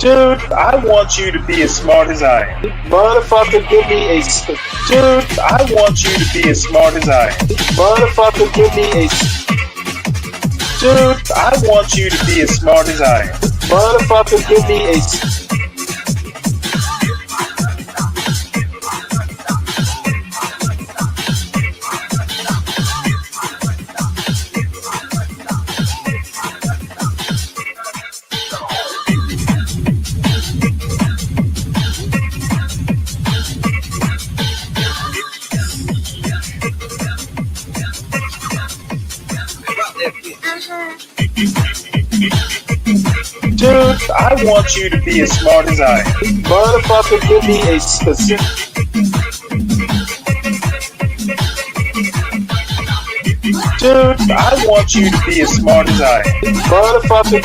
Dude, I want you to be as smart as I am. Motherfucker, give me a Dude, I want you to be as smart as I am. motherfucker, give me a Dude, I want you to be as smart as I am. motherfucker, give me a Dude, I want you to be as smart as I am. motherfucker, give me a specific Dude, I want you to be as smart as I am. motherfucker.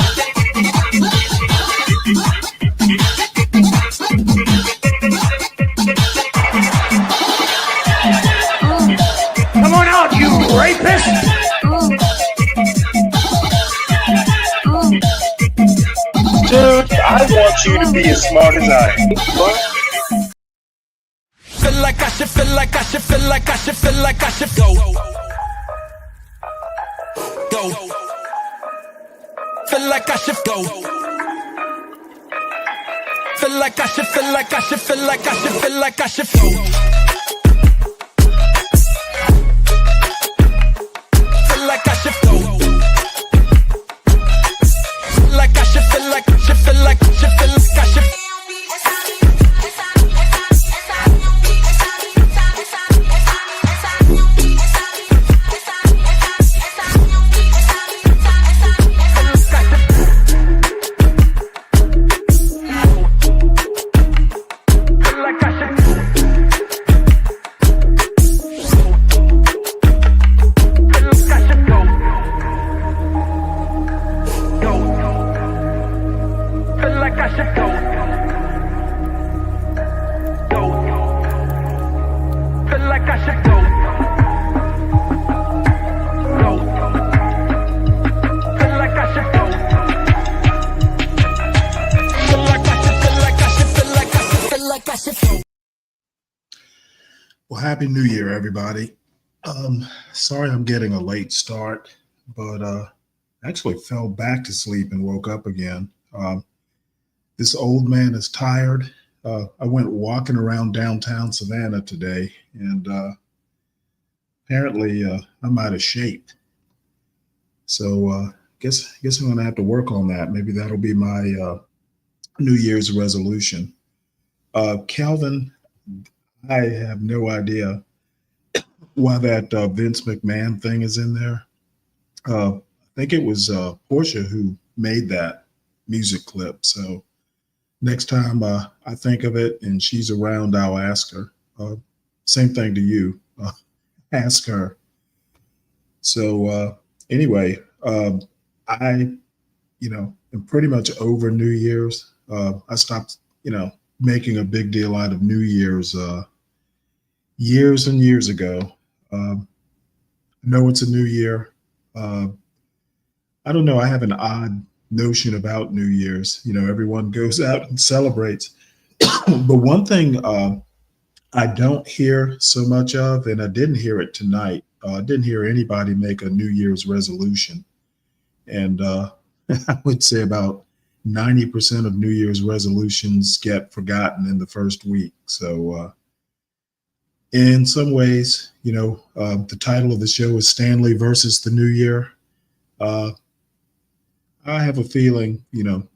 Come on out, you rapist! Dude, I want you to be as smart as I am. Feel like I should, feel like I should, feel like I should, feel like I should go. Go. Feel like I should go. Feel like I should, feel like I should, feel like I should, feel like I should go. Feel like I should go. Feel like I should, feel like I should, feel like I should, feel like I should. Well, Happy New Year, everybody. Sorry I'm getting a late start, but actually fell back to sleep and woke up again. This old man is tired. I went walking around downtown Savannah today, and apparently I'm out of shape. So guess I'm gonna have to work on that. Maybe that'll be my New Year's resolution. Calvin, I have no idea why that Vince McMahon thing is in there. I think it was Portia who made that music clip. So next time I think of it and she's around, I'll ask her. Same thing to you. Ask her. So anyway, I, am pretty much over New Year's. I stopped, making a big deal out of New Year's years and years ago. I know it's a new year. I don't know. I have an odd notion about New Year's. Everyone goes out and celebrates. But one thing I don't hear so much of, and I didn't hear it tonight, I didn't hear anybody make a New Year's resolution. And I would say about 90% of New Year's resolutions get forgotten in the first week. So in some ways, the title of the show is Stanley versus the New Year. I have a feeling,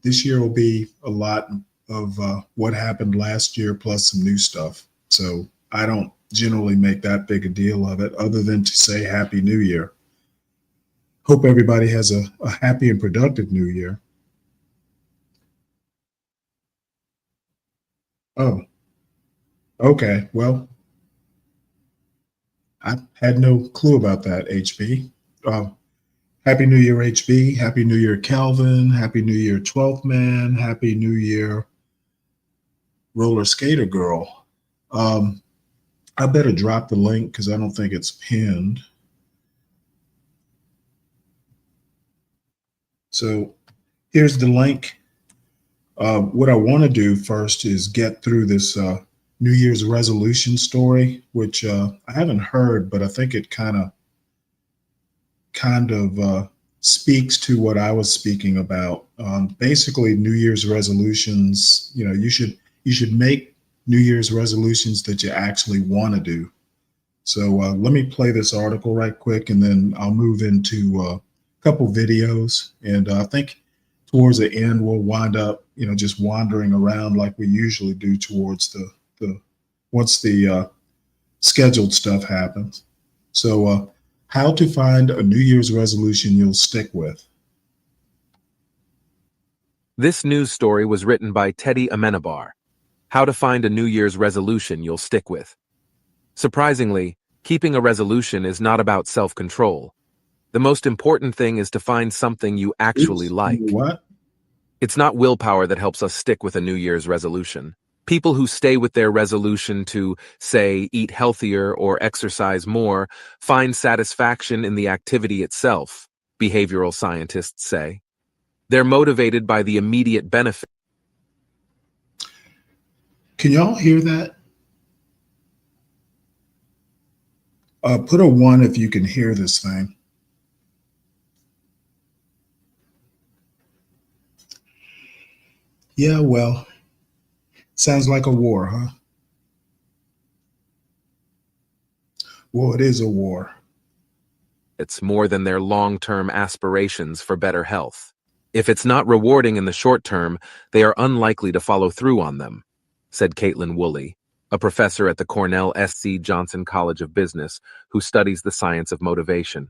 this year will be a lot of what happened last year plus some new stuff. So I don't generally make that big a deal of it other than to say Happy New Year. Hope everybody has a happy and productive New Year. Oh, okay. Well, I had no clue about that, HB. Happy New Year, HB. Happy New Year, Calvin. Happy New Year, 12th Man. Happy New Year, Roller Skater Girl. I better drop the link because I don't think it's pinned. So here's the link. What I want to do first is get through this New Year's resolution story, which I haven't heard, but I think it kind of speaks to what I was speaking about. Basically, New Year's resolutions. You should make New Year's resolutions that you actually want to do. So let me play this article right quick, and then I'll move into a couple videos. And I think towards the end, we'll wind up, just wandering around like we usually do towards the once the scheduled stuff happens. So, how to find a New Year's resolution you'll stick with. This news story was written by Teddy Amenabar. How to find a New Year's resolution you'll stick with. Surprisingly, keeping a resolution is not about self-control. The most important thing is to find something you actually like. What? It's not willpower that helps us stick with a New Year's resolution. People who stay with their resolution to, say, eat healthier or exercise more, find satisfaction in the activity itself, behavioral scientists say. They're motivated by the immediate benefit. Can y'all hear that? Put a 1 if you can hear this thing. Yeah, well, sounds like a war, huh? Well, it is a war. It's more than their long-term aspirations for better health. If it's not rewarding in the short term, they are unlikely to follow through on them, said Caitlin Woolley, a professor at the Cornell S.C. Johnson College of Business who studies the science of motivation.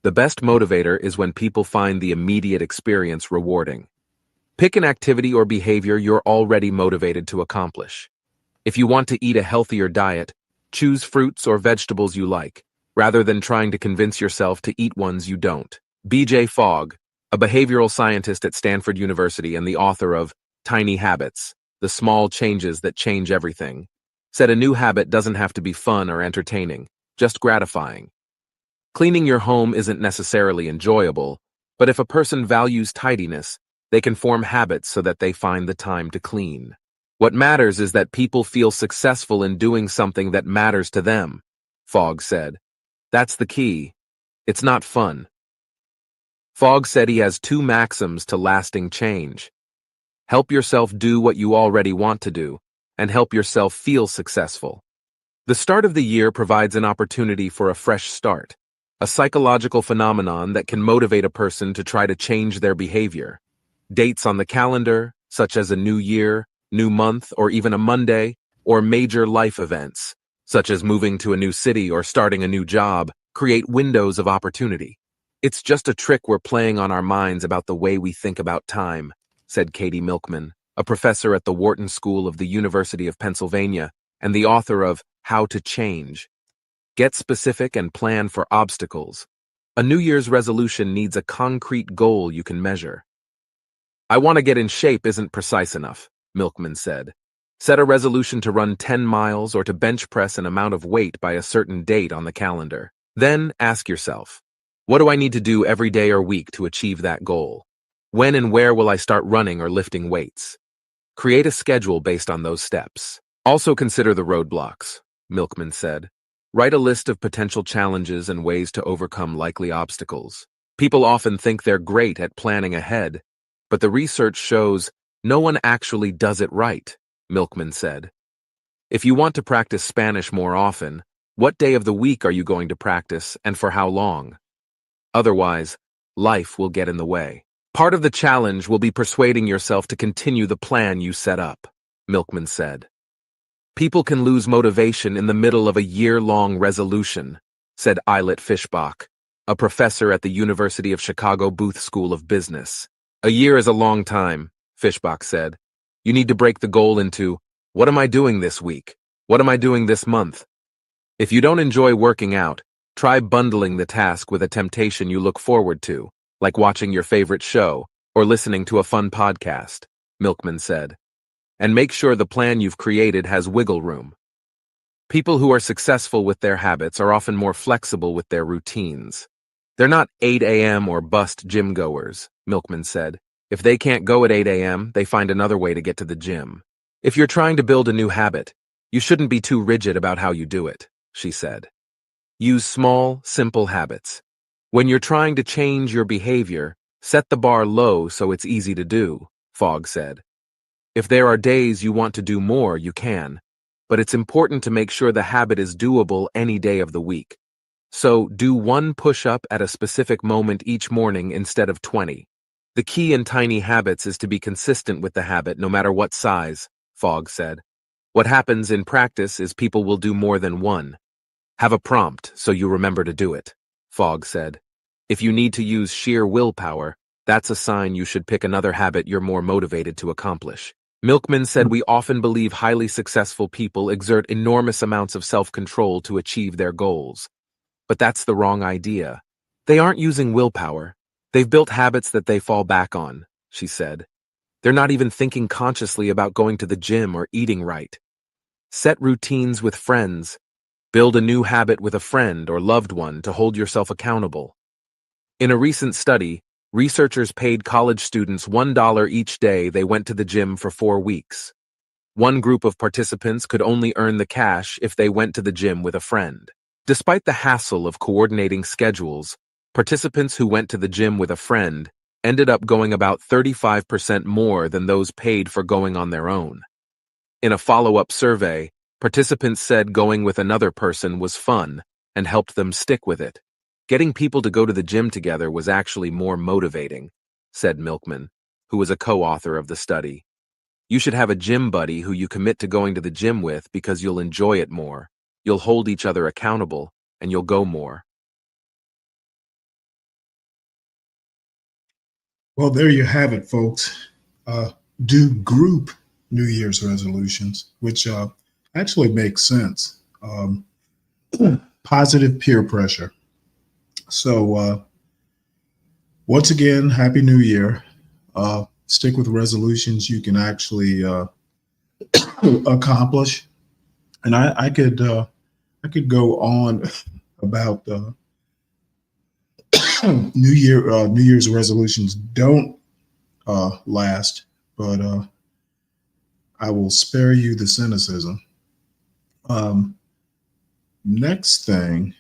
The best motivator is when people find the immediate experience rewarding. Pick an activity or behavior you're already motivated to accomplish. If you want to eat a healthier diet, choose fruits or vegetables you like, rather than trying to convince yourself to eat ones you don't. B.J. Fogg, a behavioral scientist at Stanford University and the author of Tiny Habits, The Small Changes That Change Everything, said a new habit doesn't have to be fun or entertaining, just gratifying. Cleaning your home isn't necessarily enjoyable, but if a person values tidiness, they can form habits so that they find the time to clean. What matters is that people feel successful in doing something that matters to them, Fogg said. That's the key. It's not fun. Fogg said he has 2 maxims to lasting change. Help yourself do what you already want to do, and help yourself feel successful. The start of the year provides an opportunity for a fresh start, a psychological phenomenon that can motivate a person to try to change their behavior. Dates on the calendar, such as a new year, new month, or even a Monday, or major life events, such as moving to a new city or starting a new job, create windows of opportunity. It's just a trick we're playing on our minds about the way we think about time, said Katie Milkman, a professor at the Wharton School of the University of Pennsylvania and the author of How to Change. Get specific and plan for obstacles. A New Year's resolution needs a concrete goal you can measure. I want to get in shape isn't precise enough, Milkman said. Set a resolution to run 10 miles or to bench press an amount of weight by a certain date on the calendar. Then ask yourself, what do I need to do every day or week to achieve that goal? When and where will I start running or lifting weights? Create a schedule based on those steps. Also consider the roadblocks, Milkman said. Write a list of potential challenges and ways to overcome likely obstacles. People often think they're great at planning ahead, but the research shows no one actually does it right, Milkman said. If you want to practice Spanish more often, what day of the week are you going to practice and for how long? Otherwise, life will get in the way. Part of the challenge will be persuading yourself to continue the plan you set up, Milkman said. People can lose motivation in the middle of a year-long resolution, said Eilert Fischbach, a professor at the University of Chicago Booth School of Business. A year is a long time, Fischbach said. You need to break the goal into, what am I doing this week? What am I doing this month? If you don't enjoy working out, try bundling the task with a temptation you look forward to, like watching your favorite show or listening to a fun podcast, Milkman said. And make sure the plan you've created has wiggle room. People who are successful with their habits are often more flexible with their routines. They're not 8 a.m. or bust gym goers, Milkman said. If they can't go at 8 a.m., they find another way to get to the gym. If you're trying to build a new habit, you shouldn't be too rigid about how you do it, she said. Use small, simple habits. When you're trying to change your behavior, set the bar low so it's easy to do, Fogg said. If there are days you want to do more, you can, but it's important to make sure the habit is doable any day of the week. So, do 1 push-up at a specific moment each morning instead of 20. The key in tiny habits is to be consistent with the habit no matter what size, Fogg said. What happens in practice is people will do more than 1. Have a prompt so you remember to do it, Fogg said. If you need to use sheer willpower, that's a sign you should pick another habit you're more motivated to accomplish. Milkman said we often believe highly successful people exert enormous amounts of self-control to achieve their goals. But that's the wrong idea. They aren't using willpower. They've built habits that they fall back on, she said. They're not even thinking consciously about going to the gym or eating right. Set routines with friends. Build a new habit with a friend or loved one to hold yourself accountable. In a recent study, researchers paid college students $1 each day they went to the gym for 4 weeks. One group of participants could only earn the cash if they went to the gym with a friend. Despite the hassle of coordinating schedules, participants who went to the gym with a friend ended up going about 35% more than those paid for going on their own. In a follow-up survey, participants said going with another person was fun and helped them stick with it. Getting people to go to the gym together was actually more motivating, said Milkman, who was a co-author of the study. You should have a gym buddy who you commit to going to the gym with because you'll enjoy it more. You'll hold each other accountable, and you'll go more. Well, there you have it, folks. Do group New Year's resolutions, which actually makes sense. Positive peer pressure. So, once again, Happy New Year. Stick with resolutions you can actually accomplish. And I could go on about New Year's resolutions don't last, but I will spare you the cynicism. Next thing,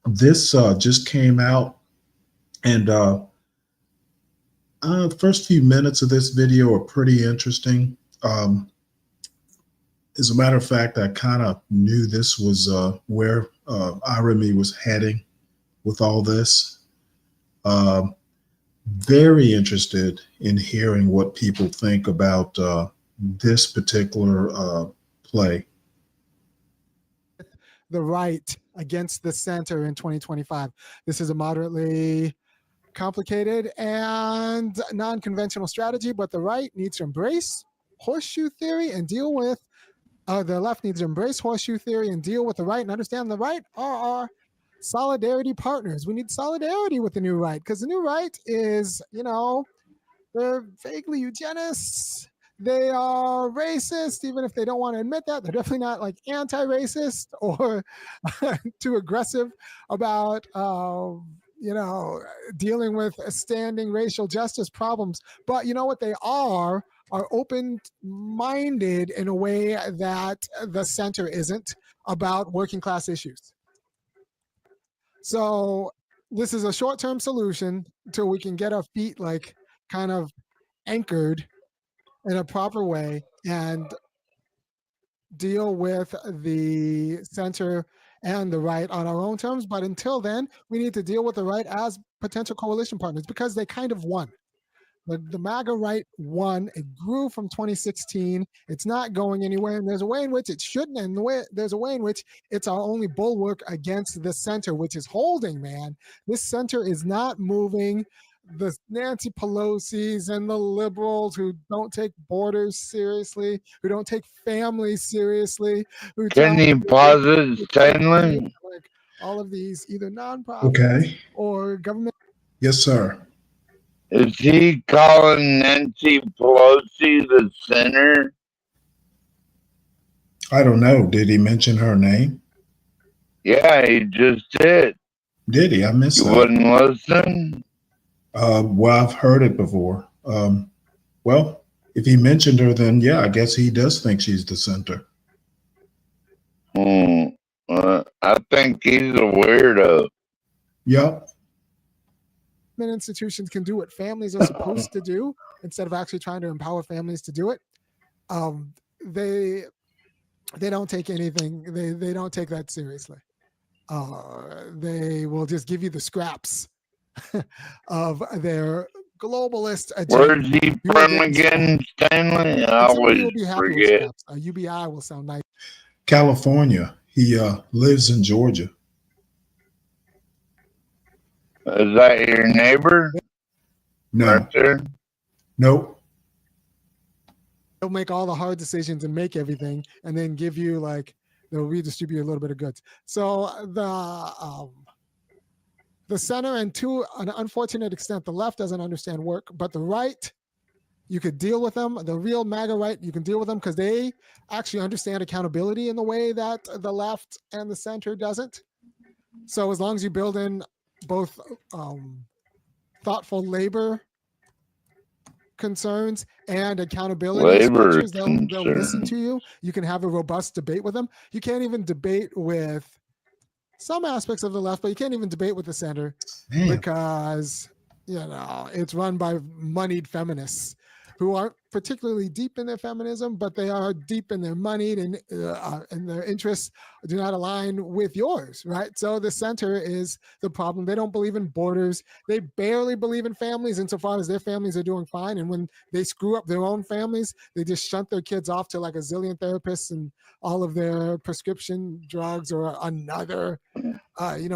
this just came out, and first few minutes of this video are pretty interesting. As a matter of fact, I kind of knew this was where Irony was heading with all this. Very interested in hearing what people think about this particular play. The right against the center in 2025. This is a moderately complicated and non-conventional strategy, but the right needs to embrace horseshoe theory and deal with the left needs to embrace horseshoe theory and deal with the right and understand the right are our solidarity partners. We need solidarity with the new right because the new right is, they're vaguely eugenists. They are racist, even if they don't want to admit that. They're definitely not like anti-racist or too aggressive about, dealing with standing racial justice problems. But you know what they are open-minded in a way that the center isn't about working class issues. So this is a short-term solution till we can get our feet like kind of anchored in a proper way and deal with the center and the right on our own terms. But until then, we need to deal with the right as potential coalition partners because they kind of won. The MAGA right won. It grew from 2016. It's not going anywhere. And there's a way in which it shouldn't. And there's a way in which it's our only bulwark against the center, which is holding, man. This center is not moving. The Nancy Pelosi's and the liberals who don't take borders seriously, who don't take families seriously. Can you pause it, Stanley? Like all of these either nonprofits or government. Yes, sir. Is he calling Nancy Pelosi the center? I don't know. Did he mention her name? Yeah, he just did. Did he? I missed that. You wouldn't listen? Well, I've heard it before. Well, if he mentioned her, then yeah, I guess he does think she's the center. I think he's a weirdo. Yep. Institutions can do what families are supposed to do instead of actually trying to empower families to do it. They don't take anything. They don't take that seriously. They will just give you the scraps of their globalist agenda. Where's he from again, Stanley? I always forget. UBI will sound nice. California. He lives in Georgia. Is that your neighbor? No. Right there? Nope. They'll make all the hard decisions and make everything, and then give you they'll redistribute a little bit of goods. So the center, and to an unfortunate extent, the left doesn't understand work, but the right, you could deal with them. The real MAGA right, you can deal with them because they actually understand accountability in the way that the left and the center doesn't. So as long as you build in both thoughtful labor concerns and accountability structures, they'll listen to you. You can have a robust debate with them. You can't even debate with some aspects of the left, but you can't even debate with the center because it's run by moneyed feminists who aren't particularly deep in their feminism, but they are deep in their money, and their interests do not align with yours, right? So the center is the problem. They don't believe in borders. They barely believe in families insofar as their families are doing fine. And when they screw up their own families, they just shunt their kids off to like a zillion therapists and all of their prescription drugs or another,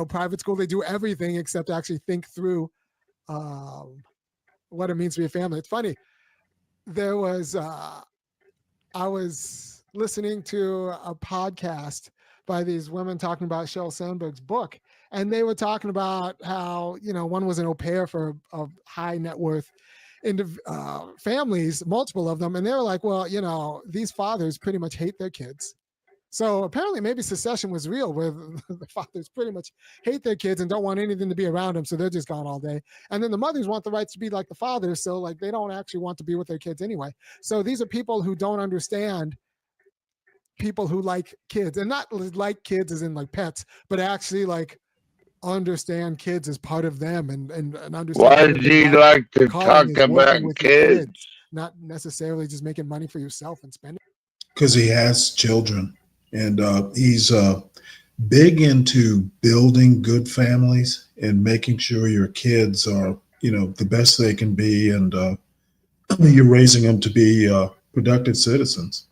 private school. They do everything except actually think through what it means to be a family. It's funny. There was, I was listening to a podcast by these women talking about Sheryl Sandberg's book, and they were talking about how, one was an au pair for a high net worth families, multiple of them. And they were like, well, these fathers pretty much hate their kids. So apparently maybe secession was real, where the fathers pretty much hate their kids and don't want anything to be around them. So they're just gone all day. And then the mothers want the rights to be like the fathers. So they don't actually want to be with their kids anyway. So these are people who don't understand people who like kids, and not like kids as in like pets, but actually understand kids as part of them and understand. Why do you like to talk about kids? Not necessarily just making money for yourself and spending. Because he has children. And he's big into building good families and making sure your kids are, the best they can be, and you're raising them to be productive citizens.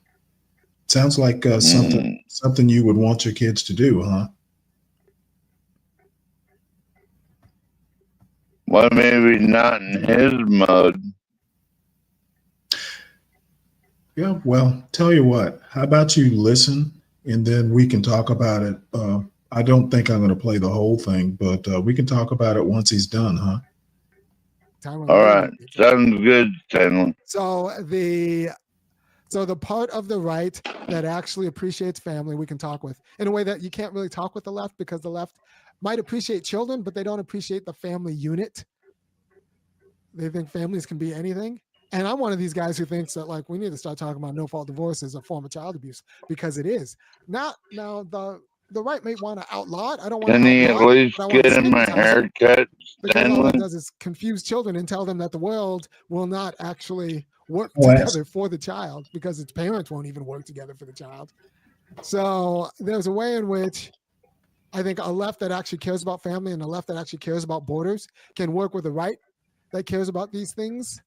Sounds like something you would want your kids to do, huh? Well, maybe not in his mode. Yeah, well, tell you what, how about you listen, and then we can talk about it. I don't think I'm going to play the whole thing, but we can talk about it once he's done, huh? All right. Sounds good, Stanley. So the part of the right that actually appreciates family, we can talk with in a way that you can't really talk with the left, because the left might appreciate children, but they don't appreciate the family unit. They think families can be anything. And I'm one of these guys who thinks that we need to start talking about no-fault divorce as a form of child abuse, because it is. Now the right may want to outlaw it. I don't want to. Can he at least get him a haircut? Because all it does is confuse children and tell them that the world will not actually work together for the child, because its parents won't even work together for the child. So there's a way in which I think a left that actually cares about family and a left that actually cares about borders can work with a right that cares about these things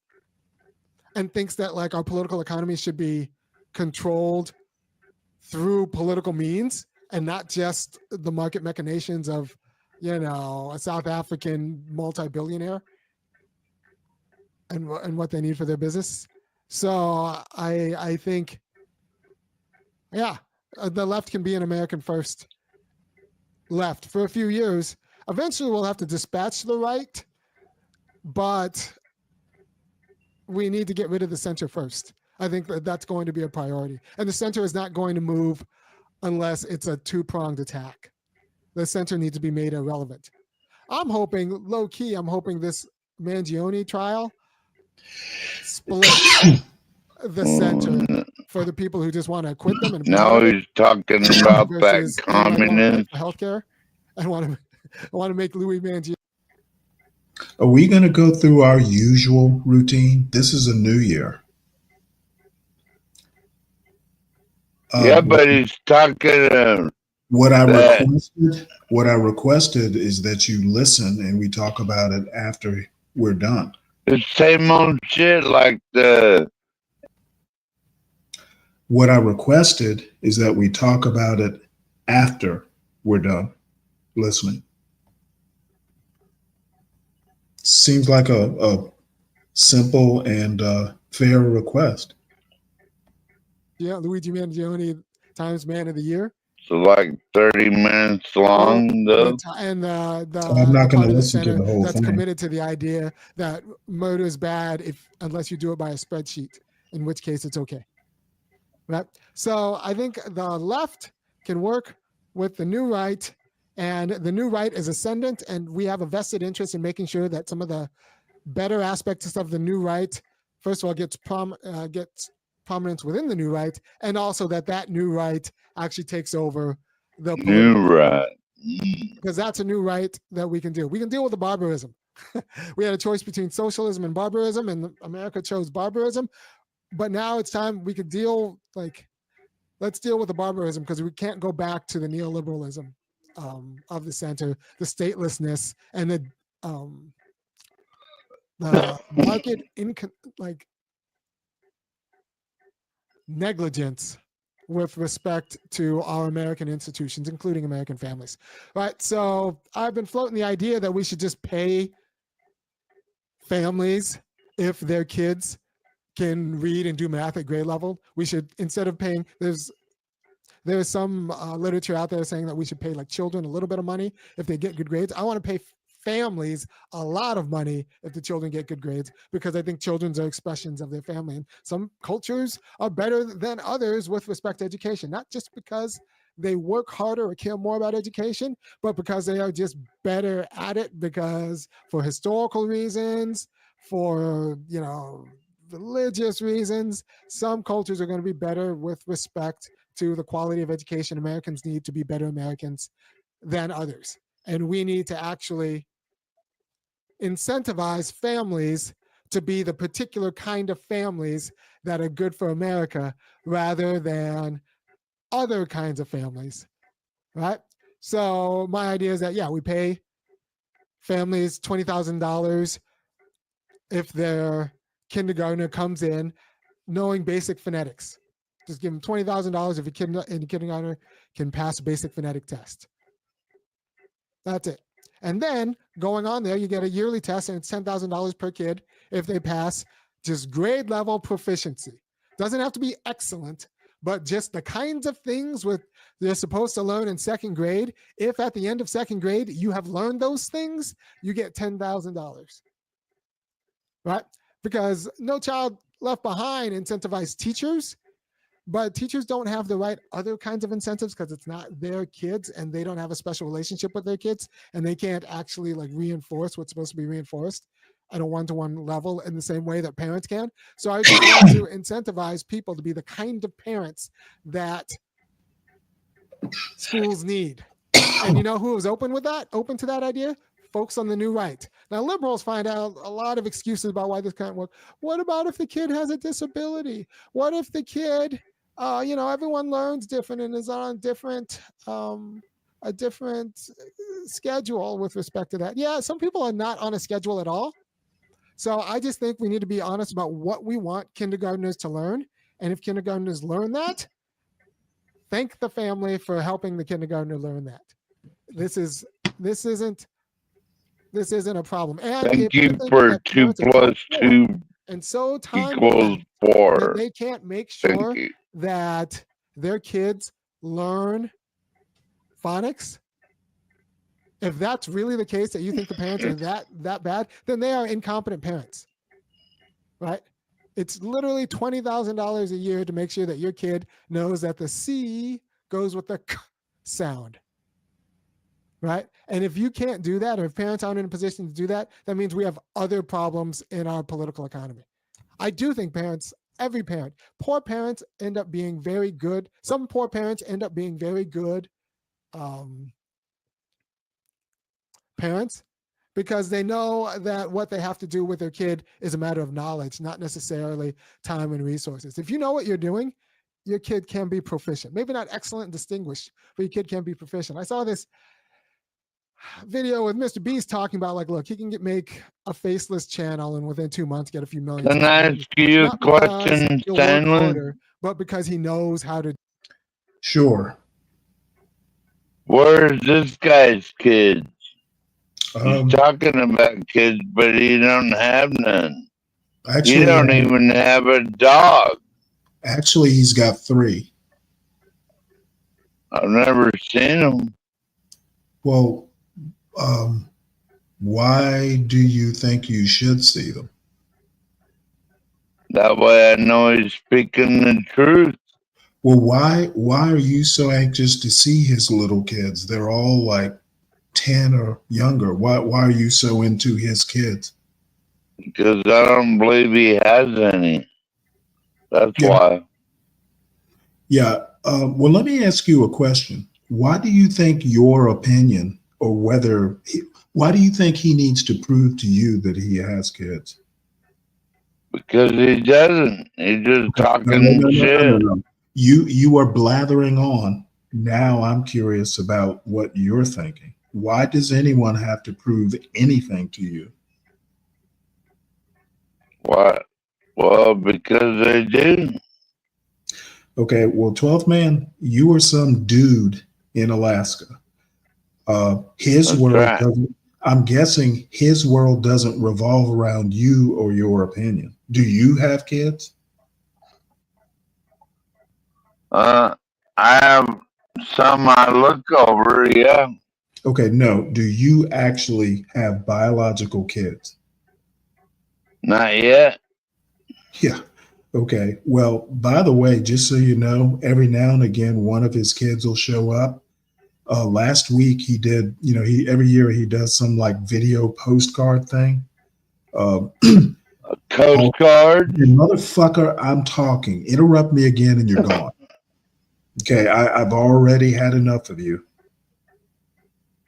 and thinks that our political economy should be controlled through political means and not just the market machinations of, a South African multi-billionaire and what they need for their business. So I think, the left can be an American first left for a few years. Eventually we'll have to dispatch the right, but we need to get rid of the center first. I think that's going to be a priority. And the center is not going to move unless it's a two-pronged attack. The center needs to be made irrelevant. I'm hoping, low-key, this Mangione trial split the center for the people who just want to quit them and Now he's talking about that versus anybody who wants communist. for healthcare and want to make Louis Mangione. Are we going to go through our usual routine? This is a new year. Yeah, but he's talking. What I that- requested is that you listen and we talk about it after we're done. The same old shit like What I requested is that we talk about it after we're done listening. Seems like a simple and fair request. Yeah, Luigi Mangione Times Man of the Year. so like 30 minutes long though. And I'm the not going part to of the listen to center the whole that's thing. committed to the idea that murder is bad unless you do it by a spreadsheet, in which case it's okay. Right? So I think the left can work with the new right, and the new right is ascendant, and we have a vested interest in making sure that some of the better aspects of the new right, first of all, gets prominence within the new right, and also that new right actually takes over the New right. because that's a new right that we can do. We can deal with the barbarism. We had a choice between socialism and barbarism, and America chose barbarism. But now it's time we could let's deal with the barbarism, because we can't go back to the neoliberalism of the center, the statelessness, and the market negligence with respect to our American institutions, including American families. Right. So I've been floating the idea that we should just pay families if their kids can read and do math at grade level. We should, instead of paying, there's some literature out there saying that we should pay like children a little bit of money if they get good grades. I want to pay families a lot of money if the children get good grades, because I think children are expressions of their family. And some cultures are better than others with respect to education, not just because they work harder or care more about education, but because they are just better at it, because for historical reasons, for, religious reasons, some cultures are going to be better with respect to the quality of education Americans need to be better Americans than others. And we need to actually incentivize families to be the particular kind of families that are good for America rather than other kinds of families, right? So my idea is that, we pay families $20,000 if their kindergartner comes in knowing basic phonetics. Just give them $20,000 if a kid in kindergarten can pass a basic phonetic test. That's it. And then going on there, you get a yearly test, and it's $10,000 per kid if they pass just grade level proficiency. Doesn't have to be excellent, but just the kinds of things they're supposed to learn in second grade. If at the end of second grade you have learned those things, you get $10,000. Right? Because No Child Left Behind incentivized teachers, but teachers don't have the right other kinds of incentives because it's not their kids and they don't have a special relationship with their kids, and they can't actually reinforce what's supposed to be reinforced at a one-to-one level in the same way that parents can. So I just want to incentivize people to be the kind of parents that schools need. And you know who was open to that idea? Folks on the new right. Now, liberals find out a lot of excuses about why this can't work. What about if the kid has a disability? What if the kid, everyone learns different and is on a different schedule with respect to that? Yeah, some people are not on a schedule at all. So I just think we need to be honest about what we want kindergartners to learn. And if kindergartners learn that, thank the family for helping the kindergartner learn that. This isn't a problem. And thank you for 2 plus 2 and so time equals 4. that they can't make sure that their kids learn phonics. If that's really the case, that you think the parents are that bad, then they are incompetent parents, right? It's literally $20,000 a year to make sure that your kid knows that the C goes with the K sound. right? And if you can't do that, or if parents aren't in a position to do that, that means we have other problems in our political economy. I do think parents, every parent, poor parents end up being very good. Some poor parents end up being very good parents because they know that what they have to do with their kid is a matter of knowledge, not necessarily time and resources. If you know what you're doing, your kid can be proficient. Maybe not excellent and distinguished, but your kid can be proficient. I saw this video with Mr. Beast talking about, like, look, he can make a faceless channel and within 2 months get a few million. Can I ask you a question, Stanley? Harder, but because he knows how to. Sure. Where's this guy's kids? Um, He's talking about kids, but he don't have none. Actually, he don't even have a dog. Actually, he's got 3. I've never seen them. Well, why do you think you should see them? That way I know he's speaking the truth. Well, why are you so anxious to see his little kids? They're all like 10 or younger. Why are you so into his kids? Because I don't believe he has any. That's why. Yeah. Well, let me ask you a question. Why do you think your opinion, or why do you think he needs to prove to you that he has kids? Because he doesn't. He's just talking shit. No. You are blathering on. Now I'm curious about what you're thinking. Why does anyone have to prove anything to you? What? Well, because they do. Okay, well, 12th man, you are some dude in Alaska. His world doesn't, I'm guessing his world doesn't revolve around you or your opinion. Do you have kids? I have some I look over, yeah. Okay, no. Do you actually have biological kids? Not yet. Yeah. Okay. Well, by the way, just so you know, every now and again, one of his kids will show up. Last week he did, every year he does some like video postcard thing. A postcard? Motherfucker, I'm talking. Interrupt me again and you're gone. Okay, I've already had enough of you.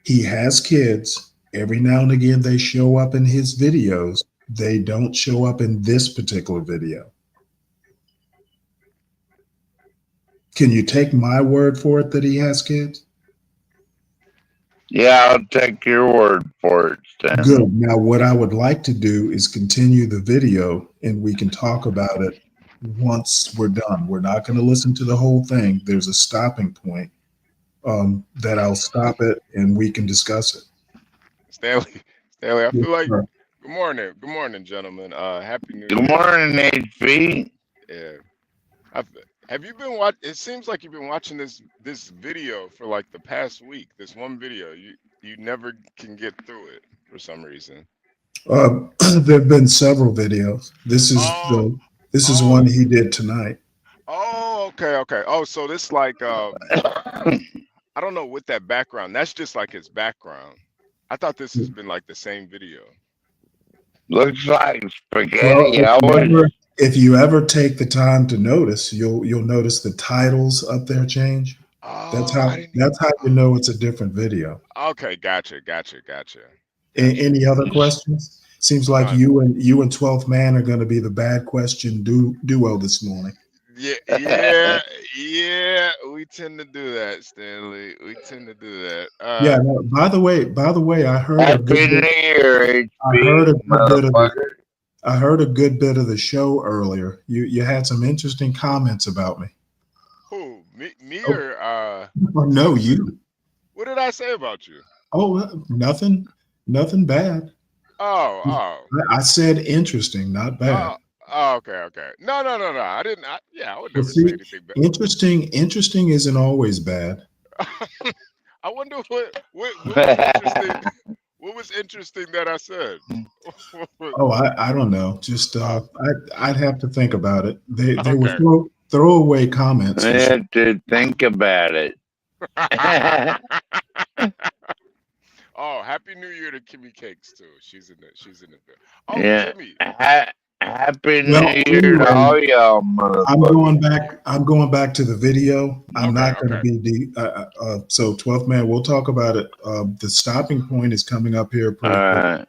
He has kids. Every now and again they show up in his videos. They don't show up in this particular video. Can you take my word for it that he has kids? Yeah, I'll take your word for it, Stan. Good. Now, what I would like to do is continue the video and we can talk about it once we're done. We're not going to listen to the whole thing. There's a stopping point that I'll stop it and we can discuss it. Stanley, I feel like, good morning, gentlemen. Happy New Year. Good morning, HP. Yeah. Have you been watching? It seems like you've been watching this video for like the past week. This one video, you never can get through it for some reason. There've been several videos. This is one he did tonight. Oh, okay. Oh, so this like I don't know what that background. That's just like his background. I thought this has been like the same video. Looks like spaghetti. Well, if you ever take the time to notice, you'll notice the titles up there change. Oh, that's how you know it's a different video. Okay, gotcha. Any other questions? Seems like you and 12th man are going to be the bad question duo this morning. Yeah. We tend to do that, Stanley. We tend to do that. Yeah. No, by the way, I heard Happy New Year, I heard a good bit of the show earlier. You had some interesting comments about me. Who? Me or Oh, no, you. What did I say about you? Oh, nothing bad. Oh. I said interesting, not bad. Oh, okay. No. I didn't. I would never say anything bad. Interesting isn't always bad. I wonder what was interesting. What was interesting that I said? Oh, I don't know. Just I'd have to think about it. They were throwaway comments. I had to think about it. Oh, Happy New Year to Kimmy Cakes too. She's in the bill. Oh, Yeah. Kimmy. Happy Well, New Year to anyway, all y'all I'm going motherfuckers. back. I'm going back to the video. I'm Okay, not going to okay. be so 12th man. We'll talk about it. The stopping point is coming up here All pretty quick. right.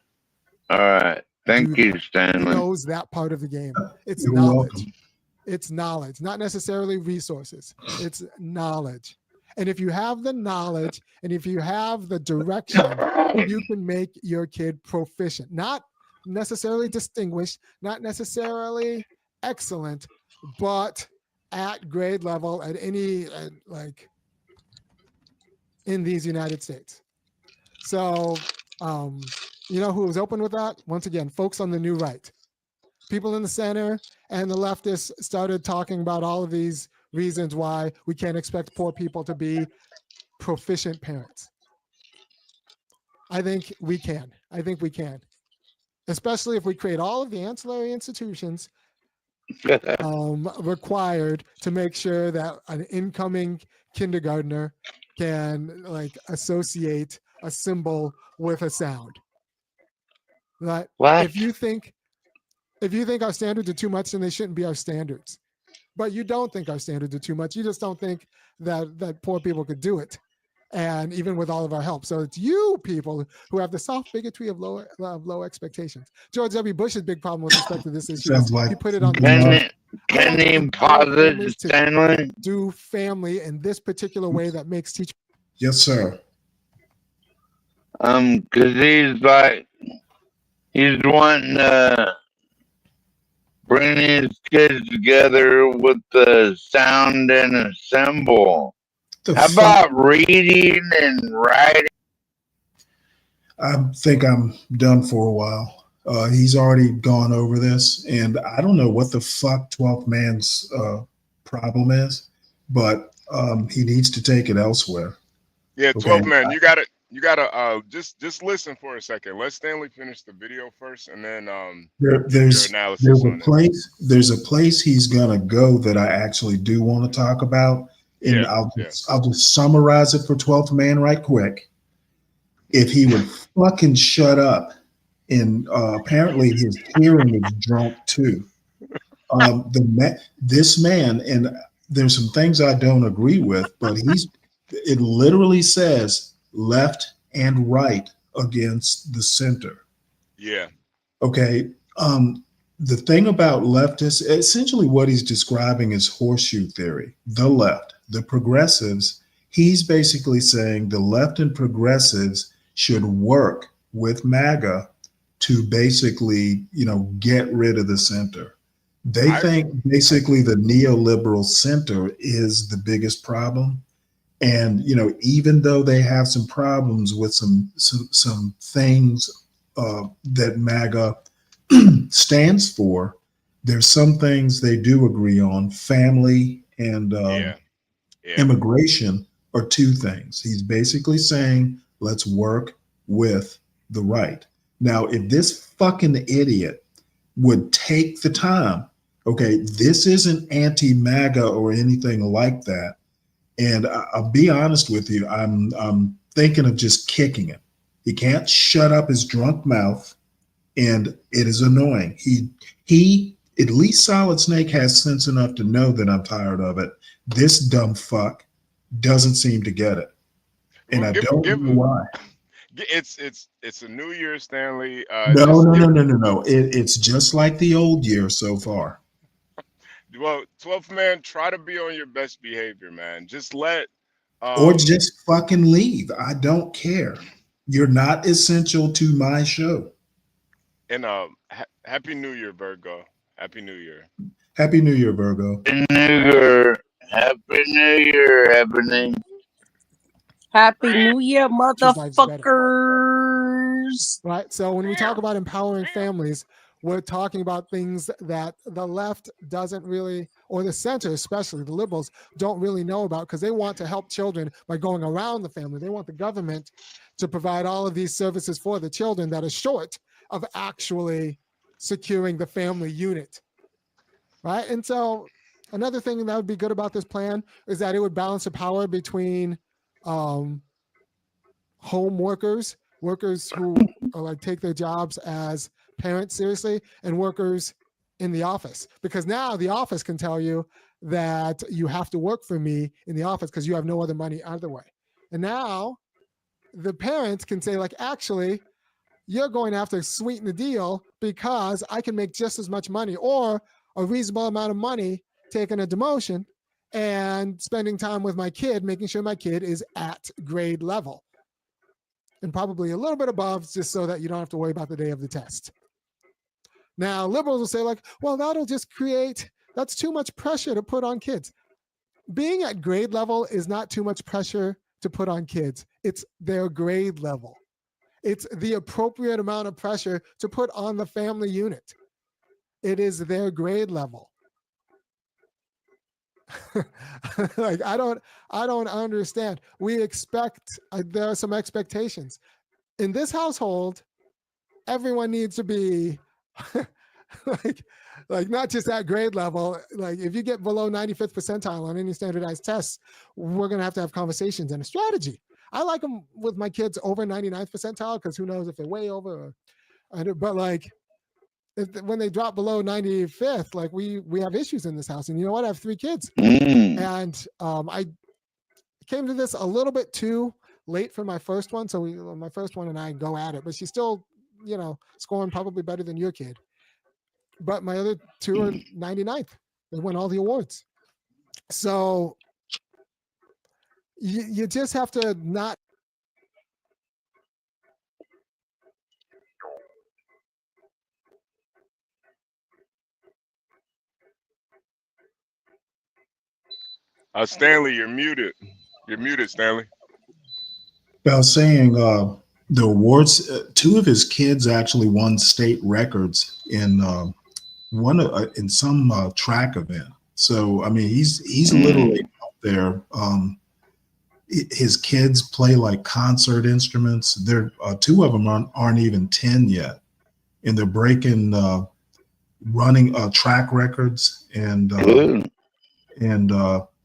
All right. Thank Do you, that. He Stanley. knows that part of the game. It's You're knowledge. welcome. It's knowledge, not necessarily resources. It's knowledge. And if you have the knowledge and if you have the direction, you can make your kid proficient, not necessarily distinguished, not necessarily excellent, but at grade level at any like in these United States. So, you know who was open with that? Once again, folks on the new right. People in the center and the leftists started talking about all of these reasons why we can't expect poor people to be proficient parents. I think we can. I think we can, especially if we create all of the ancillary institutions required to make sure that an incoming kindergartner can like associate a symbol with a sound. Right? What? If you think our standards are too much, then they shouldn't be our standards. But you don't think our standards are too much. You just don't think that poor people could do it. And even with all of our help. So it's you people who have the soft bigotry of low expectations. George W. Bush's big problem with respect to this issue Sounds is like he put it on the Can you pause it, Stanley? do family in this particular way that makes teaching. Yes, sir. Cause he's wanting to bring his kids together with the sound and a symbol. How about reading and writing? I think I'm done for a while. He's already gone over this, and I don't know what the fuck 12th man's problem is, but he needs to take it elsewhere. Yeah, 12 man, you gotta just listen for a second. Let Stanley finish the video first, and then there's a place he's gonna go that I actually do want to talk about, and I'll just summarize it for 12th man right quick. If he would fucking shut up, and apparently his hearing is drunk too. This man, and there's some things I don't agree with, but it literally says left and right against the center. Yeah. Okay. The thing about leftists, essentially what he's describing is horseshoe theory. The left, the progressives, he's basically saying the left and progressives should work with MAGA to basically, get rid of the center. They think basically the neoliberal center is the biggest problem. And, even though they have some problems with some things that MAGA stands for, there's some things they do agree on. Family and immigration are two things. He's basically saying, let's work with the right. Now, if this fucking idiot would take the time, okay, this isn't anti-MAGA or anything like that. And I'll be honest with you, I'm thinking of just kicking him. He can't shut up his drunk mouth, and it is annoying. He at least Solid Snake has sense enough to know that I'm tired of it. This dumb fuck doesn't seem to get it, and I don't know why. It's a new year, Stanley. No. It's just like the old year so far. Well, 12th man, try to be on your best behavior, man. Just let or just fucking leave. I don't care. You're not essential to my show. And Happy New Year, Virgo. Happy New Year. Happy New Year, Virgo. Happy New Year. Happy New Year, happening. Happy New Year, motherfuckers. Right. So when we talk about empowering families, we're talking about things that the left doesn't really, or the center, especially the liberals, don't really know about because they want to help children by going around the family. They want the government to provide all of these services for the children that are short of actually securing the family unit. Right. And so another thing that would be good about this plan is that it would balance the power between home workers workers who like take their jobs as parents seriously, and workers in the office, because now the office can tell you that you have to work for me in the office because you have no other money either way. And now the parents can say, like, actually, you're going to have to sweeten the deal because I can make just as much money or a reasonable amount of money taking a demotion and spending time with my kid, making sure my kid is at grade level and probably a little bit above, just so that you don't have to worry about the day of the test. Now, liberals will say, like, well, that'll just that's too much pressure to put on kids. Being at grade level is not too much pressure to put on kids. It's their grade level. It's the appropriate amount of pressure to put on the family unit. It is their grade level. Like, I don't understand. We expect, there are some expectations. In this household, everyone needs to be like not just at grade level. Like, if you get below 95th percentile on any standardized tests, we're going to have conversations and a strategy. I like them with my kids over 99th percentile because who knows if they're way over. But like, when they drop below 95th, like we have issues in this house. And you know what? I have 3 kids. And I came to this a little bit too late for my first one. So my first one and I go at it, but she's still, scoring probably better than your kid. But my other 2 are 99th. They win all the awards. So you just have to not. Stanley, you're muted. You're muted, Stanley. I was saying the awards. 2 of his kids actually won state records in in some track event. So I mean, he's literally out there. His kids play like concert instruments. They're 2 of them aren't even 10 yet, and they're breaking running track records, and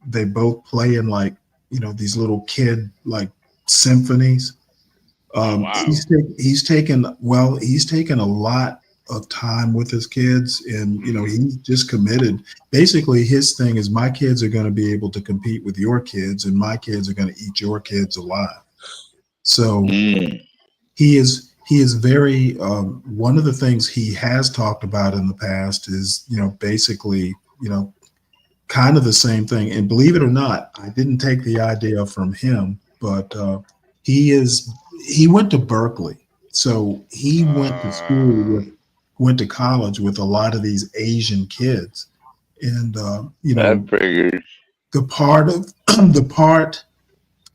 they both play in like these little kid like symphonies. Wow. He's taken a lot of time with his kids, and he's just committed. Basically, his thing is, my kids are going to be able to compete with your kids, and my kids are going to eat your kids alive. So he is very one of the things he has talked about in the past is basically kind of the same thing. And believe it or not, I didn't take the idea from him, but he went to Berkeley, so he went to school went to college with a lot of these Asian kids, and the part of the part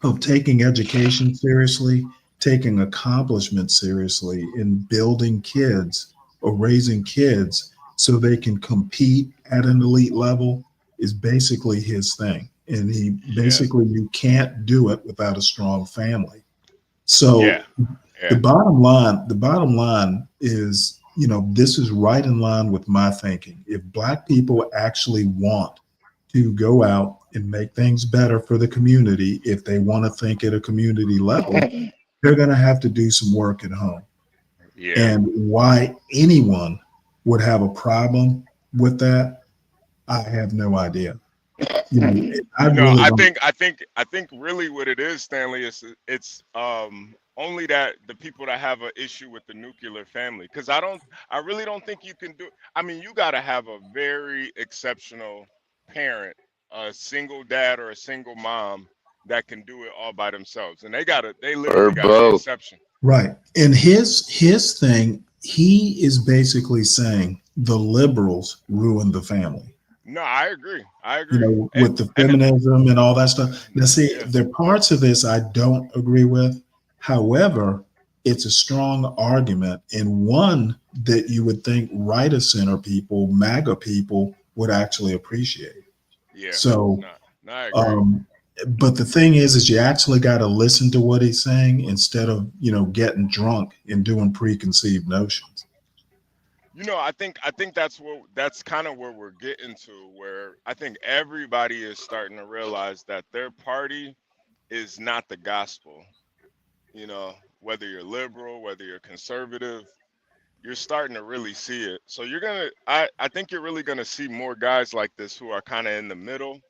of taking education seriously, taking accomplishment seriously, in building kids or raising kids so they can compete at an elite level is basically his thing. And he basically, you can't do it without a strong family. So the bottom line is, this is right in line with my thinking. If Black people actually want to go out and make things better for the community, if they want to think at a community level, they're going to have to do some work at home. And why anyone would have a problem with that, I have no idea. I think really what it is, Stanley, is it's only that the people that have an issue with the nuclear family, because I really don't think you can do. I mean, you got to have a very exceptional parent, a single dad or a single mom that can do it all by themselves, and they literally got to be exception. Right. And his thing, he is basically saying the liberals ruined the family. No, I agree. With the feminism and all that stuff. Now, see, there are parts of this I don't agree with. However, it's a strong argument, and one that you would think right of center people, MAGA people, would actually appreciate. Yeah. So, I agree. But the thing is you actually got to listen to what he's saying instead of, getting drunk and doing preconceived notions. I think that's kind of where we're getting to, where I think everybody is starting to realize that their party is not the gospel. whether you're liberal, whether you're conservative, you're starting to really see it. So I think you're really gonna see more guys like this who are kind of in the middle.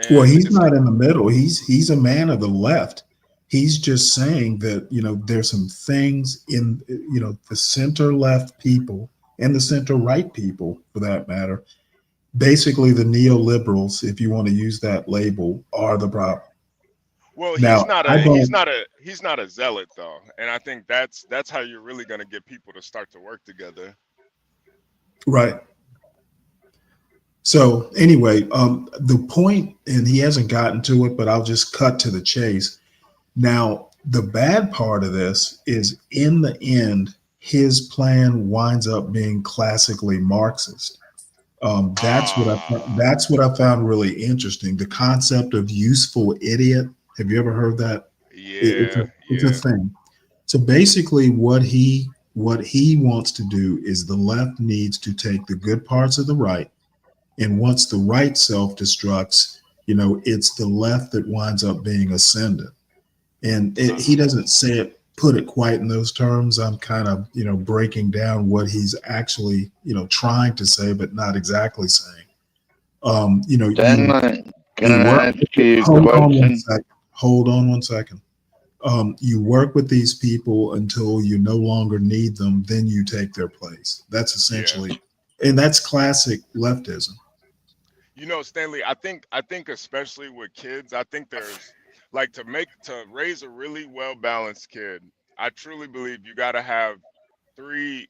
Well, And he's it's not in the middle. He's a man of the left. He's just saying that, there's some things in, the center left people and the center right people, for that matter. Basically, the neoliberals, if you want to use that label, are the problem. well, Now, I don't. he's not a zealot though, and I think that's how you're really gonna get people to start to work together. Right. So anyway, the point, and he hasn't gotten to it, but I'll just cut to the chase. Now, the bad part of this is, in the end, his plan winds up being classically Marxist. That's what I found really interesting. The concept of useful idiot. Have you ever heard that? It's a thing. So basically, what he wants to do is, the left needs to take the good parts of the right, and once the right self-destructs, it's the left that winds up being ascendant. And he doesn't put it quite in those terms. I'm kind of, breaking down what he's actually, trying to say, but not exactly saying. Stanley, can I ask you a question? Hold on one second. You work with these people until you no longer need them, then you take their place. That's essentially, and that's classic leftism. Stanley, I think especially with kids, I think there's like to raise a really well balanced kid. I truly believe you got to have three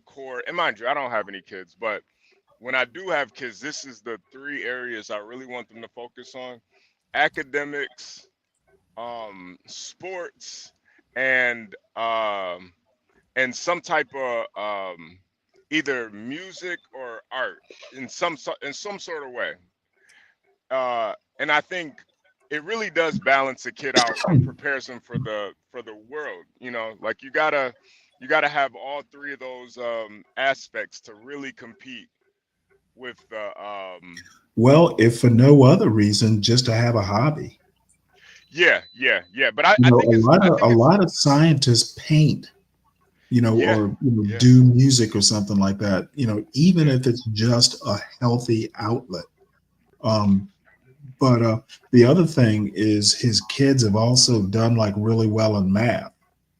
core. And mind you, I don't have any kids, but when I do have kids, this is the three areas I really want them to focus on: academics, sports, and some type of either music or art in some sort of way. And I think it really does balance a kid out and prepares him for the world. Like you gotta have all three of those aspects to really compete with the. Well, if for no other reason, just to have a hobby. Yeah. But I think a lot of scientists paint, or do music or something like that. Even if it's just a healthy outlet. But the other thing is, his kids have also done like really well in math.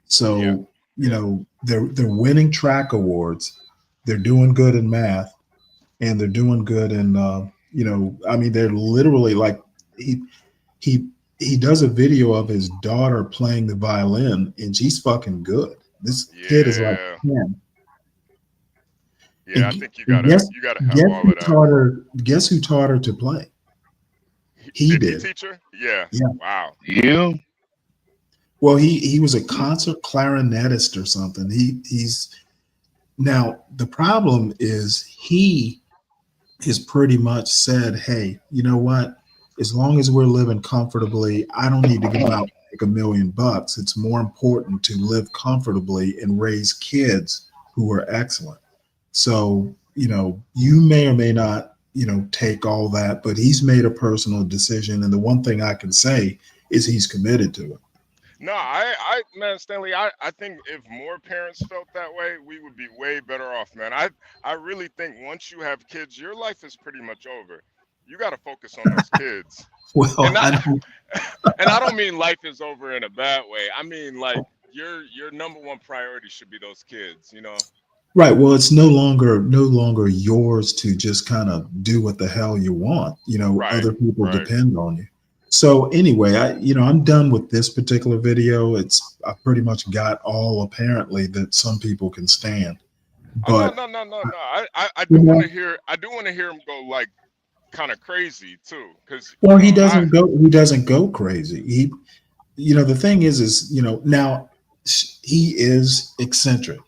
So they're winning track awards. They're doing good in math, and they're doing good in they're literally like he does a video of his daughter playing the violin, and she's fucking good. This kid is like 10. Yeah, I think you gotta have all of that. Guess who taught her to play? He did. Teacher? Yeah. Wow. You? Well, he was a concert clarinetist or something. He's now, the problem is, he has pretty much said, hey, you know what? As long as we're living comfortably, I don't need to go out and make $1 million. It's more important to live comfortably and raise kids who are excellent. So, you may or may not, take all that, but he's made a personal decision. And the one thing I can say is he's committed to it. No, man, Stanley, I think if more parents felt that way, we would be way better off, man. I really think once you have kids, your life is pretty much over. You got to focus on those kids. Well, and I don't mean life is over in a bad way. I mean, like, your number one priority should be those kids, Right. Well, it's no longer yours to just kind of do what the hell you want. Other people depend on you. So anyway, I'm done with this particular video. I pretty much got all, apparently, that some people can stand. But no. I do want to hear him go like kind of crazy too, because he doesn't go crazy. The thing is now he is eccentric.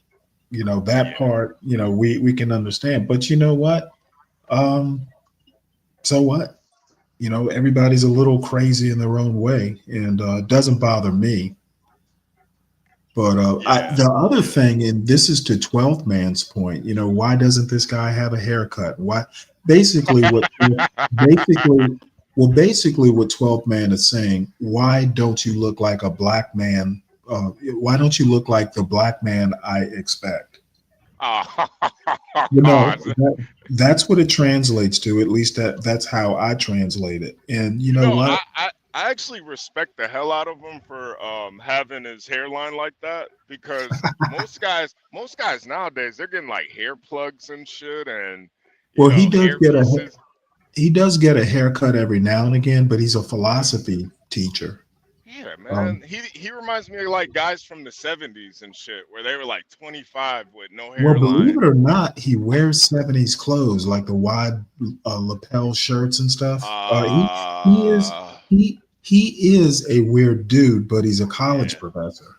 That part, we can understand. But you know what? So what? Everybody's a little crazy in their own way, and it doesn't bother me. But the other thing, and this is to 12th man's point, why doesn't this guy have a haircut? Why? Basically what 12th man is saying, why don't you look like a black man why don't you look like the black man I expect? Oh, You know, that's what it translates to. At least that's how I translate it. And you you know know, what? I actually respect the hell out of him for having his hairline like that because most guys nowadays they're getting like hair plugs and shit and Well, hair pieces. he does get a haircut every now and again, but he's a philosophy teacher. Yeah, Um, man. He reminds me of like guys from the 70s and shit where they were like 25 with no well, believe hairline. it or not, he wears '70s clothes like the wide lapel shirts and stuff. Uh He is a weird dude, but he's a college yeah. professor.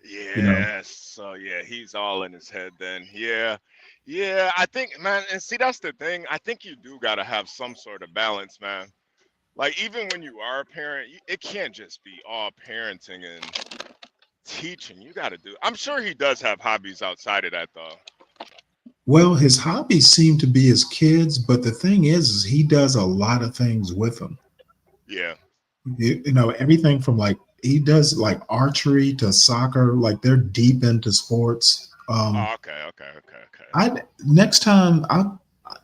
You know. Yes. So yeah, he's all in his head then. Yeah. Yeah, I think man, and see that's the thing. I think you do got to have some sort of balance, man. Like even when you are a parent, it can't just be all parenting and teaching. You got to do. I'm sure he does have hobbies outside of that though. Well, his hobbies seem to be his kids, but the thing is he does a lot of things with them. Yeah. You know, everything from like he does like archery to soccer. Like they're deep into sports. Oh, okay. I next time I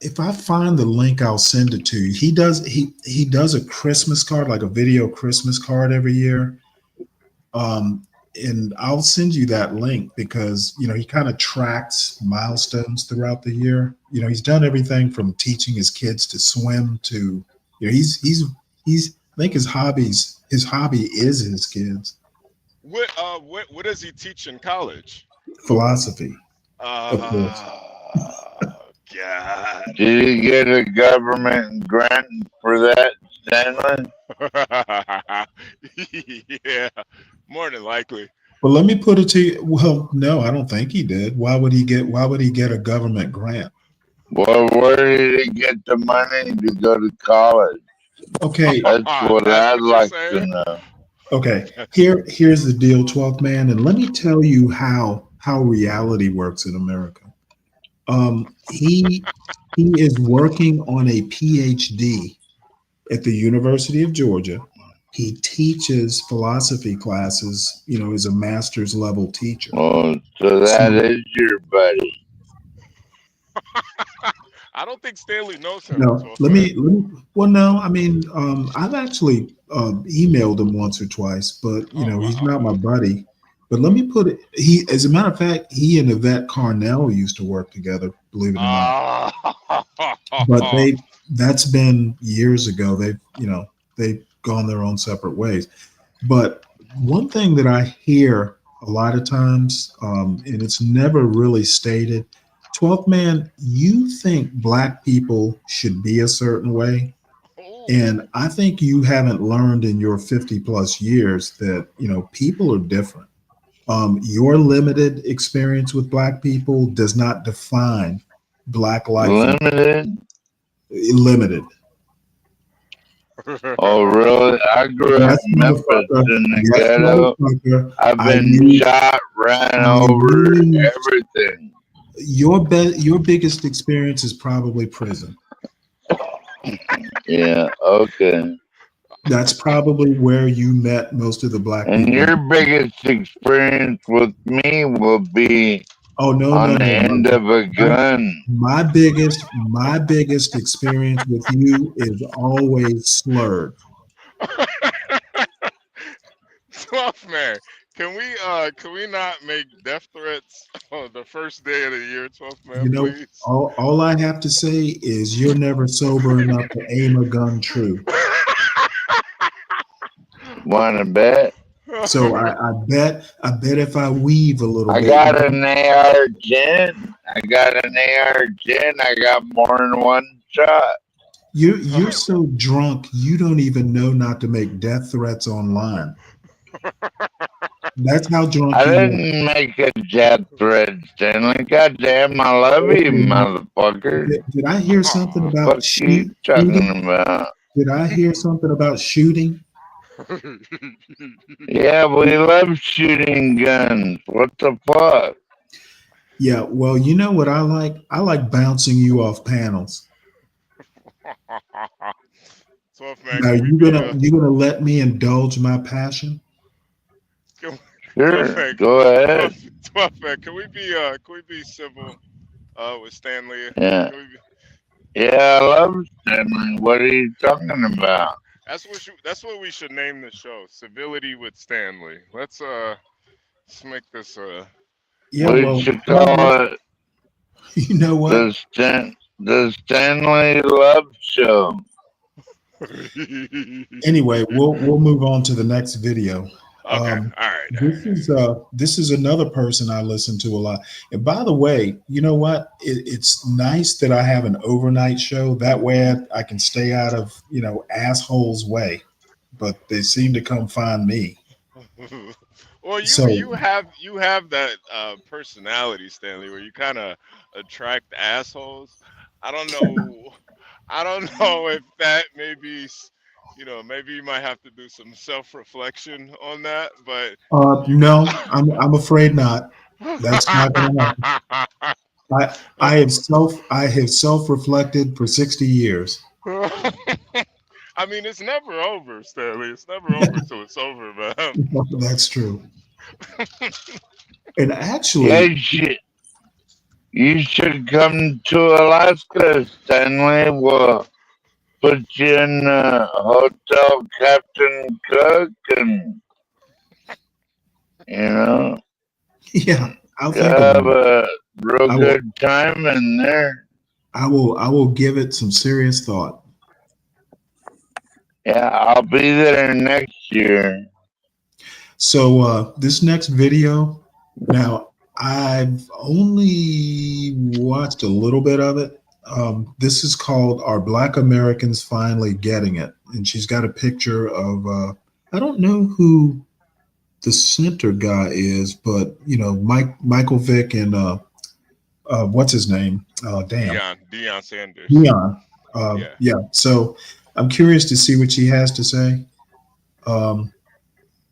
if I find the link, I'll send it to you. He does a Christmas card, like a video Christmas card every year. And I'll send you that link because you know he kind of tracks milestones throughout the year. You know, he's done everything from teaching his kids to swim to you know he's I think his hobby is his kids. What does he teach in college? Philosophy, of course. God. Did he get a government grant for that, Stanley? Yeah, more than likely. But let me put it to you. Well, no, I don't think he did. Why would he get a government grant? Well, where did he get the money to go to college? Okay. That's what I'd like to saying? know. Okay. Here's the deal, 12th man, and let me tell you how reality works in America. He is working on a PhD at the University of Georgia. He teaches philosophy classes, you know, as a master's level teacher. Oh, so that is your buddy. I don't think Stanley knows him. No, let me. Well, no, I mean, I've actually emailed him once or twice, but you know, he's not my buddy. But let me put it. As a matter of fact, he and Yvette Carnell used to work together. Believe it or not. But that's been years ago. They've gone their own separate ways. But one thing that I hear a lot of times, and it's never really stated, 12th man, you think black people should be a certain way. And I think you haven't learned in your 50 plus years that, you know, people are different. Your limited experience with black people does not define black life. Limited. Oh, really? I grew up in Memphis in the ghetto. I've been shot, ran over, everything. Your biggest experience is probably prison. Yeah, okay. That's probably where you met most of the black people. And your biggest experience with me will be on the end of a gun. My biggest experience with you is always slurred. 12th man, can we not make death threats on the first day of the year, 12th man, you know, please? all I have to say is you're never sober enough to aim a gun true. Want to bet? So I bet if I weave a little bit. I got an AR-10. I got more than one shot. You're so drunk you don't even know not to make death threats online. That's how drunk I didn't make a death threat, Stanley. Goddamn, I love you, motherfucker. Did I hear something about shooting? Did I hear something about shooting? Yeah, we love shooting guns. What the fuck? Yeah, well, you know what I like? I like bouncing you off panels. 12th man, now you gonna let me indulge my passion? Sure, go ahead. 12 man, can we be civil with Stanley? Yeah, Can we be, yeah, I love Stanley. What are you talking about? that's what we should name the show. Civility with Stanley. Let's make this Yeah, We well, should call it you know what? the Stanley Love Show. Anyway, we'll move on to the next video. Okay. All This is another person I listen to a lot. And by the way, you know what? It's nice that I have an overnight show. That way I can stay out of assholes' way. But they seem to come find me. Well, So you have that personality, Stanley, where you kind of attract assholes. I don't know. I don't know if that maybe you might have to do some self-reflection on that, but no, I'm afraid not. That's not going to happen. I have self-reflected for 60 years. I mean, it's never over, Stanley. It's never over till it's over, man. That's true. And actually, Yeah, you should come to Alaska, Stanley. We'll put you in Hotel Captain Cook and, yeah, I'll think have about it. a real I will, good time in there. I will give it some serious thought. Yeah, I'll be there next year. So this next video, now I've only watched a little bit of it. This is called "Are Black Americans Finally Getting It?" And she's got a picture of I don't know who the center guy is, but Michael Vick and what's his name? Deion Sanders. Deion. Yeah. Yeah. So I'm curious to see what she has to say.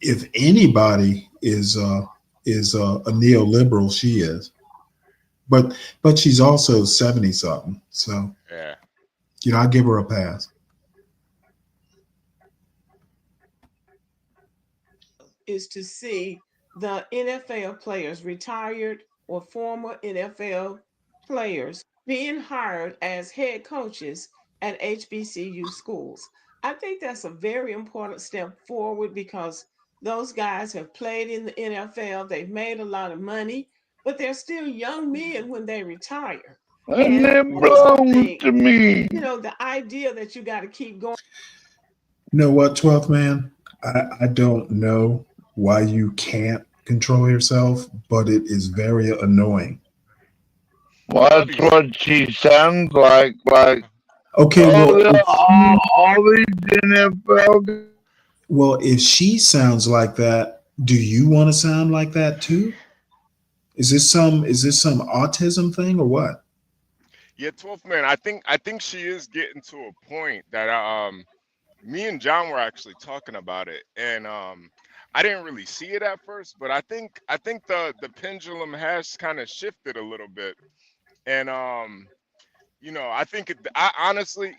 If anybody is a neoliberal, she is. But she's also 70 something. So Yeah. I give her a pass. Is to see the NFL players, retired or former NFL players, being hired as head coaches at HBCU schools. I think that's a very important step forward because those guys have played in the NFL, they've made a lot of money, but they're still young men when they retire. And it belongs to me. The idea that you got to keep going. You know what, 12th man? I don't know why you can't control yourself, but it is very annoying. Well, that's what she sounds like. Okay, all these NFL. Well, if she sounds like that, do you want to sound like that too? Is this some autism thing or what? Yeah, 12th man. I think she is getting to a point that me and John were actually talking about it, and I didn't really see it at first, but I think the pendulum has kind of shifted a little bit, and I think I honestly,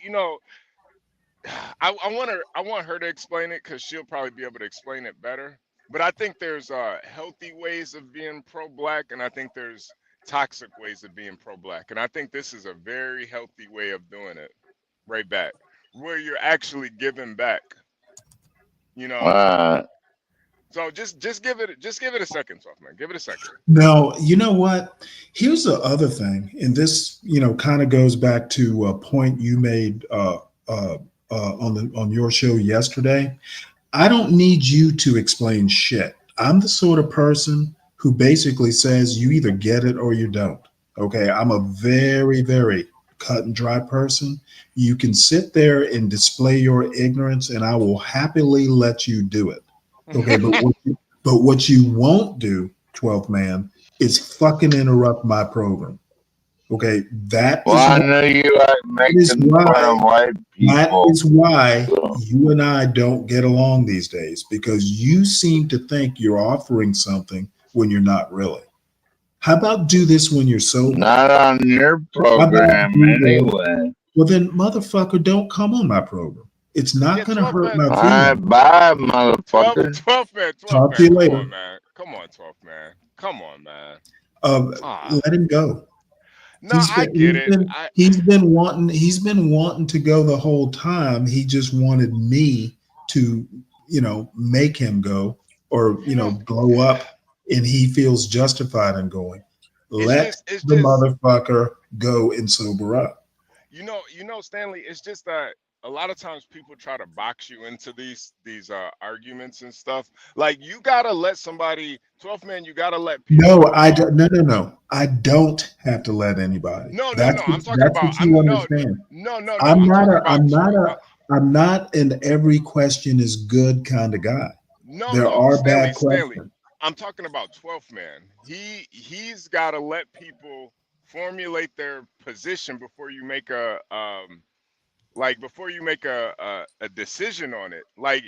I want her to explain it because she'll probably be able to explain it better. But I think there's healthy ways of being pro-black, and I think there's toxic ways of being pro-black, and I think this is a very healthy way of doing it, right back, where you're actually giving back. So just give it a second, 12th man. Give it a second. No, you know what? Here's the other thing, and this kind of goes back to a point you made on your show yesterday. I don't need you to explain shit. I'm the sort of person who basically says you either get it or you don't. Okay, I'm a very, very cut and dry person. You can sit there and display your ignorance, and I will happily let you do it. Okay, but what you won't do, 12th man, is fucking interrupt my program. Okay, I know you like making fun of white people. That is why you and I don't get along these days, because you seem to think you're offering something when you're not really. How about do this when you're sober? Not on your program anyway. Well, then, motherfucker, don't come on my program. It's not going to hurt my feelings. Bye, motherfucker. 12 man. Talk to you later. Come on, 12th man. Come on, man. Let him go. No, I get it. He's been wanting to go the whole time. He just wanted me to, make him go or, blow up, and he feels justified in going. Let it's the just motherfucker go and sober up. Stanley, it's just that a lot of times people try to box you into these arguments and stuff. Like you gotta let somebody 12th man, you gotta let No, people I don't. No, no, no. I don't have to let anybody. No, no, That's no. what, I'm talking that's about what you I'm no understand. no no no. I'm I'm not talking a. about I'm not a. I'm not an every question is good kind of guy. no There no are Stanley, bad Stanley. questions. I'm talking about 12th man. He's gotta let people formulate their position before you make before you make a decision on it. Like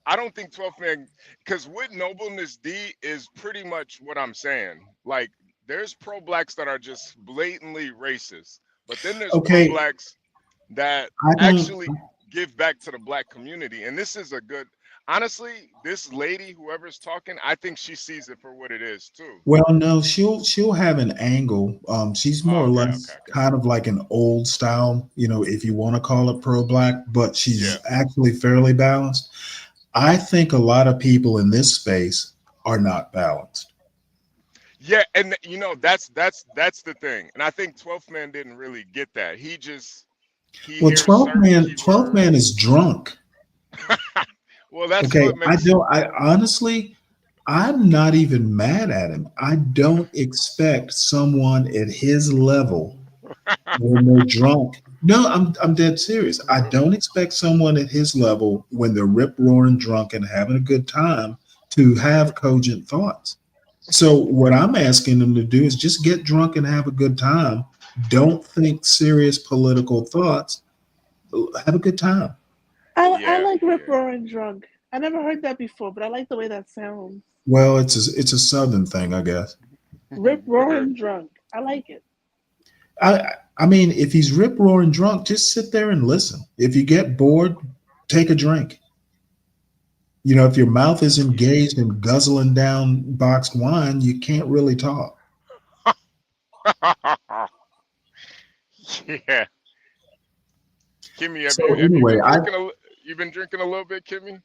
I don't think 12th man, because with nobleness D is pretty much what I'm saying. Like there's pro blacks that are just blatantly racist, but then there's pro Okay, blacks that I don't. actually give back to the black community. And this is a good, honestly, this lady, whoever's talking, I think she sees it for what it is too. Well, no, she'll have an angle. She's more Oh, or okay, okay, less okay. kind of like an old style, if you want to call it pro black, but Yeah. she's actually fairly balanced. I think a lot of people in this space are not balanced. Yeah, and that's the thing. And I think 12th man didn't really get that. He Well, hears certain 12 man keywords. is drunk. Well, that's Okay, what makes I honestly, I'm not even mad at him. I don't expect someone at his level when they're drunk. No, I'm dead serious. I don't expect someone at his level when they're rip roaring drunk and having a good time to have cogent thoughts. So what I'm asking them to do is just get drunk and have a good time. Don't think serious political thoughts. Have a good time. I Yeah, like Rip yeah. Roaring Drunk. I never heard that before, but I like the way that sounds. Well, it's a southern thing, I guess. Rip Roaring Drunk. I like it. I mean, if he's rip roaring drunk, just sit there and listen. If you get bored, take a drink. If your mouth is engaged in guzzling down boxed wine, you can't really talk. Yeah. Kimmy, have So you anyway, been drinking you've been drinking a little bit, Kimmy?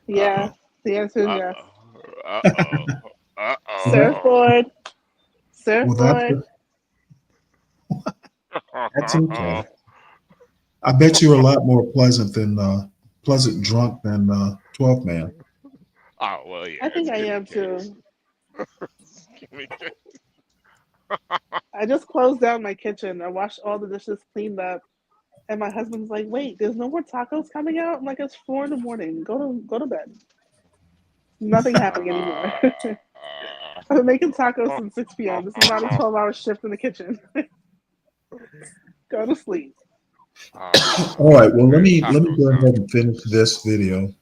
Yeah, Uh-oh. the answer is yes. Uh-oh. Uh-oh. well, that Uh-oh. Surfboard. well Surfboard. that's okay. I bet you're a lot more pleasant drunk than 12 man. Oh, well, yeah, I think it's I Kimmy am case. too. Kimmy case. I just closed down my kitchen. I washed all the dishes, cleaned up, and my husband's like, "Wait, there's no more tacos coming out." I'm like, "It's 4 in the morning. Go to bed. Nothing happening anymore." I've been making tacos since 6 p.m. This is not a 12-hour shift in the kitchen. Go to sleep. All right, well Man, let me taco go ahead sounds and finish this video.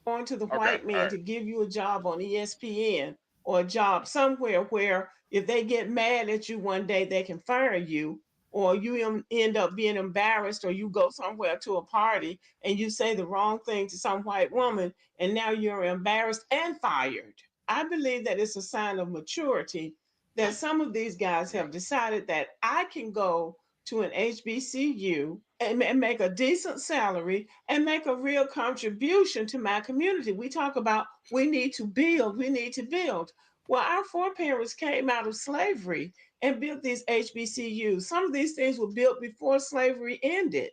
Going to the okay. white All man right. to give you a job on ESPN or a job somewhere where if they get mad at you one day, they can fire you, or you end up being embarrassed, or you go somewhere to a party and you say the wrong thing to some white woman, and now you're embarrassed and fired. I believe that it's a sign of maturity that some of these guys have decided that I can go to an HBCU and make a decent salary and make a real contribution to my community. We talk about we need to build, we need to build. Well, our foreparents came out of slavery and built these HBCUs. Some of these things were built before slavery ended.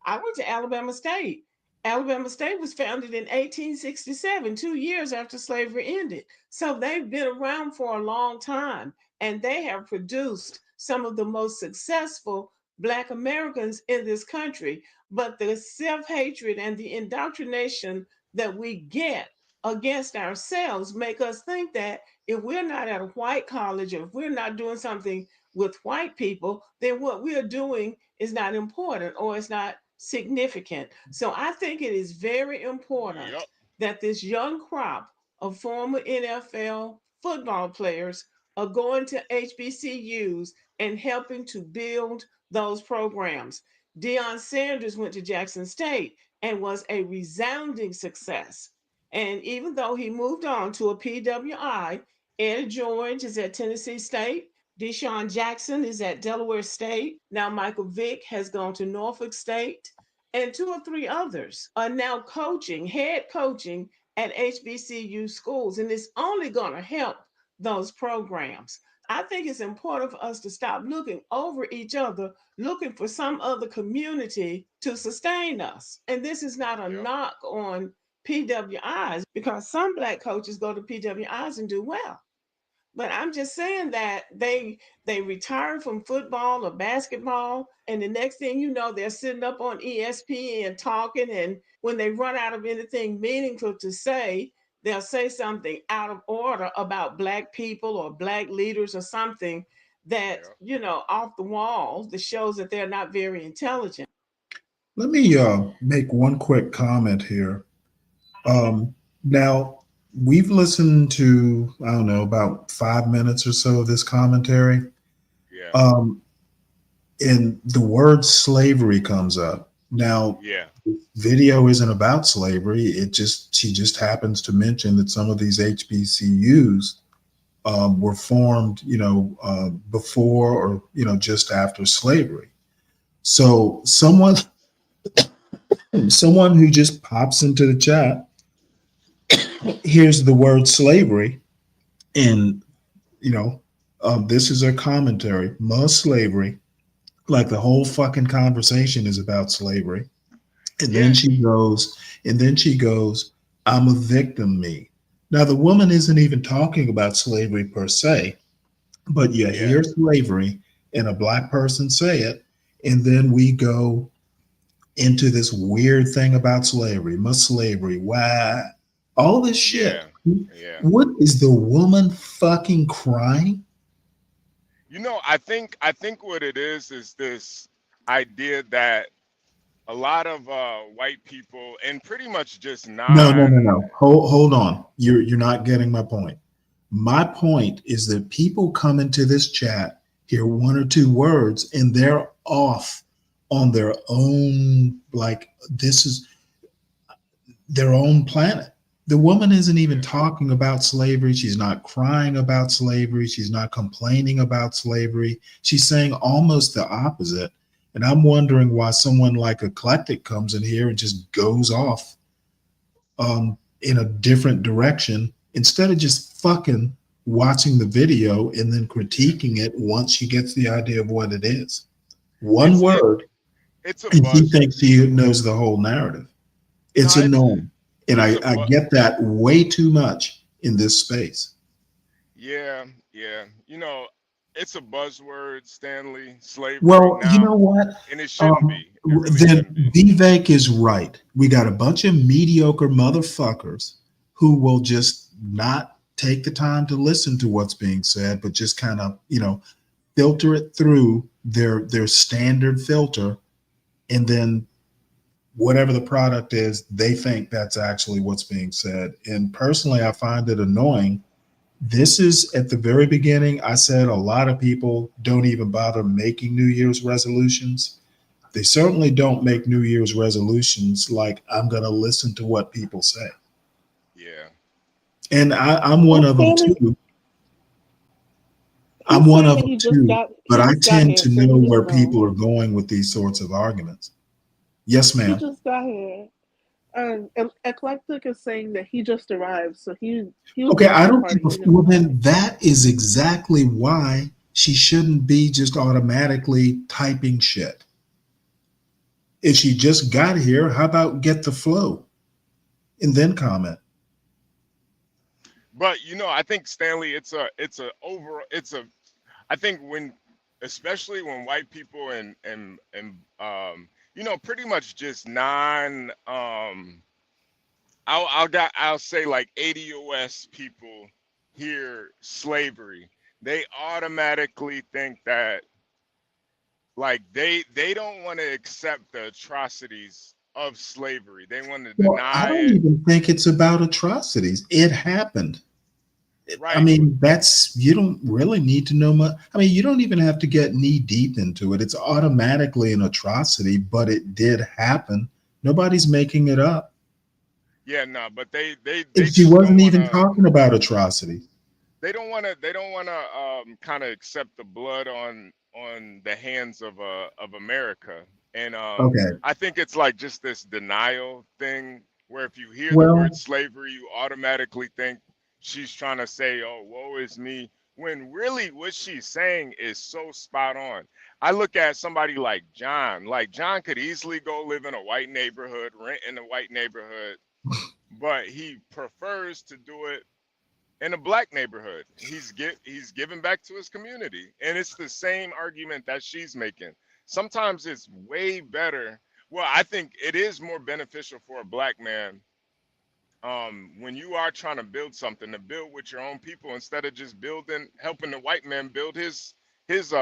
I went to Alabama State. Alabama State was founded in 1867, 2 years after slavery ended. So they've been around for a long time, and they have produced some of the most successful Black Americans in this country. But the self hatred and the indoctrination that we get against ourselves make us think that if we're not at a white college, or if we're not doing something with white people, then what we're doing is not important or it's not significant. So I think it is very important Yep. that this young crop of former NFL football players are going to HBCUs and helping to build those programs. Deion Sanders went to Jackson State and was a resounding success. And even though he moved on to a PWI, Ed George is at Tennessee State. Deshaun Jackson is at Delaware State. Now Michael Vick has gone to Norfolk State. And two or three others are now coaching, head coaching at HBCU schools. And it's only going to help those programs. I think it's important for us to stop looking over each other, looking for some other community to sustain us. And this is not a knock on PWIs, because some Black coaches go to PWIs and do well. But I'm just saying that they retire from football or basketball, and the next thing you know, they're sitting up on ESPN talking, and when they run out of anything meaningful to say, they'll say something out of order about Black people or Black leaders or something that, off the wall, that shows that they're not very intelligent. Let me make one quick comment here. Now, we've listened to, I don't know, about 5 minutes or so of this commentary. Yeah. And the word slavery comes up. Now, video isn't about slavery. She just happens to mention that some of these HBCUs were formed, before or, just after slavery. So someone who just pops into the chat here's the word slavery, and this is her commentary. Must slavery, like the whole fucking conversation is about slavery. And then she goes, I'm a victim, me. Now the woman isn't even talking about slavery per se, but you hear slavery and a Black person say it, and then we go into this weird thing about slavery. Must slavery, why? All this shit. Yeah. What is the woman fucking crying? I think what it is this idea that a lot of white people and pretty much just No. Hold on. You're not getting my point. My point is that people come into this chat, hear one or two words, and they're off on their own, like this is their own planet. The woman isn't even talking about slavery. She's not crying about slavery. She's not complaining about slavery. She's saying almost the opposite. And I'm wondering why someone like Eclectic comes in here and just goes off in a different direction instead of just fucking watching the video and then critiquing it once she gets the idea of what it is. One word, and she thinks she knows the whole narrative. It's annoying. And I get that way too much in this space. Yeah. It's a buzzword, Stanley. Slavery. Well, now, you know what? And it shouldn't be. Then Vivek is right. We got a bunch of mediocre motherfuckers who will just not take the time to listen to what's being said, but just kind of, filter it through their standard filter, and then whatever the product is, they think that's actually what's being said. And personally, I find it annoying. This is at the very beginning. I said a lot of people don't even bother making New Year's resolutions. They certainly don't make New Year's resolutions like, I'm going to listen to what people say. Yeah. And I'm one of them too. I'm one of them too, but I tend to know where people are going with these sorts of arguments. Yes, ma'am. He just got here. Eclectic is saying that he just arrived, so he okay. I don't think. Well, then that is exactly why she shouldn't be just automatically typing shit. If she just got here, how about get the flow and then comment? But I think, Stanley, I think especially when white people and pretty much just I'll say like ADOS people hear slavery, they automatically think that like they don't want to accept the atrocities of slavery. They want to deny I don't even think it's about atrocities. It happened. Right. I mean, you don't really need to know much. I mean, you don't even have to get knee deep into it. It's automatically an atrocity, but it did happen Nobody's making it up. Yeah, no, but they And she just don't wasn't want even to. talking about atrocity. They don't want to kind of accept the blood on the hands of America. And Okay. I think it's like just this denial thing where if you hear the word Well, slavery, you automatically think she's trying to say, "Oh, woe is me," when really what she's saying is so spot on. I look at somebody like John. Like John could easily go live in a white neighborhood, rent in a white neighborhood, but he prefers to do it in a black neighborhood. He's giving back to his community, and it's the same argument that she's making. Sometimes it's way better. Well, I think it is more beneficial for a black man, when you are trying to build something, to build with your own people instead of just building, helping the white man build his his,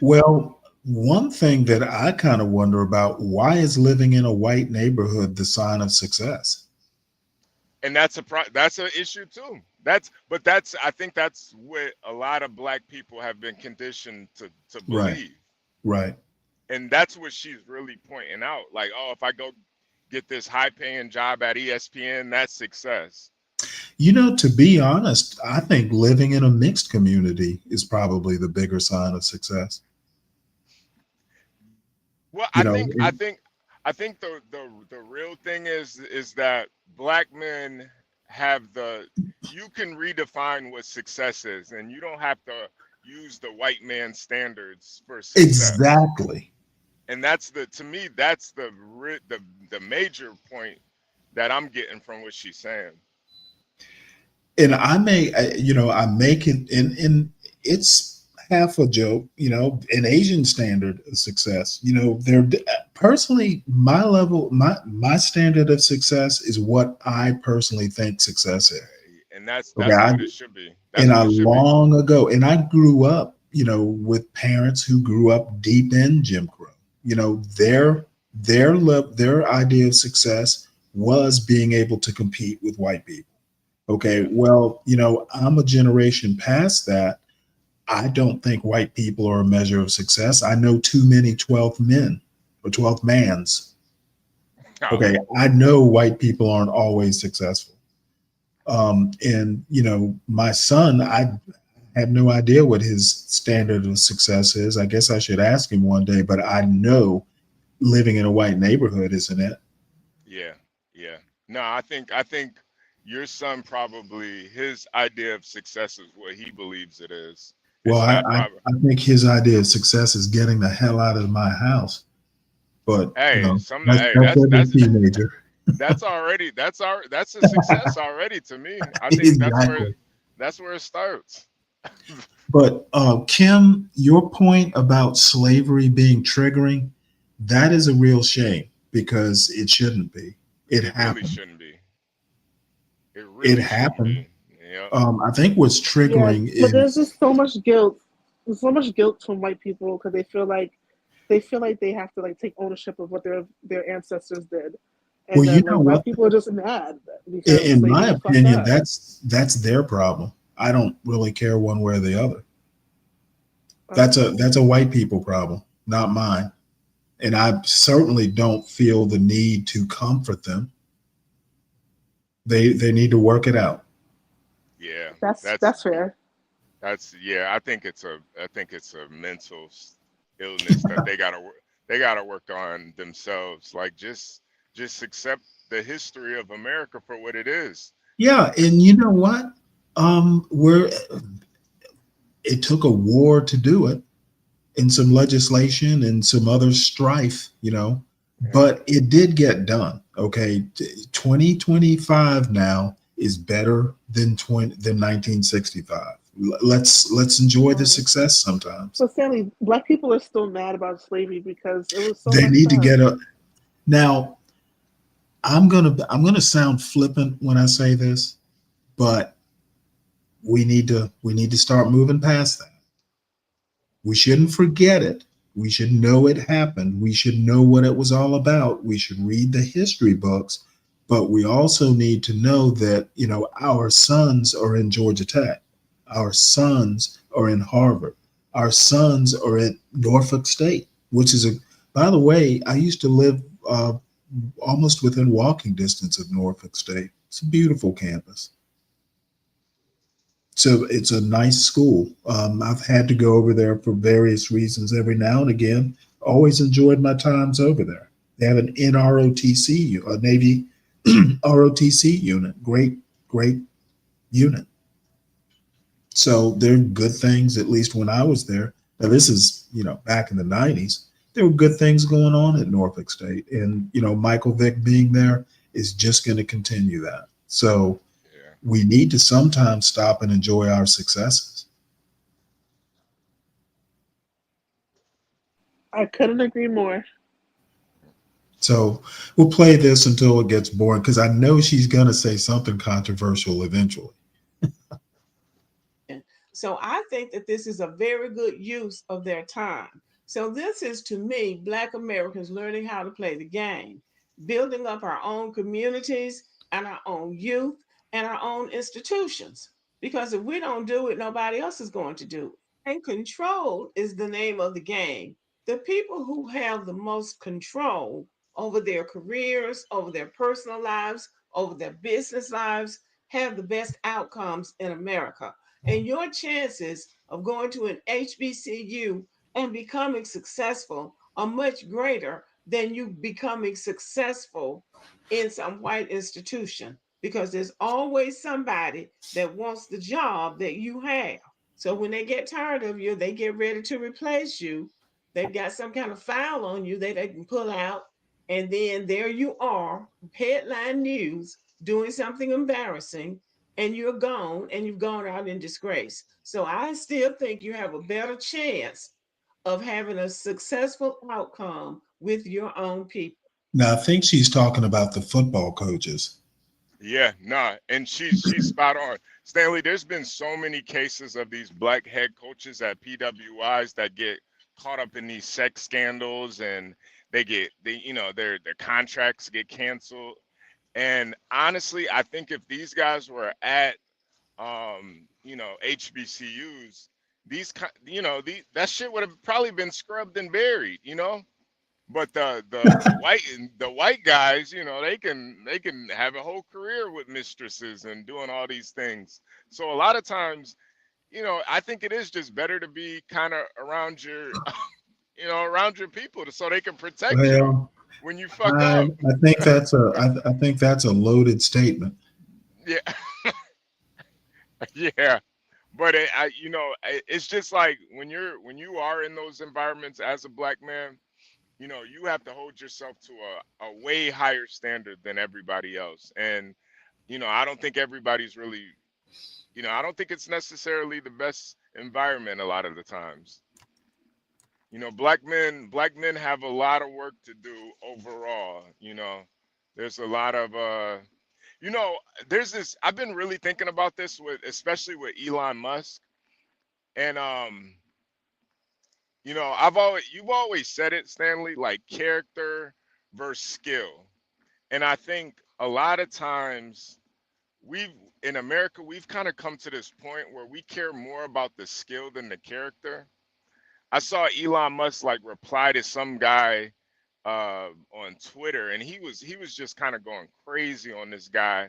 well, one thing that I kind of wonder about, why is living in a white neighborhood the sign of success? and that's an issue too. That's I think that's what a lot of black people have been conditioned to Right. believe. Right. And that's what she's really pointing out. Like, oh, if I go get this high paying job at ESPN, that's success. To be honest, I think living in a mixed community is probably the bigger sign of success. Well, You I know, think I think I think the real thing is that black men have you can redefine what success is, and you don't have to use the white man standards for success. exactly. And that's to me that's the major point that I'm getting from what she's saying. And I make it in it's half a joke, an Asian standard of success. They're personally my level, my standard of success is what I personally think success is. And that's Okay. that's what it should be. That's And what I it should be. long ago, and I grew up, with parents who grew up deep in Jim Crow. Their idea of success was being able to compete with white people. Okay, Yeah. well, I'm a generation past that. I don't think white people are a measure of success. I know too many 12th men or 12th mans. Oh, Okay, I know white people aren't always successful. And my son, I have no idea what his standard of success is. I guess I should ask him one day, but I know living in a white neighborhood isn't it. yeah, yeah. No, I think your son probably his idea of success is what he believes it is. Well, It's I, not I, probably. I think his idea of success is getting the hell out of my house. But Hey, that's hey, that's every teenager. that's a success already to me. I think Exactly. that's where it starts. But Kim, your point about slavery being triggering, that is a real shame because it shouldn't be. It It really happened. shouldn't be. It It really shouldn't happened. be. Yep. I think what's Yeah, triggering but there's is, just so much guilt. There's so much guilt from white people because they feel like they have to like take ownership of what their ancestors did, well, and you then know like black what? people are just mad because In my slavery was fucked opinion, up. that's their problem. I don't really care one way or the other. That's Um, a white people problem, not mine. And I certainly don't feel the need to comfort them. They need to work it out. Yeah. that's That's that's fair. yeah. I think it's a mental illness that they gotta work on themselves. Like just accept the history of America for what it is. Yeah, and you know what? Where it took a war to do it, and some legislation and some other strife, Yeah. but it did get done. Okay, 2025 now is better than 1965. Let's enjoy the Um, success sometimes. but Stanley, black people are still mad about slavery because it was so They messed need to up. get up. Now, I'm gonna sound flippant when I say this, but we need to start moving past that. We shouldn't forget it. We should know it happened. We should know what it was all about. We should read the history books, but we also need to know that, our sons are in Georgia Tech. Our sons are in Harvard. Our sons are at Norfolk State, which is By the way, I used to live almost within walking distance of Norfolk State. It's a beautiful campus. So it's a nice school. I've had to go over there for various reasons every now and again. Always enjoyed my times over there. They have an NROTC, a Navy ROTC unit. Great, great unit. So there are good things, at least when I was there. Now this is, back in the 90s. There were good things going on at Norfolk State. And, Michael Vick being there is just going to continue that. So Yeah. we need to sometimes stop and enjoy our successes. I couldn't agree more. So we'll play this until it gets boring because I know she's going to say something controversial eventually. So I think that this is a very good use of their time. So this is, to me, Black Americans learning how to play the game, building up our own communities and our own youth and our own institutions. Because if we don't do it, nobody else is going to do it. And control is the name of the game. The people who have the most control over their careers, over their personal lives, over their business lives, have the best outcomes in America. And your chances of going to an HBCU and becoming successful are much greater than you becoming successful in some white institution, because there's always somebody that wants the job that you have. So when they get tired of you, they get ready to replace you. They've got some kind of file on you that they can pull out, and then there you are, headline news, doing something embarrassing, and you're gone, and you've gone out in disgrace. So I still think you have a better chance of having a successful outcome with your own people. Now, I think she's talking about the football coaches. Yeah, nah, and she's spot on. Stanley, there's been so many cases of these black head coaches at PWIs that get caught up in these sex scandals, and their contracts get canceled. And honestly, I think if these guys were at HBCUs, that shit would have probably been scrubbed and buried. But the white guys, they can have a whole career with mistresses and doing all these things. So a lot of times, I think it is just better to be kind of around your around your people so they can protect you Well, when you fuck I, up. I think that's I think that's a loaded statement. Yeah. Yeah. But it's just like when you are in those environments as a black man, you have to hold yourself to a way higher standard than everybody else. And, I don't think everybody's really, I don't think it's necessarily the best environment a lot of the times. Black men have a lot of work to do overall. There's a lot of, you know, there's this, I've been really thinking about this especially with Elon Musk. And, you've always said it, Stanley, like character versus skill. And I think a lot of times we've in America, we've kind of come to this point where we care more about the skill than the character. I saw Elon Musk like reply to some guy on Twitter, and he was just kind of going crazy on this guy.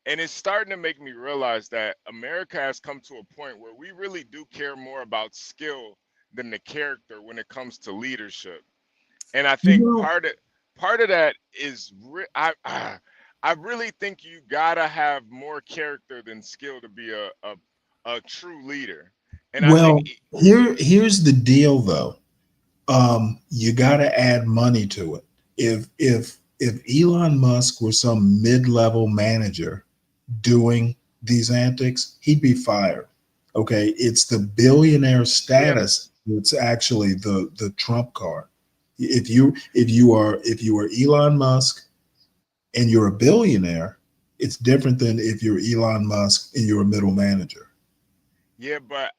And it's starting to make me realize that America has come to a point where we really do care more about skill than the character when it comes to leadership. And I You think know, part of that is I really think you gotta have more character than skill to be a true leader. And I think well, here's the deal though. You got to add money to it. If Elon Musk were some mid-level manager doing these antics, he'd be fired. Okay, it's the billionaire yeah, status that's actually the trump card. If you are Elon Musk and you're a billionaire, it's different than if you're Elon Musk and you're a middle manager. yeah, but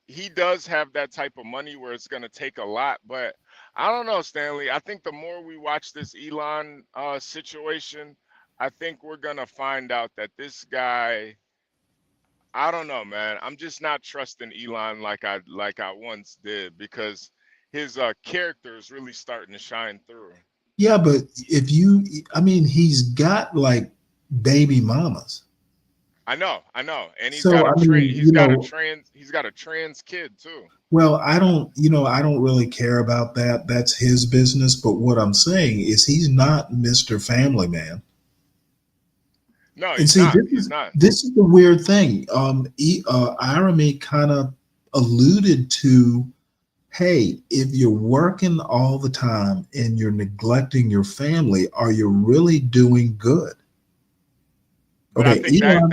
he does have that type of money where it's gonna take a lot. But I don't know, Stanley. I think the more we watch this Elon situation, I think we're gonna find out that this guy, I don't know, man. I'm just not trusting Elon like I once did because his character is really starting to shine through. Yeah, but I mean, he's got like baby mamas. I know, and So I mean, he's got a trans kid too. well, I don't really care about that. That's his business. But what I'm saying is he's not Mr. Family Man. No, And he's see, not. He's not. this is the weird thing. Irony kind of alluded to, hey, if you're working all the time and you're neglecting your family, are you really doing good? But I Okay, think Elon,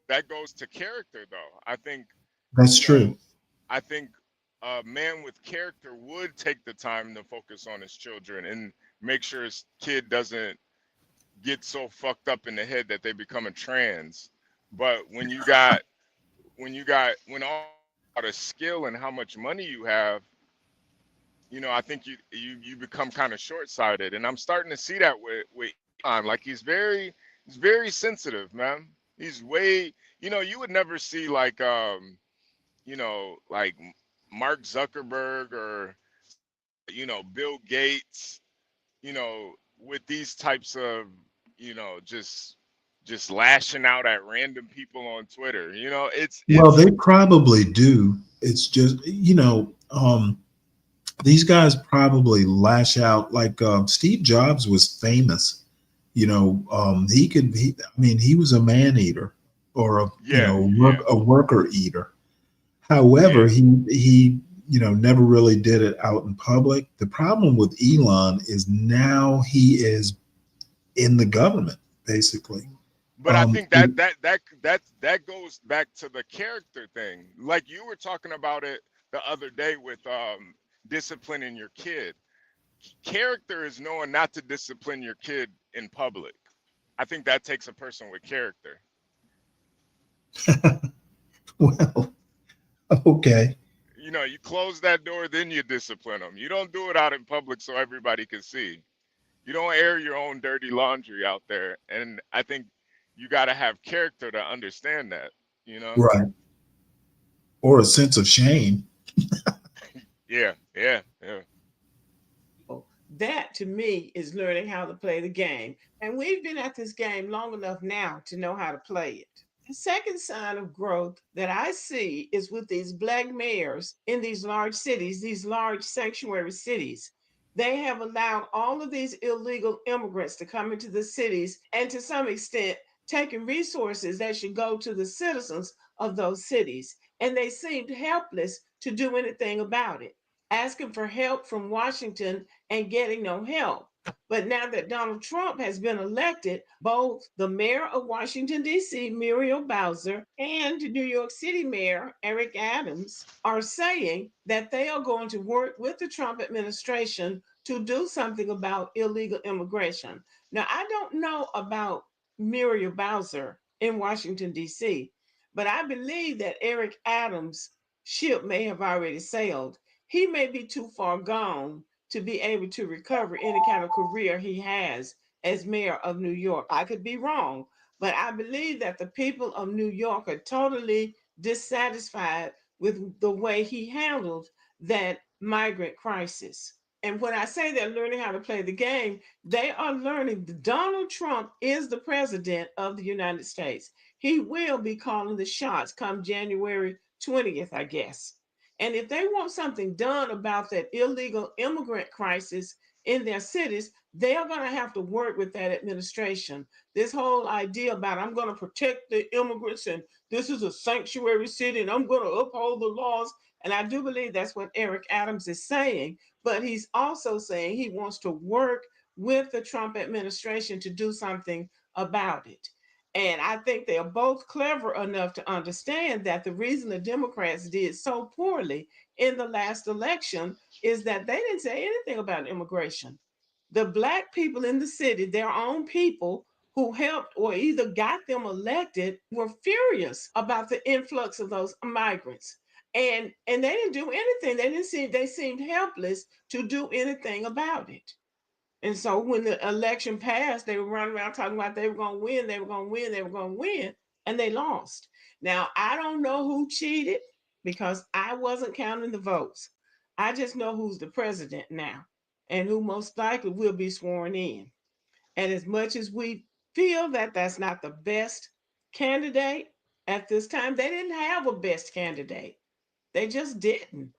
that goes to character though. I think, that's you know, true. I think a man with character would take the time to focus on his children and make sure his kid doesn't get so fucked up in the head that they become a trans. But when all the skill and how much money you have, I think you become kind of short sighted. And I'm starting to see that with Elon. Like he's very sensitive, man. He's way, you would never see like like Mark Zuckerberg or Bill Gates, with these types of, just lashing out at random people on Twitter. Well, It's they probably do. It's just, these guys probably lash out like Steve Jobs was famous. I mean, he was a man eater or yeah, a worker eater. However, yeah. he never really did it out in public. The problem with Elon is now he is in the government, basically. But I think that goes back to the character thing. Like you were talking about it the other day with disciplining your kid. Character is knowing not to discipline your kid in public. I think that takes a person with character. Well, okay. You close that door, then you discipline them. You don't do it out in public so everybody can see. You don't air your own dirty laundry out there. And I think you got to have character to understand that. Right. Or a sense of shame. Yeah, yeah, yeah. That to me is learning how to play the game. And we've been at this game long enough now to know how to play it. The second sign of growth that I see is with these black mayors in these large cities, these large sanctuary cities. They have allowed all of these illegal immigrants to come into the cities and to some extent taking resources that should go to the citizens of those cities. And they seemed helpless to do anything about it, asking for help from Washington and getting no help. But now that Donald Trump has been elected, both the mayor of Washington, D.C., Muriel Bowser, and New York City Mayor Eric Adams are saying that they are going to work with the Trump administration to do something about illegal immigration. Now, I don't know about Muriel Bowser in Washington, D.C., but I believe that Eric Adams' ship may have already sailed. He may be too far gone to be able to recover any kind of career he has as mayor of New York. I could be wrong, but I believe that the people of New York are totally dissatisfied with the way he handled that migrant crisis. And when I say they're learning how to play the game, they are learning that Donald Trump is the president of the United States. He will be calling the shots come January 20th, I guess. And if they want something done about that illegal immigrant crisis in their cities, they are going to have to work with that administration. This whole idea about I'm going to protect the immigrants and this is a sanctuary city and I'm going to uphold the laws. And I do believe that's what Eric Adams is saying. But he's also saying he wants to work with the Trump administration to do something about it. And I think they are both clever enough to understand that the reason the Democrats did so poorly in the last election is that they didn't say anything about immigration. The black people in the city, their own people who helped or either got them elected, were furious about the influx of those migrants. And they didn't do anything. They seemed helpless to do anything about it. And so when the election passed, they were running around talking about they were going to win, they were going to win, they were going to win, and they lost. Now, I don't know who cheated because I wasn't counting the votes. I just know who's the president now and who most likely will be sworn in. And as much as we feel that that's not the best candidate at this time, they didn't have a best candidate. They just didn't.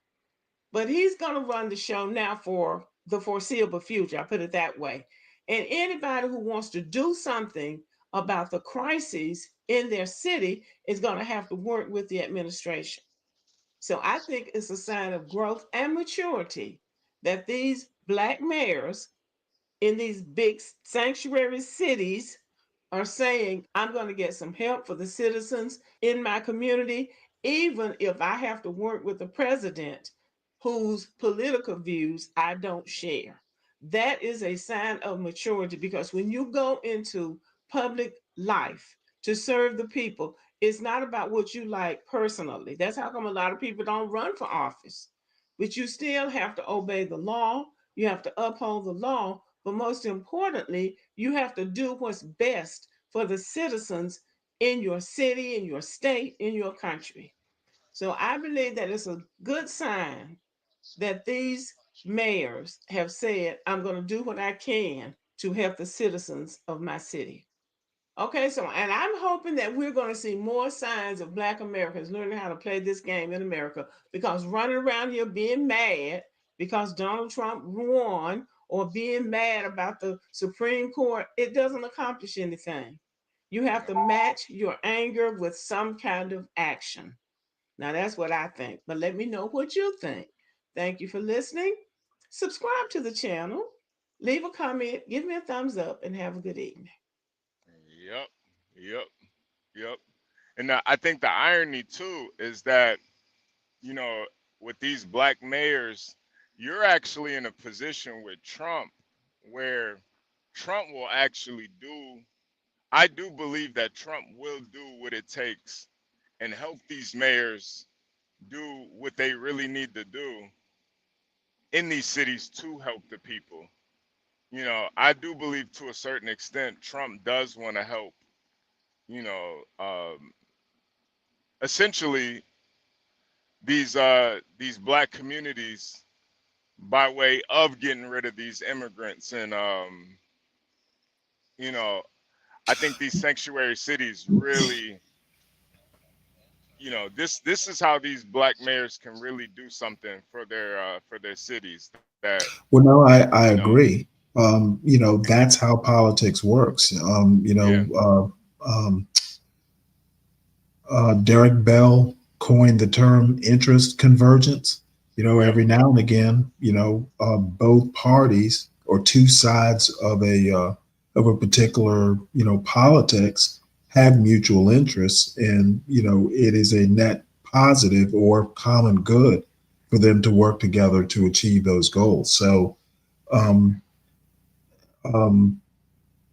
But he's going to run the show now for the foreseeable future. I put it that way. And anybody who wants to do something about the crises in their city is going to have to work with the administration. So I think it's a sign of growth and maturity that these black mayors in these big sanctuary cities are saying, I'm going to get some help for the citizens in my community, even if I have to work with the president whose political views I don't share. That is a sign of maturity because when you go into public life to serve the people, it's not about what you like personally. That's how come a lot of people don't run for office. But you still have to obey the law, you have to uphold the law, but most importantly, you have to do what's best for the citizens in your city, in your state, in your country. So I believe that it's a good sign that these mayors have said, I'm going to do what I can to help the citizens of my city. Okay, so, and I'm hoping that we're going to see more signs of Black Americans learning how to play this game in America because running around here being mad because Donald Trump won or being mad about the Supreme Court, it doesn't accomplish anything. You have to match your anger with some kind of action. Now, that's what I think, but let me know what you think. Thank you for listening. Subscribe to the channel, leave a comment, give me a thumbs up, and have a good evening. Yep, yep, yep. And I think the irony too is that, you know, with these black mayors, you're actually in a position with Trump where Trump will actually do, I do believe that Trump will do what it takes and help these mayors do what they really need to do in these cities to help the people. You know, I do believe to a certain extent Trump does want to help, you know, essentially these black communities by way of getting rid of these immigrants. And you know, I think these sanctuary cities really, you know, this is how these black mayors can really do something for their cities that, Well, no, I you know. agree. You know, that's how politics works. Yeah. Derek Bell coined the term interest convergence. You know, Yep. every now and again, you know, both parties or two sides of a particular, you know, politics have mutual interests, and you know, it is a net positive or common good for them to work together to achieve those goals. So, um, um,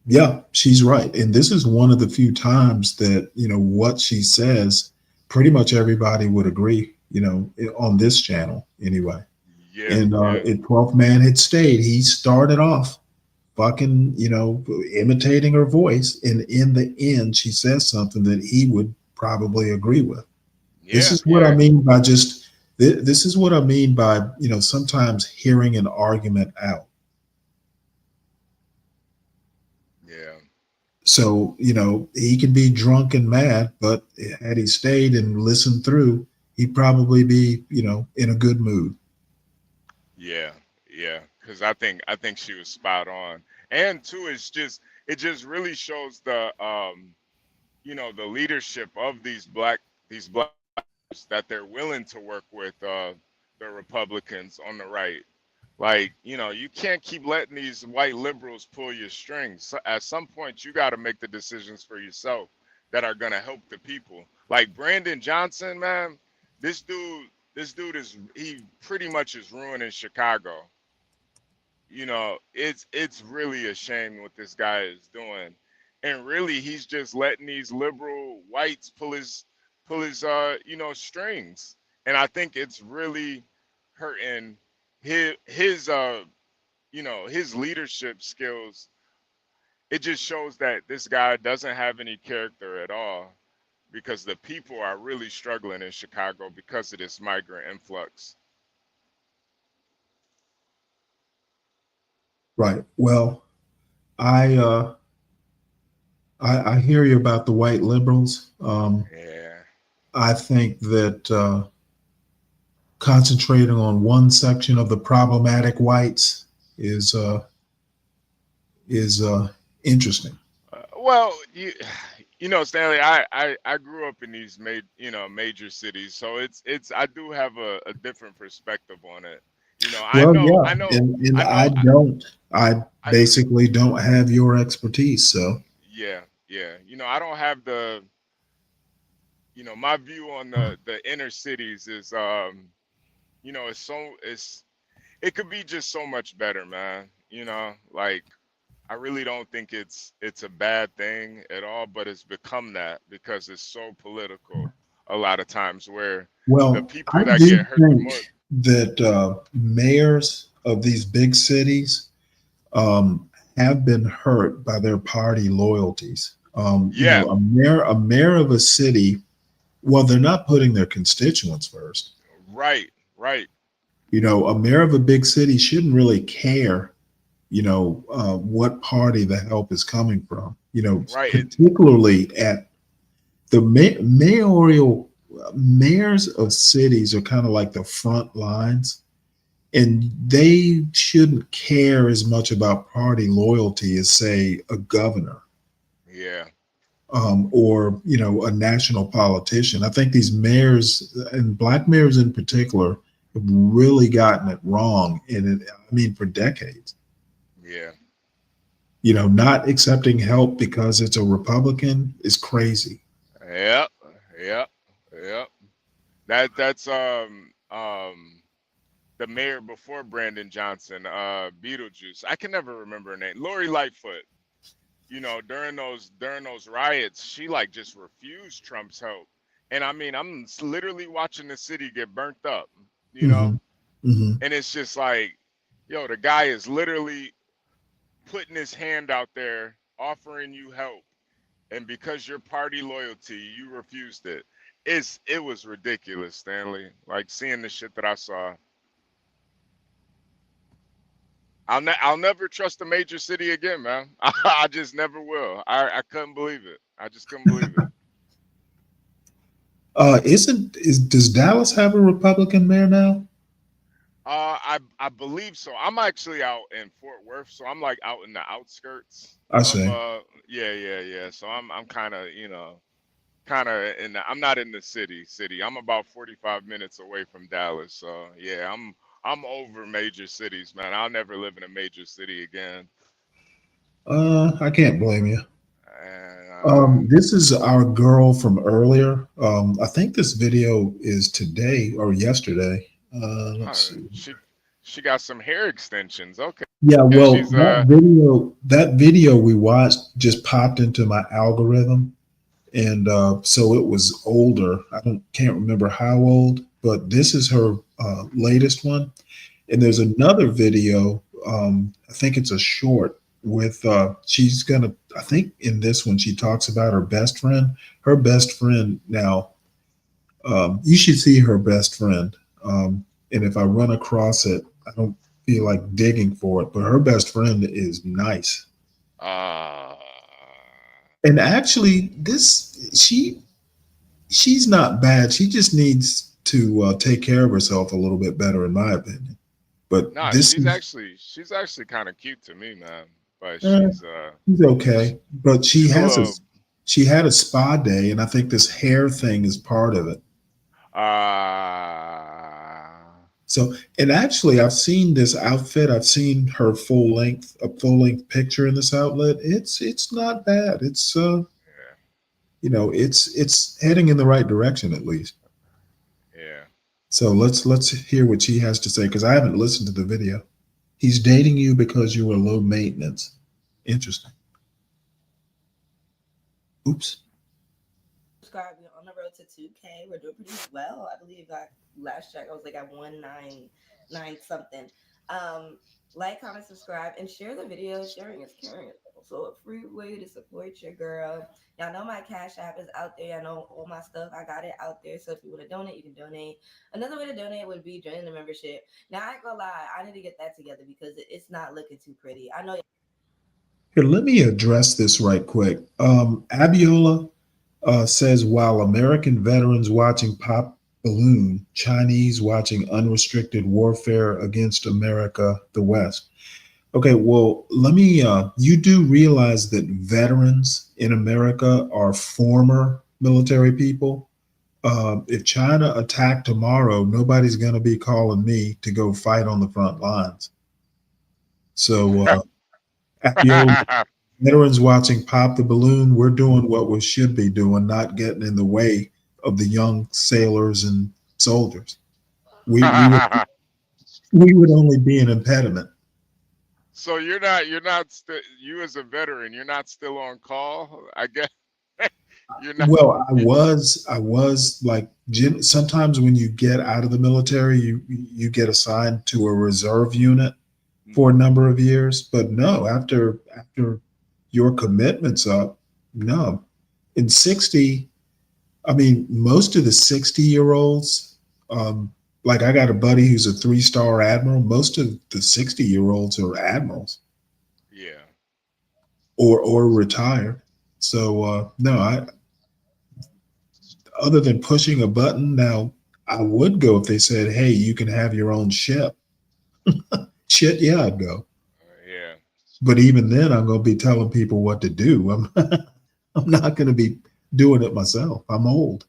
yeah, she's right. And this is one of the few times that, you know, what she says, pretty much everybody would agree, you know, on this channel anyway. Yeah. And Yeah. if 12th Man had stayed, he started off fucking, you know, imitating her voice. And in the end, she says something that he would probably agree with. This Yeah. is what I Yeah. mean by just, this is what I mean by, you know, sometimes hearing an argument out. Yeah. So, you know, he could be drunk and mad, but had he stayed and listened through, he'd probably be, you know, in a good mood. Yeah. Yeah. Because I think she was spot on. And too, it just really shows the you know, the leadership of these black that they're willing to work with the Republicans on the right. Like, you know, you can't keep letting these white liberals pull your strings. So at some point, you got to make the decisions for yourself that are gonna help the people. Like Brandon Johnson, man, this dude he pretty much is ruining Chicago. You know, it's really a shame what this guy is doing, and really he's just letting these liberal whites pull his you know, strings, and I think it's really hurting his you know, his leadership skills. It just shows that this guy doesn't have any character at all because the people are really struggling in Chicago because of this migrant influx. Right. Well, I I hear you about the white liberals. Yeah. I think that concentrating on one section of the problematic whites is is interesting. Well, you know, Stanley, I grew up in these major cities, so it's I do have a different perspective on it. You know, Well, yeah, and I I know, don't. I I basically don't have your expertise. So, yeah, yeah. You know, I don't have the, you know, my view on the inner cities is, you know, it could be just so much better, man. You know, like I really don't think it's a bad thing at all, but it's become that because it's so political a lot of times where the well, I people that do get hurt the think most. that mayors of these big cities um, have been hurt by their party loyalties. Yeah, A mayor of a city, well, they're not putting their constituents first. right, right, A mayor of a big city shouldn't really care, what party the help is coming from. right. Particularly at the mayoral mayors of cities are kind of like the front lines, and they shouldn't care as much about party loyalty as, say, a governor, Yeah, or a national politician. I think these mayors, and black mayors in particular, have really gotten it wrong. And I mean, for decades. yeah, Not accepting help because it's a Republican is crazy. yep, yep, yep. That's the mayor before Brandon Johnson, Beetlejuice. I can never remember her name. Lori Lightfoot. You know, during those riots, she like just refused Trump's help. And I mean, literally watching the city get burnt up, you know? Hmm. Hmm. And it's just like, yo, the guy is literally putting his hand out there, offering you help. And because your party loyalty, you refused it. It was ridiculous, Stanley. Like seeing the shit that I saw. I'll never trust a major city again, man. I just never will. I couldn't believe it. I just couldn't believe it. Does Dallas have a Republican mayor now? I believe so. I'm actually out in Fort Worth, so I'm like out in the outskirts I of see. yeah, yeah, yeah. So I'm kind of, kind of I'm not in the city. I'm about 45 minutes away from Dallas. So yeah, I'm over major cities, man. I'll never live in a major city again. I can't blame you. And This is our girl from earlier. I think this video is today or yesterday. Let's see. she got some hair extensions. Okay. Yeah, Yeah, well, she's that video we watched just popped into my algorithm, and so it was older. Can't remember how old, but this is her latest one. And there's another video. I think it's a short with she's gonna. I think in this one she talks about her best friend. Her best friend now. You should see her best friend. And if I run across it, I don't feel like digging for it. But her best friend is nice. uh And actually, she's not bad. She just needs to take care of herself a little bit better, in my opinion. But nah, this is she's actually kind of cute to me, man. But uh, she's sh- okay. But she's a little she had a spa day, and I think this hair thing is part of it. uh So, and actually, I've seen this outfit. I've seen her a full length picture in this outlet. It's not bad. It's heading in the right direction at least. yeah. So let's hear what she has to say because I haven't listened to the video. He's dating you because you were low maintenance. Interesting. Oops. Subscribe. We're on the road to 2K. We're doing pretty well. I believe last check I was like at 199 something. Like, comment, subscribe, and share the video. Sharing is caring. So a free way to support your girl. Y'all know my Cash App is out there. I know all my stuff. I got it out there. So if you want to donate, you can donate. Another way to donate would be joining the membership. Now I ain't gonna lie, I need to get that together because it's not looking too pretty. I know. Here, let me address this right quick. Abiola says while American veterans watching pop balloon, Chinese watching unrestricted warfare against America, the West. Okay, well, let me, you do realize that veterans in America are former military people. If China attacked tomorrow, nobody's going to be calling me to go fight on the front lines. So, Abiola, veterans watching Pop the Balloon, we're doing what we should be doing, not getting in the way of the young sailors and soldiers. We would only be an impediment. So you as a veteran, you're not still on call, I guess. You're not. Well, I was like, sometimes when you get out of the military, you get assigned to a reserve unit for a number of years. But no, after your commitment's up, no. In 60, I mean, most of the 60-year-olds, like I got a buddy who's a 3-star admiral. Most of the 60-year-olds are admirals. Yeah. Or retired. So no, I other than pushing a button, now I would go if they said, "Hey, you can have your own ship." Shit, yeah, I'd go. Yeah. But even then, I'm going to be telling people what to do. I'm not going to be doing it myself. I'm old.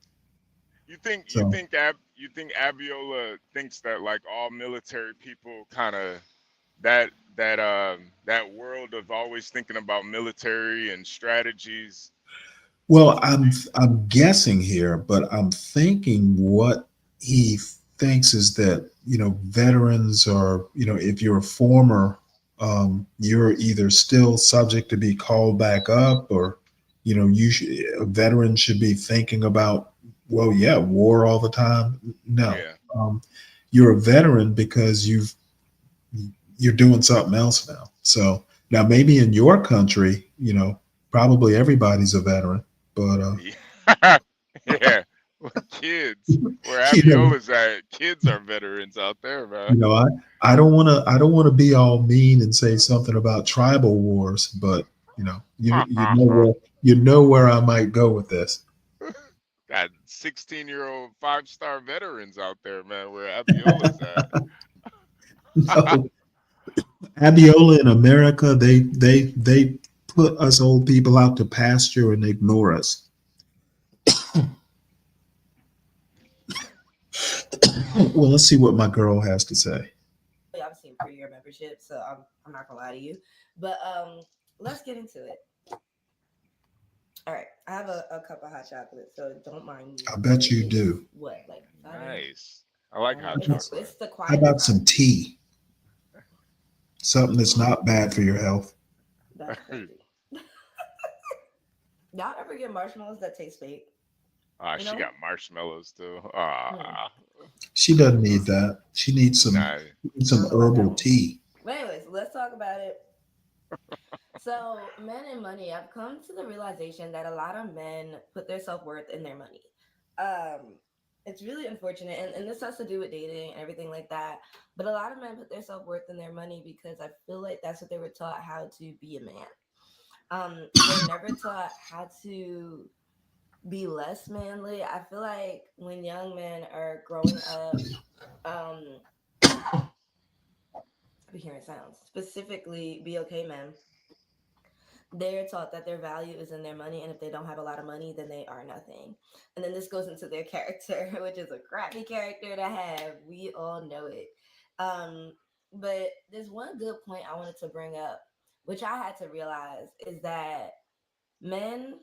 You think So, you think Abiola thinks that like all military people kind of that world of always thinking about military and strategies. well, I'm guessing here, but I'm thinking what he thinks is that veterans are, if you're a former, you're either still subject to be called back up, or a veteran should be thinking about, well, yeah, war all the time. No, Yeah. you're a veteran because you're doing something else now. So now maybe in your country, probably everybody's a veteran, but Yeah. Yeah. Kids, where you know, Abiola's at, kids are veterans out there, man. you know, I don't want to be all mean and say something about tribal wars, but you know where I might go with this. Got 16-year-old 5-star veterans out there, man, where Abiola's at. No, Abiola in America, they put us old people out to pasture and ignore us. Well, let's see what my girl has to say. I've seen pre-year membership, so I'm not gonna lie to you. But let's get into it. All right, I have a cup of hot chocolate, so don't mind me. I bet you It's do. what, like Nice. I like hot chocolate. It's the How quiet. about some tea? Something that's not bad for your health. That's crazy. Y'all ever get marshmallows that taste fake? She got marshmallows too. She doesn't need that. She needs Nah. some herbal tea. But anyways, let's talk about it. So, men and money, I've come to the realization that a lot of men put their self-worth in their money. It's really unfortunate, and this has to do with dating and everything like that. But a lot of men put their self-worth in their money because I feel like that's what they were taught how to be a man. They're never taught how to be less manly. I feel like when young men are growing up, I be hearing sounds, specifically BOK men, they're taught that their value is in their money, and if they don't have a lot of money, then they are nothing. And then this goes into their character, which is a crappy character to have. We all know it. But there's one good point I wanted to bring up, which I had to realize, is that men,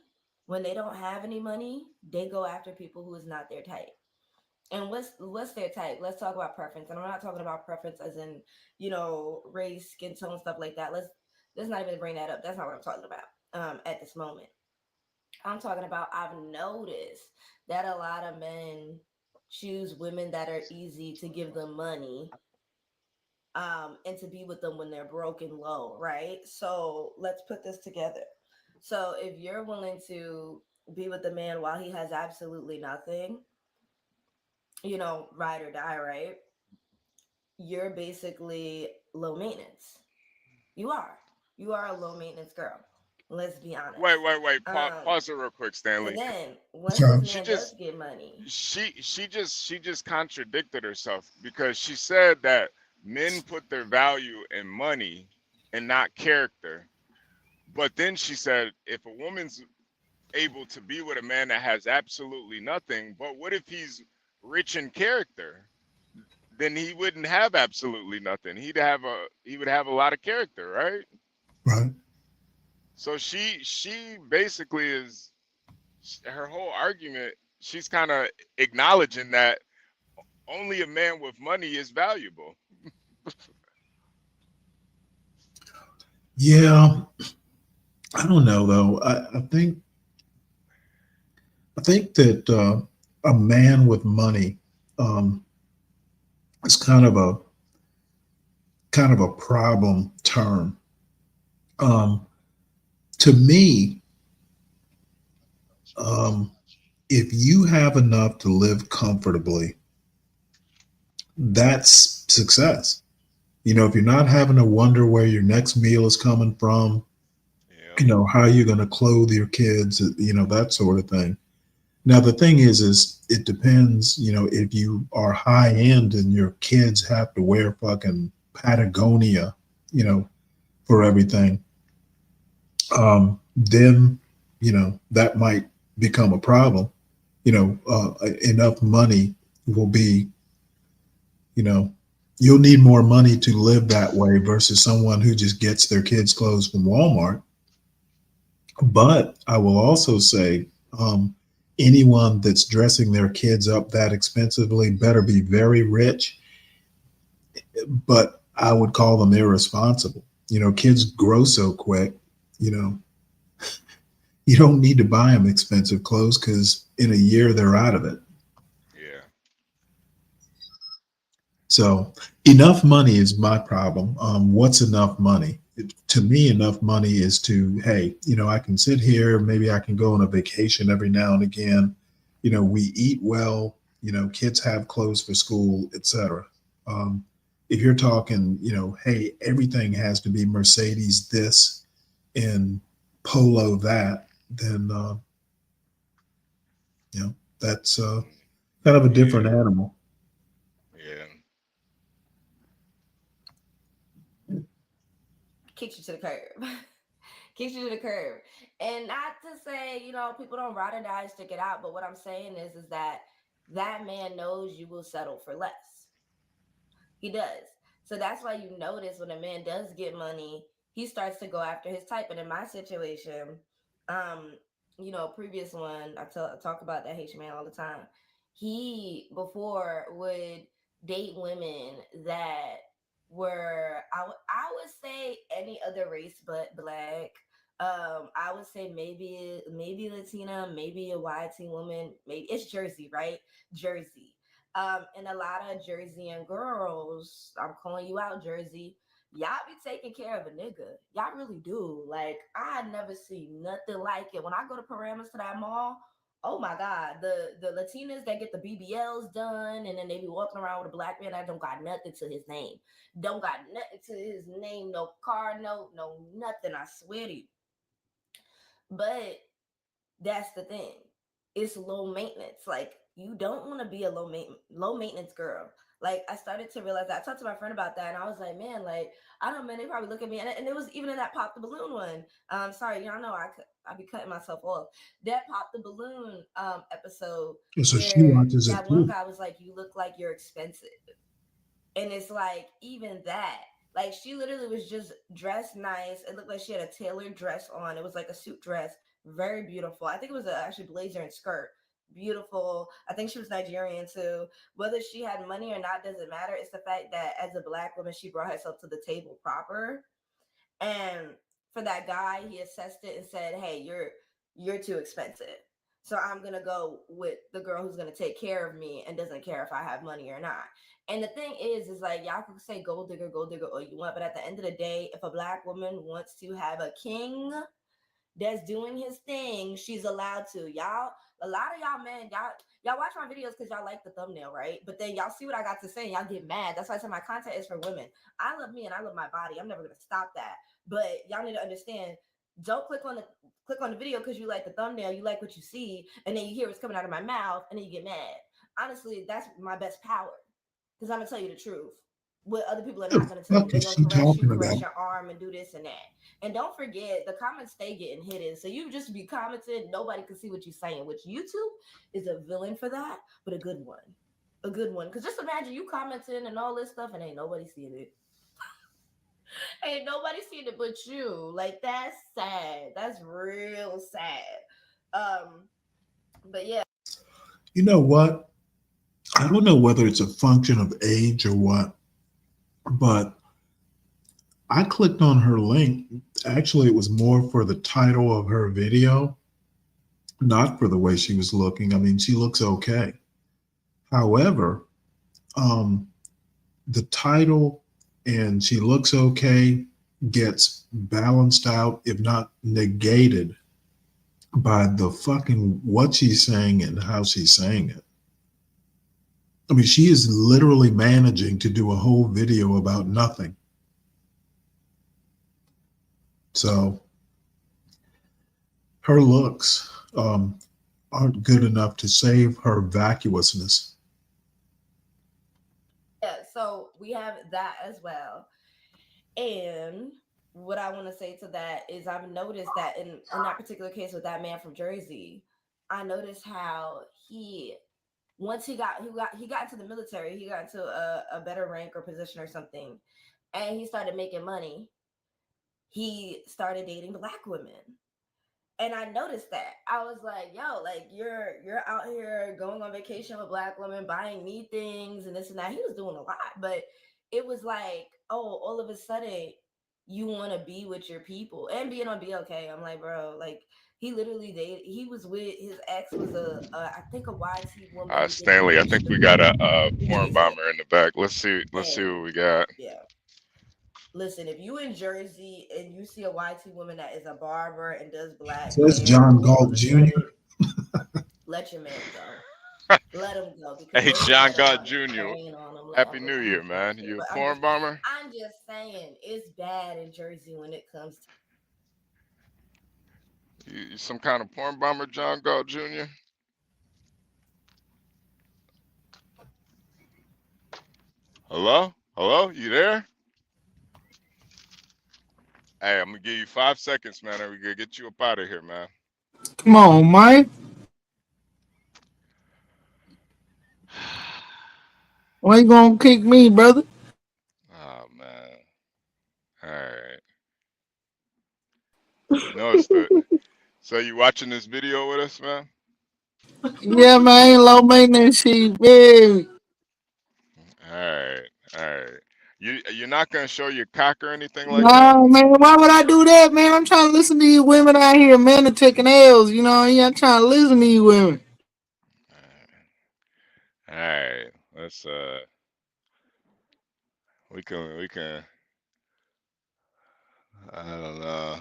when they don't have any money, they go after people who is not their type. And what's their type? Let's talk about preference. And I'm not talking about preference as in, race, skin tone, stuff like that. Let's not even bring that up. That's not what I'm talking about at this moment. I'm talking about, I've noticed that a lot of men choose women that are easy to give them money and to be with them when they're broken low, right? So let's put this together. So if you're willing to be with the man while he has absolutely nothing, ride or die, right? You're basically low maintenance. You are. You are a low maintenance girl. Let's be honest. Wait. Um, Pause it real quick, and Stanley. then once Sorry. this She man does just get money, she just contradicted herself because she said that men put their value in money and not character. But then she said if a woman's able to be with a man that has absolutely nothing, but what if he's rich in character? Then he wouldn't have absolutely nothing. He would have a lot of character, right? Right. So she basically is her whole argument. She's kind of acknowledging that only a man with money is valuable. Yeah. I don't know though. I think that a man with money um, is kind of a problem term. Um, to me, um, if you have enough to live comfortably, that's success. If you're not having to wonder where your next meal is coming from, Yeah. how you're going to clothe your kids, that sort of thing. Now the thing is it depends, if you are high end and your kids have to wear fucking Patagonia, you know, for everything, then, that might become a problem. Enough money will be, you know, you'll need more money to live that way versus someone who just gets their kids' clothes from Walmart. But I will also say, anyone that's dressing their kids up that expensively better be very rich, but I would call them irresponsible. Kids grow so quick, you know, you don't need to buy them expensive clothes because in a year they're out of it. Yeah. So enough money is my problem. What's enough money? To me, enough money is to, hey, I can sit here, maybe I can go on a vacation every now and again. We eat well, kids have clothes for school, etc. Um, if you're talking, hey, everything has to be Mercedes this and Polo that, then, that's kind of a Yeah. different animal. Yeah. kicks you to the curb. Kicks you to the curb. And not to say, people don't ride or die, stick it out. But what I'm saying is that that man knows you will settle for less. He does. So that's why you notice when a man does get money, he starts to go after his type. And in my situation, um, previous one, I talk about that Haitian man all the time. He before would date women that were I would say any other race but black. I would say maybe Latina, maybe a YT woman, maybe it's Jersey, right? Jersey. And a lot of Jerseyan girls, I'm calling you out, Jersey. Y'all be taking care of a nigga. Y'all really do. Like, I never see nothing like it. When I go to Paramus to that mall, oh my God, the Latinas that get the BBLs done and then they be walking around with a black man that don't got nothing to his name. Don't got nothing to his name, no car note, no nothing, I swear to you. But that's the thing. It's low maintenance. Like you don't want to be a low maintenance girl. Like I started to realize that. I talked to my friend about that, and I was like, man, like I don't know, man. They probably look at me, and it was even in that pop the balloon one. Sorry, y'all know I be cutting myself off. That pop the balloon episode So she where watches it that one too. guy was like, "You look like you're expensive." And it's like, even that, like she literally was just dressed nice. It looked like she had a tailored dress on. It was like a suit dress, very beautiful. I think it was actually blazer and skirt. Beautiful. I think she was Nigerian too. Whether she had money or not doesn't matter. It's the fact that as a black woman, she brought herself to the table proper. And for that guy, he assessed it and said, "Hey, you're too expensive." So I'm gonna go with the girl who's gonna take care of me and doesn't care if I have money or not. And the thing is like y'all can say gold digger all you want, but at the end of the day, if a black woman wants to have a king that's doing his thing, she's allowed to. Y'all, a lot of y'all men, y'all watch my videos because y'all like the thumbnail, right? But then y'all see what I got to say and y'all get mad. That's why I said my content is for women. I love me and I love my body. I'm never gonna stop that. But y'all need to understand. Don't click on the video because you like the thumbnail, you like what you see, and then you hear what's coming out of my mouth, and then you get mad. Honestly, that's my best power because I'm gonna tell you the truth. What other people are not going to tell you. Fuck They're is going she to caress you, talking caress about? your arm, and do this and that. And don't forget, the comments stay getting hidden. So you just be commenting, nobody can see what you're saying, which YouTube is a villain for that, but a good one. A good one. Because just imagine you commenting and all this stuff, and ain't nobody seeing it. Ain't nobody seeing it but you. Like, that's sad. That's real sad. But yeah. You know what? I don't know whether it's a function of age or what, but I clicked on her link. Actually, it was more for the title of her video, not for the way she was looking. I mean, she looks okay. However, the title and she looks okay gets balanced out, if not negated, by the fucking what she's saying and how she's saying it. I mean, she is literally managing to do a whole video about nothing. So her looks aren't good enough to save her vacuousness. Yeah, so we have that as well. And what I want to say to that is I've noticed that in that particular case with that man from Jersey, I noticed how once he got into the military, he got into a better rank or position or something, and he started making money. He started dating black women. And I noticed that. I was like, yo, like you're out here going on vacation with black women, buying me things and this and that. He was doing a lot, but it was like, oh, all of a sudden you want to be with your people and being on BLK. I'm like, bro, like he literally dated. He was with his ex was I think a YT woman who did Stanley, I think we got a porn Jersey. bomber in the back. Let's see And what we got. yeah. Listen, if you in Jersey and you see a YT woman that is a barber and does black So that's hair John and all Galt this Jr. shit, let your man go. Let him go because Hey, they John got Gott somebody Jr. preying on him. Like, Happy New I'm Year, just playing man. shit, You a but porn bomber? I'm just saying it's bad in Jersey when it comes to. You some kind of porn bomber, John Galt Jr.? Hello? Hello? You there? Hey, I'm gonna give you 5 seconds, man, and we gonna get you up out of here, man. Come on, Mike. Why you gonna kick me, brother? Oh man. All right. No, it's the. So you watching this video with us, man? Yeah, man, low maintenance shit, baby. All right. All right. You're not gonna show your cock or anything like that? Nah, man, why would I do that, man? I'm trying to listen to you women out here, men are taking L's, you know, I'm trying to listen to you women. All right. Let's we can I don't know.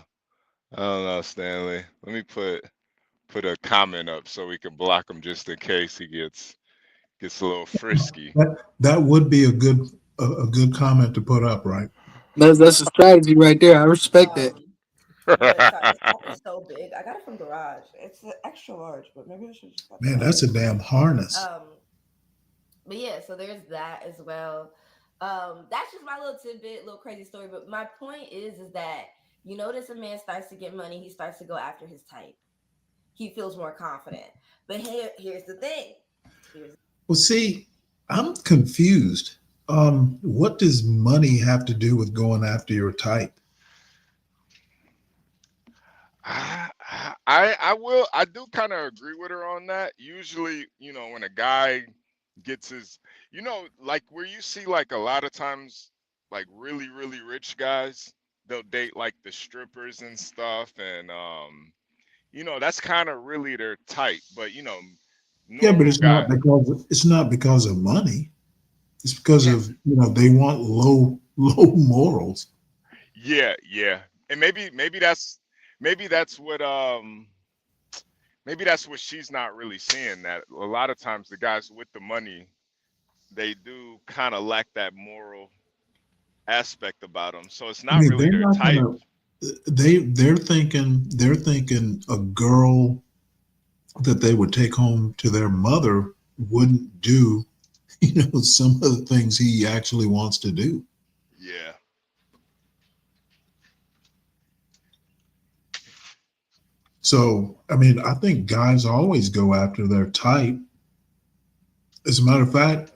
I don't know, Stanley. Let me put a comment up so we can block him just in case he gets a little frisky. That would be a good comment to put up, right? That's a strategy right there. I respect that. But sorry, this app is so big. I got it from Garage. It's extra large, but maybe I should just stop Man, that. that's a damn harness. But yeah, so there's that as well. That's just my little tidbit, little crazy story. But my point is that you notice a man starts to get money, he starts to go after his type. He feels more confident. But here's the thing. Well, see, I'm confused. What does money have to do with going after your type? I do kind of agree with her on that. Usually, when a guy gets his, like where you see like a lot of times, like really, really rich guys, they'll date like the strippers and stuff, and that's kind of really their type. But Yeah, but normal guy. it's not because of money. It's because Yeah, of they want low morals. yeah, and maybe that's what maybe that's what she's not really seeing. That a lot of times the guys with the money, they do kind of lack that moral aspect about them. So it's I not mean, really they're their not type. gonna. They're thinking a girl that they would take home to their mother wouldn't do some of the things he actually wants to do. Yeah, So I mean, I think guys always go after their type. As a matter of fact,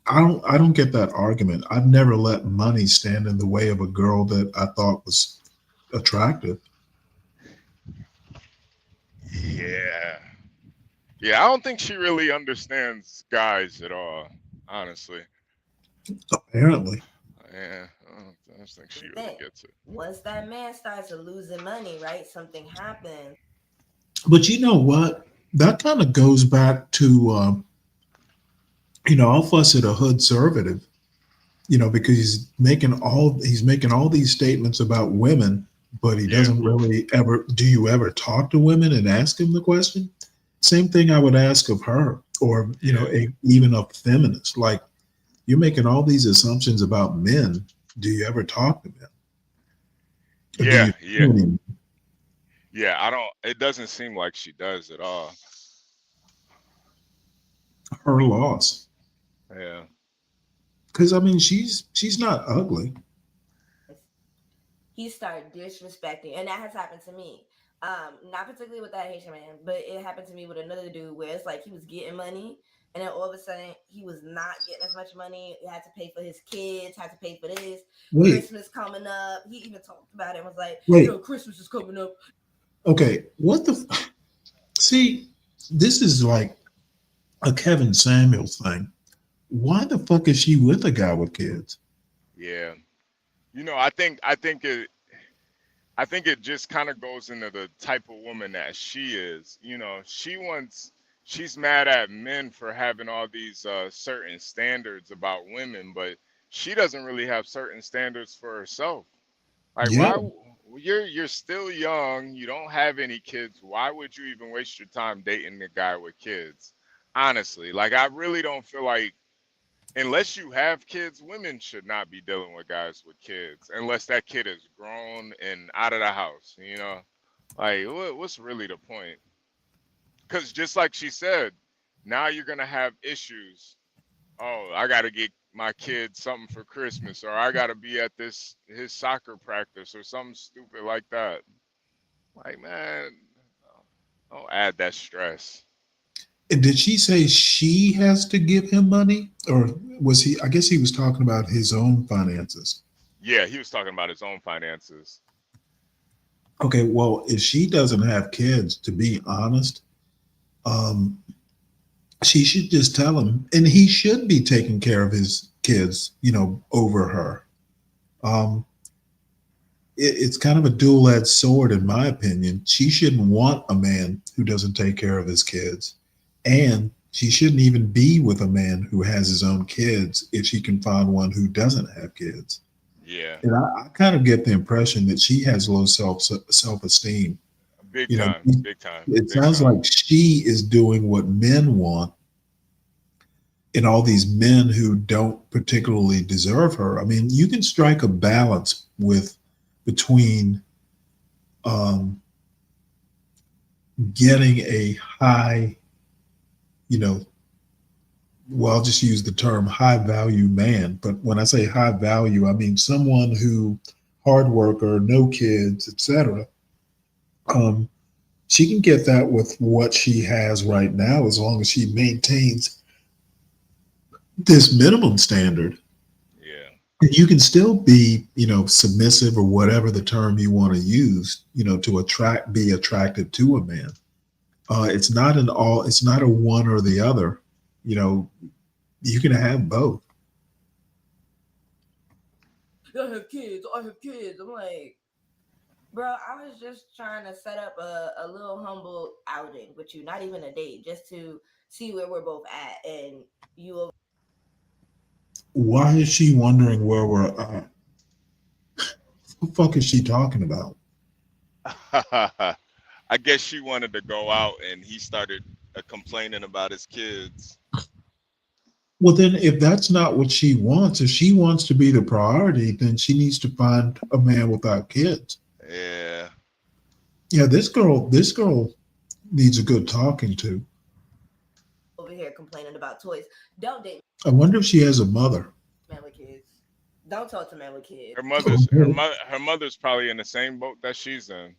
I don't get that argument. I've never let money stand in the way of a girl that I thought was attractive. yeah, yeah. I don't think she really understands guys at all. Honestly, Apparently. yeah, I don't think The she really thing. gets it. Once that man starts losing money, right? Something happens. But you know what? That kind of goes back to I'll fuss at a hood conservative, because he's making all these statements about women, but he Yeah, doesn't really ever. Do you ever talk to women and ask him the question? Same thing I would ask of her, or yeah, even a feminist. Like, you're making all these assumptions about men. Do you ever talk to men? Or do yeah, you yeah, know any yeah. I don't. It doesn't seem like she does at all. her loss? Yeah, Because I mean, she's not ugly. He started disrespecting, and that has happened to me. Not particularly with that Haitian man, but it happened to me with another dude where it's like he was getting money, and then all of a sudden he was not getting as much money. He had to pay for his kids, had to pay for this. Wait, Christmas coming up. He even talked about it and was like, wait. "Yo, Christmas is coming up." Okay, what the? See, this is like a Kevin Samuels thing. Why the fuck is she with a guy with kids? yeah. I think it just kind of goes into the type of woman that she is. She's mad at men for having all these certain standards about women, but she doesn't really have certain standards for herself. Like, Yeah, you're still young, you don't have any kids. Why would you even waste your time dating a guy with kids? Honestly, like I really don't feel like unless you have kids, women should not be dealing with guys with kids unless that kid is grown and out of the house. Like, what's really the point? Because just like she said, now you're going to have issues. Oh, I got to get my kid something for Christmas, or I got to be at his soccer practice, or something stupid like that. Like, man, don't add that stress. and did she say she has to give him money, or was he? I guess he was talking about his own finances. Yeah, he was talking about his own finances. Okay, well, if she doesn't have kids, to be honest, um, she should just tell him, and he should be taking care of his kids, over her. Um, it's kind of a dual-edged sword, in my opinion. She shouldn't want a man who doesn't take care of his kids, and she shouldn't even be with a man who has his own kids if she can find one who doesn't have kids. Yeah, And I kind of get the impression that she has low self-esteem. big You know, time, big time, it big sounds time. like she is doing what men want, and all these men who don't particularly deserve her. I mean, you can strike a balance between um, getting a high, you know, well, I'll just use the term high value man. But when I say high value, I mean someone who hard worker, no kids, etc. Um, she can get that with what she has right now, as long as she maintains this minimum standard. Yeah, You can still be, submissive, or whatever the term you want to use, to be attracted to a man. It's not a one or the other. You know, you can have both. I have kids. I have kids. I'm like, Bro, I was just trying to set up a little humble outing with you, not even a date, just to see where we're both at. And you Why is she wondering where we're at? What the fuck is she talking about? I guess she wanted to go out, and he started complaining about his kids. Well, then, if that's not what she wants, if she wants to be the priority, then she needs to find a man without kids. Yeah. Yeah, this girl needs a good talking to. over here complaining about toys. Don't date I wonder if she has a mother. man with kids. Don't talk to man with kids. Her mother's probably in the same boat that she's in.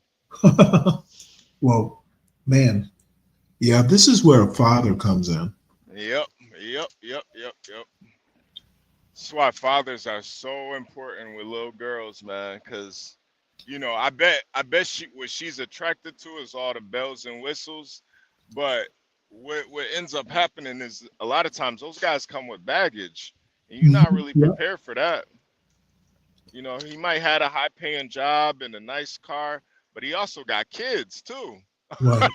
Well, man, yeah, this is where a father comes in. Yep. That's why fathers are so important with little girls, man. Because, I bet what she's attracted to is all the bells and whistles. But what ends up happening is a lot of times those guys come with baggage, and you're not really Yeah, prepared for that. He might had a high paying job and a nice car, but he also got kids too. right.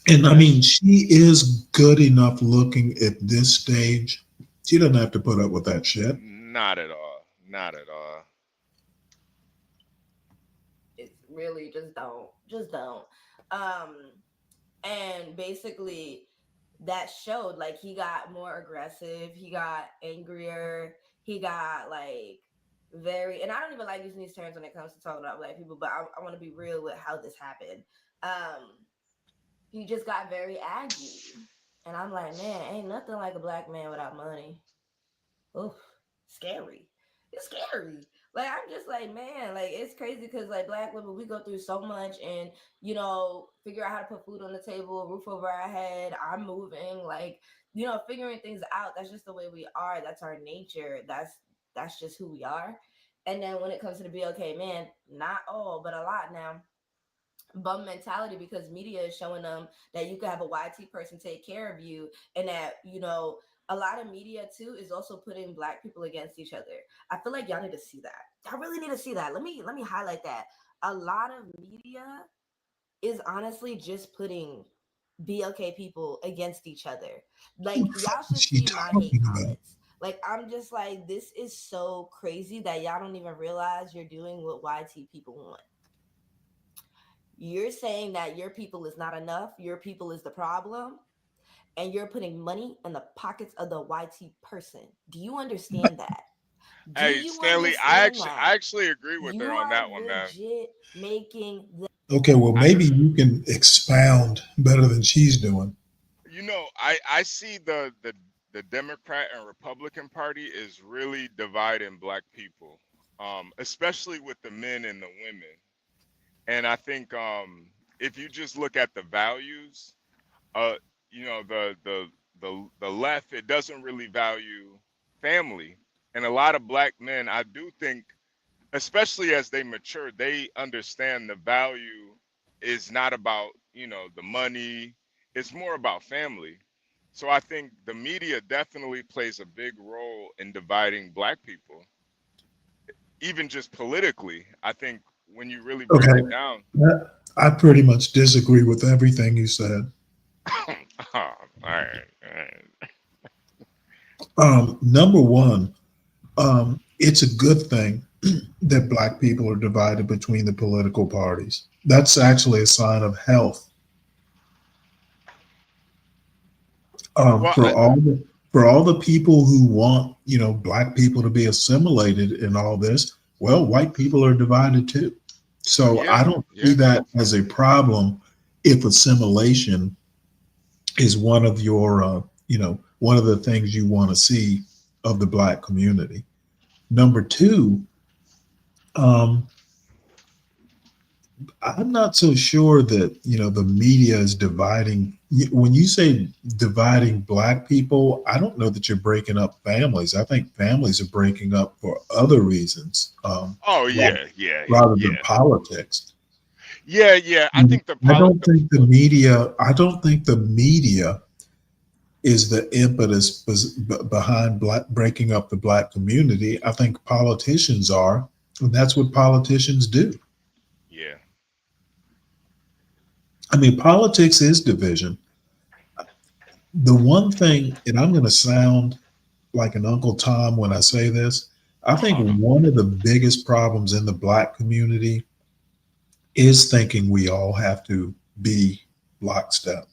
And I mean, she is good enough looking at this stage. She doesn't have to put up with that shit. Not at all. Not at all. It's really just don't. And basically that showed like he got more aggressive, he got angrier, he got like very, and I don't even like using these terms when it comes to talking about black people, but I want to be real with how this happened. He just got very aggy, and I'm like, man, ain't nothing like a black man without money. Oof, scary. It's scary. Like I'm just like, man, like it's crazy because like black women, we go through so much, and figure out how to put food on the table, a roof over our head. I'm moving, like figuring things out. That's just the way we are. That's our nature. That's just who we are. And then when it comes to the BLK, man, not all, but a lot now bum mentality because media is showing them that you can have a YT person take care of you, and that a lot of media too is also putting black people against each other. I feel like y'all need to see that. I really need to see that. Let me highlight that. A lot of media is honestly just putting BLK people against each other. Like y'all should She see my hate talking about. comments. Like I'm just like, this is so crazy that y'all don't even realize you're doing what YT people want. You're saying that your people is not enough, your people is the problem, and you're putting money in the pockets of the YT person. Do you understand that? Do Hey, you Stanley, I understand actually that? I actually agree with her You on are that one, man. legit making the Okay, well, I, maybe you can expound better than she's doing. I see the Democrat and Republican Party is really dividing black people, especially with the men and the women. And I think if you just look at the values, uh, the left, it doesn't really value family, and a lot of black men, I do think, especially as they mature, they understand the value is not about the money. It's more about family. So I think the media definitely plays a big role in dividing black people, even just politically. I think when you really break Okay, it down. I pretty much disagree with everything you said. Oh, all right. Number one, it's a good thing that black people are divided between the political parties. That's actually a sign of health. Um, Well, for all the for all the people who want black people to be assimilated in all this, well, white people are divided too. So I yeah, don't see yeah. that as a problem if assimilation is one of your one of the things you want to see of the black community. Number two, um, I'm not so sure that the media is dividing. When you say dividing black people, I don't know that you're breaking up families. I think families are breaking up for other reasons, Oh rather, yeah, yeah, rather than yeah, politics. yeah. I think the I poli- don't think the media. I don't think the media is the impetus behind breaking up the black community. I think politicians are, and that's what politicians do. I mean, politics is division. The one thing, and I'm going to sound like an Uncle Tom when I say this, I think one of the biggest problems in the black community is thinking we all have to be lockstep.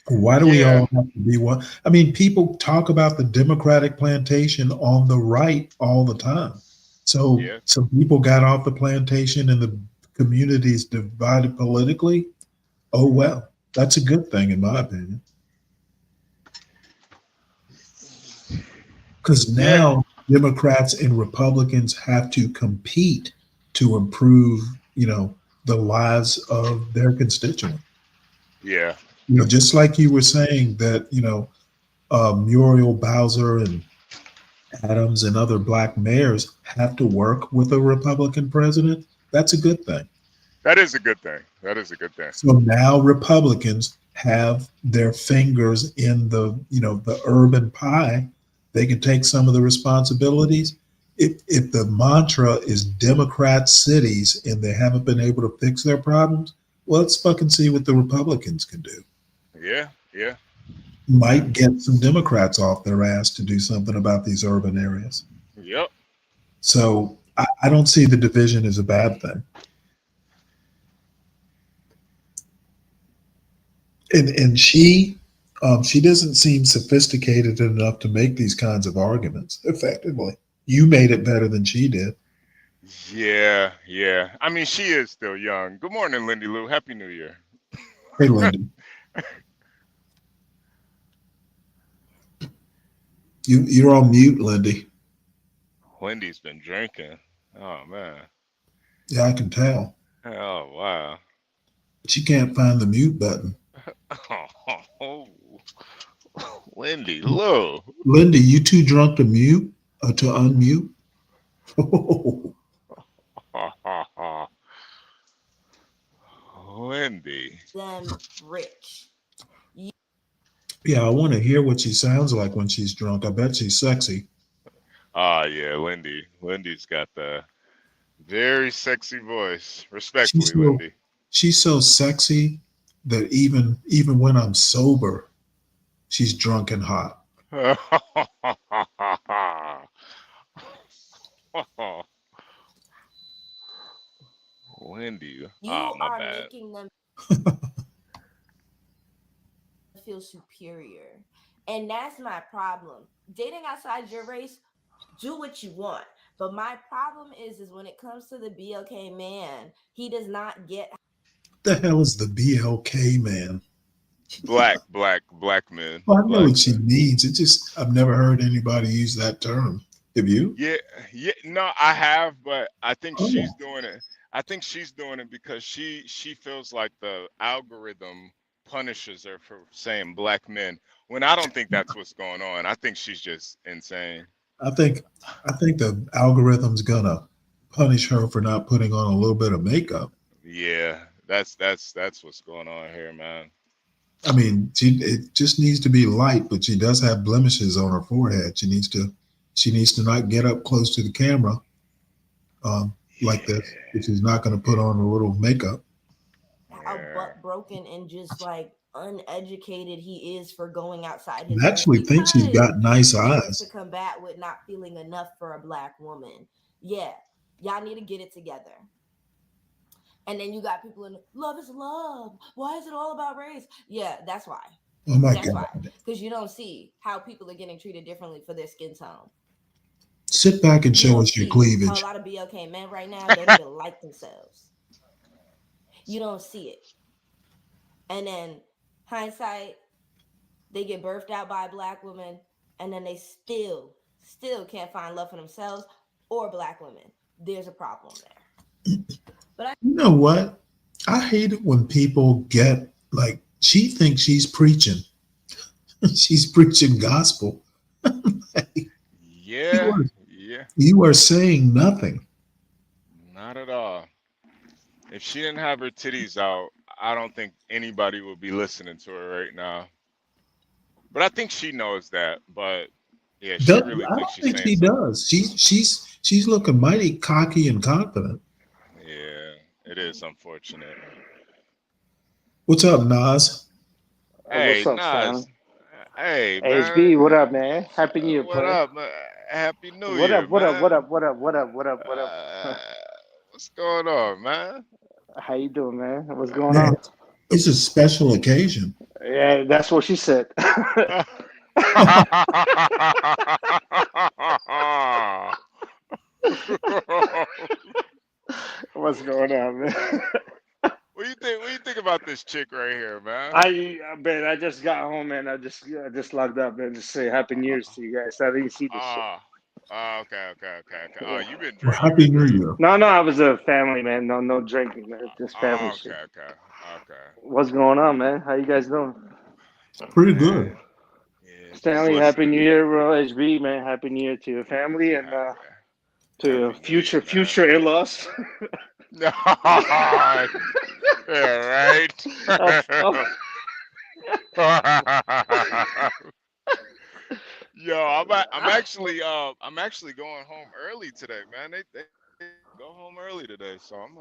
Why do we Yeah, all have to be one? I mean, people talk about the Democratic plantation on the right all the time. So yeah, some people got off the plantation and the communities divided politically. Oh well, that's a good thing in my opinion. Because yeah, now Democrats and Republicans have to compete to improve, you know, the lives of their constituents. yeah. You know, just like you were saying that, you know, Muriel Bowser and Adams and other black mayors have to work with a Republican president. That's a good thing. That is a good thing. That is a good thing. So now Republicans have their fingers in the, you know, the urban pie. They can take some of the responsibilities. If the mantra is Democrat cities and they haven't been able to fix their problems, well, let's fucking see what the Republicans can do. Yeah, yeah, yeah. Might get some Democrats off their ass to do something about these urban areas. Yep. So I don't see the division as a bad thing. And she doesn't seem sophisticated enough to make these kinds of arguments effectively. You made it better than she did. Yeah, yeah. I mean, she is still young. Good morning, Lindy Lou. Happy New Year. Hey, Lindy, you're on mute, Lindy. Lindy's been drinking. Oh man. Yeah, I can tell. Oh wow. She can't find the mute button. Oh, Lindy Lou. Lindy, you too drunk to mute to unmute? Lindy. Them rich. Yeah, I want to hear what she sounds like when she's drunk. I bet she's sexy. Ah, yeah, Lindy. Lindy's got the very sexy voice. She's Respectfully, so Lindy. she's so sexy that even when I'm sober, she's drunk and hot. Lindy. You Oh, my are bad. making them feel superior. And that's my problem. Dating outside your race, do what you want. But my problem is when it comes to the BLK man, he does not get. The hell is the BLK man? Black men. Well, I know Black what she men. means. It just I've never heard anybody use that term. Have you? Yeah, yeah. No, I have, but I think she's Oh, doing it. I think she's doing it because she feels like the algorithm punishes her for saying black men. When I don't think that's what's going on. I think she's just insane. I think I think the algorithm's gonna punish her for not putting on a little bit of makeup. Yeah, that's what's going on here, man. I mean, it just needs to be light, but she does have blemishes on her forehead. She needs to not get up close to the camera like this if she's not going to put on a little makeup. How Yeah. butt broken and just like uneducated he is for going outside I his race actually think she's because got nice he wants to eyes. combat with not feeling enough for a black woman. Yeah, y'all need to get it together. And then you got people in love is love. Why is it all about race? Yeah, that's why. Oh my That's why. God. Because you don't see how people are getting treated differently for their skin tone. Sit back and You show don't us your see how a cleavage. lot of BLK men right now don't even like themselves. You don't see it. And then hindsight, they get birthed out by a black woman, and then they still can't find love for themselves or black women. There's a problem there. But You know what? I hate it when people get like, she thinks she's preaching. She's preaching gospel. You Yeah, are, yeah. you are saying nothing. Not at all. If she didn't have her titties out, I don't think anybody would be listening to her right now. But I think she knows that. But yeah, she really I thinks don't she's think saying she something. does. She's looking mighty cocky and confident. It is unfortunate. What's up, Nas? Hey, What's up, Nas. Stan? Hey, man. HB, what up, man? Happy New Year, What player. up, man? Happy New What Year, up? What up? What man. up? What up? What up? What up? What up? Uh, what's going on, man? How you doing, man? What's going Man, on? it's a special occasion. Yeah, that's what she said. What's going on, man? What you think? What you think about this chick right here, man? Man, I just got home, man. I just logged up and just say Happy New Year's to you guys. I didn't see this shit. Ah, okay. Oh, Yeah. Well, you Happy been New drinking. Year. No, I was a family, man. No drinking, man. Just family Oh, shit. okay. What's going on, man? How you guys doing? Pretty Man, good. yeah, just Stanley, Happy listening. New Year, bro. HB, man. Happy New Year to your family and to your Happy New Year, man. future in-laws. Yeah, of, right. of, Yo, I'm actually going home early today, man. They go home early today, so I'm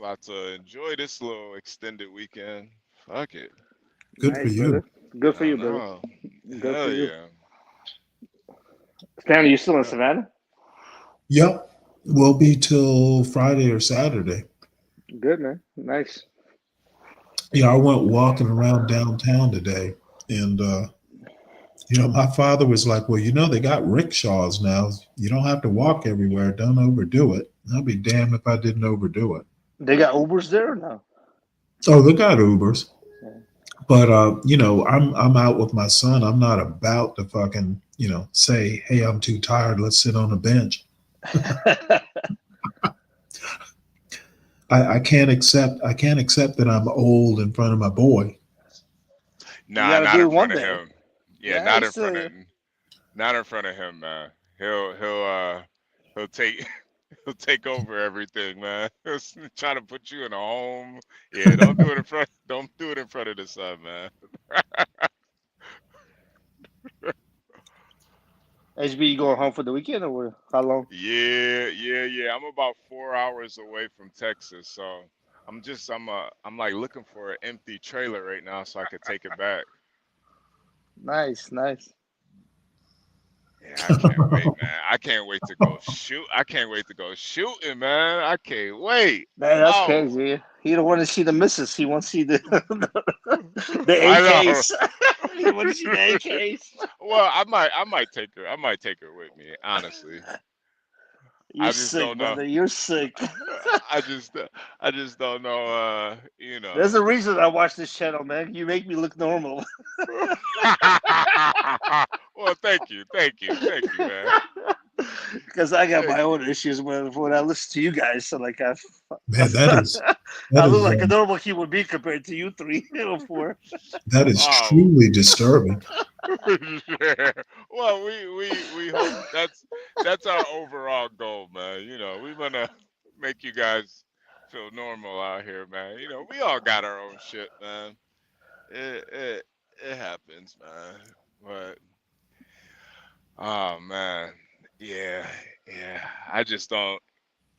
about to enjoy this little extended weekend. Fuck it. Good for Nice, brother. you. Good for I you, brother. know. Good for Hell you. yeah. Stanley, you still in Yeah. Savannah? Yep. Will be till Friday or Saturday. Good, man. Nice. Yeah, I went walking around downtown today, and my father was like, "Well, they got rickshaws now. You don't have to walk everywhere. Don't overdo it." I'll be damned if I didn't overdo it. They got Ubers there or no? Oh, they got Ubers, Yeah. but I'm out with my son. I'm not about to fucking say, "Hey, I'm too tired. Let's sit on a bench." I can't accept that I'm old in front of my boy. You Nah, got to not do in it one front of day. him. Yeah, Yeah, not in front of him, man. He'll take he'll take over everything, man. He'll try to put you in a home. Yeah, don't do it in front of the son, man. HB, you going home for the weekend or what? How long? Yeah. I'm about 4 hours away from Texas, so I'm like looking for an empty trailer right now so I could take it back. Nice. Yeah, I can't wait, man. I can't wait to go shoot. I can't wait to go shooting, man. I can't wait. Man, that's Oh, crazy. He don't want to see the missus. He wants to see the the I know. AKs. He want to see the AKs. Well, I might take her. I might take her with me, honestly. You're I just sick, don't know. brother. You're sick. I just I just don't know. There's a reason I watch this channel, man. You make me look normal. Well, thank you, man. Because I got my Thank own you. issues when I listen to you guys. So like Man, that is I that look is like a normal human being compared to you three or four. that is Oh, truly disturbing. yeah. Well, we hope that's our overall goal, man. We wanna make you guys feel normal out here, man. We all got our own shit, man. It happens, man. But oh man, yeah. I just don't.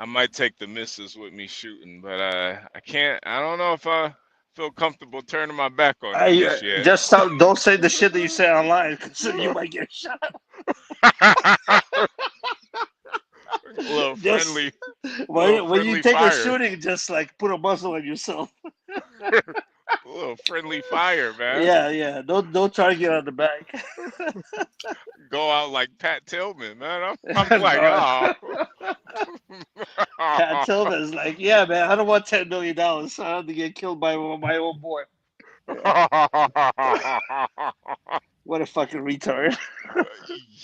I might take the missus with me shooting, but I can't. I don't know if I feel comfortable turning my back on her I just yet. just don't say the shit that you say online because you might get shot. A little Just friendly, when you take a fire. shooting, just like put a muzzle on yourself. A little friendly fire, man. Yeah. Don't try to get on the back. Go out like Pat Tillman, man. I'm like, No. oh. Pat Tillman is like, yeah, man, I don't want $10 million. So I have to get killed by my own boy. What a fucking retard.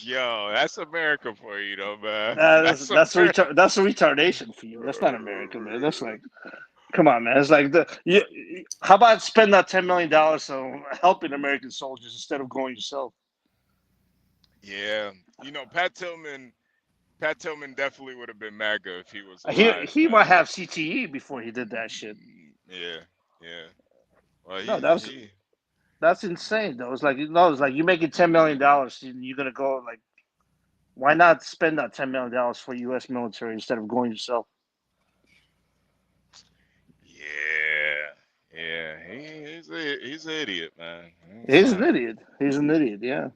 Yo, that's America for you, though, man. That's That's America. that's a retardation for you. That's not America, man. That's like, come on, man. It's like how about spend that $10 million on helping American soldiers instead of going yourself? Yeah, Pat Tillman definitely would have been MAGA if he was He alive, he might man. have CTE before he did that shit. Yeah. Well, No, he he. that's insane though. It's like you making $10 million, you're gonna go like, why not spend that $10 million for U.S. military instead of going yourself? Yeah. He's an idiot, man. He's an idiot. He's an idiot. Yeah.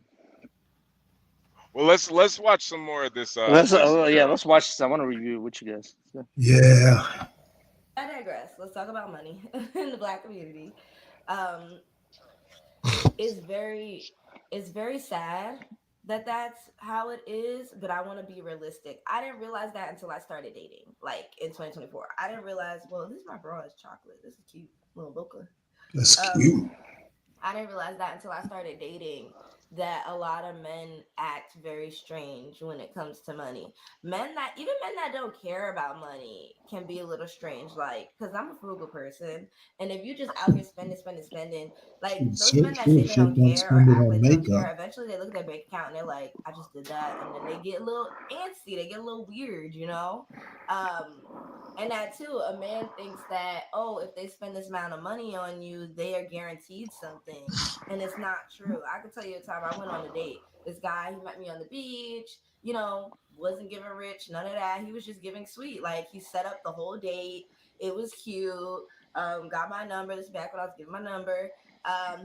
Well, let's watch some more of this Let's this yeah. show. Let's watch this. I want to review it with you guys. Yeah. Yeah. I digress. Let's talk about money in the black community. Um, it's very it's very sad that that's how it is, but I want to be realistic. I didn't realize that until I started dating, like in 2024. I didn't realize, well, this is my bra is chocolate. This is cute, little mocha. That's Um, cute. I didn't realize that until I started dating, that a lot of men act very strange when it comes to money. Men that don't care about money can be a little strange. Like, because I'm a frugal person, and if you just out here spending, like those men that say they Shit, don't don't care or spend it act on like they don't care, makeup. eventually they look at their bank account and they're like, I just did that, and then they get a little antsy, they get a little weird, you know. Um, and that too, a man thinks that, oh, if they spend this amount of money on you, they are guaranteed something. And it's not true. I can tell you a time I went on a date. This guy, he met me on the beach, wasn't giving rich, none of that. He was just giving sweet. Like he set up the whole date. It was cute. Got my number. This is back when I was giving my number.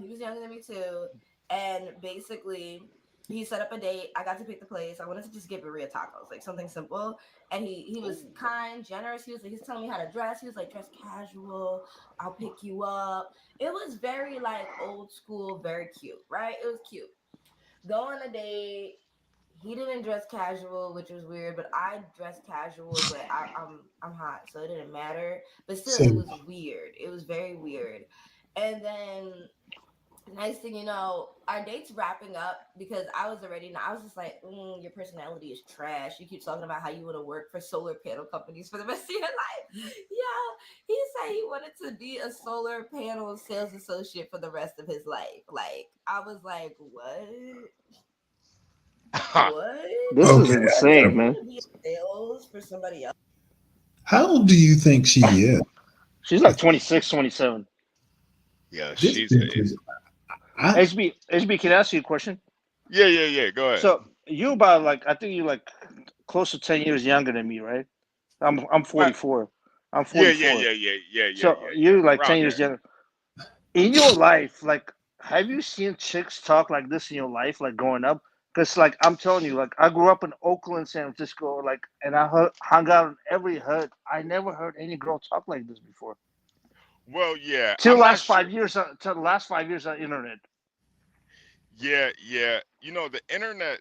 He was younger than me too. And basically he set up a date. I got to pick the place. I wanted to just get burrito tacos, like something simple. And he was kind, generous. He's telling me how to dress. He was like, dress casual. I'll pick you up. It was very like old school, very cute, right? It was cute. Go on a date. He didn't dress casual, which was weird, but I dressed casual, but I'm hot, so it didn't matter. But still, So it was weird. It was very weird. And then next thing you know, our date's wrapping up because I was just like, your personality is trash. You keep talking about how you want to work for solar panel companies for the rest of your life. Yeah, he said he wanted to be a solar panel sales associate for the rest of his life. Like, I was like, what? What? This is okay, insane, You man. want to be in sales for somebody else? how old do you think she is? She's like 26, 27. Yeah, This she's bitch is. I HB, can I ask you a question? yeah. Go ahead. So you about like I think you like close to 10 years younger than me, right? I'm My 44. I'm yeah 44. So yeah. you like Around 10 years there. younger. In your life, like, have you seen chicks talk like this in your life, like growing up? Because, like, I'm telling you, like, I grew up in Oakland, San Francisco, like, and hung out in every hut. I never heard any girl talk like this before. Well, yeah. Till I'm not last sure. 5 years, till the last 5 years on internet. Yeah.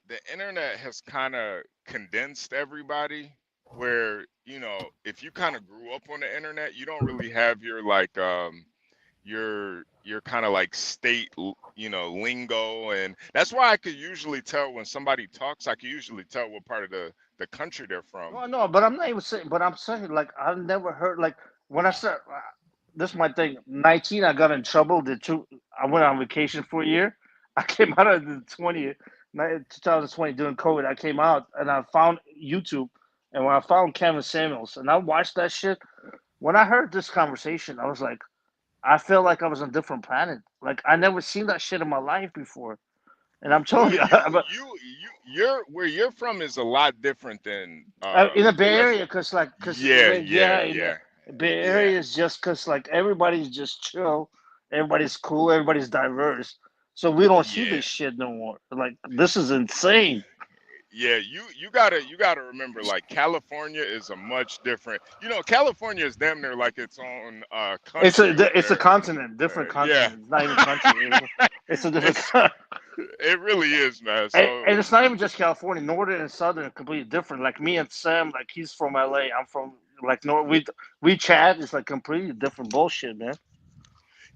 The internet has kind of condensed everybody where, if you kind of grew up on the internet, you don't really have your like your kind of like lingo, and that's why I could usually tell when somebody talks. I could usually tell what part of the country they're from. No, no, but I'm not even saying. But I'm saying, like, I've never heard, like, when I start. This is my thing. 19, I got in trouble. I went on vacation for a year. I came out of the 2020 during COVID. I came out and I found YouTube, and when I found Kevin Samuels, and I watched that shit. When I heard this conversation, I was like, I felt like I was on a different planet. Like I never seen that shit in my life before. And I'm telling Well, you, you're where you're from is a lot different than in the the Bay rest. Area, cause Yeah, yeah, yeah, in yeah, the Bay yeah, Area is just cause like everybody's just chill, everybody's cool, everybody's diverse. So we don't see yeah, this shit no more. Like this is insane. yeah. You gotta remember, like, California is a much different. California is damn near like its own country over It's a there. continent, different Yeah. continent. It's not even country. It's a different. it's it really is, man. And So it's not even just California. Northern and Southern are completely different. Like me and Sam, like he's from LA. I'm from like North. We chat. It's like completely different bullshit, man.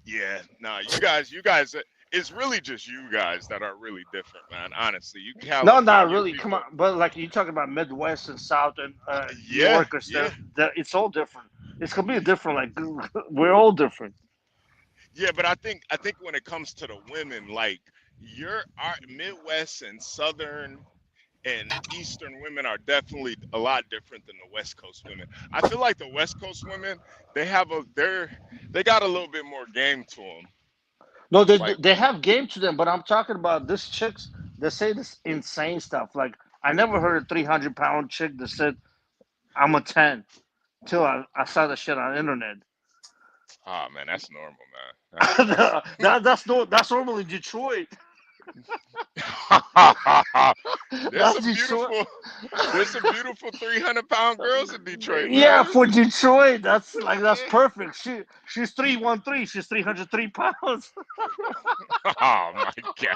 yeah, nah, you guys, it's really just you guys that are really different, man. Honestly, you No, not California really. Come on, people. but like you talking about Midwest and South and New Yeah, York or yeah. stuff. It's all different. It's completely different. Like we're all different. Yeah, but I think when it comes to the women, like, our Midwest and Southern and Eastern women are definitely a lot different than the West Coast women. I feel like the West Coast women, they got a little bit more game to them. No, Like, they have game to them, but I'm talking about this chicks that say this insane stuff. Like I never heard a 300 pound chick that said I'm a 10 till I saw the shit on the internet. Oh man, that's normal, man. That's normal in Detroit. there's That's some Detroit. beautiful, there's some beautiful 300-pound girls in Detroit, Yeah, man. for Detroit, that's perfect. She's 313. She's 303 pounds. Oh my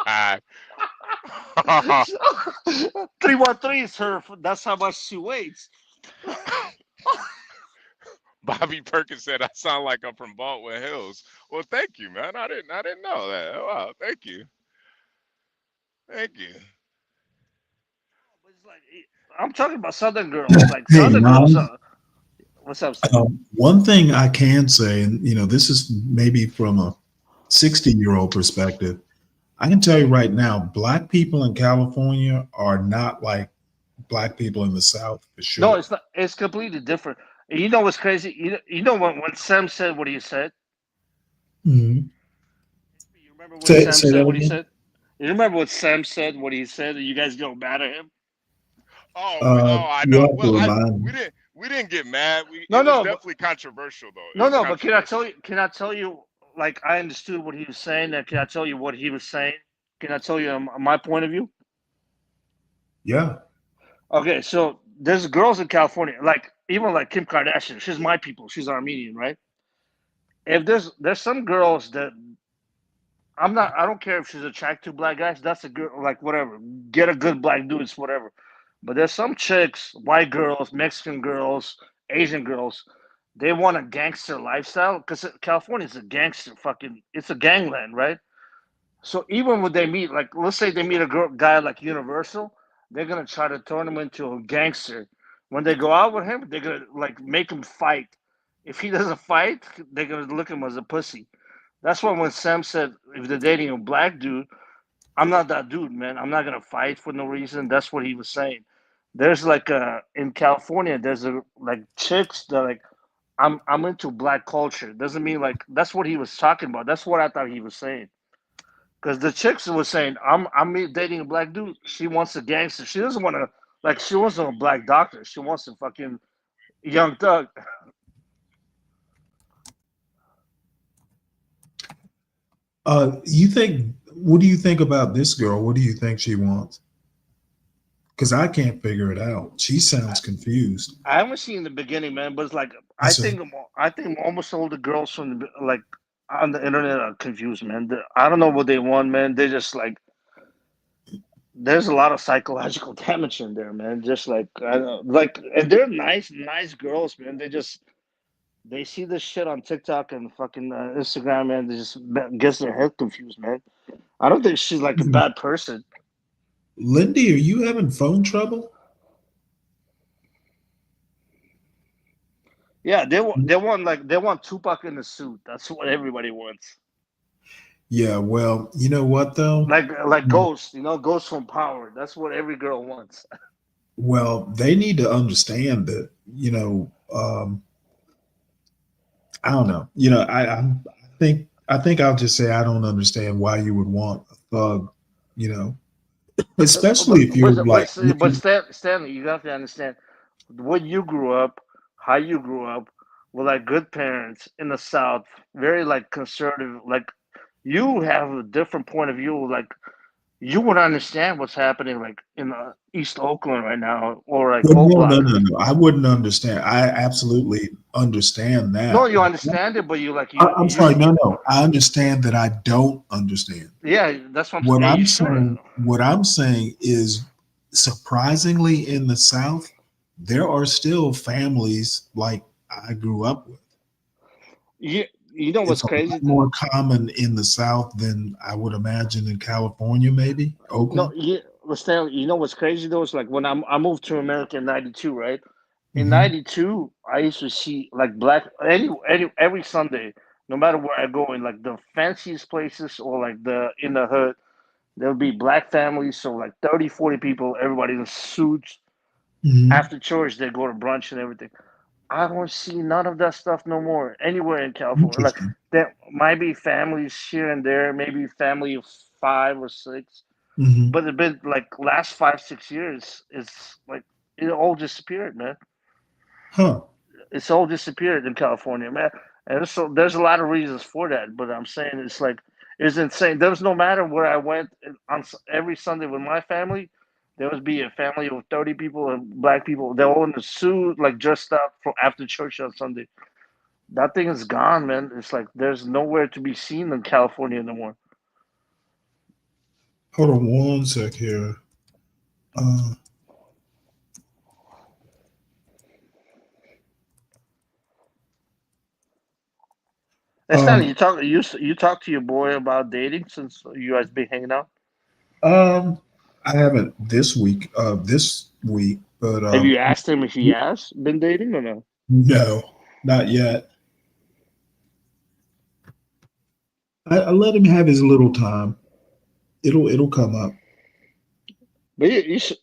god. 313 is her. That's how much she weighs. Bobby Perkins said I sound like I'm from Baldwin Hills. Well, thank you, man. I didn't know that. Oh, wow, thank you. Thank you. I'm talking about Southern girls. Like Hey, Southern girls. Ron. What's up, Sam? One thing I can say, and this is maybe from a 60-year-old perspective, I can tell you right now, Black people in California are not like Black people in the South for No, sure. it's not. It's completely different. You know what's crazy? You know when Sam said what he said. Mm-hmm. You remember when Say, Sam say said that what he again. said? You remember what Sam said? What he said? And you guys go mad at him? I You know. have to Well, remind we me. didn't get mad. No, It was no, but definitely controversial though. It no, was no. But can I controversial. tell you? Can I tell you? Like I understood what he was saying. And can I tell you what he was saying? Can I tell you my point of view? Yeah. Okay, so there's girls in California, like even like Kim Kardashian. She's my people. She's Armenian, right? If there's some girls that I'm not. I don't care if she's attracted to black guys. That's a girl. Like whatever. Get a good black dude. It's whatever. But there's some chicks, white girls, Mexican girls, Asian girls. They want a gangster lifestyle because California is a gangster fucking. It's a gangland, right? So even when they meet, like let's say they meet a guy like Universal, they're gonna try to turn him into a gangster. When they go out with him, they're gonna like make him fight. If he doesn't fight, they're gonna look at him as a pussy. That's why when Sam said if they're dating a black dude, I'm not that dude, man. I'm not gonna fight for no reason. That's what he was saying. There's like in California, there's a like chicks that like I'm into black culture. Doesn't mean like that's what he was talking about. That's what I thought he was saying. Because the chicks was saying I'm dating a black dude. She wants a gangster. She doesn't want to like she wants a black doctor. She wants a fucking young thug. You think? What do you think about this girl? What do you think she wants? Because I can't figure it out. She sounds confused. I haven't seen the beginning, man, but it's like I said, I think almost all the girls from like on the internet are confused, man. I don't know what they want, man. They just like there's a lot of psychological damage in there, man. Just like I don't, like and they're nice girls, man. They see this shit on TikTok and fucking Instagram, man. They just gets their head confused, man. I don't think she's like a bad person. Lindy, are you having phone trouble? Yeah, they want Tupac in the suit. That's what everybody wants. Yeah, well, you know what though? Like Ghost, Ghost from Power. That's what every girl wants. Well, they need to understand that, I don't know. I think I'll just say I don't understand why you would want a thug, you know, especially if you're like Stanley, you have to understand when you grew up, how you grew up, with like good parents in the South, very like conservative. Like you have a different point of view. Like you would understand what's happening like in East Oakland right now, or like well, O no, no, Block. no, no. I wouldn't understand. I absolutely understand No, that. you understand it, but you like I'm sorry, no, no. I understand that I don't understand. yeah, that's what I'm What saying. You I'm should. saying, what I'm saying is surprisingly in the South, there are still families like I grew up with. You know what's It's a crazy? lot more common in the South than I would imagine in California, maybe No, Oakland. Stanley, you know what's crazy though? It's like when I moved to America in '92, right? In Hmm. '92, I used to see like black every Sunday, no matter where I go in like the fanciest places or like the in the hood, there'll be black families, so like 30, 40 people, everybody in suits. Hmm. After church, they go to brunch and everything. I don't see none of that stuff no more anywhere in California. Like Interesting. there might be families here and there, maybe family of 5 or 6, Hmm. but it's been like last 5, 6 years. It's like it all disappeared, man. Huh. It's all disappeared in California, man. And so there's a lot of reasons for that. But I'm saying it's insane. There's no matter where I went on every Sunday with my family, there would be a family of 30 people and black people. They're all in a suit, like dressed up for after church on Sunday. That thing is gone, man. It's like there's nowhere to be seen in California anymore. Hold on one sec here. Hey, Stanley, you talk to your boy about dating since you guys been hanging out. I haven't this week, but Have you asked him if he has been dating or no? no, not yet. I let him have his little time. It'll come up. But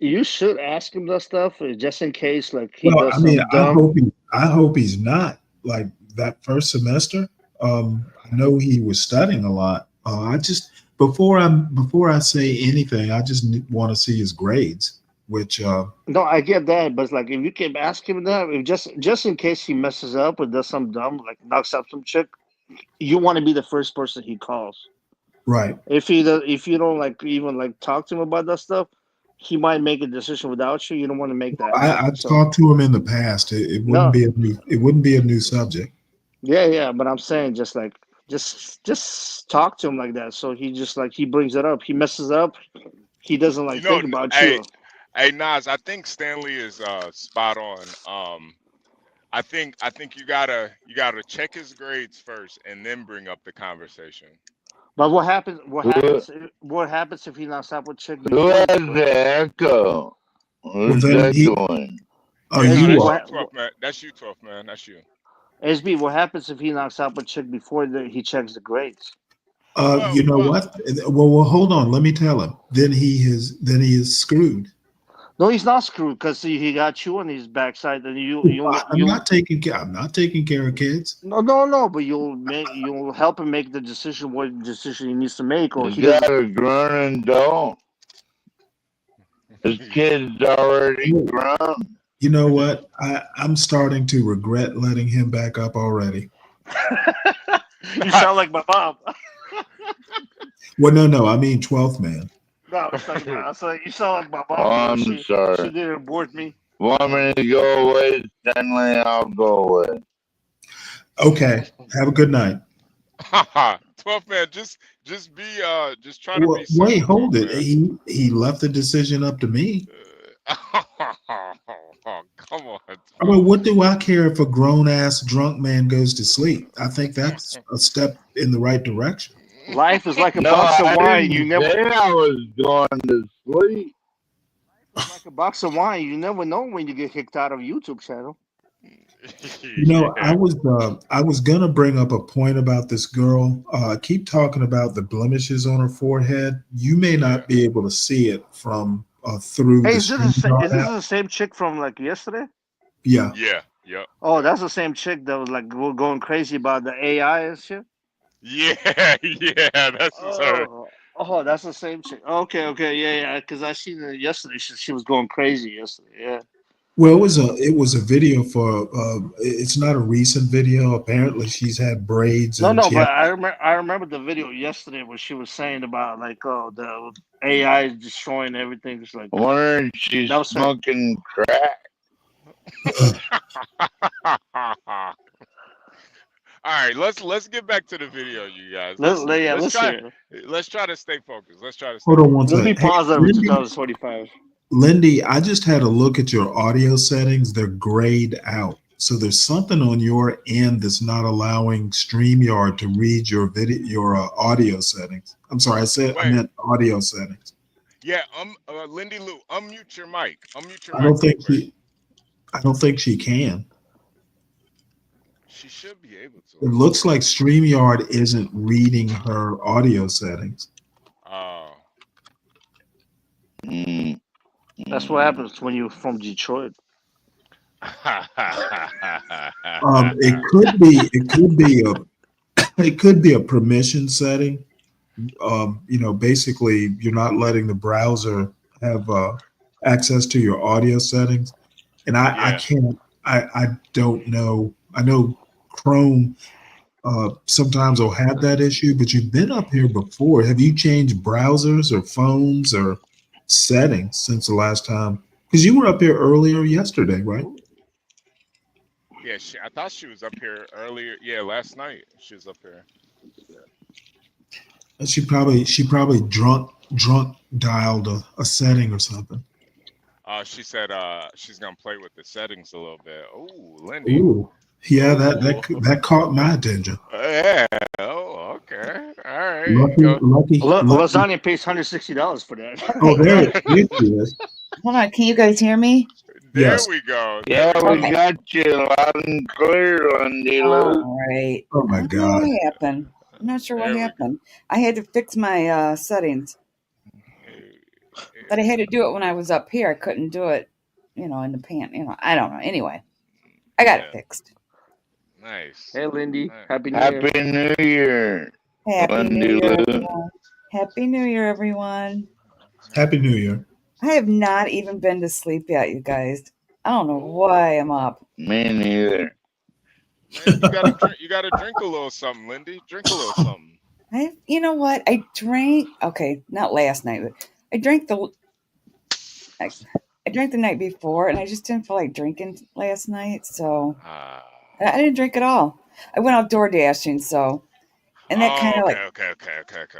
you should ask him that stuff just in case, like he does I mean, something dumb. I hope he's not like that first semester. I know he was studying a lot. I just before I say anything, I just want to see his grades. Which No, I get that, but it's like if you can ask him that, if just in case he messes up or does something dumb, like knocks up some chick, you want to be the first person he calls. Right. If you don't like even like talk to him about that stuff, he might make a decision without you. You don't want to make that. I've talked to him in the past. It wouldn't be a new subject. Yeah, but I'm saying just talk to him like that. So he just like he brings it up. He messes up. He doesn't like think about you. Hey Nas, I think Stanley is spot on. I think you gotta check his grades first and then bring up the conversation. But what happens? What happens if he knocks out with chick? Who has the echo? Who's that doing? Oh, you are. That's you, 12th man. That's you. SB, what happens if he knocks out with chick before he checks the grades? You know what? Well, hold on. Let me tell him. Then he is screwed. No, he's not screwed because he got you on his backside, and I'm not taking care of kids. No. But you'll help him make the decision, what decision he needs to make, or he got a grown adult. His kid's already grown. You know what? I'm starting to regret letting him back up already. You sound like my mom. Well, no. I mean 12th man. No, you sound like my mom. I'm sorry. She didn't abort me. Want me to go away, Stanley? I'll go away. Okay. Have a good night. 12th man, just try to be simple. Wait, hold it. He left the decision up to me. Come on. I mean, what do I care if a grown ass drunk man goes to sleep? I think that's a step in the right direction. Life is like a box of wine. You never. I was going to sleep. It's like a box of wine. You never know when you get kicked out of a YouTube channel. You know, I was gonna bring up a point about this girl. Keep talking about the blemishes on her forehead. You may not be able to see it from through. Hey, is this the same chick from like yesterday? Yeah. Yeah. Oh, that's the same chick that was like going crazy about the AI and shit. Yeah, that's her. Oh, that's the same chick. Okay, yeah. Because I seen her yesterday. She was going crazy yesterday. Yeah. Well, it was a video for. It's not a recent video. Apparently, she's had braids. No, but I remember the video yesterday where she was saying about like, oh, the AI is destroying everything. It's like, I wonder if she's smoking crack. All right, let's get back to the video, you guys. Let's try to stay focused. Hold on one second. Let's be positive in 2025. Lindy, I just had a look at your audio settings. They're grayed out. So there's something on your end that's not allowing StreamYard to read your audio settings. I'm sorry, I meant audio settings. Yeah, Lindy Lou, unmute your mic. I don't think she can. She should be able to. It looks like StreamYard isn't reading her audio settings. Oh. That's what happens when you're from Detroit. It could be a permission setting. Basically you're not letting the browser have access to your audio settings. And I don't know. I know Chrome sometimes will have that issue, but you've been up here before. Have you changed browsers or phones or settings since the last time? Because you were up here earlier yesterday, right? Yeah, I thought she was up here earlier. Yeah, last night she was up here. And she probably drunk dialed a setting or something. She said she's gonna play with the settings a little bit. Oh, Lindy. Ooh, yeah, that Ooh. that caught my attention. Yeah. Oh, okay. All right. You Lucky, go. lucky. Lasagna pays $160 for that. Oh, there she is. Hold on, can you guys hear me? There Yes. we go. Yeah, There we we go. got you loud and clear, Lindy Lou. All right. Oh my I don't know God. what happened. I'm not sure what There we happened. I had to fix my settings, but I had to do it when I was up here. I couldn't do it, in the pan. I don't know. Anyway, I got it Yeah. fixed. Nice. Hey, Lindy. Nice. Happy New Year. Happy New Year, Happy New Lindy Year, Lou. everyone. Happy New Year, everyone. Happy New Year. I have not even been to sleep yet, you guys. I don't know why I'm up. Me neither. Man, you gotta drink a little something, Lindy. Drink a little something. You know what? I drank. Okay, not last night, but I drank I drank the night before, and I just didn't feel like drinking last night, so I didn't drink at all. I went out door dashing, and that kind of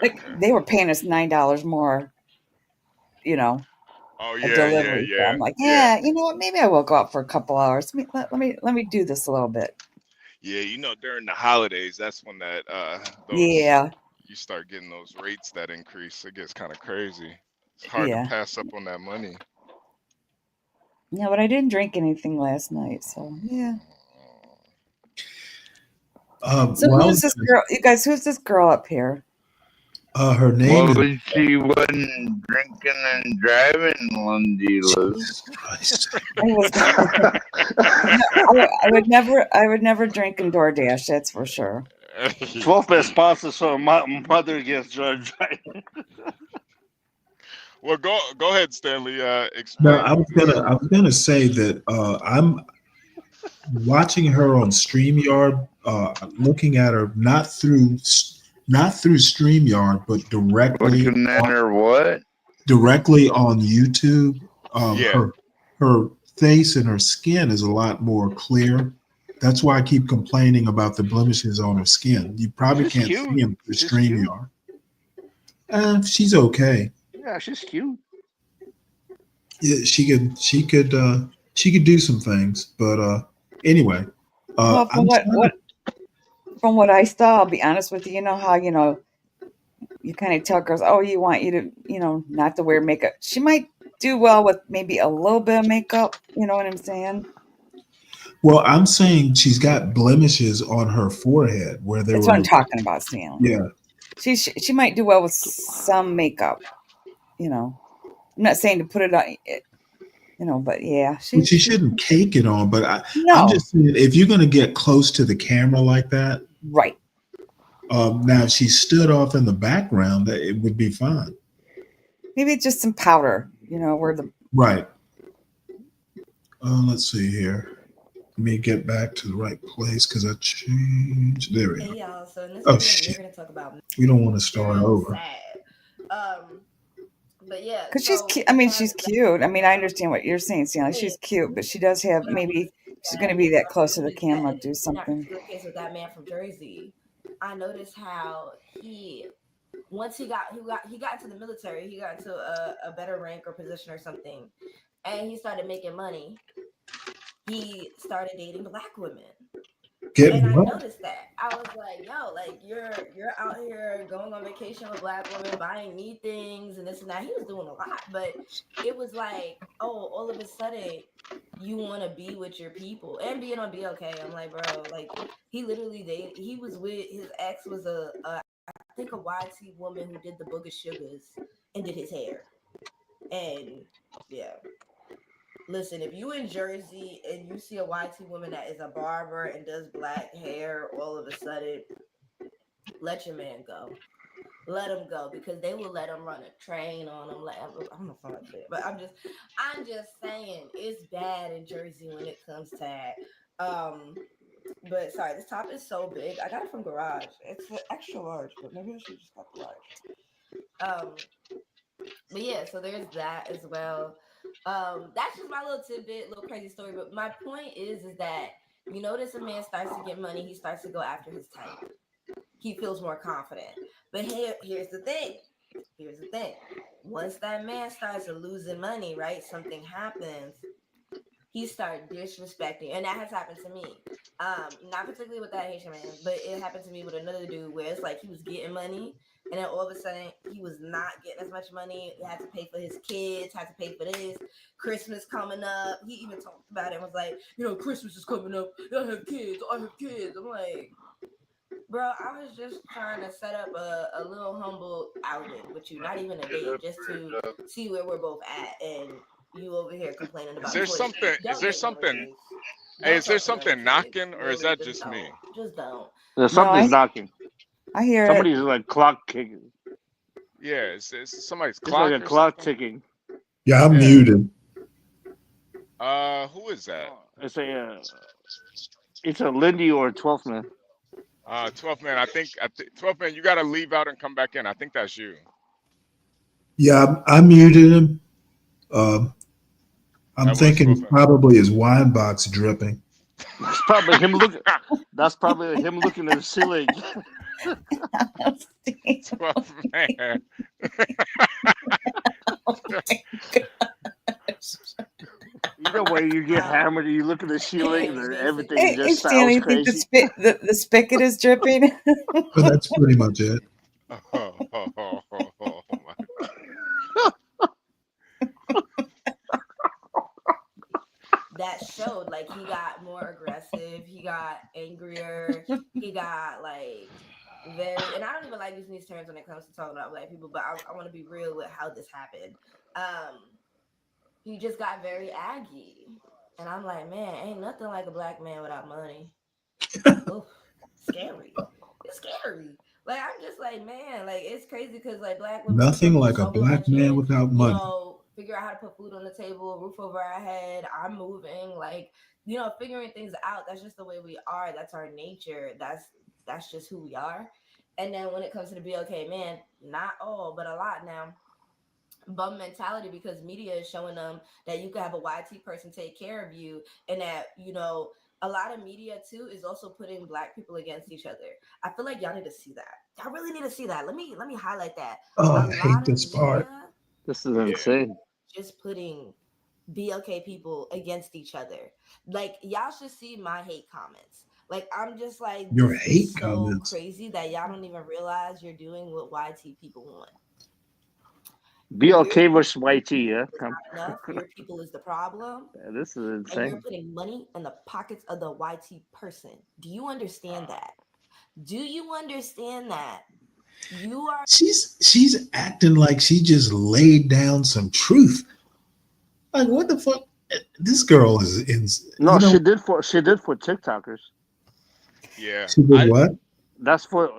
Okay. they were paying us $9 more, Oh a yeah. delivery. So I'm like, Yeah. yeah, you know what? Maybe I will go out for a couple hours. Let me do this a little bit. Yeah, during the holidays, that's when that Yeah, you start getting those rates that increase. It gets kind of crazy. It's hard to yeah, pass up on that money. yeah. But I didn't drink anything last night, so yeah. So Well, who's this girl? You guys, who's this girl up here? her name Well, is at least she wasn't drinking and driving, Lindy Lou. Jesus Christ. I would never drink in DoorDash. That's for sure. 12 best sponsors, so my mother gets judged. Well, go ahead, Stanley. No, Explain. I was gonna say that I'm watching her on StreamYard, looking at her not through StreamYard, but directly Looking at her what? Directly on YouTube. Yeah. Her face and her skin is a lot more clear. That's why I keep complaining about the blemishes on her skin. You probably can't see them through StreamYard. She's okay. Yeah, she's cute. Yeah, she could do some things, but anyway. Well, from what I saw, I'll be honest with you. You know how you kind of tell girls, oh, you want you to not to wear makeup. She might do well with maybe a little bit of makeup. You know what I'm saying? Well, I'm saying she's got blemishes on her forehead where there That's were. what I'm talking about, Stanley. Yeah. She might do well with some makeup. I'm not saying to put it on, but yeah, She shouldn't cake it on. But No. I'm just saying, if you're going to get close to the camera like that, right? Now, if she stood off in the background, it would be fine. Maybe just some powder. Where the right. Let's see here. Let me get back to the right place because I changed. There we go. Hey, y'all. So in this Oh video, shit! we're gonna talk about. We don't want to start over. But yeah, because she's cute. I mean, she's cute. I mean, I understand what you're saying, Stanley. She's cute, but she does have maybe she's going to be that close to the camera. Do something. In the case with that man from Jersey, I noticed how once he got into the military, he got into a better rank or position or something, and he started making money. He started dating black women. I noticed that. I was like, yo, like you're out here going on vacation with black women, buying me things and this and that. He was doing a lot, but it was like, oh, all of a sudden you want to be with your people and being on BOK. I'm like, bro, like he literally dated. He was with his ex was I think a YT woman who did the Booger Sugars and did his hair, and yeah. Listen, if you in Jersey and you see a YT woman that is a barber and does black hair, all of a sudden, let your man go. Let him go because they will let him run a train on him. Like, I'm not saying that, but I'm just saying it's bad in Jersey when it comes to that. But sorry, this top is so big. I got it from Garage. It's an extra large, but maybe I should just got the large. But yeah, so there's that as well. That's just my little tidbit, little crazy story. But my point is that you notice a man starts to get money, he starts to go after his type. He feels more confident. But here's the thing. Here's the thing. Once that man starts losing money, right? Something happens. He started disrespecting, and that has happened to me. Not particularly with that Haitian man, but it happened to me with another dude where it's like he was getting money, and then all of a sudden he was not getting as much money. He had to pay for his kids, had to pay for this. Christmas coming up. He even talked about it and was like, Christmas is coming up. I have kids. I have kids. I'm like, bro, I was just trying to set up a little humble outing with you, not even a date, just to see where we're both at, and you over here complaining about Is there toys. something? Is Don't there get me something? kids. Hey, Don't is there talk to me something kids. knocking, or is Really, that just just don't. me? Just don't. Something's knocking. I hear Somebody's it. like clock kicking. Yeah, it's somebody's It's clock like a or clock something. ticking. Yeah, I'm Yeah. muted. Who is that? It's a Lindy or a 12th man. 12th man. I think 12th man. You got to leave out and come back in. I think that's you. Yeah, I muted him. I'm That was thinking 12th man. probably his wine box dripping. That's probably him looking. That's probably him looking at the ceiling. 12th man. You know where you get hammered and you look at the ceiling and then everything Hey, just Stanley, sounds you think crazy. the spigot is dripping? But that's pretty much it. Oh my. That showed like he got more aggressive, he got angrier, he got like very, and I don't even like using these terms when it comes to talking about black people, but I want to be real with how this happened. He just got very aggy, and I'm like, man, ain't nothing like a black man without money. Oof, scary. It's scary. Like I'm just like, man, like it's crazy because like black women we Nothing go through like a so black much man and without money. figure out how to put food on the table, a roof over our head. I'm moving, like figuring things out. That's just the way we are. That's our nature. That's just who we are. And then when it comes to the BLK man, not all, but a lot now. Bum mentality because media is showing them that you can have a YT person take care of you, and that a lot of media too is also putting black people against each other. I feel like y'all need to see that. Y'all really need to see that. Let me highlight that. Oh, A I hate lot of this part. media This is insane. just putting BLK people against each other. Like y'all should see my hate comments. Like I'm just like, Your this hate is so comments. crazy that y'all don't even realize you're doing what YT people want. BLK versus YT, yeah. Enough. Your people is the problem. Yeah, this is And you're insane. putting money in the pockets of the YT person. Do you understand that? Do you understand that? You are. She's acting like she just laid down some truth. Like what the fuck? This girl is in. No, she did for TikTokers. Yeah. She did what?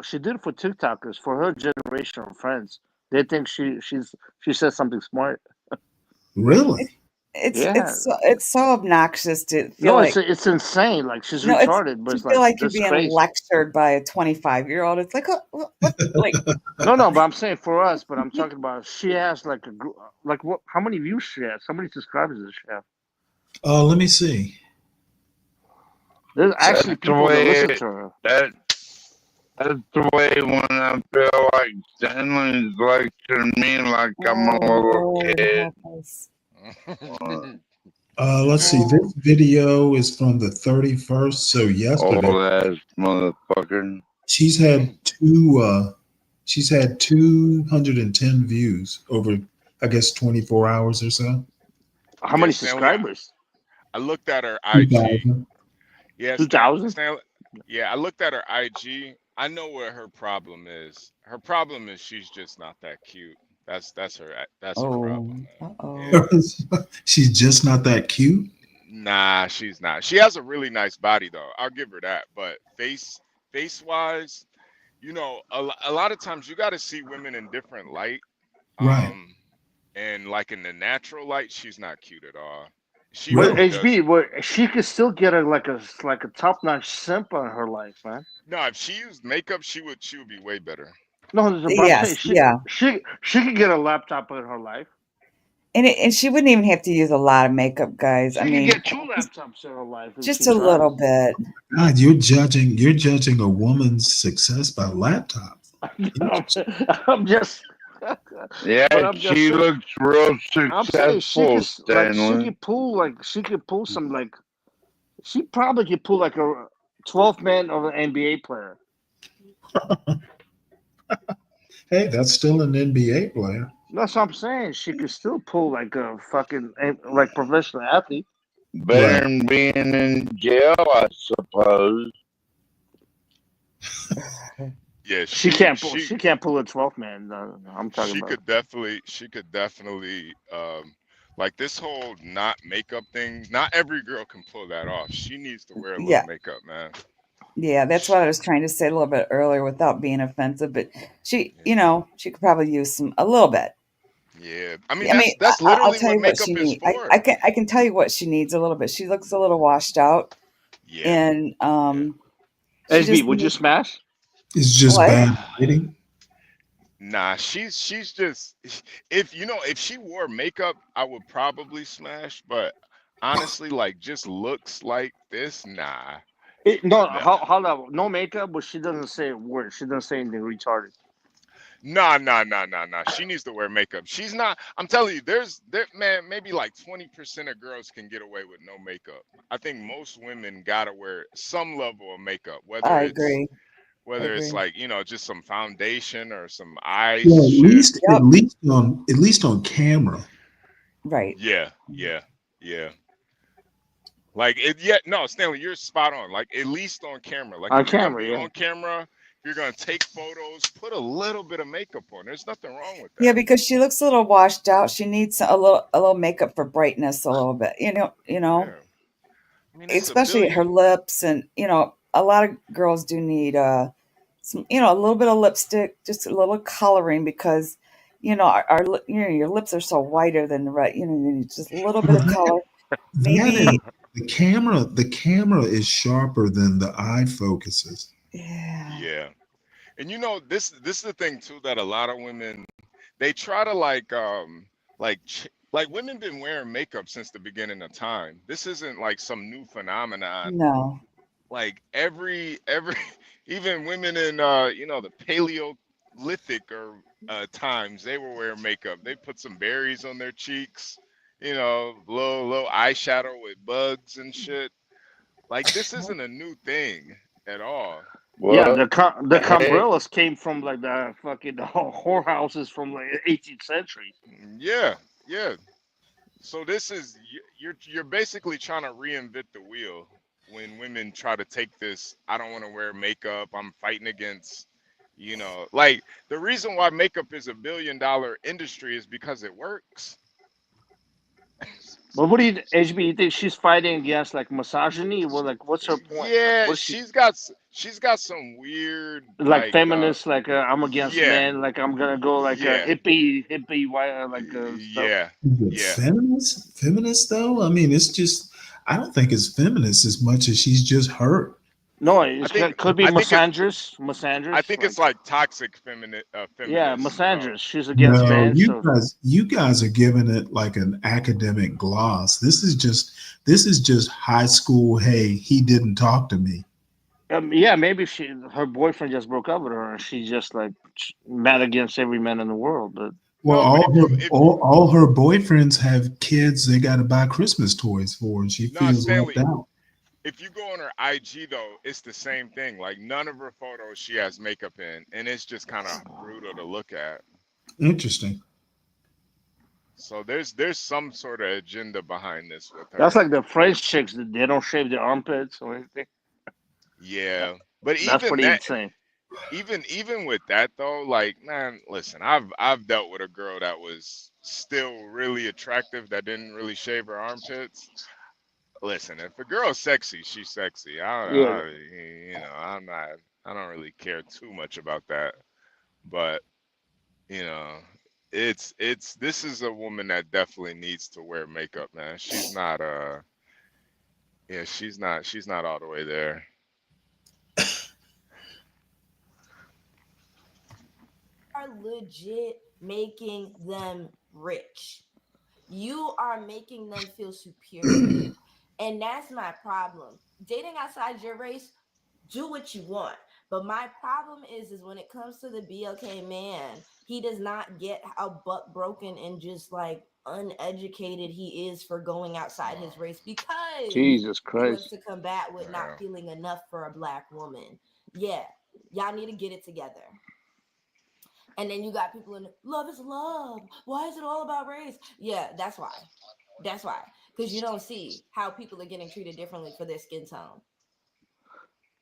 She did for TikTokers, for her generation of friends. They think she says something smart. Really? It's so obnoxious to feel No, like it's insane. Like she's it's retarded, but to it's feel like you're that's being crazy. lectured by a 25-year-old. It's like like No, but I'm saying for us. But I'm talking about she has like a group. Like what? How many views she has? How many subscribers does she have? Oh, let me see. There's actually That's the people that way. listen to her. That's the way when I feel like Stanley's lecturing me like I'm a little kid. Let's see. This video is from the 31st, so yesterday. Oh, that motherfucker. She's had 210 views over, I guess, 24 hours or so. How many subscribers? I looked at her IG. 2,000. Yeah, 2,000. Yeah, I looked at her IG. I know what her problem is. Her problem is she's just not that cute. That's her problem. Uh-oh. Yeah. She's just not that cute. Nah, she's not. She has a really nice body though. I'll give her that. But face wise, a lot of times you got to see women in different light. Right. And like in the natural light, she's not cute at all. She But really HB, doesn't. what she could still get a like a top notch simp on her life, man. No, if she used makeup, she would be way better. No, but I'm saying Yes, yeah. she could get a laptop in her life. And she wouldn't even have to use a lot of makeup, guys. I She could mean, get 2 laptops in her life if just she a tries. little bit. God, you're judging a woman's success by laptops. I'm just, Yeah, but I'm just she saying. looks real I'm saying she could successful, she Stanley. could pull some she probably could pull like a 12th man of an NBA player. Hey, that's still an NBA player. That's what I'm saying. She could still pull like a fucking like professional athlete. Better Right. than being in jail, I suppose. Yeah, She can't pull. She can't pull a 12th man. No, I'm talking she about. could definitely like this whole not makeup thing. Not every girl can pull that off. She needs to wear a little Yeah. makeup, man. Yeah, that's what I was trying to say a little bit earlier without being offensive, but she could probably use a little bit. Yeah, I mean I mean, that's I'll literally tell what you what she makeup is needs. for. I can tell you what she needs a little bit. She looks a little washed out, Yeah, and she HB, just would you needs smash? It's just what? bad lighting. Nah, she's just if she wore makeup, I would probably smash. But honestly, like just looks like this, nah, No, nah. no makeup, but she doesn't say a word. She doesn't say anything retarded. Nah. She needs to wear makeup. She's not. I'm telling you, man, maybe like 20% of girls can get away with no makeup. I think most women gotta wear some level of makeup, I agree. I whether it's agree. like just some foundation or some eye Well, shit. Yep. at least on camera. Right. Yeah. Like yeah, no, Stanley, you're spot on. Like at least on camera. Like On if you're gonna camera, be yeah. on camera, if you're gonna take photos, put a little bit of makeup on. There's nothing wrong with Yeah, that. because she looks a little washed out. She needs a little makeup for brightness a little bit. Yeah. I mean, it's a Especially her billion. lips, and a lot of girls do need some a little bit of lipstick, just a little coloring, because your lips are so whiter than the right. You need just a little bit Well, of color. that Maybe. and the camera is sharper than the eye focuses. Yeah. Yeah. And this is the thing too that a lot of women they try to like women been wearing makeup since the beginning of time. This isn't like some new phenomenon. No. Like every even women in the Paleolithic or times they were wearing makeup. They put some berries on their cheeks, little eyeshadow with bugs and shit. Like this isn't a new thing at all. Yeah, Well, the hey, Cambrellas came from like the fucking whorehouses from like 18th century. Yeah. So this is you're basically trying to reinvent the wheel when women try to take this. I don't want to wear makeup. I'm fighting against, like the reason why makeup is $1 billion industry is because it works. But what do you, HB? You think she's fighting against like misogyny? Well, like, what's her point? Like, Yeah, what is she she's got some weird like feminist? Like, I'm against yeah men. Like, I'm gonna go like yeah hippie, stuff. yeah Is it yeah. feminist though? I mean, it's just I don't think it's feminist as much as she's just hurt. No, I it think could be I think it's I misandrous. think Like, it's like toxic yeah, feminist. misandrous. She's against No, men. So, you guys are giving it like an academic gloss. This is just high school. Hey, he didn't talk to me. yeah, maybe her boyfriend just broke up with her, and she's just like mad against every man in the world. But Well, No, but all if her you if all her boyfriends have kids they got to buy Christmas toys for, and she no, feels left Stanley, out. if you go on her IG though, it's the same thing. Like none of her photos she has makeup in, and it's just kind of brutal to look at. Interesting. So there's some sort of agenda behind this with that's her. like the French chicks that they don't shave their armpits or anything. Yeah, but That's even pretty that, insane. even with that though, like man, listen, I've dealt with a girl that was still really attractive that didn't really shave her armpits. Listen, if a girl's sexy, she's sexy. Yeah, I'm not. I don't really care too much about that. But you know, it's this is a woman that definitely needs to wear makeup, man. She's not yeah, she's not all the way there. Are legit making them rich. You are making them feel superior. And that's my problem. Dating outside your race, do what you want. But my problem is when it comes to the BLK man, he does not get how butt broken and just like uneducated he is for going outside his race because Jesus he wants Christ. to combat with not Yeah. feeling enough for a black woman. Yeah, y'all need to get it together. And then you got people in love is love. Why is it all about race? Yeah, that's why. That's why. Because you don't see how people are getting treated differently for their skin tone.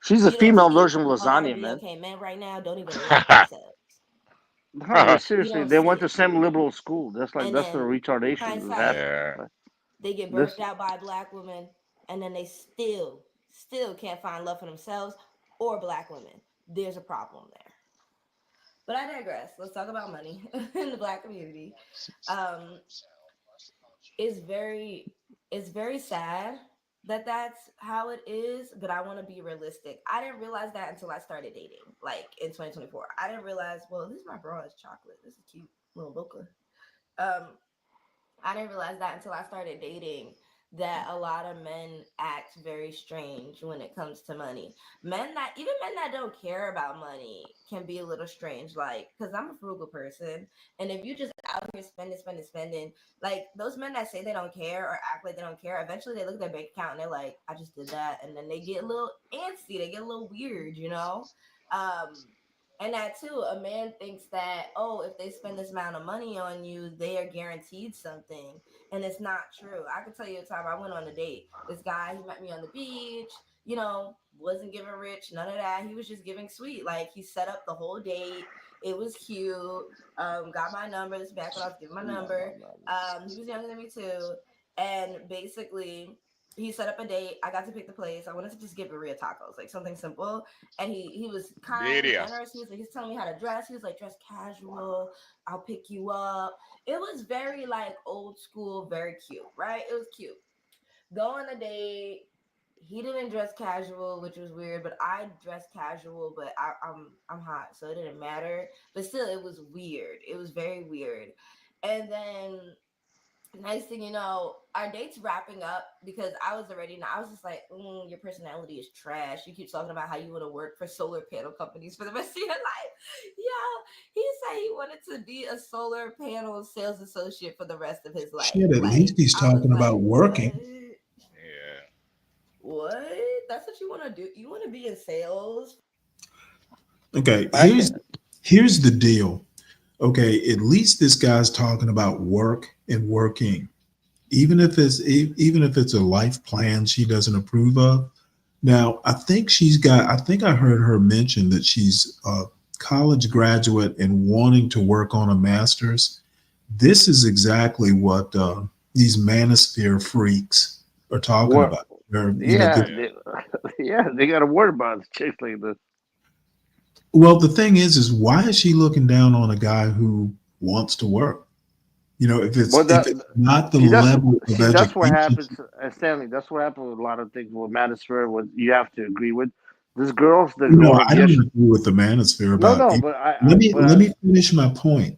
She's a You don't female see version of a lot of lasagna, man. BLK men right now don't even like themselves. No, but You seriously, don't they see went to it. same liberal school. That's And the then retardation that's hindsight, happening. Yeah. Like, they get this, birthed out by a black woman, and then they still can't find love for themselves or black women. There's a problem there. But I digress. Let's talk about money in the black community. Um, it's very sad that that's how it is, but I want to be realistic. I didn't realize that until I started dating, like in 2024. I didn't realize, well, this is my bra is chocolate. This is cute little mocha. Um, I didn't realize that until I started dating, that a lot of men act very strange when it comes to money. Even men that don't care about money can be a little strange. Like, because I'm a frugal person, and if you just out here spending, like those men that say they don't care or act like they don't care, eventually they look at their bank account and they're like, I just did that, and then they get a little antsy, they get a little weird, you know. And that too, a man thinks that, oh, if they spend this amount of money on you, they are guaranteed something. And it's not true. I could tell you a time I went on a date. This guy, he met me on the beach, wasn't giving rich, none of that. He was just giving sweet. Like, he set up the whole date. It was cute. Got my number. This is back when I was giving my number. He was younger than me too. And basically, he set up a date. I got to pick the place. I wanted to just give Maria tacos, like something simple. And he was kind, Video. generous. He's telling me how to dress. He was like, dress casual. I'll pick you up. It was very like old school, very cute, right? It was cute. Go on a date. He didn't dress casual, which was weird, but I dressed casual, but I'm hot, so it didn't matter. But still, it was weird. It was very weird. And then next thing you know, our date's wrapping up because I was just like, your personality is trash. You keep talking about how you want to work for solar panel companies for the rest of your life. Yeah, he said he wanted to be a solar panel sales associate for the rest of his life. Shit, at least he's talking about working. Yeah. What? That's what you want to do? You want to be in sales? Okay, here's the deal. Okay, at least this guy's talking about work and working, even if it's a life plan she doesn't approve of. Now, I think I heard her mention that she's a college graduate and wanting to work on a master's. This is exactly what these manosphere freaks are talking about. They got to worry about chicks like this. Well, the thing is why is she looking down on a guy who wants to work? If it's not the level of education. That's what happens, Stanley. That's what happens with a lot of things with manosphere. What you have to agree with. There's girls that go. I don't agree with the manosphere about. Let me finish my point.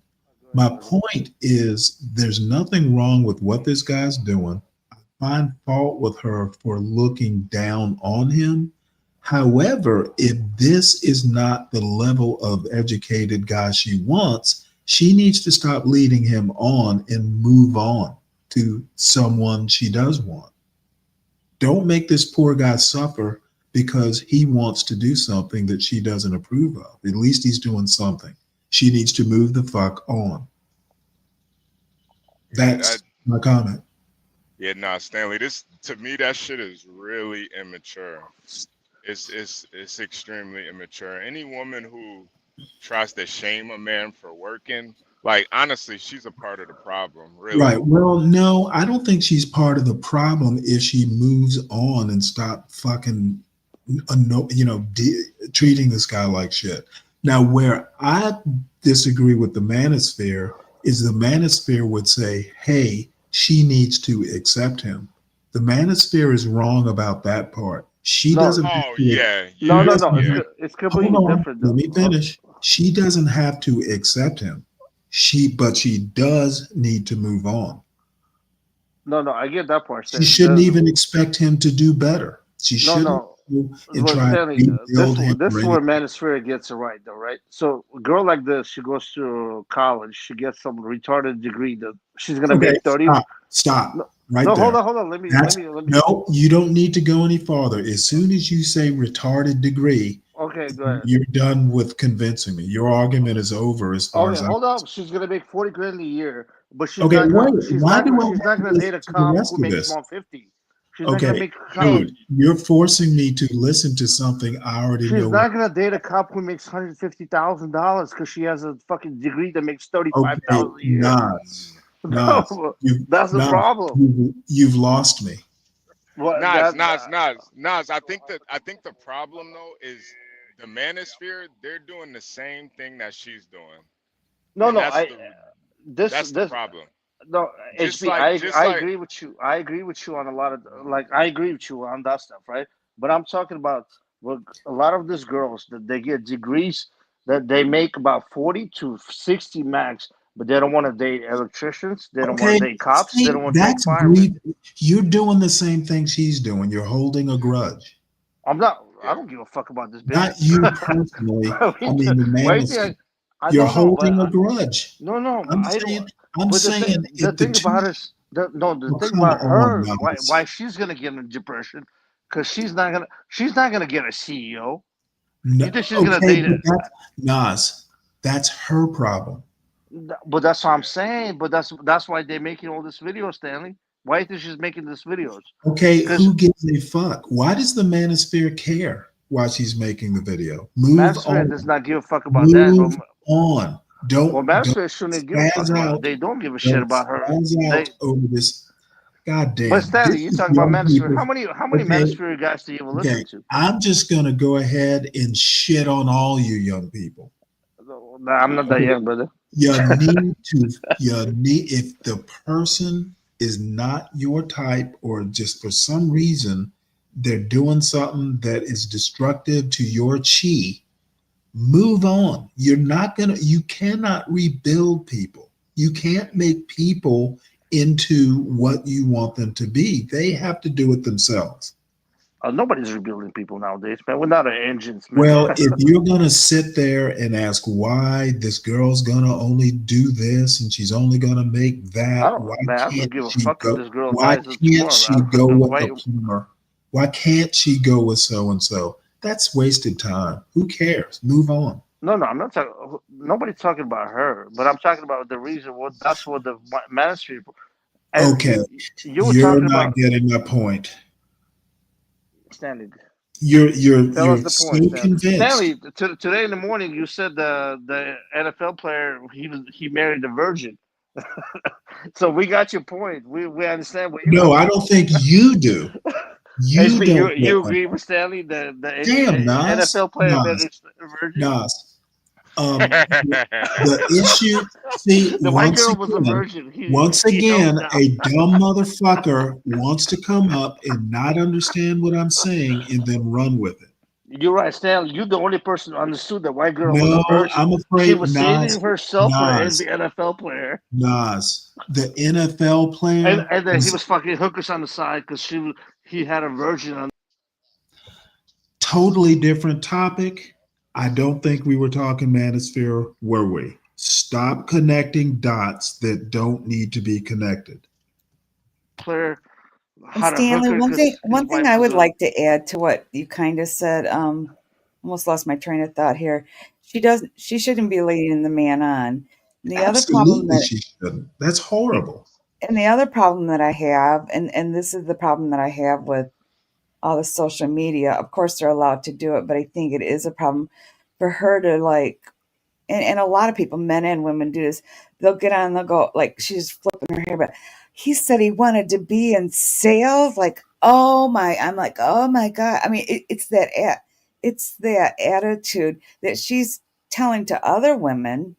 My point is, there's nothing wrong with what this guy's doing. I find fault with her for looking down on him. However, if this is not the level of educated guy she wants, she needs to stop leading him on and move on to someone she does want. Don't make this poor guy suffer because he wants to do something that she doesn't approve of. At least he's doing something. She needs to move the fuck on. That's my comment. Yeah, nah, Stanley, to me, that shit is really immature. It's extremely immature. Any woman who tries to shame a man for working, like, honestly, she's a part of the problem, really. Right. Well, no, I don't think she's part of the problem if she moves on and stop fucking, treating this guy like shit. Now, where I disagree with the manosphere is the manosphere would say, hey, she needs to accept him. The manosphere is wrong about that part. She doesn't have Oh to. yeah, No, yeah, it's yeah. it's Hold completely on. different Let though. me finish. She doesn't have to accept him. But she does need to move on. No, I get that part. She Stanley. shouldn't even expect him to do better. She shouldn't go and Well, try to Stanley, rebuild him this or is where anything. Manosphere gets it right, though, right? So, a girl like this, she goes to college, she gets some retarded degree that she's gonna Okay, make 30. stop No, right hold there. on. Let me. No, you don't need to go any farther. As soon as you say retarded degree, Okay, go ahead. you're done with convincing me. Your argument is over as far Okay, as hold up. She's gonna make 40 grand a year, but she's Okay, not gonna. wait. Why do I She's have not to gonna date listen a to the cop rest who of makes this? 150. She's not gonna Okay, make a cop. dude, you're forcing me to listen to something I already She's know what. not gonna date a cop who makes $150,000 because she has a fucking degree that makes Okay, 35,000 a year. Nas, No, that's the Nas, problem. you've lost me. What Nas, that? Nas. I think the problem though is the manosphere. They're doing the same thing that she's doing, No, and no. that's the problem. No, Just HB. like just I like agree with you. I agree with you on a lot of I agree with you on that stuff, right? But I'm talking about a lot of these girls that they get degrees that they make about 40 to 60 max, but they don't want to date electricians. They don't want Okay, to date cops. They see, don't want to date that's firemen. grief. You're doing the same thing she's doing. You're holding a grudge. I'm not. I don't give a fuck about this bitch. Not you personally. I mean, the Why man you is. think I You're don't know, holding a grudge. but I'm I don't. saying. I'm But saying the if the thing two. about is the Oh, thing come about on, her why Nas. she's gonna get in depression because she's not gonna get a CEO. No, You think she's gonna okay, date but it? that's Nas. That's her problem. But that's what I'm saying. But that's why they're making all this videos, Stanley. Why do you think she's making these videos? Okay, Because who gives a fuck? Why does the manosphere care while she's making the video? Move Manosphere does on. not give a fuck about that. Move on. Well, Don't Manosphere shouldn't give a fuck spaz about it. out. They don't give a shit Don't about her. spaz out over this. God But damn, Stanley, this you is talk about young Manosphere. people. How many Okay, Manosphere guys do you ever listen okay. to? I'm just gonna go ahead and shit on all you young people. Nah, I'm not that Okay. young, brother. If the person is not your type or just for some reason they're doing something that is destructive to your chi, move on. You cannot rebuild people. You can't make people into what you want them to be. They have to do it themselves. Nobody's rebuilding people nowadays, man. We're not engines, man. Well, if you're going to sit there and ask why this girl's going to only do this and she's only going to make I that, don't, man. I don't give a fuck if this girl why dies can't tomorrow. she go with Why? a plumber? Why can't she go with so and so? That's wasted time. Who cares? Move on. No, I'm not talking. Nobody's talking about her, but I'm talking about the reason. That's what the ministry. And Okay, you were you're talking not about getting my point. Stanley. You're Tell us you're the so point, Stanley. convinced. Stanley, today in the morning, you said the NFL player he married a virgin. So we got your point. We understand where you're No, coming I don't think you do. You HB, don't get you my agree point. with Stanley? The Damn, NFL player married a virgin. Nas. The issue, see, The white girl was a virgin. once He held again, it down. a dumb motherfucker wants to come up and not understand what I'm saying and then run with it. You're right, Stanley. You're the only person who understood that white girl was a No, virgin. I'm She afraid was saving herself for the Nas, NFL player, the NFL player and then he was was fucking hookers on the side because he had a virgin on. totally different topic. I don't think we were talking manosphere, were we? Stop connecting dots that don't need to be connected. Player And had a Stanley, hooker because his one thing wife I was would a. like to add to what you kind of said, almost lost my train of thought here. She shouldn't be leading the man on. The other problem Absolutely, that she shouldn't. That's horrible. and the other problem that I have, and this is the problem that I have with all the social media. Of course, they're allowed to do it, but I think it is a problem for her to like. And a lot of people, men and women, do this. They'll get on, they'll go like she's flipping her hair, but he said he wanted to be in sales. Like, I'm like, oh my god. I mean, it's that attitude that she's telling to other women.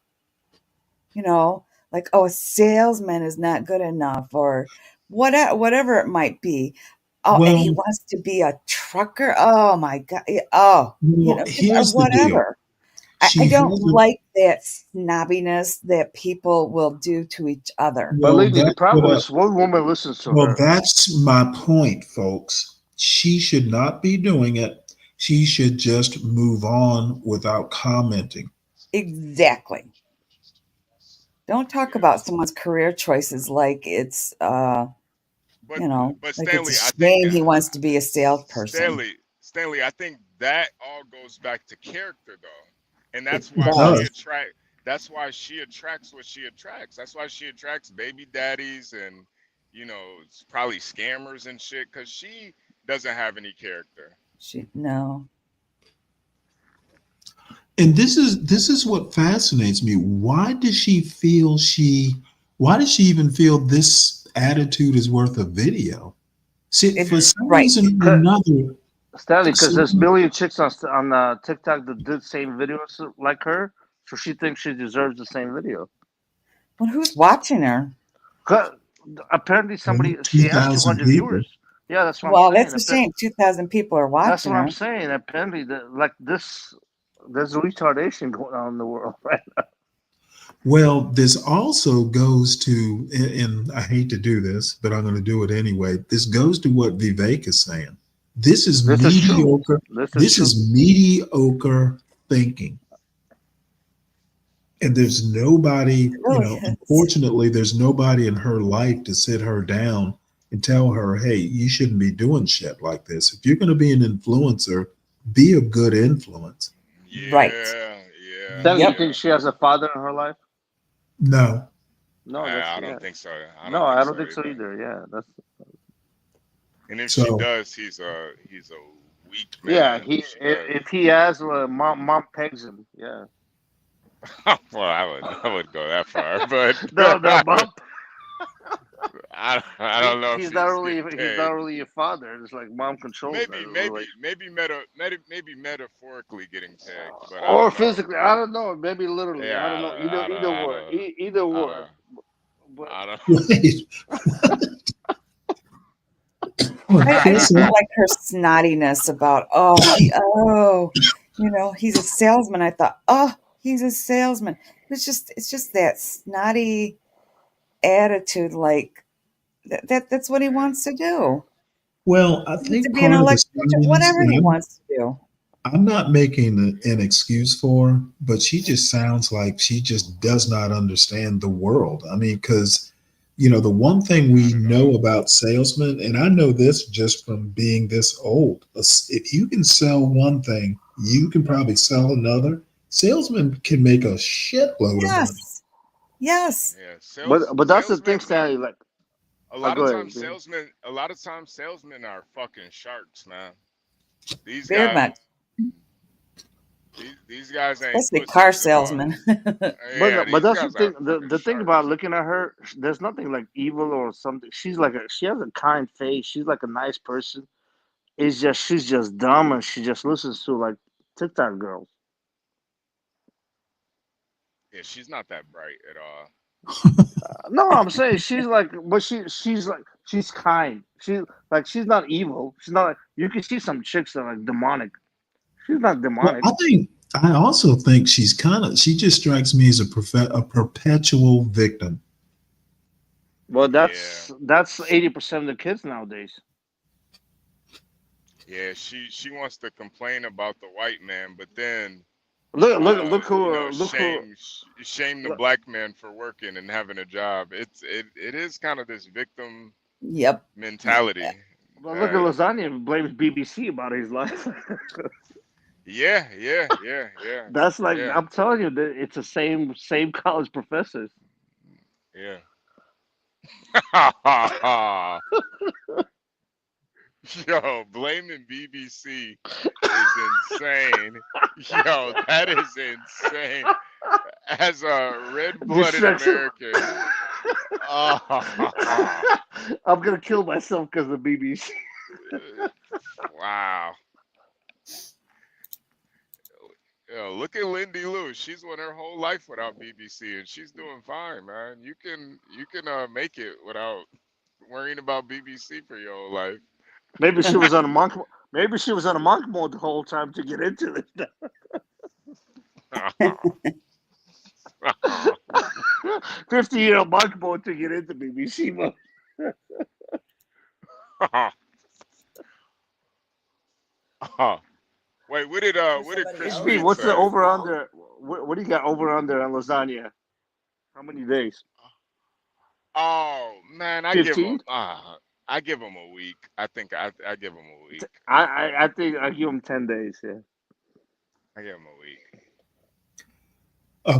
You know, like, oh, a salesman is not good enough, or whatever it might be. Oh, and he Well, wants to be a trucker. Oh my God. Oh, well, just, here's the deal. whatever. I She don't hasn't. like that snobbiness that people will do to each other. But Well, lady, the that's problem what. is one woman listens to Well, her. that's my point, folks. She should not be doing it. She should just move on without commenting. Exactly. Don't talk about someone's career choices like it's But like it's Stanley, I a think shame he wants to be a salesperson. Stanley, I think that all goes back to character though, and It that's why Does. she does. attract. That's why she attracts what she attracts. That's why she attracts baby daddies and it's probably scammers and shit because she doesn't have any character. No. And this is what fascinates me. Why does she even feel this attitude is worth a video? See, for some Right. reason or another, Stanley, because there's a some- million chicks on TikTok that did the same videos like her, so she thinks she deserves the same video. Well, who's watching her? 'Cause apparently, she has 2,000 200 people. viewers. Yeah, that's what Well, I'm that's saying. a shame. 2,000 people are That's watching what I'm her. saying. Apparently, like this, there's retardation going on in the world right now. Well, this also goes to, and I hate to do this, but I'm going to do it anyway. This goes to what Vivek is saying. This is This is true. mediocre. This true. is mediocre thinking. And there's nobody, unfortunately, there's nobody in her life to sit her down and tell her, hey, you shouldn't be doing shit like this. If you're going to be an influencer, be a good influence. Right. Yeah. Stanley, you think she has a father in her life? No. No, I don't think so. I don't think so either. Yeah, that's. And if she So- does, he's a weak man. Yeah, If if he has, mom pegs him. Yeah. well, I would go that far, but No, mom. I don't know. He's if not getting really pegged. your father. It's like mom controls that Maybe metaphorically getting pegged, but I or don't know. physically. I don't know. Maybe literally. Yeah, I don't know. Either word. Either word. But I don't. Wait. I just don't like her snottiness about he's a salesman. I thought, he's a salesman. It's just that snotty attitude, like that's what he wants to do. Well, I To think be an part of the electrician, whatever he wants to do. I'm not making an excuse for her, but she just sounds like she just does not understand the world. I mean, because, the one thing we know about salesmen, and I know this just from being this old, if you can sell one thing, you can probably sell another. Salesmen can make a shitload of money. Yes. Yeah, but that's the thing, Stanley. Like a lot go of ahead, times salesmen are fucking sharks, man. These Very guys. much. These guys ain't Especially pussies car at all. salesman. But that's the thing. The thing sharks. about looking at her, there's nothing like evil or something. She has a kind face. She's like a nice person. It's just she's just dumb and she just listens to like TikTok girls. Yeah, she's not that bright at all. No, I'm saying she's like, but she's like she's kind. She's not evil. She's not. Like, you can see some chicks that are like demonic. She's not Well, demonic. I also think she just strikes me as a perpetual victim. Well, that's 80% of the kids nowadays. Yeah, she wants to complain about the white man, but then Look who shame the black man for working and having a job. It is kind of this victim mentality. Well, look at Lasagna blames BBC about his life. Yeah. That's like yeah. I'm telling you that it's the same college professors. Yeah. Yo, blaming BBC is insane. Yo, that is insane. As a red-blooded American. I'm gonna kill myself because of BBC. Wow. Yo, look at Lindy Lou. She's went her whole life without BBC, and she's doing fine, man. You can make it without worrying about BBC for your whole life. Maybe she was on a monk. Maybe she was on a monk mode the whole time to get into it. 50-year monk mode to get into BBC mode. Wait, what did Chris HB, Reed what's the say? over under? What do you got over under on lasagna? How many days? Oh man, 15? I give him a week. I think I give him a week. I think I give him 10 days. Yeah. I give him a week.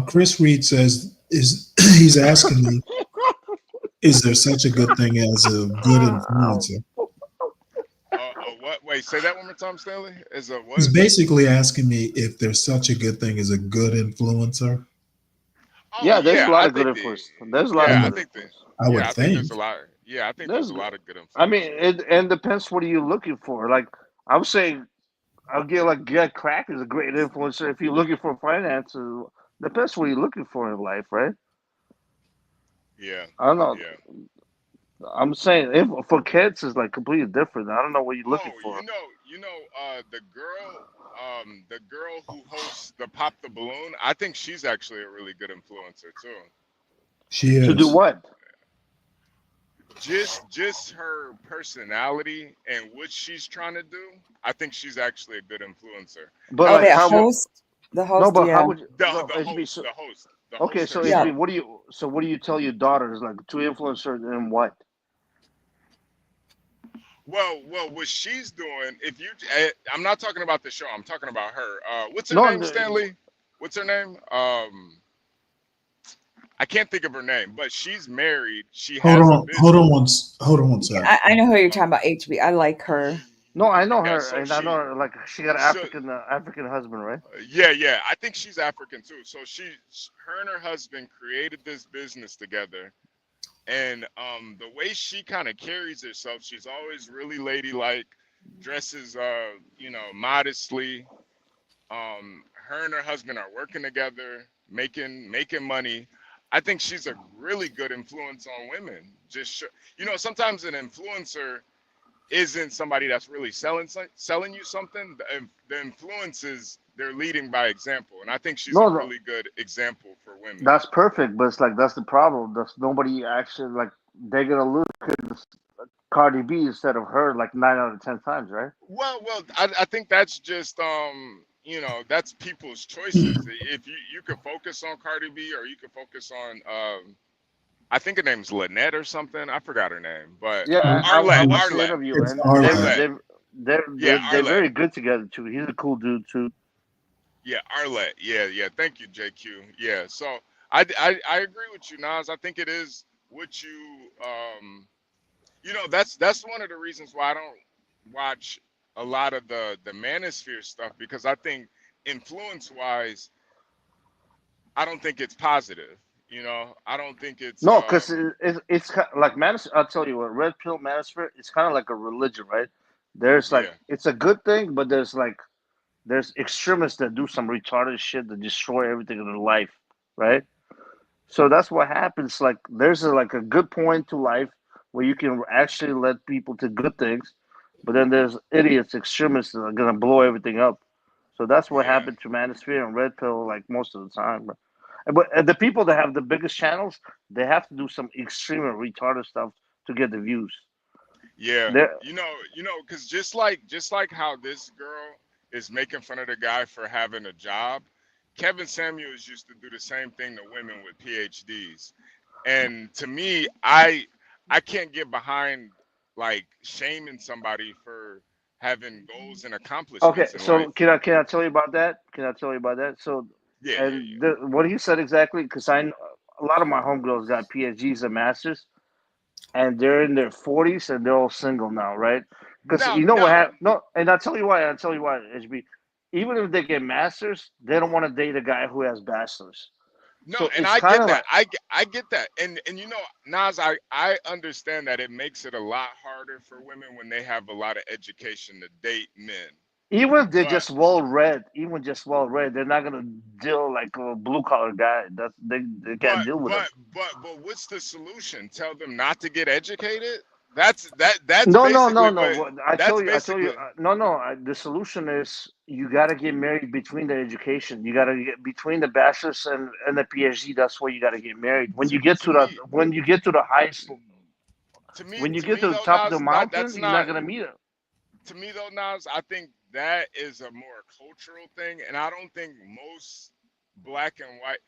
Chris Reed says he's asking me, is there such a good thing as a good influencer? What? Wait, say that one more time, Stanley. Is a what? He's basically asking me if there's such a good thing as a good influencer. Oh, yeah, there's a lot I of good think influence. There's a lot of good influence. I think there's a lot. Yeah, I think there's a lot of good influence. I mean, it depends what are you looking for. Like I'm saying, I'll get like Get Crack is a great influencer if you're looking for finances. Depends what you're looking for in life, right? Yeah. I don't know. Yeah. I'm saying if for kids is like completely different. I don't know what you're looking for. The girl who hosts the Pop the Balloon, I think she's actually a really good influencer too. She is. To do what? Just her personality and what she's trying to do. I think she's actually a good influencer. But like how the host, no, but yeah. how would you, The HB, host. so, The host. okay, so herself. HB, what do you tell your daughters like to influence her in what? Well, what she's doing, I'm not talking about the show. I'm talking about her. What's her No, name, Stanley? What's her name? I can't think of her name, but she's married. She has a business. Hold on one second. I know who you're talking about, HB. I like her. No, I know Yeah, her, so and I know her, like she got an African husband, right? Yeah. I think she's African too. So her and her husband created this business together, and the way she kind of carries herself, she's always really ladylike, dresses modestly. Her and her husband are working together, making money. I think she's a really good influence on women. Sometimes an influencer isn't somebody that's really selling you something. The influence is they're leading by example, and I think she's a really good example for women. That's perfect, but it's like that's the problem. That's nobody actually like they're gonna look at Cardi B instead of her like 9 out of 10 times, right? Well, I think that's just that's people's choices. If you could focus on Cardi B, or you could focus on I think her name's Lynette or something. I forgot her name, but yeah, I watched the interview, It's and Arlette. they're very good together too. He's a cool dude too. Yeah, Arlette. Yeah. Thank you, JQ. Yeah. So I agree with you, Nas. I think it is what that's one of the reasons why I don't watch a lot of the manosphere stuff, because I think influence wise, I don't think it's positive. I don't think it's No, because it's like manosphere. I'll tell you what, red pill manosphere. It's kind of like a religion, right? There's like it's a good thing, but there's extremists that do some retarded shit that destroy everything in their life, right? So that's what happens. Like there's like a good point to life where you can actually let people to good things, but then there's idiots, extremists that are gonna blow everything up. So that's what happened to Manosphere and Red Pill, like most of the time. But the people that have the biggest channels, they have to do some extreme and retarded stuff to get the views. Yeah, They're, because just like how this girl is making fun of the guy for having a job, Kevin Samuels used to do the same thing to women with PhDs, and to me, I can't get behind like shaming somebody for having goals and okay, accomplishments in so life. can I tell you about that? Can I tell you about that? So, Yeah. and what he said exactly, because I know a lot of my homegirls got PhDs and masters, and they're in their 40s and they're all single now, right? Because you know what happened? No, and I'll tell you why. HB. Even if they get masters, they don't want to date a guy who has bachelors. No, So and it's I kind get of that. like I get that. And Nas, I understand that it makes it a lot harder for women when they have a lot of education to date men. Even if they're But just well read, they're not gonna deal like a blue collar guy. They can't but deal with him. but what's the solution? Tell them not to get educated? That's No. basically what I that's told you. basically No. The solution is you got to get married between the education. You got to get between the bachelor's and the PhD. That's where you got to get married. When you get to to the me when you get to the highest, when you to get me to the though, top of the Nas, mountain, that's you're not not gonna meet him. to me though, Nas, I think that is a more cultural thing, and I don't think most black and white,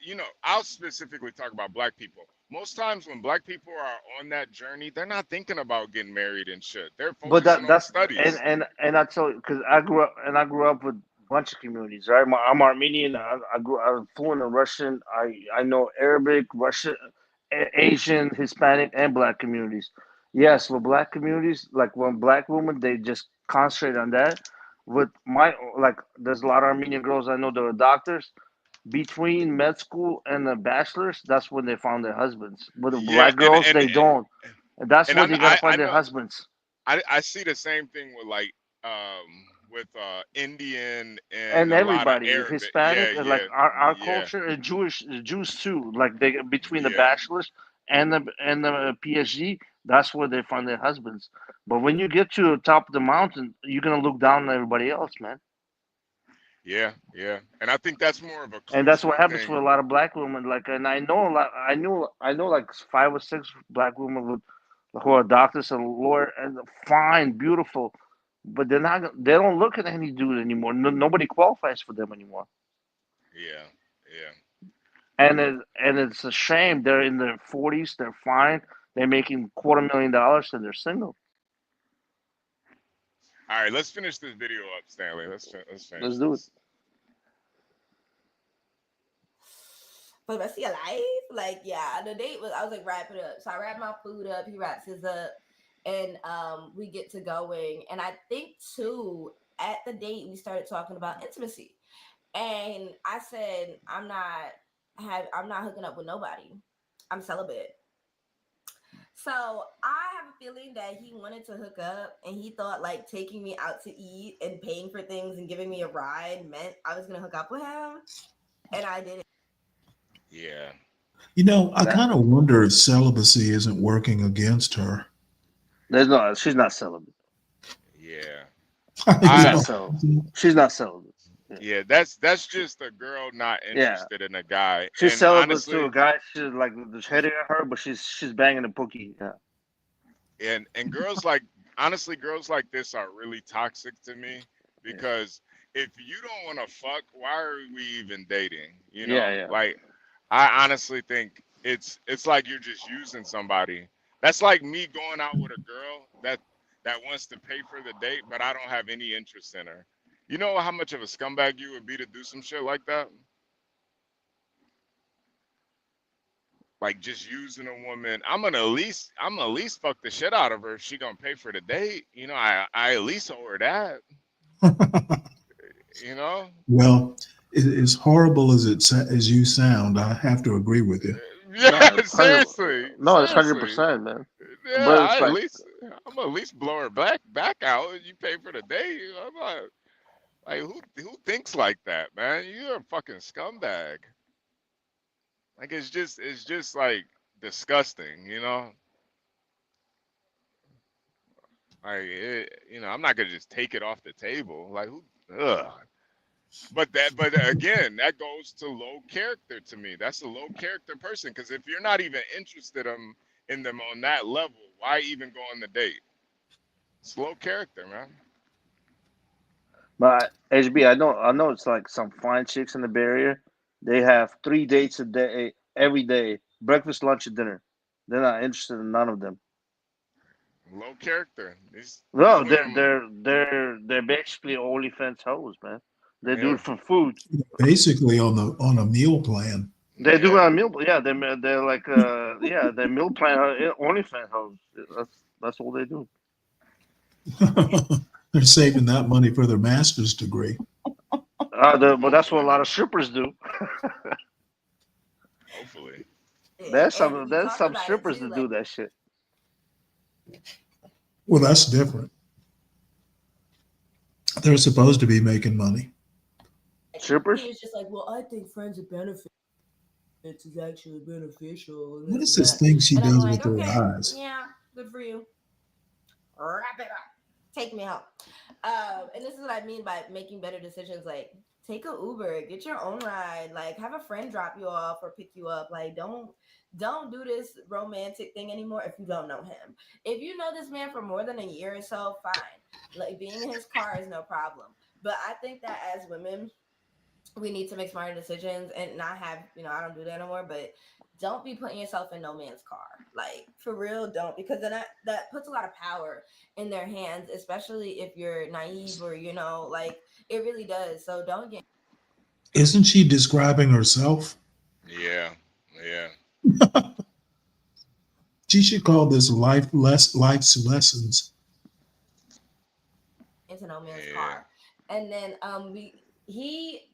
I'll specifically talk about black people. Most times when black people are on that journey, they're not thinking about getting married and shit. They're But focusing on that's studies. and I tell you because I grew up with a bunch of communities. Right, I'm Armenian. I'm fluent in Russian. I know Arabic, Russian, Asian, Hispanic, and black communities. Yes, with black communities, like when black women, they just concentrate on that. With my like, there's a lot of Armenian girls I know that are doctors. Between med school and the bachelor's, that's when they found their husbands. With the Yeah, black girls, they don't, and that's and when they gotta I find their know husbands. I see the same thing with like with Indian and And a lot of everybody, Arabic. Yeah, Hispanic, and like yeah, our yeah, culture, and Jews too. Like they between the yeah, bachelors and the PhD, that's where they find their husbands. But when you get to the top of the mountain, you're gonna look down on everybody else, man. yeah. And I think that's more of a And that's what cultural happens for thing. a lot of black women. Like, and I know a lot. I know like 5 or 6 black women who are doctors and lawyer and fine, beautiful, but they're not. They don't look at any dude anymore. Nobody qualifies for them anymore. Yeah, yeah. And it's a shame. They're in their 40s. They're fine. They're making $250,000 and they're single. All right, let's finish this video up, Stanley. Let's Let's finish do it. this. For the rest of your life, like, yeah, the date was, I was like, wrap it up. So I wrap my food up, he wraps his up, and we get to going. And I think too, at the date we started talking about intimacy, and I said, I'm not hooking up with nobody. I'm celibate. So I have a feeling that he wanted to hook up, and he thought like taking me out to eat and paying for things and giving me a ride meant I was gonna hook up with him, and I didn't. Yeah. I kind of wonder if celibacy isn't working against her. She's not celibate. Yeah. She's not celibate. Yeah, that's just a girl not Yeah. interested in a guy. She's And celibate honestly, to a guy. She's like just hitting at her, but she's banging the pookie. Yeah. and girls like honestly, girls like this are really toxic to me because if you don't want to fuck, why are we even dating? Yeah. Like I honestly think it's like you're just using somebody. That's like me going out with a girl that wants to pay for the date, but I don't have any interest in her. You know how much of a scumbag you would be to do some shit like that? Like just using a woman. I'm gonna at least fuck the shit out of her if she gonna pay for the date. I at least owe her that. Well, as horrible as you sound, I have to agree with you. Yeah, seriously. No, it's Seriously. 100%, man. Yeah, But it's I'm at least blow her back out. You pay for the date. I'm not like who thinks like that, man? You're a fucking scumbag. Like it's just like disgusting, Like I'm not gonna just take it off the table. Like who? Ugh. But again, that goes to low character to me. That's a low character person. Because if you're not even interested in them on that level, why even go on the date? It's low character, man. But HB, I know it's like some fine chicks in the Bay Area. They have 3 dates a day, every day, breakfast, lunch, and dinner. They're not interested in none of them. Low character. These No, women, they're basically OnlyFans hoes, man. They do it for food. Basically on a meal plan. They do it on meal. Yeah, they're like they're meal plan OnlyFans hoes. That's all they do. They're saving that money for their master's degree. But that's what a lot of strippers do. Hopefully. There's some strippers that do that shit. Well, that's different. They're supposed to be making money. Strippers? He was just like, well, I think friends with benefits is actually beneficial and What this is and this that. thing she And I'm does like, with her okay, eyes? yeah, good for you. Wrap it up. Take me home. And this is what I mean by making better decisions. Like, take a Uber, get your own ride, like have a friend drop you off or pick you up. Like, don't do this romantic thing anymore if you don't know him. If you know this man for more than a year or so, fine. Like, being in his car is no problem. But I think that as women, we need to make smarter decisions and not have, I don't do that anymore, but don't be putting yourself in no man's car. Like, for real, don't, because then that puts a lot of power in their hands, especially if you're naive or, like, it really does. So don't get. Isn't she describing herself? Yeah, yeah. She should call this life's lessons. Into no man's car. And then he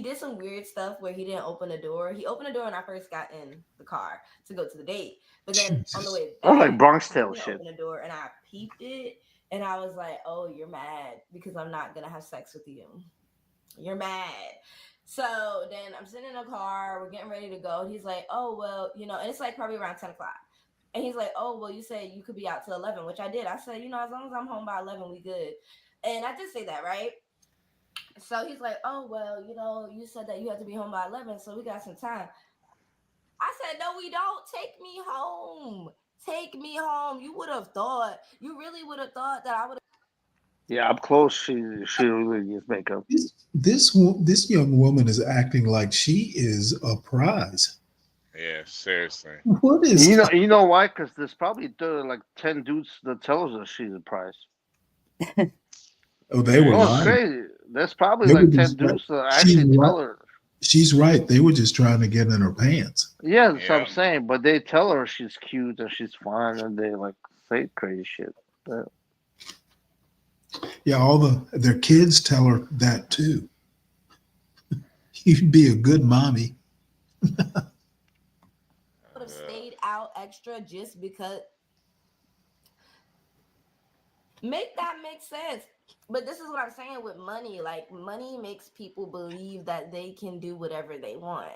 did some weird stuff where he didn't open the door. He opened the door when I first got in the car to go to the date. But then on the way That's back, like Bronx he Tale didn't shit. open the door and I peeped it and I was like, oh, you're mad because I'm not gonna have sex with you. You're mad. So then I'm sitting in the car, we're getting ready to go. And he's like, oh, well, and it's like probably around 10 o'clock. And he's like, oh, well, you said you could be out till 11, which I did. I said, as long as I'm home by 11, we good. And I did say that, right? So he's like, oh, well, you said that you had to be home by 11, so we got some time. I said, no, we don't. Take me home. Take me home. You really would have thought that I would have. Yeah, up close, she really uses makeup. This young woman is acting like she is a prize. Yeah, seriously. What is you know why? Because there's probably like 10 dudes that tells her she's a prize. Oh, they were No, it's lying. crazy. There's probably They were like 10 just dudes that she's actually tell right. her. She's right. They were just trying to get in her pants. Yeah, that's what I'm saying. But they tell her she's cute and she's fun, and they like say crazy shit. But, Yeah, their kids tell her that too. You'd be a good mommy. Would have stayed out extra just because. Make that make sense. But this is what I'm saying with money. Like, money makes people believe that they can do whatever they want.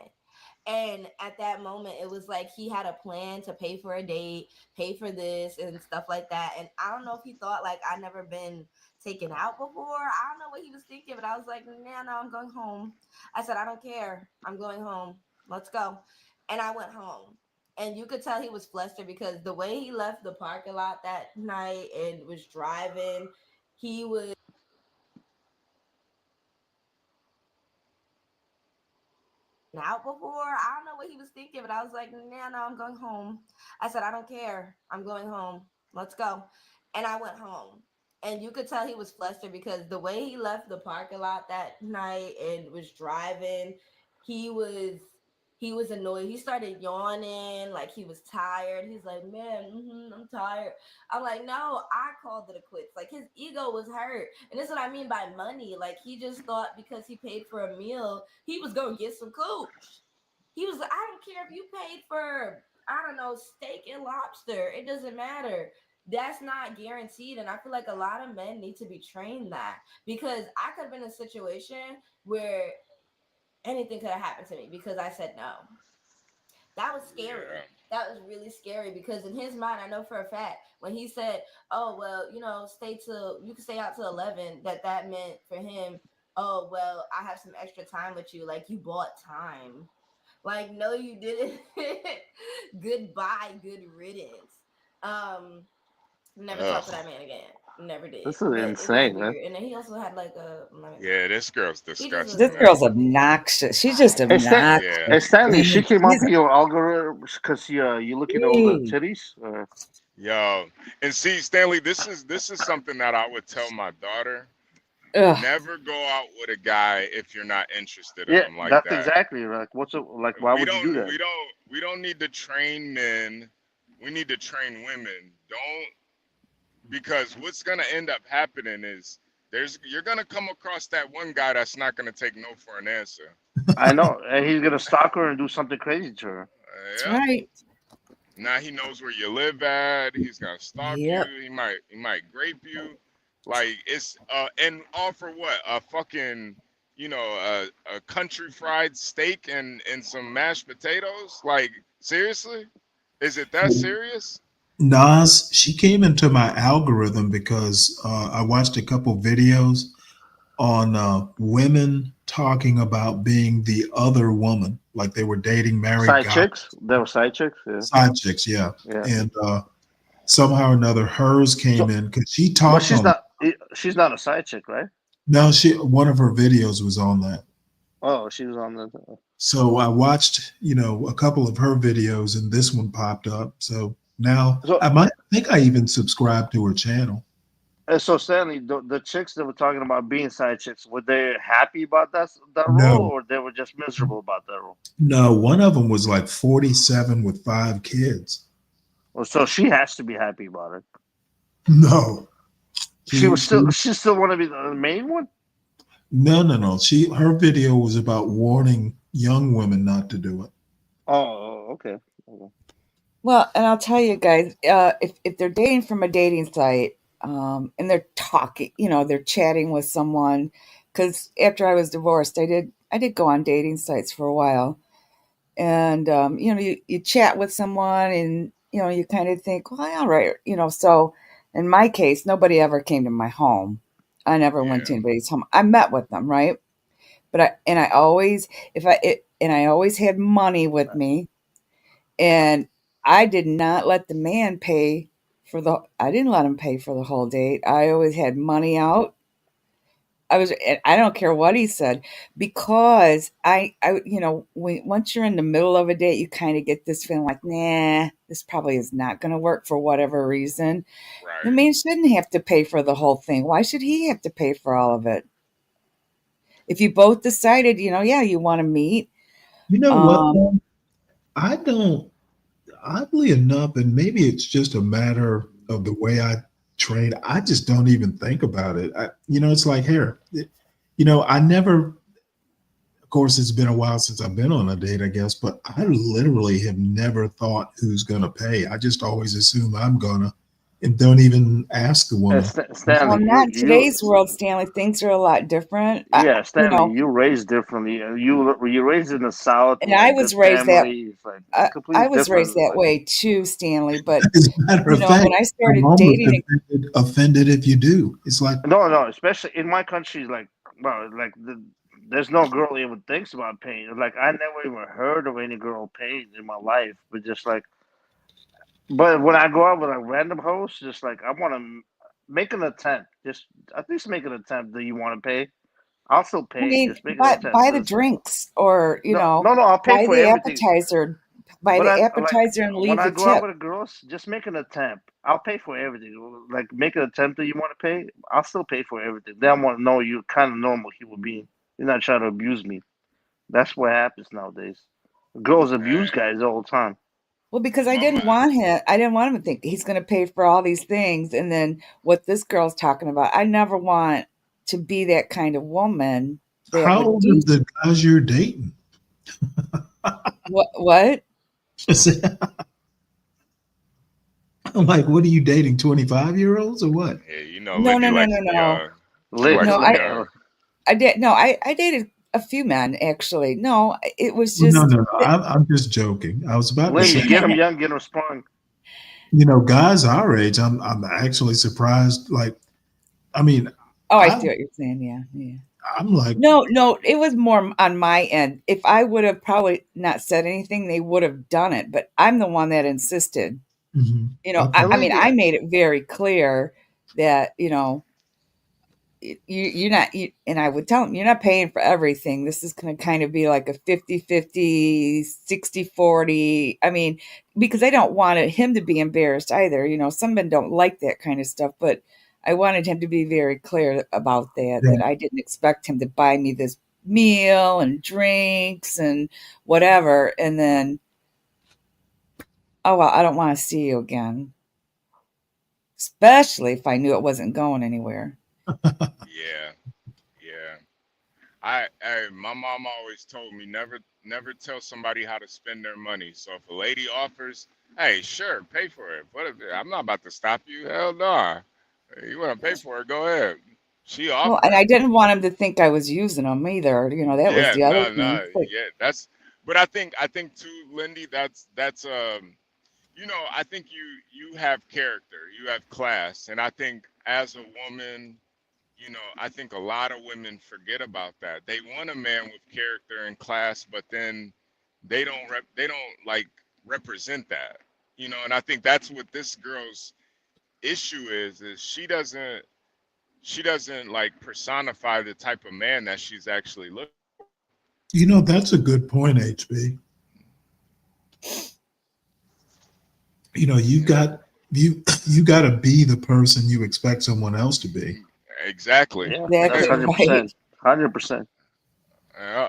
And at that moment, it was like he had a plan to pay for a date, pay for this and stuff like that. And I don't know if he thought like I'd never been taken out before. I don't know what he was thinking, but I was like, nah, no, I'm going home. I said, I don't care. I'm going home. Let's go. And I went home. And you could tell he was flustered because the way he left the parking lot that night and was driving, he was out before. I don't know what he was thinking, but I was like, nah, no, I'm going home. I said, I don't care. I'm going home. Let's go. And I went home. And you could tell he was flustered because the way he left the parking lot that night and was driving, he was annoyed. He started yawning, like he was tired. He's like, man, I'm tired. I'm like, no, I called it a quits. Like, his ego was hurt. And that's what I mean by money. Like, he just thought because he paid for a meal, he was going to get some cooch. He was like, I don't care if you paid for, I don't know, steak and lobster. It doesn't matter. That's not guaranteed. And I feel like a lot of men need to be trained that, because I could have been in a situation where anything could have happened to me because I said no. That was scary. Yeah. That was really scary because in his mind, I know for a fact when he said, "Oh well, you can stay out till 11," that meant for him, "Oh well, I have some extra time with you." Like, you bought time. Like, no, you didn't. Goodbye, good riddance. Never talk to that man again. Never did. this is But insane, it was man. weird. And then he also had like a. Yeah, this girl's He just was disgusting. This Man. girl's obnoxious. She's just Hey, obnoxious. Yeah. Hey, Stanley, she came up She's in your algorithm because you looking over the Hey. titties. Yo, and see, Stanley, this is something that I would tell my daughter. Ugh. Never go out with a guy if you're not interested in Yeah, him like that's that. exactly like what's up. Like, why would you do that? We don't need to train men. We need to train women. Because what's gonna end up happening is you're gonna come across that one guy that's not gonna take no for an answer. I know, and he's gonna stalk her and do something crazy to her. That's right. Now he knows where you live at. He's gonna stalk Yep. you. He might grape you. Like it's and all for what? A fucking a country fried steak and some mashed potatoes? Like seriously? Is it that serious? Nas, she came into my algorithm because I watched a couple videos on women talking about being the other woman, like they were dating married Side guys, chicks. They were side chicks. Yeah. side chicks, yeah. Yeah. And somehow or another, hers came So, in because she but talked on. she's not a side chick, right? No, one of her videos was on that. Oh, she was on the. So I watched, a couple of her videos, and this one popped up. So now So, I think I even subscribed to her channel. so Stanley, the chicks that were talking about being side chicks, were they happy about that role, No, or they were just miserable about that role? no, one of them was like 47 with 5 kids. Well, so she has to be happy about it. No, She still want to be the main one. no. Her video was about warning young women not to do it. Oh, okay. Well, and I'll tell you guys, if they're dating from a dating site, and they're talking, they're chatting with someone, because after I was divorced, I did go on dating sites for a while, and you chat with someone, and you kind of think, well, all right, So in my case, nobody ever came to my home. I never went to anybody's home. I met with them, right? But I always I always had money with me, and I did not let the man pay I didn't let him pay for the whole date. I always had money out. I don't care what he said, because once you're in the middle of a date, you kind of get this feeling like, nah, this probably is not going to work for whatever reason. Right. The man shouldn't have to pay for the whole thing. Why should he have to pay for all of it? If you both decided, yeah, you want to meet. You know what? I don't, oddly enough, and maybe it's just a matter of the way I train, I just don't even think about it. It's like here, I never, of course, it's been a while since I've been on a date, I guess, but I literally have never thought who's going to pay. I just always assume I'm going to, and don't even ask the woman. Well, Stanley, not in today's world, Stanley. Things are a lot different. Yeah, Stanley, you raised differently. You raised in the South, and like, I was good raised that. family. It's like it's completely I was different. raised that way too, Stanley. But As a matter of fact, when I started I'm almost dating, offended if you do. It's like, no, especially in my country, like, well, like there's no girl even thinks about paying. Like, I never even heard of any girl paying in my life, but just like, but when I go out with a random host, just like I want to make an attempt, just at least make an attempt that you want to pay. I'll still I pay. mean, Just make an attempt. buy the drinks, or No, I'll pay buy for the everything. appetizer, buy But the I like appetizer, and when leave I the go out tip. with a girls, just make an attempt. I'll pay for everything. Like, make an attempt that you want to pay. I'll still pay for everything. They want to know you're kind of normal human being. You're not trying to abuse me. That's what happens nowadays. Girls abuse guys all the time. Well, because I didn't want him to think he's going to pay for all these things, and then what this girl's talking about. I never want to be that kind of woman that how would old do. are the guys you're dating? What? I'm like, what are you dating? 25-year-olds or what? Yeah, No. Lindy likes the I did. No, I dated a few men, actually. No, it was Well, just. no. I'm just joking. I was about to Lindy, say, get them young, get them sprung. guys our age, I'm actually surprised. Like, I mean, Oh, I see what you're saying. Yeah. I'm like, No, it was more on my end. If I would have probably not said anything, they would have done it. But I'm the one that insisted. Okay. I mean, I made it very clear that, you're not, and I would tell them, you're not paying for everything. This is going to kind of be like a 50-50, 60-40. I mean, because I don't want him to be embarrassed either. Some men don't like that kind of stuff, but I wanted him to be very clear about that I didn't expect him to buy me this meal and drinks and whatever. And then, oh, well, I don't want to see you again. Especially if I knew it wasn't going anywhere. Yeah. My mom always told me never tell somebody how to spend their money. So if a lady offers, hey, sure, pay for it. But I'm not about to stop you. Hell no. You want to pay for it? Go ahead. She Well, and I offered. didn't want him to think I was using them either. That was Yeah, the other no, thing. no, It's like, yeah. But I think too, Lindy. I think you have character, you have class, and I think as a woman, I think a lot of women forget about that. They want a man with character and class, but then they don't like represent that. And I think that's what this girl's issue is she doesn't like personify the type of man that she's actually looking. That's a good point, HB. You Yeah, got you got to be the person you expect someone else to be. exactly. Yeah, that's exactly hundred right. percent, 100%. Yeah,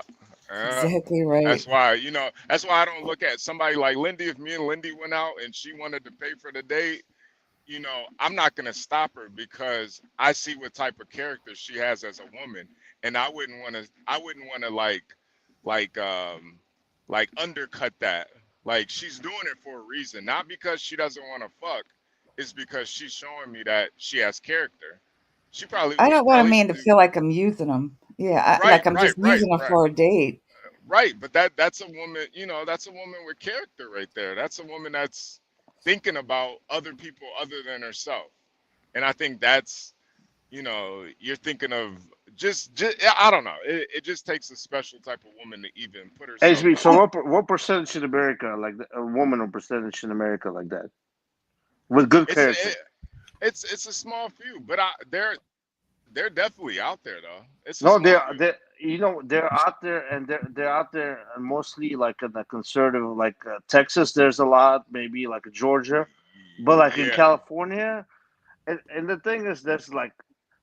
yeah. Exactly right. That's why I don't look at somebody like Lindy. If me and Lindy went out and she wanted to pay for the date, I'm not gonna stop her because I see what type of character she has as a woman, and I wouldn't want to like um like undercut that. Like she's doing it for a reason, not because she doesn't want to fuck. It's because she's showing me that she has character. She probably I don't want a probably man to feel like I'm using them. Yeah, right, like I'm right, just right, using them right. for a date. Right, but that's a woman, that's a woman with character right there. That's a woman that's thinking about other people other than herself. And I think you're thinking of just I don't know. It just takes a special type of woman to even put herself HB, out so there. what percentage in America like a woman or percentage in America like that with good It's character? it, it's a small few, but they're definitely out there though. It's a No, small few. they're out there, and they're out there mostly like in the conservative, like Texas. There's a lot, maybe like Georgia, but like in Yeah. California, and the thing is, there's like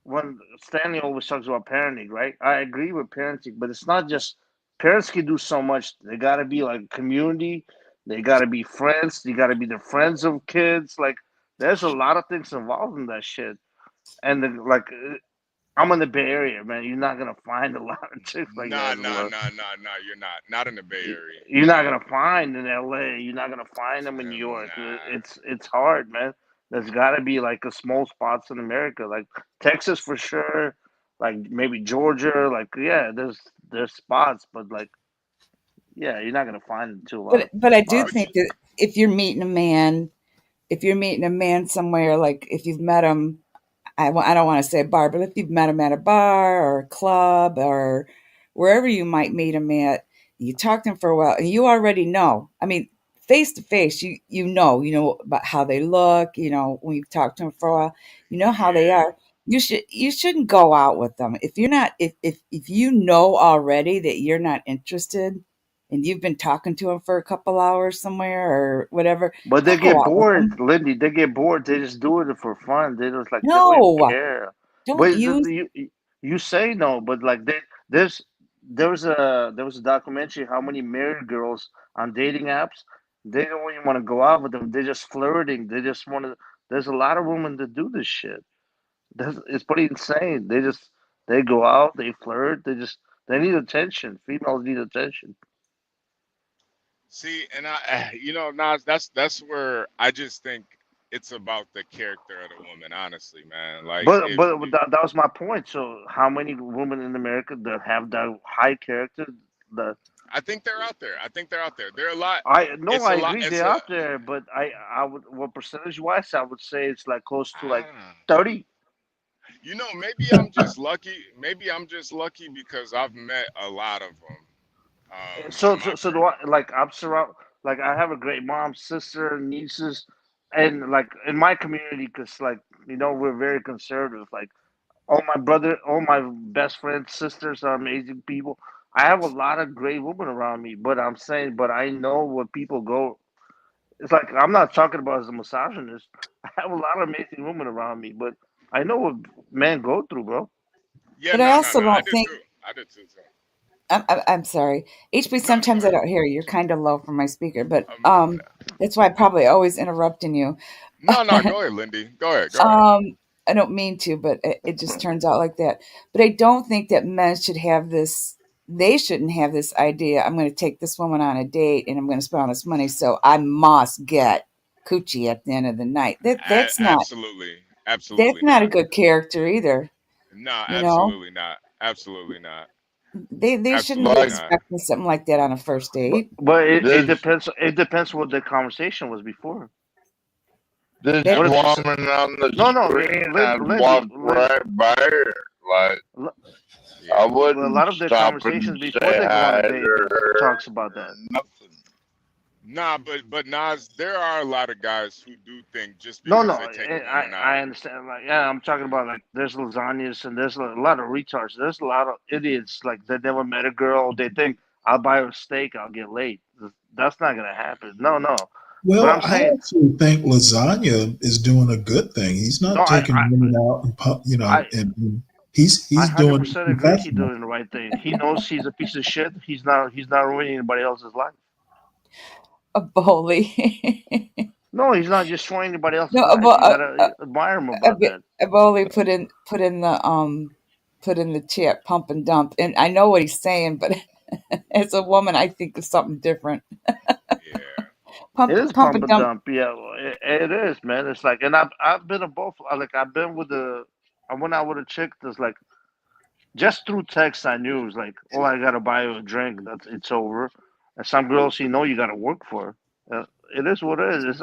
when Stanley always talks about parenting, right? I agree with parenting, but it's not just parents can do so much. They got to be like community. They got to be friends. They got to be the friends of kids. Like there's a lot of things involved in that shit. And like I'm in the Bay Area, man. You're not gonna find a lot of chicks like Nah, that. nah, nah, nah, nah. You're not. Not in the Bay Area. You're not gonna find in LA. You're not gonna find them in New York. Nah. It's hard, man. There's got to be like a small spots in America, like Texas for sure, like maybe Georgia. Like yeah, there's spots, but like yeah, you're not gonna find it to a lot of But I do spots. think that if you're meeting a man somewhere, like if you've met him, I don't want to say a bar, but if you've met him at a bar or a club or wherever you might meet him at, you talk to him for a while and you already know. I mean, face to face, you know about how they look, when you've talked to them for a while, you know how they Yeah. are. You shouldn't go out with them. If you're not if you know already that you're not interested and you've been talking to them for a couple hours somewhere or whatever, But they don't go get out with bored, them. Lindy. They get bored. They just do it for fun. They just like they don't even No, care. don't But use you say no, but like there's there was a documentary how many married girls on dating apps they don't even want to go out with them. They're just flirting. They just want to. There's a lot of women that do this shit. It's pretty insane. They go out, they flirt. They need attention. Females need attention. See, and Nas, that's where I just think it's about the character of the woman. Honestly, man. Like if But that was my point. So how many women in America that have that high character? The I think they're out there. I think they're out there. They're a lot. I no, It's a I lot. agree It's they're a. out there, but I would what percentage wise I would say it's like close to like Ah. 30. Maybe I'm just lucky. Maybe I'm just lucky because I've met a lot of them So in so my so do I. Like I'm surround. Like I have a great mom, sister, nieces, and like in my community, because like we're very conservative. Like all my best friends, sisters are amazing people. I have a lot of great women around me, but I'm saying, but I know what people go. It's like I'm not talking about as a misogynist. I have a lot of amazing women around me, but I know what men go through, bro. Yeah, but I no, no, also no. I don't did think too. I did too. So. I'm sorry. HB, No, go sometimes I ahead. don't hear you. You're kind of low for my speaker, but My bad. that's why I'm probably always interrupting you. No, no. Go ahead, Lindy. Go ahead. Go ahead. um, I don't mean to, but it just turns out like that. But I don't think that men should have this. They shouldn't have this idea. I'm going to take this woman on a date, and I'm going to spend all this money, so I must get coochie at the end of the night. That's not. Absolutely. Absolutely not a not. good character either. No, You know, absolutely not. Absolutely not. they shouldn't be Absolutely not. expecting something like that on a first date. But it This depends. It depends what the conversation was before. this That What if she said, woman on the no, no, screen, I'd Lindy, walk right by her. Like I Yeah. a wouldn't lot of the stop and conversations before say they go on hi a to date her talks about or that. nothing. Nah, but Nas, there are a lot of guys who do think just No, because no, they take a I woman I out. understand. Like, yeah, I'm talking about like there's lasagnas and there's a lot of retards. There's a lot of idiots like they never met a girl. They think I'll buy her a steak, I'll get laid. That's not gonna happen. No, no. But Well, I'm I saying actually think Lasagna is doing a good thing. He's no. not taking women out and I and he's doing it 100% agree. He's professional. doing the right thing. He knows he's a piece of shit. He's not ruining anybody else's life. A bully. No, he's not destroying anybody else's No, life. You gotta admire him about that. a bully put in the chat pump and dump, and I know what he's saying, but as a woman, I think of something different. Yeah. It is Pump pump and and dump. dump. Yeah, well, it is, man. It's like, and I've been in both. Like I've been with I went out with a chick that's like just through text. I knew it was like, oh, I gotta buy you a drink. That's it's over. And some girls, you gotta work for. It is what it is.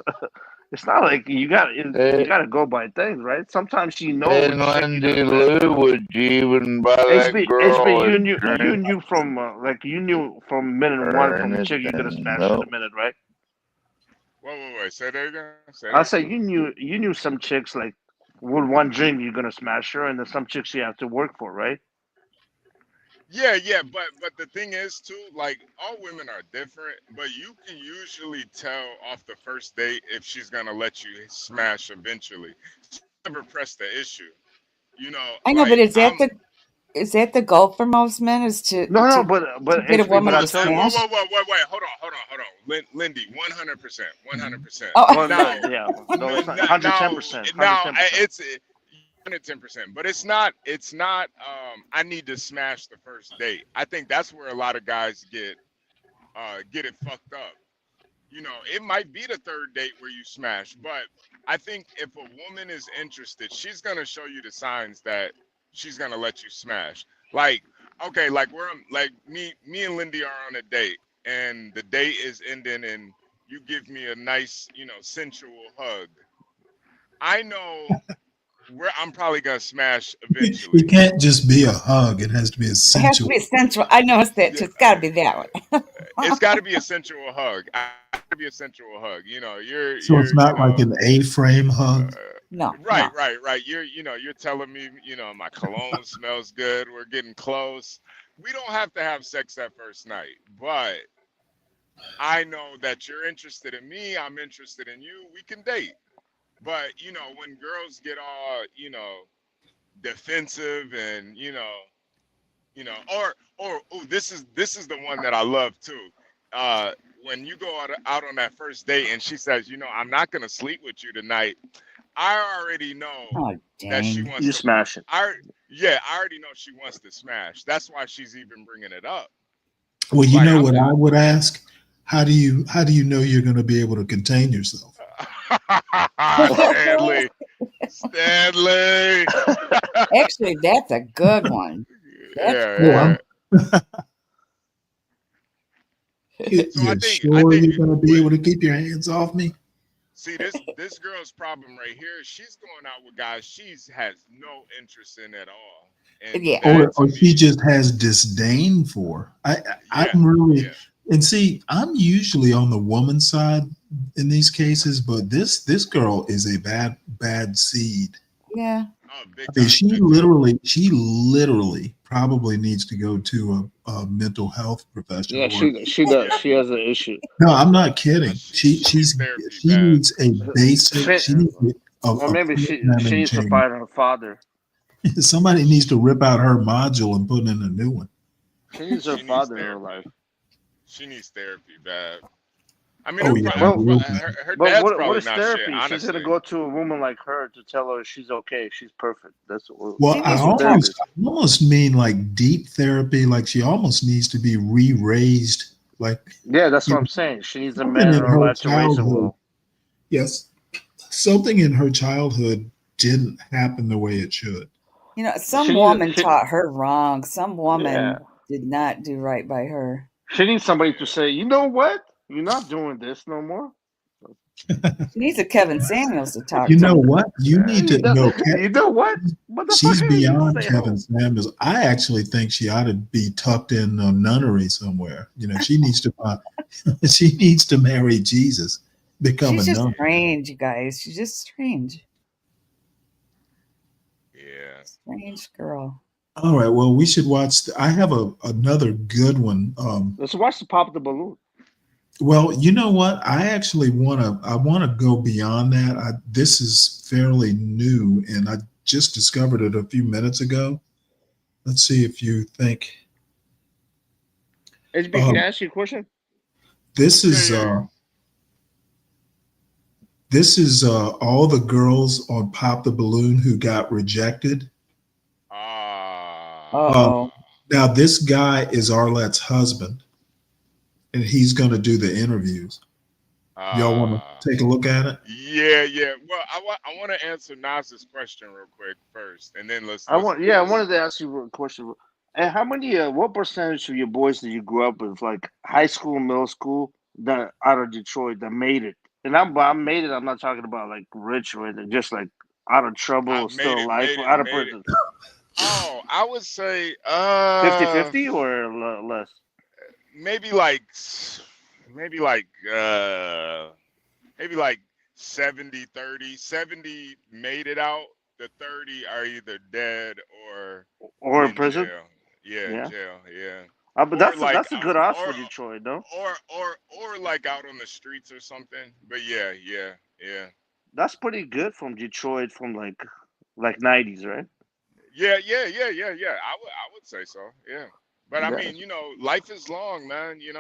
It's not like you Hey, got to go by things, right? Sometimes hey, with the chick you're Lindy gonna spend. Lou, would you even buy that HB, girl a you drink knew from you knew from minute one or from the chick you're gonna anything? smash in No. a minute, right? Wait. Say that again. Say I that say again. you knew some chicks like with one drink you're gonna smash her, and then some chicks you have to work for, right? Yeah, but the thing is too, like all women are different, but you can usually tell off the first date if she's gonna let you smash eventually. She never pressed the issue. You know, I know, but like I'm is that the goal for most men? Is No, to but get a HB, but woman I to tell you, smash? wait. Hold on. Lindy, 100%, 100%. Oh, well, Now, yeah, no, it's not 110%, 110%. it's 110%, but it's not. I need to smash the first date. I think that's where a lot of guys get it fucked up. You know, it might be the third date where you smash, but I think if a woman is interested, she's gonna show you the signs that she's gonna let you smash. Like, okay, like like me and Lindy are on a date, and the date is ending, and you give me a nice, sensual hug. I know where I'm probably gonna smash eventually. It can't just be a hug. It has to be a it has to be sensual. sensual. I noticed that Yeah, too. It's got to be that one. it's got to be a sensual hug. Got to be a sensual hug. You know, So it's not like an A-frame hug. No, right. You're telling me, my cologne smells good. We're getting close. We don't have to have sex that first night, but I know that you're interested in me. I'm interested in you. We can date. But when girls get all, defensive and or oh, this is the one that I love too. When you go out on that first date and she says, I'm not gonna sleep with you tonight. I already know Oh, that she dang. wants You to. smash it. I already know she wants to smash. That's why she's even bringing it up. Well, you Like know I'm what just. I would ask? How do you know you're going to be able to contain yourself? Stanley. Actually, that's a good one. That's Yeah. good. So I You're think sure you're going to be able to keep your hands off me? see this girl's problem right here. She's going out with guys she has no interest in at all, and Yeah. that to Or she me, just has disdain for. yeah, I'm really yeah. and see, I'm usually on the woman's side in these cases, but this girl is a bad seed. Yeah. Oh, big I mean, time, big time. she literally probably needs to go to a mental health Yeah, professional. she does. Yeah. She has an issue. No, I'm not kidding. She needs therapy She bad. needs a basic. She, She needs or a maybe she programming needs to change. find her father. Somebody needs to rip out her module and put in a new one. She needs her She needs father in her life. therapy. She needs therapy bad. I mean, Oh yeah, Well, real bad. her but dad's what probably is not shit, therapy? She's gonna honestly. go to a woman like her to tell her she's okay, she's perfect. Well, She I needs That's what to talk. therapy is. almost mean like deep therapy. Like she almost needs to be re-raised. Like Yeah, that's you what know, I'm saying. She needs a something man in in her her life to raise her childhood. well. Yes, something in her childhood didn't happen the way it should. You know, some woman taught her wrong. Some woman did not do right by her. She needs somebody to say, you know what? You're not doing this no more. She needs a Kevin Samuels to talk You to. know what? You need to know. You know what? She's beyond Kevin Samuels. I actually think she ought to be tucked in a nunnery somewhere. You know, she needs to she needs to marry Jesus, become She's a just nun. strange, you guys. She's just strange. Yeah. Strange girl. All right. Well, we should watch. I have another good one. Let's watch the Pop the Balloon. Well, you know what? I actually want to go beyond that. This is fairly new, and I just discovered it a few minutes ago. Let's see if you think. HB, can I ask you a question? This is all the girls on Pop the Balloon who got rejected. Now this guy is Arlette's husband, and he's going to do the interviews. Y'all want to take a look at it? Yeah. Well, I want to answer Nas's question real quick first, and then let's. I wanted to ask you a question. And how many? What percentage of your boys that you grew up with, like high school, middle school, that out of Detroit that made it? And I made it. I'm not talking about like rich or anything, just like out of trouble, still alive, out of prison. Oh, I would say 50-50 or less. Maybe like 70-30. 70 made it out. The 30 are either dead or in prison. Jail. Yeah, in jail. Yeah. But that's a good odds for Detroit, though. Or like out on the streets or something. But yeah. That's pretty good from Detroit from like 90s, right? Yeah. I would say so. Yeah. But I mean, life is long, man. You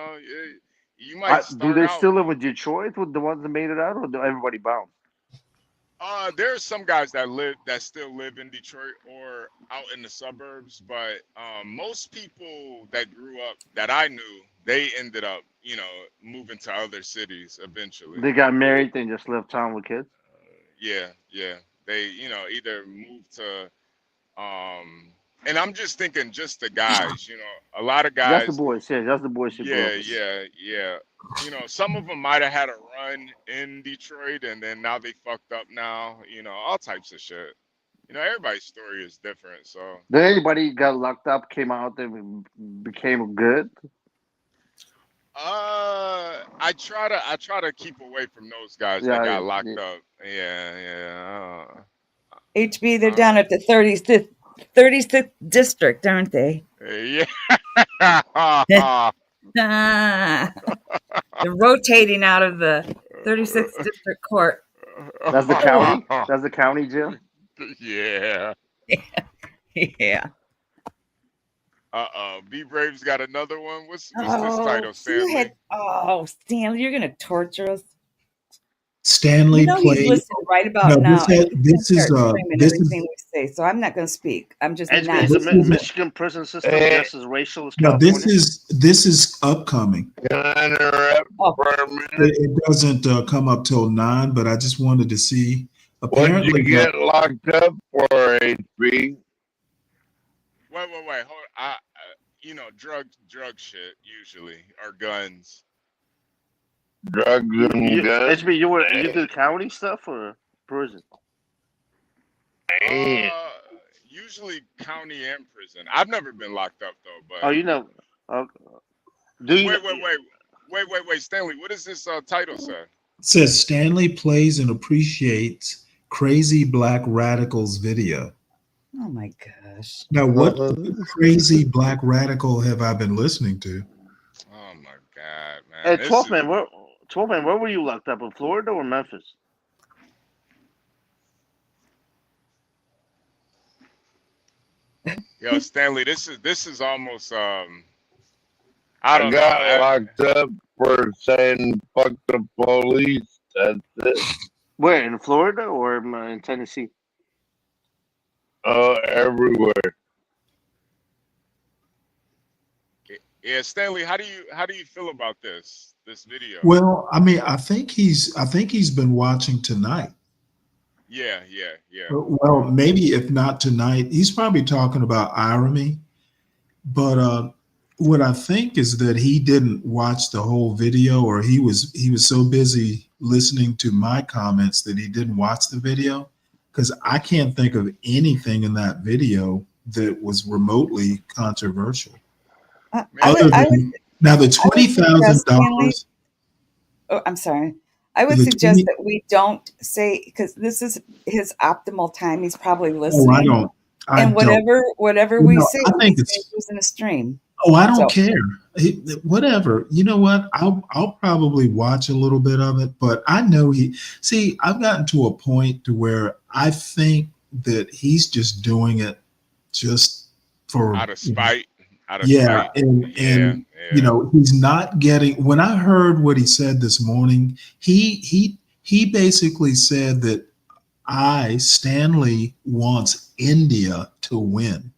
might start do they out, still live in Detroit with the ones that made it out, or do everybody bounce? There are some guys that still live in Detroit or out in the suburbs, but most people that grew up that I knew, they ended up, moving to other cities eventually. They got married and just left town with kids. Yeah. They, either moved to, and I'm just thinking, just the guys, a lot of guys. That's the boys. Yeah, that's the boys. Yeah. Some of them might have had a run in Detroit, and then now they fucked up now. All types of shit. Everybody's story is different. So. Did anybody got locked up, came out, and became good? I try to keep away from those guys that got locked up. Yeah. HB, they're down at the 36th district, aren't they? Yeah. They're rotating out of the 36th district court. That's the county. That's the county jail. Yeah. Yeah. B Brave's got another one. What's this title, Stanley? Stanley, you're gonna torture us. Stanley played. He's listening right about now. This is everything we say, so I'm not going to speak. I'm just not. The Michigan prison system just as racial as California. This is upcoming. Can I interrupt for a minute? It doesn't come up till 9, but I just wanted to see. Apparently, what did you get locked up for, HB? Wait. Hold. Drug shit usually, or guns. Drugs and guns. HB, you do county stuff or prison? Usually county and prison. I've never been locked up though. But Wait, Stanley. What does this title say? It says Stanley plays and appreciates Crazy Black Radicals video. Oh my gosh! Now, what crazy black radical have I been listening to? Oh my god, man! Hey, 12 man, where were you locked up, in Florida or Memphis? Yo, Stanley, this is almost I got locked up for saying fuck the police. That's it. Where, in Florida or in Tennessee? Everywhere. Yeah, Stanley, how do you feel about this video? Well, I mean, I think he's been watching tonight. Yeah. Well, maybe if not tonight, he's probably talking about irony. But what I think is that he didn't watch the whole video, or he was so busy listening to my comments that he didn't watch the video. Because I can't think of anything in that video that was remotely controversial. Now the $20,000. Oh, I'm sorry. I would suggest that we don't say, because this is his optimal time. He's probably listening. Oh, I don't. And whatever we say, I think it's using a stream. Oh, I don't care. Whatever. You know what? I'll probably watch a little bit of it, but I know I've gotten to a point to where I think that he's just doing it just for out of spite. And you know, he's not getting. When I heard what he said this morning, he basically said that Stanley wants India to win.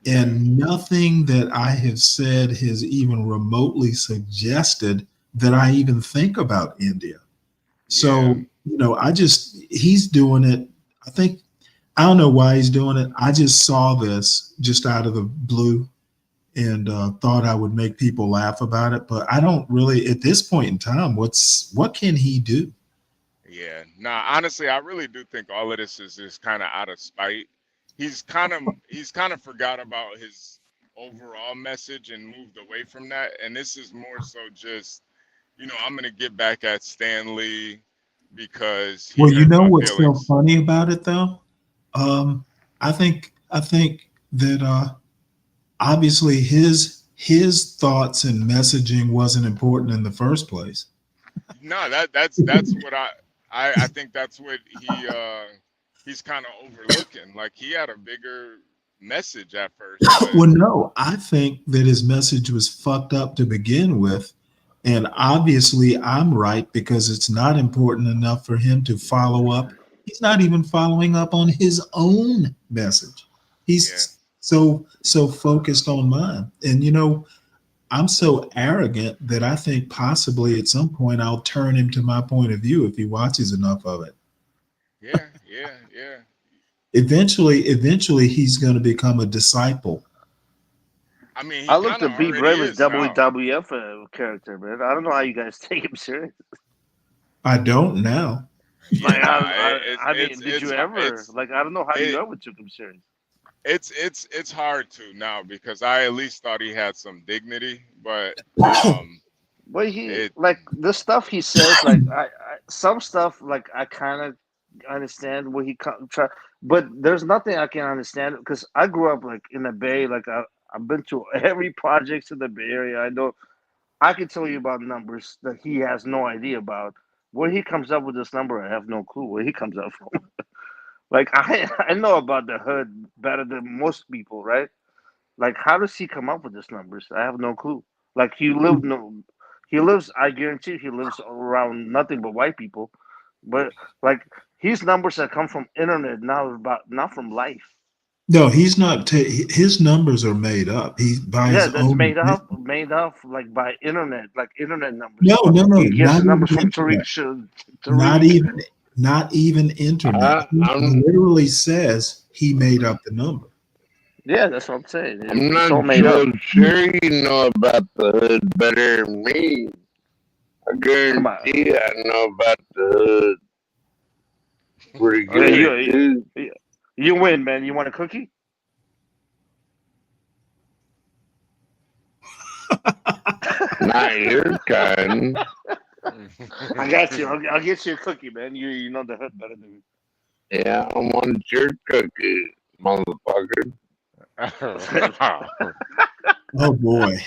And nothing that I have said has even remotely suggested that I even think about India. So, you know, he's doing it. I don't know why he's doing it. I just saw this just out of the blue and thought I would make people laugh about it. But I don't really, at this point in time, what can he do? Yeah. Nah, honestly, I really do think all of this is just kind of out of spite. He's kind of forgot about his overall message and moved away from that. And this is more so just, you know, I'm gonna get back at Stanley because well, you know what's so funny about it though? I think that obviously his thoughts and messaging wasn't important in the first place. No, that's what I think that's what he's kind of overlooking. Like he had a bigger message at first. Well, no, I think that his message was fucked up to begin with. And obviously I'm right because it's not important enough for him to follow up. He's not even following up on his own message. He's so focused on mine. And, you know, I'm so arrogant that I think possibly at some point I'll turn him to my point of view if he watches enough of it. Yeah. Eventually he's going to become a disciple. I mean, I looked at B. Braver's WWF character, man. I don't know how you guys take him serious. I don't now. I mean, did you ever? Like, I don't know how you ever took him serious. It's hard to now because I at least thought he had some dignity, but but like the stuff he says, like some stuff, like I kind of understand what he try, but there's nothing I can understand because I grew up like in the Bay, like I've been to every project in the Bay Area. I know I can tell you about numbers that he has no idea about. Where he comes up with this number, I have no clue where he comes up from. Like I know about the hood better than most people, right? Like how does he come up with these numbers? I have no clue. Like he lives. I guarantee he lives around nothing but white people. But like his numbers that come from internet, not from life. No, he's not. His numbers are made up. He by his own. Made up like by internet, like internet numbers. No, He gets the numbers from Tariq. Not even internet. He literally says he made up the number. Yeah, that's what I'm saying. I'm not so sure you know about the hood better than me. I guarantee I know about the hood pretty good. You win, man. You want a cookie? Not your kind. I got you. I'll get you a cookie, man. You know the hood better than me. Yeah, I want your cookie, motherfucker. Oh boy!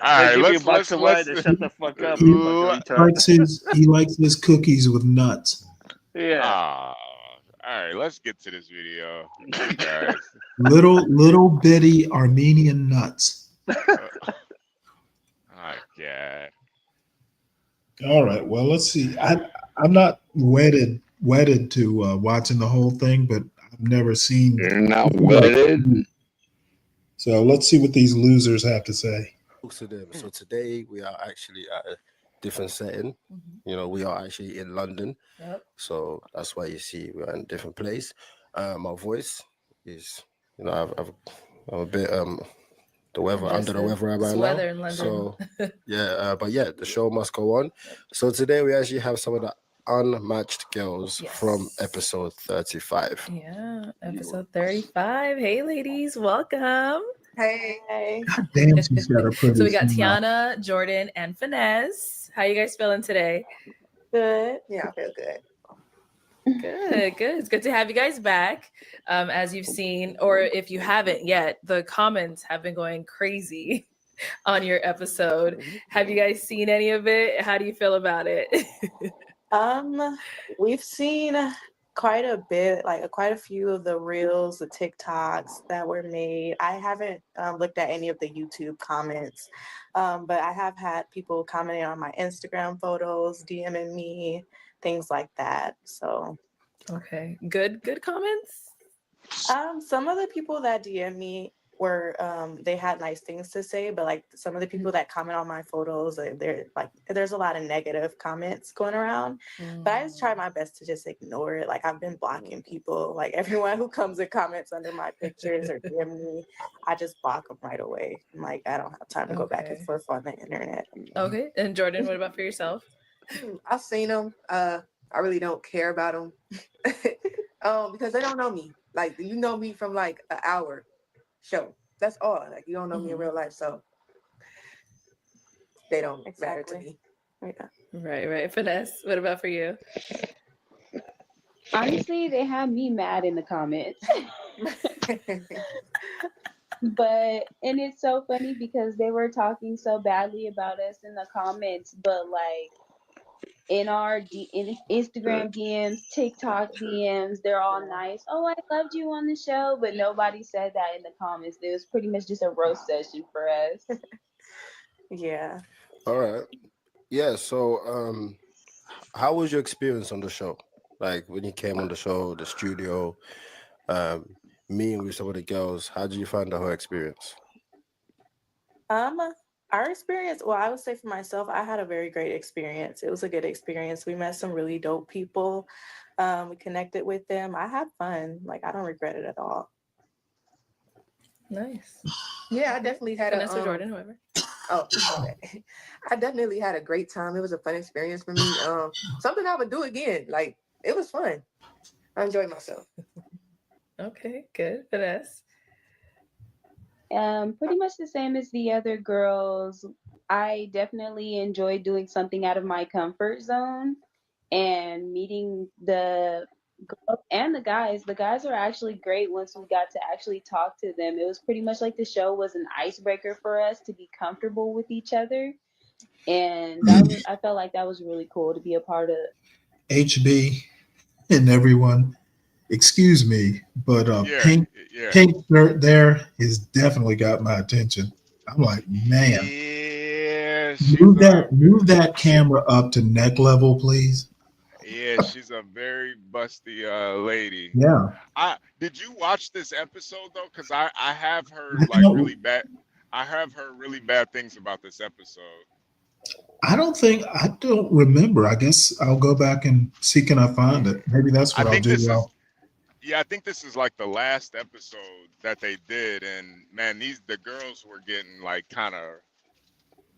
All right, let's shut the fuck up. He likes his cookies with nuts. Yeah. All right, let's get to this video. Guys. Little bitty Armenian nuts. God. All right. Well, let's see. I'm not wedded to watching the whole thing, but I've never seen. You're not wedded. So let's see what these losers have to say. So today we are actually at a different setting. You know, we are actually in London, Yep. so that's why you see we are in a different place. My voice is, you know, I'm a bit the weather under the weather right now. Weather in London. So yeah, but yeah, the show must go on. So today we actually have some of the unmatched girls from episode 35. Yeah, episode 35. Hey, ladies, welcome. Hey. God damn, she's got a pretty So we got smile. Tiana, Jordan, and Finesse. How you guys feeling today? Good. Yeah, I feel good. Good. It's good to have you guys back. As you've seen, or if you haven't yet, the comments have been going crazy on your episode. Have you guys seen any of it? How do you feel about it? We've seen quite a bit, like quite a few of the reels, the TikToks that were made. I haven't looked at any of the YouTube comments, but I have had people commenting on my Instagram photos, DMing me, things like that. So Okay, good comments. Some of the people that DM me were they had nice things to say, but like some of the people that comment on my photos, they're like there's a lot of negative comments going around. But I just try my best to just ignore it. Like I've been blocking people, like everyone who comes and comments under my pictures or DM me, I just block them right away. I'm like, I don't have time to go back and forth on the internet. Okay, and Jordan, what about for yourself? I've seen them. I really don't care about them because they don't know me. Like, you know me from like an hour show. That's all. Like, you don't know me in real life, so they don't matter to me. Right. Finesse, what about for you? Honestly, they had me mad in the comments. And it's so funny because they were talking so badly about us in the comments, but like in our in Instagram DMs, TikTok DMs, they're all nice. Oh, I loved you on the show, but nobody said that in the comments. It was pretty much just a roast session for us. Yeah. All right. Yeah. So, how was your experience on the show? Like when you came on the show, the studio, meeting with some of the girls. How did you find the whole experience? Our experience, well, I would say for myself, I had a very great experience. It was a good experience. We met some really dope people. We connected with them. I had fun. Like, I don't regret it at all. Nice. Yeah, I definitely had Vanessa, Jordan, whoever. Oh, okay. I definitely had a great time. It was a fun experience for me. Something I would do again. Like, it was fun. I enjoyed myself. Okay, good. Vanessa. Pretty much the same as the other girls. I definitely enjoy doing something out of my comfort zone and meeting the girls and the guys. The guys are actually great once we got to actually talk to them. It was pretty much like the show was an icebreaker for us to be comfortable with each other. And I felt like that was really cool to be a part of. HB and everyone, excuse me, but pink yeah. shirt there has definitely got my attention. I'm like, man, Yeah, move that camera up to neck level, please. Yeah, she's a very busty lady. Yeah. Did you watch this episode though? Because I have heard like really bad. I have heard really bad things about this episode. I don't remember. I guess I'll go back and see can I find it. Maybe that's what I'll do. I think this is like the last episode that they did, and man, the girls were getting like kind of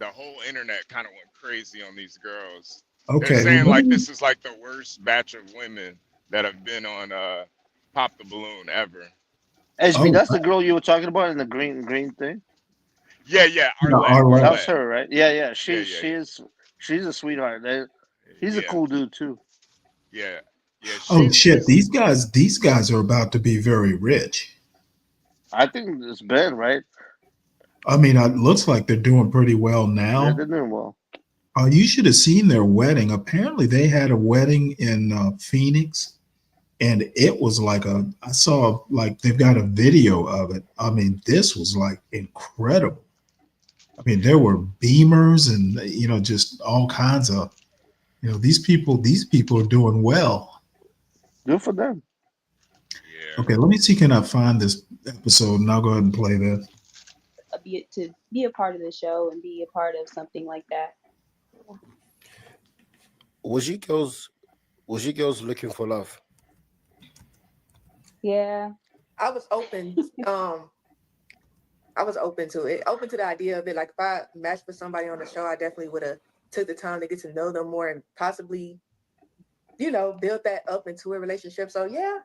the whole internet kind of went crazy on these girls. Okay. They're saying like this is like the worst batch of women that have been on Pop the Balloon ever. SB, that's the girl you were talking about in the green thing. Yeah, Arlette. That's her, right? Yeah. She's a sweetheart. He's a cool dude too. Yeah. Oh shit! These guys are about to be very rich. I think it's Ben, right? I mean, it looks like they're doing pretty well now. Yeah, they're doing well. You should have seen their wedding. Apparently, they had a wedding in Phoenix, and it was like I saw like they've got a video of it. I mean, this was like incredible. I mean, there were beamers and just all kinds of these people are doing well. Good for them. Yeah. Okay, let me see. Can I find this episode? And I'll go ahead and play this. To be a part of the show and be a part of something like that. Was you girls looking for love? Yeah. I was open. I was open to it, open to the idea of it. Like if I matched with somebody on the show, I definitely would have took the time to get to know them more and possibly, build that up into a relationship. So yeah.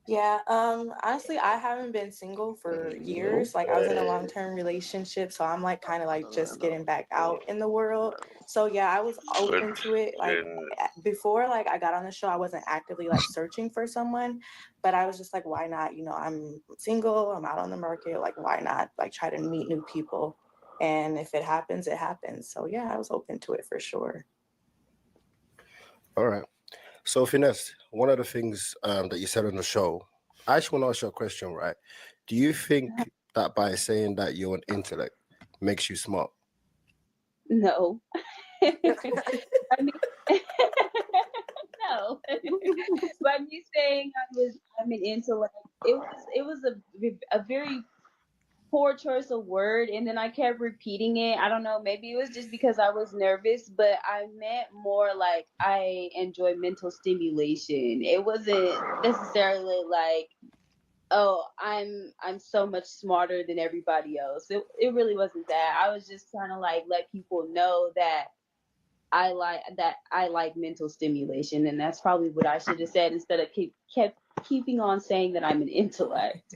Yeah, honestly, I haven't been single for years. Like I was in a long-term relationship, so I'm like kind of like just getting back out in the world. So yeah, I was open to it. Like before, like I got on the show, I wasn't actively like searching for someone, but I was just like, why not? I'm single, I'm out on the market, like why not like try to meet new people? And if it happens, it happens. So yeah, I was open to it for sure. All right. So, Finesse, one of the things that you said on the show, I actually want to ask you a question, right? Do you think that by saying that you're an intellect makes you smart? No. I mean, no. By me saying I'm an intellect, it was a very poor choice of word, and then I kept repeating it. I don't know, maybe it was just because I was nervous, but I meant more like I enjoy mental stimulation. It wasn't necessarily like, oh, I'm so much smarter than everybody else. It really wasn't that. I was just trying to like let people know that I like mental stimulation, and that's probably what I should have said instead of kept keeping on saying that I'm an intellect.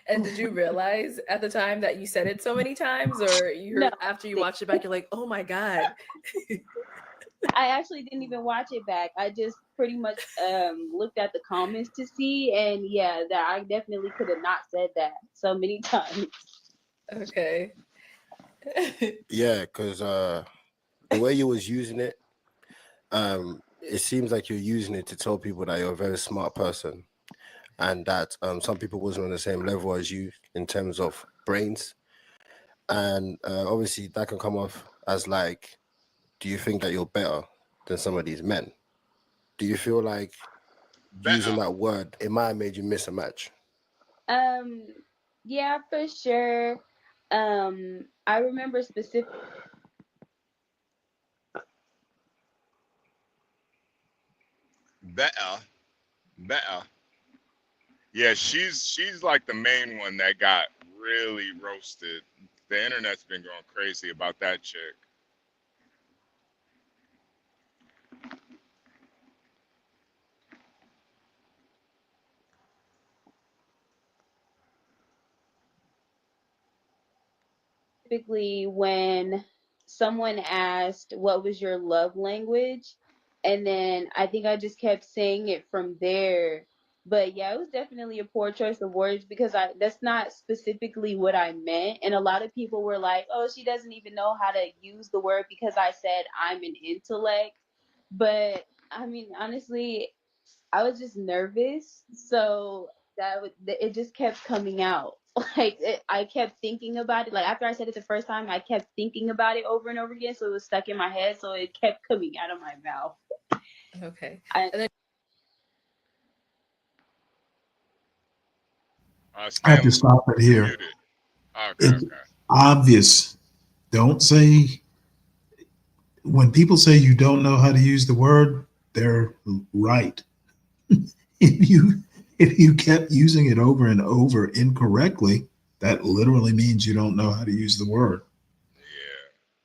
And did you realize at the time that you said it so many times, or No, after you watched it back, you're like, oh my God? I actually didn't even watch it back. I just pretty much looked at the comments to see, and yeah, that I definitely could have not said that so many times. Okay. Yeah, because the way you was using it, it seems like you're using it to tell people that you're a very smart person, and that some people wasn't on the same level as you in terms of brains, and obviously that can come off as like, do you think that you're better than some of these men? Do you feel like using that word, it might have made you miss a match? Um, yeah, for sure. I remember specific. Better. Yeah, she's like the main one that got really roasted. The internet's been going crazy about that chick. Typically when someone asked what was your love language, and then I think I just kept saying it from there. But yeah, it was definitely a poor choice of words because I that's not specifically what I meant, and a lot of people were like, oh, she doesn't even know how to use the word because I said I'm an intellect. But I mean, honestly, I was just nervous, so it just kept coming out. I kept thinking about it. Like after I said it the first time, I kept thinking about it over and over again, so it was stuck in my head. So it kept coming out of my mouth. Okay. And then I have to stop it here. It's obvious. Don't say, when people say you don't know how to use the word, they're right. if you kept using it over and over incorrectly, that literally means you don't know how to use the word.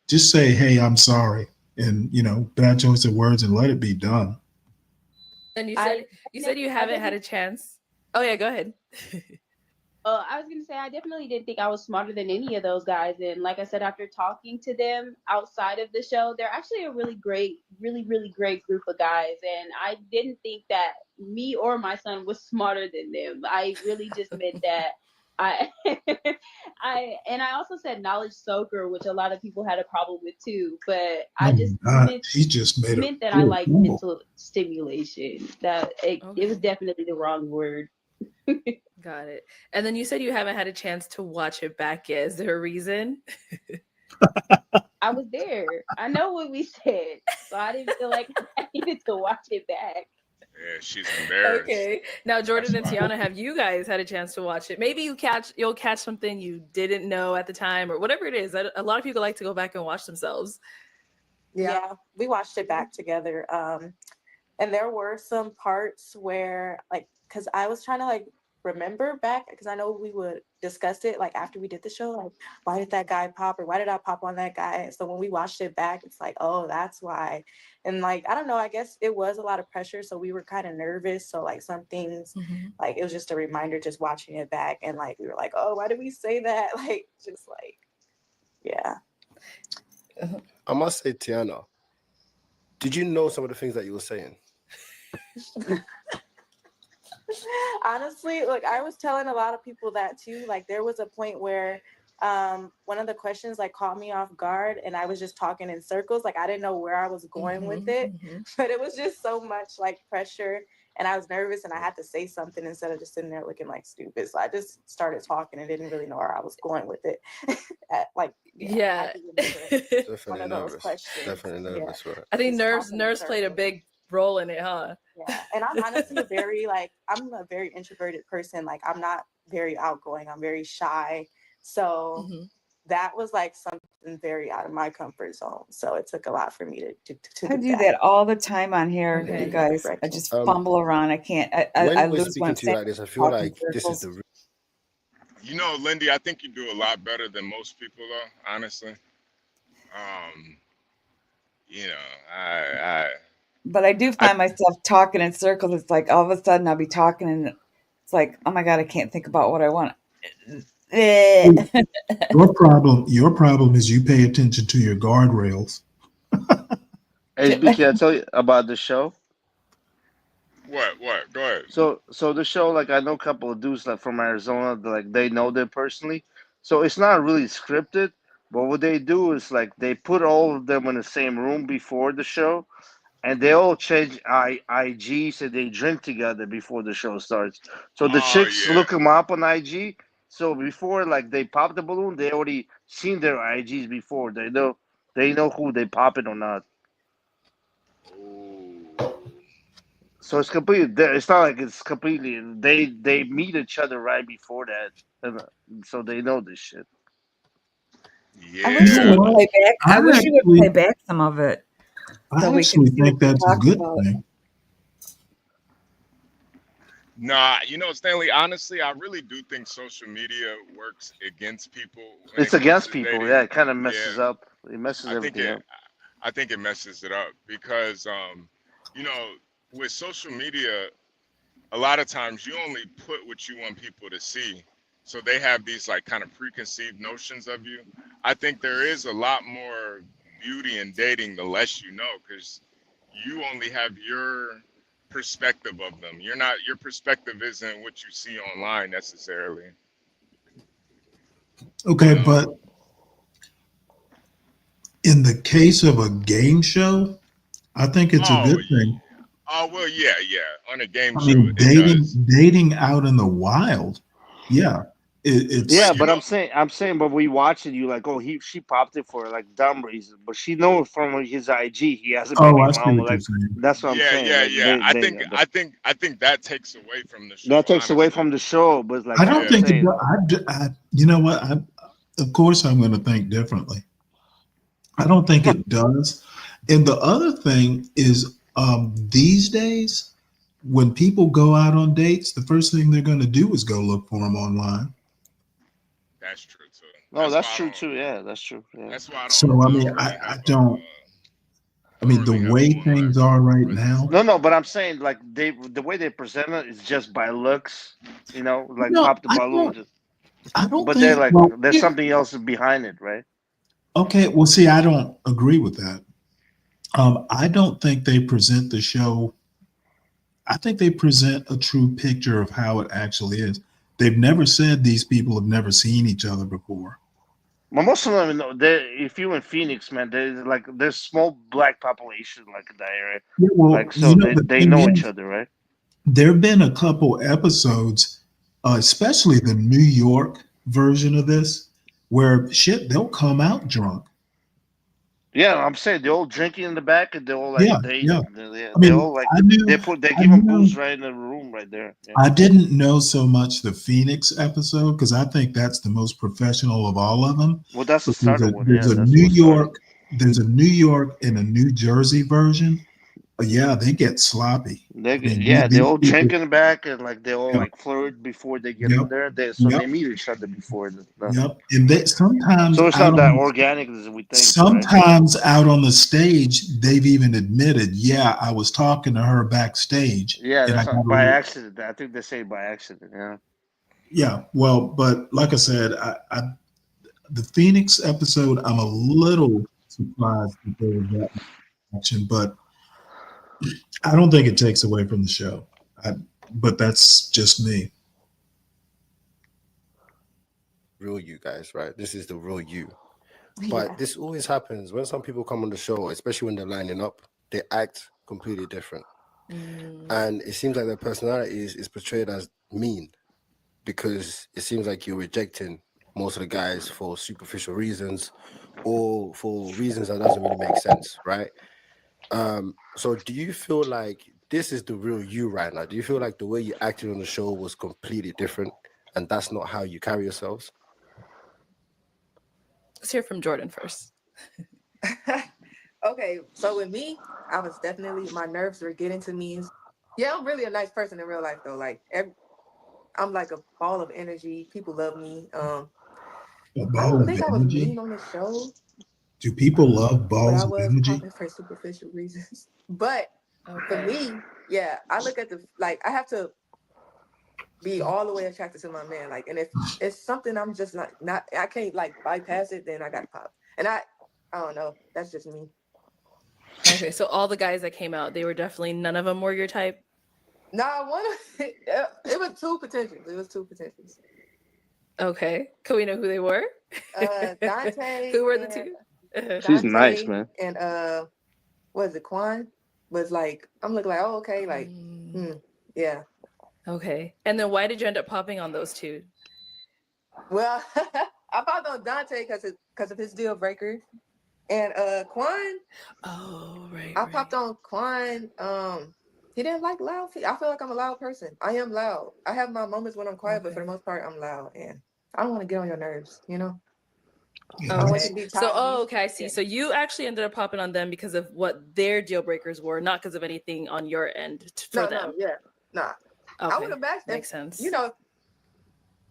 Just say, hey, I'm sorry, and bad choice of words, and let it be done. And you said you haven't had a chance. Oh yeah, go ahead. I was gonna say I definitely didn't think I was smarter than any of those guys, and like I said, after talking to them outside of the show, they're actually a really great, really great group of guys, and I didn't think that me or my son was smarter than them. I really just meant that I, I also said knowledge soaker, which a lot of people had a problem with too, but I just He just made meant that I like mental stimulation. That it was definitely the wrong word. Got it. And then you said you haven't had a chance to watch it back yet. Is there a reason? I was there. I know what we said, so I didn't feel like I needed to watch it back. Yeah, she's embarrassed. Okay. Now, Jordan and Tiana, have you guys had a chance to watch it? Maybe you'll catch something you didn't know at the time, or whatever it is. A lot of people like to go back and watch themselves. Yeah, we watched it back together. And there were some parts where, like, because I was trying to like remember back, because I know we would discuss it like after we did the show, like, why did that guy pop, or why did I pop on that guy? So when we watched it back, it's like, oh, that's why. And like, I don't know, I guess it was a lot of pressure, so we were kind of nervous. So like some things, like it was just a reminder, just watching it back, and like we were like, oh, why did we say that? Like, just like, yeah. I must say, Tiana, did you know some of the things that you were saying? Honestly, look, I was telling a lot of people that too. Like there was a point where one of the questions like caught me off guard, and I was just talking in circles. Like I didn't know where I was going with it, but it was just so much like pressure, and I was nervous, and I had to say something instead of just sitting there looking like stupid. So I just started talking and didn't really know where I was going with it. Yeah. Definitely nervous. Definitely nervous. Right? I think nerves played a big role in it, huh? Yeah, and I'm honestly I'm a very introverted person. Like I'm not very outgoing. I'm very shy. So that was like something very out of my comfort zone. So it took a lot for me to I do that all the time on here, you guys. I just fumble around. I can't. I When we're lose what I'm speaking to you saying. like this, I feel Talking like this is circles. the You know, Lindy, I think you do a lot better than most people, though. Honestly, you know, But I do find myself talking in circles. It's like all of a sudden I'll be talking, and it's like, oh my god, I can't think about what I want. Your problem is you pay attention to your guardrails. HB, can I tell you about the show? What? Go ahead. So the show, like I know a couple of dudes like from Arizona, like they know them personally. So it's not really scripted, but what they do is like they put all of them in the same room before the show, and they all change IGs and they drink together before the show starts. So the chicks look them up on IG. So before like they pop the balloon, they already seen their IGs before. They know who they popping or not. So it's completely. It's not like it's completely. They meet each other right before that, so they know this shit. I wish you would Yeah. play back. I wish you would play back some of it, so I we can actually see what think you that's a talk good about. thing. Nah, you know, Stanley, honestly, I really do think social media works against people when It's it comes against to people. dating. Yeah, it kind of Yeah, messes up. It messes I think everything it up. I think it messes it up because you know, with social media, a lot of times you only put what you want people to see. So they have these like kind of preconceived notions of you. I think there is a lot more beauty in dating the less you know, because you only have your perspective of them. Your perspective isn't what you see online necessarily. Okay, but in the case of a game show, I think it's a good thing. Oh well, yeah. On a game I show, mean, it does. dating out in the wild, yeah, it's Yeah, but I'm saying, but we watch it. You like, oh, she popped it for like dumb reason, but she knows from his IG he has a Oh, baby I see mama. what you're Like saying. that's what I'm saying. Like Yeah. I think that takes away from the show. that takes away Honestly, from the show. But like I don't I'm think it. saying, You know what? Of course, I'm going to think differently. I don't think it does. And the other thing is, these days, when people go out on dates, the first thing they're going to do is go look for them online. that's true too. no, that's true too. Yeah, that's true. Yeah. That's why I So, I mean, I don't. I mean, the way things are right now. No, but I'm saying like the way they present it is just by looks, like No, pop the balloon. I don't But they're think. like Well, there's something else behind it, right? okay. Well, see, I don't agree with that. I don't think they present the show. I think they present a true picture of how it actually is. They've never said these people have never seen each other before. Well, most of them, if you in Phoenix, man, there's small black population like in that area, Yeah, well, like so the they thing know each is, other, right? there have been a couple episodes, especially the New York version of this, where shit, they'll come out drunk. Yeah, I'm saying they're all drinking in the back, and they're all like Yeah, yeah. they I mean, all like I knew, they I give them knew, booze right in the room right there. Yeah. I didn't know so much the Phoenix episode because I think that's the most professional of all of them. Well, that's the But there's starter a one. there's Yeah, a that's what started. there's a New York and a New Jersey version. Yeah, they get sloppy. I mean, They these all people. drinking back and like they all Yeah, like flirt before they get in yep, there. So yep, they meet each other before. yep. And they sometimes So it's out not that on organic as we think, right? sometimes out on the stage, they've even admitted, yeah, I was talking to her backstage, Yeah, and I that's got not a by little. accident. I think they say by accident. Yeah. Yeah, well, but like I said, the Phoenix episode, I'm a little surprised that there was that much action, but I don't think it takes away from the show. But that's just me. Real you guys, right? This is the real you. Yeah. But this always happens when some people come on the show, especially when they're lining up, they act completely different. And it seems like their personality is portrayed as mean because it seems like you're rejecting most of the guys for superficial reasons or for reasons that doesn't really make sense, right? So do you feel like this is the real you right now? Do you feel like the way you acted on the show was completely different and that's not how you carry yourselves? Let's hear from Jordan first. Okay, so with me, I was definitely my nerves were getting to me. Yeah, I'm really a nice person in real life though. Like I'm like a ball of energy. People love me. A I ball don't of think I was mean energy. on the show, Do people love but I balls of was energy? popping for superficial reasons. But for Okay. me, yeah, I look at I have to be all the way attracted to my man. Like, and if it's something I'm just not I can't like bypass it, then I gotta pop. And I don't know. That's just me. Okay, so all the guys that came out, they were definitely none of them were your type. Nah, it was two potentials. It was two potentials. Okay, can we know who they were? Dante Who were the and two? She's nice, Dante man. and what is it, Quan? Was like I'm looking like, oh, okay, like yeah. Okay, and then why did you end up popping on those two? Well, I popped on Dante because of his deal breaker. And Quan. Oh, right. I popped on Quan. He didn't like loud. I feel like I'm a loud person. I am loud. I have my moments when I'm quiet, but for the most part, I'm loud, and I don't want to get on your nerves. You know. Yeah, I don't want Okay. you to be So, tired. okay, I see. So you actually ended up popping on them because of what their deal breakers were, not because of anything on your end for them. Yeah, nah. Okay. I would have matched. Makes sense. You know,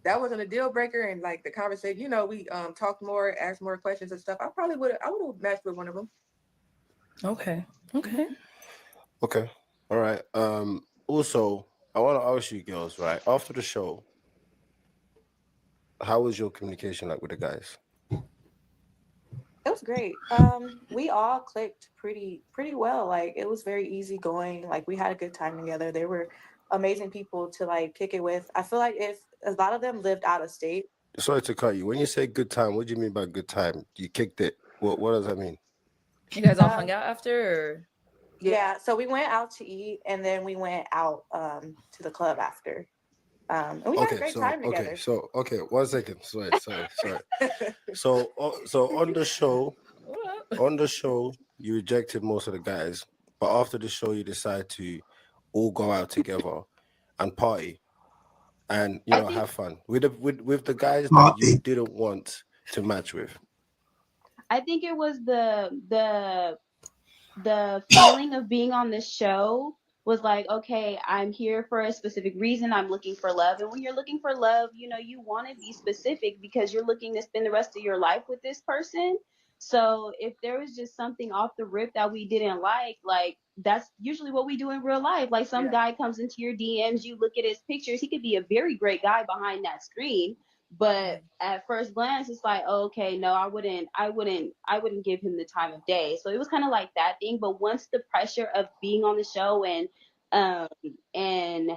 that wasn't a deal breaker, and like the conversation, you know, we talked more, asked more questions and stuff. I would have matched with one of them. Okay. Okay. Okay. All right. Also, I want to ask you girls, right? After the show, how was your communication like with the guys? It was great. We all clicked pretty well. Like it was very easy going. Like we had a good time together. They were amazing people to like kick it with. I feel like if a lot of them lived out of state. Sorry to cut you. When you say good time, what do you mean by good time? You kicked it. What does that mean? You guys all hung out after? Or? Yeah, so we went out to eat and then we went out to the club after. And we had a great time together. Okay, 1 second. Sorry. So on the show, you rejected most of the guys, but after the show, you decide to all go out together and party, and have fun with the guys that you didn't want to match with. I think it was the feeling of being on this show was like, okay, I'm here for a specific reason. I'm looking for love. And when you're looking for love, you know, you want to be specific because you're looking to spend the rest of your life with this person. So if there was just something off the rip that we didn't like that's usually what we do in real life. Like some guy comes into your DMs, you look at his pictures, he could be a very great guy behind that screen. But at first glance, it's like, oh, okay, no, I wouldn't give him the time of day. So it was kind of like that thing. But once the pressure of being on the show and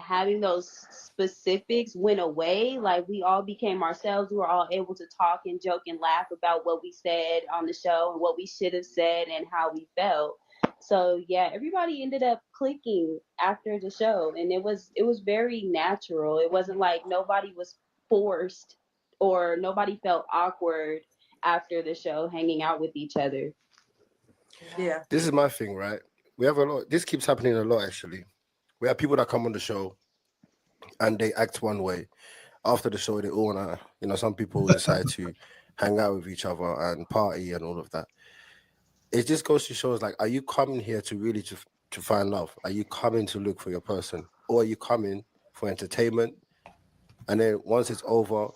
having those specifics went away, like we all became ourselves. We were all able to talk and joke and laugh about what we said on the show and what we should have said and how we felt. So yeah, everybody ended up clicking after the show, and it was very natural. It wasn't like nobody was forced or nobody felt awkward after the show hanging out with each other. Yeah. This is my thing, right? We have a lot. This keeps happening a lot, actually. We have people that come on the show and they act one way. After the show, they all wanna, some people decide to hang out with each other and party and all of that. it just goes to show us, like, are you coming here to really to find love? Are you coming to look for your person, or are you coming for entertainment? And then once it's over,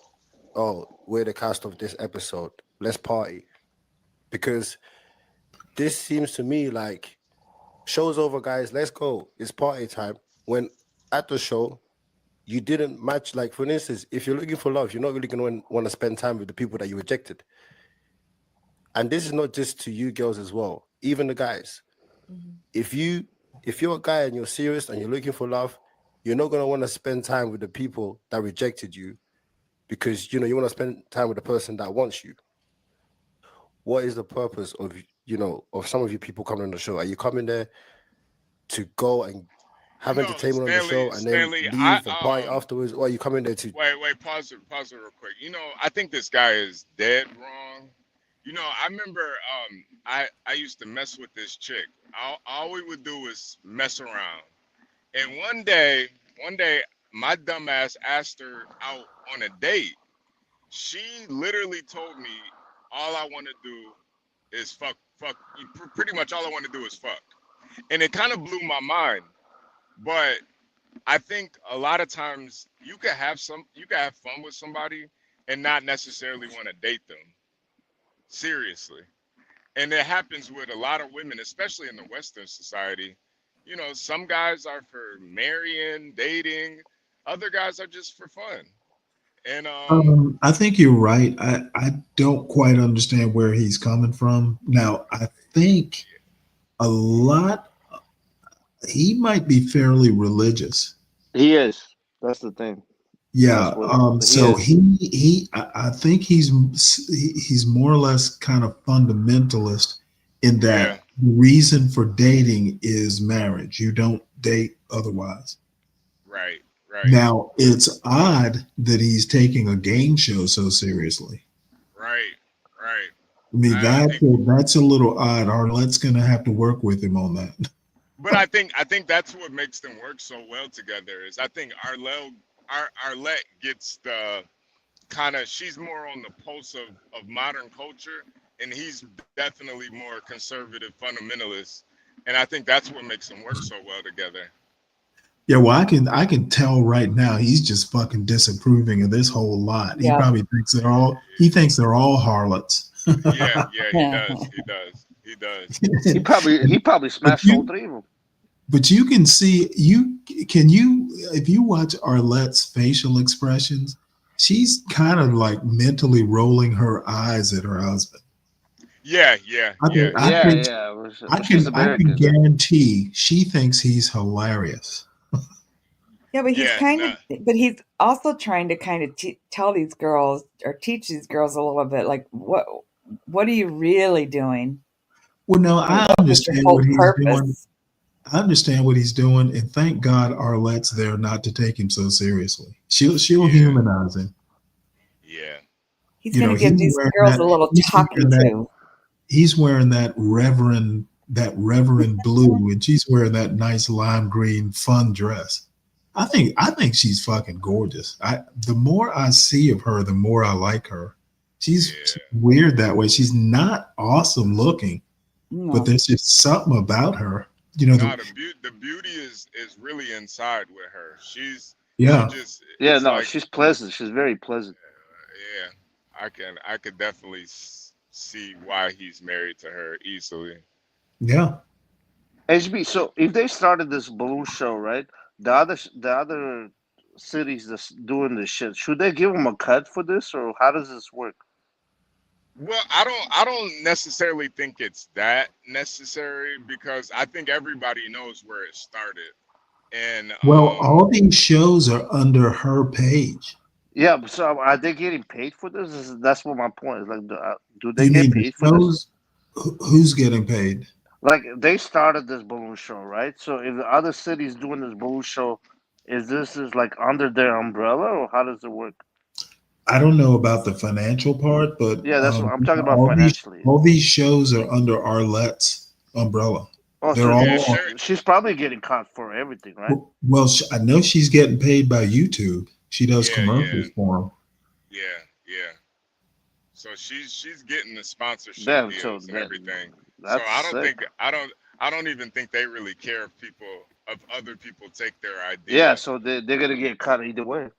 oh, we're the cast of this episode. Let's party. Because this seems to me like show's over, guys. Let's go. It's party time. When at the show, you didn't match. Like, for instance, if you're looking for love, you're not really going to want to spend time with the people that you rejected. And this is not just to you girls as well, even the guys. If you're a guy and you're serious and you're looking for love, you're not going to want to spend time with the people that rejected you, because you want to spend time with the person that wants you. What is the purpose of of some of you people coming on the show? Are you coming there to go and have entertainment on the show and then Stanley, leave and party afterwards, or are you coming there to wait, pause it real quick. I think this guy is dead wrong. I remember I used to mess with this chick. All we would do is mess around. And one day, my dumbass asked her out on a date. She literally told me, all I want to do is fuck. Pretty much all I want to do is fuck. And it kind of blew my mind. But I think a lot of times you can have fun with somebody and not necessarily want to date them. Seriously. And it happens with a lot of women, especially in the Western society. Some guys are for marrying, dating. Other guys are just for fun. And I think you're right. I don't quite understand where he's coming from. Now, I think he might be fairly religious. He is. That's the thing. Yeah. So I think he's more or less kind of fundamentalist in that the reason for dating is marriage. You don't date otherwise. Right. Now, it's odd that he's taking a game show so seriously. Right. I mean, that's a little odd. Arlette's going to have to work with him on that. But I think that's what makes them work so well together. Is I think Arlette gets the kind of, she's more on the pulse of modern culture, and he's definitely more conservative fundamentalist. And I think that's what makes them work so well together. Yeah, well, I can tell right now he's just fucking disapproving of this whole lot. He probably thinks they're all harlots. Yeah, he does. He probably smashed all three of them. But you can see if you watch Arlette's facial expressions, she's kind of like mentally rolling her eyes at her husband. Yeah. I can guarantee she thinks he's hilarious. Yeah, but he's also trying to kind of tell these girls or teach these girls a little bit, like what are you really doing? Well, no, I understand what he's doing. I understand what he's doing, and thank God Arlette's there not to take him so seriously. She'll humanize him. Yeah, he's going to give these girls a little talking to. He's wearing that Reverend blue, and she's wearing that nice lime green fun dress. I think she's fucking gorgeous. The more I see of her, the more I like her. She's weird that way. She's not awesome looking, but there's just something about her. The beauty is really inside with her. She's she's pleasant. She's very pleasant. I could definitely see why he's married to her easily. Yeah. HB, so if they started this balloon show, right? The other cities that's doing this shit, should they give them a cut for this, or how does this work? Well, I don't necessarily think it's that necessary, because I think everybody knows where it started. And all these shows are under her page. Yeah, so are they getting paid for this? That's what my point is. Like, do they get paid for this? Who's getting paid? Like, they started this balloon show, right? So if the other cities doing this balloon show, is this like under their umbrella, or how does it work? I don't know about the financial part, but yeah, that's what I'm talking about financially. All these shows are under Arlette's umbrella. Oh, so she's probably getting caught for everything, right? Well, I know she's getting paid by YouTube. She does commercials for them. Yeah. So she's getting the sponsorship deals and everything. So That's I don't sick. think I don't even think they really care if other people take their Yeah, idea. so they're gonna get cut either way.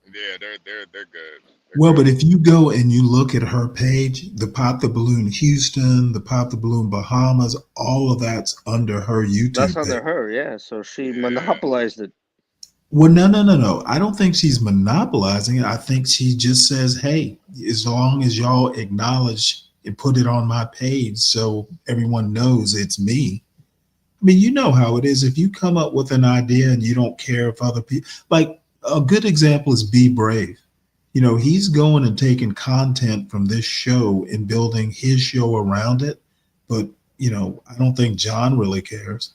Yeah, they're good. They're Well, but good. if you go and you look at her page, the Pop the Balloon Houston, the Pop the Balloon Bahamas, all of that's under her That's YouTube page. under her, yeah. So she Yeah. monopolized it. Well, no. I don't think she's monopolizing it. I think she just says, hey, as long as y'all acknowledge and put it on my page so everyone knows it's me. I mean, you know how it is. If you come up with an idea and you don't care if other people, like a good example is Be Brave. You know, he's going and taking content from this show and building his show around it. But, you know, I don't think John really cares.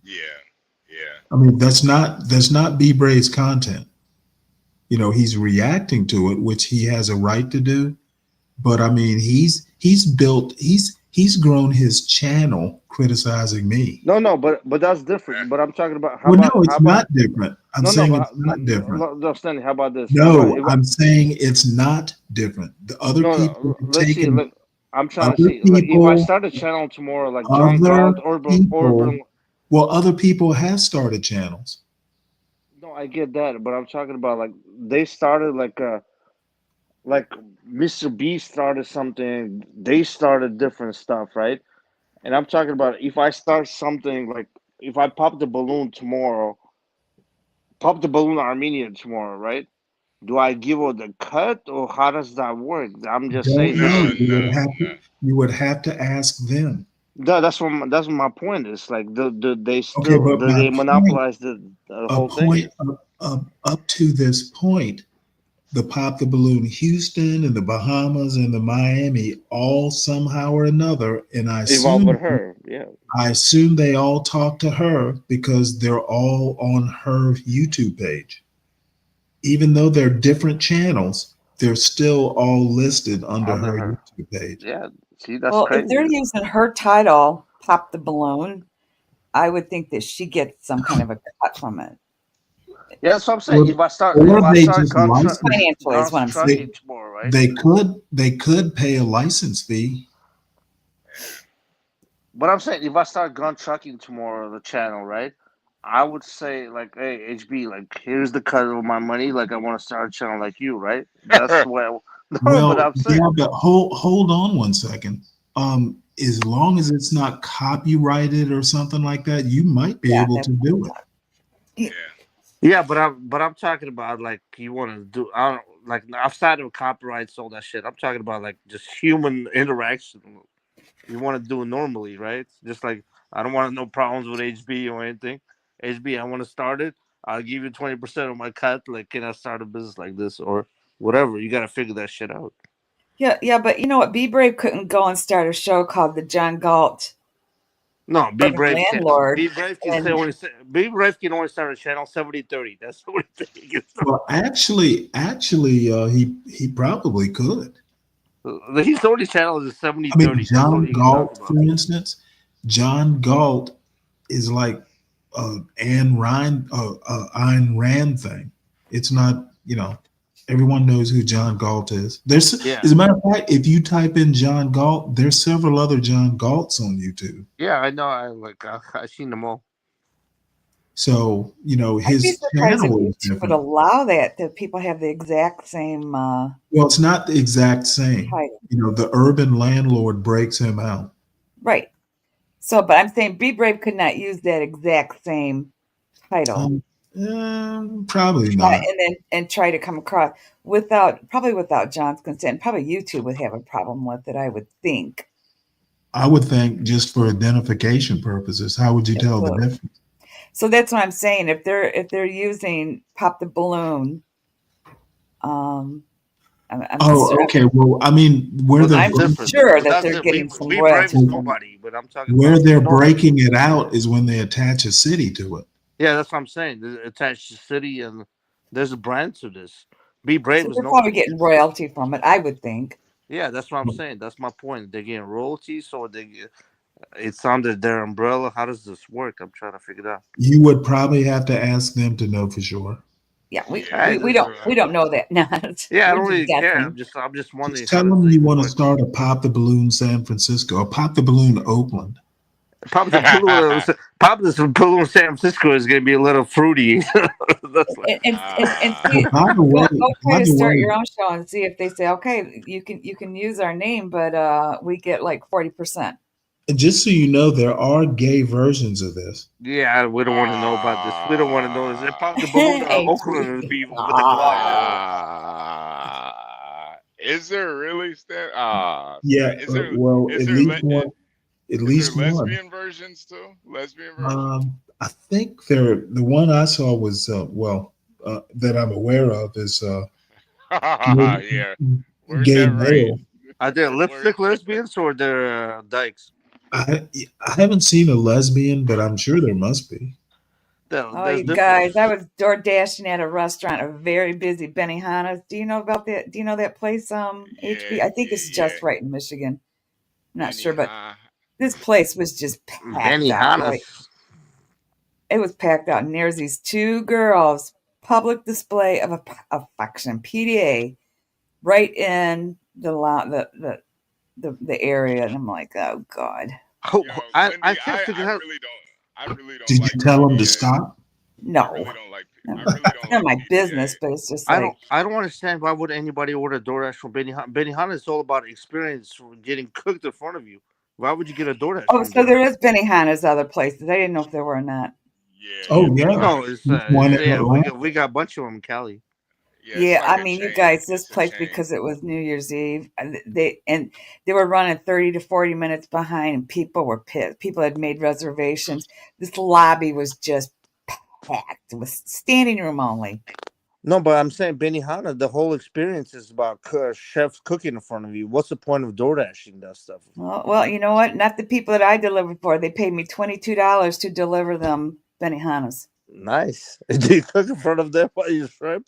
Yeah. Yeah. I mean, that's not Be Brave's content. You know, he's reacting to it, which he has a right to do. But I mean, he's grown his channel criticizing me. No, but that's different. But I'm talking about Well, no, it's not different. I'm saying it's not different. no, Stanley, how about this? How about No, I'm saying it's not different. The other people have let's see. taken Look, I'm trying to other see. Like, if I people, start a channel tomorrow, like John other Galt, people. Urban. Well, other people have started channels. No, I get that, but I'm talking about like they started like Mr. B started something. They started different stuff, right? And I'm talking about if I start something like if I pop the balloon tomorrow, pop the balloon Armenia tomorrow, right? Do I give her the cut or how does that work? I'm just Don't saying this know. is You would have to ask them. that's what my point is. Like they Okay, still but my they point, monopolize the a whole thing. point up to this point, the Pop the Balloon Houston and the Bahamas and the Miami all somehow or another, and Involved with her, yeah. I assume they all talk to her because they're all on her YouTube page. Even though they're different channels, they're still all listed under Under her her. YouTube page. Yeah. See, that's Well, if crazy. they're using her title, Pop the Balloon, I would think that she gets some kind of a cut from it. Yeah, that's what I'm saying. Or, If I start or they just license Financially is what I'm saying. trucking tomorrow, right? they could pay a license fee. But I'm saying if I start gun trucking tomorrow, the channel, right? I would say like, hey, HB, like here's the cut of my money. Like I want to start a channel like you, right? That's where. No, but Well, I'm saying. yeah, but hold on one second. As long as it's not copyrighted or something like that, you might be able to do it. Yeah, but I'm talking about like you want to do. I don't like outside of copyrights, all that shit. I'm talking about like just human interaction. You want to do it normally, right? Just like I don't want no problems with HB or anything. HB, I want to start it. I'll give you 20% of my cut. Like, can I start a business like this or whatever? You got to figure that shit out. Yeah, but you know what? Be Brave couldn't go and start a show called the John Galt No, Be Urban Brave can. Landlord. Be Brave can say And only. Be Brave can only start a channel 70-30. That's the only thing he can start. Well, actually, he probably could. His only channel is 70-30. I mean, That's all John he can talk Galt, about. for instance, John Galt is like Ayn Rand thing. It's not, you know, everyone knows who John Galt is. Yeah. As a matter of fact, if you type in John Galt, there's several other John Galts on YouTube. Yeah, I know. I've seen them all. So, you know, I'd be his surprised if channel is YouTube would different. allow that people have the exact same Well, it's not the exact same. title. You know, the urban landlord breaks him out. Right. So, but I'm saying Be Brave could not use that exact same title. Probably not. And try to come across probably without John's consent. Probably YouTube would have a problem with it, I would think. I would think just for identification purposes. How would you tell the difference? So that's what I'm saying. If they're using Pop the Balloon, I'm okay. Well, I mean, where I'm sure that they're getting some royalties. Nobody, but I'm talking where about they're nobody. breaking it out is when they attach a city to it. Yeah, that's what I'm saying. There's attached to city, and there's a brand to this. Be Brave So is they're probably nobody. getting royalty from it, I would think. Yeah, that's what I'm saying. That's my point. They're getting royalties, or it's under their umbrella. How does this work? I'm trying to figure it out. You would probably have to ask them to know for sure. Yeah, I just, we don't know that. No, yeah, I we're don't just really care. guessing. I'm just wondering Just how tell does them it you even want to work. start a Pop the Balloon San Francisco or Pop the Balloon Oakland. Probably the balloon San Francisco is going to be a little fruity. That's like, And see, But by the way, go try by to the start way, your own show and see if they say, okay, you can use our name, but we get like 40%. just so you know, there are gay versions of this. yeah, we don't want to know about this. We don't want to know this. They pop the balloon Oakland and be with the Glock. Is there really Stan? Yeah, well, Is there at is there least one. lesbian versions too? Lesbian versions? I think the one I saw was that I'm aware of is Yeah. Word gay that right. male. Are there Word. lipstick lesbians or they're dykes? I haven't seen a lesbian, but I'm sure there must be. Oh, There's you different. guys, I was door dashing at a restaurant, a very busy Benihana's. Do you know about that? Do you know that place? HB. I think it's Yeah. just right in Michigan. I'm not sure, but Benny this place was just packed out. Like Benihana's. it was packed out. And there's these two girls, public display of affection, PDA, right in the area, and I'm like, oh god. Oh, I Lindy, can't figure out. I really don't Did like you tell them to PDA. stop? No, I really don't it's not my business, but it's just like I don't understand why would anybody order DoorDash from Benihana. Benihana is all about experience from getting cooked in front of you. Why would you get a DoorDash oh, from so there? there is Benihana's other places. I didn't know if there were or not. Oh yeah, No, it's one in yeah. Atlanta. We got a bunch of them in Cali. Yeah, I mean, you guys, this place because it was New Year's Eve, they were running 30 to 40 minutes behind, and people were pissed. People had made reservations. This lobby was just packed. It was standing room only. No, but I'm saying Benihana, the whole experience is about chefs cooking in front of you. What's the point of DoorDashing that stuff? Well, you know what? Not the people that I delivered for. They paid me $22 to deliver them Benihana's. Nice. Do you cook in front of them while you shrimp?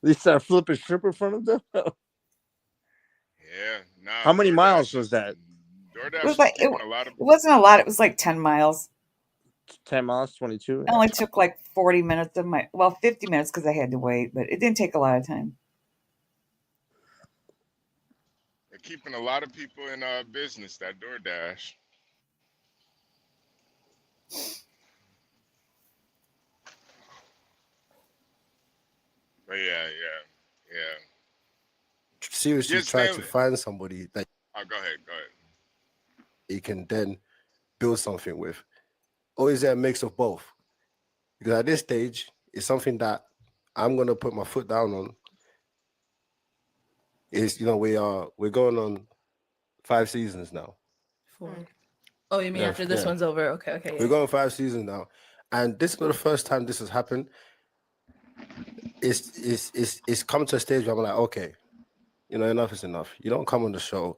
They start flipping shrimp in front of them. Yeah, nah. How many miles was that? DoorDash It was like keeping a lot of. it wasn't a lot. It was like 10 miles. 10 miles, 22. It only took like 40 minutes of 50 minutes because I had to wait, but it didn't take a lot of time. They're keeping a lot of people in business. That DoorDash. But yeah. Seriously, Yes, try to Stanley. find somebody that Oh, go ahead. you can then build something with. Or is there a mix of both? Because at this stage, it's something that I'm gonna put my foot down on. Is we're going on 5 seasons now. 4. Oh, you mean Yeah, after this yeah. one's over? Okay. We're Yeah. going 5 seasons now, and this is not the first time this has happened. It's come to a stage where I'm like, okay, enough is enough. You don't come on the show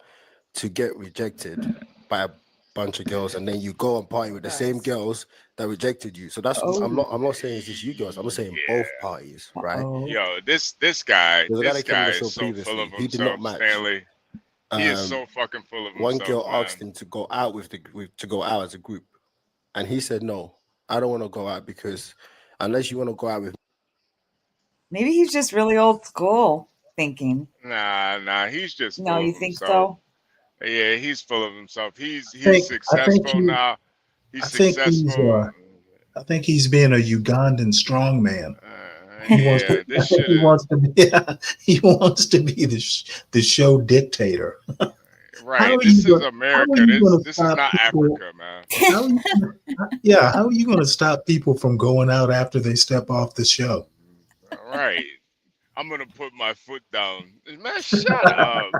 to get rejected by a bunch of girls, and then you go and party with the same girls that rejected you. So that's I'm not saying it's just you girls. I'm saying both parties, right? Yo, this guy There's a guy that came on the is show so full previously. of He did not himself, match. Stanley. He is so fucking full of One himself. girl Man. asked him to go out to go out as a group, and he said, "No, I don't want to go out because unless you want to go out with." Maybe he's just really old school thinking. Nah, he's just full No, you of think himself. so? Yeah, he's full of himself. He's I think successful he, now. He's I think successful. I think he's being a Ugandan strongman. He wants Yeah, to, I this think shit he is wants to be. He wants to be the show dictator. right. This is America. This is stop not people? Africa, man. How are you going to stop people from going out after they step off the show? All right. I'm gonna put my foot down. Man, shut up.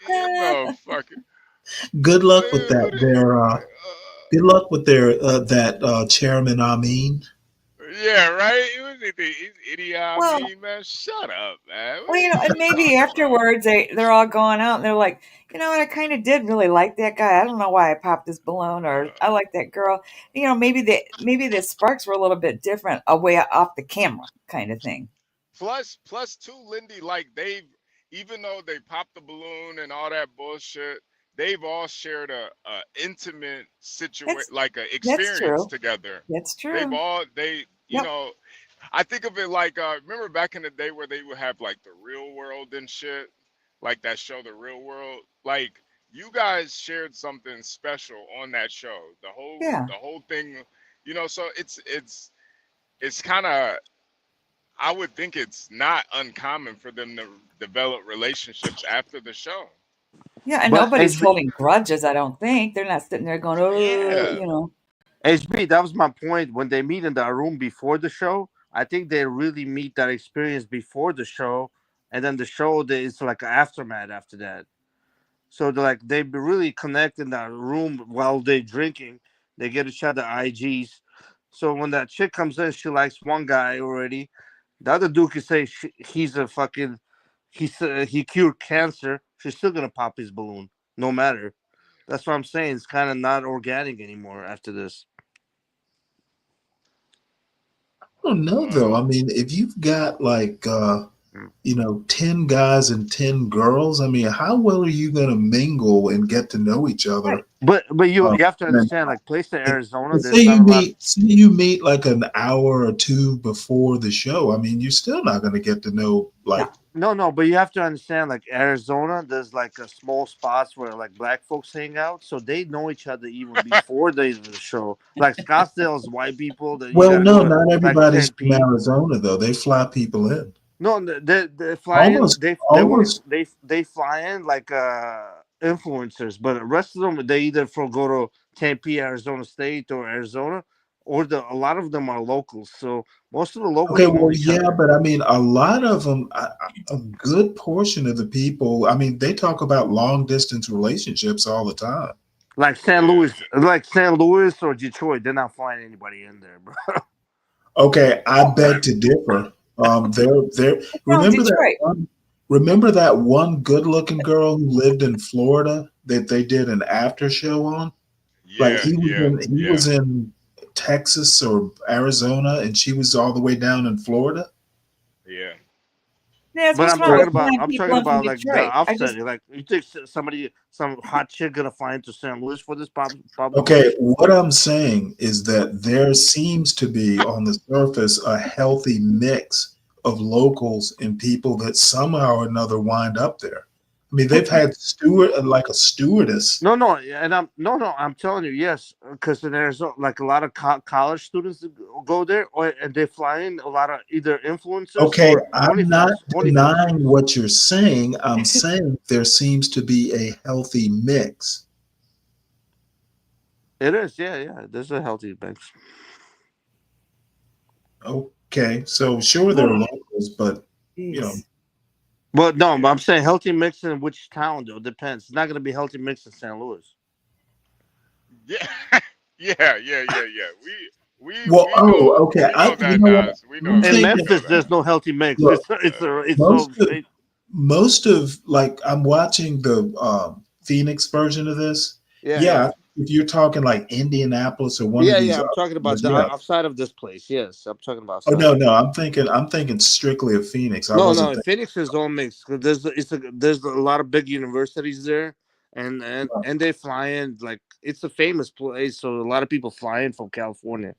Motherfucker. Good luck with that. Good luck with that Chairman Amin. Yeah, right. What do you think? Idiot Well- me, man. Shut up, man. Well, and maybe afterwards they're all going out and they're like, you know what, I kind of did really like that guy. I don't know why I popped this balloon, or I like that girl. Maybe the sparks were a little bit different away off the camera, kind of thing. Plus too, Lindy, like even though they popped the balloon and all that bullshit, they've all shared a intimate situation, like an experience true. together. That's true. They've all you Yep. know, I think of it like remember back in the day where they would have like the real world and shit, like that show, The Real World. Like you guys shared something special on that show. Yeah. The whole thing, So it's kind of. I would think it's not uncommon for them to develop relationships after the show. Yeah, and But nobody's HB, holding grudges, I don't think. They're not sitting there going, oh, Yeah. HB, that was my point. When they meet in the room before the show, I think they really meet that experience before the show, and then the show it's like an aftermath after that. So they really connect in that room while they drinking. They get each other IGs. So when that chick comes in, she likes one guy already. The other dude can say he's a fucking he cured cancer. She's still gonna pop his balloon, no matter. That's what I'm saying. It's kind of not organic anymore after this. I don't know though. I mean, if you've got like 10 guys and 10 girls, I mean, how well are you going to mingle and get to know each Right. other? But you have to And understand, like place in Arizona, say there's not a lot. you meet like an hour or two before the show. I mean, you're still not going to get to know like. No, but you have to understand, like Arizona, there's like a small spots where like black folks hang out, so they know each other even before the show. Like Scottsdale's white people that you Well, gotta go no, to not like everybody's from Tempe. Arizona though. They fly people in. No, they fly in. Almost, They only almost. they fly in like influencers, but the rest of them they either go to Tempe, Arizona State, or Arizona, or a lot of them are locals. So most of the Okay, locals know well, each yeah, other. but I mean, a lot of them, a good portion of the people, I mean, they talk about long distance relationships all the time. Like St. Louis or Detroit, they're not flying anybody in there, bro. Okay, I beg to differ. They're No, remember that Detroit. one, good looking girl who lived in Florida that they did an after show on? Like Yeah, yeah, he yeah. was in Texas or Arizona and she was all the way down in Florida. Yeah. Yeah, But what's wrong with flying I'm people talking in from about like the Detroit? I offset. just Like you think some hot chick gonna fly into St. Louis for this probably? Okay, what I'm saying is that there seems to be on the surface a healthy mix of locals and people that somehow or another wind up there. I mean, they've had like a stewardess. No, and I'm telling you, yes, because in Arizona, like a lot of college students go there, and they fly in a lot of either influencers Okay, or I'm not OnlyFans. denying what you're saying. I'm saying there seems to be a healthy mix. It is, yeah. There's a healthy mix. Okay, so sure there are locals, but you know. But no, but I'm saying healthy mix in which town though depends. It's not gonna be healthy mix in St. Louis. Yeah. Yeah. Well, We know okay. we know that, What? Nas. We know that. In We Memphis, know there's no healthy mix. Look, It's so. most of like I'm watching the Phoenix version of this. Yeah. If you're talking like Indianapolis or one of these, I'm talking about the outside of this place. Yes, I'm talking about. Oh no, I'm thinking strictly of Phoenix. I wasn't. No. Phoenix is all mixed. Cause there's a lot of big universities there, and they fly in like it's a famous place, so a lot of people fly in from California.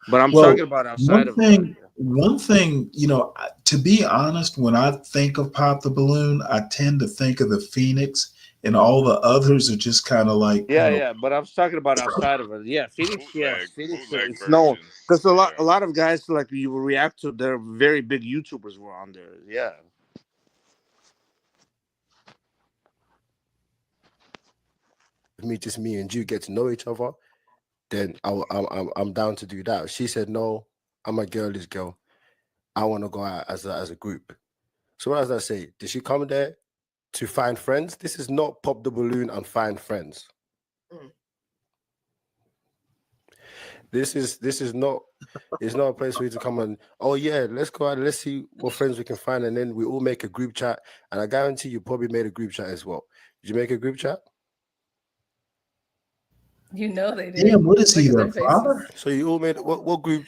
But I'm talking about outside of it. One thing, to be honest, when I think of Pop the Balloon, I tend to think of the Phoenix, and all the others are just kind of like, Yeah. But I'm talking about outside of it. Yeah, Phoenix. Yes, Phoenix. Bootleg It's known versions. because a lot of guys like you react to. They're very big YouTubers were on there. Yeah. Just me and you get to know each other, then I'm down to do that. She said no, I'm a girl's girl. I want to go out as a group. So what does that say? Did she come there to find friends? This is not Pop the Balloon and find friends. This is not. It's not a place for you to come and let's go out, let's see what friends we can find, and then we all make a group chat. And I guarantee you probably made a group chat as well. Did you make a group chat? You know they did. Damn, what is he, Look at their their father? faces. So you all made what group?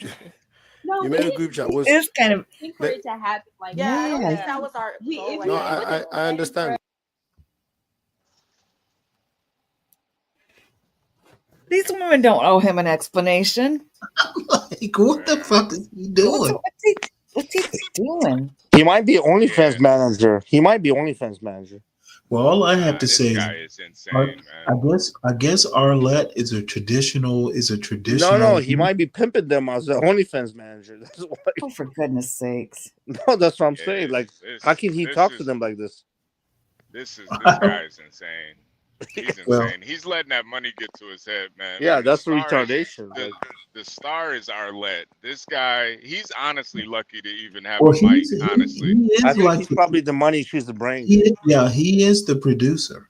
No, You made a group chat. Was it's kind of for it to happen like Yeah, I don't think that. that was our goal. no, I understand. these women don't owe him an explanation. like, what the fuck is he doing? doing? He might be OnlyFans manager. He might be OnlyFans manager. Well, all I have to This say guy is, is insane, man. I guess Arlette is a traditional No, he might be pimping them as an OnlyFans manager. That's why. Oh, for goodness sakes! No, that's what I'm saying. Like, how can he talk to them like this? This guy is insane. He's insane. Well- He's letting that money get to his head, man. Yeah, Like, that's the star is- retardation. The star is Arlette. This guy, he's honestly lucky to even have Well, a mic. he Honestly, is I think like he's probably the money. She's the brains. he is the producer.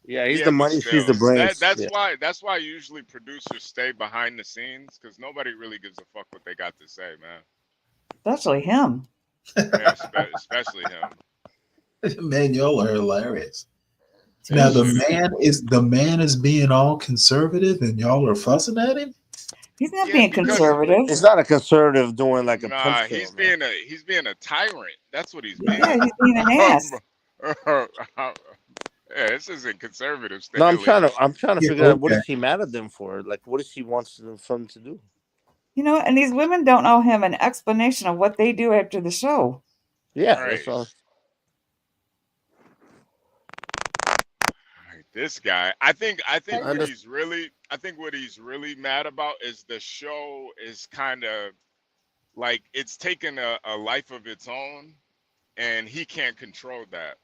Yeah, he's yeah, the but money. She's the still, brains. that's Yeah. why usually producers stay behind the scenes because nobody really gives a fuck what they got to say, man. Especially him. Yeah, especially him. Man, y'all are hilarious. Now the man is being all conservative, and y'all are fussing at him. He's not being conservative. It's not a conservative doing like a Nah, pimp he's film, being a tyrant. That's what he's being. Yeah, he's being an ass. Yeah, this isn't conservative. No, I'm Stanley. trying to Yeah, figure out what okay. is he mad at them for? Like, what does he want them to do? You know, and these women don't owe him an explanation of what they do after the show. Yeah, Right. that's all. This guy, I think I what he's really mad about is the show is kind of like it's taken a life of its own, and he can't control that.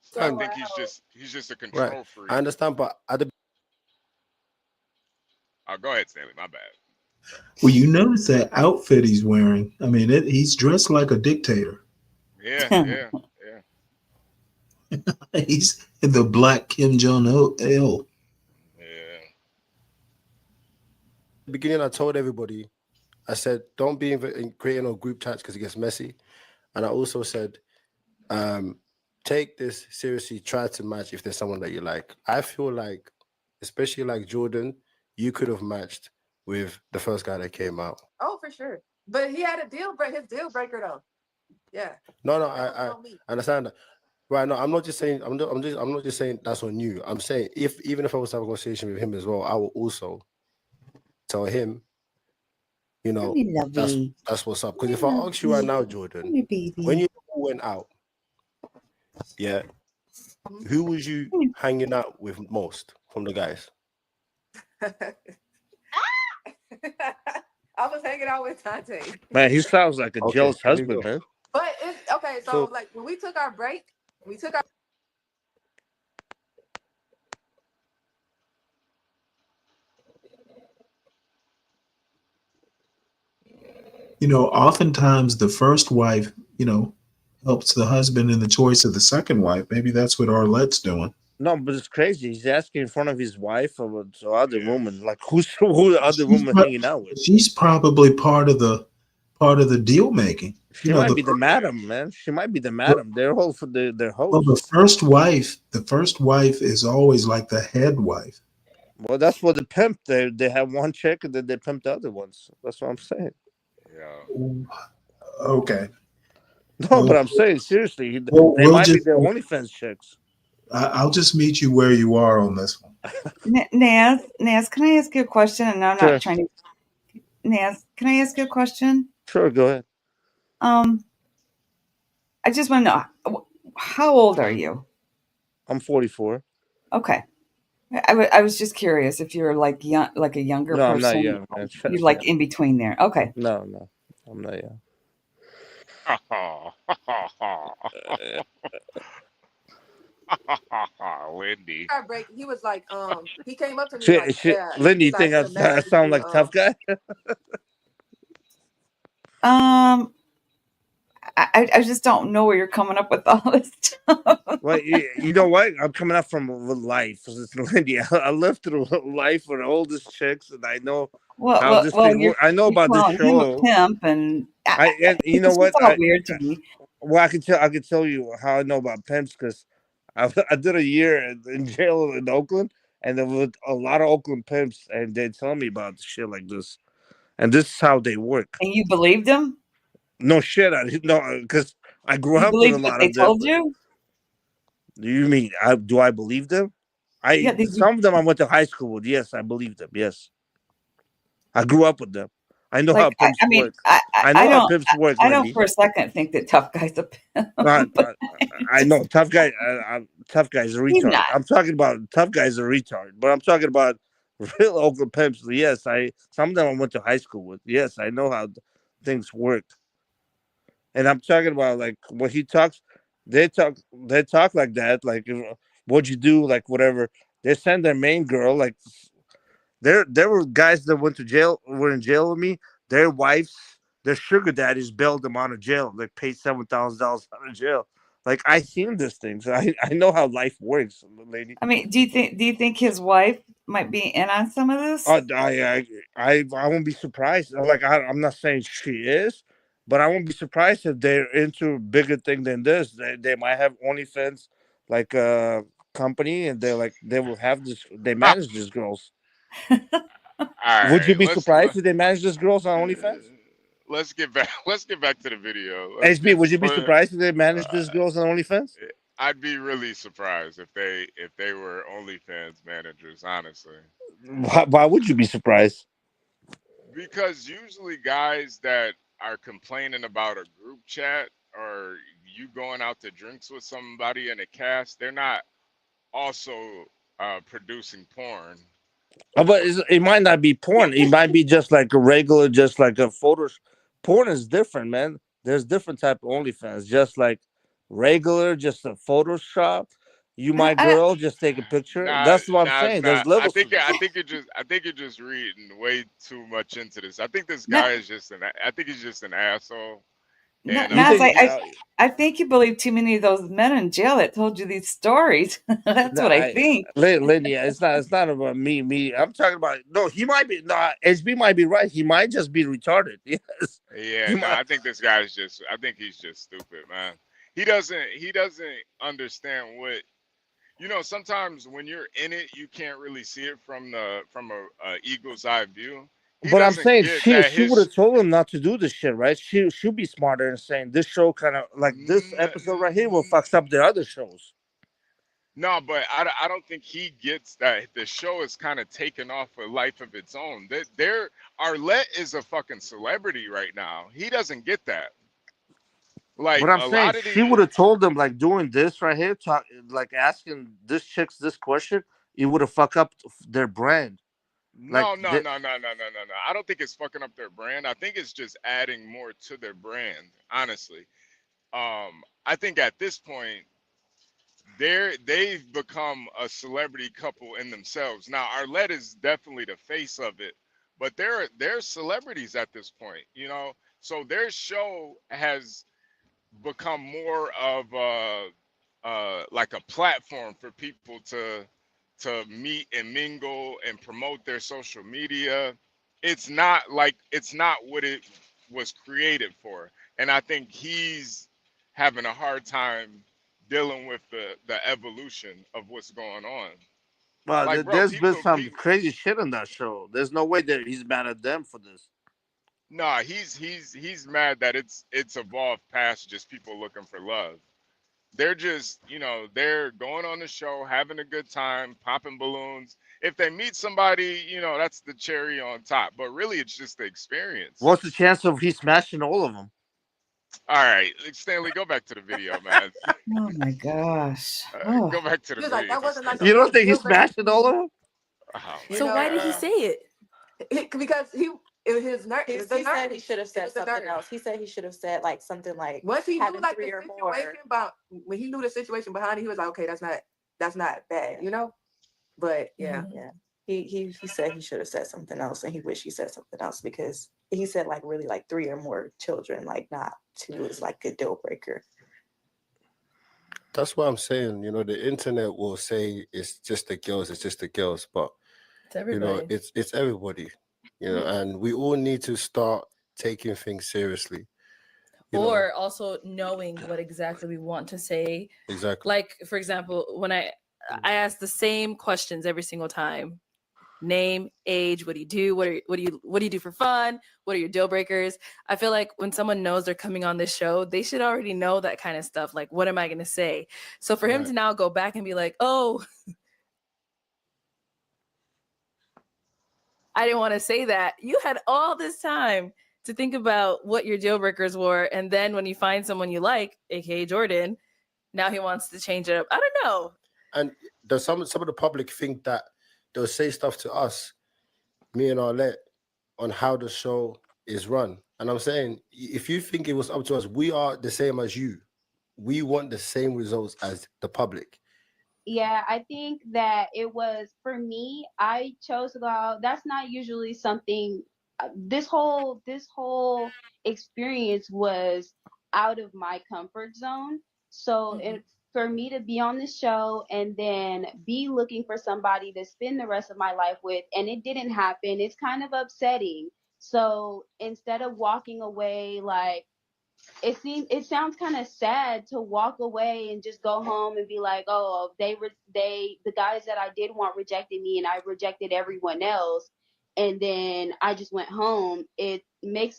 So I think he's just a control Right. freak. I understand, but at the Oh, go ahead, Stanley. My bad. Well, you notice that outfit he's wearing. I mean, he's dressed like a dictator. Yeah. He's the black Kim Jong Il. beginning, I told everybody, I said, don't be in creating no group chats because it gets messy. And I also said, take this seriously. Try to match if there's someone that you like. I feel like, especially like Jordan, you could have matched with the first guy that came out. Oh, for sure. But he had his deal breaker though. Yeah. No, I understand that. Right, no, I'm not just saying. I'm not just saying that's on you. I'm saying even if I was to have a conversation with him as well, I will also tell him, you know, that's what's up. Because if I ask you right now, Jordan, when you went out, yeah, who was you hanging out with most from the guys? I was hanging out with Tante. Man, he sounds like a jealous husband, man. But it's okay. So like when we took our break, You know, oftentimes the first wife, you know, helps the husband in the choice of the second wife. Maybe that's what Arlette's doing. No, but it's crazy. He's asking in front of his wife or other woman. Like who the other woman hanging out with? She's probably part of the deal making. She might be the madam, man. She might be the madam. They're all for their host. Well, the first wife is always like the head wife. Well, that's for the pimp. They have one chick and then they pimp the other ones. That's what I'm saying. Yeah. Okay. No, but I'm saying seriously, they we'll might be just- the OnlyFans chicks. I'll just meet you where you are on this one. Naz, can I ask you a question? And I'm Sure. not trying to. Naz, can I ask you a question? Sure, go ahead. I just want to know, how old are you? I'm 44. Okay. I was just curious if you're like young, like a younger No, I'm person. not young, man. You're like in between there. Okay. No, I'm not young. Lindy. our break, he was like, he came up to me Shit, like, yeah. Lindy, you he's think like, I sound like a tough guy? I just don't know where you're coming up with all this stuff. Well, you know what? I'm coming up from life. Lindy, I lived through life with the oldest chicks, and I know how this thing works. I know about this show. Him a pimp, and you know what? It's all weird to me. Well, I can tell you how I know about pimps because I did a year in jail in Oakland, and there was a lot of Oakland pimps, and they tell me about shit like this, and this is how they work. And you believed them? No shit, I didn't know because I grew You up with believed a what lot they of them. told you? Do you mean do I believe them? Some of them I went to high school with. Yes, I believe them. Yes, I grew up with them. I know Like, how pimps I mean, work. I know how pimps work, I don't Lindy. for a second think that tough guy's a pimp. I know tough guy. Tough guy's a He's retard. not. I'm talking about tough guy's a retard, but I'm talking about real Oakland pimps. Yes, some of them I went to high school with. Yes, I know how things work, and I'm talking about like when he talks, they talk like that. Like, what'd you do? Like whatever. They send their main girl. Like there were guys that were in jail with me. Their wives, their sugar daddies bailed them out of jail. They paid $7,000 out of jail. Like I seen these things. I know how life works, lady. I mean, do you think his wife might be in on some of this? I won't be surprised. Like I'm not saying she is, but I won't be surprised if they're into a bigger thing than this. They might have OnlyFans like company, and they will have this. They manage these girls. All Would you right, be surprised if they manage these girls on OnlyFans? let's get back. Let's get back to the video. HB, would you be surprised if they managed these girls on OnlyFans? I'd be really surprised if they were OnlyFans managers, honestly. Why would you be surprised? Because usually guys that are complaining about a group chat or you going out to drinks with somebody in a cast, they're not also producing porn. But it might not be porn. It might be just like a regular, just like a photo. Porn is different, man. There's different type of OnlyFans. Just like regular, just a Photoshop. You my girl, just take a picture. That's what I'm saying. Nah. There's levels to this. I think you're just reading way too much into this. I think this guy is just I think he's just an asshole. And Nas, I think you believe too many of those men in jail that told you these stories. That's what I think. Lenny, it's not about me. I'm talking about no. He might be HB might be right. He might just be retarded. Yes. yeah, no, I think this guy's just. I think he's just stupid, man. He doesn't understand what. Sometimes when you're in it, you can't really see it from a eagle's eye view. But I'm saying she would have told him not to do this shit, right? She'll be smarter and saying this show kind of like this episode right here will fucks up the other shows. No, but I don't think he gets that the show is kind of taken off a life of its own. Arlette is a fucking celebrity right now. He doesn't get that. Like, but I'm saying she would have told them like doing this right here, like asking this chicks this question, it would have fucked up their brand. No. I don't think it's fucking up their brand. I think it's just adding more to their brand, honestly. I think at this point, they've become a celebrity couple in themselves. Now, Arlette is definitely the face of it, but they're celebrities at this point, So their show has become more of like a platform for people to meet and mingle and promote their social media. It's not what it was created for. And I think he's having a hard time dealing with the evolution of what's going on. Well, Like, bro, there's been some crazy shit on that show. There's no way that he's mad at them for this. Nah, he's mad that it's evolved past just people looking for love. They're just, they're going on the show, having a good time, popping balloons. If they meet somebody, that's the cherry on top. But really, it's just the experience. What's the chance of he smashing all of them? All right, Stanley, go back to the video, man. Oh my gosh. Go back to the video. Like, that wasn't like you don't think he smashed all of them? So why did he say it? Because it was his nerve. He said he should have said something else. He said he should have said like something like once he knew like the 3 or situation more. about when he knew the situation behind it, he was like, okay, that's not bad, But yeah. He said he should have said something else, and he wished he said something else because he said like really like 3 or more children, like not 2 is like a deal breaker. That's what I'm saying. The internet will say it's just the girls, but it's everybody. It's everybody. And we all need to start taking things seriously. Or also knowing what exactly we want to say. Exactly. Like, for example, when I ask the same questions every single time. Name, age, what do you do? What do you do for fun? What are your deal breakers? I feel like when someone knows they're coming on this show, they should already know that kind of stuff. Like, what am I going to say? So for him to now go back and be like, oh, I didn't want to say that. You had all this time to think about what your deal breakers were, and then when you find someone you like, aka Jordan, now he wants to change it up. I don't know. And there's some of the public think that they'll say stuff to us, me and Arlette, on how the show is run. And I'm saying, if you think it was up to us, we are the same as you. We want the same results as the public. Yeah, I think that it was for me. I chose to go out. That's not usually something. This whole experience was out of my comfort zone. So, for me to be on the show and then be looking for somebody to spend the rest of my life with, and it didn't happen, it's kind of upsetting. So instead of walking away like it sounds kind of sad to walk away and just go home and be like, oh, the guys that I did want rejected me and I rejected everyone else, and then I just went home. It made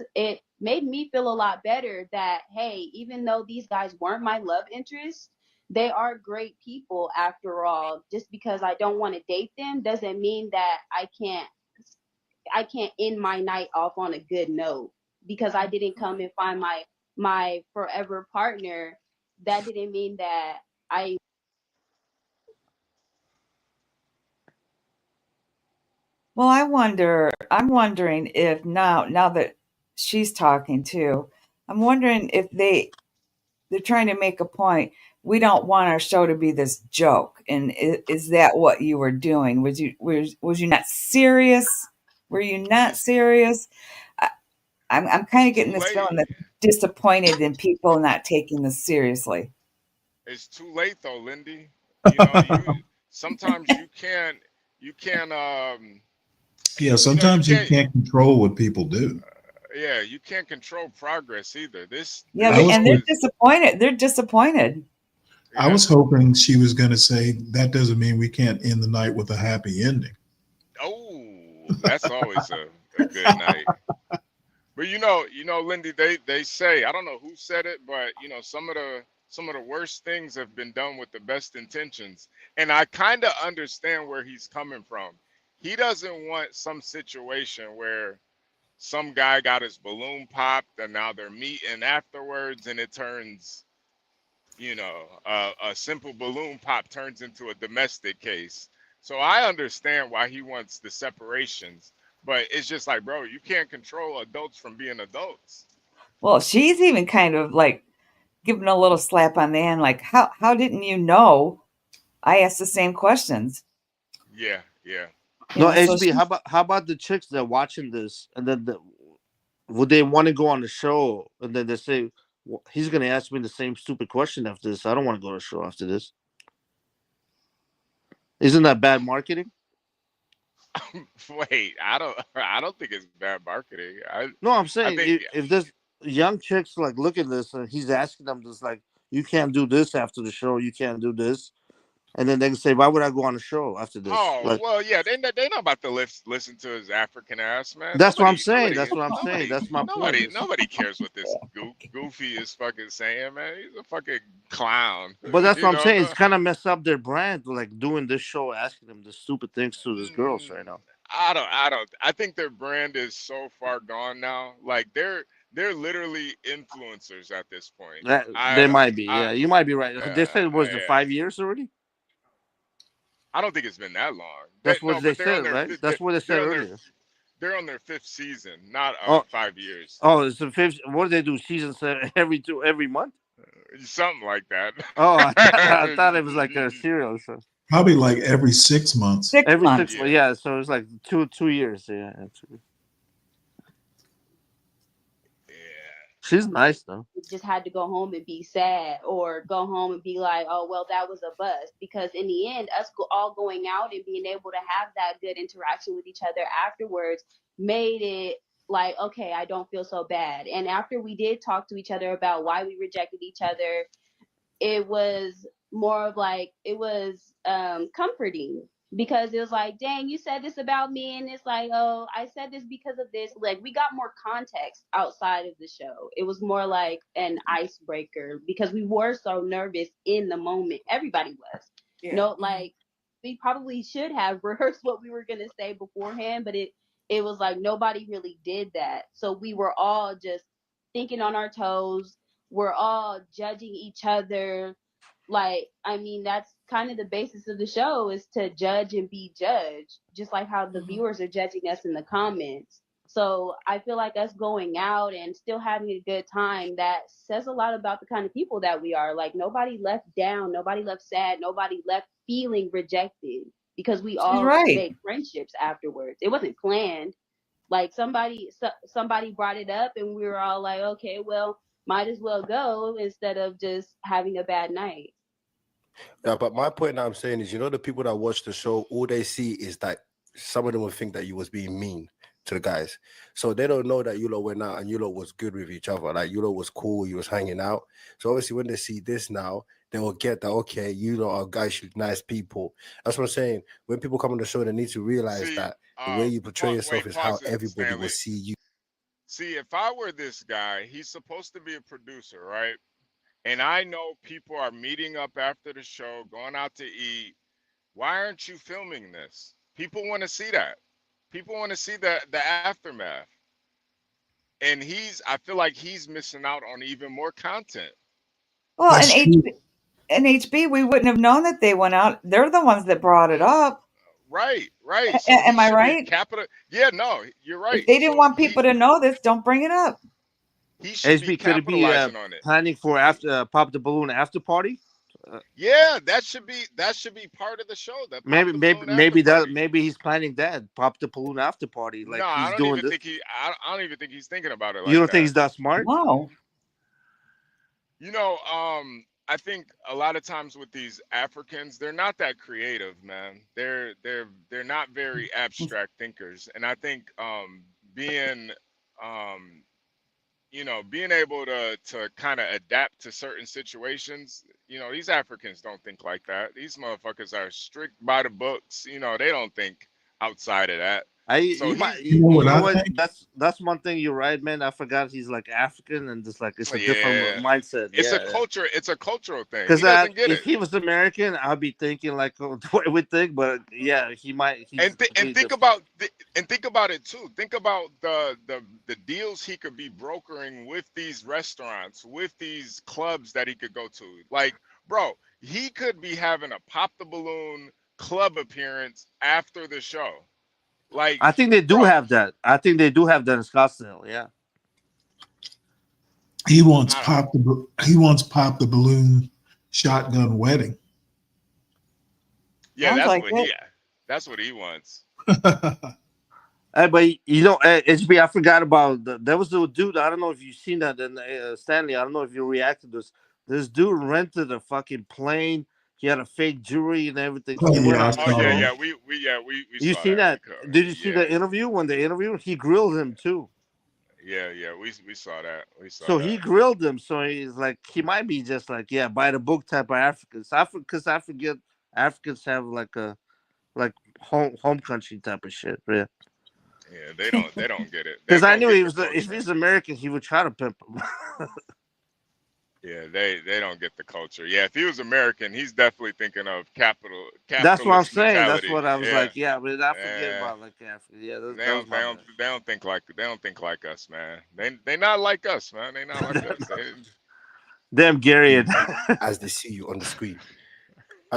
me feel a lot better that, hey, even though these guys weren't my love interest, they are great people after all. Just because I don't want to date them doesn't mean that I can't end my night off on a good note because I didn't come and find my forever partner. That didn't mean that I. Well, I'm wondering if now that she's talking too, I'm wondering if they're trying to make a point. We don't want our show to be this joke. And is that what you were doing? Was you not serious? Were you not serious? I'm kind of getting Too this late. feeling that disappointed in people not taking this seriously. It's too late though, Lindy. You know, you sometimes you can't Yeah, you sometimes you can't can't control what people do. yeah, you can't control progress either. This Yeah, this I was and show they're ho- is disappointed. They're disappointed. I yeah. was hoping she was going to say that doesn't mean we can't end the night with a happy ending. Oh, that's always a good night. But Lindy, they say, I don't know who said it, but some of the worst things have been done with the best intentions. And I kind of understand where he's coming from. He doesn't want some situation where some guy got his balloon popped and now they're meeting afterwards and it turns, a simple balloon pop turns into a domestic case. So I understand why he wants the separations, but it's just like, bro, you can't control adults from being adults. Well, she's even kind of like giving a little slap on the hand, like, how didn't you know? I asked the same questions. Yeah, yeah. You No, know, so HB. she How about the chicks that are watching this, and then would they want to go on the show, and then they say, well, he's gonna ask me the same stupid question after this. I don't want to go to the show after this. Isn't that bad marketing? Wait, I don't think it's bad marketing. I No, I'm I saying think if there's young chicks like look at this and he's asking them this like you can't do this after the show, you can't do this, and then they can say, why would I go on the show after this? oh, Like well, yeah, they not about to listen to his African ass, man. that's what I'm Nobody saying. nobody That's what I'm saying. nobody That's my point. nobody nobody cares what this goofy is fucking saying, man. He's a fucking clown. But that's what You I'm know, saying. It's no. kind of messed up their brand, like doing this show, asking them the stupid things to these girls right now. I think their brand is so far gone now. Like they're literally influencers at this point. That they I might be. I Yeah, you might be right. They said it was it yeah. 5 years already. I don't think it's been that long. That's what No, they but they're on said, their right? That's what they said earlier. they're on their fifth season, not Oh, 5 years. oh, it's the fifth. What do they do? Season seven every month? Something like that. Oh, I thought it was like a serial show. Probably like every 6 months. 6 months. Yeah. Yeah, so it's like two years. Yeah, she's nice though. Just had to go home and be sad or go home and be like, oh, well, that was a bust. Because in the end, all going out and being able to have that good interaction with each other afterwards made it like, okay, I don't feel so bad. And after we did talk to each other about why we rejected each other, it was more of like it was comforting because it was like, dang, you said this about me, and it's like, oh, I said this because of this. Like we got more context outside of the show. It was more like an icebreaker because we were so nervous in the moment. Everybody was. Yeah. No, like we probably should have rehearsed what we were gonna say beforehand, but it was like nobody really did that. So we were all just thinking on our toes. We're all judging each other. Like, I mean, that's kind of the basis of the show, is to judge and be judged, just like how the viewers are judging us in the comments. So I feel like us going out and still having a good time, that says a lot about the kind of people that we are. Like, nobody left down, nobody left sad, nobody left feeling rejected, because we She's all right. made friendships afterwards. It wasn't planned. Like, somebody brought it up and we were all like, okay, well, might as well go, instead of just having a bad night. Yeah, but my point that I'm saying is, the people that watch the show, all they see is that some of them would think that you was being mean to the guys. So they don't know that you lot went out and you lot was good with each other. Like, you lot was cool, you was hanging out. So obviously when they see this now, they will get that, okay, you lot are guys, you nice people. That's what I'm saying. When people come on the show, they need to realize that the way you portray yourself is how pause it, everybody Stanley. will see you. See, if I were this guy, he's supposed to be a producer, right? And I know people are meeting up after the show, going out to eat. Why aren't you filming this? People want to see that. People want to see the aftermath. And I feel like he's missing out on even more content. Well, and HB, we wouldn't have known that they went out. They're the ones that brought it up. Right. So Am I should right? be capital. Yeah, no, you're right. If they didn't want people to know this, don't bring it up. He should be HB, could it be capitalizing on it. planning for after pop the balloon after party? Yeah, that should be part of the show. That Maybe he's planning that pop the balloon after party. Like no, he's I don't doing even this. think I don't even think he's thinking about it like You don't that. think he's that smart? No. I think a lot of times with these Africans, they're not that creative, man. They're not very abstract thinkers, and I think being being able to kind of adapt to certain situations, these Africans don't think like that. These motherfuckers are strict by the books. They don't think outside of that. That's one thing. You're right, man. I forgot he's like African, and just like it's a different mindset. It's a culture. It's a cultural thing. Because He doesn't get if it. he was American, I'd be thinking like what I would think. But yeah, he might. And think about it too. Think about the deals he could be brokering with these restaurants, with these clubs that he could go to. Like, bro, he could be having a pop the balloon club appearance after the show. Like, I think they do have that. I think they do have that in Scottsdale. Yeah. He wants pop the balloon shotgun wedding. Yeah, Sounds that's what he wants. Hey, but HB, I forgot about there was a dude. I don't know if you've seen that in Stanley. I don't know if you reacted to this. This dude rented a fucking plane. He had a fake jewelry and everything. We You seen that? Did you see the interview? When they interviewed, he grilled him too. Yeah, we saw that. He grilled him. So he's like, he might be just like, yeah, by the book type of Africans. Because I forget Africans have like a home country type of shit. Yeah. Yeah, they don't get it. Because I knew if he's American, he would try to pimp him. Yeah, they don't get the culture. Yeah, if he was American, he's definitely thinking of capital. That's what I'm saying. Mentality. That's what I was like. Yeah, but I forget about like Africa. Yeah, they don't think like us, man. They not like us, man. They not like us. Damn Gary. As they see you on the screen.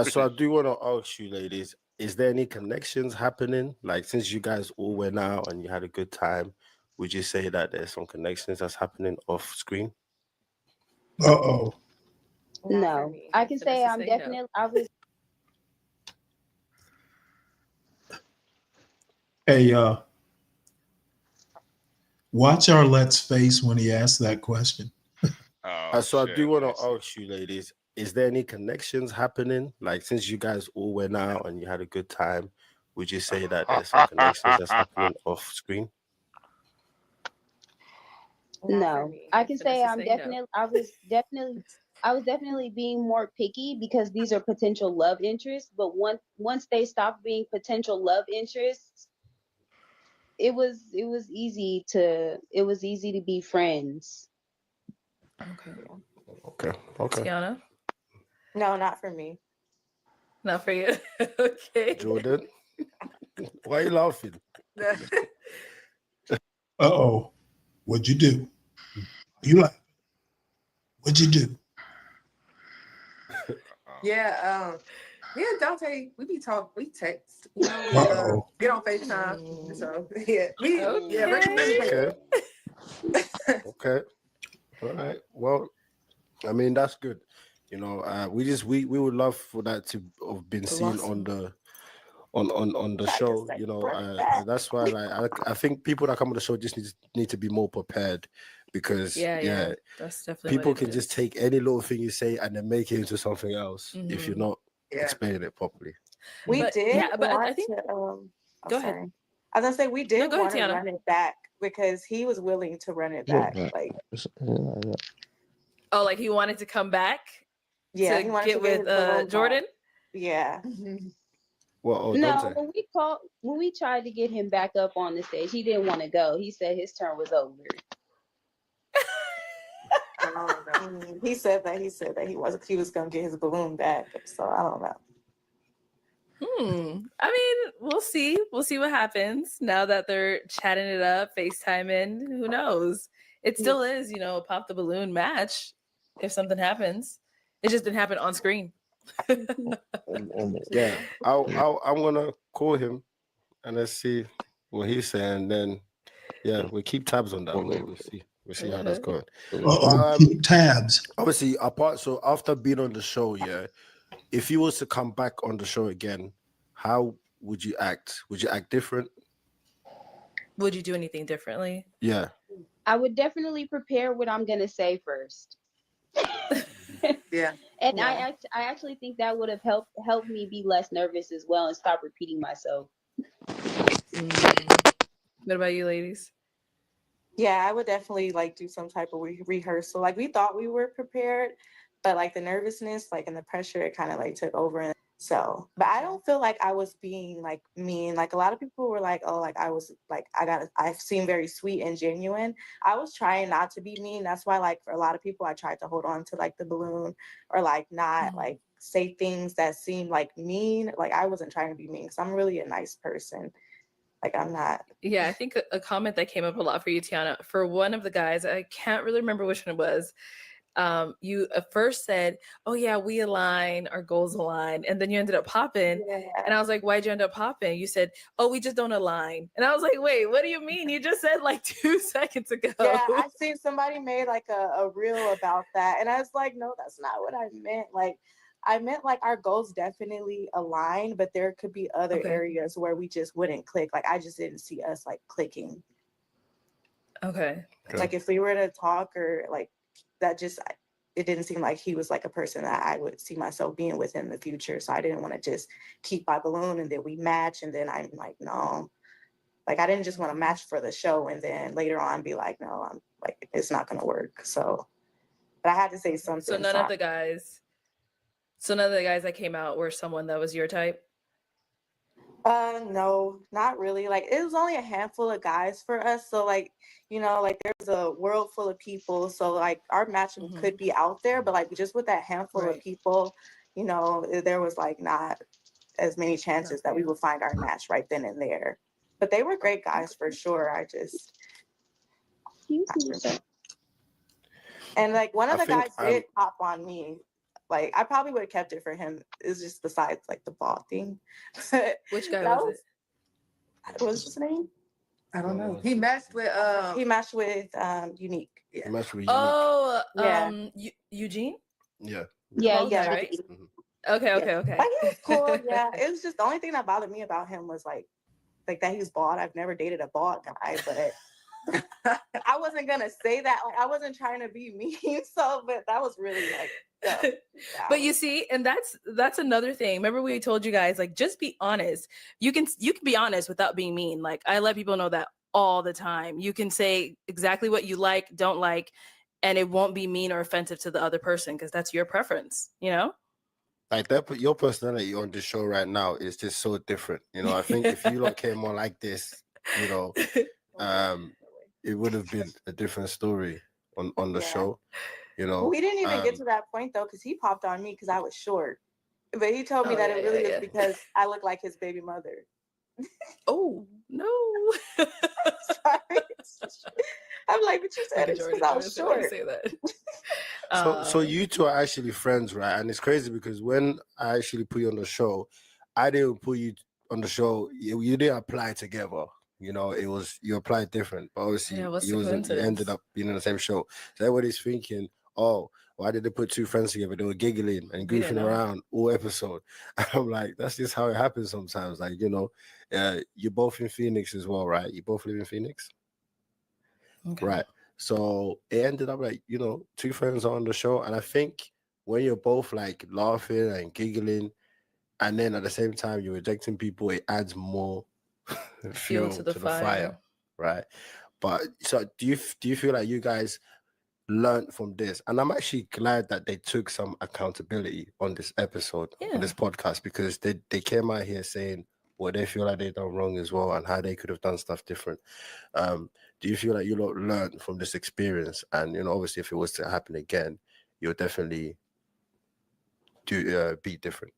So I do want to ask you, ladies, is there any connections happening? Like, since you guys all went out and you had a good time, would you say that there's some connections that's happening off screen? Uh-oh. No, I can say I'm definitely. I was. Hey, watch Arlette's face when he asks that question. So I do want to ask you, ladies, is there any connections happening? Like, since you guys all went out and you had a good time, would you say that there's some connections that's happening off screen? No, I can say I'm definitely. I was definitely being more picky, because these are potential love interests. But once they stopped being potential love interests, it was easy to be friends. Okay. Tiana? No, not for me. Not for you. Okay. Jordan, why are you laughing? Uh-oh. What'd you do? You like, what'd you do? Yeah, Dante, we text, we Uh-oh. get on FaceTime. So yeah, we communicate. Okay. All right. Well, I mean that's good. We would love for that to have been seen on the on the show. That's why I think people that come on the show just need to be more prepared because Yeah, that's definitely people what it can just is. take any little thing you say and then make it into something else if you're Mhm. not explaining it properly. We But did but I want think to. go ahead. Sorry. I was gonna say we No, did go ahead, want to Tiana. run it back because he was willing to run it back. Like, Oh, like he wanted to come back yeah, to he wanted to get get with his balloon Jordan. back. Yeah. Well, No, when we tried to get him back up on the stage, he didn't want to go. He said his turn was over. He said that he was gonna get his balloon back. So I don't know. I mean, we'll see. We'll see what happens now that they're chatting it up, FaceTiming. Who knows? It still is, a pop the balloon match if something happens. It just didn't happen on screen. Yeah, I'm gonna call him and let's see what he's saying. Then, we'll keep tabs on that. We'll see how that's going. Uh-oh. Keep tabs. Obviously, so after being on the show, if you was to come back on the show again, how would you act? Would you act different? Would you do anything differently? Yeah. I would definitely prepare what I'm gonna say first. Yeah. And I actually think that would have helped me be less nervous as well and stop repeating myself. What about you, ladies? Yeah, I would definitely do some type of rehearsal. Like we thought we were prepared, but the nervousness, and the pressure, it kind of took over. So, but I don't feel like I was being mean. A lot of people were like, oh, I was I seem very sweet and genuine. I was trying not to be mean. That's why for a lot of people, I tried to hold on to the balloon or not say things that seem mean. I wasn't trying to be mean because I'm really a nice person. I'm not. Yeah, I think a comment that came up a lot for you, Tiana, for one of the guys, I can't really remember which one it was. You first said, oh yeah, we align, our goals align. And then you ended up popping. Yeah. And I was like, why'd you end up popping? You said, oh, we just don't align. And I was like, wait, what do you mean? You just said 2 seconds ago. Yeah, I seen somebody made a reel about that. And I was like, no, that's not what I meant. I meant our goals definitely align, but there could be other areas where we just wouldn't click. I just didn't see us clicking. Okay. If we were to talk or that, just it didn't seem like he was a person that I would see myself being with in the future. So I didn't want to just keep my balloon and then we match and then I'm like, no. I didn't just want to match for the show and then later on be like, no, I'm it's not gonna work. So but I had to say something. So none of the guys that came out were someone that was your type? No, not really. It was only a handful of guys for us. So there's a world full of people. So our match could be out there, but just with that handful of people, there was not as many chances that we would find our match right then and there. But they were great guys for sure. I just and one of the guys did pop on me. I probably would have kept it for him. It's just besides the ball thing. Which guy was it? What was his name? I don't know. He matched with Unique. Yeah. He matched with Unique. Oh, yeah. Eugene? Yeah. Yeah. Right? Okay. He was cool. Yeah. It was just the only thing that bothered me about him was that he was bald. I've never dated a bald guy, but I wasn't gonna say that. I wasn't trying to be mean. So, but that was really But you see, and that's another thing. Remember we told you guys just be honest. You can be honest without being mean. I let people know that all the time. You can say exactly what you like, don't like, and it won't be mean or offensive to the other person because that's your preference, That, your personality on this show right now is just so different. I think if you came on like this, it would have been a different story on the show. Well, we didn't even get to that point though, because he popped on me because I was short. But he told me that it really is because I look like his baby mother. Oh no! Sorry. I'm like, but you said Look at it because Jordan. I Jordan was said, why you short. say that? So you two are actually friends, right? And it's crazy because when I actually put you on the show, I didn't put you on the show. You didn't apply together. You know, it was you applied different, but obviously Yeah, what's the you ended coincidence? up being in the same show. So everybody's thinking, oh, why did they put two friends together? They were giggling and We didn't goofing know. around all episode. I'm like, that's just how it happens sometimes. Like, you know, you're both in Phoenix as well, right? You both live in Phoenix, Okay. right? So it ended up like, you know, two friends are on the show, and I think when you're both like laughing and giggling, and then at the same time you're rejecting people, it adds more Fuel to fuel the to the fire, fire. right? But so do you feel like you guys learned from this? And I'm actually glad that they took some accountability on this episode, on Yeah. this podcast, because they came out here saying what they feel like they done wrong as well and how they could have done stuff different. Do you feel like you lot learned from this experience? And you know, obviously, if it was to happen again, you'll definitely be different.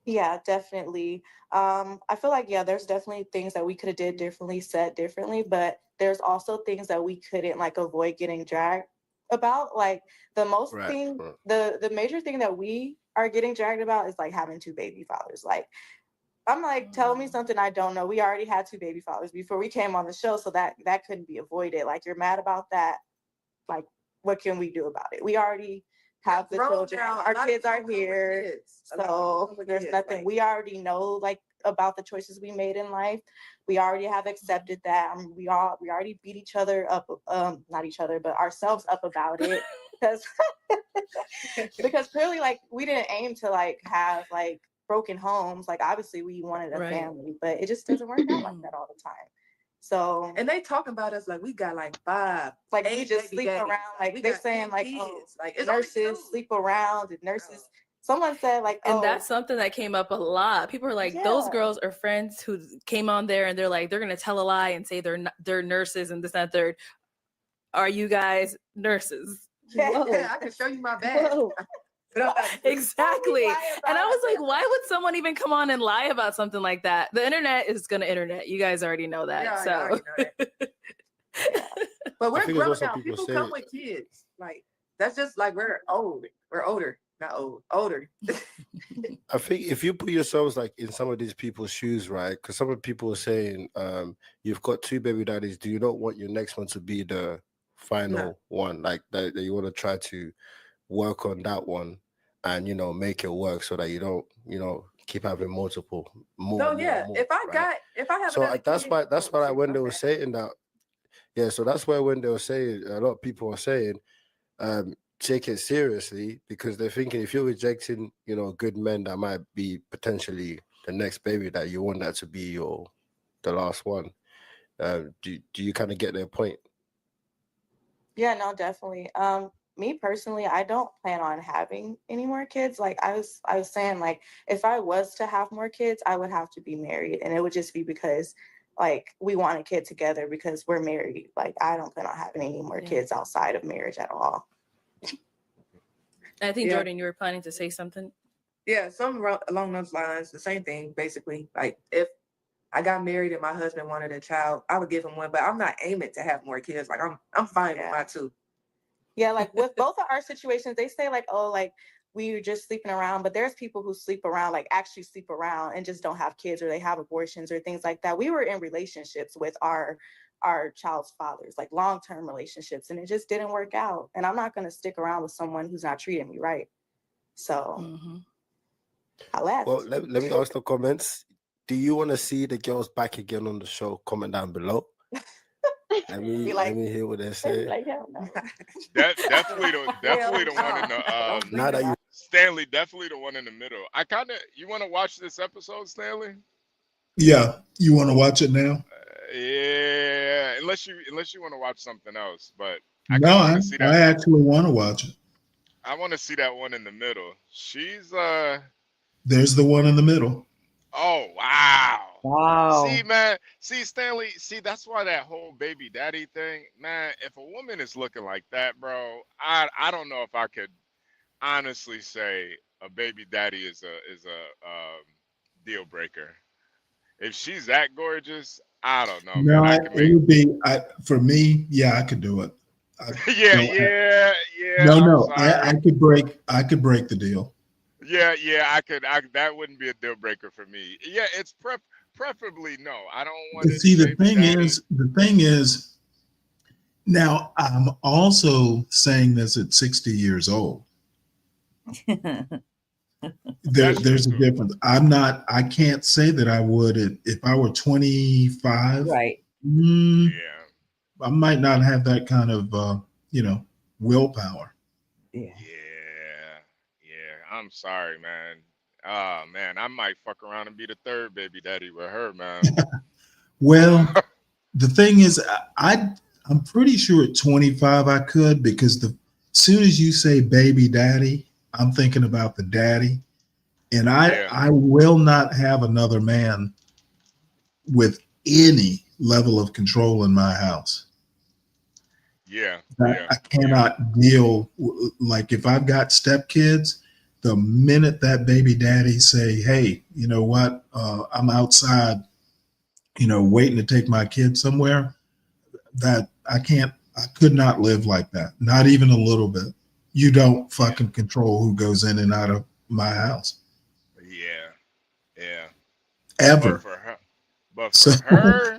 Yeah, definitely. I feel like, yeah, there's definitely things that we could have did differently, said differently, but there's also things that we couldn't like avoid getting dragged about. Like the most Right. thing, Right. the major thing that we are getting dragged about is like having two baby fathers. Like I'm like, tell me something I don't know. We already had two baby fathers before we came on the show, so that couldn't be avoided. Like you're mad about that. Like, what can we do about it? We already have the children. Our kids are here, so there's nothing. We already know like about the choices we made in life. We already have accepted that. We already beat each other up. Not each other, but ourselves up about it because clearly like we didn't aim to like have like broken homes. Like obviously we wanted a Right. family, but it just doesn't work out like that all the time. So And they talking about us like we got like five, like we eight just baby sleep daddies. around. Like We they're got saying 10 like kids. oh, Like it's only nurses two. sleep around and nurses. Someone said like And oh that's something that came up a lot. People are like, those yeah. girls are friends who came on there and they're like, they're gonna tell a lie and say they're nurses and this and that third. Are you guys nurses? Yeah, Whoa. I can show you my badge. Whoa. But I'm like, Exactly. lie about And I was like, it. why would someone even come on and lie about something like that? The internet is gonna internet. You guys already know that. yeah, I So already know that. But I we're think there's grown also now. people People say, come with kids. Like that's just like we're old. We're older. Not old. Older. I think if you put yourselves like in some of these people's shoes, right? Because some of the people are saying, you've got two baby daddies. Do you not want your next one to be the final one? Like that you want to try to work on that one and you know make it work so that you don't, you know, keep having multiple So more, yeah, more, if I right? have So another that's kid, why oh, when they were okay. saying that, yeah. So that's why when they were saying, a lot of people are saying, take it seriously because they're thinking if you're rejecting, you know, good men that might be potentially the next baby that you want that to be your the last one. Do you kind of get their point? Yeah, no, definitely. Me personally, I don't plan on having any more kids. Like I was saying, like if I was to have more kids, I would have to be married, and it would just be because like we want a kid together because we're married. Like I don't plan on having any more Yeah. kids outside of marriage at all. I think Yeah. Jordan, you were planning to say something. Yeah, something along those lines. The same thing, basically. Like if I got married and my husband wanted a child, I would give him one. But I'm not aiming to have more kids. Like I'm fine with my two. Yeah, like with both of our situations, they say like, oh, like we were just sleeping around, but there's people who sleep around, like actually sleep around and just don't have kids or they have abortions or things like that. We were in relationships with our child's fathers, like long-term relationships, and it just didn't work out. And I'm not gonna stick around with someone who's not treating me right. So I left. Well, let me ask the comments. Do you want to see the girls back again on the show? Comment down below. Let me hear what they say. Like, hell no. Definitely the one in the Now that you Stanley, definitely the one in the middle. You want to watch this episode, Stanley? Yeah, you want to watch it now? Yeah, unless you want to watch something else, but I No, kind of want to see that. I actually want to watch it. I want to see that one in the middle. She's There's the one in the middle. Oh wow. Wow. See, man. See, Stanley. See, that's why that whole baby daddy thing, man. If a woman is looking like that, bro, I don't know if I could honestly say a baby daddy is a deal breaker. If she's that gorgeous, I don't know, No, man. I it can make. would be for me. Yeah, I could do it. Yeah, No, yeah. I'm no. sorry. I could break the deal. Yeah. I could. That wouldn't be a deal breaker for me. Yeah, it's preferably no. I don't want it, See, baby daddy. the thing is, now I'm also saying this at 60 years old. There's a difference. I can't say that I would if I were 25. Right. I might not have that kind of willpower. Yeah. I'm sorry, man. Oh man, I might fuck around and be the third baby daddy with her, man. Well, the thing is, I'm pretty sure at 25 I could, because as soon as you say baby daddy, I'm thinking about the daddy, and I will not have another man with any level of control in my house. I cannot deal, like if I've got stepkids, the minute that baby daddy say, hey, you know what, I'm outside, waiting to take my kid somewhere, that I could not live like that. Not even a little bit. You don't fucking control who goes in and out of my house. Yeah. Ever. But for her,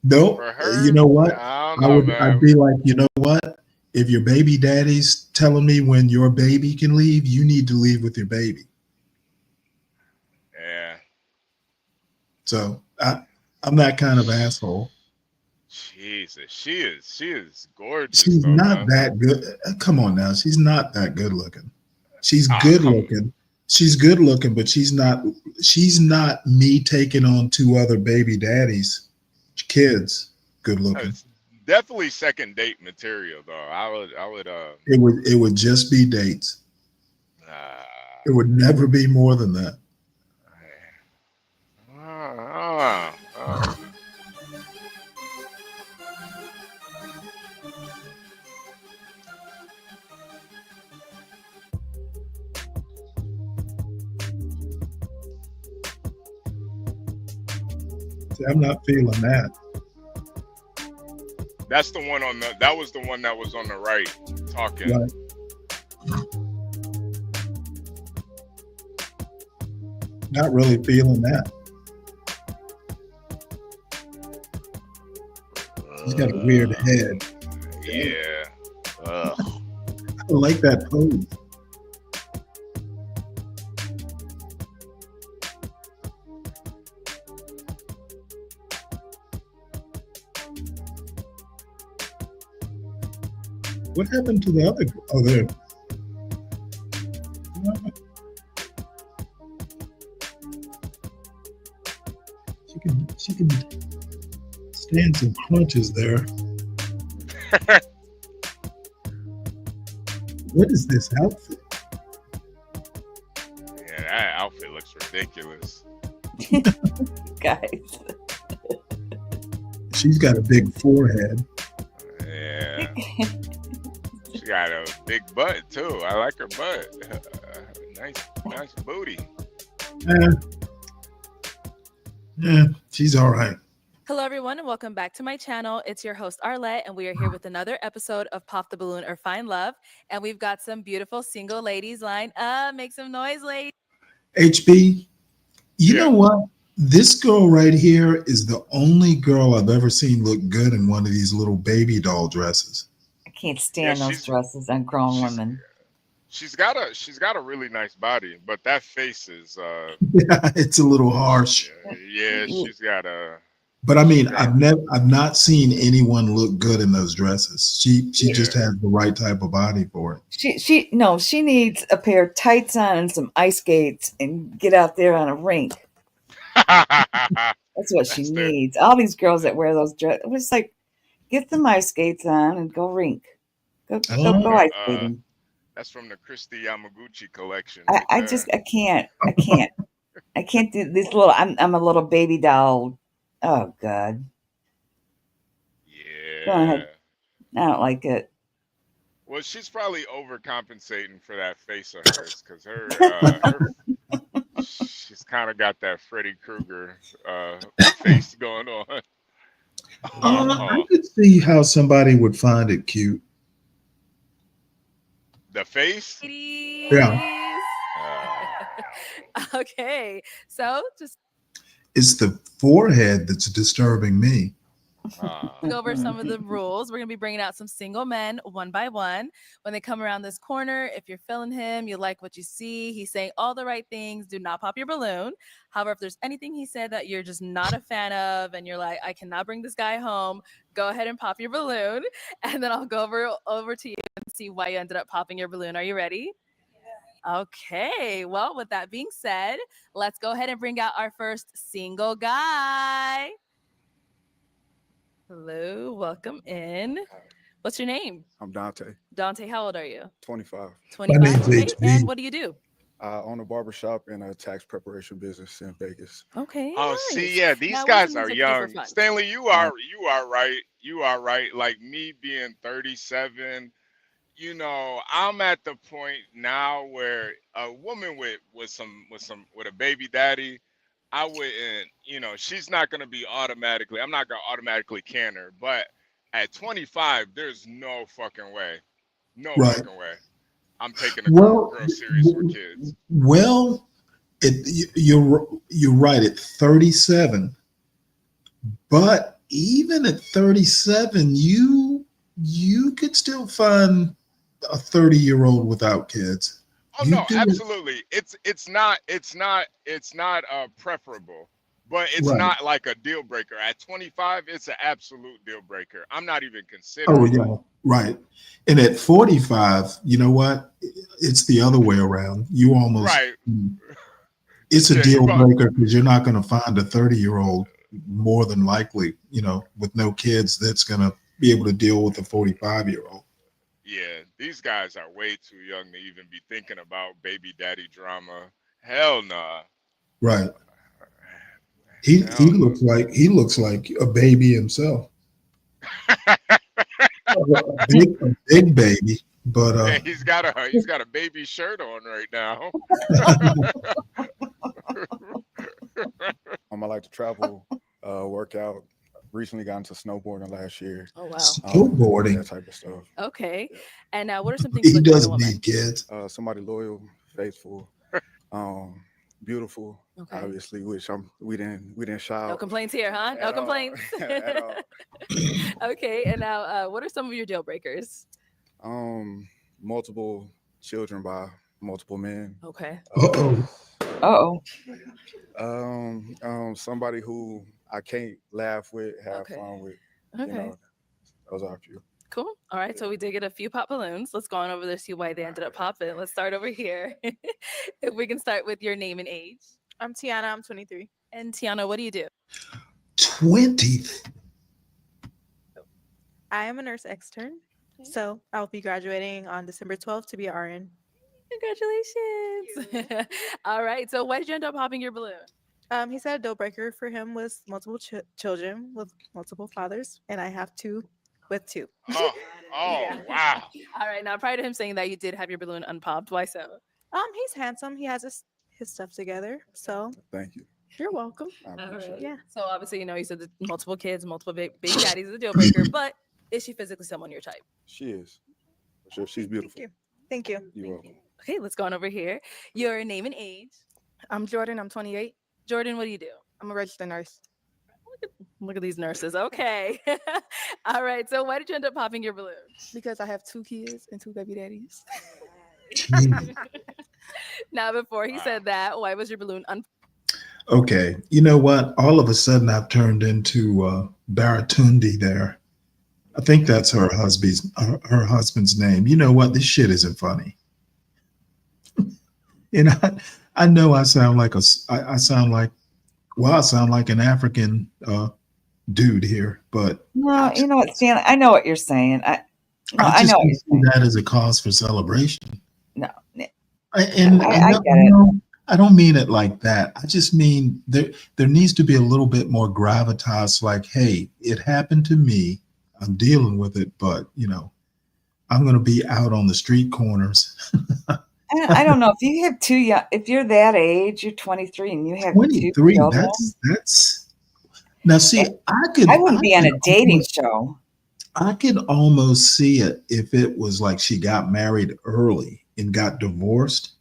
nope. For her, you know what? I don't know, man. I'd be like, you know what? If your baby daddy's telling me when your baby can leave, you need to leave with your baby. Yeah. So I'm that kind of asshole. Jesus, she is gorgeous. She's though, not man. that good. Come on now. She's not that good looking. She's good looking. She's good looking, but she's not me taking on two other baby daddies' kids good looking. It's definitely second date material, though. I would. It would just be dates. It would never be more than that. See, I'm not feeling that. That's the one on the. That was the one that was on the right talking. Right. Not really feeling that. He's got a weird head. Yeah. I like that pose. What happened to the other? Oh, there. She can stand some punches there. What is this outfit? Yeah, that outfit looks ridiculous. Guys. She's got a big forehead. Yeah. She got a big butt too. I like her butt. Nice booty. Yeah, she's all right. Hello, everyone, and welcome back to my channel. It's your host, Arlette, and we are here with another episode of Pop the Balloon or Find Love. And we've got some beautiful single ladies lined up. Make some noise, ladies. HB, you know what? This girl right here is the only girl I've ever seen look good in one of these little baby doll dresses. I can't stand those dresses on grown women. She's got a really nice body, but that face is yeah, it's a little harsh. Yeah, she's got a. But I mean, I've not seen anyone look good in those dresses. She just has the right type of body for it. She needs a pair of tights on and some ice skates and get out there on a rink. That's what she needs. All these girls that wear those dresses, it was like, get some ice skates on and go rink. Go ice skating. That's from the Christy Yamaguchi collection. I can't do this little. I'm a little baby doll. Oh God. Yeah. Go ahead. I don't like it. Well, she's probably overcompensating for that face of hers because kind of got that Freddy Krueger face going on. I could see how somebody would find it cute. The face? Yeah. Okay, so just It's the forehead that's disturbing me. go over some of the rules. We're going to be bringing out some single men one by one. When they come around this corner, if you're feeling him, you like what you see, he's saying all the right things, do not pop your balloon. However, if there's anything he said that you're just not a fan of and you're like, I cannot bring this guy home, go ahead and pop your balloon. And then I'll go over to you and see why you ended up popping your balloon. Are you ready? Okay, well, with that being said, let's go ahead and bring out our first single guy. Hello, welcome in. What's your name? I'm Dante, Dante, how old are you? 25. 25. Okay, and what do you do? I own a barbershop and a tax preparation business in Vegas. Okay. Oh, nice. see, yeah, these Now, what's guys the are music you do for young. fun? Stanley, you are right. You are right. Like me being 37, you know, I'm at the point now where a woman with a baby daddy, I wouldn't, you know, she's not gonna be automatically. I'm not gonna automatically can her, but at 25, there's no fucking way, no Right. fucking way. I'm taking a girl serious with kids. Well, you're right at 37, but even at 37, you could still find a 30-year-old without kids. Oh You no, do it- absolutely. It's not preferable, but it's Right. not like a deal breaker. At 25, it's an absolute deal breaker. I'm not even Oh considering. yeah, right. And at 45, you know what? It's the other way around. You almost Right. It's a Yeah, deal breaker because you're not going to find a 30-year-old more than likely, you know, with no kids that's going to be able to deal with a 45-year-old. Yeah, these guys are way too young to even be thinking about baby daddy drama. Hell nah. Right. He looks like a baby himself. a big baby, but Hey, he's got a baby shirt on right now. I like to travel, work out. Recently got into snowboarding last year. Oh wow. Snowboarding. That type of stuff. Okay. And now, what are some things you He look for in a doesn't woman? need kids. Somebody loyal, faithful, beautiful. Okay. Obviously, which we didn't shout. No complaints here, huh? No At all. complaints. At all. Okay. And now, what are some of your deal breakers? Multiple children by multiple men. Okay. Somebody who I can't laugh with, have Okay. fun with. Okay. You know, those are a few. Cool. All right. So we did get a few pop balloons. Let's go on over there, see why they ended up popping. Let's start over here. If we can start with your name and age. I'm Tiana. I'm 23. And Tiana, what do you do? 20. I am a nurse extern. So I'll be graduating on December 12th to be an RN. Congratulations. All right. So why did you end up popping your balloon? He said a deal breaker for him was multiple children with multiple fathers, and I have two with two. Oh, wow. All right. Now, prior to him saying that, you did have your balloon unpopped. Why so? He's handsome. He has his stuff together. So Thank you. you're welcome. I All appreciate right. it. Yeah. So obviously, you know, you said that multiple kids, multiple baby daddies is a deal breaker, but is she physically someone your type? She is. For sure. She's beautiful. Thank you. You're welcome. Okay, let's go on over here. Your name and age. I'm Jordan. I'm 28. Jordan, what do you do? I'm a registered nurse. Look at these nurses. Okay. All right. So why did you end up popping your balloon? Because I have 2 kids and 2 baby daddies. Now, before he said that, why was your balloon Okay, you know what? All of a sudden, I've turned into Baratundi there. I think that's her husband's name. You know what? This shit isn't funny. And I know I sound like I sound like an African dude here, but No, you know what, Stan? I know what you're saying. I I just know what don't you're see that as a cause for celebration. No, I get it. I don't mean it like that. I just mean there needs to be a little bit more gravitas. Like, hey, it happened to me. I'm dealing with it, but you know, I'm going to be out on the street corners I don't know if you have two young. If you're that age, you're 23, and you have two 23. children. That's now. See, I wouldn't be on a dating show. I could almost see it if it was like she got married early and got divorced.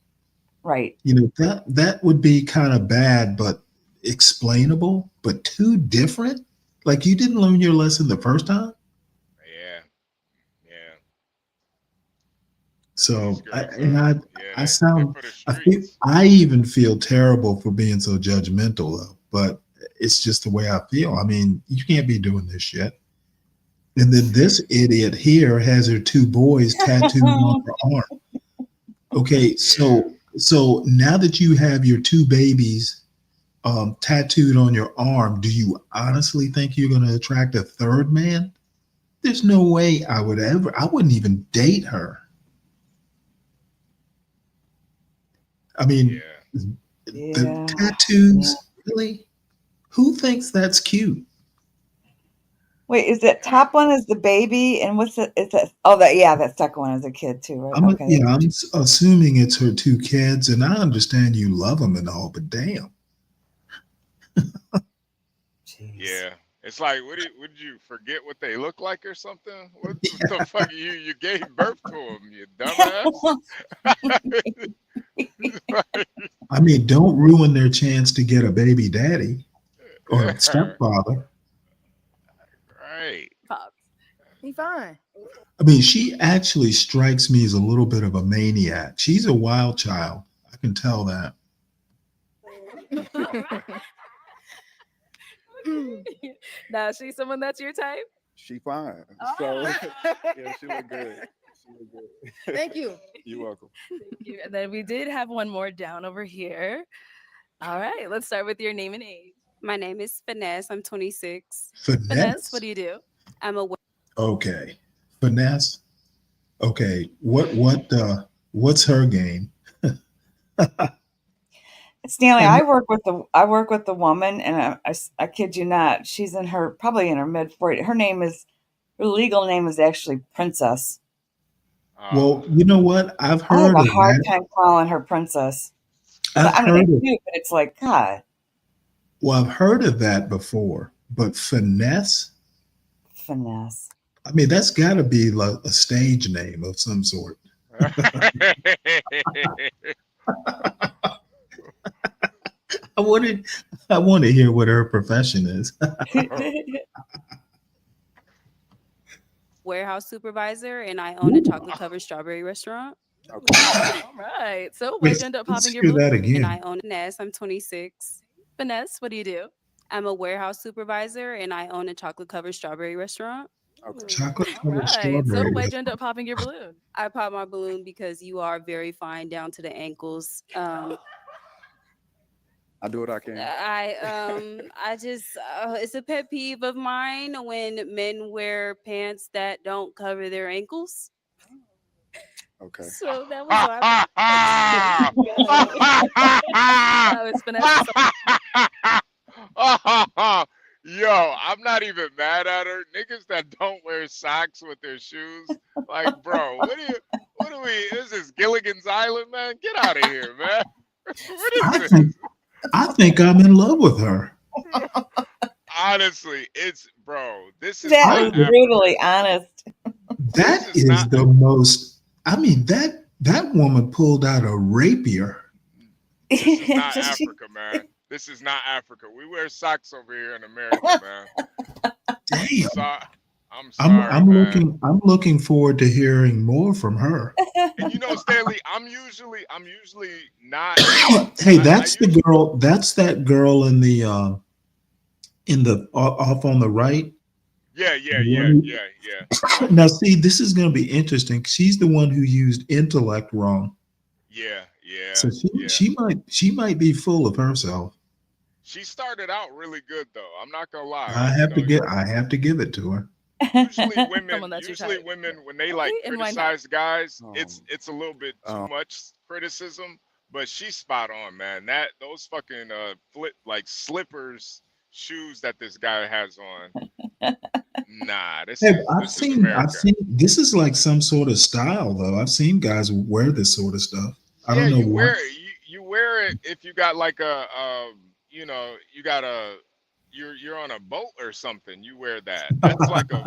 Right. You know, that would be kind of bad, but explainable. But two different. Like you didn't learn your lesson the first time. Yeah. Yeah. So I streets. I even feel terrible for being so judgmental though, but it's just the way I feel. I mean, you can't be doing this shit. And then this idiot here has her two boys tattooed on her arm. Okay, so now that you have your two babies tattooed on your arm, do you honestly think you're going to attract a third man? There's no way I wouldn't even date her. I mean, the tattoos, really? Who thinks that's cute? Wait, is that top one is the baby, and what's it? Is that? Oh, that second one is a kid too, right? I'm assuming it's her two kids, and I understand you love them and all, but damn. Yeah. It's like, would you forget what they look like or something? What the fuck you gave birth to them, you dumbass? I mean, don't ruin their chance to get a baby daddy or a stepfather. Right. Pops. He fine. I mean, she actually strikes me as a little bit of a maniac. She's a wild child. I can tell that. Now, she's someone that's your type? She fine. Oh. So yeah, she look good. Thank you. You're welcome. Thank you. And then we did have one more down over here. All right, let's start with your name and age. My name is Finesse. I'm 26. Finesse? What do you do? I'm a Okay. Finesse. Okay. What's her game? Stanley, I work with the woman, and I kid you not, she's probably in her mid-40s. Her legal name is actually Princess. Well, you know what? I've I heard have a of hard that. time calling her Princess. I've heard it's of- cute, but it's like, God. Well, I've heard of that before, but finesse? Finesse. I mean, that's got to be like a stage name of some sort. I want to hear what her profession is. warehouse supervisor, and I own a chocolate covered strawberry restaurant. All right. So where'd you end up Let's popping your hear balloon? that again. And I own Finesse. I'm 26. Finesse, what do you do? I'm a warehouse supervisor, and I own a chocolate covered strawberry restaurant. Chocolate All covered right. strawberry. So where'd you end up popping your balloon? I pop my balloon because you are very fine down to the ankles. I do what I can. I just it's a pet peeve of mine when men wear pants that don't cover their ankles. Okay. So that was all. It's Finesse. Yo, I'm not even mad at her. Niggas that don't wear socks with their shoes, like, bro, what are we? Is this Gilligan's Island, man? Get out of here, man. What is this? I think I'm in love with her. Honestly, this is That not was brutally honest. That is the most. I mean, that woman pulled out a rapier. This is not Africa, man. This is not Africa. We wear socks over here in America, man. Damn. I'm sorry, man. I'm looking forward to hearing more from her. And you know, Stanley, I'm usually not. Hey, that's the girl. That's that girl in the off on the right. Yeah. Now, see, this is going to be interesting. She's the one who used intellect wrong. Yeah. So she might be full of herself. She started out really good, though. I'm not gonna lie. I have to give it to her. Usually women, when they like criticize guys, it's a little bit too much criticism. But she's spot on, man. Those fucking slippers, shoes that this guy has on. Nah, I've seen this is like some sort of style though. I've seen guys wear this sort of stuff. I Yeah, don't know you what. wear you wear it if you got like you know, you got a you're on a boat or something. You wear that. That's like a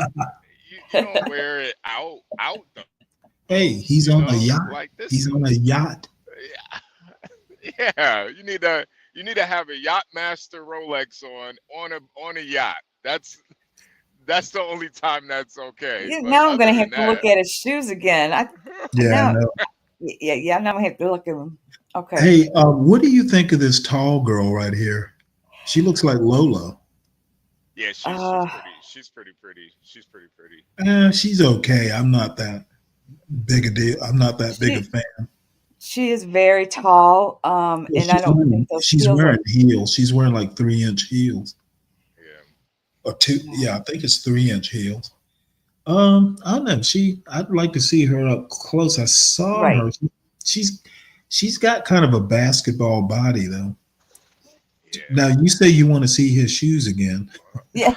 you don't wear it out though. Hey, he's You on a know, yacht. like this He's is on a yacht. yeah. You need to have a yacht master Rolex on a yacht. That's the only time that's okay. Yeah, But now I'm other gonna than have to look that, at his shoes again. Yeah, I Now, know. yeah. Now I'm gonna have to look at them. Okay. Hey, what do you think of this tall girl right here? She looks like Lola. yeah, Uh, she's pretty pretty. She's pretty pretty. She's okay. I'm not that big a deal. I'm not that big a she fan. she is very tall. Well, And I don't think those she's heels are. wearing heels. She's wearing like 3-inch heels. Yeah. Or two, yeah, I think it's 3-inch heels. I don't know. I'd like to see her up close. I saw Right. her. She's she's got kind of a basketball body though. Now you say you want to see his shoes again. Yeah.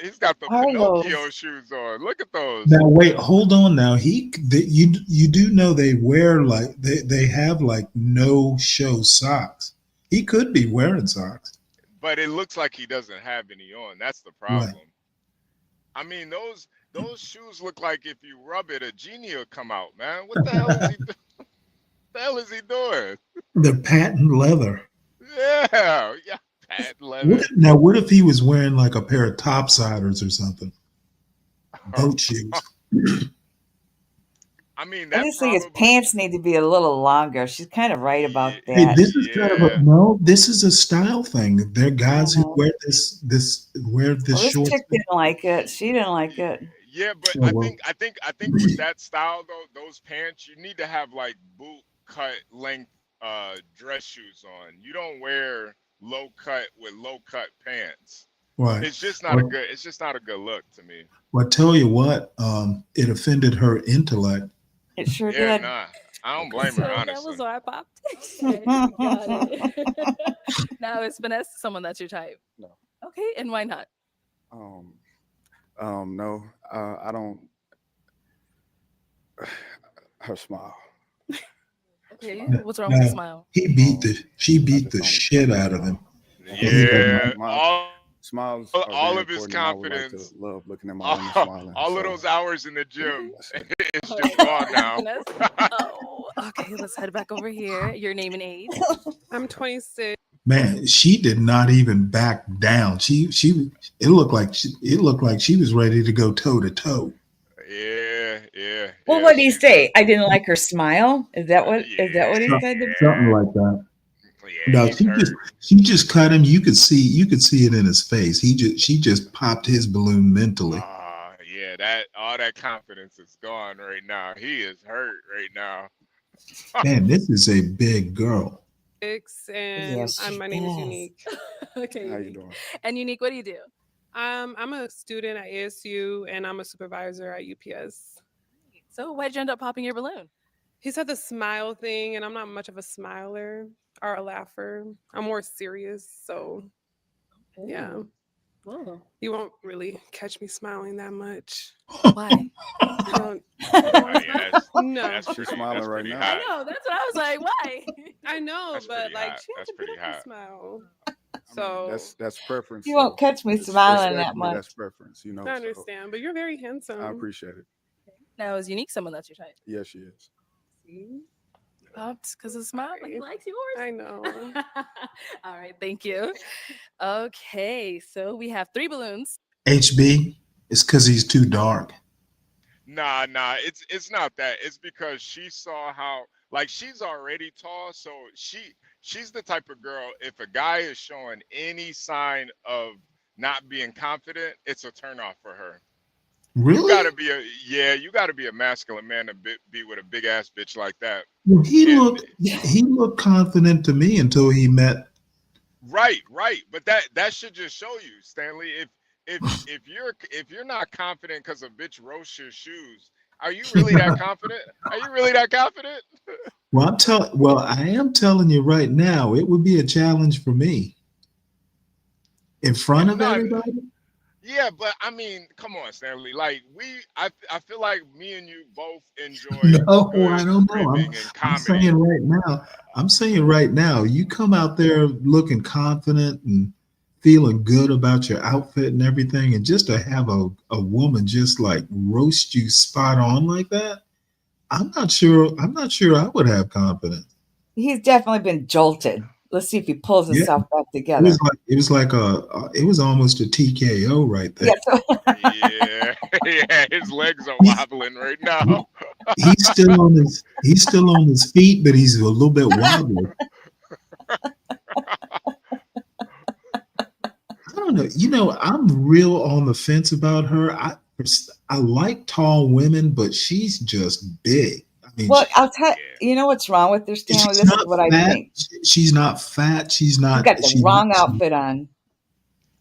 He's got the Pinocchio shoes on. Look at those. Now wait, hold on. Now you do know they wear like they have like no show socks. He could be wearing socks. But it looks like he doesn't have any on. That's the Right. problem. I mean, those shoes look like if you rub it, a genie will come out, man. What the hell is he? The hell is he doing? They're patent leather. Yeah, patent leather. What if he was wearing like a pair of topsiders or something? Boat shoes. I mean, I that just think his pants need to be a little longer. She's kind of right about Hey, that. this is kind of this is a style thing. There are guys who wear this Well, this short. chick didn't like it. She didn't like it. Yeah, but Oh, well. I think with that style though, those pants you need to have like boot cut length dress shoes on. You don't wear low cut with low cut pants. Right. It's just not a good look to me. Well, I tell you what, it offended her intellect. It sure Yeah, did. nah. I don't blame So her, that honestly. was why I popped. Okay, got it. Now is finesse someone that's your type? No. Okay, and why not? No, I don't. Her smile. Okay, what's wrong with the smile? She beat the shit out of him. Yeah, smiles. all of his confidence. Like to love looking at my woman smiling. All of those hours in the gym, it's just gone now. Oh, okay, let's head back over here. Your name and age? I'm 26. Man, she did not even back down. It looked like she was ready to go toe to toe. Yeah. Well, what did he say? I didn't like her smile. Is that what he said? Something like that. No, she just cut him. You could see it in his face. She just popped his balloon mentally. Yeah, that all that confidence is gone right now. He is hurt right now. Man, this is a big girl. And Yes, my name is Unique. Okay. How you doing? And Unique, what do you do? I'm a student at ASU and I'm a supervisor at UPS. So why'd you end up popping your balloon? He said the smile thing, and I'm not much of a smiler or a laugher. I'm more serious, so yeah. Whoa. You won't really catch me smiling that much. Why? No. She's smiling right now. I know. That's what I was like. Why? I know, That's but pretty like hot. she has That's to put pretty up a hot. smile. I mean, that's preference. You won't catch me smiling that respectfully, much. That's preference, you know. I understand, but you're very handsome. I appreciate it. Now, is Unique someone that's your type? Yes, she is. See? Popped because of smile. Like he likes yours. I know. All right. Thank you. Okay. So we have 3 balloons. HB, it's because he's too dark. Nah. It's not that. It's because she saw how she's already tall, so she's the type of girl. If a guy is showing any sign of not being confident, it's a turnoff for her. Really? You gotta be a masculine man to be with a big ass bitch like that. Well, he looked confident to me until he met. Right. But that should just show you, Stanley. If you're not confident because a bitch roasts your shoes, are you really that confident? Are you really that confident? Well, I am telling you right now, it would be a challenge for me. In front of everybody? Yeah, but I mean, come on, Stanley. Like I feel like me and you both enjoy No, I good don't know. ribbing and I'm saying comedy. right now, you come out there looking confident and feeling good about your outfit and everything, and just to have a woman just like roast you spot on like that, I'm not sure I would have confidence. He's definitely been jolted. Let's see if he pulls Yeah. himself back It was together. like it was almost a TKO right there. Yes. Yeah, yeah, his legs are He's wobbling right now. he, he's still on his feet, but he's a little bit wobbly. I don't know. I'm real on the fence about her. I like tall women, but she's just big. I mean, Well, I'll tell you know what's wrong with her, Stanley? she's This is not what I fat. think. She's not fat. She's She's not. got the wrong outfit on.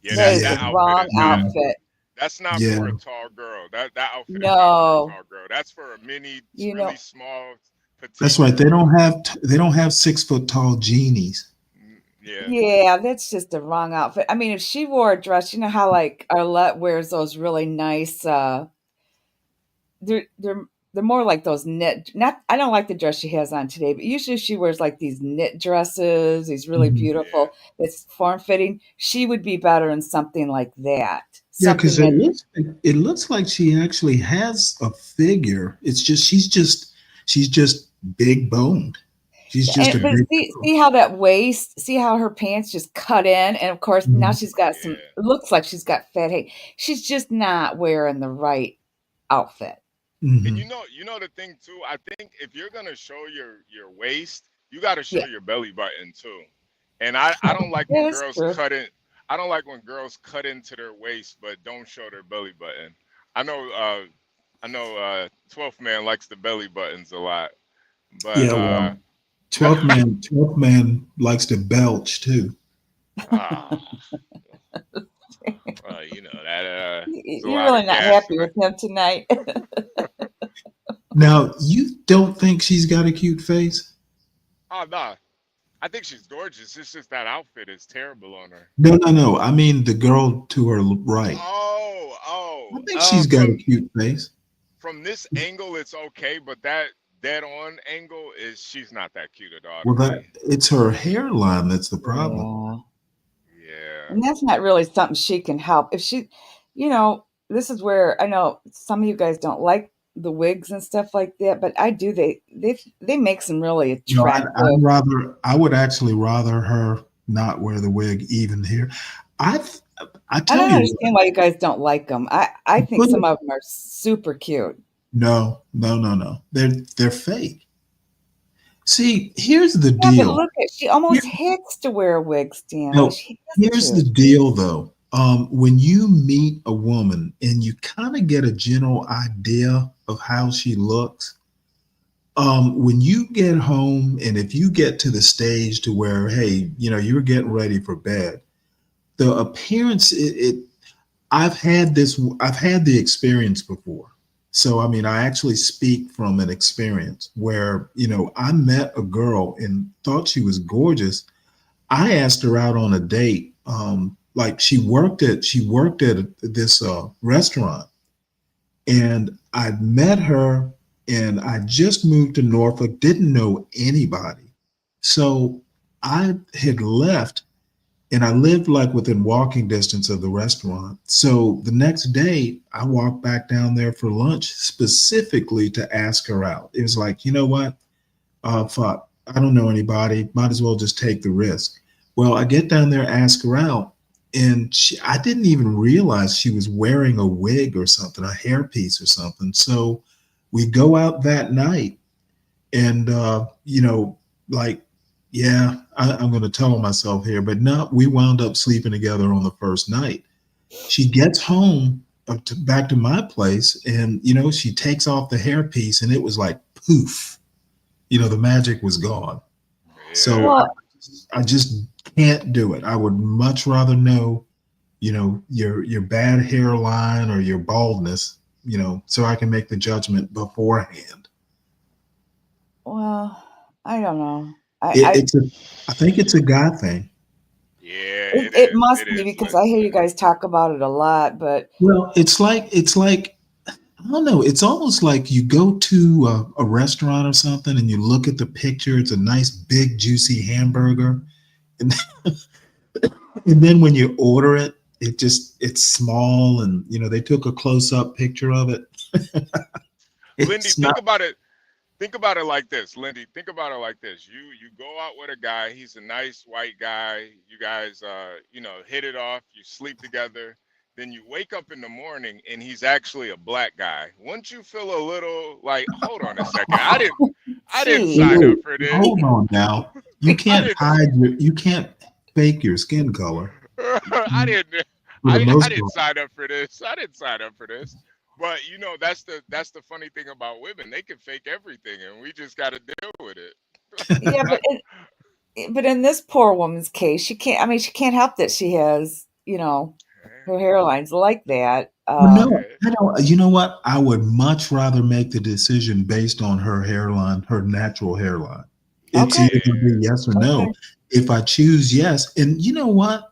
Yeah, That that is Yeah, the that outfit wrong is not. outfit. That's not yeah. for a tall girl. That outfit is not for a No, tall girl. That's for a mini, you really know, small, That's petite right. They girl. don't have they don't have 6 foot tall genies. Yeah, yeah, that's just the wrong outfit. I mean, if she wore a dress, you know how like Arlette wears those really nice they're they're more like those knit not I don't like the dress she has on today, but usually she wears like these knit dresses, these really Mhm. yeah. beautiful, it's form fitting. She would be better in something like that. Yeah, Something because that it looks like she actually has a figure. It's just she's just big boned. She's just a and but big girl. see how that waist, see how her pants just cut in, and of course now Mhm. she's got some Yeah. it looks like she's got fat hair. She's just not wearing the right outfit. And Mhm. you know the thing too. I think if you're gonna show your waist, you got to show Yeah, your belly button too. And I don't like when that is girls true. cut in. I don't like when girls cut into their waist but don't show their belly button. I know. I know. 12th man likes the belly buttons a lot, but Yeah, well, 12th man likes to belch too. ah, you know that there's a You're lot really of not gas happy in it. with him tonight. Now, you don't think she's got a cute face? Oh no, I think she's gorgeous. It's just that outfit is terrible on her. No, no, no. I mean the girl to her right. Oh, I oh. think she's got a cute face. From this angle, it's okay, but that dead on angle is she's not that cute at all to Well, me. it's her hairline that's the problem. Yeah. Yeah. And that's not really something she can help. If she, you know, this is where I know some of you guys don't like the wigs and stuff like that, but I do. They make some really No, attractive. I would actually rather her not wear the wig even here. I I I tell don't you what, understand why you guys don't like them. I think put some it, of them are super cute. no, no, no, no. They're fake. See, here's the Yeah, but deal. look at she almost has to wear a wig, Stanley. No, She has here's to. the deal though. When you meet a woman and you kind of get a general idea of how she looks, when you get home and if you get to the stage to where, hey, you're getting ready for bed, the appearance, I've had the experience before. So, I mean, I actually speak from an experience where, I met a girl and thought she was gorgeous. I asked her out on a date. Like she worked at this restaurant, and I met her, and I just moved to Norfolk, didn't know anybody, so I had left, and I lived like within walking distance of the restaurant. So the next day, I walked back down there for lunch specifically to ask her out. It was like, you know what? Fuck, I don't know anybody. Might as well just take the risk. Well, I get down there, ask her out, and I didn't even realize she was wearing a wig or something, a hairpiece or something. So we go out that night, and like, yeah, I'm going to tell myself here, but no, we wound up sleeping together on the first night. She gets home back to my place, and she takes off the hairpiece, and it was like poof, the magic was gone. So Yeah. Well, I just can't do it. I would much rather know, your bad hairline or your baldness, so I can make the judgment beforehand. well, I don't know. It's I think it's a guy thing. Yeah, It must it be is. because I hear you guys talk about it a lot, but Well, it's like I don't know. It's almost like you go to a restaurant or something and you look at the picture. It's a nice big juicy hamburger, and and then when you order it, it's small, and they took a close up picture of it. Lindy, It's not. think about it. Think about it like this, Lindy. Think about it like this. You go out with a guy. He's a nice white guy. You guys, hit it off. You sleep together. Then you wake up in the morning and he's actually a black guy. Wouldn't you feel a little like, hold on a second, I didn't sign gee. up for this. Hold on now. You I can't didn't. you can't fake your skin color I didn't. for the I most didn't part. sign up for this. I didn't sign up for this. But that's the funny thing about women. They can fake everything, and we just got to deal with it. Yeah, but in this poor woman's case, she can't. I mean, she can't help that she has, her hairline's like that. Well, no, Yeah. I don't. You know what? I would much rather make the decision based on her hairline, her natural hairline. It's Okay, either going to be yes or okay, no. If I choose yes, and you know what?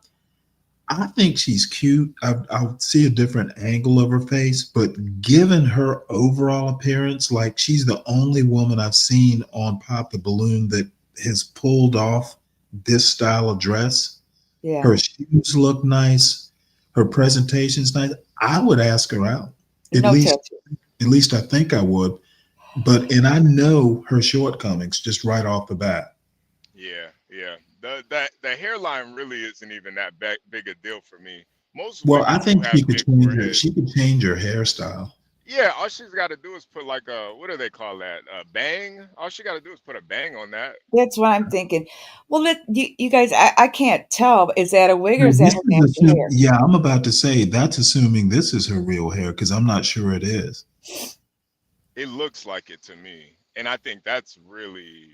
I think she's cute. I would see a different angle of her face, but given her overall appearance, like she's the only woman I've seen on Pop the Balloon that has pulled off this style of dress. yeah, Her shoes look nice. Her presentation's nice. I would ask her out. At no least, tattoo. at least I think I would. And I know her shortcomings just right off the bat. Yeah, yeah. The hairline really isn't even that big a deal for me. Most Well, I women do think she have could big change her. foreheads. She could change her hairstyle. Yeah, all she's got to do is put like a what do they call that? A bang. All she got to do is put a bang on that. That's what I'm thinking. Well, you guys, I can't tell. Is that a wig or No, is that this her is natural hair? yeah, I'm about to say that's assuming this is her real hair because I'm not sure it is. It looks like it to me, and I think that's really,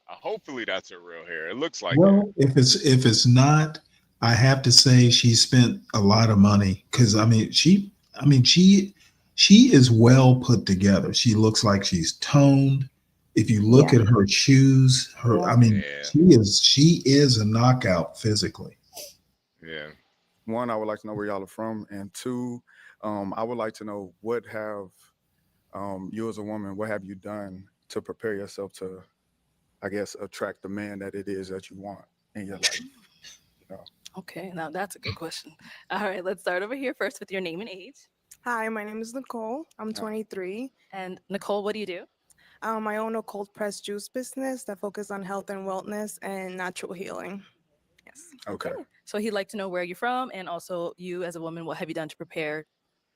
hopefully that's her real hair. It looks like it. Well, if it's not, I have to say she spent a lot of money because I mean she is well put together. She looks like she's toned. If you look Yeah, at her shoes, yeah. Yeah, she is a knockout physically. yeah. One, I would like to know where y'all are from, and two, I would like to know what have you as a woman, what have you done to prepare yourself to, I guess, attract the man that it is that you want in your life? You know? Okay, now that's a good question. All right, let's start over here first with your name and age. Hi, my name is Nicole. I'm 23. And Nicole, what do you do? I own a cold pressed juice business that focuses on health and wellness and natural healing. Yes. Okay. So he'd like to know where you're from, and also you as a woman, what have you done to prepare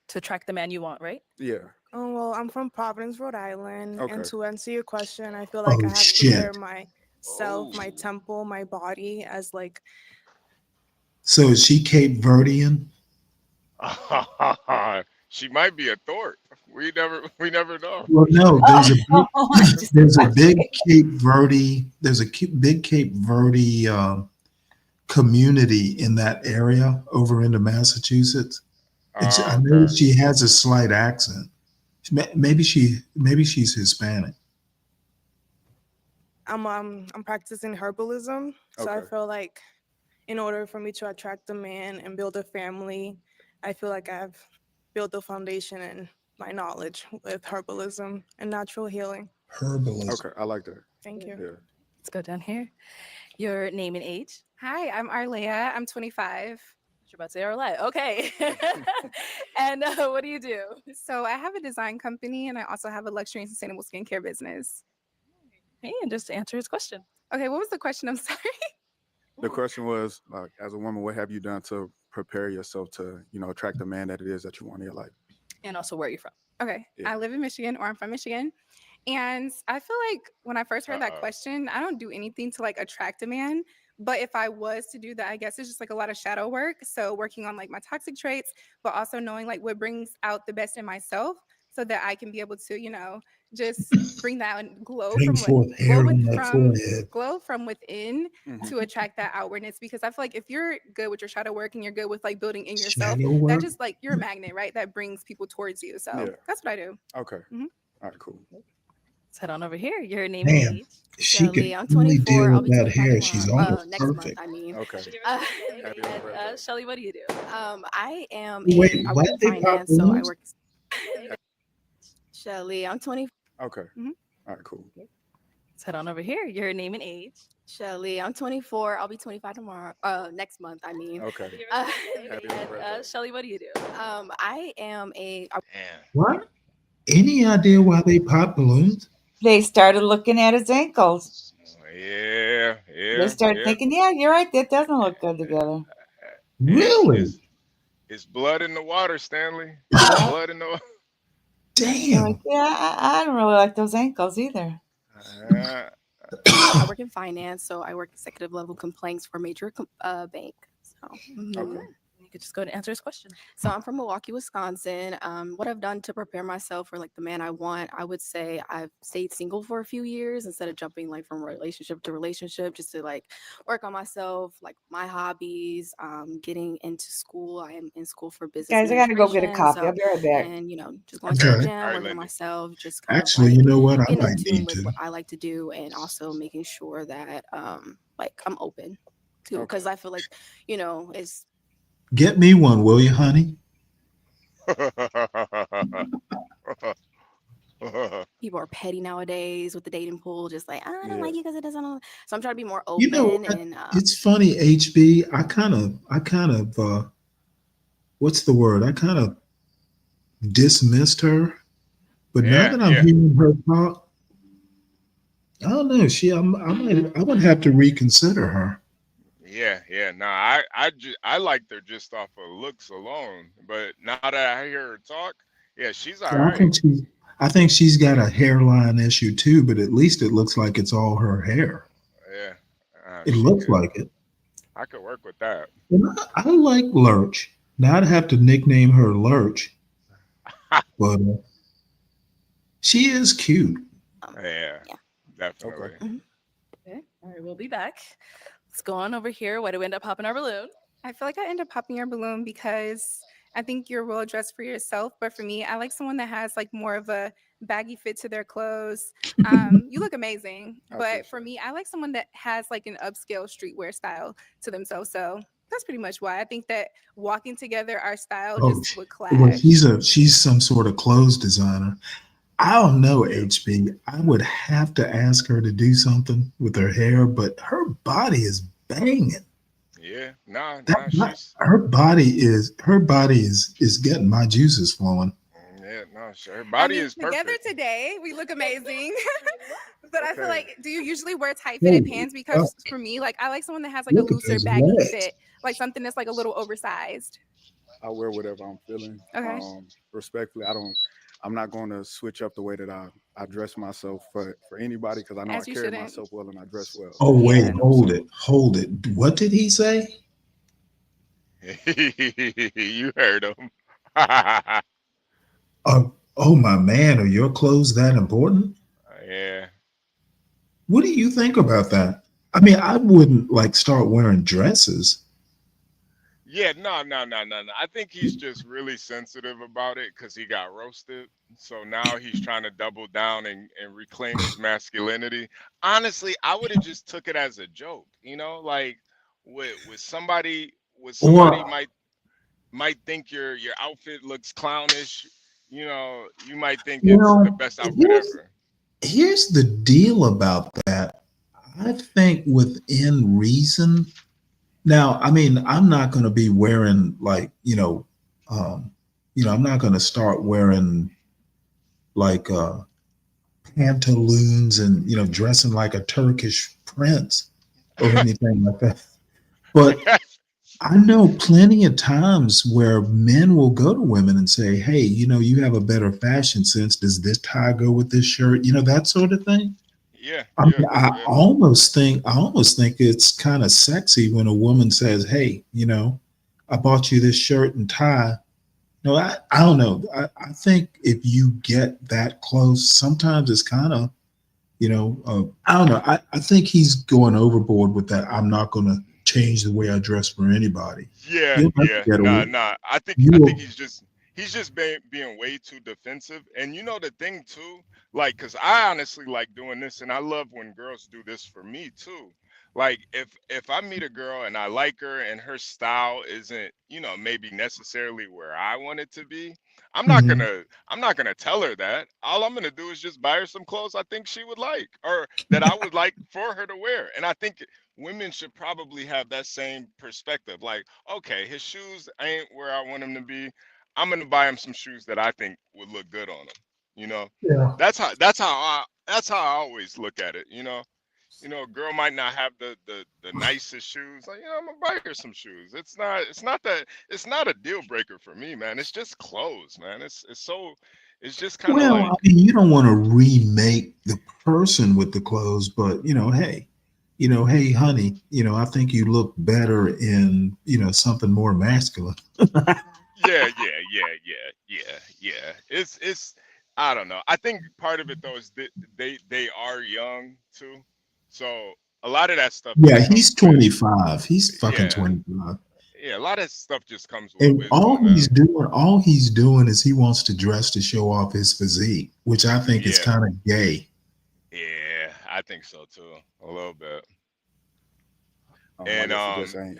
to attract the man you want, right? Yeah. Oh, well, I'm from Providence, Rhode Island. And Okay. to answer your question, I feel like I Oh have to prepare shit! myself, my Oh, temple, my body as like, So is she Cape Verdean? she might be a thorp. We never know. Well, no. Oh, There's a big just there's a big okay. Cape Verde. There's a big Cape Verde community in that area over into Massachusetts. I know Okay. she has a slight accent. Maybe she's Hispanic. I'm practicing herbalism. So I Okay. feel like in order for me to attract a man and build a family, I feel like I've built the foundation and my knowledge with herbalism and natural healing. Herbalism. Okay. I like that. Thank you. Yeah. Let's go down here. Your name and age. Hi, I'm Arlea. I'm 25. You're about to say our life. Okay. And what do you do? So I have a design company and I also have a luxury and sustainable skincare business. And just to answer his question. Okay, what was the question? I'm sorry. The question was, like, as a woman, what have you done to prepare yourself to, attract the man that it is that you want in your life? And also where you're from. Okay, Yeah. I live in Michigan, or I'm from Michigan. And I feel like when I first heard that Uh-oh. question, I don't do anything to like attract a man. But if I was to do that, I guess it's just like a lot of shadow work. So working on like my toxic traits, but also knowing like what brings out the best in myself so that I can be able to, just bring that and Bring forth hair on that forehead. glow from within Mhm. to attract that outwardness. Because I feel like if you're good with your shadow work and you're good with like building in yourself, Shadow that work. just like you're a magnet, right? That brings people towards you. So Yeah. that's what I do. Okay. Mhm. All right. Cool. Let's head on over here. Your name and Man, age. if she could Shelly, I'm only 24. deal I'll with be that 25 hair, she's tomorrow. almost Next month, perfect. I mean. Okay. Happy And birthday. Shelly, what do you do? Wait, I why work in they pop finance, so I balloons? work. Shelly, I'm 20. Okay. Mhm. All right, cool. Let's head on over here. Your name and age. Shelly, I'm 24. I'll be 25 tomorrow. Next month, I mean. Okay. Uh, Happy birthday. Shelly, what do you do? I am a. Damn. What? Any idea why they pop balloons? They started looking at his ankles. Yeah, They yeah, started yeah. thinking, yeah, you're right. That doesn't look good together. Hey, Really? it's blood in the water, Stanley. It's Yeah. blood in the. They're like, Damn. yeah, I don't really like those ankles either. Uh, I work in finance, so I work executive level complaints for a major bank. So. Okay. You could just go and answer his question. So I'm from Milwaukee, Wisconsin. What I've done to prepare myself for like the man I want, I would say I've stayed single for a few years instead of jumping like from relationship to relationship, just to like work on myself, like my hobbies, getting into school. I am in school for business Guys, I gotta go get a administration. coffee. I'll So, be right back. and just going to the Okay. gym, all right, working on Lindy. myself, just kind of Actually, like you know what? I getting in might tune need with to. what I like to do, and also making sure that like I'm open to, Okay. because I feel like it's Get me one, will you, honey? people are petty nowadays with the dating pool, just like I don't Yeah. like you because it doesn't. So I'm trying to be more You know open what? and It's funny, HB. What's the word? I kind of dismissed her, but now Yeah, that I'm yeah, hearing her talk, I don't know. I would have to reconsider her. yeah. No, I liked her just off of looks alone, but now that I hear her talk, yeah, she's all Yeah, right. I think she's got a hairline issue too, but at least it looks like it's all her hair. Yeah, It she looks could. like it. I could work with that. And I like Lurch. Now I'd have to nickname her Lurch, but she is cute. Yeah, yeah. definitely. Okay. Okay. All right, we'll be back. Let's go on over here. Why do we end up popping our balloon? I feel like I end up popping your balloon because I think you're well dressed for yourself, but for me, I like someone that has like more of a baggy fit to their clothes. You look amazing, I but for appreciate it. me, I like someone that has like an upscale streetwear style to themselves. So that's pretty much why I think that walking together, our style Oh, just would well, clash. she's some sort of clothes designer. I don't know, HB. I would have to ask her to do something with her hair, but her body is banging. Yeah, nah, That, she's her body is getting my juices flowing. yeah, no, her I body mean, is together perfect. today, we look amazing. But I feel Okay. like, do you usually wear tight fitted Holy pants? fuck. Because for me, like I like someone that has like a Look at looser, those baggy legs. fit, like something that's like a little oversized. I wear whatever I'm feeling. Okay. Respectfully, I'm not going to switch up the way that I dress myself for anybody because I know I As you carry shouldn't. myself well and I dress well. Oh wait, Yeah. hold it. What did he say? You heard him. Oh my man, are your clothes that important? Yeah. What do you think about that? I mean, I wouldn't like start wearing dresses. Yeah, no. I think he's just really sensitive about it because he got roasted. So now he's trying to double down and reclaim his masculinity. Honestly, I would have just took it as a joke, like with somebody Or might think your outfit looks clownish. You might think you it's the know, best outfit here's ever. here's the deal about that. I think within reason. Now, I mean, I'm not going to be wearing like, I'm not going to start wearing like pantaloons and, dressing like a Turkish prince or anything like that. But I know plenty of times where men will go to women and say, "Hey, you have a better fashion sense. Does this tie go with this shirt?" That sort of thing. Yeah, I mean, yeah, I yeah. almost think it's kind of sexy when a woman says, "Hey, I bought you this shirt and tie." No, I don't know. I think if you get that close, sometimes it's kind of, I don't know. I think he's going overboard with that. I'm not going to change the way I dress for anybody. Yeah, You'll never yeah. get Nah, away. nah. I think You I think will, he's just he's just being way too defensive. And you know the thing too, like, cause I honestly like doing this, and I love when girls do this for me too. Like, if I meet a girl and I like her and her style isn't, maybe necessarily where I want it to be, I'm not Mhm. gonna I'm not gonna tell her that. All I'm gonna do is just buy her some clothes I think she would like, or that I would like for her to wear. And I think women should probably have that same perspective. Like, okay, his shoes ain't where I want him to be. I'm gonna buy him some shoes that I think would look good on him. You know, Yeah. that's how I always look at it. A girl might not have the nicest shoes. Like, I'm gonna buy her some shoes. It's not a deal breaker for me, man. It's just clothes, man. It's just kind of Well, like, I mean, you don't want to remake the person with the clothes, but hey, hey, honey, I think you look better in, something more masculine. yeah, yeah, yeah, yeah, yeah. It's I don't know. I think part of it though is that they are young too, so a lot of that stuff Yeah, just he's comes with, 25. He's fucking yeah, 25. yeah. A lot of stuff just comes with And wisdom, man. all he's doing is he wants to dress to show off his physique, which I think is Yeah, kind of gay. yeah. I think so too, a little bit. I And guess it just ain't.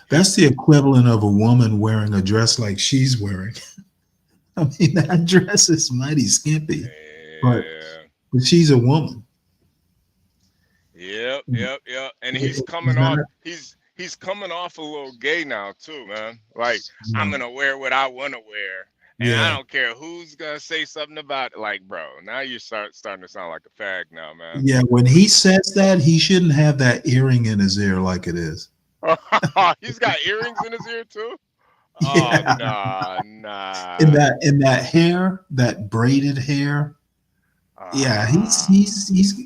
That's the equivalent of a woman wearing a dress like she's wearing. I mean, that dress is mighty skimpy, but yeah, she's a woman. yep, yep, yep. And he's She's coming off. not. He's coming off a little gay now too, man. Like, I'm No. gonna wear what I want to wear, and I Yeah, don't care who's gonna say something about it. Like, bro, now you're starting to sound like a fag now, man. yeah. When he says that, he shouldn't have that earring in his ear like it is. He's got earrings in his ear too. Oh, Yeah, nah, in nah. that hair, that braided hair. Yeah, he's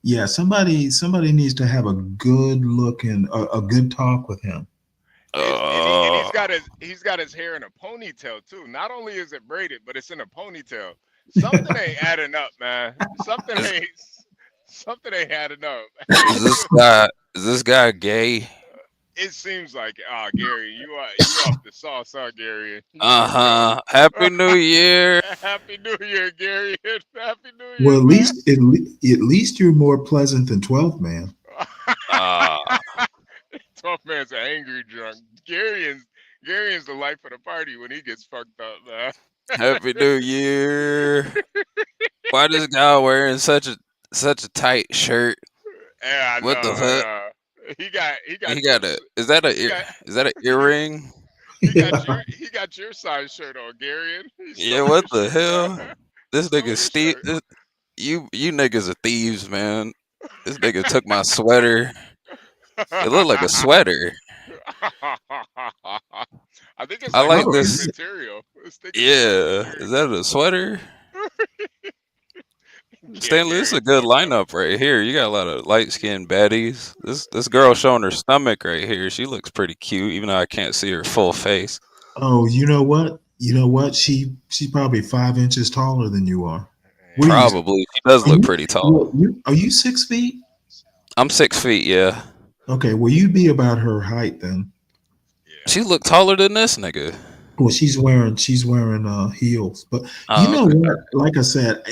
yeah. Somebody needs to have a good looking, a good talk with him. And Uh, he's got his hair in a ponytail too. Not only is it braided, but it's in a ponytail. Something ain't adding up, man. is Something ain't adding up. is this guy gay? It seems like, Gary, you off the sauce, huh, Gary? You fucked Uh-huh. Happy up. New Year. Happy New Year, Gary. Happy New Well, Year, man. at least you're more pleasant than 12th man. Uh, 12 man's an angry drunk. Gary is the life of the party when he gets fucked up, man. Happy New Year. Why this guy wearing such a tight shirt? Yeah, I What the know. fuck? Yeah. He He got your got a is that a he got is that an he earring? he got your size shirt on, Gary. And he Yeah, stole your what the shirt, man. hell? This Stole nigga your Steve. shirt. You niggas are thieves, man. This nigga took my sweater. It looked like a sweater. I think it's I like like Oh, thick this. material. It's thick Yeah, material. is that a sweater? Yeah, Stanley, this is Gary a is good fucked up. lineup right here. You got a lot of light skinned baddies. This girl showing her stomach right here. She looks pretty cute, even though I can't see her full face. oh, you know what? You know what? She's probably 5 inches taller than you are. What are you? Yeah. Probably. She does Are look you? pretty tall. Well, are you 6 feet? I'm 6 feet, yeah. Okay, well, you'd be about her height then. Yeah. She look taller than this nigga. Well, she's wearing heels, but you Oh, know okay. what? Like I said,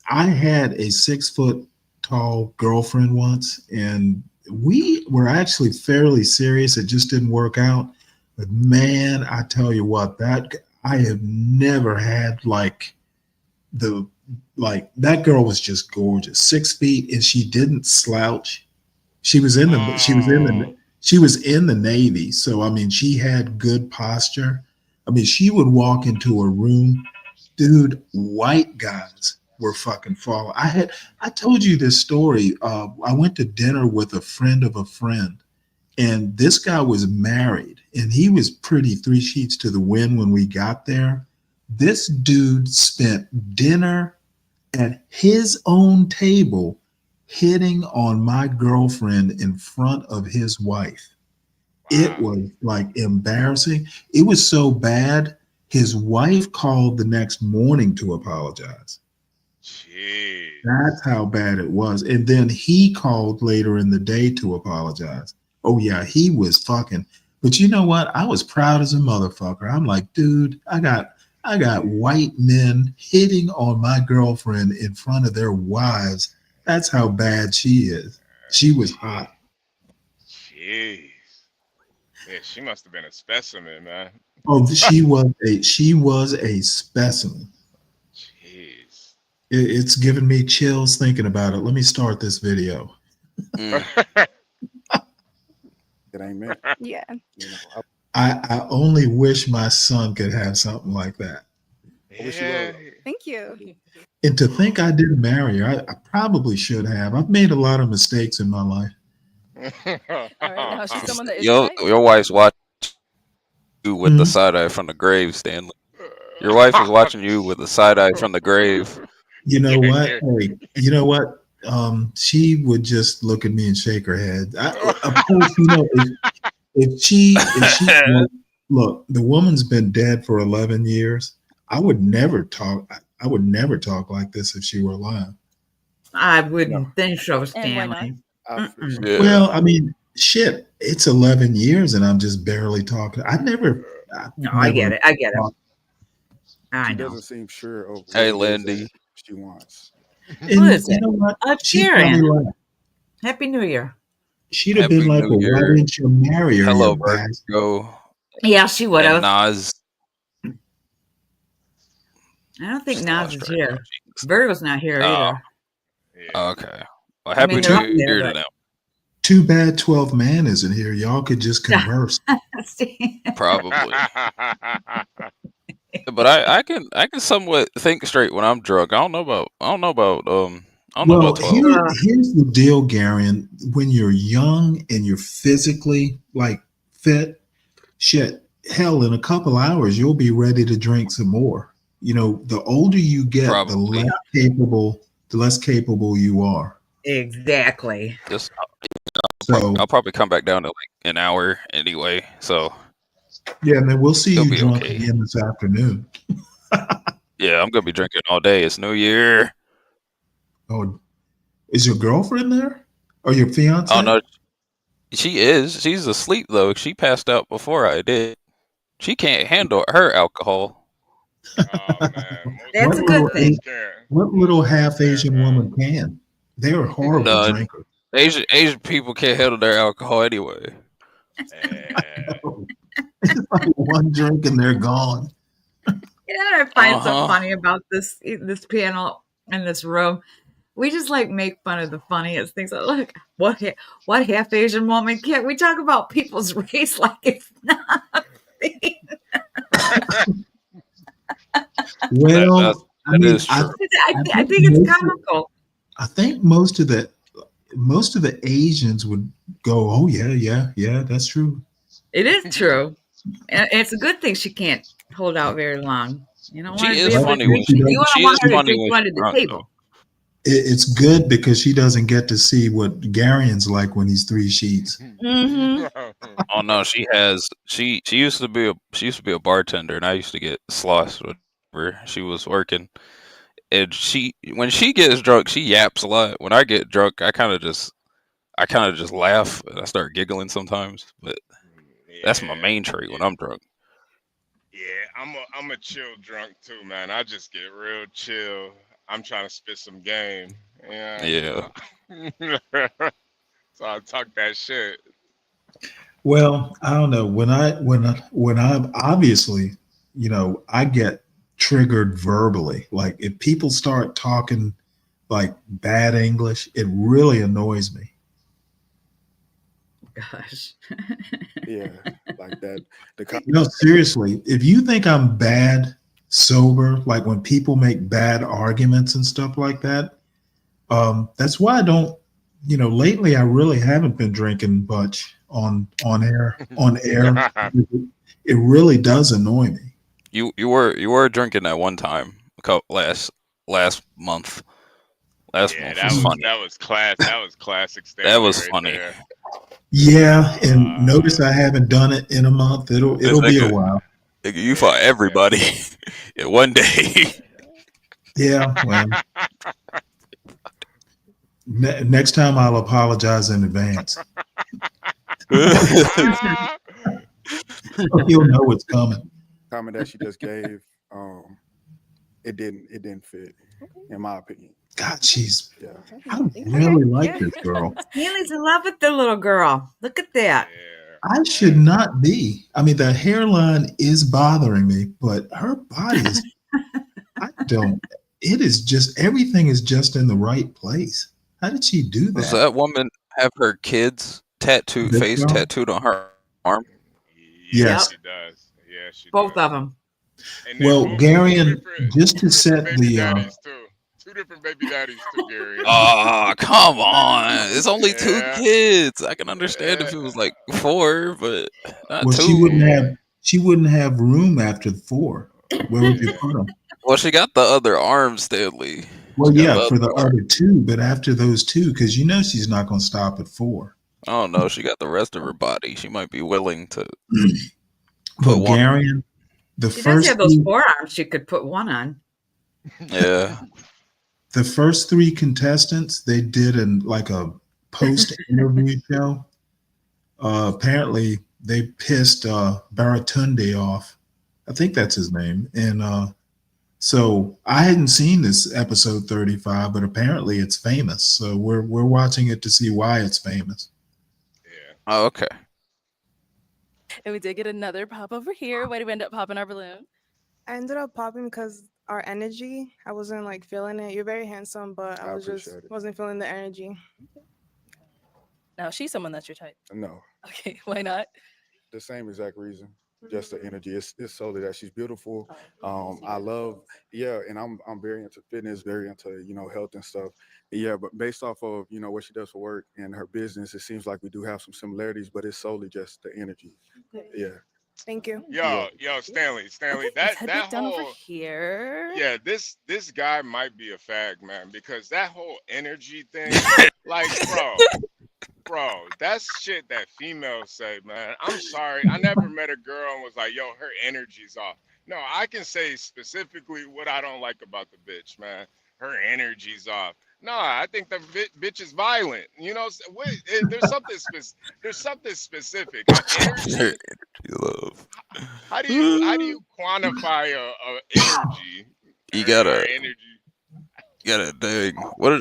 I had a 6 foot tall girlfriend once, and we were actually fairly serious. It just didn't work out. But man, I tell you what, that I have never had the that girl was just gorgeous. 6 feet, and she didn't slouch. She was in the she was in Oh, the she was in the Navy, so I mean she had good posture. I mean, she would walk into a room, dude, white guys were fucking falling. I told you this story. I went to dinner with a friend of a friend, and this guy was married, and he was pretty three sheets to the wind when we got there. This dude spent dinner at his own table hitting on my girlfriend in front of his wife. It wow. was like embarrassing. It was so bad. His wife called the next morning to apologize. Jeez. That's how bad it was. And then he called later in the day to apologize. Oh, yeah, he was fucking. But you know what? I was proud as a motherfucker. I'm like, dude, I got white men hitting on my girlfriend in front of their wives. That's how bad she is. She was hot. Jeez. Yeah, she must have been a specimen, man. Oh, she was a specimen. Jeez. It's giving me chills thinking about it. Let me start this video. It ain't meant. Yeah. You know, I only wish my son could have something like that. I wish you well. Thank you. And to think I didn't marry her, I probably should have. I've made a lot of mistakes in my life. All right, now she's someone that is Your wife's watching you with the Mhm. side eye from the grave, Stanley. Your wife is watching you with the side eye from the grave. You know what? Hey, you know what? She would just look at me and shake her head. Of course, if she look, the woman's been dead for 11 years. I would never talk. I would never talk like this if she were alive. I wouldn't think so, And why not? Stanley. Yeah. Well, I mean, shit, it's 11 years and I'm just barely talking. I never. No, I get never it. I get it. talked. I She know. doesn't seem sure of what Hey, it is Lindy. that she wants. Who And is you it? know what? She Karen. probably like. Happy New Year. She'd have been Happy like, New well, why Year. didn't you marry her, Hello, you bastard? Virgo. Yeah, she would And have. Nas. I don't think Still Nas is Australia. here. Virgo's not here Oh, either. okay. Well, I happy mean, they're up New there, Year to but them. Too bad 12 man isn't here. Y'all could just converse. Probably. But I can somewhat think straight when I'm drunk. I don't know about Well, 12. here's the deal, Garion. When you're young and you're physically like fit, shit, hell, in a couple hours you'll be ready to drink some more. You know, the older you get, Probably. the less capable you are. Exactly. Just So I'll probably come back down to like an hour anyway. So yeah, man, we'll see it'll you be drunk okay. again this afternoon. Yeah, I'm gonna be drinking all day. It's New Year. Oh, is your girlfriend there? Or your fiance? Oh no, she is. She's asleep though. She passed out before I did. She can't handle her alcohol. That's a good thing. What little half Asian woman can? They are horrible None. drinkers. Asian people can't handle their alcohol anyway. It's like one drink and they're gone. You know what I find so Uh-huh. funny about this panel in this room? We just like make fun of the funniest things. Look, what half Asian woman can't we talk about people's race like it's nothing? Well, That I mean, is true. I think it's comical. I think most of the Asians would go, "Oh yeah, that's true." It is true. And it's a good thing she can't hold out very long. You don't She want to is be able to funny drink. when You she don't want is her to funny drink when one she's at the drunk table. It's good because she doesn't get to see what Garion's like when he's three sheets. Mm-hmm. Oh no, she used to be a bartender, and I used to get sloshed with her. She was working, and when she gets drunk, she yaps a lot. When I get drunk, I kind of just laugh and I start giggling sometimes. But that's my main trait when I'm drunk. Yeah, I'm a chill drunk too, man. I just get real chill. I'm trying to spit some game. Yeah. So I talk that shit. Well, I don't know when I'm obviously, I get triggered verbally. Like if people start talking like bad English, it really annoys me. Gosh. Yeah, like that. No, seriously, if you think I'm bad sober, like when people make bad arguments and stuff like that, that's why I don't. Lately I really haven't been drinking much on air. It really does annoy me. You were drinking that one time last month. Last month was funny. That was classic Stanley. That was right funny. there. Yeah, and notice I haven't done it in a month. It'll be a while. You fought everybody in one day. Yeah, well, next time I'll apologize in advance. You'll know what's coming. Comment that she just gave it didn't fit, in my opinion. God, Yeah. I Okay. really like Yeah. this girl. Stanley's in love with the little girl. Look at that. I should not be. I mean, the hairline is bothering me, but her body is, I don't, it is just, everything is just in the right place. How did she do Does that? that woman have her kids This face girl? tattooed on her arm? Yeah, Yes. she does. Yeah, she Both does. of them. And they're Well, both Garion, just to two different set baby the, daddies too. Two different baby daddies too, Gary. Oh, come on. It's only two Yeah. kids. I can understand if it was like four, but not well, two. she wouldn't have room after 4. Where would you Yeah. put them? Well, she got the other arm, Stanley. Well, She got yeah, the for the other arm. other 2, but after those 2, because she's not going to stop at 4. I don't know. She got the rest of her body. She might be willing to put one. Bulgarian, the She does have first those 3, forearms she could put one on. Yeah. the first 3 contestants, they did like a post interview show. Apparently, they pissed Baratunde off. I think that's his name, and so I hadn't seen this episode 35, but apparently it's famous. So we're watching it to see why it's famous. Oh, okay. And we did get another pop over here. Why did we end up popping our balloon? I ended up popping because our energy, I wasn't like feeling it. You're very handsome, but I was just appreciate it. wasn't feeling the energy. Now, she's someone that's your type. No, Okay, why not? the same exact reason. Just the energy. It's solely that she's beautiful. I love, yeah, and I'm very into fitness, very into health and stuff. Yeah, but based off of what she does for work and her business, it seems like we do have some similarities, but it's solely just the energy. Yeah. Thank you. Yo, Stanley, Let's that head that back down over whole here. yeah, this guy might be a fag, man, because that whole energy thing, like, bro, that's shit that females say, man. I'm sorry, I never met a girl and was like, yo, her energy's off. No, I can say specifically what I don't like about the bitch, man. Her energy's off. No, I think the bitch is violent. There's something specific. Energy. Her energy love. How do you quantify a energy? You Her gotta energy. dang. What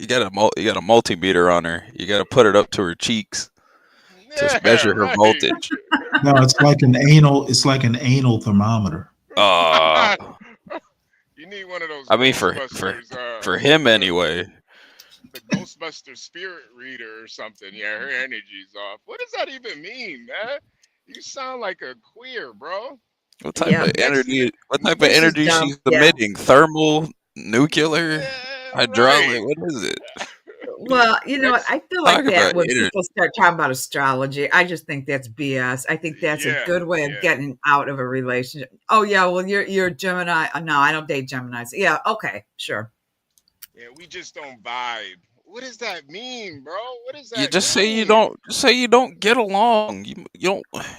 you got a multimeter on her. You gotta put it up to her cheeks to Yeah, measure her right. voltage. No, it's like an anal. It's like an anal thermometer. You need one of those I mean, Ghostbusters. for him anyway. The Ghostbuster spirit reader or something. Yeah, her energy's off. What does that even mean, man? You sound like a queer, bro. What type of energy? What type of This is energy dumb. she's Yeah. emitting? Thermal, nuclear, hydraulic. Right. What is it? Well, you know what? I feel like Talk that about when energy. people start talking about astrology, I just think that's BS. I think that's a good way of getting out of a relationship. Oh yeah, well you're Gemini. No, I don't date Geminis. Yeah, okay, sure. Yeah, we just don't vibe. What does that mean, bro? What does You that just mean? say you don't get along. You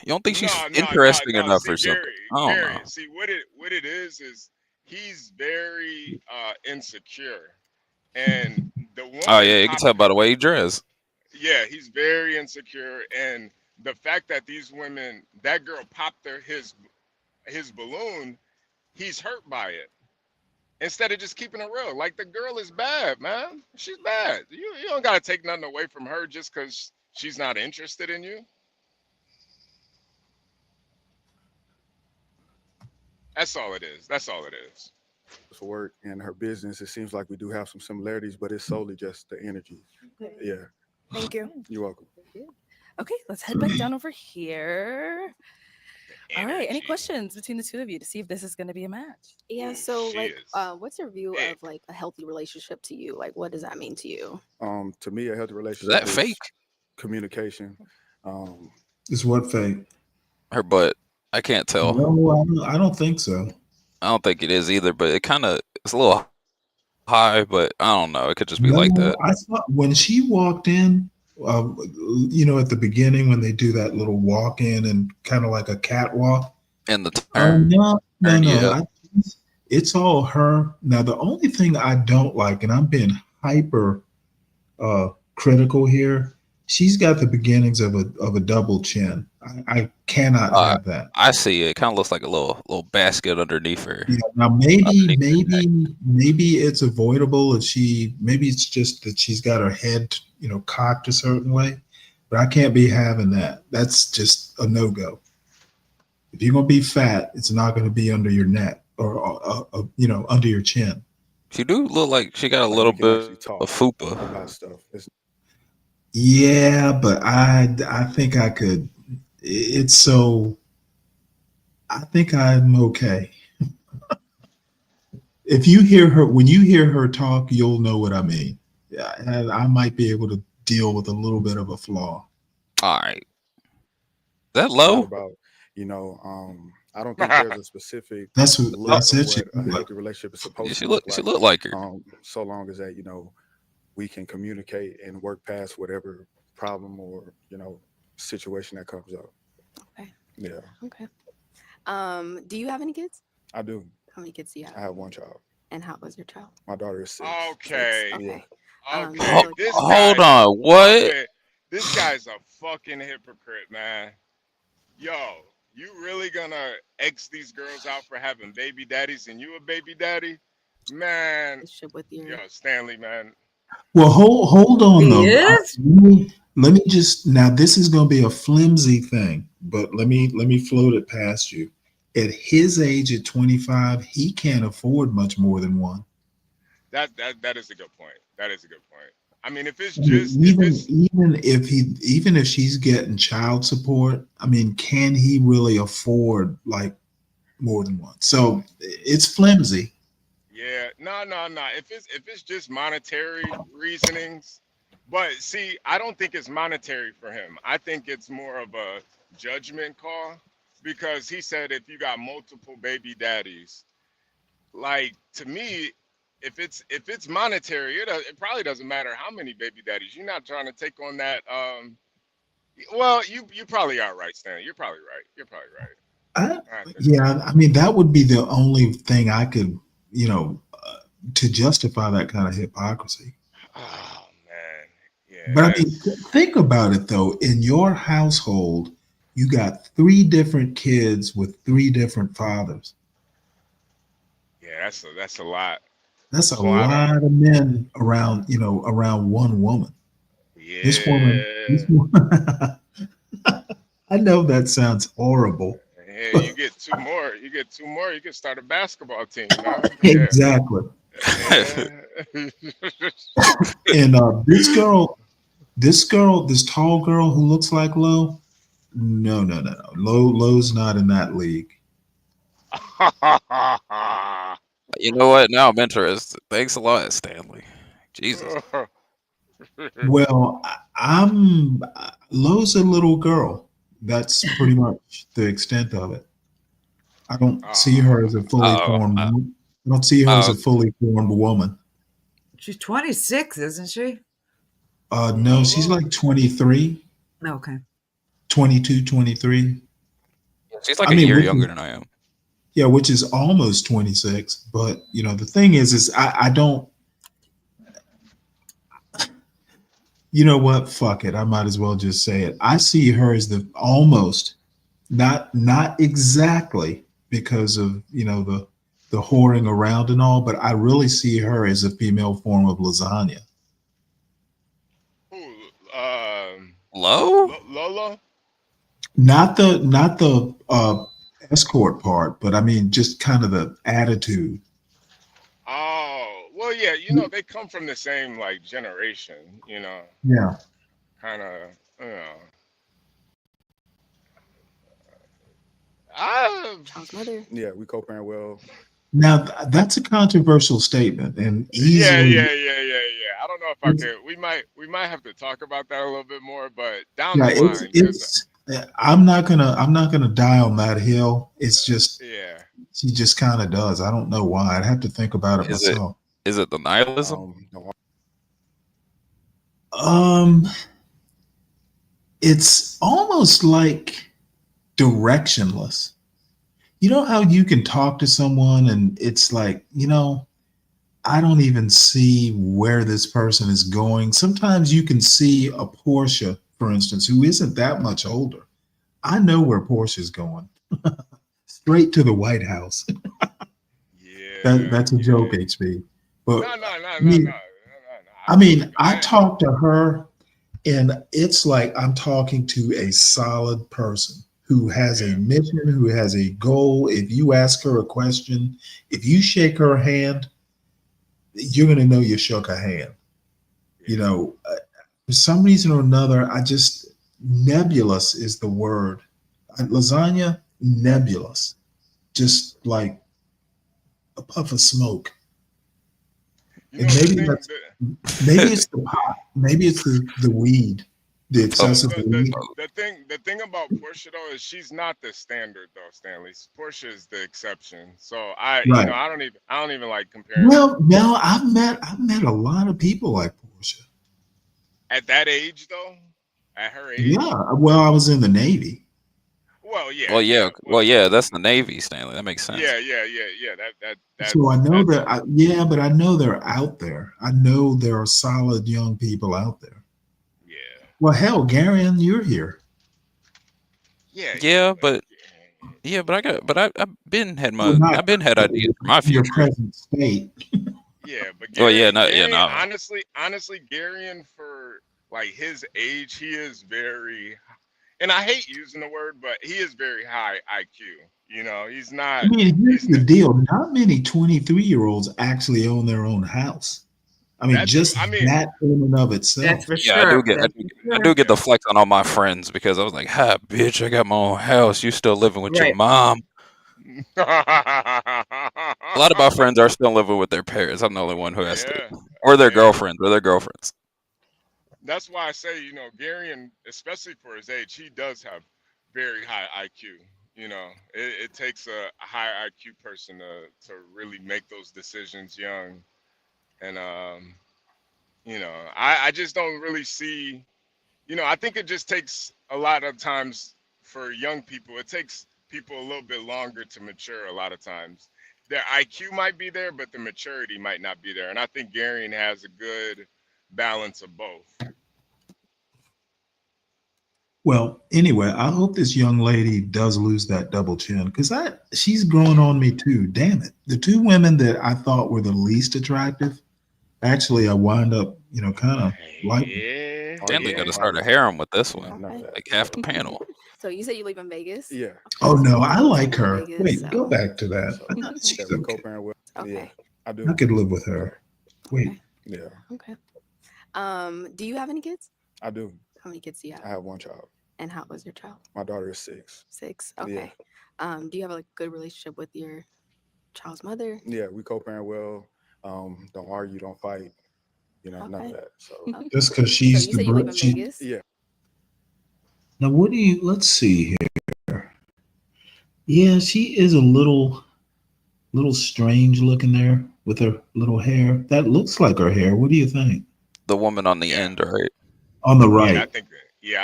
don't think she's interesting No. enough See, or something. I don't Gary. know. See what it is he's very insecure, and the Oh woman yeah, you can tell by the way he dressed. yeah, he's very insecure, and the fact that that girl popped his balloon, he's hurt by it. Instead of just keeping it real, like the girl is bad, man. She's bad. You don't gotta take nothing away from her just because she's not interested in you. That's all it is. That's all it is. For work and her business, it seems like we do have some similarities, but it's solely just the energy. Yeah. Thank you. You're welcome. Okay, let's head back down over here. All right, any questions between the two of you to see if this is going to be a match? Yeah, so like what's your view of like a healthy relationship to you? Like what does that mean to you? To me, a healthy Is relationship that is fake? communication. Is what fake? Her butt. I can't tell. No, I don't think so. I don't think it is either, but it's a little high, but I don't know. It could just be No, like that. I thought when she walked in, at the beginning when they do that little walk in and kind of like a catwalk. And the No. yeah. It's all her. Now the only thing I don't like, and I'm being hyper critical here, she's got the beginnings of a double chin. I cannot Uh, have that. I see it. Kind of looks like a little basket underneath her. Yeah, now maybe Underneath her neck. maybe it's avoidable if maybe it's just that she's got her head, cocked a certain way. But I can't be having that. That's just a no-go. If you're gonna be fat, it's not gonna be under your neck or under your chin. She do look like she got a Like little we can actually bit of talk about fupa. stuff. It's Yeah, but I think I could. It's so. I think I'm okay. If you hear her, when you hear her talk, you'll know what I mean. Yeah, and I might be able to deal with a little bit of a flaw. All right. Is that it's not low? about, I don't think there's a specific That's look of it. what a healthy relationship is Yeah, supposed to she look she like. look like her. So long as that, we can communicate and work past whatever problem or, situation that comes up. Okay. Yeah, Okay. Do you have any kids? I do. How many kids do you I have? have one child. And how was your child? My daughter is 6. Okay. Okay. Okay. This Hold guy's on. What? okay. This guy's a fucking hypocrite, man. Yo, you really gonna X these girls out for having baby daddies and you a baby daddy? Man, Relationship with your yo, Stanley, man. Well, hold on He though. is? Let me just now. This is going to be a flimsy thing, but let me float it past you. At his age, at 25, he can't afford much more than one. That is a good point. That is a good point. I mean, if it's I mean, just if it's even if she's getting child support, I mean, can he really afford like more than one? So it's flimsy. yeah, no. If it's just monetary reasonings, but see, I don't think it's monetary for him. I think it's more of a judgment call because he said if you got multiple baby daddies, like to me, if it's monetary, it probably doesn't matter how many baby daddies. You're not trying to take on that. Well, you probably are right, Stan. You're probably right. You're probably right. I think so. Yeah, I mean, that would be the only thing I could, to justify that kind of hypocrisy. Oh man, yeah, But I mean, that's think about it though. In your household, you got 3 different kids with 3 different fathers. yeah, that's a lot. That's It's a a lot of lot of men around, around one woman. This woman, yeah. I know that sounds horrible. Yeah, you get two more. You get two more. You can start a basketball team, man. Yeah. Exactly. Yeah. And this tall girl who looks like Lo, no. Lo's not in that league. You know what? Now I'm interested. Thanks a lot, Stanley. Jesus. Well, I'm Lo's a little girl. That's pretty much the extent of it. I don't see her as a fully Oh, formed. I don't see her as a oh, fully formed woman. She's 26, isn't she? No, she's like 23, Okay. 22, 23. she's like I a mean, year younger than I am. yeah, which is almost 26. But the thing is I don't. You know what? Fuck it. I might as well just say it. I see her as the almost, not exactly because of the whoring around and all, but I really see her as a female form of lasagna. Who, Lo? Lola? Not the escort part, but I mean just kind of the attitude. Oh, well, yeah. They come from the same like generation. Yeah. Kind of. I, Child's mother. Yeah, we co-parent well. Now that's a controversial statement, and yeah. easily, I don't know if I could. We might have to talk about that a little bit more, but down yeah, the line, because I'm not gonna die on that hill. It's just yeah. she just kind of does. I don't know why. I'd have to think about it Is it myself. is it the nihilism? Um, it's almost like directionless. You know how you can talk to someone and it's like, I don't even see where this person is going. Sometimes you can see a Portia, for instance, who isn't that much older. I know where Portia's going. Straight to the White House. That's a joke, HB. But No, no, no, I no, no, no, mean, no. I mean, I talked to her, and it's like I'm talking to a solid person who has a mission, who has a goal. If you ask her a question, if you shake her hand, you're going to know you shook a hand. You know, for some reason or another, I just, nebulous is the word. Lasagna, nebulous. Just like a puff of smoke. You And know the maybe thing. that's, maybe it's the pot, maybe it's the weed, the So excessive weed. the thing about Portia though is she's not the standard though, Stanley. Portia is the exception. So Right. I don't even like comparing Well, no, I've met a lot of people like Portia. at that age though, at her age. Yeah. Well, I was in the Navy. Well, yeah, Well, yeah, yeah, well, yeah. That's the Navy, Stanley. That makes sense. yeah. So I know that, yeah, but I know they're out there. I know there are solid young people out there. Yeah. Well, hell, Garion, you're here. Yeah, but Well, not I've been had ideas for my your future. present state. Yeah, but Well, yeah, Garion, no. honestly, Garion for like his age, he is very, and I hate using the word, but he is very high IQ. You know, he's I not. mean, here's He's the not. deal. Not many 23-year-olds actually own their own house. I mean, That too. just I mean, that in and of itself. Yeah, I do get the flex on all my friends because I was like, "Ha, bitch, I got my own house. You still living with your mom?" A lot of my friends are still living with their parents. I'm the only one who has to, yeah, or their yeah. girlfriends. That's why I say, you know, Garion, especially for his age, he does have very high IQ. You know, it takes a high IQ person to really make those decisions young. And you know, I just don't really see, you know, I think it just takes a lot of times for young people. It takes people a little bit longer to mature a lot of times. Their IQ might be there, but the maturity might not be there. And I think Garion has a good balance of both. Well, anyway, I hope this young lady does lose that double chin because she's growing on me too. Damn it. The two women that I thought were the least attractive, actually, I wind up, kind of liking. Stanley got to start a harem with this one, like half the panel. So you said you live in Vegas? Yeah. Oh no, I like in her. Vegas, Wait, go back to that. She's Yeah, we okay. co-parent with. Okay. Yeah, I do. I could live with her. Wait, Yeah, Okay. Do you have any kids? I do. How many kids do you have? I have one child. And how was your child? My daughter is 6. 6. Yeah. Okay. Do you have a good relationship with your child's mother? Yeah, we co-parent well. Don't argue, don't fight. You know, none of Okay. that. So just because So she's you said you live in she. Vegas? yeah, Now, what do you? Let's see here. Yeah, she is a little strange looking there with her little hair. That looks like her hair. What do you think? The woman on the end, right? On the Yeah, right. I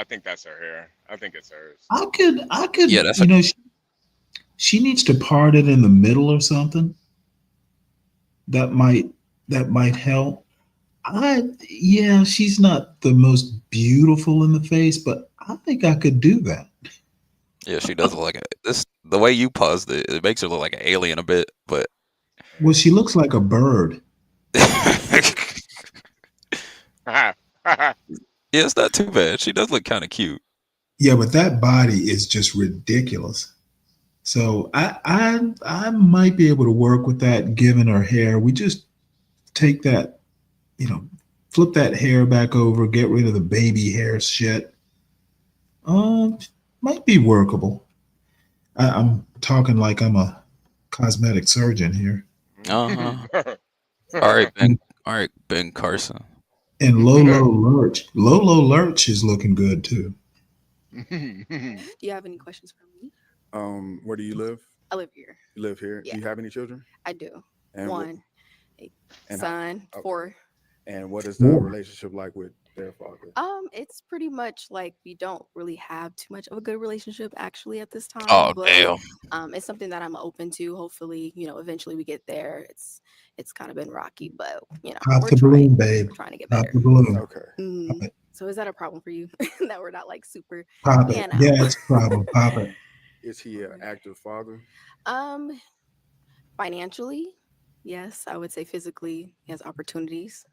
think that's her hair. I think it's hers. I could, Yeah, that's she needs to part it in the middle or something. That might help. Yeah, she's not the most beautiful in the face, but I think I could do that. Yeah, she does look like the way you paused it. It makes her look like an alien a bit, but Well, she looks like a bird. yeah, it's not too bad. She does look kind of cute. Yeah, but that body is just ridiculous. So I might be able to work with that given her hair. We just take that, flip that hair back over, get rid of the baby hair shit. Might be workable. I'm talking like I'm a cosmetic surgeon here. Uh-huh. All right, Ben. All right, Ben Carson. And Lolo Lurch is looking good too. Do you have any questions for me? Where do you live? I live here. You live here. Yeah. Do you have any children? I do. And One, a and son, okay. 4. And what is the relationship like with their father? It's pretty much like we don't really have too much of a good relationship actually at this time, Oh but damn. it's something that I'm open to. Hopefully, eventually we get there. It's kind of been rocky, but Pop we're the balloon, babe. trying to get Pop better. the balloon. Okay. Pop it. So is that a problem for you that we're not like super Pop it. pan out? Yeah, it's a problem. Pop it. Is he an active father? Um, Financially, yes, I would say physically, he has opportunities.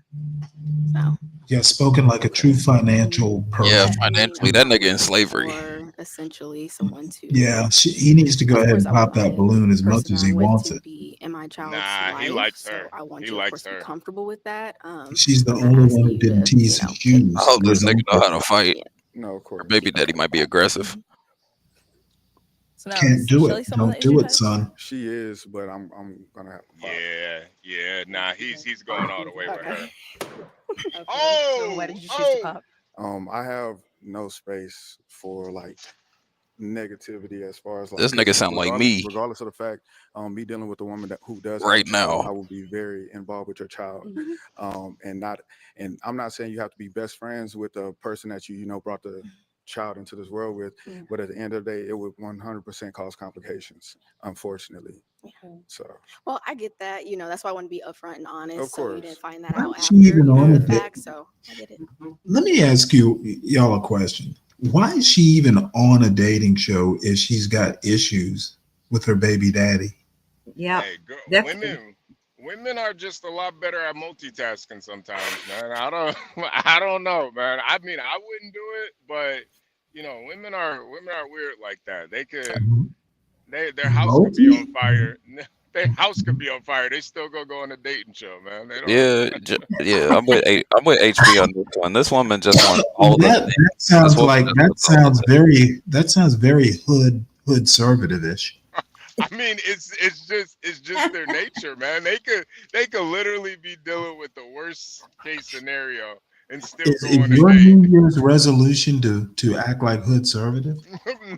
So Yeah, spoken like a true financial Yeah, person. financially, that nigga in slavery. for essentially someone to Yeah, he needs to go Of ahead course, and I want pop that my balloon as much person as that he I'm with wants to it. be in my child's Nah, he life. likes So her. I want He you, of likes course, to be her. comfortable with that. She's the I'm not only one asking who you didn't to, tease his take shoes I hope for this his nigga own know how to purpose. fight. No, of Her course. baby daddy might be aggressive. So now Can't is do Shelly it. someone that Don't is your do it, type? son. She is, but I'm gonna have to fight. Yeah. Nah, he's going all the way with her. Okay. So why did you choose to Oh, pop? I have no space for like negativity as far as like This nigga 'cause sound like me regardless of the fact, me dealing with a woman who does have a right child, now. I will be very involved with your child. Mhm. And I'm not saying you have to be best friends with the person that you brought the child into this world with, Yeah. but at the end of the day, it would 100% cause complications, unfortunately. Okay. So, Well, I get that. That's why I want to be upfront and of honest. So you didn't course, find that Why out is she after, even on the a date? fact. So I get it. Let me ask y'all a question. Why is she even on a dating show if she's got issues with her baby daddy? Yeah, hey, girl, that's women are just a lot better at multitasking sometimes, man. I don't know, man. I mean, I wouldn't do it, but women are weird like that. Their house could be on Multi? fire. Their house could be on fire. They still go on a dating show, man. They don't. Yeah. I'm with HP on this one. This woman just wants all the That things. This woman just wants all of it. sounds very hood conservative-ish. I mean, it's just their nature, man. They could literally be dealing with the worst case scenario and still go Is on a your date. New Year's resolution to act like hood conservative?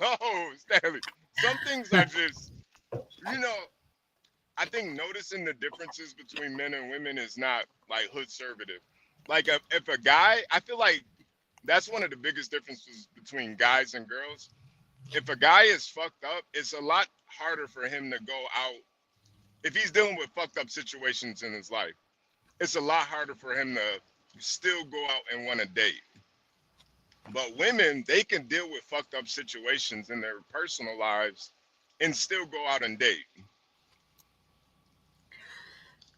No, Stanley. Some things are just, you know, I think noticing the differences between men and women is not like hood conservative. Like if a guy, I feel like that's one of the biggest differences between guys and girls. If a guy is fucked up, it's a lot harder for him to go out. If he's dealing with fucked up situations in his life, it's a lot harder for him to still go out and want to date. But women, they can deal with fucked up situations in their personal lives and still go out and date.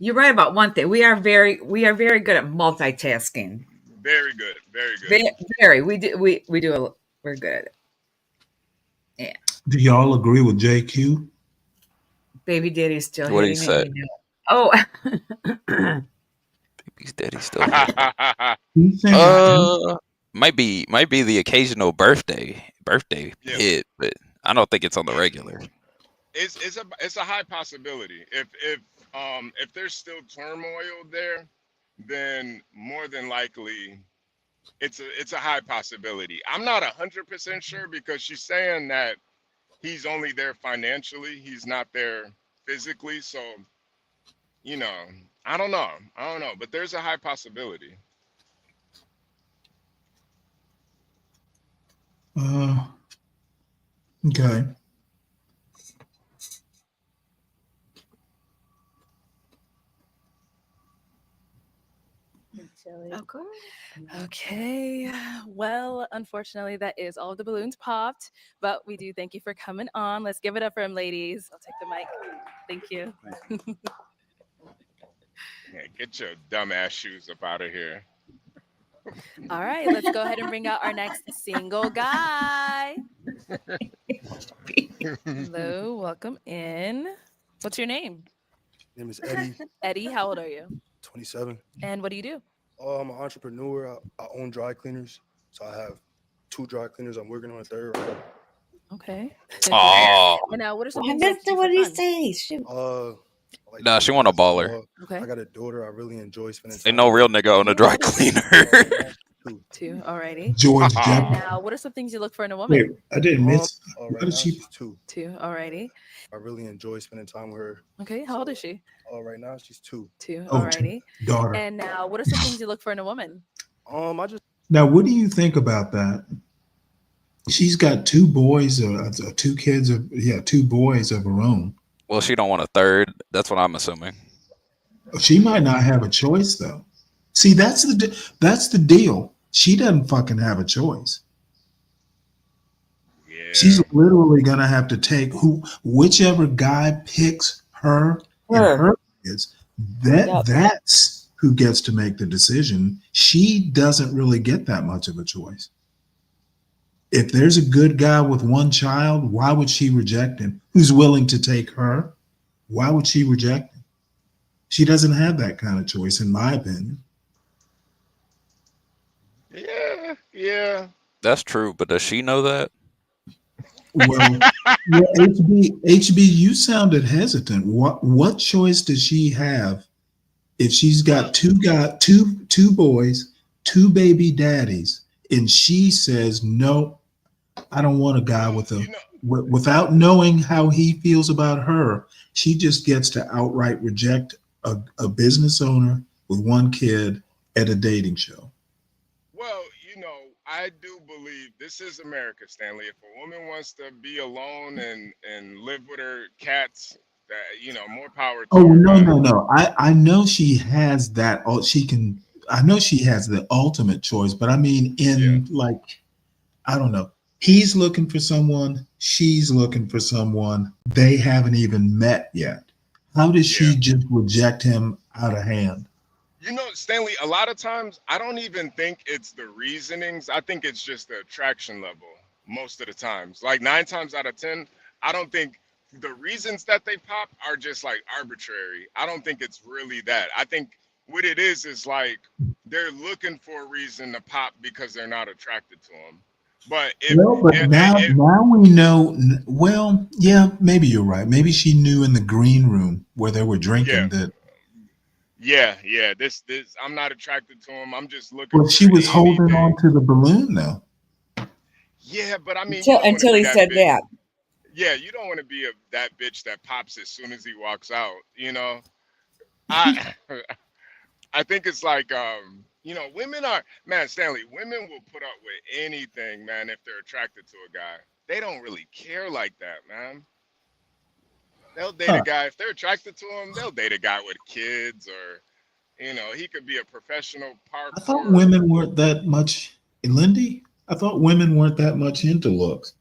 you're right about one thing. We are very good at multitasking. Very good, very good. Very. We're good at it. Yeah. Do y'all agree with JQ? Baby daddy's still What he hitting said? it. Oh, Baby's daddy still hit. He said that. Might be the occasional birthday Yeah, hit, but I don't think it's on the regular. it's a high possibility. If there's still turmoil there, then more than likely it's a high possibility. I'm not 100% sure because she's saying that he's only there financially, he's not there physically. So you know, I don't know, but there's a high possibility. Uh, okay. Shelly. Of course. Okay. Well, unfortunately, that is all of the balloons popped. But we do thank you for coming on. Let's give it up for him, ladies. I'll take the mic. Thank you. Yeah, get your dumbass shoes up out of here. All right, let's go ahead and bring out our next single guy. Hello, welcome in. What's your name? Name is Eddie, Eddie, how old are you? 27. And what do you do? I'm an entrepreneur. I own dry cleaners. So I have 2 dry cleaners. I'm working on a third right now. Okay. Oh, And now, what are some I things you like missed to it. do What for did he fun? say? Shoot. I like nah, to she play want a baller. basketball. Okay. I got a daughter. I really enjoy spending Ain't time no with real her. nigga on a Okay, dry how old is she? cleaner. Right now, 2. 2. Alrighty. George And Jeff. now, what are some things you look for in a Wait, woman? I didn't miss. Why Right did now she? she's 2. 2. Alrighty. I really enjoy spending time with her. Okay, how old is she? Right now she's 2. 2. Oh, Alrighty. daughter. And now, what are some things you look for in a woman? I just Now, what do you think about that? She's got two boys, two kids, yeah, two boys of her own. Well, she don't want a third. That's what I'm assuming. She might not have a choice though. See, that's the deal. She doesn't fucking have a choice. She's Yeah. literally gonna have to take whichever guy picks her and Her. her kids. Yep. That's who gets to make the decision. She doesn't really get that much of a choice. If there's a good guy with one child, why would she reject him? Who's willing to take her? Why would she reject him? She doesn't have that kind of choice, in my opinion. Yeah. Yeah. That's true, but does she know that? Well, yeah, HB, you sounded hesitant. What choice does she have if she's got two boys, two baby daddies, and she says no, I don't want a guy without knowing how he feels about her. She just gets to outright reject a business owner with one kid at a dating show. Well, I do believe this is America, Stanley. If a woman wants to be alone and live with her cats, that more power to Oh her. no, But no, no. I know she has that. She can. I know she has the ultimate choice, but I mean, in like, I don't know. He's looking for someone. She's looking for someone. They haven't even met yet. How does she just reject him out of hand? Stanley, a lot of times I don't even think it's the reasonings. I think it's just the attraction level most of the times. Like 9 times out of 10, I don't think the reasons that they pop are just like arbitrary. I don't think it's really that. I think what it is like they're looking for a reason to pop because they're not attracted to him. But Well, but now we know. Well, yeah, maybe you're right. Maybe she knew in the green room where they were drinking that. Yeah. This I'm not attracted to him. I'm just looking Well, for she was holding anything. on to the balloon, though. Yeah, but I mean, you Until don't want to until be he that said bitch. that. Yeah, you don't want to be that bitch that pops as soon as he walks out. I I think it's like women are man, Stanley. Women will put up with anything, man, if they're attracted to a guy. They don't really care like that, man. They'll date a Huh. guy if they're attracted to him. They'll date a guy with kids, or he could be a professional I thought parkour. women weren't that much, Lindy. I thought women weren't that much into looks.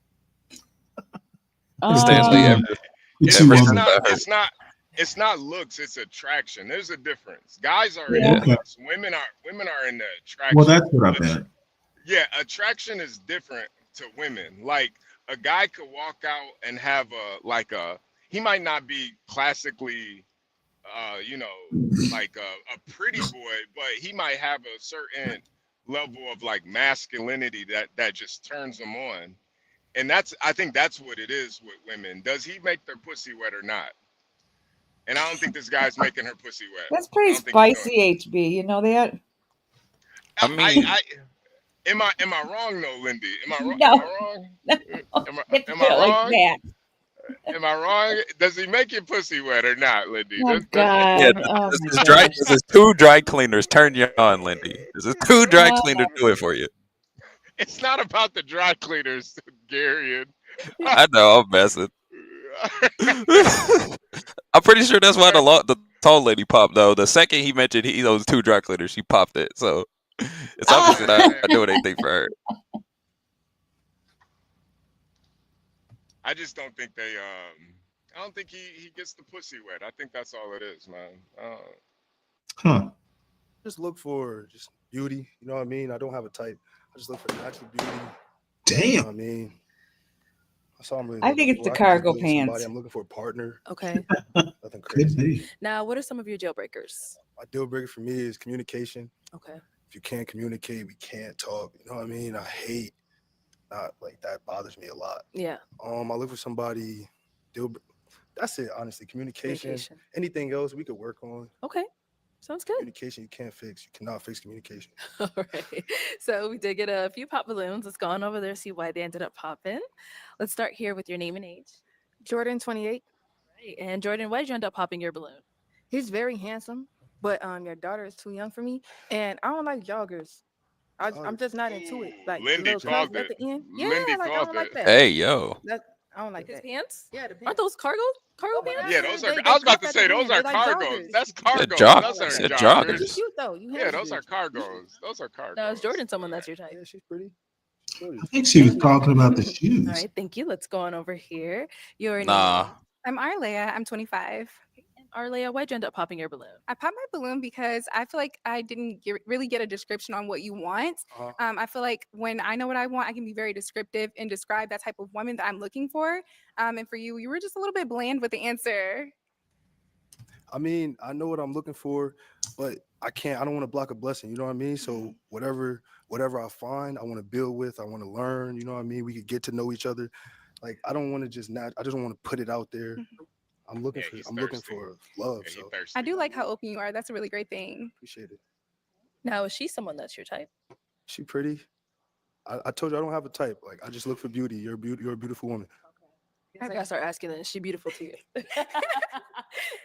Or did Stanley, you, ever, did you ever It's since under? not. I heard, It's not looks. It's attraction. There's a difference. Guys are into yeah, Okay. looks. Women are into Well, attraction. that's what I meant. Yeah, attraction is different to women. Like a guy could walk out and have he might not be classically like a pretty boy, but he might have a certain level of like masculinity that just turns him on. And I think that's what it is with women. Does he make their pussy wet or not? And I don't think this guy's making her pussy wet. That's I pretty don't think he's doing spicy, HB. You know that? I mean, I am I wrong though, Lindy? Am I wrong? Am No, I wrong? no, Am I get to am do I it like wrong? that. Am I wrong? Does he make your pussy wet or not, Lindy? Oh That's yeah, God. Oh this my is gosh. this is two dry cleaners turn you on, Lindy. This is two dry cleaners do it for you. it's not about the dry cleaners, Gary. I know, I'm messing. I'm pretty sure that's why the tall lady popped though. The second he mentioned he those two dry cleaners, she popped it. So it's obviously not doing anything for her. I just don't think I don't think he gets the pussy wet. I think that's all it is, man. Huh. Just look for just beauty. You know what I mean? I don't have a type. I just look for natural beauty. You know what I Damn. mean? That's all I'm really I looking think it's for. the I can just cargo be with somebody. pants. I'm looking for a partner. Okay. Nothing Could crazy. be. Now, what are some of your deal breakers? My deal breaker for me is communication. Okay. If you can't communicate, we can't talk. You know what I mean? I hate not like that bothers me a lot. Yeah. I look for somebody that's it, honestly. Communication. Anything else we could work on. Okay. Sounds good. Communication you can't fix. You cannot fix communication. All right. So we did get a few pop balloons. Let's go on over there, see why they ended up popping. Let's start here with your name and age. Jordan, 28. Right. And Jordan, why did you end up popping your balloon? He's very handsome, but your daughter is too young for me, and I don't like joggers. I'm just not into it. Like the Lindy little cuff called at it. the end. Yeah, Lindy like I called don't it. like that. Hey, yo. That I don't like His that. pants? Yeah, the pants. Aren't those cargo Yeah, pants? those are. They I was about cuff to at the say those end. are They like cargos. joggers. That's Said cargos. jog. I don't Those like are Said that. But you joggers. joggers. cute though. You Yeah, handsome. those are cargos. Those are Now, is cargos. Jordan someone that's your type? Yeah, she's pretty. I think she was talking about the All shoes. right, thank you. Let's go on over here. Your name Nah. is I'm Arlea. I'm 25. Arlea. Why'd you end up popping your balloon? I popped my balloon because I feel like I didn't really get a description on what you want. I feel like when I know what I want, I can be very descriptive and describe that type of woman that I'm looking for. And for you, you were just a little bit bland with the answer. I mean, I know what I'm looking for, but I can't. I don't want to block a blessing. You know what I mean? So whatever I find, I want to build with. I want to learn. You know what I mean? We could get to know each other. Like I don't want to just not. I just don't want to put it out there. I'm looking Yeah, for. he's I'm looking thirsty. for love. Yeah, he So thirsty. I do like how open you are. That's a really great thing. appreciate it. Now, is she someone that's your type? She pretty. I told you I don't have a type. Like I just look for beauty. You're You're a beautiful woman. I gotta start asking then. Is she beautiful to you?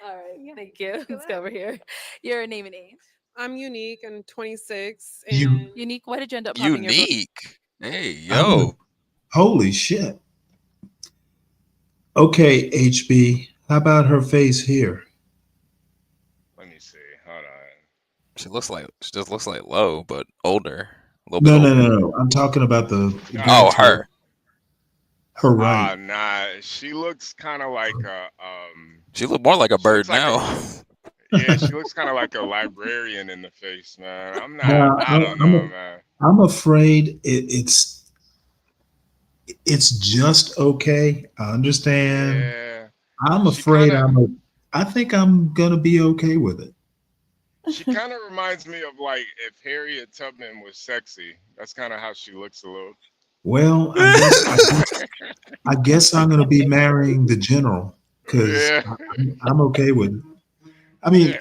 All right, thank you. Let's go over here. Your name and age. I'm Unique. I'm 26. You- And Unique. Why did you end up popping your balloon? Unique. Hey, I would- yo. Holy shit. Okay, HB. How about her face here? Let me see. Hold on. She just looks like low, but older. A little No, bit no, older. no, no. I'm talking about the girl Oh, to her. her right. Nah. She looks kind of like a She look more like a She bird looks like now. yeah. She looks kind of like a librarian in the face, man. I'm not. Nah, I don't know, man. I'm afraid it's just okay. I understand. Yeah. I'm She afraid kinda I think I'm gonna be okay with it. she kind of reminds me of like if Harriet Tubman was sexy. That's kind of how she looks a little. Well, I guess I'm gonna be marrying the general because Yeah. I'm okay with it. I mean, Yeah.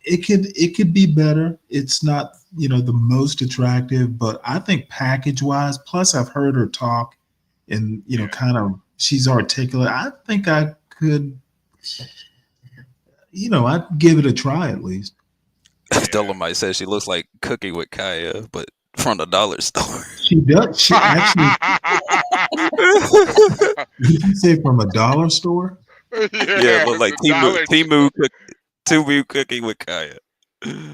it could be better. It's not the most attractive, but I think package wise. Plus, I've heard her talk, and kind of she's articulate. I think I could, I'd give it a try at least. Dolomite says she looks like Cookie with Kaya, but from the dollar store. She does. She actually. Did you say from a dollar store? Yeah, it look like the dollar Timu Cookie with Kaya.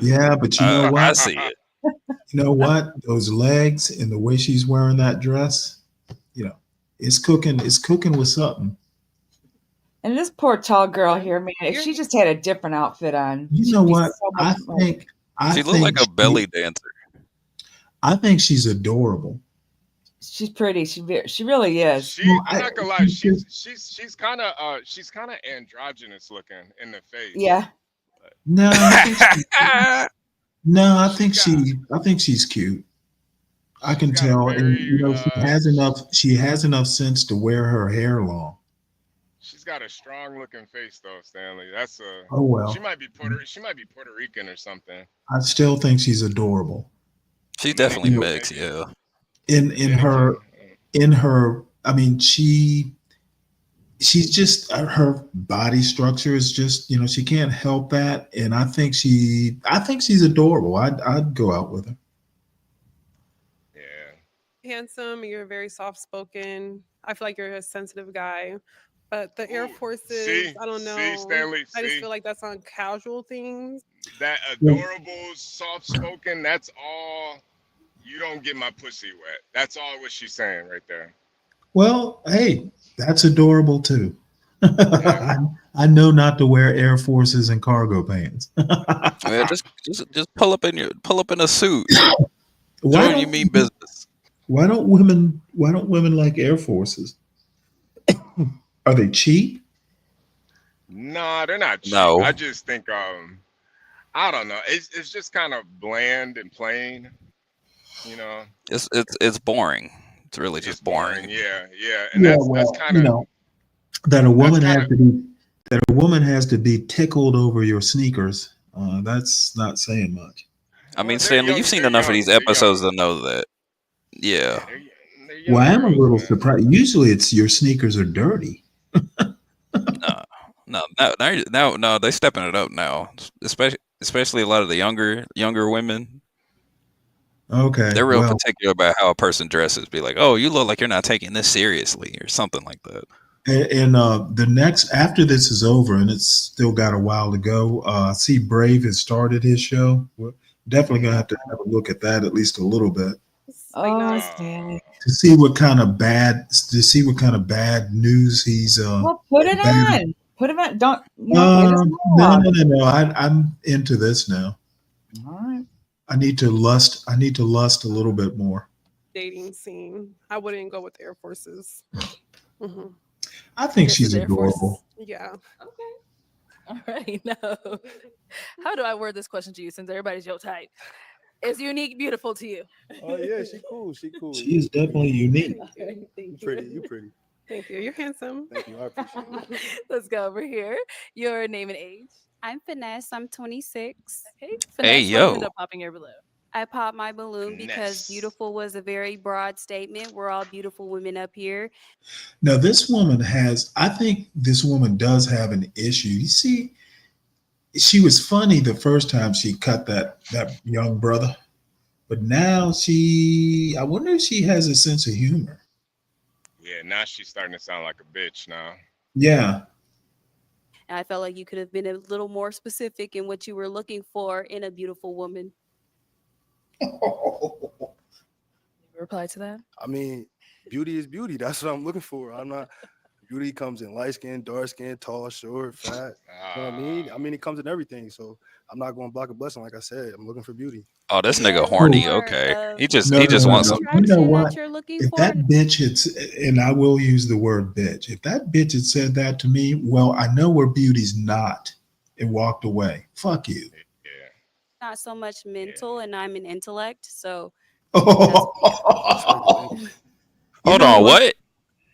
Yeah, but you know what? I see it. You know what? Those legs and the way she's wearing that dress, it's cooking. It's cooking with something. And And this poor tall girl here, man, if she just had a different outfit on, you know what? She looked like a belly dancer. I think she's adorable. She's pretty. She really is. I'm not gonna lie. She's kind of androgynous looking in the face. Yeah. No, I think she's cute. I can tell, and she has enough sense to wear her hair long. She's got a strong looking face though, Stanley. That's a. Oh, well. She might be Puerto Rican or something. I still think she's adorable. She's definitely mixed, yeah. In her, I mean, she's just her body structure is just she can't help that, and I think she's adorable. I'd go out with her. handsome. You're very soft spoken. I feel like you're a sensitive guy. But the Air Forces, see? I don't know. See, Stanley, I just see? feel like that's on casual things. That adorable, soft spoken. That's all. You don't get my pussy wet. That's all what she's saying right there. Well, hey, that's adorable too. I know not to wear Air Forces and cargo pants. Yeah, just pull up in a suit. Why Join don't- you mean business. Why don't women like Air Forces? Are they cheap? Nah, they're not cheap. No. I just think I don't know. It's just kind of bland and plain. You know. It's boring. It's really just boring. Yeah. And that's kind of that a woman has to be tickled over your sneakers. That's not saying much. I mean, Stanley, you've seen enough of these episodes to know that. Yeah. Well, I'm a little surprised. Usually, it's your sneakers are dirty. No, they stepping it up now. Especially a lot of the younger women. Okay, They're real well, particular about how a person dresses. Be like, "Oh, you look like you're not taking this seriously," or something like that. and the next after this is over, and it's still got a while to go. I see Brave has started his show. We're definitely gonna have to have a look at that at least a little bit Oh, Stanley. to see what kind of bad news he's Well, put it bad. on. Put it on. Don't, let us know No, about no, it. no, no. I'm into this now. All right. I need to lust. I need to lust a little bit more. Dating scene. I wouldn't go with the Air Forces. Mhm. I think This she's is Air Force. adorable. Yeah. All right, no. How do I word this question to you since everybody's your type? Is unique beautiful to you? Oh yeah, she cool. She cool. She is definitely unique. You pretty. You pretty. Thank you. You're handsome. Thank you. I appreciate it. Let's go over here. Your name and age. I'm Finesse. I'm 26. Okay, Hey, Finesse, why'd you end yo. up popping your balloon? I popped my balloon because Finesse. beautiful was a very broad statement. We're all beautiful women up here. Now, this woman has. I think this woman does have an issue. You see, she was funny the first time she cut that young brother, but now she. I wonder if she has a sense of humor. Yeah, now she's starting to sound like a bitch now. Yeah. And I felt like you could have been a little more specific in what you were looking for in a beautiful woman. Reply to that. I mean, beauty is beauty. That's what I'm looking for. I'm not. Beauty comes in light skin, dark skin, tall, short, fat. You know what I mean? I mean, it comes in everything. So I'm not going to block a blessing. Like I said, I'm looking for beauty. Oh, this Yeah, nigga it was horny. more Okay, of he just No, he no, just no, wants no. some. You know attraction what? that you're looking If for. that bitch had, and I will use the word bitch, if that bitch had said that to me, well, I know where beauty's not, and walked away. Fuck you. Yeah. Not so much mental, and I'm an intellect. So You Hold know on, what? what?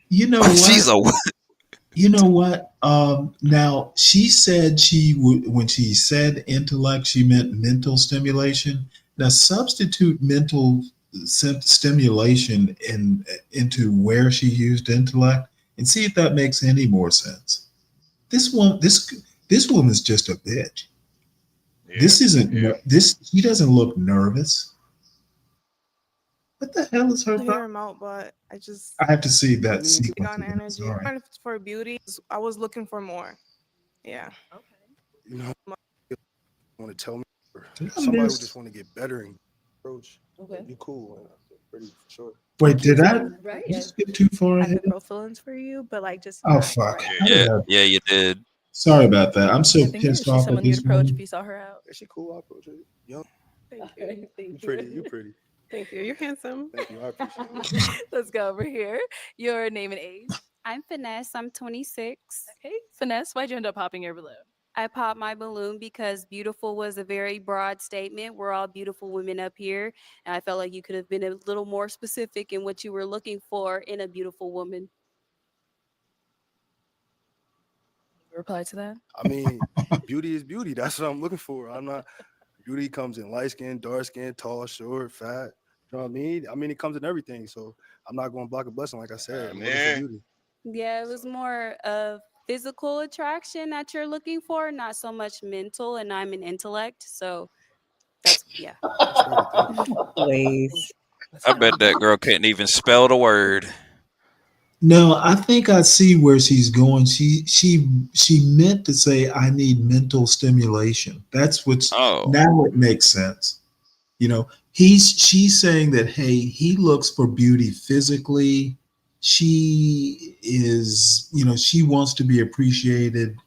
You know what? She's a what? You know what? Now she said she would when she said intellect, she meant mental stimulation. Now substitute mental stimulation into where she used intellect, and see if that makes any more sense. This woman's just a bitch. This isn't this. She doesn't look nervous. What the hell is her I hear problem? him out, but I just I have to see I that mean, big sequence on again. energy. Sorry. For beauty, I was looking for more. Yeah. you know, want to tell me, or Did I somebody who miss? just want to get better and approach. Okay. You cool. And pretty for sure. Wait, did I Right. just get too far I ahead? have girl feelings for you, but like just Oh not fuck! right How now. did Yeah, I- yeah, you did. Sorry about that. I'm so Same thing here. pissed She's off someone at you'd this approach if woman. you saw her out. Is she cool? I approach her. Young. Thank All you. right, You thank pretty. you. You pretty. Thank you. You're handsome. Thank you. I appreciate it. Let's go over here. Your name and age. I'm Finesse. I'm 26. Okay, Finesse, why'd you end up popping your balloon? I popped my balloon because beautiful was a very broad statement. We're all beautiful women up here. And I felt like you could have been a little more specific in what you were looking for in a beautiful woman. Reply to that. I mean, beauty is beauty. That's what I'm looking for. I'm not. Beauty comes in light skin, dark skin, tall, short, fat. You know what I mean? I mean, it comes in everything. So I'm not going to block a blessing. Like I said, I'm looking for Man. beauty. Yeah, it was more of physical attraction that you're looking for, not so much mental. And I'm an intellect. So that's, yeah. Please. I bet that girl couldn't even spell the word. No, I think I see where she's going. She meant to say I need mental stimulation. That's what's Oh, now it makes sense. You know, she's saying that hey, he looks for beauty physically. She is, she wants to be appreciated,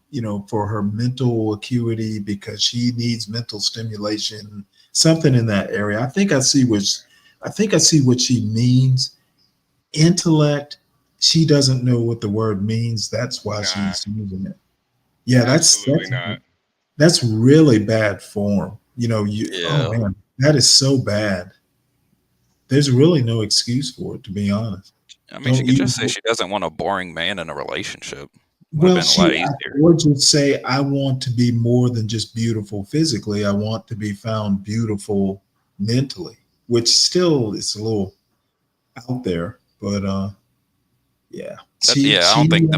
for her mental acuity because she needs mental stimulation, something in that area. I think I see what she means. Intellect, she doesn't know what the word means. That's why Nah, she's using it. Yeah, absolutely not. that's really bad form. Oh yeah. man, that is so bad. There's really no excuse for it, to be honest. I mean, Don't she could just say use she doesn't want a boring man in a relationship. Would have well, been a lot easier. or just say I want to be more than just beautiful physically. I want to be found beautiful mentally, which still is a little out there, but yeah. Yeah, I don't think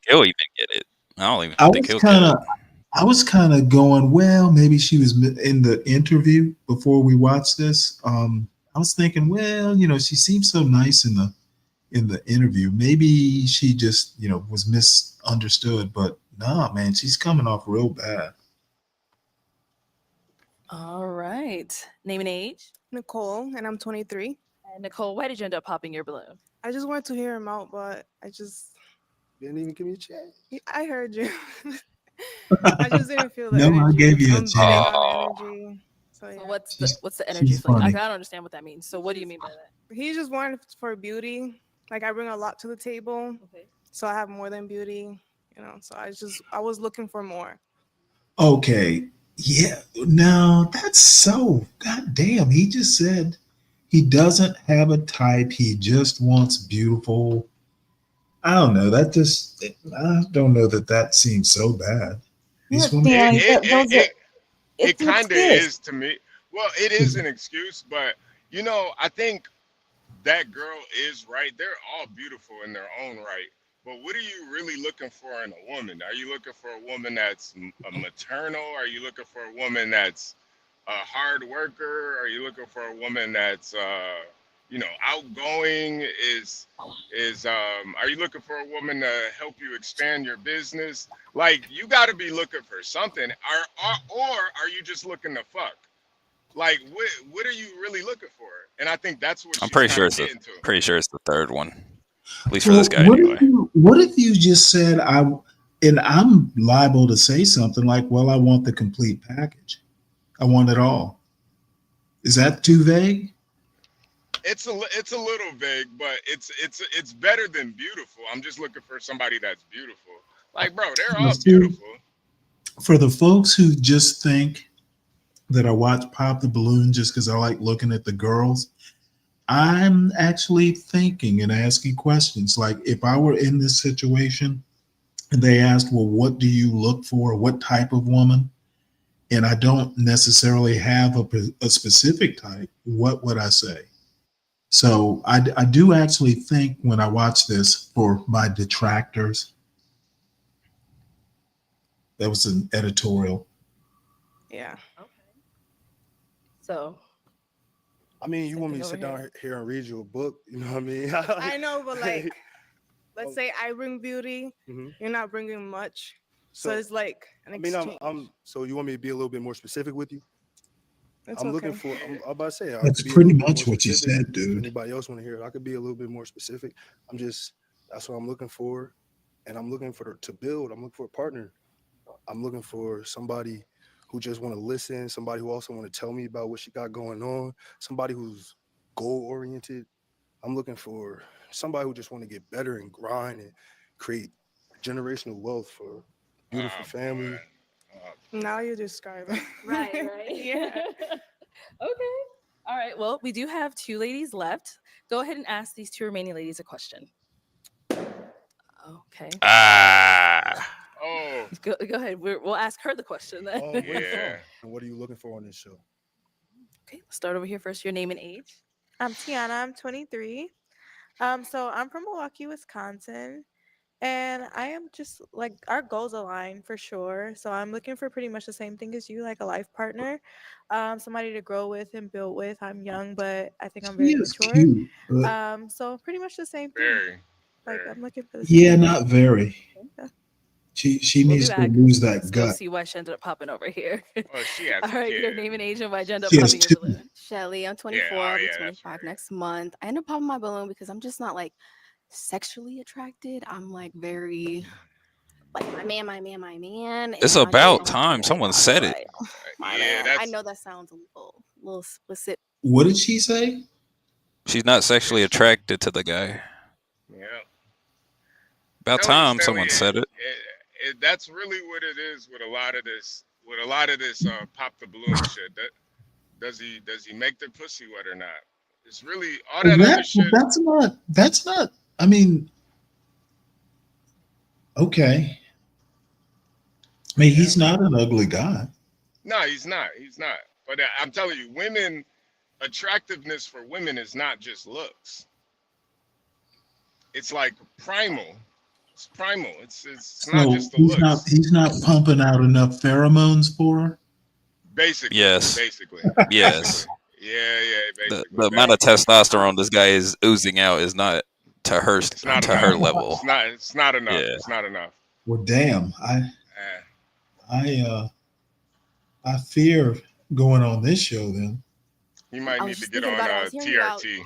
he'll even get it. I don't even I think was he'll kind get of I was kind of going, well, maybe she was in the interview before we watched this. I was thinking, well, she seems so nice in the interview. Maybe she just, was misunderstood. But nah, man, she's coming off real bad. All right. Name and age. Nicole, and I'm 23. And Nicole, why did you end up popping your balloon? I just wanted to hear him out, but I just didn't even give me a chance. I heard you. I just didn't feel the No, I energy. gave you a I'm big chance. on energy. So yeah. So what's the energy She's fling? I funny. don't understand what that means. So what do you mean by that? He just wanted for beauty. Like I bring a lot to the table. Okay. So I have more than beauty, So I was looking for more. Okay. Yeah. No, that's so goddamn. He just said he doesn't have a type. He just wants beautiful. I don't know. I don't know that seems so bad. These women. It kind of is to me. Well, it is an excuse, but I think that girl is right. They're all beautiful in their own right. But what are you really looking for in a woman? Are you looking for a woman that's a maternal? Are you looking for a woman that's a hard worker? Are you looking for a woman that's outgoing? Are you looking for a woman to help you expand your business? Like you got to be looking for something, or are you just looking to fuck? Like what are you really looking for? And I think that's what I'm she's pretty kind sure of it's getting to. pretty sure it's the third one, at least for this guy What anyway. if you just said and I'm liable to say something like, well, I want the complete package. I want it all. Is that too vague? It's a little vague, but it's better than beautiful. I'm just looking for somebody that's beautiful. Like, bro, they're all beautiful. For the folks who just think that I watch Pop the Balloon just because I like looking at the girls, I'm actually thinking and asking questions. Like if I were in this situation and they asked, well, what do you look for? What type of woman? And I don't necessarily have a specific type, what would I say? So I do actually think when I watch this for my detractors, that was an editorial. Yeah. Okay. So. I mean, you want me to sit down here and read you a book? You know what I mean? I know, but like, let's say I bring beauty, you're not bringing much, so it's like an exchange. So you want me to be a little bit more specific with you? It's I'm okay. looking for. I'm about to say. That's pretty much what you said, dude. If anybody else want to hear it, I could be a little bit more specific. That's what I'm looking for, and I'm looking to build. I'm looking for a partner. I'm looking for somebody who just want to listen, somebody who also want to tell me about what she got going on, somebody who's goal oriented. I'm looking for somebody who just want to get better and grind and create generational wealth for beautiful family. Now you're describing. Right. Yeah. Okay. All right. Well, we do have 2 ladies left. Go ahead and ask these 2 remaining ladies a question. Okay. Oh. Go ahead. We'll ask her the question then. Oh, yeah. And what are you looking for on this show? Okay. Let's start over here first. Your name and age. I'm Tiana. I'm 23. So I'm from Milwaukee, Wisconsin. And I am just like our goals align for sure. So I'm looking for pretty much the same thing as you, like a life partner, somebody to grow with and build with. I'm young, but I think I'm very mature. Cute, So pretty much the same thing. Like I'm looking for the yeah, same not very. Yeah. She needs to lose that Let's gut. go see why she ended up popping over here. Oh, she has All right, your name and age and why you end up She has popping your 2. balloon. Shelly, I'm 24. I'll be 25 next month. I end up popping my balloon because I'm just not like sexually attracted. I'm like very like my man. It's and I just about don't time like someone that, said it. right? My man. I know that sounds a little explicit. What did she say? She's not sexually attracted to the guy. Yeah. About time someone said it. That's really what it is with a lot of this. With a lot of this pop the balloon shit. Does he make the pussy wet or not? It's really all that other shit. That's not. I mean, okay. I mean, he's not an ugly guy. No, he's not. He's not. But I'm telling you, women attractiveness for women is not just looks. It's like primal. It's primal. It's not just the looks. He's not pumping out enough pheromones for her. Basically. Yes. Basically. Yes. Yeah, The basically amount that. of testosterone this guy is oozing out is not to her It's not to her enough. level. It's not enough. Yeah. It's not enough. Well, damn, Uh, I I fear going on this show then. you might I was need to just get thinking on about it. I was hearing you out TRT.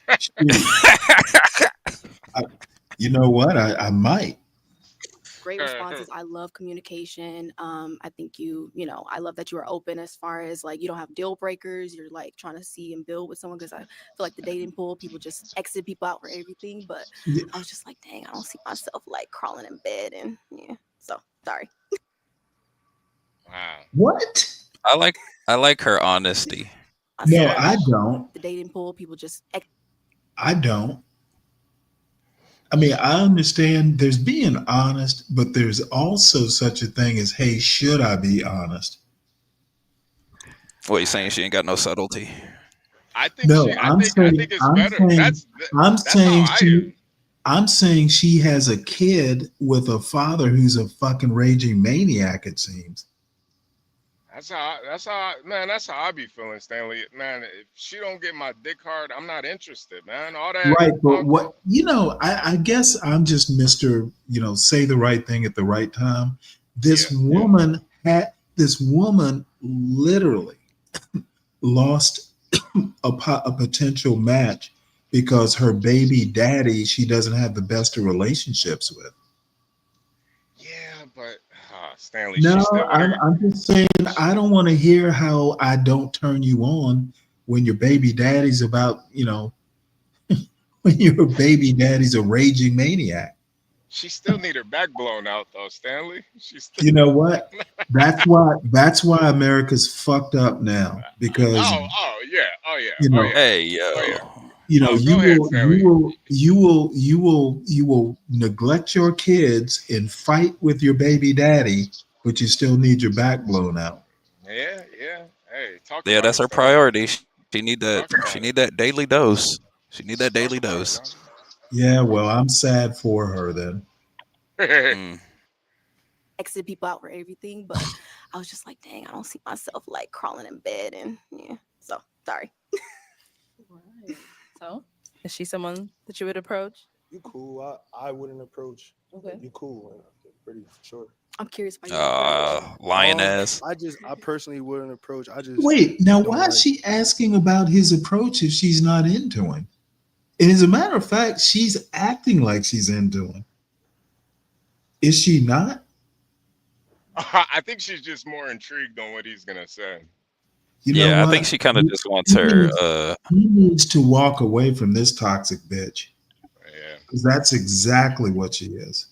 had Shoot. You know what? I might. great responses. I love communication. I think I love that you are open as far as like you don't have deal breakers. You're like trying to see and build with someone because I feel like the dating pool, people just exit people out for everything. But Yeah. I was just like, dang, I don't see myself like crawling in bed and yeah. So sorry. Wow. What? I like her honesty. I No, said I don't. the dating pool, people just I don't. I mean, I understand there's being honest, but there's also such a thing as, hey, should I be honest? What you saying? She ain't got no subtlety. I think No, she. I think it's better. I'm That's how saying I she am. I'm saying she has a kid with a father who's a fucking raging maniac, it seems. That's how I be feeling, Stanley. Man, if she don't get my dick hard, I'm not interested, man. All that. Right, but what I guess I'm just Mr. Say the right thing at the right time. This woman literally lost a potential match because her baby daddy she doesn't have the best of relationships with. Yeah, but Stanley, No, she's still with her. I'm just saying I don't want to hear how I don't turn you on when your baby daddy's when your baby daddy's a raging maniac. She still need her back blown out though, Stanley. She's still. You know what? That's why America's fucked up now because Oh yeah. Oh yeah. you Oh know yeah. Hey yo. Oh yeah. you know Oh, you go ahead, will Stanley. you will neglect your kids and fight with your baby daddy, but you still need your back blown out. Yeah. Hey, talk Yeah, about that's it, her Stanley. priority. She need that. Talk about She it. need that daily dose. She need that Talk daily about it, dose. dog. Yeah, well, I'm sad for her then. Mm. exit people out for everything. But I was just like, dang, I don't see myself like crawling in bed and yeah. So sorry. Right. So, is she someone that you would approach? You cool. I wouldn't approach. Okay. You cool. Pretty sure. I'm curious why you would approach. Lying ass. I personally wouldn't approach. I just Wait, now don't why is like. she asking about his approach if she's not into him? And as a matter of fact, she's acting like she's into him. Is she not? I think she's just more intrigued on what he's gonna say. You know Yeah, I what? think she kind of just wants He her. needs, he needs to walk away from this toxic bitch. Yeah. Because that's exactly what she is.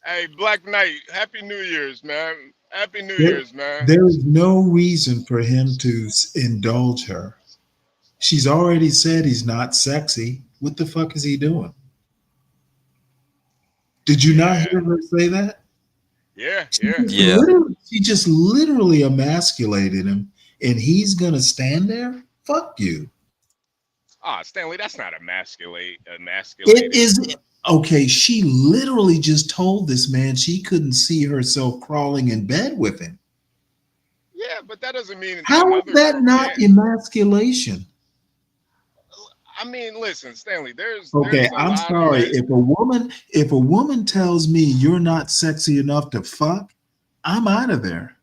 Hey, Black Knight, Happy New Year's, man. Happy New There, Year's, man. there is no reason for him to indulge her. She's already said he's not sexy. What the fuck is he doing? Did you not hear her say that? Yeah. She just literally emasculated him, and he's gonna stand there? Fuck you. Stanley, that's not emasculating. It is okay. She literally just told this man she couldn't see herself crawling in bed with him. Yeah, but that doesn't mean How is another that girl not can't. emasculation? I mean, listen, Stanley. There's Okay, a I'm lot of sorry. men. If a woman tells me you're not sexy enough to fuck, I'm out of there.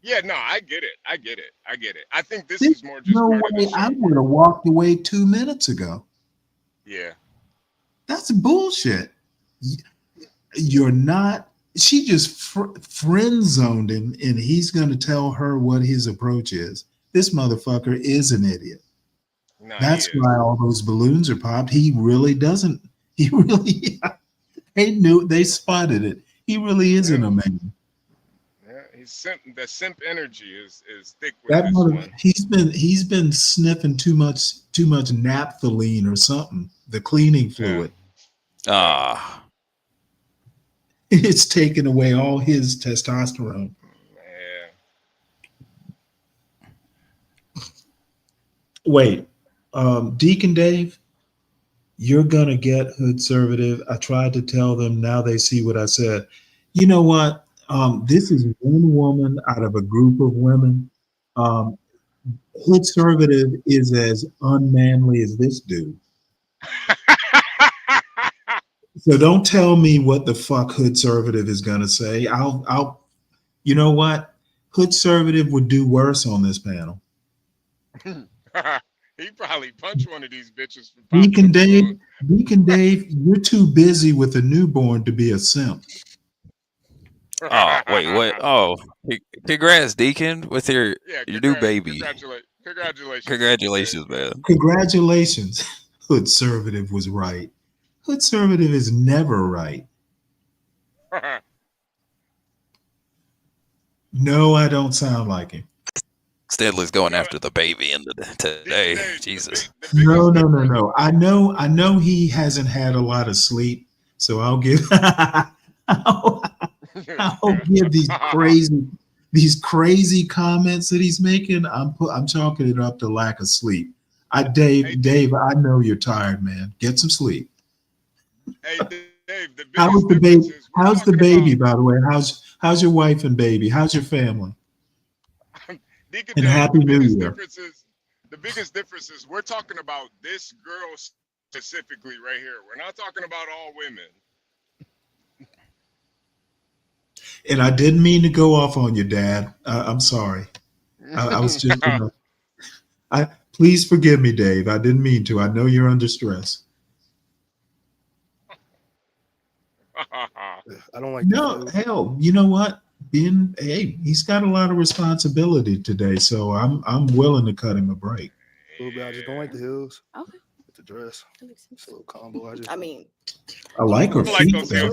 Yeah, no, I get it. I think this There's is more just no part of the way I show. would have walked away 2 minutes ago. Yeah. That's bullshit. You're not. She just friend zoned him, and he's going to tell her what his approach is. This motherfucker is an idiot. No, That's he is. why all those balloons are popped. He really doesn't. He really. They knew. They spotted it. He really isn't a man. Yeah, the simp energy is thick with That this mother. one. He's been sniffing too much naphthalene or something. The cleaning fluid. It's taken away all his testosterone. Yeah. Wait, Deacon Dave, you're gonna get hood conservative. I tried to tell them. Now they see what I said. You know what? This is one woman out of a group of women. Conservative is as unmanly as this dude. So don't tell me what the fuck Hood Conservative is gonna say. You know what? Hood Conservative would do worse on this panel. He probably punched one of these bitches for popping a balloon. Deacon Dave, you're too busy with a newborn to be a simp. Oh, wait, what? Oh, congrats, Deacon, with Yeah, your new baby. congratulations, Deacon Dave. Congratulations, man. Congratulations. Hood Conservative was right. Hood Conservative is never right. No, I don't sound like him. Stanley's going after the baby today. Jesus. No. I know he hasn't had a lot of sleep, so I'll give I'll give these crazy comments that he's making. I'm chalking it up to lack of sleep. Dave, I know you're tired, man. Get some sleep. Hey, Dave, the How's biggest the baby? difference is How's the baby, by the way? How's your wife and baby? How's your family? Deacon And Dave, Happy New Year. the biggest difference is we're talking about this girl specifically right here. We're not talking about all women. And I didn't mean to go off on you, Dad. I'm sorry. I was just, please forgive me, Dave. I didn't mean to. I know you're under stress. I don't like No, hell, you know what? He's got a lot of responsibility today, so I'm willing to cut him a break. A little bit. I just don't like the heels. Okay. With the dress. It's a little combo. I mean, I like her feet, I'm though.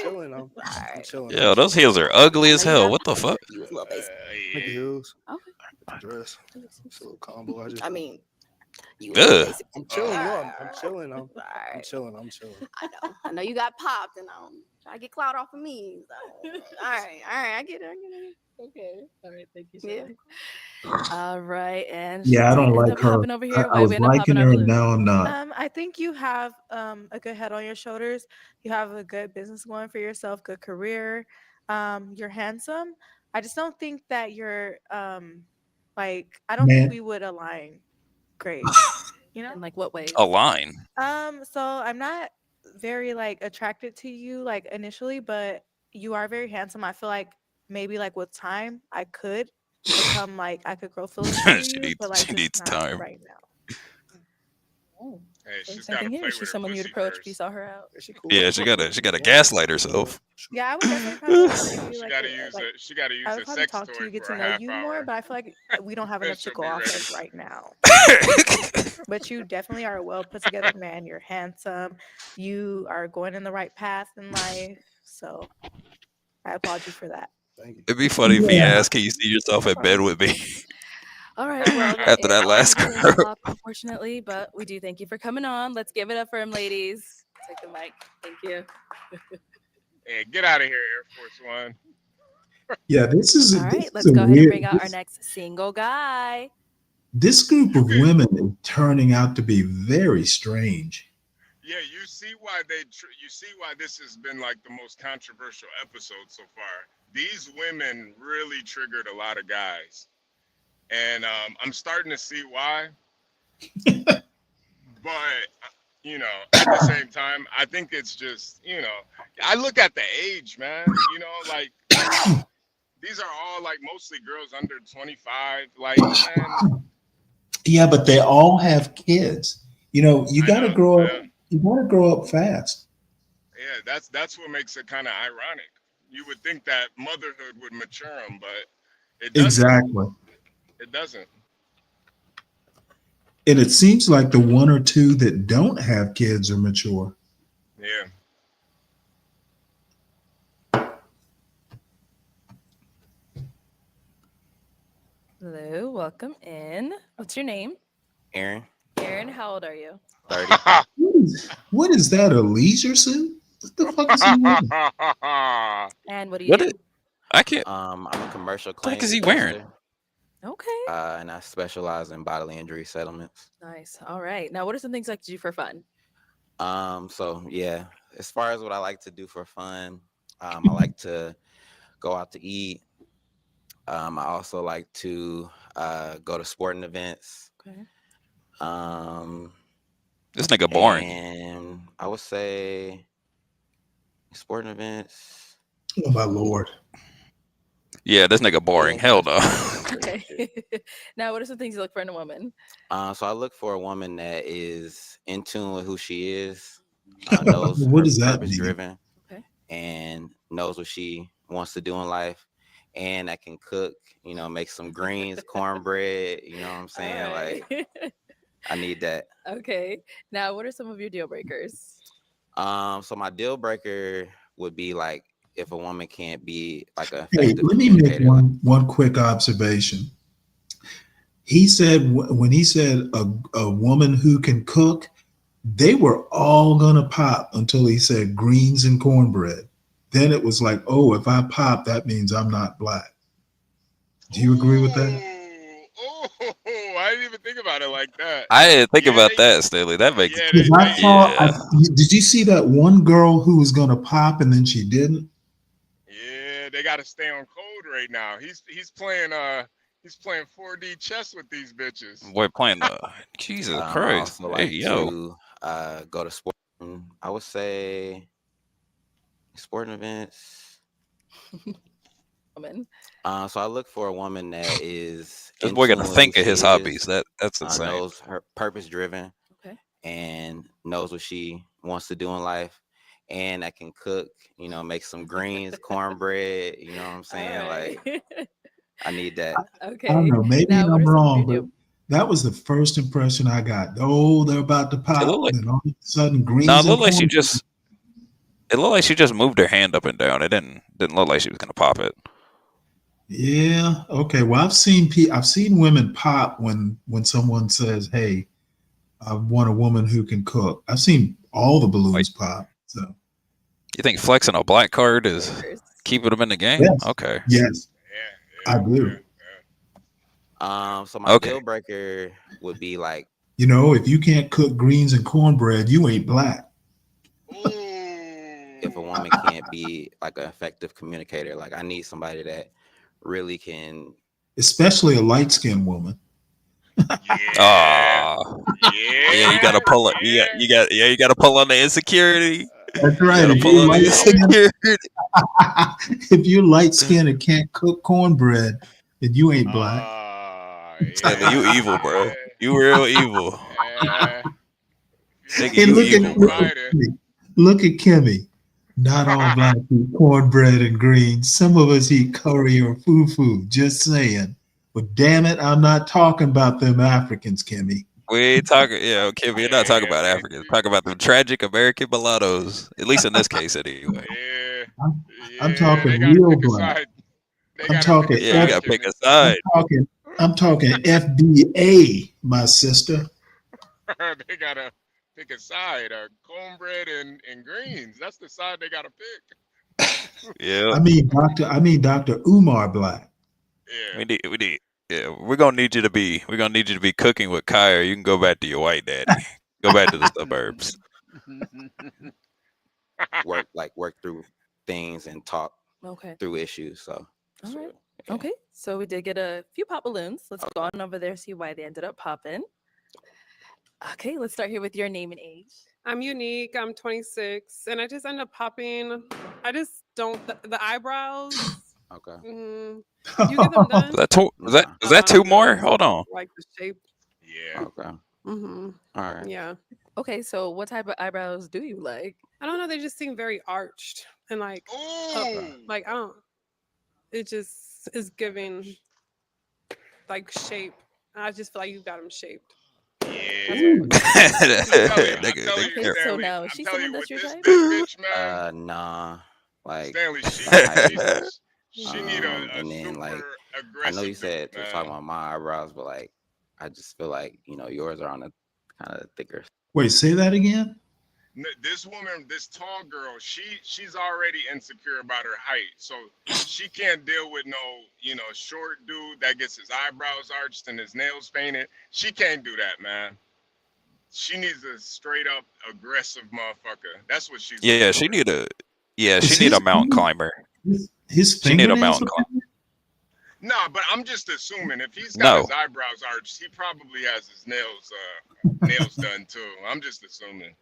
chilling. I'm chilling. Yeah, those heels are ugly as hell. What the fuck? Like the heels. Okay. With the dress. It's a little combo. I mean, Ugh. I'm chilling. I'm chilling. I'm chilling. I know you got popped, and I get clout off of me. So. all right, I get it. Okay. All right. Thank you, Yeah. All right. And Yeah, I don't Shante ended like up her. hopping over here. I was we end up liking hopping our her, and balloon. now I'm not. I think you have a good head on your shoulders. You have a good business going for yourself, good career. You're handsome. I just don't think that you're I don't think Man. we would align great. In like what ways? A line. So I'm not very attracted to you initially, but you are very handsome. I feel like maybe with time I could become I could grow feelings for you, but she just needs not time. right now. Oh. Hey, she's Same got to thing here. play She's with her someone you'd pussy approach if first. you saw her out. Yeah, she gotta gaslight herself. Yeah, I would definitely probably talk to you. She got to use it. She got to use I a would probably sex talk toy to you, get for to a know half you hour. more, but I feel like we don't have enough to She'll go be off ready. of right now. But you definitely are a well put together man. You're handsome. You are going in the right path in life. So I applaud you for that. Thank you. It'd be funny if he asked, "Can you see yourself in bed with me?" All right. Well, After that last is girl. pop, unfortunately, but we do thank you for coming on. Let's give it up for him, ladies. Take the mic. Thank you. Hey, get out of here, Air Force One. Yeah, this is All right. a Let's go ahead and weird. bring out our next single guy. This group of women is turning out to be very strange. Yeah, you see why you see why this has been the most controversial episode so far. These women really triggered a lot of guys, and I'm starting to see why. But at the same time, I think it's just I look at the age, man. These are all mostly girls under 25. Man. Yeah, but they all have kids. You got to grow up. Yeah. You got to grow up fast. Yeah, that's what makes it kind of ironic. You would think that motherhood would mature them, but it doesn't. Exactly. It doesn't. And it seems like the one or two that don't have kids are mature. Yeah. Hello. Welcome in. What's your name? Aaron. Aaron, how old are you? 30. What is that? A leisure suit? What the fuck is he wearing? And what do you do? I can't. I'm a commercial What the heck claims is he wearing? adjuster, Okay. and I specialize in bodily injury settlements. Nice. All right. Now, what are some things you like to do for fun? So yeah, as far as what I like to do for fun, I like to go out to eat. I also like to go to sporting events. Okay. This nigga boring. And I would say sporting events. Oh my lord. Yeah, this nigga boring. Yeah, Hell that's no. pretty Okay. Now, what are some things you look for in a woman? So I look for a woman that is in tune with who she is, knows What her does that purpose mean? driven, Okay. and knows what she wants to do in life, and that can cook. Make some greens, cornbread. You know what I'm saying? All right. Like I need that. Okay. Now, what are some of your deal breakers? So my deal breaker would be like if a woman can't be like an Hey, effective let me make communicator. Like one quick observation. He said when he said a woman who can cook, they were all gonna pop until he said greens and cornbread. Then it was like, oh, if I pop, that means I'm not black. Do you agree with that? Oh, I didn't even think about it like that. I didn't think Yeah, about that, Stanley. That makes yeah, Because I saw, yeah. did you see that one girl who was gonna pop and then she didn't? yeah, they got to stay on code right now. He's playing 4D chess with these bitches. Boy, playing the Jesus I Christ. also Hey like yo. to go to sport. I would say sporting events. Woman. So I look for a woman that is This in boy got to tune with who think of his she hobbies. is, That's insane. knows her purpose driven, Okay. and knows what she wants to do in life, and that can cook. Make some greens, cornbread. You know what I'm saying? All right. Like I need that. I don't Okay. know. Maybe Now, what I'm are some of your wrong, deal? but that was the first impression I got. Oh, they're about to It pop, looked like and all of a sudden, no, it greens and looked like she cornbread. just it looked like she just moved her hand up and down. It didn't look like she was gonna pop it. Yeah. Okay. Well, I've seen women pop when someone says, "Hey, I want a woman who can cook." I've seen all the Like, balloons pop. So you think flexing a black card is keeping them in the game? yes, Okay. yes, I do. So my Okay. deal breaker would be like You know, if you can't cook greens and cornbread, you ain't black. if a woman can't be like an effective communicator. Like I need somebody that really can. Especially a light skinned woman. Ah. Yeah, you gotta pull it. You gotta pull on the insecurity. That's You right. gotta If pull you're on the light skinned, insecurity. if you're light skinned and can't cook cornbread, then you ain't black. Stanley, you evil, bro. You real evil. Nigga, And you look at evil, bro. look at Kimmy. Not all black eat cornbread and greens. Some of us eat curry or fufu. Just saying. But damn it, I'm not talking about them Africans, Kimmy. We ain't talking, yeah, okay, we're not talking about Africans. We're talking about the tragic American mulattoes. At least in this case, anyway. I'm talking real black. I'm talking Yeah, you gotta pick a side. I'm talking FBA, my sister. They gotta pick a side. Cornbread and greens. That's the side they gotta pick. Yeah. I mean Dr. Umar Black. We need yeah, we're gonna need you to be cooking with Kai, or you can go back to your white daddy. Go back to the suburbs. work through things and talk Okay. through issues. So All right. Okay. So we did get a few pop balloons. Let's go on over there, see why they ended up popping. Okay, let's start here with your name and age. I'm unique. I'm 26, and I just end up popping. I just don't the eyebrows. Okay. You get them done. Is that two? Was that two more? Hold on. Like the shape. Yeah. Okay. Mm-hmm. All right. Yeah. Okay, so what type of eyebrows do you like? I don't know. They just seem very arched and like, like I don't. It just is giving like shape. I just feel like you got them shaped. Okay, so now is she someone that's your type? Nah. Like Stanley, she need a and then like I know you said to talk about my eyebrows, but like I just feel like yours are on a kind of thicker. Wait, say that again? This woman, this tall girl, she's already insecure about her height, so she can't deal with no short dude that gets his eyebrows arched and his nails painted. She can't do that, man. She needs a straight up aggressive motherfucker. That's what she's. Yeah, she need a mountain climber. His She need a fingernails mountain are climber. Nah, but I'm just assuming if he's got his No. eyebrows arched, he probably has his nails done too. I'm just assuming.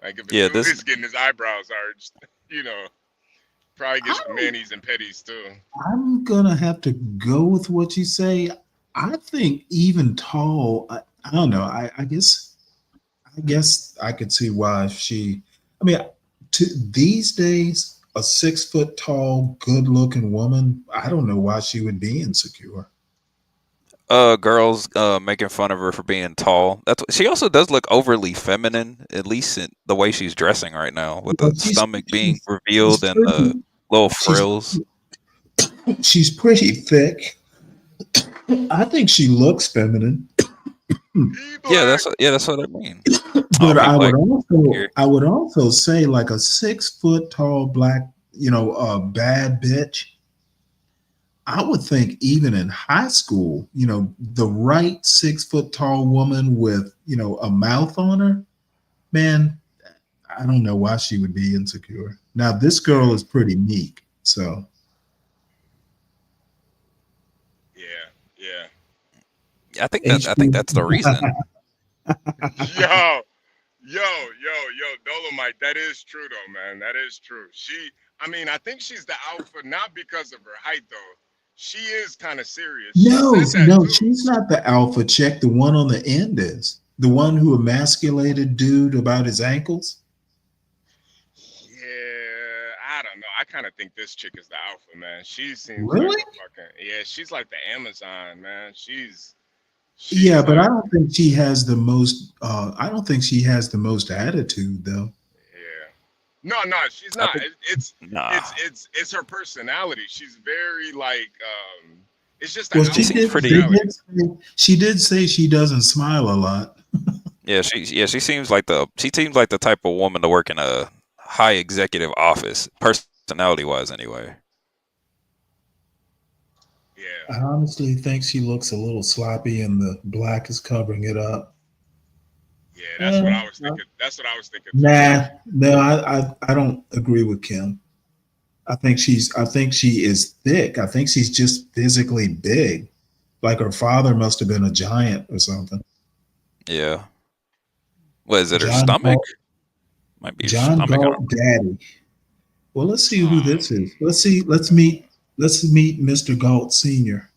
Like if a Yeah, dude this is getting his eyebrows arched, you know, probably gets the manis and petties too. I'm gonna have to go with what you say. I think even tall. I don't know. I guess I could see why she. I mean, these days, a 6 foot tall, good looking woman. I don't know why she would be insecure. girls making fun of her for being tall. She also does look overly feminine, at least in the way she's dressing right now, with the Well, stomach being she's revealed and the pretty. little She's frills. she's pretty thick. I think she looks feminine. That's what I mean. Oh, But P Black here. I would also say like a 6 foot tall black, bad bitch. I would think even in high school, the right 6 foot tall woman with, a mouth on her, man, I don't know why she would be insecure. Now this girl is pretty meek, so Yeah. I think that's the reason. Yo, Dolomite. That is true though, man. That is true. I mean, I think she's the alpha not because of her height though. She is kind of serious. She no, said that no, too. she's not the alpha chick. The one on the end is the one who emasculated dude about his ankles. Yeah, I don't know. I kind of think this chick is the alpha, man. She seems like Really? a fucking yeah. She's like the Amazon, man. She's Yeah, but I like don't think she has the most. I don't think she has the most attitude, though. no, she's I not. think nah. It's her personality. She's very like it's just the Well, She alpha seems pretty. personality. she did say she doesn't smile a lot. She seems like the type of woman to work in a high executive office, personality wise, anyway. I honestly think she looks a little sloppy, and the black is covering it up. Yeah, that's what I was thinking. That's what I was thinking too. Nah, no, I don't agree with Kim. I think she is thick. I think she's just physically big. Like her father must have been a giant or something. Yeah. What is it? Her John stomach? Galt, Might be her John stomach. I don't Galt daddy. Well, let's see who this is. Let's see. Let's meet Mr. Galt Senior.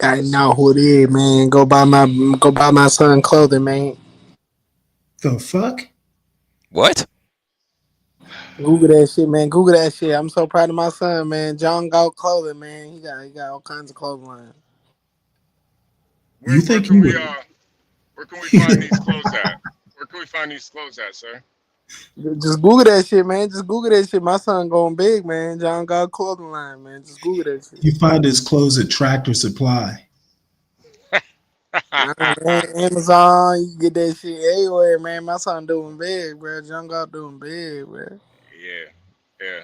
I know who it is, man. Go buy my son clothing, man. The fuck? What? Google that shit, man. Google that shit. I'm so proud of my son, man. John Galt clothing, man. He got all kinds of clothing line. You think he would? Where can we find these clothes at? Where can we find these clothes at, sir? Just Google that shit, man. Just Google that shit. My son going big, man. John Galt clothing line, man. Just Google that shit. You find his clothes at Tractor Supply. Amazon, you can get that shit anywhere, man. My son doing big, bro. John Galt doing big, bro. Yeah.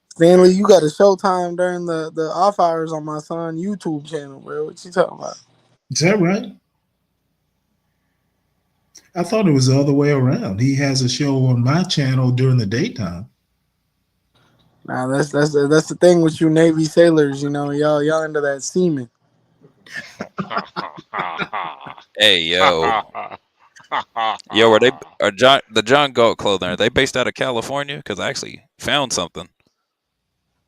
Stanley, you got a showtime during the off hours on my son YouTube channel, bro. What you talking about? Is that right? I thought it was the other way around. He has a show on my channel during the daytime. Nah, that's the thing with you Navy sailors, y'all into that semen. Hey, yo. Yo, the John Galt clothing, are they based out of California? Because I actually found something.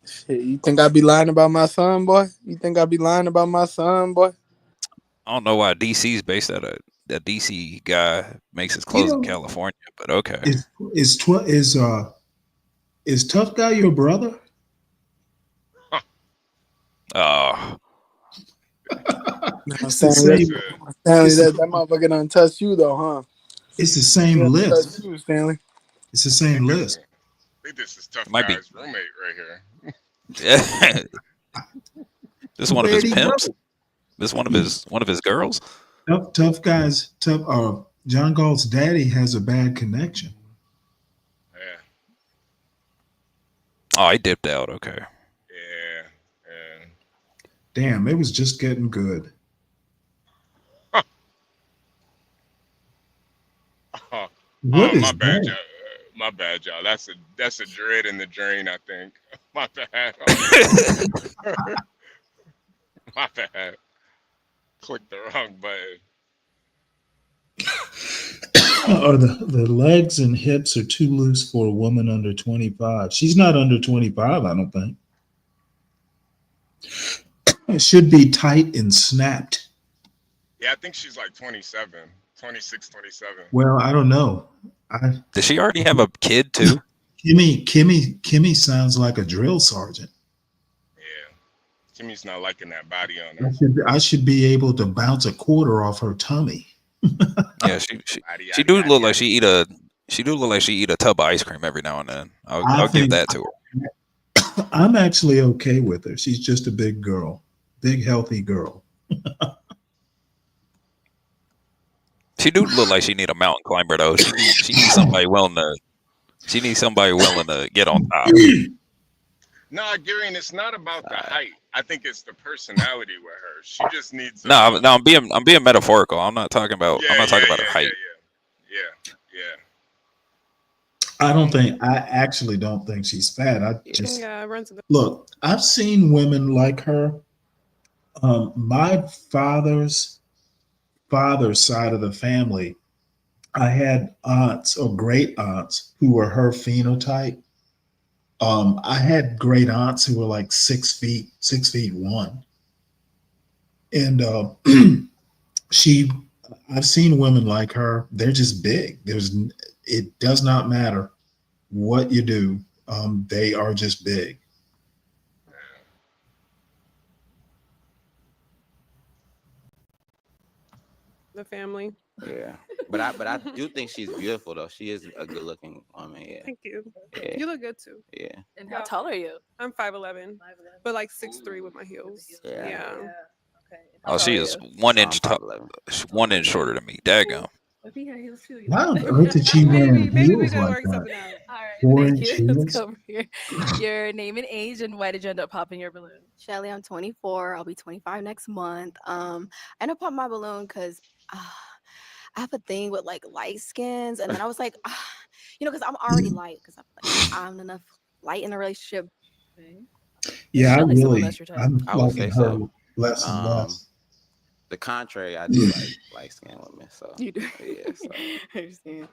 Shit, you think I be lying about my son, boy? I don't know why DC's based out of that DC guy makes his clothes in California, but okay. Is Tough Guy your brother? Oh. Stanley, that motherfucker done touch you though, huh? It's the same list. Touch you, Stanley. It's the same list. I think this is Tough Might Guy's roommate right here. Yeah. This one of his pimps. This one of his girls. Tough Guys. John Galt's daddy has a bad connection. Oh, he dipped out. Okay. Yeah. Damn, it was just getting good. What is my bad, that? y'all. My bad, y'all. That's a dread in the drain, I think. My bad. My bad. Clicked the wrong button. Or the legs and hips are too loose for a woman under 25. She's not under 25, I don't think. It should be tight and snapped. Yeah, I think she's like 27, 26, 27. Well, I don't know. Does she already have a kid too? Kimmy sounds like a drill sergeant. Kimmy's not liking that body on I her. should be able to bounce a quarter off her tummy. Yeah, she do look like she do look like she eat a tub of ice cream every now and then. I'll give that to her. I'm actually okay with her. She's just a big girl, big healthy girl. She do look like she need a mountain climber though. She needs somebody willing to. She needs somebody willing to get on top. No, Gary, and it's not about the height. I think it's the personality with her. She just needs. No, I'm being metaphorical. I'm not talking about. I'm not talking about her height. Yeah. I actually don't think she's fat. Runs in the Look, I've seen women like her. My father's side of the family, I had aunts or great aunts who were her phenotype. I had great aunts who were like 6'1". And I've seen women like her. They're just big. It does not matter what you do. They are just big. family. Yeah, but I do think she's beautiful though. She is a good looking woman. Yeah. Thank you. Yeah. You look good too. Yeah. And how tall are you? I'm 5'11", but like 6'3" with my heels. Yeah. Oh, she is 1 inch top, 1 inch shorter than me. Daggone. Why on earth did she wear heels like that? All right, 4-inch thank you. Let's heels? go over here. Your name and age, and why did you end up popping your balloon? Shelly, I'm 24. I'll be 25 next month. I ended up popping my balloon because I have a thing with like light skins, and then I was like, because I'm already light because I'm enough light in a relationship. Yeah, Shelly's someone I'm that's your type. I would liking say her so. less and less. The contrary, I do like light skinned women. So You do. Yeah. So. I understand.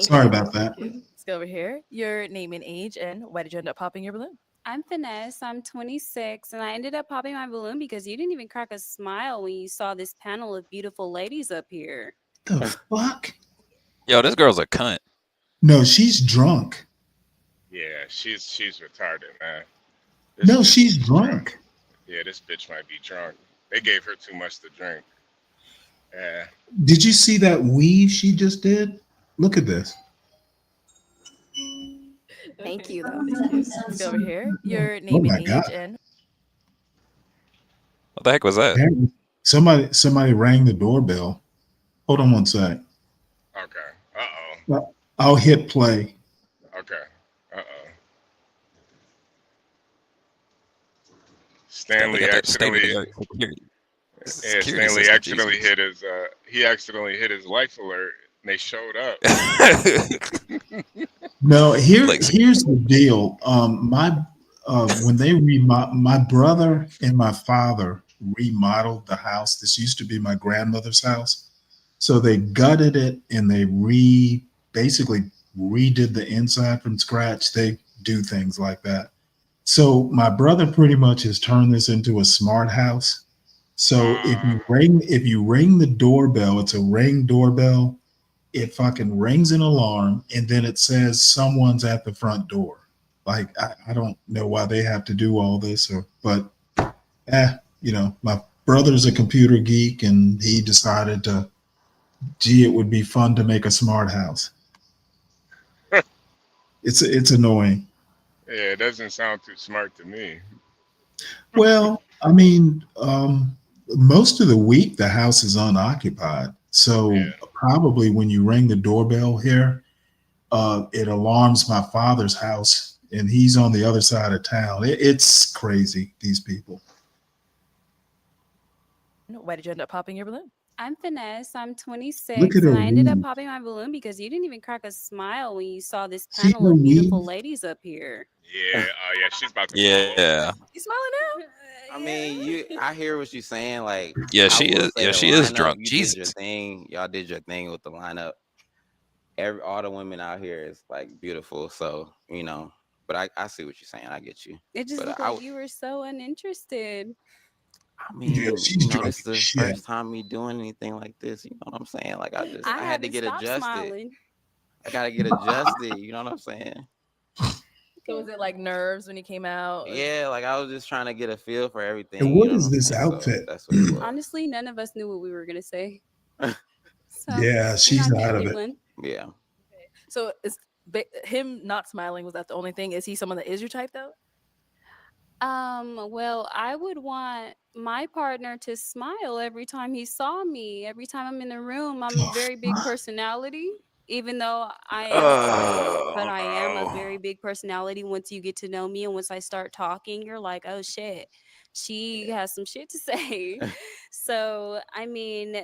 Sorry about that. Let's go over here. Your name and age, and why did you end up popping your balloon? I'm Finesse. I'm 26, and I ended up popping my balloon because you didn't even crack a smile when you saw this panel of beautiful ladies up here. The fuck? Yo, this girl's a cunt. No, she's drunk. Yeah, she's retarded, man. No, she's drunk. Yeah, this bitch might be drunk. They gave her too much to drink. Yeah. Did you see that weave she just did? Look at this. Thank you, though. Let's go over here. Your Oh name my and God. age, and What the heck was that? Somebody rang the doorbell. Hold on one sec. Okay. I'll hit play. Okay. Stanley accidentally. Yeah, Stanley accidentally hit his. He accidentally hit his life alert, and they showed up. No, here's the deal. When my brother and my father remodeled the house. This used to be my grandmother's house, so they gutted it and they basically redid the inside from scratch. They do things like that. So my brother pretty much has turned this into a smart house. So if you ring the doorbell, it's a ring doorbell. It fucking rings an alarm, and then it says someone's at the front door. Like I don't know why they have to do all this, but my brother's a computer geek, and he decided it would be fun to make a smart house. It's annoying. Yeah, it doesn't sound too smart to me. Well, I mean, most of the week the house is unoccupied. So probably when you ring the doorbell here, it alarms my father's house, and he's on the other side of town. It's crazy, these people. why did you end up popping your balloon? I'm Finesse. I'm Look 26, at her and I ended up weave. popping my balloon because you didn't even crack a smile when you saw this See panel her of beautiful weave? ladies up here. Yeah, yeah, she's about to fall over. Yeah. You smiling now? I mean, I hear what you're saying. Like, Yeah, I she will is. say Yeah, the she is lineup, drunk. you did your Jesus. thing. Y'all did your thing with the lineup. All the women out here is like beautiful. So, but I see what you're saying. I get you. It just But looked like you were so uninterested. I Yeah, mean, she's this drunk is as the shit. first time me doing anything like this. You know what I'm saying? Like, I I had to haven't get stopped adjusted. smiling. I gotta get adjusted. You know what I'm saying? So was it like nerves when you came out? Yeah, like I was just trying to get a feel for And everything. You what know what is I'm this saying? So outfit? that's what it was. Honestly, none of us knew what we were gonna say, so Yeah, we're she's not the out of only it. one. Yeah. So is him not smiling, was that the only thing? Is he someone that is your type though? Well, I would want my partner to smile every time he saw me. Every time I'm in the room, I'm a very big personality. Even though I am quiet, but Oh I am a no. very big personality. Once you get to know me and once I start talking, you're like, oh shit, she has some shit to say. So, I mean,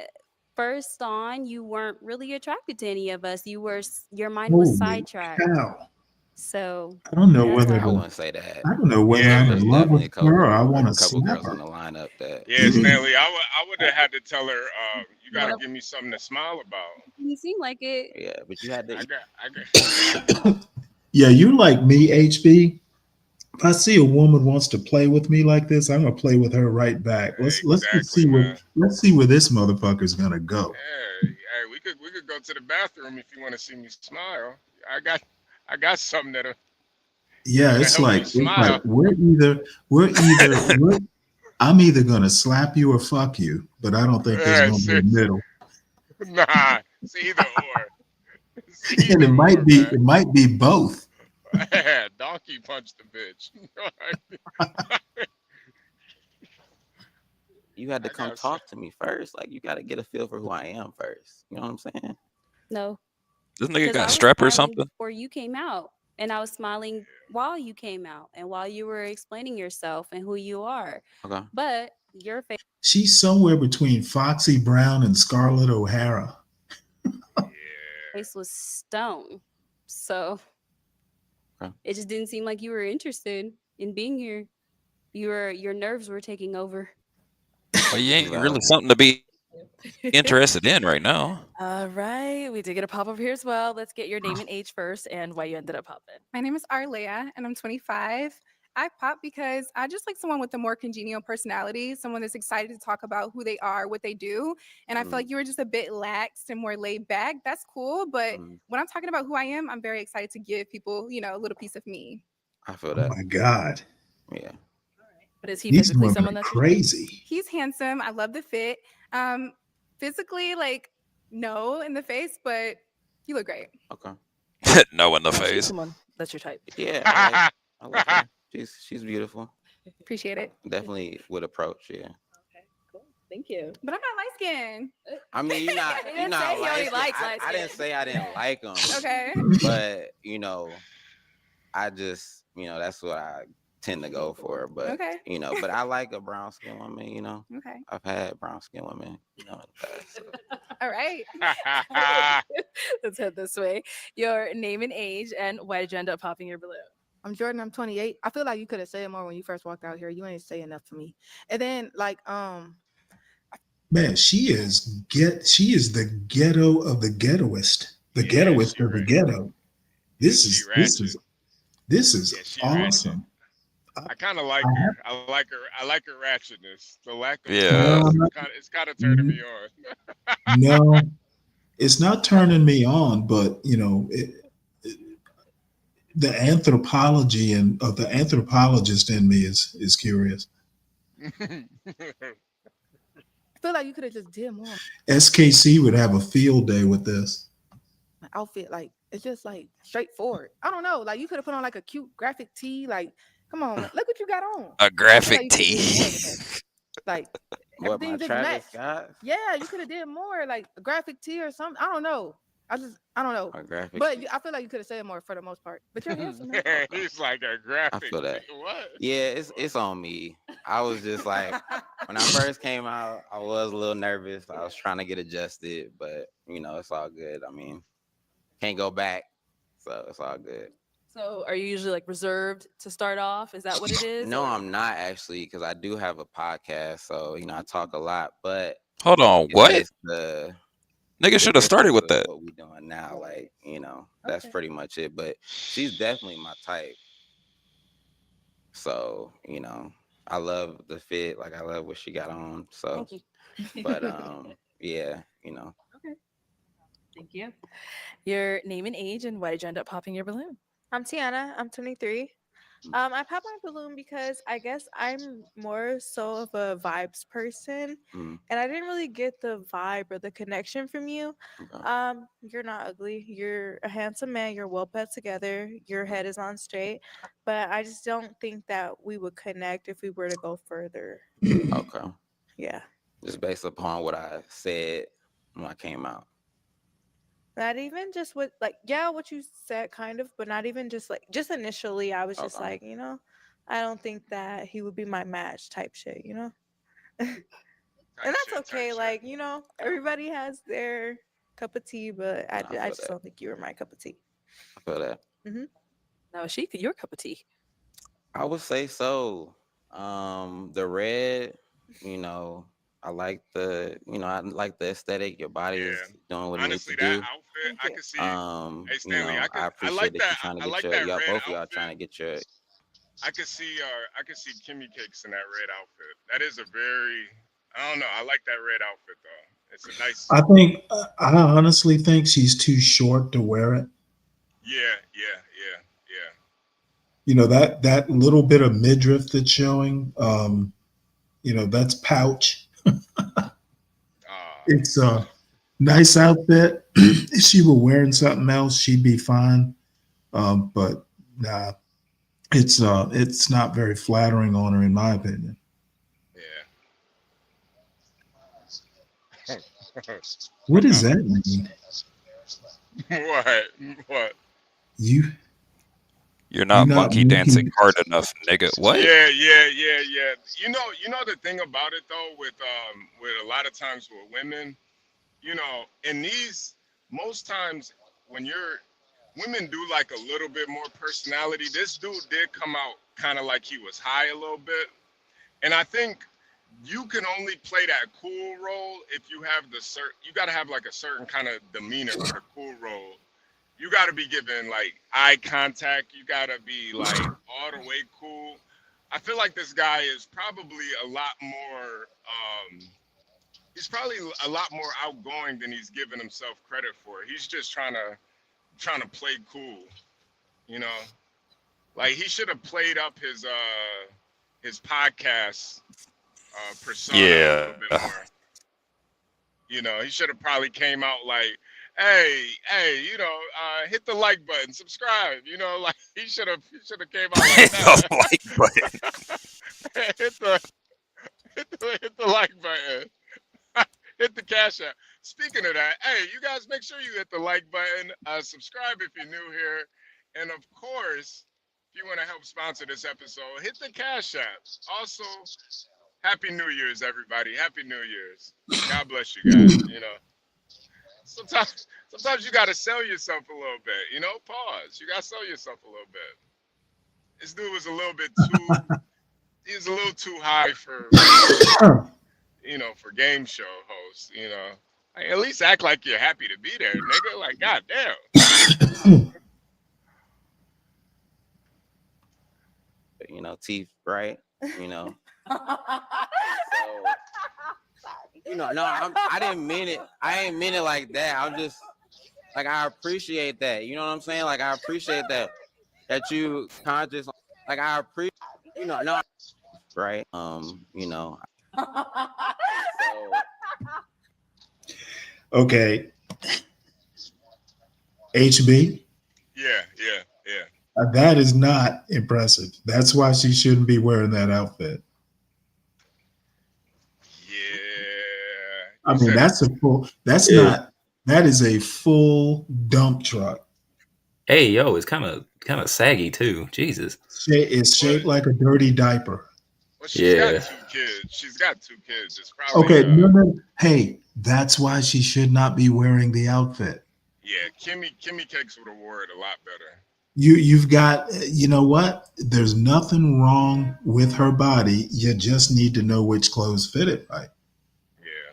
first on, you weren't really attracted to any of us. Your mind was Holy sidetracked. cow. So I don't know that's whether I why. wouldn't say that. I don't know whether Yeah, I'm There's in love definitely with her or I a want to couple slap girls her. in the lineup that yeah, Stanley. I would have had to tell her, you got to Well, give me something to smile about. you seem like it. yeah, but you had to. I got. Yeah, you like me, HB. If I see a woman wants to play with me like this, I'm gonna play with her right back. Let's just Exactly, see man. where this motherfucker's gonna go. Hey, we could go to the bathroom if you want to see me smile. I got something Yeah, that'll help you it's like smile. we're I'm either gonna slap you or fuck you, but I don't think there's Yeah, gonna be a seriously. middle. Nah, it's either or. It's And either or, man. it might be both. Donkey punched the bitch. You had to I come got some. talk to me first. Like you got to get a feel for who I am first. You know what I'm saying? No, This nigga because got I a was strap or smiling something? before you came out, and I was smiling while you came out, and while you were explaining yourself and who you are. Okay. But your She's somewhere between Foxy Brown and Scarlett O'Hara. face was stone, so Okay. it just didn't seem like you were interested in being here. Your nerves were taking over. Well, you ain't really Valid. something to be interested in right now. All right, we did get a pop over here as well. Let's get your name and age first, and why you ended up popping. My name is Arlea, and I'm 25. I pop because I just like someone with a more congenial personality, someone that's excited to talk about who they are, what they do. And I feel like you were just a bit lax and more laid back. That's cool. But when I'm talking about who I am, I'm very excited to give people, a little piece of me. I feel Oh that. my God. Yeah. But is he These physically women someone are that's crazy. He's handsome. I love the fit. Physically, like, no in the face, but you look great. Okay. No in the she's face. someone that's your type? Yeah, I like her. She's beautiful. Appreciate it. Definitely would approach. Yeah. Cool. Thank you. But I'm not light skinned. I mean, you're not. He You're didn't not say he only light. likes I light didn't skin. say I didn't like them. Okay. But I just that's what I tend to go for. But Okay. but I like a brown skin woman. Okay. I've had brown skin women. In the past. So. All right. Let's head this way. Your name and age, and why did you end up popping your balloon? I'm Jordan. I'm 28. I feel like you could have said more when you first walked out here. You ain't say enough to me. And then Man, she is the ghetto of the ghettoist. The ghettoist of the ghetto. This is She ratchet. awesome. I kind of like her. I like her. I like her ratchetness. The lack of Yeah. it's kind of turning me on. No, it's not turning me on, but the anthropology of the anthropologist in me is curious. I feel like you could have just did more. SKC would have a field day with this. My outfit, like it's just like straightforward. I don't know. Like you could have put on like a cute graphic tee. Like, come on, look what you got on. A I feel graphic like you coulda did more tee. with that. Like What, everything my just Travis matched. Scott? Yeah, you could have did more, like a graphic tee or something. I don't know. I don't know. A graphic. But I feel like you could have said it more for the most part. But you're handsome. Man. He's like a I graphic. feel that. What? Yeah, it's on me. I was just like, when I first came out, I was a little nervous. I was trying to get adjusted, but it's all good. I mean, can't go back, so it's all good. So, are you usually like reserved to start off? Is that what it is? No, or- I'm not actually, because I do have a podcast, so I talk a lot, but Hold on, it's what? just Nigga the should have started difference with of that. what we doing now. Like, that's pretty much it. But she's definitely my type. So, I love the fit. Like, I love what she got on. So, Thank you. but yeah, Okay. Thank you. Your name and age, and why did you end up popping your balloon? I'm Tiana. I'm 23. I popped my balloon because I guess I'm more so of a vibes person, mm, and I didn't really get the vibe or the connection from you. okay. You're not ugly. You're a handsome man. You're well put together. Your head is on straight, but I just don't think that we would connect if we were to go further. Okay. Yeah. Just based upon what I said when I came out. Not even just what what you said kind of, but not even just initially I was just Okay. like, I don't think that he would be my match type shit, and that's okay. Like, everybody has their cup of tea, but I, I I feel just that. don't think you were my cup of tea. I feel that. Now, is she your cup of tea? I would say so. The red, I like I like the aesthetic. Your body is doing what it needs to Honestly, that do. outfit, I could see. Hey You Stanley, know, I I appreciate like that that. you're trying to I get like your that y'all red both of y'all outfit. trying to get your I could see Kimmy Cakes in that red outfit. That is a very, I don't know. I like that red outfit though. It's a nice. I honestly think she's too short to wear it. Yeah. That little bit of midriff that's showing, that's pouch. It's a nice outfit. If she were wearing something else, she'd be fine. But nah, it's not very flattering on her, in my opinion. Yeah. What does that mean? What? You're not monkey dancing hard enough, nigga. What? Yeah. You know the thing about it though, with a lot of times with women, in these most times when women do like a little bit more personality. This dude did come out kind of like he was high a little bit, and I think you can only play that cool role if you have you got to have like a certain kind of demeanor for the cool role. You got to be giving like eye contact. You got to be like all the way cool. I feel like this guy is probably a lot more. He's probably a lot more outgoing than he's giving himself credit for. He's just trying to play cool, Like he should have played up his podcast persona a little bit more. He should have probably came out like, hey, hit the like button, subscribe. Like he should have came out like that. The like button. hit the like button. Hit the cash app. Speaking of that, hey, you guys make sure you hit the like button, subscribe if you're new here, and of course, if you want to help sponsor this episode, hit the cash app. Also, Happy New Year's, everybody. Happy New Year's. God bless you guys. Sometimes you gotta sell yourself a little bit. Pause. You gotta sell yourself a little bit. This dude was a little bit too. He was a little too high for. For game show hosts, like, at least act like you're happy to be there, nigga. Like, goddamn. Teeth, right? So, no, I didn't mean it. I ain't mean it like that. I'm just like, I appreciate that. You know what I'm saying? Like, I appreciate that you conscious. Like, I appreciate, no, right? So, Okay. HB. Yeah. That is not impressive. That's why she shouldn't be wearing that outfit. Yeah. I mean, that's not That is a full dump truck. Hey, yo, it's kind of saggy too. Jesus. It's shaped like a dirty diaper. Well, she's got Yeah. 2 kids. She's got 2 kids. It's probably Okay, no. Hey, that's why she should not be wearing the outfit. yeah. Kimmy Cakes would have wore it a lot better. You've got, you know what? There's nothing wrong with her body. You just need to know which clothes fit it right. Yeah.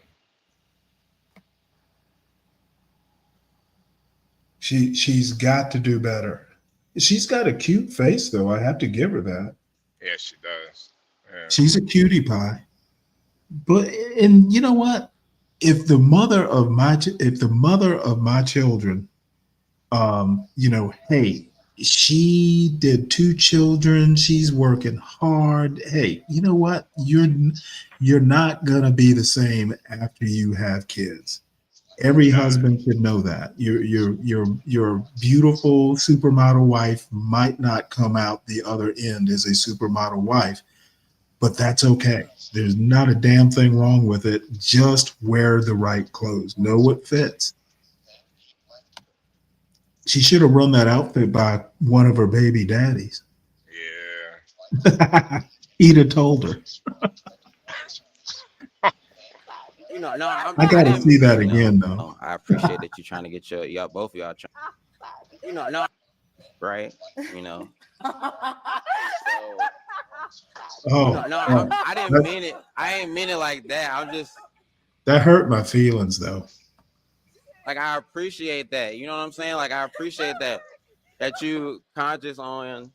She's got to do better. She's got a cute face though. I have to give her that. Yeah, she does. Yeah. She's a cutie pie. But and you know what? If the mother of my children, hey, she did 2 children, she's working hard. Hey, you know what? You're not gonna be the same after you have kids. Every husband should know that. Your beautiful supermodel wife might not come out the other end as a supermodel wife, but that's okay. There's not a damn thing wrong with it. Just wear the right clothes. Know what fits. She should have run that outfit by one of her baby daddies. Yeah. Ida told her. I got to see that again, though. I appreciate that you trying to get y'all both of y'all trying. Right? Oh, I didn't mean it. I ain't mean it like that. I'm just that hurt my feelings, though. like I appreciate that. You know what I'm saying? Like I appreciate that you conscious on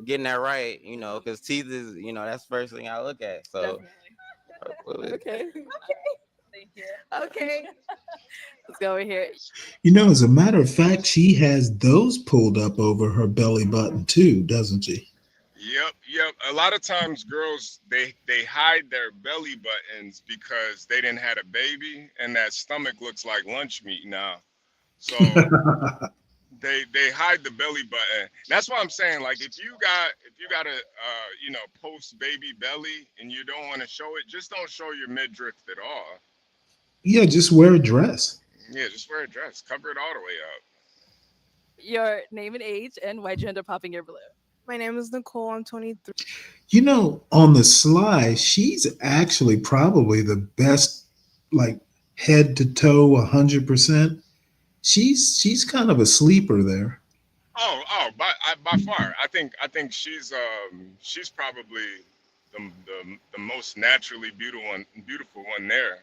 getting that right. Because teeth is that's the first thing I look at. So. Okay. Thank you. Okay. Let's go over here. As a matter of fact, she has those pulled up over her belly button too, doesn't she? Yep. A lot of times girls they hide their belly buttons because they didn't have a baby and that stomach looks like lunch meat now. So they hide the belly button. That's why I'm saying, like, if you got a post baby belly and you don't want to show it, just don't show your midriff at all. Yeah, just wear a dress. Yeah, just wear a dress. Cover it all the way up. Your name and age and why'd you end up popping your balloon? My name is Nicole. I'm 23. On the sly, she's actually probably the best, like head to toe, 100%. She's kind of a sleeper there. By far, I think she's probably the most naturally beautiful one there.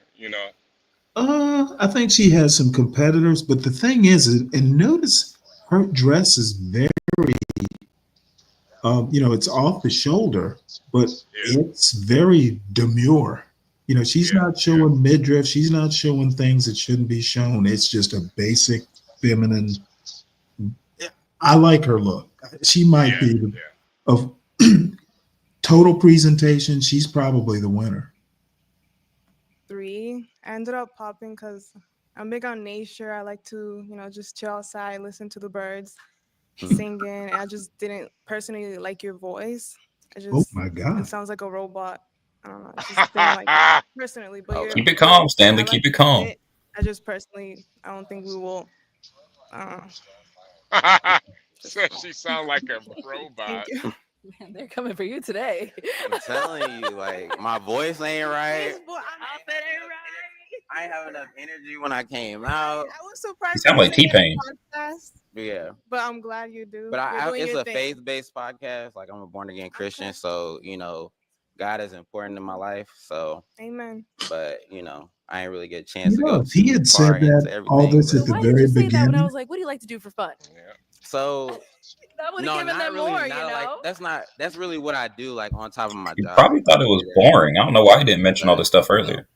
I think she has some competitors, but the thing is, and notice her dress is very, it's off the shoulder, but it's very demure. She's not showing midriff. She's not showing things that shouldn't be shown. It's just a basic feminine. I like her look. She might be of total presentation. She's probably the winner. 3. I ended up popping because I'm big on nature. I like to, just chill outside, listen to the birds singing. I just didn't personally like your voice. Oh my God. It sounds like a robot. I don't know. I just didn't like it personally. But Keep it calm, Stanley. Keep it calm. I just personally, I don't think we will. She sound like a robot. Man, they're coming for you today. I'm telling you, like my voice ain't right. I ain't have enough energy when I came out. I was surprised. You sound like T-Pain. Yeah. But I'm glad you do. But it's a faith-based podcast. Like I'm a born-again Christian, so God is important in my life. So amen. But I ain't really get a chance to go. If he had said that all this at the Why very did you say beginning, that when I was like, what do you like to do for fun? Yeah. So that would have given them really, more, like, that's really what I do, like on top of my You job. probably thought it was boring. I don't know why he didn't mention all this stuff earlier.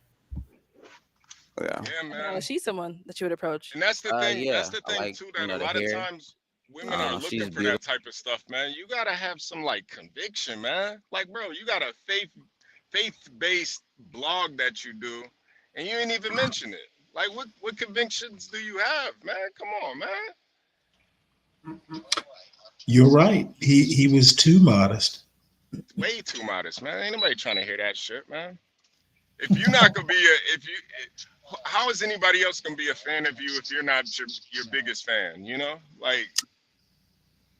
Yeah, man. She's someone that you would approach. And that's the thing. That's the thing like, too. That a lot of times women are looking for that type of stuff, man. You gotta have some like conviction, man. Like, bro, you got a faith-based blog that you do, and you ain't even mention it. Like, what convictions do you have, man? Come on, man. you're right. He was too modest. Way too modest, man. Ain't nobody trying to hear that shit, man. If you're not gonna be how is anybody else gonna be a fan of you if you're not your biggest fan? You know, like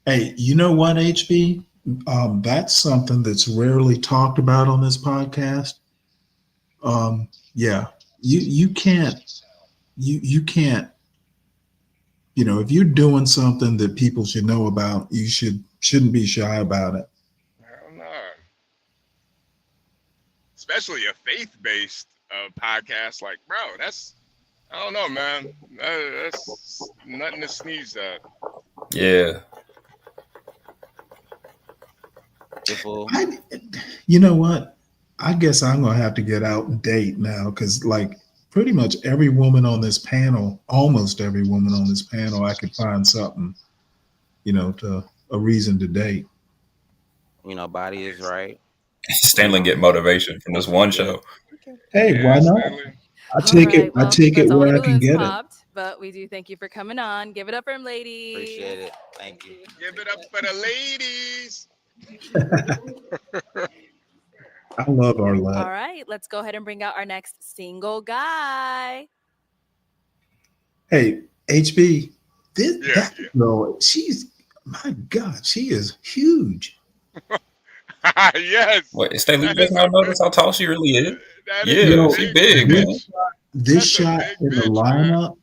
Hey, you know what, HB? That's something that's rarely talked about on this podcast. Yeah, you can't you can't if you're doing something that people should know about, you shouldn't be shy about it. hell no. Especially a faith-based podcast, like bro, that's I don't know, man. That's nothing to sneeze at. Yeah. I, you know what? I guess I'm gonna have to get out and date now because, like, pretty much every woman on this panel, almost every woman on this panel, I could find something, to a reason to date. Body is right. Stanley get motivation from this one Yeah. show. Hey, why Yeah, not? Stanley. I All take it. right. I Well, take it that's all the where I can balloons get it. popped. But we do thank you for coming on. Give it up for him, ladies. Appreciate it. Thank you. Give it up for the ladies. I love All Arlette. right. Let's go ahead and bring out our next single guy. Hey, HB, Yeah, that girl, my God, she is huge. Yes. Wait, Stanley, you That just is a not big. notice how tall she really is? That is a Yeah, Yo, she big big, man. bitch. this That's a shot big in the bitch, man. lineup,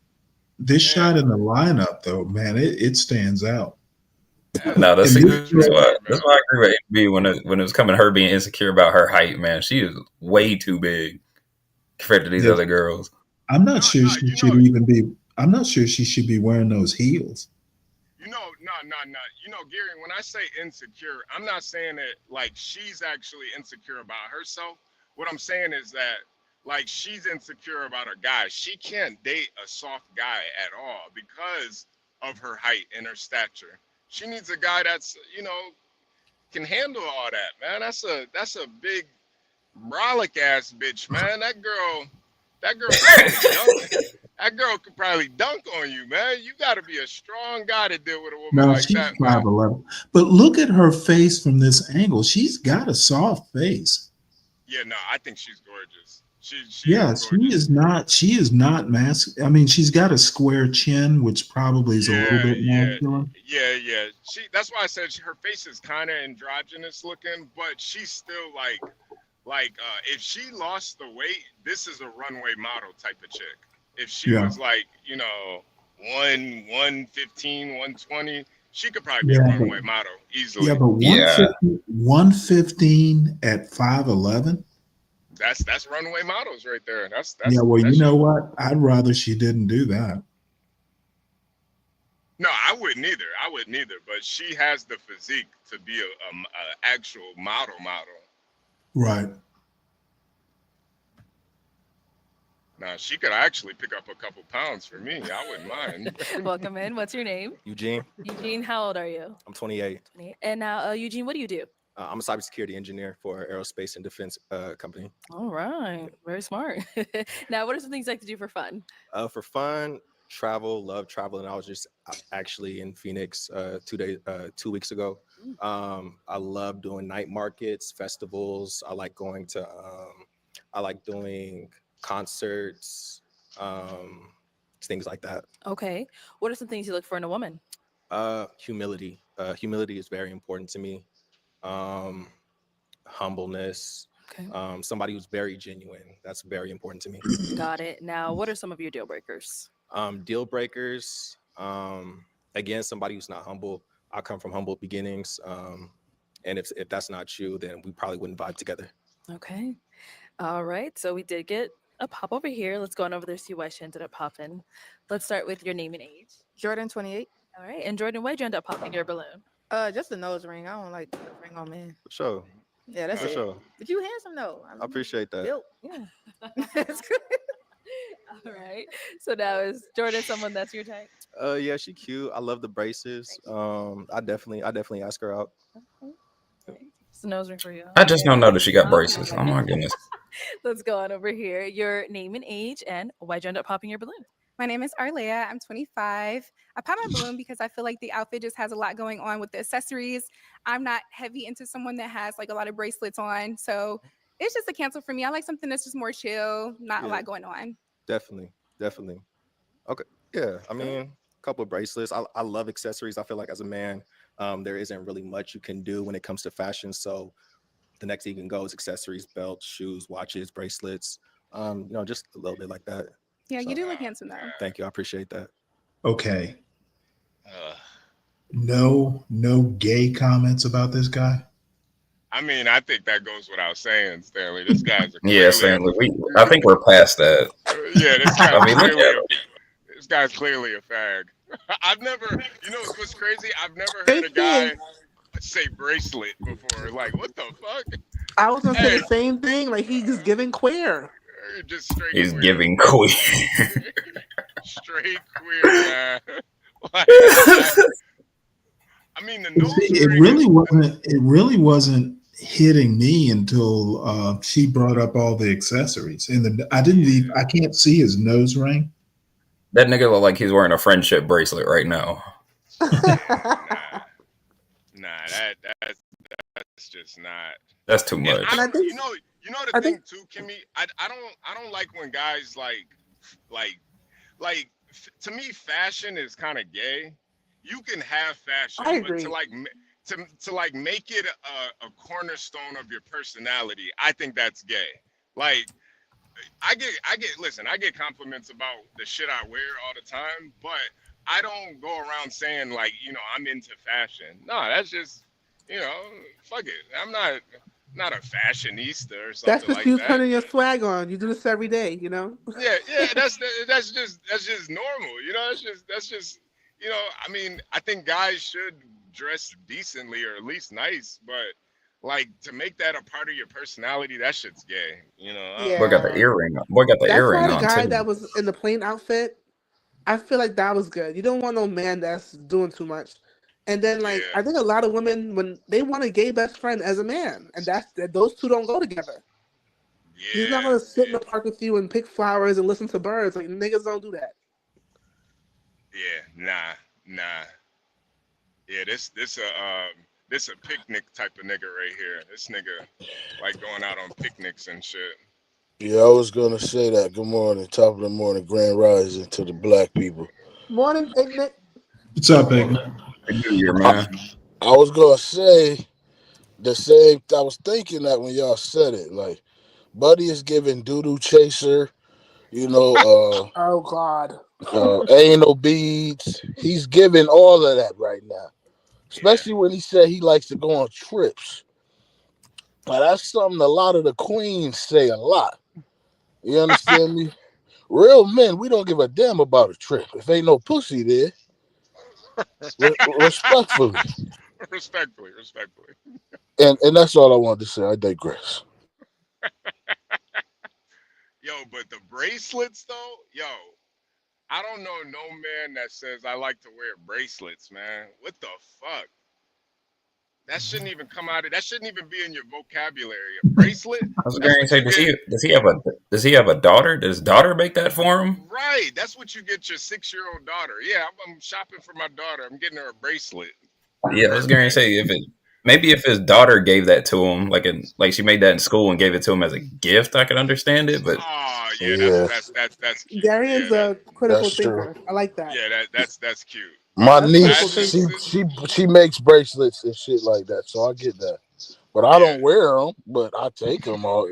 this Yeah, shot in the lineup, though, man, it stands out. No, And this that is girl, right, that's man. why I agree with HB when it was coming to her being insecure about her height, man. She is way too big compared to these yes, other girls. I'm not No, sure no, she should even be. I'm not sure she should be wearing those heels. no. Gary, when I say insecure, I'm not saying that like she's actually insecure about herself. What I'm saying is that like she's insecure about her guy. She can't date a soft guy at all because of her height and her stature. She needs a guy that's, can handle all that, man. That's a big brolic ass bitch, man. That girl could probably dunk. That girl could probably dunk on you, man. You got to be a strong guy to deal with a woman No, like she's that, man. 5'11", but look at her face from this angle. She's got a soft face. Yeah, no, I think she's gorgeous. She is Yeah, she gorgeous. is not. She is not I mean, she's got a square chin, which probably is a little Yeah, bit yeah, masculine. yeah. That's why I said her face is kind of androgynous looking, but she's still if she lost the weight, this is a runway model type of chick. If she Yeah, was like, 115, 120, she could probably be a yeah, runway model yeah, easily. but Yeah. 115 at 5'11". That's runway models right there. Yeah, well, you That's know you. what? I'd rather she didn't do that. No, I wouldn't either. But she has the physique to be a actual model. Right. Now, she could actually pick up a couple pounds for me. I wouldn't mind. welcome in. What's your name? Eugene. Eugene, how old are you? I'm 28. 28. And now, Eugene, what do you do? I'm a cybersecurity engineer for an aerospace and defense company. All right. Very smart. Now, what are some things you like to do for fun? For fun, travel, love traveling. I was just actually in Phoenix 2 weeks ago. I love doing night markets, festivals. I like going to, I like doing concerts, things like that. Okay. What are some things you look for in a woman? Humility. Humility is very important to me. Humbleness. Okay. Somebody who's very genuine. That's very important to me. Got it. Now, what are some of your deal breakers? Deal breakers. Again, somebody who's not humble. I come from humble beginnings. And if that's not you, then we probably wouldn't vibe together. Okay. All right. So we did get a pop over here. Let's go on over there, see why she ended up popping. Let's start with your name and age. Jordan, 28. All right. And Jordan, why'd you end up popping your balloon? Just a nose ring. I don't like the ring on men. For sure. Yeah, that's For it. sure. But you handsome though. I appreciate that. Built. Yeah. That's good. All right. So now is Jordan someone that's your type? Yeah, she cute. I love the braces. I definitely ask her out. It's a nose ring for you. I just don't know that she got braces. Oh my goodness. Let's go on over here. Your name and age, and why'd you end up popping your balloon? My name is Arlea. I'm 25. I pop my balloon because I feel like the outfit just has a lot going on with the accessories. I'm not heavy into someone that has like a lot of bracelets on. So it's just a cancel for me. I like something that's just more chill, not a lot going on. Definitely, definitely. Okay, yeah. I mean, a couple of bracelets. I love accessories. I feel like as a man, there isn't really much you can do when it comes to fashion. So the next thing you can go is accessories, belts, shoes, watches, bracelets. Just a little bit like that. Yeah, you So do look handsome though. thank you. I appreciate that. Okay. Uh, No gay comments about this guy. I mean, I think that goes without saying, Stanley. This guy's a Yeah, clearly a Stanley. I think we're past that. yeah. This I guy's mean, look at clearly him. this guy's clearly a fag. I've never, what's crazy? I've never heard Thank a you. guy say bracelet before. Like, what the fuck? I was gonna say the Hey, same thing. Like he's just giving queer. you're just straight He's queer, giving queer. straight queer, man. Like, I mean, the nose See, it ring really is. wasn't. It really wasn't hitting me until she brought up all the accessories, and I didn't even. I can't see his nose ring. That nigga look like he's wearing a friendship bracelet right now. Nah, that's just not. That's too And much. And I think the I thing think too, Kimmy. I don't like when guys like to me, fashion is kind of gay. You can have fashion, I but to agree. like to like make it a cornerstone of your personality, I think that's gay. Like I get compliments about the shit I wear all the time, but I don't go around saying like, I'm into fashion. No, that's just, fuck it. I'm not a fashionista or That's something just like you that. turning your swag on. You do this every day, you know? Yeah, that's just normal. That's just I mean, I think guys should dress decently or at least nice, but like to make that a part of your personality, that shit's gay. I don't Boy got the Yeah. know. earring. Boy got the That's why earring the on guy too. that was in the plain outfit, I feel like that was good. You don't want no man that's doing too much. And then like Yeah, I think a lot of women when they want a gay best friend as a man, and those two don't go together. He's not yeah, gonna sit in the park with you and pick flowers and listen to birds. Like niggas don't do that. yeah. Nah. Yeah, this a picnic type of nigga right here. This nigga like going out on picnics and shit. Yeah, I was gonna say that. Good morning, top of the morning, grand rising to the black people. Morning, Nick. What's up, Ignorant? Good New Year, I, man. I was gonna say the same. I was thinking that when y'all said it, like Buddy is giving doodoo chaser, you know, Oh God. anal beads. He's giving all of that right now, Yeah, especially when he said he likes to go on trips. Now, that's something a lot of the queens say a lot. You understand me? Real men, we don't give a damn about a trip. If ain't no pussy there, respectfully. respectfully. And that's all I wanted to say. I digress. Yo, but the bracelets though, yo, I don't know no man that says I like to wear bracelets, man. What the fuck? That shouldn't even come out of. That shouldn't even be in your vocabulary. A bracelet? I was That's going to what say, you get. does he have a daughter? Does his daughter make that for him? Right. That's what you get your 6-year-old daughter. Yeah, I'm shopping for my daughter. I'm getting her a bracelet. Yeah, I was going to say maybe if his daughter gave that to him, like she made that in school and gave it to him as a gift, I could understand it. But Oh yeah, Yeah, that's cute. Yeah, Darian's a critical that's true. thinker. I like that. that's cute. My That's critical niece, thinking. she makes bracelets and shit like that, so I get that. But I Yeah. don't wear them. But I take them all.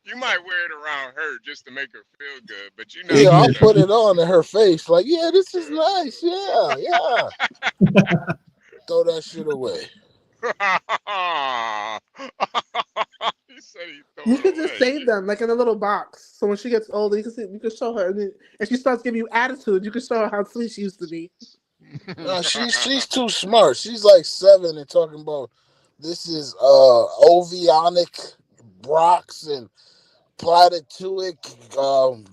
You might wear it around her just to make her feel good, but you're not Yeah, I'll gonna. Ignorant. put it on in her face, like, yeah, this is nice. Yeah. Throw that shit away. He said he throw You it could just away. save them like in a little box. So when she gets older, you can show her. And then if she starts giving you attitude, you can show her how sweet she used to be. No, she's too smart. She's like 7 and talking about this is ovionic rocks and platituic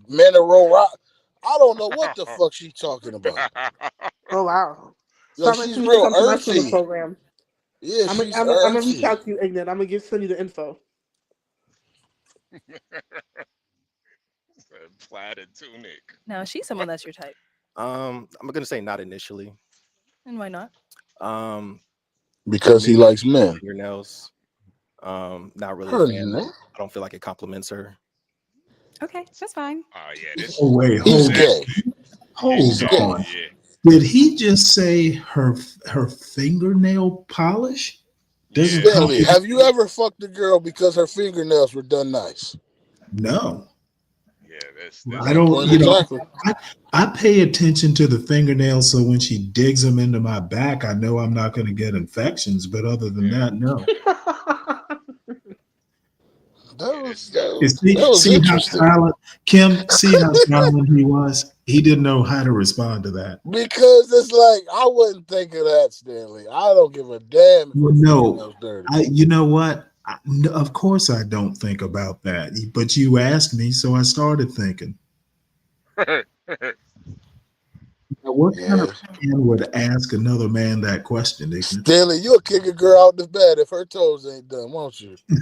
mineral rock. I don't know what the fuck she's talking about. Oh wow! Yo, Start she's mentioning me to real come commercial in the earthy. program. Yeah, I'm gonna she's I'm gonna I'm gonna reach earthy. out to you, Ignan. I'm gonna send you the info. Plaited tunic. Now she's someone that's your type. I'm gonna say not initially. And why not? For Because he me, likes men. fingernails. Not really a Her fan. neck? I don't feel like it compliments her. Okay, that's fine. Oh yeah, this Oh wait, He's hold gay. he's He's hold gay. gay. on. Yeah, Did he just say her fingernail polish doesn't yeah. Stanley, compliment? have you ever fucked a girl because her fingernails were done nice? No, Yeah, I this That don't. point You know, exactly. I, I pay attention to the fingernails, so when she digs them into my back, I know I'm not going to get infections. But other than yeah, that, no. That yeah, was You that was see how interesting. silent Kim. See how silent he was. He didn't know how to respond to that. Because it's like I wouldn't think of that, Stanley. I don't give a damn if Well, her no, fingernails dirty. you know what? No, of course, I don't think about that. But you asked me, so I started thinking. Now, what kind of Yeah. man would ask another man that question, Ignorant? Stanley, you'll kick a girl out the bed if her toes ain't done, won't you? You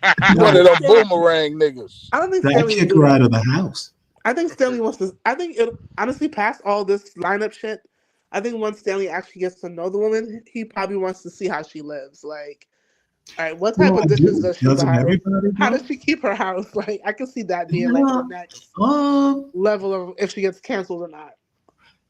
I don't one No, of think them Stanley. boomerang niggas. I don't think I Stanley would kick do her out that. of the house. I think Stanley wants to. I think it honestly past all this lineup shit. I think once Stanley actually gets to know the woman, he probably wants to see how she lives. Like, all right, what type Well, of I dishes do. does she Doesn't buy? everybody How does though? she keep her house? Like, I can see that being like the No, next um, level of if she gets canceled or not.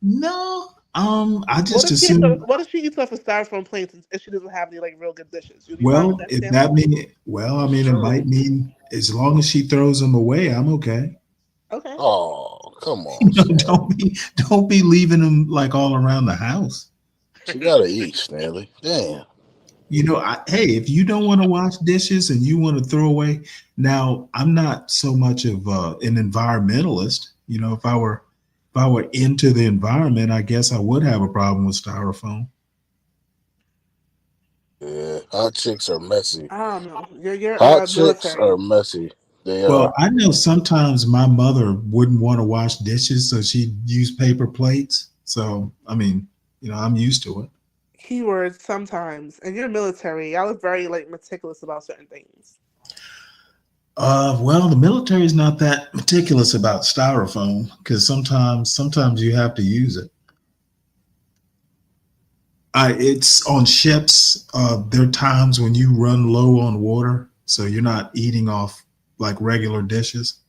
no. I just assume. What if she eats off a styrofoam plate if she doesn't have any like real good dishes? You'd be fine with Well, that, if Stanley? that mean, well, I mean, it True. might mean as long as she throws them away, I'm okay. Okay. Oh, come on, Stanley. Don't be leaving them like all around the house. She gotta eat, Stanley. Damn. Hey, if you don't want to wash dishes and you want to throw away, now I'm not so much of an environmentalist. If I were into the environment, I guess I would have a problem with styrofoam. Yeah, hot chicks are messy. I don't know. You're Hot chicks military. are messy. They Well, are. I know sometimes my mother wouldn't want to wash dishes, so she'd use paper plates. So, I mean, I'm used to it. Keywords sometimes, and you're military. Y'all are very like meticulous about certain things. Well, the military is not that meticulous about styrofoam because sometimes you have to use it. It's on ships. There are times when you run low on water, so you're not eating off like regular dishes.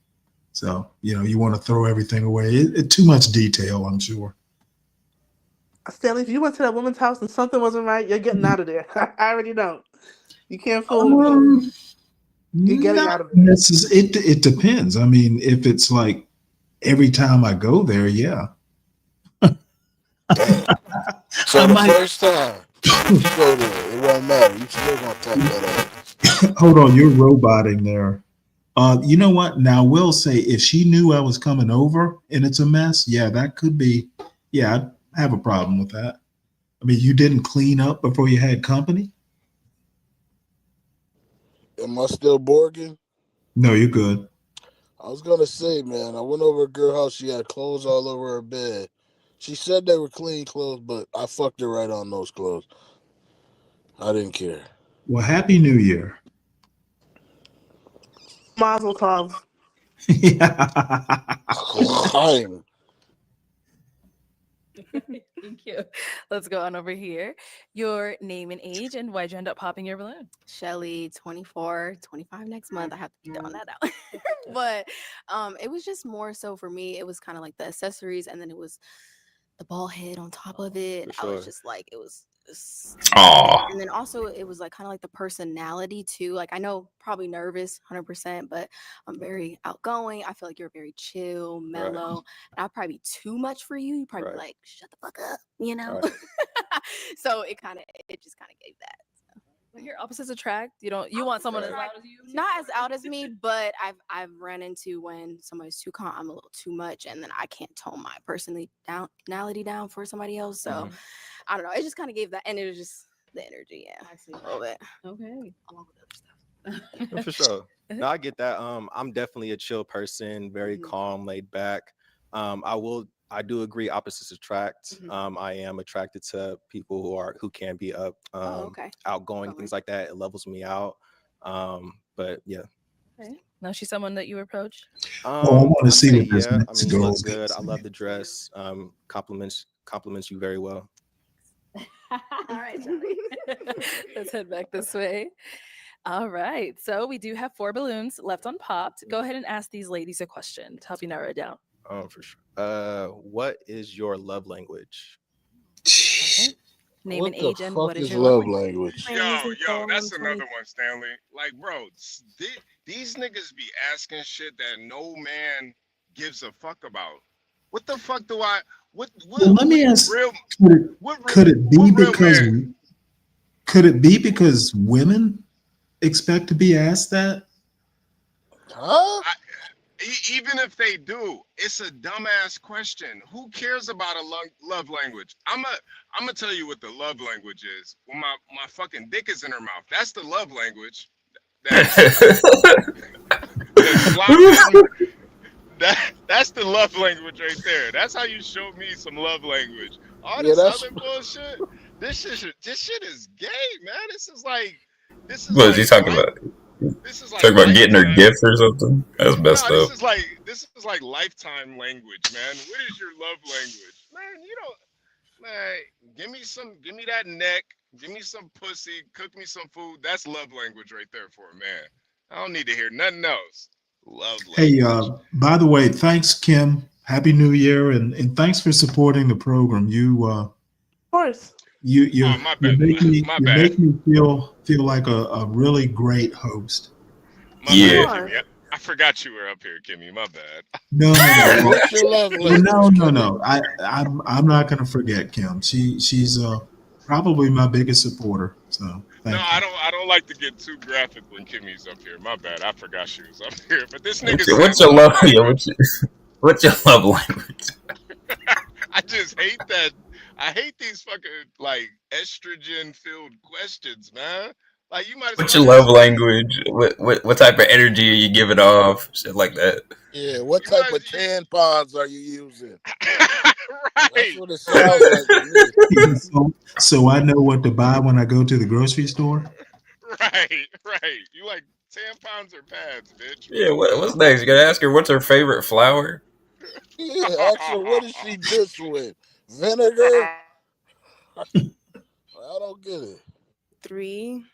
So you want to throw everything away. Too much detail, I'm sure. Stanley, if you went to that woman's house and something wasn't right, you're getting out of there. I already know. You can't fool me. Um, You're getting Not out of there. it depends. I mean, if it's like every time I go there, yeah. Damn. I So the might first time you go there, it won't matter. You still gonna talk that ass. hold on, you're roboting there. You know what? Now we'll say if she knew I was coming over and it's a mess, yeah, that could be, yeah, I'd have a problem with that. I mean, you didn't clean up before you had company? Am I still Borging? No, you're good. I was gonna say, man, I went over a girl house. She had clothes all over her bed. She said they were clean clothes, but I fucked her right on those clothes. I didn't care. Well, happy New Year. Mazel tov. Chaim. Thank you. Let's go on over here. Your name and age, and why'd you end up popping your balloon? Shelly, 24, 25 next month. I have to be throwing that out. But it was just more so for me. It was kind of like the accessories, and then it was the ball head on top of it. For I was sure. just like, it was Aw. and then also it was like kind of like the personality too. Like I know probably nervous 100%, but I'm very outgoing. I feel like you're very chill, Right. mellow, and I'll probably be too much for you. You probably be Right. like, shut the fuck up, you know. Right. So it just kind of gave that. When your opposites attract, you want someone as Right. loud as you. Not as out as me, but I've run into when somebody's too calm, I'm a little too much, and then I can't tone my personality down for somebody else. So Mhm. I don't know. It just kind of gave that, and it was just the energy, yeah, I see. a little bit. Okay. Along with other stuff. Yeah, for sure. No, I get that. I'm definitely a chill person, very Mhm. calm, laid back. I do agree opposites attract. Mhm. I am attracted to people who can be Oh, okay. outgoing, Going. things like that. It levels me out. But yeah. Okay. Now she's someone that you approach. Oh, I want to I'd see say what this yeah. I next mean, you girl look is going good. to I say. love the dress. Compliments you very well. All right, Shelly. Let's head back this way. All right. So we do have 4 balloons left unpopped. Go ahead and ask these ladies a question to help you narrow it down. Oh, for sure. What is your love language? Okay. Name What and the age and fuck what is is your love love language? language? Yo, that's another one, Stanley. Like, bro, these niggas be asking shit that no man gives a fuck about. What the fuck do I? What Well, let me ask: real? Could it, What real? could it be What real because man? women expect to be asked that? Huh? Even if they do, it's a dumbass question. Who cares about a love language? I'm gonna tell you what the love language is. When my fucking dick is in her mouth, that's the love language. That slopping. That's the love language right there. That's how you show me some love language. All Yeah, this that's other bullshit, this shit is gay, man. This is What is he like talking about? this is like Talking about getting her lifetime. gifts or something? That's No, messed up. this is like lifetime language, man. What is your love language, man? You don't, man. Give me that neck. Give me some pussy. Cook me some food. That's love language right there for a man. I don't need to hear nothing else. Love Hey, language. by the way, thanks, Kim. Happy New Year, and thanks for supporting the program. Of course. You Oh, my you bad. My bad. make me feel like a really great host. My You bad, know? Yeah. Kimmy. I forgot you were up here, Kimmy. My bad. No, no, Hey, no. what's your love Well, no, language, no, Kimmy? no. I'm not going to forget Kim. She's probably my biggest supporter. So No, thank you. I don't like to get too graphic when Kimmy's up here. My bad. I forgot she was up here. But this nigga said What's your love love? Yeah, language. what's your love language? I just hate that. I hate these fucking like estrogen filled questions, man. Like you might as What's well your love ask me. language? What type of energy are you giving off? Shit like that. Yeah, what You type might of tampons are you using? That's right. what it You sounds might like to me. So I know what to buy when I go to the grocery store. right. You like tampons or pads, bitch? What Yeah. the What's next? You gotta ask her what's her favorite flower. Yeah, actually, what is she dish with? Vinegar? I don't get it. 3.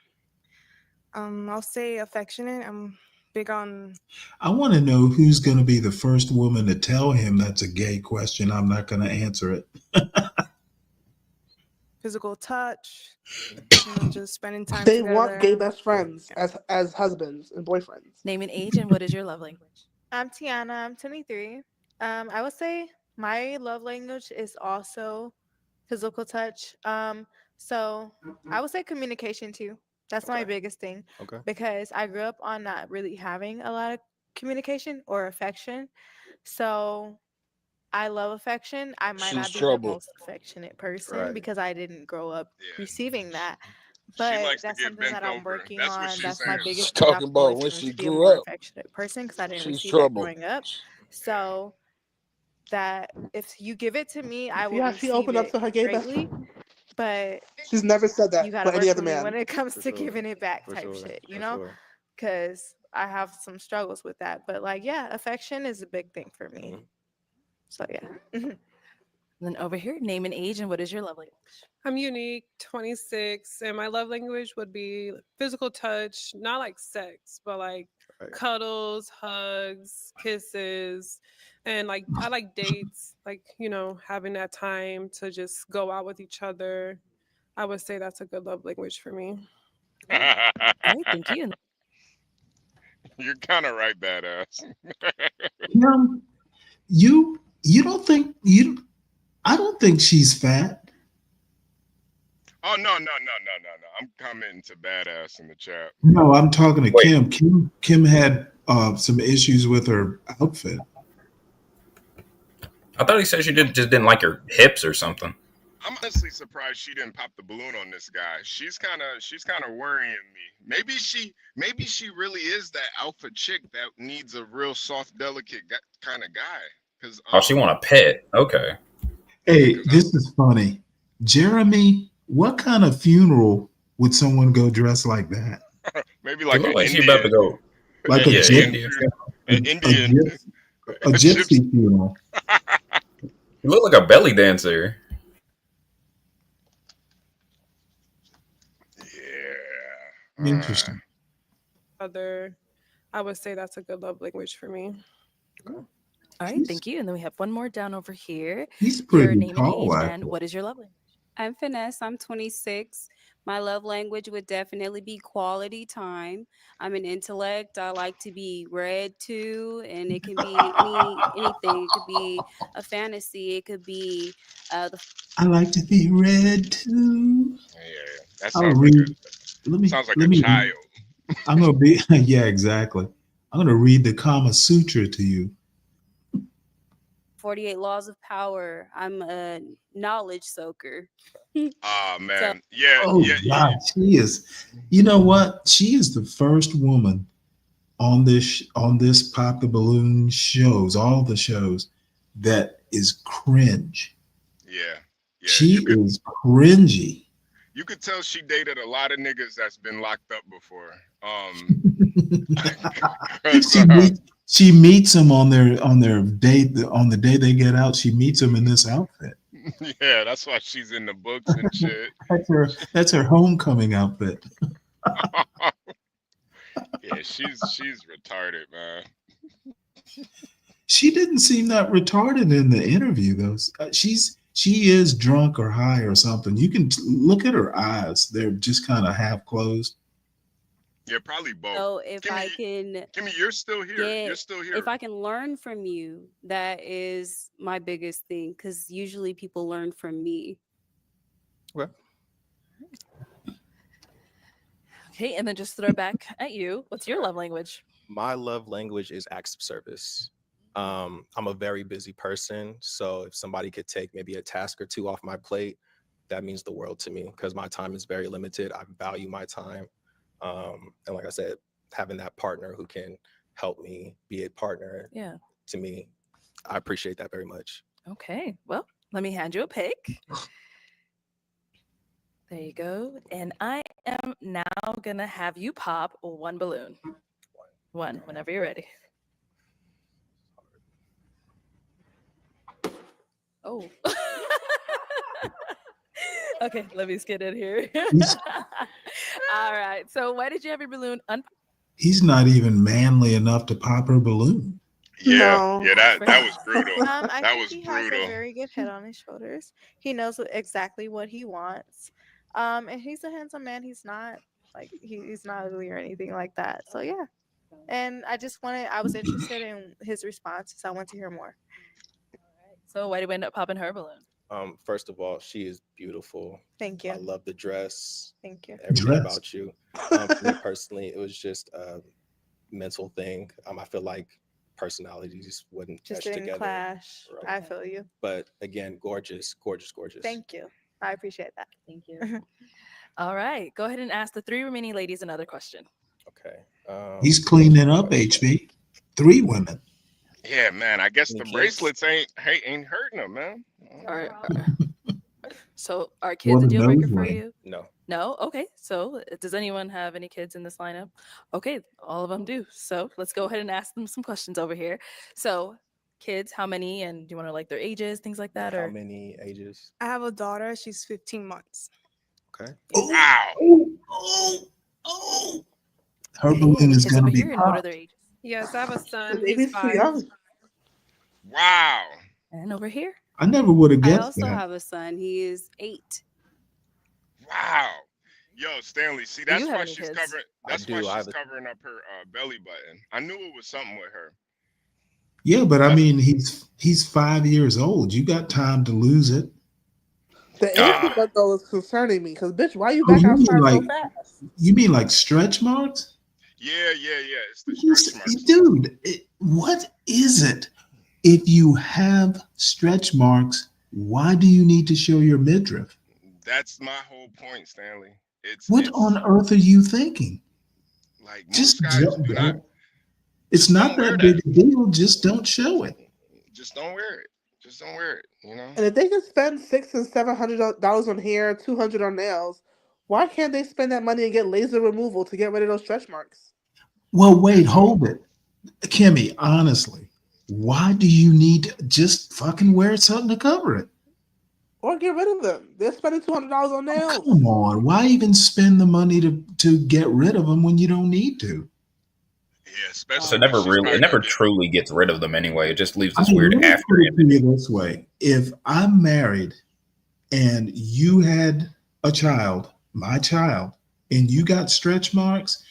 I'll say affectionate. I'm big on I want to know who's going to be the first woman to tell him that's a gay question. I'm not going to answer it. physical touch, just spending time They want gay together. best friends as husbands and boyfriends. Name and age and what is your love language? I'm Tiana. I'm 23. I would say my love language is also physical touch. So I would say communication too. That's my biggest thing Okay. because I grew up on not really having a lot of communication or affection. So I love affection. I might She's not be the trouble. most affectionate person Right. because I didn't grow up Yeah. receiving that. She But likes to that's get something bent that I'm over. working That's what on. she's That's my saying. She's biggest talking obstacle about is when for me she to be a grew more up. affectionate person because I didn't She's receive that trouble. growing up. So that if you give it to me, I will Yeah, she receive opened up it to her gay best greatly. friend. But She's never said you that got for to any work other with me when man. it comes For to sure. giving it back For type sure. shit, For sure. because I have some struggles with that. But like, yeah, affection is a big thing for me. Mhm. So yeah. And then over here, name and age and what is your love language? I'm unique, 26, and my love language would be physical touch, not like sex, but like Right. cuddles, hugs, kisses, and like I like dates, like having that time to just go out with each other. I would say that's a good love language for me. Great, thank you. You're kind of right, badass. Kim, you don't think you? I don't think she's fat. Oh no. I'm commenting to badass in the chat. No, I'm talking to Wait, Kim. Kim had some issues with her outfit. I thought he said she didn't like her hips or something. I'm honestly surprised she didn't pop the balloon on this guy. She's kind of worrying me. Maybe she really is that alpha chick that needs a real soft, delicate kind of guy. Cause Oh, she want a pet. Okay. Hey, this is funny. Jeremy, what kind of funeral would someone go dressed like that? maybe She like look an like she about to Indian, go. Like a Yeah, Indian, gypsy, Indian. an a Indian, a a gypsy. gypsy funeral. You look like a belly dancer. Yeah. Interesting. other. I would say that's a good love language for me. All right, thank you. And then we have one more down over here. He's Your pretty name and age, tall, and actually. what is your love language? I'm Finesse. I'm 26. My love language would definitely be quality time. I'm an intellect. I like to be read to, and it can be anything. It could be a fantasy. It could be the I like to be read too. Yeah, that I'll sounds like read. sounds like Let a me. child. I'm gonna be. Yeah, exactly. I'm gonna read the Kama Sutra to you. 48 laws of power. I'm a knowledge soaker. Ah So man, yeah, Oh yeah, God, she is. You know what? She is the first woman on this Pop the Balloon shows, all the shows, that is cringe. yeah, yeah. She is cringy. You could tell she dated a lot of niggas that's been locked up before. 'Cause, she meets she meets them on their date on the day they get out. She meets them in this outfit. yeah, that's why she's in the books and shit. That's her homecoming outfit. Yeah, she's retarded, man. She didn't seem that retarded in the interview though. She is drunk or high or something. You can look at her eyes; they're just kind of half closed. Yeah, probably both. So if I can Kimmy, you're still here. You're get, still here. if I can learn from you, that is my biggest thing. Because usually people learn from me. Well, Okay, and then just throw back at you. What's your love language? my love language is acts of service. I'm a very busy person, so if somebody could take maybe a task or two off my plate, that means the world to me because my time is very limited. I value my time, and like I said, having that partner who can help me be a partner, Yeah. to me, I appreciate that very much. Okay, well, let me hand you a pick. There you go. And I am now going to have you pop one balloon. One, whenever you're ready. Oh. Okay, let me get in here. All right. So why did you have your balloon He's not even manly enough to pop her balloon. Yeah, No. yeah, that was brutal. I That think was he has a brutal. very good head on his shoulders. He knows exactly what he wants. And he's a handsome man. He's not like he's not ugly or anything like that. So yeah. And I was interested in his response, so I want to hear more. So why did we end up popping her balloon? First of all, she is beautiful. Thank you. I love the dress. Thank you. Everything Dress. about you. For me personally, it was just a mental thing. I feel like personalities wouldn't Just mesh didn't together. clash. I feel you. But again, gorgeous, gorgeous, gorgeous. Thank you. I appreciate that. Thank you. All right. Go ahead and ask the three remaining ladies another question. Okay. He's cleaning up, HB. 3 women. Yeah, man. I guess Any the kids? bracelets ain't hurting them, man. So are What kids a a deal breaker nose for ring. you? No. No? Okay. So does anyone have any kids in this lineup? Okay, all of them do. So let's go ahead and ask them some questions over here. So kids, how many? And do you want to like their ages, things like that? How Or many ages? I have a daughter. She's 15 months. Okay. Wow. Her okay, balloon any is kids going over to be here? And what are popped. their ages? Yes, I have a The son. He's baby's too 5. young. Wow. And over here? I never would have I guessed also that. have a son. He is 8. Wow. Yo, Stanley, see Do you that's have why any she's kids? covering I that's why do. I she's have a, covering up her belly button. I knew it was something with her. Yeah, but I That's mean, he's 5 years old. You got time to lose it. The age ah, limit though is concerning me because bitch, why you Oh, back outside so fast? you mean like stretch marks? yeah, yeah, yeah. It's the stretch marks. Dude, what is it? If you have stretch marks, why do you need to show your midriff? That's my whole point, Stanley. What on earth are you thinking? Like Just most guys do not it's just not don't wear that that. big a deal. Just don't show it. Just don't wear it. Just don't wear it, you know? And if they can spend $600 and $700 on hair, 200 on nails, why can't they spend that money and get laser removal to get rid of those stretch marks? Well, wait, hold it. Kimmy, honestly, why do you need to just fucking wear something to cover it? Or get rid of them. They're spending $200 on nails. Come on. Why even spend the money to get rid of them when you don't need to? Yeah, So especially it when never she's really, it probably never gonna get. truly gets rid of them anyway. It just leaves I this mean, weird let me after put it to image. you this way: if I'm married and you had a child, my child, and you got stretch marks,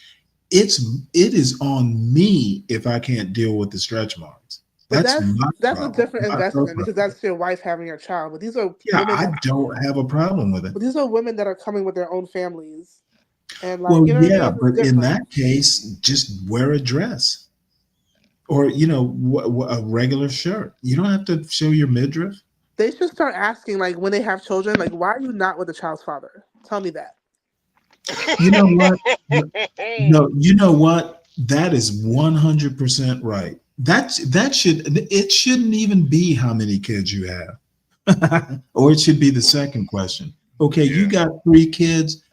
it is on me if I can't deal with the stretch marks. But That's my that's a problem, different not her investment because problem. that's your wife having a child. But these are Yeah, women I that don't have a problem with it. but these are women that are coming with their own families. And like, Well, you know what I yeah, mean? It's but in different. that case, just wear a dress or a regular shirt. You don't have to show your midriff. They should start asking, like, when they have children, like, why are you not with the child's father? Tell me that. You know what? No, you know what? That is 100% right. It shouldn't even be how many kids you have. Or it should be the second question. Okay, you Yeah, got 3 kids.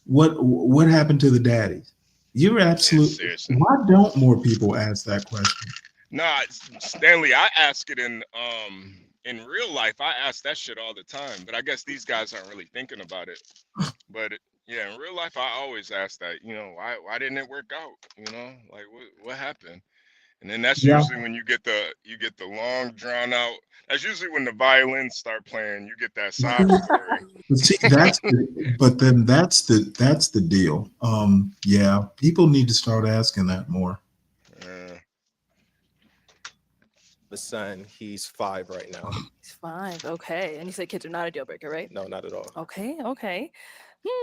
What happened to the daddies? You're yeah, absolute. seriously. Why don't more people ask that question? Nah, Stanley, I ask it in real life. I ask that shit all the time, but I guess these guys aren't really thinking about it. But yeah, in real life, I always ask that. Why didn't it work out? Like what happened? And then that's Yeah. usually when you get the long drawn out. That's usually when the violins start playing. You get that sob story. But see, but then that's the deal. Yeah, people need to start asking that more. Yeah. The son, he's 5 right now. He's 5. Okay. And you said kids are not a deal breaker, right? No, not at all. Okay. Okay.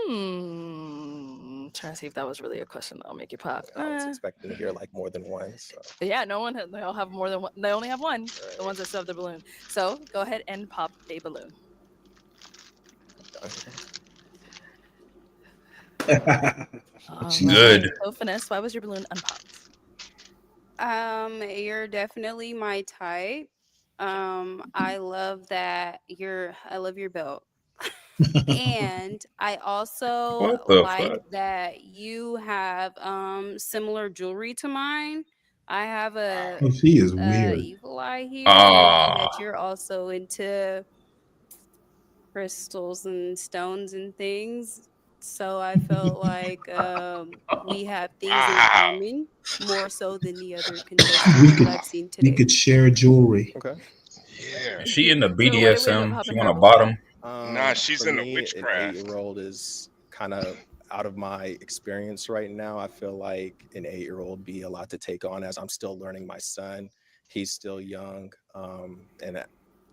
Trying to see if that was really a question that'll make you pop. I was expecting to hear like more than one. So Yeah, no one. They all have more than one. They only have one. The right. ones that still have the balloon. So go ahead and pop a balloon. All She's right. good. So finesse, why was your balloon unpopped? You're definitely my type. I love that I love your belt. And I also What the like fuck? that you have similar jewelry to mine. I have Oh, she is a weird. evil eye here, and I see that Ah, you're also into crystals and stones and things. So I felt like we have things in Wow. common more so than the other We contestants that could I've seen we today. could share jewelry. Okay. Yeah. is she in the So why did we end up BDSM? She popping want her a balloon? bottom? Nah, she's For in the me, an witchcraft. 8-year-old is kind of out of my experience right now. I feel like an 8-year-old be a lot to take on as I'm still learning my son. He's still young.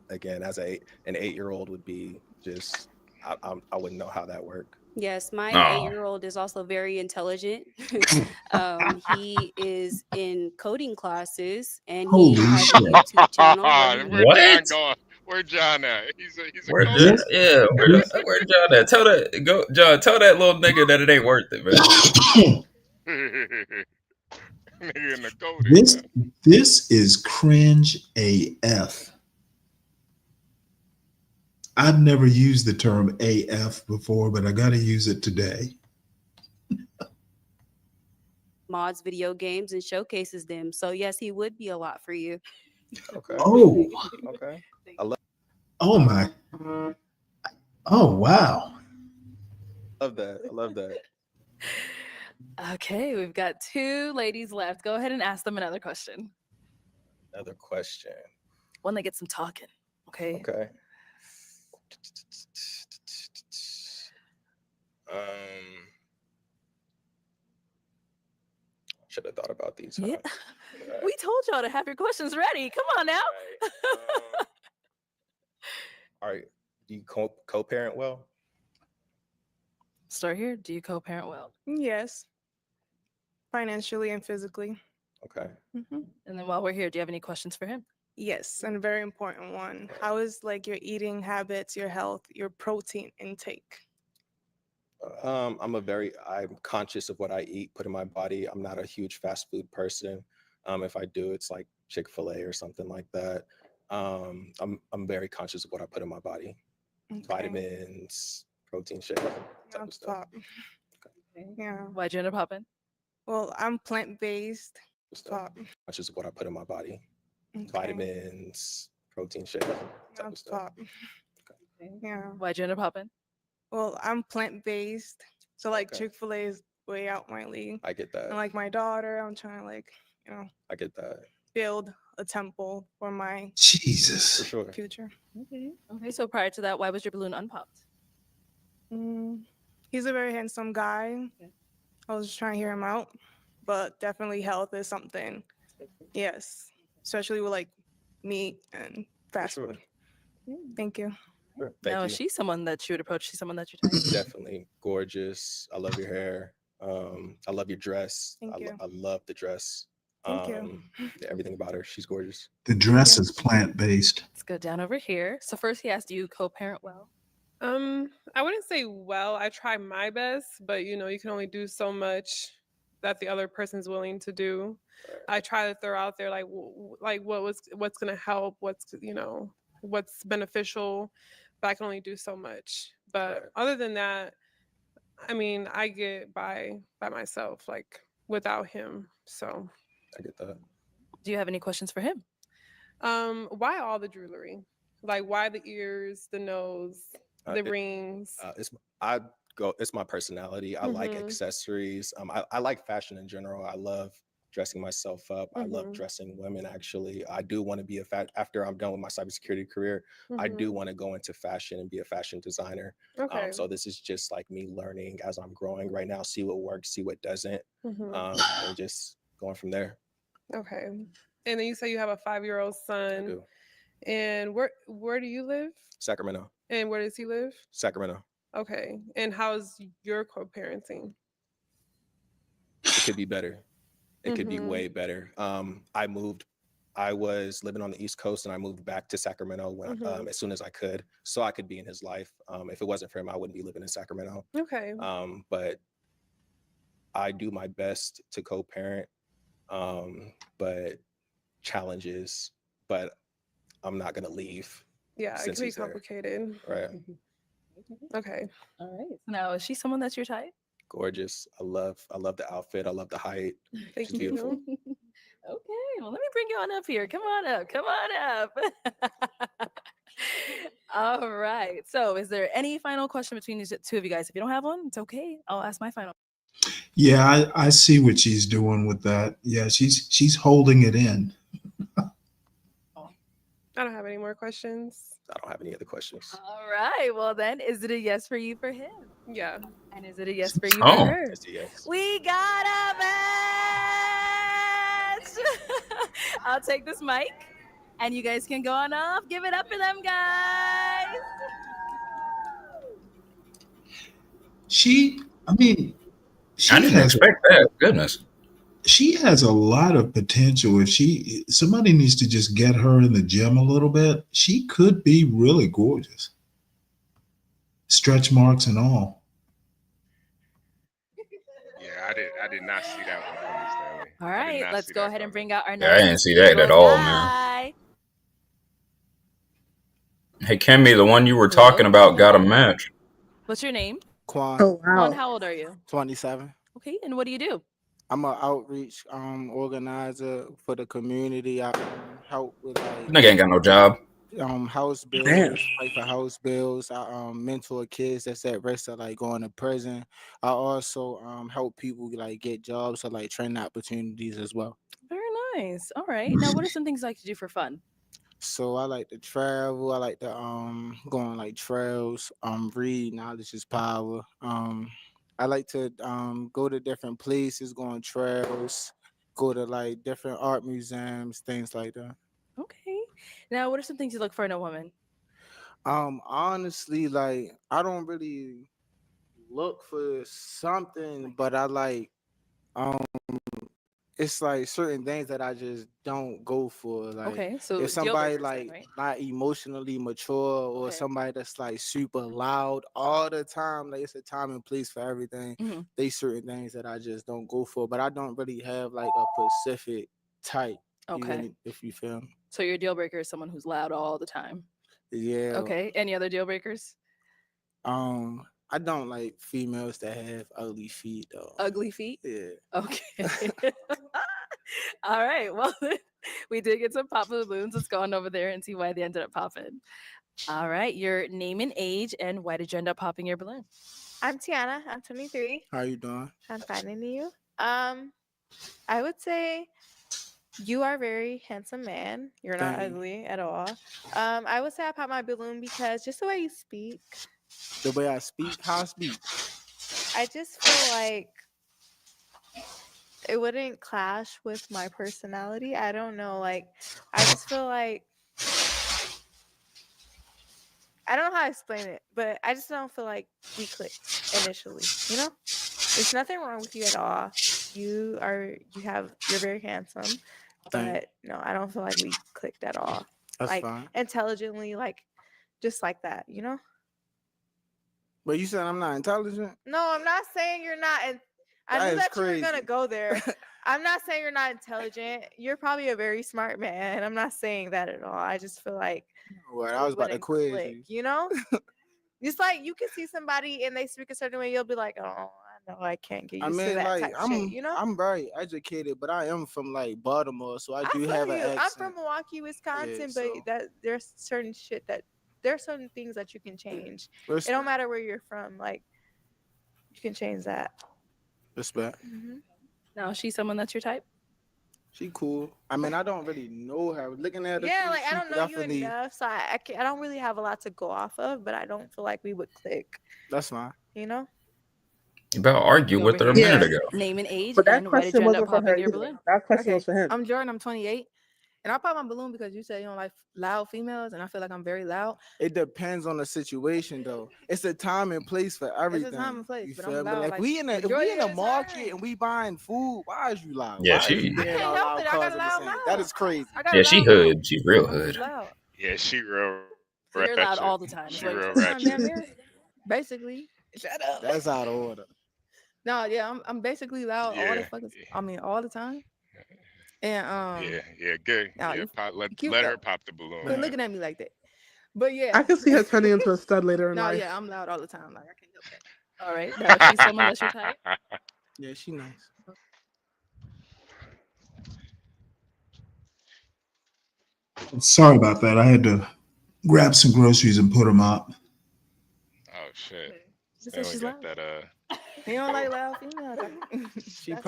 Again, as an 8-year-old would be just, I wouldn't know how that worked. Yes, my No. 8-year-old is also very intelligent. He is in coding classes and he Holy has a shit! YouTube channel where he Where John What? going? Where John at? He's a Where coder. John? This Yeah, this where John at? Tell that go, John. Tell that little nigga that it ain't worth it, man. Nigga in the coding, this man. this is cringe AF. I've never used the term AF before, but I got to use it today. mods video games and showcases them. So yes, he would be a lot for you. Okay. Oh, Okay. I oh my, oh wow. love that. I love that. Okay, we've got 2 ladies left. Go ahead and ask them another question. Another question. One that gets them talking. Okay. Okay. Should have thought about these. Yeah. Huh? We told y'all to have your questions ready. Come on now. All right. Do you co-parent well? Start here. Do you co-parent well? Yes, financially and physically. Okay. Hmm. And then while we're here, do you have any questions for him? Yes, and a very important one. How is like your eating habits, your health, your protein intake? I'm conscious of what I eat, put in my body. I'm not a huge fast food person. If I do, it's like Chick-fil-A or something like that. I'm very conscious of what I put in my body. Okay. Vitamins, protein shake, type of That's stuff. top. Yeah. Why'd you end up popping? Well, I'm plant-based. Top. Conscious of what I put in my body. Okay. Vitamins, protein shake, type of That's stuff. top. Yeah. Why'd you end up popping? Well, I'm plant-based. So like Okay. Chick-fil-A is way out my league. I get that. And like my daughter, I'm trying to like, you know, I get that. build a temple for my Jesus. For sure. future. Okay. Okay. So prior to that, why was your balloon unpopped? He's a very handsome guy. I was just trying to hear him out, but definitely health is something. Yes, especially with like meat and fast food. Thank you. Sure. Now, Thank is you. she someone that you would approach? She's someone that you're type? Definitely gorgeous. I love your hair. I love your dress. Thank you. I love the dress. Thank you. Everything about her. She's gorgeous. The dress is plant based. Let's go down over here. So first, he asked, "Do you co-parent well?" I wouldn't say well. I try my best, but you can only do so much that the other person's willing to do. I try to throw out there like what's gonna help, what's beneficial, but I can only do so much. But other than that, I mean, I get by myself, like without him. So I get that. Do you have any questions for him? why all the jewelry? Like why the ears, the nose, the rings? It's my personality. I like Mhm. accessories. I like fashion in general. I love dressing myself up. I love Mhm. dressing women. Actually, I do want to be after I'm done with my cybersecurity career. I do Mhm. want to go into fashion and be a fashion designer. Okay. So this is just like me learning as I'm growing right now. See what works, see what doesn't, Mhm. and just going from there. Okay. And then you say you have a 5-year-old I son. do. And where do you live? Sacramento. And where does he live? Sacramento. Okay. And how's your co-parenting? It could be better. It could be way Mhm. better. I was living on the East Coast and I moved back to Sacramento Mhm. as soon as I could, so I could be in his life. If it wasn't for him, I wouldn't be living in Sacramento. Okay. But I do my best to co-parent, but challenges, but I'm not going to leave Yeah, it since can be he's there. complicated. Right. Okay. All right. So now, is she someone that's your type? Gorgeous. I love the outfit. I love the height. Thank She's beautiful. you. Okay. Well, let me bring you on up here. Come on up. Come on up. All right. So, is there any final question between these two of you guys? If you don't have one, it's okay. I'll ask my final. Yeah, I see what she's doing with that. Yeah, she's holding it in. I don't have any more questions. I don't have any other questions. All right. Well, then, is it a yes for you for him? Yeah. And is it a yes for you Oh. for her? It's a yes. We got a match. I'll take this mic, and you guys can go on off. Give it up for them, guys. I mean, I didn't expect that. Goodness. She has a lot of potential. If somebody needs to just get her in the gym a little bit, she could be really gorgeous. Stretch marks and all. Yeah, I did not see that one coming, Stanley. All I did right, not let's see go that ahead and coming. bring out our Yeah, I didn't next see that at all, man. guy. Hey, Kimmy, the one you were talking about got a match. What's your name? Quan. Oh Juan, wow. how old are you? 27. Okay, and what do you do? I'm an outreach organizer for the community. I help with Nigga ain't got no job. house Damn. bills, fight for house bills. I mentor kids that's at risk of like going to prison. I also help people like get jobs or like training opportunities as well. Very nice. All right. Now, what are some things you like to do for fun? So I like to travel. I like to go on like trails. Read. Knowledge is power. I like to go to different places, go on trails, go to like different art museums, things like that. Okay. Now, what are some things you look for in a woman? Honestly, like I don't really look for something, but I like um it's like certain things that I just don't go for. Like Okay, so if deal somebody breakers then, like right? not emotionally mature or Okay. somebody that's like super loud all the time, like it's a time and place for everything. Mhm. They certain things that I just don't go for. But I don't really have like a specific type. Okay. If you feel me. So your deal breaker is someone who's loud all the time. Yeah. Okay. Any other deal breakers? I don't like females that have ugly feet though. Ugly feet? Yeah. Okay. All right. Well, we did get some pop balloons. Let's go on over there and see why they ended up popping. All right. Your name and age, and why did you end up popping your balloon? I'm Tiana. I'm 23. How you doing? I'm finding you. Um, I would say you are a very handsome man. You're not Thank you. ugly at all. I would say I pop my balloon because just the way you speak, The way I speak, how I speak. I just feel like it wouldn't clash with my personality. I don't know. Like, I just feel like I don't know how to explain it, but I just don't feel like we clicked initially. You know, there's nothing wrong with you at all. You're very handsome, Thank you. but no, I don't feel like we clicked at all. That's Like fine. intelligently, like just like that. You know. But you said I'm not intelligent? No, I'm not saying you're not. And I That knew is that you were gonna crazy. go there. I'm not saying you're not intelligent. You're probably a very smart man. I'm not saying that at all. I just feel like Well, I we was about to wouldn't quiz click. you. You know, it's like you can see somebody and they speak a certain way. You'll be like, oh, I know I can't get I used to mean, that like type shit. You know. I'm very educated, but I am from like Baltimore, so I I do have feel an you. I'm accent. from Milwaukee, Yeah, Wisconsin, but so that there's certain shit that there's certain things that you can change. It respect. don't matter where you're from. Like you can change that. Respect. Now, she's someone that's your type. She cool. I mean, I don't really know her. Looking at her, Yeah, like I she don't know you definitely. enough, so I don't really have a lot to go off of, but I don't feel like we would click. That's fine. You know? You about to argue Over with her a here. minute Yeah, ago. Name and age, but that and why did you question end up wasn't for her popping your either. balloon? That question Okay, was for him. I'm Jordan. I'm 28, and I pop my balloon because you said you don't like loud females, and I feel like I'm very loud. It depends on the situation, though. It's a time and place for It's a time everything. and place, You but I'm feel me? loud Like like if majority we in of a the market time. and we buying food, why is you loud? Yeah, Why is you she I being can't all help loud it. I got a causing the loud scene? That mouth. is crazy. I got a yeah, she loud mouth. hood. She real I'm just hood. loud. Yeah, she real So you're loud ratchet. all the time, is She what you're real All the saying. time, damn ratchet. near. Basically. Shut up. That's out of order. No, yeah, I'm basically loud all the Yeah, fucking. I mean, all the time. And yeah, good. now Yeah, you pop, cute let though. her pop the balloon. Quit Man, Yeah. looking at me like that. But I yeah, can see her turning into a stud later in no, yeah, life. I'm loud all the time. Like I can't help that. All right. Now, she's someone that's your type. yeah, she nice. Sorry about that. I had to grab some groceries and put them up. Oh shit. Just say Stanley she's got loud. that He don't like loud females. She That's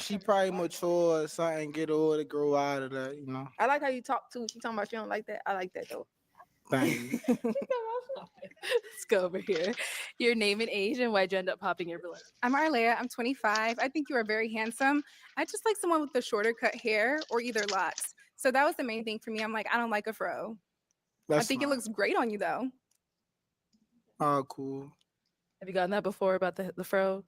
it. probably mature or something, get older, grow out of that, you know. I like how you talk too. She talking about she don't like that. I like that though. Thank you. Let's go over here. Your name and age, and why'd you end up popping your balloon? I'm Arlea. I'm 25. I think you are very handsome. I just like someone with the shorter cut hair or either locks. So that was the main thing for me. I'm like, I don't like a fro. I That's think it fine. looks great on you though. Oh, cool. Have you gotten that before about the fro?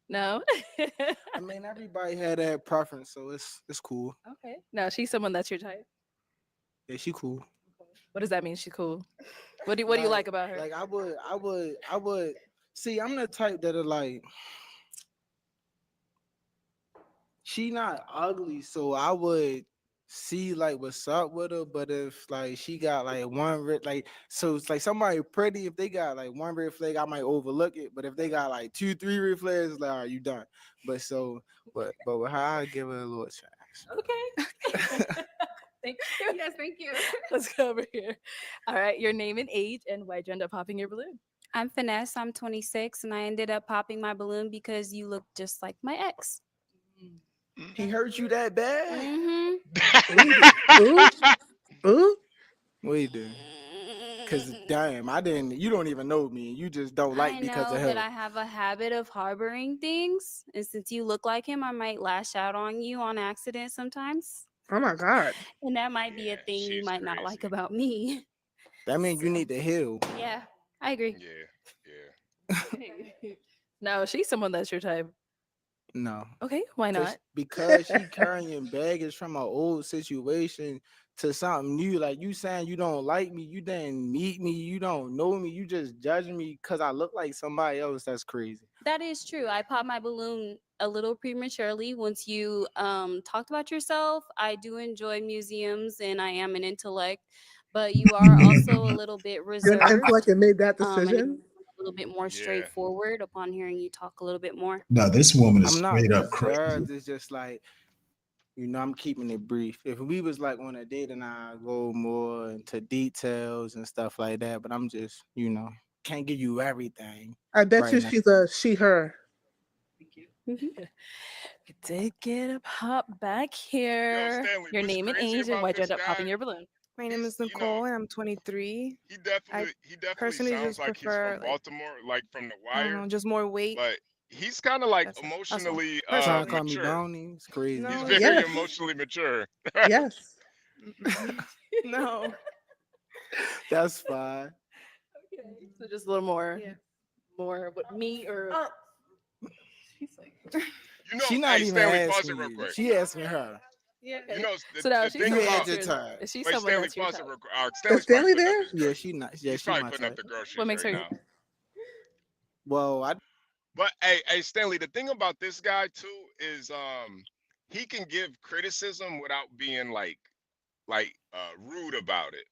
No. I mean, everybody had that preference, so it's cool. Okay. No, she's someone that's your type. Yeah, she cool. What does that mean? She's cool. What do you like about her? Like I would see. I'm the type that are like, she not ugly, so I would see like what's up with her. But if like she got like one red, like so it's like somebody pretty. If they got like one red flag, I might overlook it. But if they got like 2, 3 red flags, it's like, all right, you done. But with her, I give her a little chance. Okay. Thank you. Yes, thank you. Let's go over here. All right. Your name and age, and why'd you end up popping your balloon? I'm Finesse. I'm 26, and I ended up popping my balloon because you look just like my ex. He hurt you that bad? Mm-hmm. Ooh. Wait, then. Cause damn, I didn't. You don't even know me, and you just don't like I because know, of but him. I have a habit of harboring things, and since you look like him, I might lash out on you on accident sometimes. Oh my god. And that might be a thing you might not like about me. That means you need to heal. Yeah, I agree. Yeah. No, she's someone that's your type. No. Okay, why not? Because she carrying baggage from an old situation to something new. Like you saying you don't like me, you didn't meet me, you don't know me, you just judging me because I look like somebody else. That's crazy. That is true. I popped my balloon a little prematurely once you talked about yourself. I do enjoy museums and I am an intellect, but you are also a little bit You're an reserved. intellect and made that And it decision. a little bit more straightforward upon hearing you talk a little bit more. No, this woman is I'm not straight up crazy. reserved. It's just like, I'm keeping it brief. If we was like on a date and I go more into details and stuff like that, but I'm just, can't give you everything. I bet right you now. she's a she her. We did get a pop back here. Stanley, Your what's name and crazy age and about why'd you this end up guy? popping your balloon? My name is Nicole, and I'm 23. He I definitely personally sounds just like he's prefer from like Baltimore, like from The I don't Wire, know, just more weight. but he's kind of like That's all. emotionally Trying to Personally. call me mature. bony. It's crazy. He's No, very Yes. emotionally mature. Yes. no. That's fine. Okay, so just a little more what me or she's like, You know, She not hey even Stanley, pause asking it real you. quick. She asking her. yeah. You know So now the she's thing You someone had about that's your your time. she's wait someone Stanley, that's your pause it type. real quick. Is Stanley's Stanley probably putting up there? the Yeah, she not. Yeah, he's she probably my putting up type. the groceries What makes right her now. Well, I But hey Stanley, the thing about this guy too is he can give criticism without being rude about it.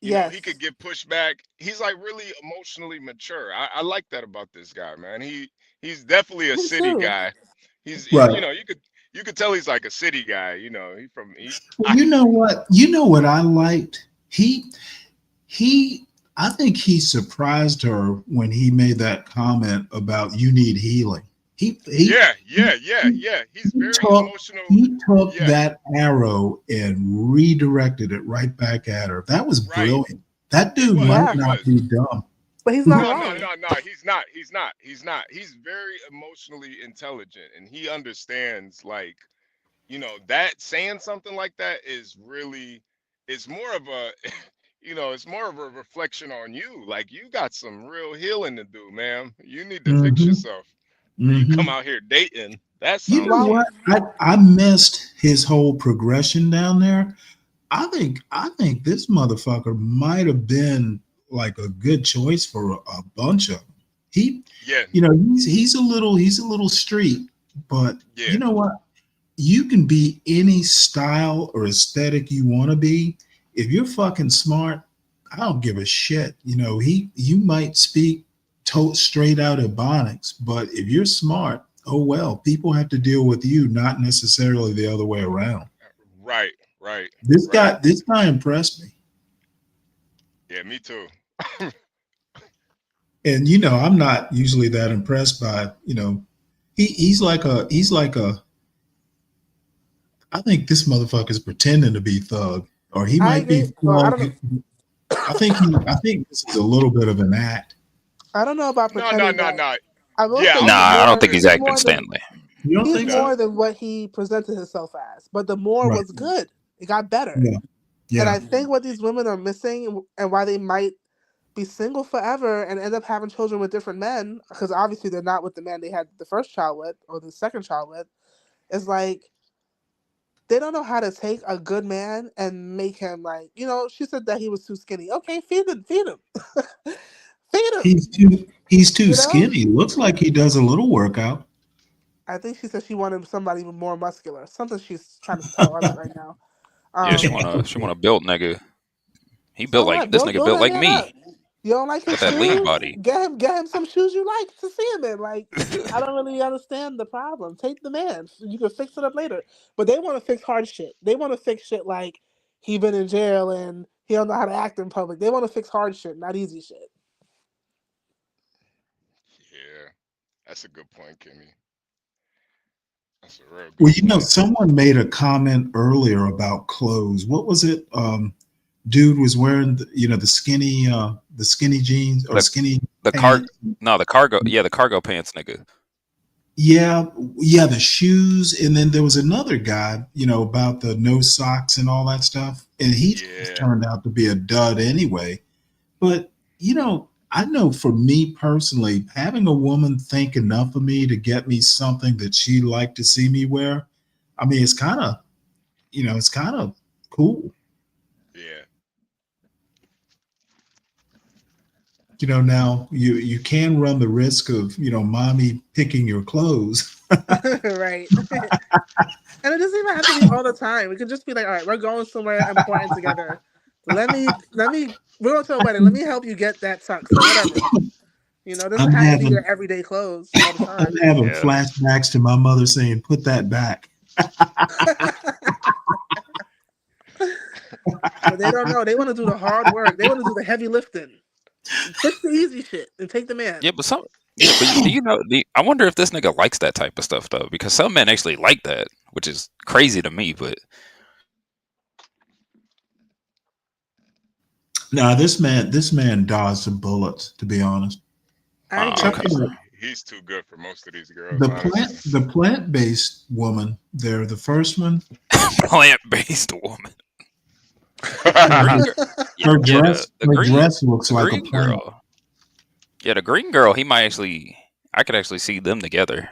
You know, he Yes. could get pushed back. He's like really emotionally mature. I like that about this guy, man. He's definitely a Me city too. guy. You Right. know, you could tell he's like a city guy. You know, Well, you know what? You know what I liked? He I think he surprised her when he made that comment about you need healing. He He's very took emotional. he took Yeah, that arrow and redirected it right back at her. That was right. brilliant. That He dude was. might He Yeah. not was. be dumb. But he's not No, no, wrong. no, no. He's not. He's not. He's not. He's very emotionally intelligent, and he understands that saying something like that is really it's more of a it's more of a reflection on you. Like you got some real healing to do, man. You need to fix hmm yourself. You come hmm out here dating. That You know sounds Well, what? easy. I missed his whole progression down there. I think this motherfucker might have been like a good choice for a bunch of them. He, Yeah, he's a little street, but yeah. you know what? You can be any style or aesthetic you want to be. If you're fucking smart, I don't give a shit. You might speak straight out Ebonics, but if you're smart, oh well, people have to deal with you, not necessarily the other way around. Right, right, This right. guy, this guy impressed me. Yeah, me too. And I'm not usually that impressed by, he's like a I think this motherfucker's pretending to be thug, or he I might be agree. Well, I don't thug. know. I think this is a little bit of an act. I don't know about No, no, pretending, no, but no. I will Yeah, say I Nah, was I about to don't think he's say. he's acting more than Stanley. You don't he's think No. so? more than what he presented himself as. But the more Right. was good. It got better. Yeah. And Yeah. I think what these women are missing and why they might be single forever and end up having children with different men, because obviously they're not with the man they had the first child with or the second child with, is like they don't know how to take a good man and make him like, she said that he was too skinny. Okay, feed him, feed him. Feed him. He's too You know? skinny. Looks like he does a little workout. I think she said she wanted somebody even more muscular. Something she's trying to tell us right now. Yeah, she Um, wanna build nigga. He built so what? like this nigga Build built that like man up. me. You don't like his Got that lean shoes? body. Get him some shoes you like to see him in. Like, I don't really understand the problem. Take the man. You can fix it up later. But they want to fix hard shit. They want to fix shit like he been in jail and he don't know how to act in public. They want to fix hard shit, not easy shit. Yeah, that's a good point, Kimmy. That's a real Well, good point. someone made a comment earlier about clothes. What was it? Dude was wearing the skinny jeans or The skinny the car pants. no the cargo pants nigga. Yeah, yeah, the shoes, and then there was another guy, about the no socks and all that stuff, and he just Yeah, turned out to be a dud anyway. But I know for me personally, having a woman think enough of me to get me something that she liked to see me wear, I mean, it's kind of cool. yeah. Now you can run the risk of mommy picking your clothes. Right. And it doesn't even have to be all the time. It could just be like, all right, we're going somewhere important together. We're going to a wedding. Let me help you get that tux or whatever. It doesn't I'm have to be your having everyday clothes all the I'm time. having Yeah. flashbacks to my mother saying, "Put that back." But they don't know. They want to do the hard work. They want to do the heavy lifting. Fix the easy shit and take the man. Yeah, but some. Yeah, but do you know? I wonder if this nigga likes that type of stuff though, because some men actually like that, which is crazy to me. But Now this man dodged some bullets. To be honest, I Yeah, agree. okay, he's too good for most of these girls, the honestly. plant based woman there, the first one, plant based woman, the her, green girl. Yeah, her yeah, dress her dress looks the like a green plant. girl. Yeah, the green girl. He might actually. I could actually see them together.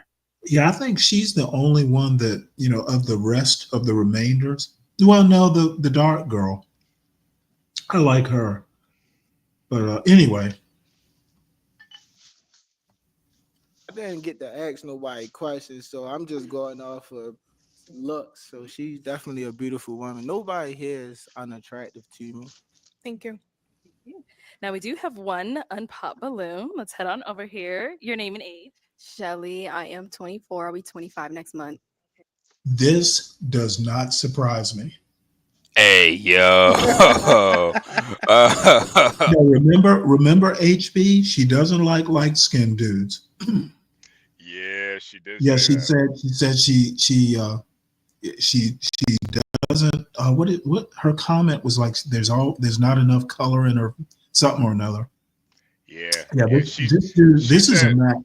Yeah, I think she's the only one that of the rest of the remainders. Well, no, the dark girl. I like her, but anyway, I didn't get to ask nobody questions, so I'm just going off of looks. So she's definitely a beautiful woman. Nobody here is unattractive to me. Thank you. Now we do have one unpopped balloon. Let's head on over here. Your name and age. Shelly, I am 24. I'll be 25 next month. this does not surprise me. Hey yo. No, remember HB. She doesn't like light skinned dudes. Yeah, she did Yeah, say that. she said she doesn't. What her comment was like? There's not enough color in her something or another. Yeah, Yeah, yeah. this dude, She this is a said match.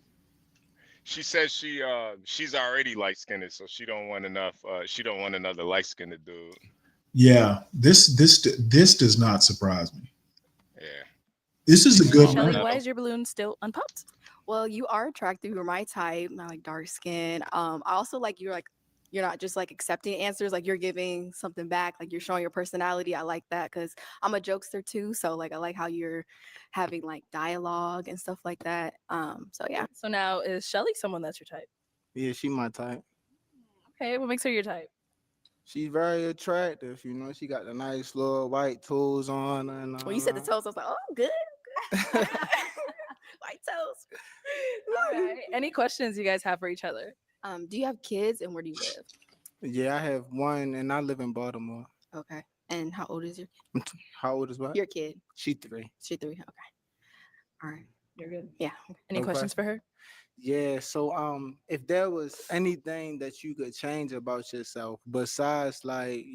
she says she's already light skinned, so she don't want enough. She don't want another light skinned dude. Yeah, this does not surprise me. Yeah. This is a good Shelly, match. why is your balloon still unpopped? Well, you are attractive. You're my type. I like dark skin. I also like you're not just like accepting answers. Like you're giving something back. Like you're showing your personality. I like that because I'm a jokester too. So like I like how you're having like dialogue and stuff like that. So yeah. So now is Shelly someone that's your type? Yeah, she my type. Okay, what makes her your type? She's very attractive. You know, she got the nice little white toes on and When you said the toes, I was like, oh, good. White toes. All right. Any questions you guys have for each other? Do you have kids and where do you live? Yeah, I have one, and I live in Baltimore. Okay. And how old is your How old is what? your kid? She 3. She 3. Okay. All right. You're good. Yeah. Any No questions for her? Yeah, so if there was anything that you could change about yourself besides like,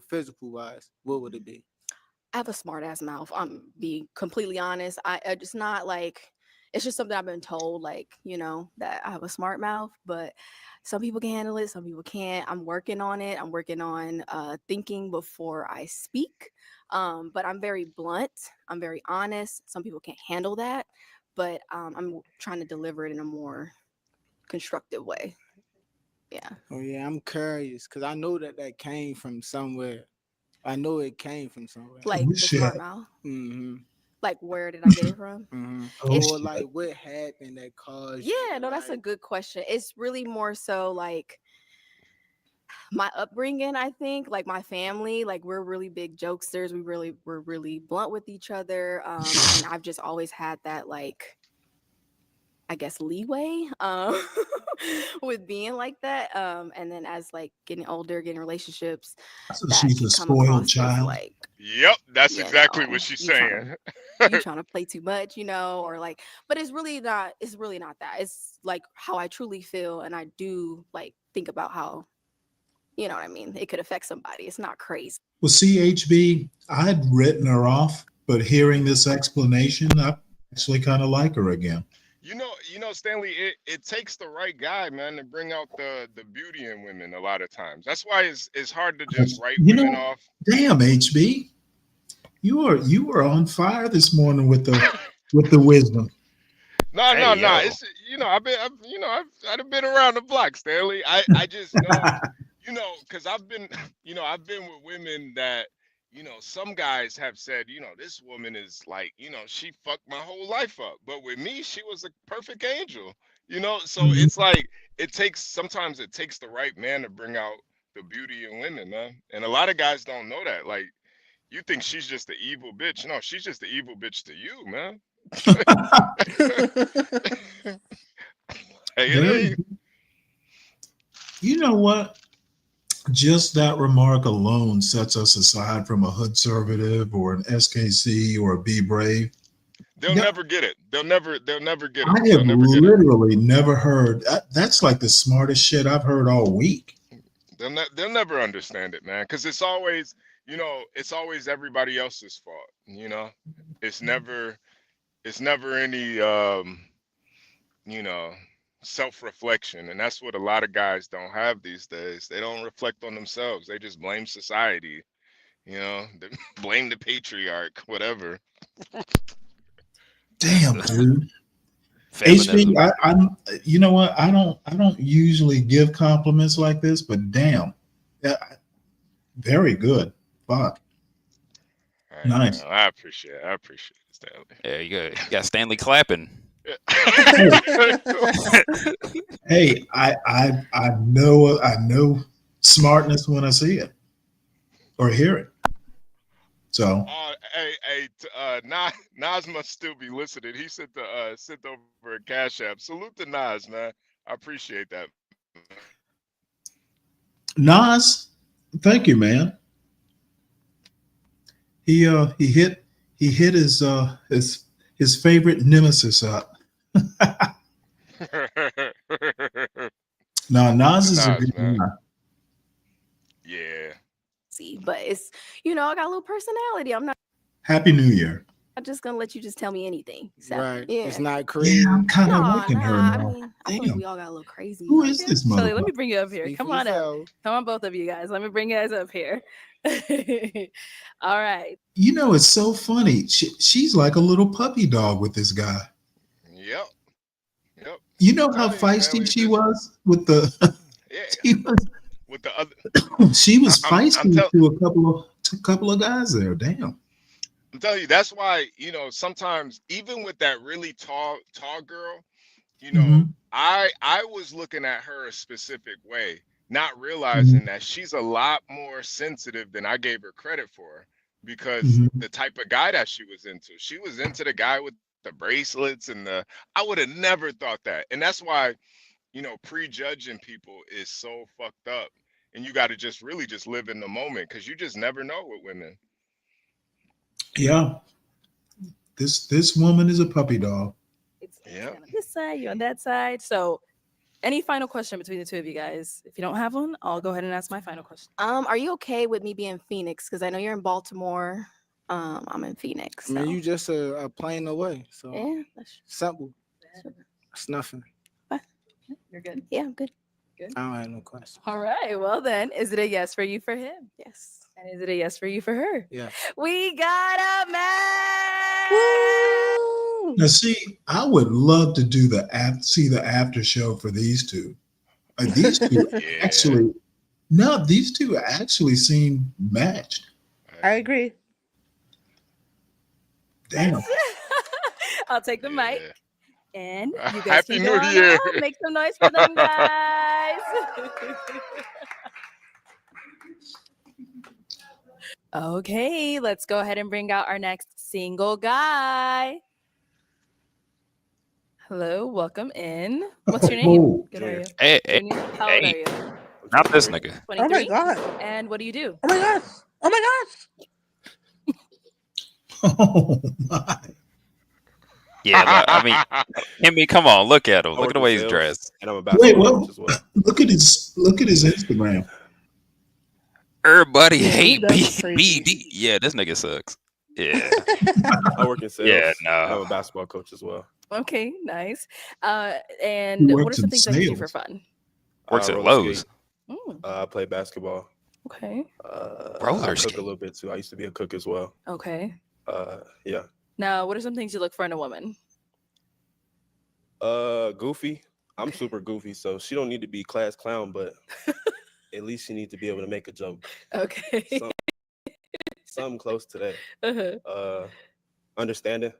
physical wise, what would it be? I have a smart ass mouth. I'm being completely honest. I just not like it's just something I've been told, like, that I have a smart mouth, but some people can handle it, some people can't. I'm working on it. I'm working on thinking before I speak. But I'm very blunt. I'm very honest. Some people can't handle that, but I'm trying to deliver it in a more constructive way. Yeah. Oh yeah, I'm curious because I know that came from somewhere. I know it came from somewhere. Like the Shit. smart mouth. Mm-hmm. Like where did I get it from? Mm-hmm. Oh It's Or shit. like what happened that caused Yeah, you no, that's a like good question. It's really more so like my upbringing, I think, like my family, like we're really big jokesters. We're really blunt with each other. And I've just always had that like I guess leeway with being like that. And then as like getting older, getting relationships So that she's can a come spoiled across as child. like, Yep, that's you exactly what know, she's you trying to saying. you trying to play too much, or like, but it's really not that. It's like how I truly feel, and I do like think about how, you know what I mean, it could affect somebody. It's not crazy. Well, CHB, I had written her off, but hearing this explanation, I actually kind of like her again. Stanley, it takes the right guy, man, to bring out the beauty in women a lot of times. That's why it's hard to just write You women know, off. damn HB, you were on fire this morning with the wisdom. No, Hey no, no. yo. It's I've been around the block, Stanley. I just know, because I've been, I've been with women that, some guys have said, this woman is like, she fucked my whole life up. But with me, she was a perfect angel, So Mhm. it's like sometimes it takes the right man to bring out the beauty in women, man. And a lot of guys don't know that. Like, you think she's just the evil bitch. No, she's just the evil bitch to you, man. Hey, it There, ain't. you know what? Just that remark alone sets us aside from a hood conservative or an SKC or a Be Brave. They'll Yeah, never get it. They'll never get it. I have They'll never get it. literally never heard that's like the smartest shit I've heard all week. They'll never understand it, man, because it's always, it's always everybody else's fault. It's never any you know, self-reflection, and that's what a lot of guys don't have these days. They don't reflect on themselves. They just blame society. They blame the patriarch, whatever. Damn, dude. Feminism. HB, I'm. You know what? I don't usually give compliments like this, but damn, yeah, very good. Fuck, Hey, nice. I appreciate it. I appreciate it, Stanley. Yeah, you got Stanley clapping. Hey, I know smartness when I see it or hear it. So Nas must still be listening. He sent over a Cash App. Salute to Nas, man. I appreciate that. Nas, thank you, man. He hit his favorite nemesis up. No, Nas is a Nas, good man. guy. Yeah. See, but it's I got a little personality. I'm not Happy New Year. just gonna let you just tell me anything. So, Right. yeah. It's not crazy. Yeah, I'm kind of No, liking her I now. mean, I feel like Damn, we all got a little crazy. who is this Shelly, let me motherfucker? bring you up here. Speak Come for on up. yourself. Come on, both of you guys. Let me bring you guys up here. All right. You know, it's so funny. She's like a little puppy dog with this guy. Yep. Yep. You know how Tell you, feisty Stanley, she just was with the. yeah. She was With the other, she was I'm feisty to a couple of guys there. Damn. telling you, that's why sometimes even with that really tall girl, Mm-hmm. I was looking at her a specific way, not Mm-hmm. realizing that she's a lot more sensitive than I gave her credit for, because Mm-hmm. the type of guy that she was into the guy with the bracelets and I would have never thought that. And that's why, prejudging people is so fucked up. And you got to just really just live in the moment, because you just never know with women. Yeah. This woman is a puppy dog. It's Yeah. on this side, you're on that side. So, any final question between the two of you guys? If you don't have one, I'll go ahead and ask my final question. Are you okay with me being Phoenix? Because I know you're in Baltimore. I'm in Phoenix. I mean, So. you just a plane away. So Yeah, that's simple. It's nothing. You're good. Yeah, I'm good. Good. I don't have no questions. All right. Well, then, is it a yes for you for him? Yes. And is it a yes for you for her? Yeah. We got a match. Now, see, I would love to do the after show for these two. These two actually, no, these two actually seem matched. I agree. Damn. I'll take the mic. And you guys Happy can New go on Year. up. Make some noise for them guys. Okay, let's go ahead and bring out our next single guy. Hello, welcome in. What's your name? Oh, Good, how are you? Hey, Junior, how old are you? not this nigga. 23? Oh my god. And what do you do? Oh my gosh. Oh my gosh. Oh my. Yeah, I mean, come on, look at him. I Look work at the way in he's sales, dressed. and I'm a Wait, basketball well, coach as well. look at his Instagram. Everybody Yeah, he hate does look crazy. BD. Yeah, this nigga sucks. Yeah. I work in sales, Yeah, and I'm no. a basketball coach as well. Okay, nice. He And what are works some in things that you do for sales. fun? Works at Roller Lowe's. skate. Mm, I play basketball. okay. Roller I cook skate. a little bit too. I used to be a cook as well. Okay. Yeah. Now, what are some things you look for in a woman? Goofy. I'm super goofy, so she don't need to be class clown, but at least she needs to be able to make a joke. Okay. Something close to that. Uh-huh. Understanding.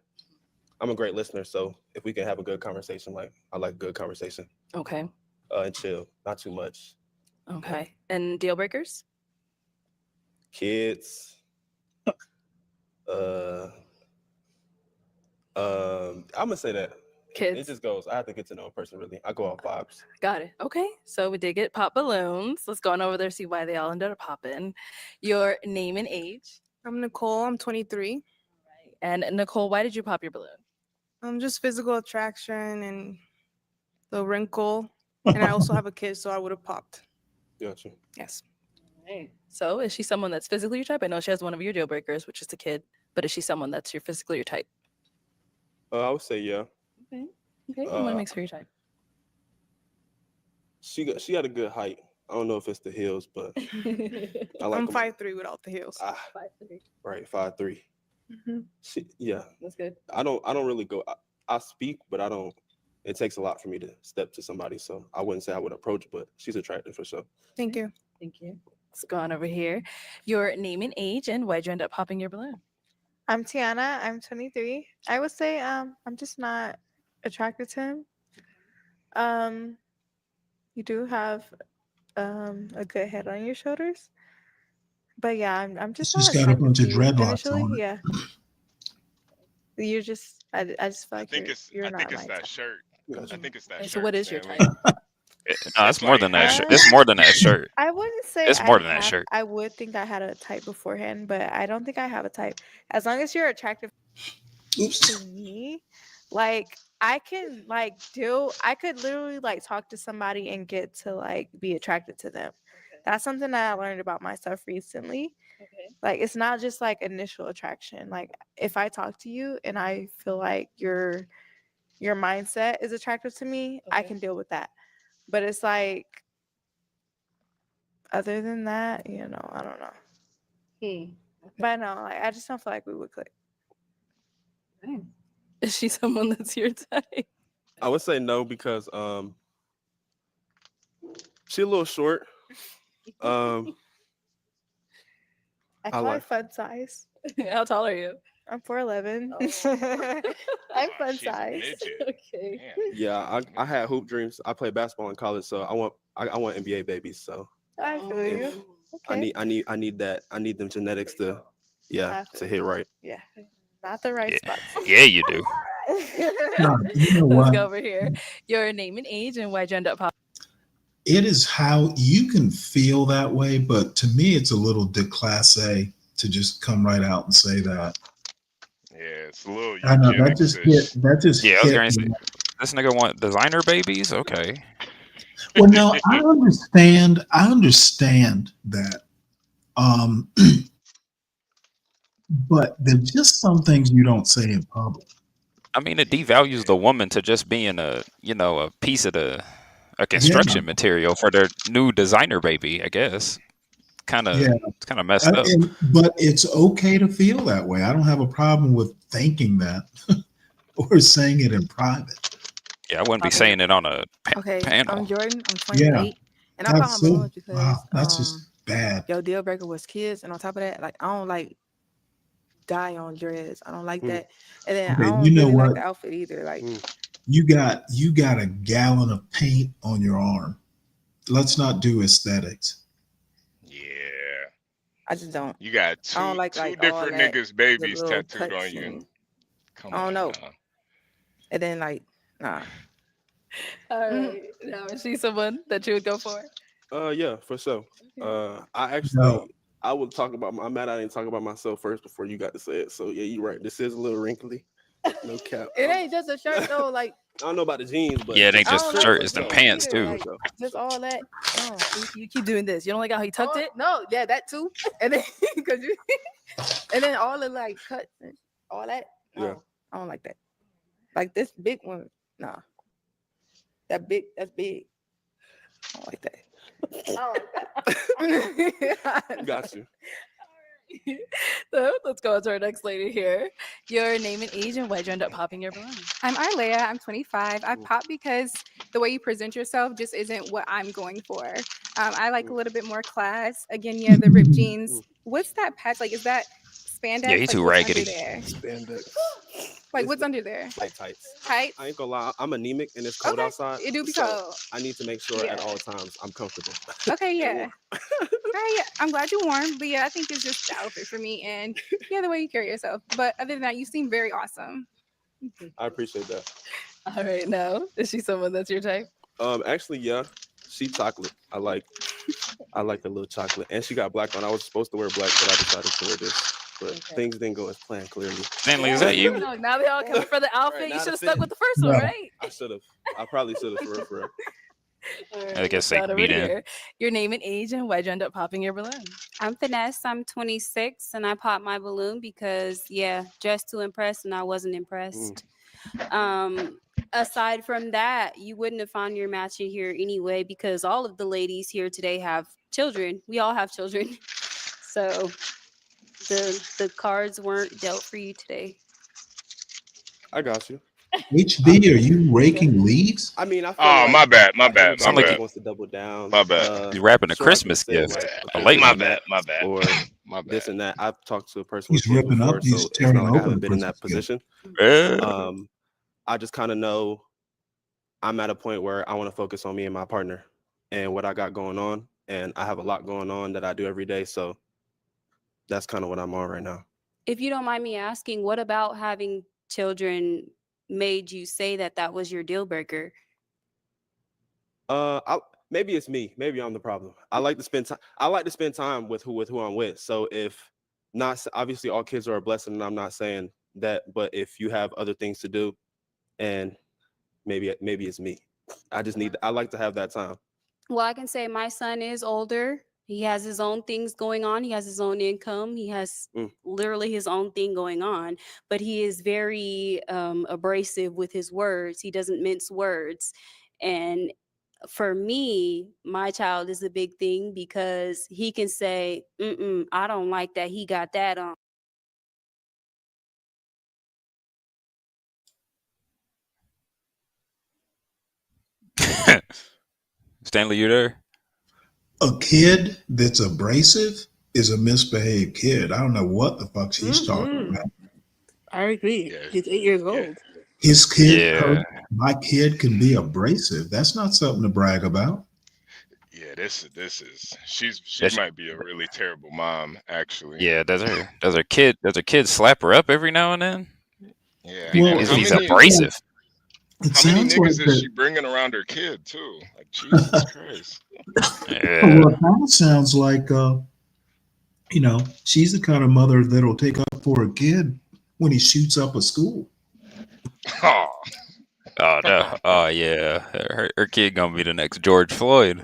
I'm a great listener, so if we can have a good conversation, I like good conversation. Okay. And chill, not too much. Okay. And deal breakers? Kids. I'm gonna say that. It Kids. just goes. I have to get to know a person really. I go off vibes. Got it. Okay. So we did get pop balloons. Let's go on over there, see why they all ended up popping. Your name and age. I'm Nicole. I'm 23. And Nicole, why did you pop your balloon? Just physical attraction and the wrinkle. And I also have a kid, so I would have popped. Gotcha. Yes. Right. So is she someone that's physically your type? I know she has one of your deal breakers, which is the kid, but is she someone that's physically your type? I would say yeah. Okay. Okay. And what Uh, makes her your type? she had a good height. I don't know if it's the heels, but I like I'm them. 5'3" without the heels. 5'3". Right, 5'3". hmm Yeah. That's good. I don't really go. I speak, but I don't. It takes a lot for me to step to somebody, so I wouldn't say I would approach, but she's attractive for sure. Thank you. Thank you. Let's go on over here. Your name and age, and why'd you end up popping your balloon? I'm Tiana. I'm 23. I would say I'm just not attracted to him. You do have a good head on your shoulders, but yeah, I'm just She's not got a attracted bunch to of you dreadlocks initially. on it. Yeah, you're just I just feel I like think it's you're I not think it's my that type. shirt. I think it's that Okay, shirt. so what is your Stanley. type? No, it's It's more like than that shirt. half. It's more than that shirt. I wouldn't say It's I more than that have. shirt. I would think I had a type beforehand, but I don't think I have a type. As long as you're attractive to me, like I can like do. I could literally like talk to somebody and get to like be attracted to them. That's something that I learned about myself recently. Okay. Like it's not just like initial attraction. Like if I talk to you and I feel like your mindset is attractive to me, I can deal with that. But it's like other than that, I don't know. But no, like I just don't feel like we would click. Okay. Is she someone that's your type? I would say no because she's a little short. I I call like. it fun size. How tall are you? I'm 4'11". I'm fun size. Okay. Yeah, I had hoop dreams. I played basketball in college, so I want NBA babies. So I feel if you. I need that. I need them genetics to to hit right. Yeah, not the right spots. Yeah, you do. No, you know Let's what? go over here. Your name and age, and why'd you end up popping? It is how you can feel that way, but to me, it's a little déclassé to just come right out and say that. Yeah, it's a little I know eugenics-ish. that just Yeah, I was hit gonna say, me. this nigga want designer babies. Okay. Well, no, I understand. I understand that. Um, but there's just some things you don't say in public. I mean, it devalues the woman to just being a piece of a Yeah, construction material for their new designer baby. I guess yeah. it's kind of messed up. But it's okay to feel that way. I don't have a problem with thinking that or saying it in private. Yeah, I wouldn't be saying it on a Okay, panel. I'm Jordan. I'm 28, Yeah, and I pop my that's so balloons because wow. That's just bad. your deal breaker was kids, and on top of that, like I don't like dye on dreads. I don't like that, and then I Okay, don't you know really like what? the outfit either. Like You got a gallon of paint on your arm. Let's not do aesthetics. Yeah. I just don't. You got I don't two like two all different that, niggas' the babies little tattooed on cuts, you. and Come I don't on know. now. And then like, nah. All right. Now, is she someone that you would go for? Yeah, for sure. I actually No. I would talk about. I'm mad I didn't talk about myself first before you got to say it. So yeah, you're right. This is a little wrinkly. No cap. It ain't just a shirt though. Like I don't know about the jeans, but Yeah, it ain't I just don't the like shirt; the it's the jeans pants either. too. Like just all that. No. You keep doing this. You don't like how he tucked it? No, yeah, that too. And then because you, and then all the like cuts and all that. No, Yeah. I don't like that. Like this big one, nah. That's big. I don't like that. Got you. So let's go on to our next lady here. Your name and age, and why'd you end up popping your balloon? I'm Arlea. I'm 25. I pop because the way you present yourself just isn't what I'm going for. I like a little bit more class. Again, yeah, the ripped jeans. What's that patch? Like, is that spandex? Yeah, he Like, too what's raggedy. under there? Spandex. Like, It's what's under there? like tights. Tights? I ain't gonna lie. I'm anemic and it's cold Okay, outside. it do be so cold. I need to make sure at Yeah. all times I'm comfortable. Okay, yeah. Alright, yeah. I'm glad you're warm, but yeah, I think it's just the outfit for me and yeah, the way you carry yourself. But other than that, you seem very awesome. I appreciate that. All right, now is she someone that's your type? Actually, yeah, she chocolate. I like the little chocolate, and she got black on. I was supposed to wear black, but I decided to wear this. but Okay. things didn't go as planned. Clearly. Stanley, is that you? No, now they all coming for the outfit. You now should the have stuck fit. with the first one, No. right? I should have. I probably should have, for real, for real. All I right, guess so they over meet in. here. Your name and age, and why'd you end up popping your balloon? I'm Finesse. I'm 26, and I popped my balloon because, yeah, just to impress, and I wasn't impressed. Aside from that, you wouldn't have found your match in here anyway because all of the ladies here today have children. We all have children, so the cards weren't dealt for you today. I got you. HB, are you raking leaves? I mean, I feel Oh, like my bad, my not bad, my Sound everybody like just bad, wants to double down. my bad, he's wrapping a Sure, I can Christmas say gift, like, a okay, late my one. bad, my bad, or my this bad. and that. I've talked to a person with He's kids ripping up. before, so He's it's not tearing like I open haven't the been in that Christmas gift. position. I just kind of know I'm at a point where I want to focus on me and my partner and what I got going on, and I have a lot going on that I do every day, so that's kind of what I'm on right now. If you don't mind me asking, what about having children made you say that that was your deal breaker? Maybe it's me. Maybe I'm the problem. I like to spend time. I like to spend time with who I'm with. So if not, obviously all kids are a blessing, and I'm not saying that. But if you have other things to do, and maybe it's me. I like to have that time. Well, I can say my son is older. He has his own things going on. He has his own income. He has literally his own thing going on, but he is very abrasive with his words. He doesn't mince words. And for me, my child is a big thing because he can say, I don't like that. He got that on. Stanley, you there? A kid that's abrasive is a misbehaved kid. I don't know what the fuck she's talking Mm-hmm. about. I agree. He's 8 years old. His kid, Yeah. my kid can be abrasive. That's not something to brag about. Yeah, this is she That's- might be a really terrible mom, actually. Yeah, does her kid slap her up every now and then? Yeah, Well, and He's, how he's many abrasive. It how many sounds like niggas is she that. bringing around her kid too? Like Jesus Christ. Yeah. Well, it kind of sounds like, she's the kind of mother that'll take up for a kid when he shoots up a school. Oh, Oh no. Oh yeah. Her kid gonna be the next George Floyd.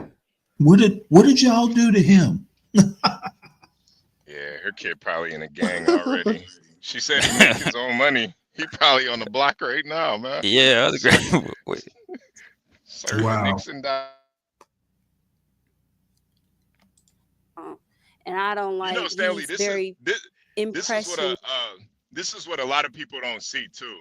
What did y'all do to him? yeah, her kid probably in a gang already. She said he make his own money. He probably on the block right now, man. Yeah, that's great. Wait. Serving Wow. Nixon down. And I don't like. You know, Stanley, He's this very is impression. this is what a lot of people don't see too.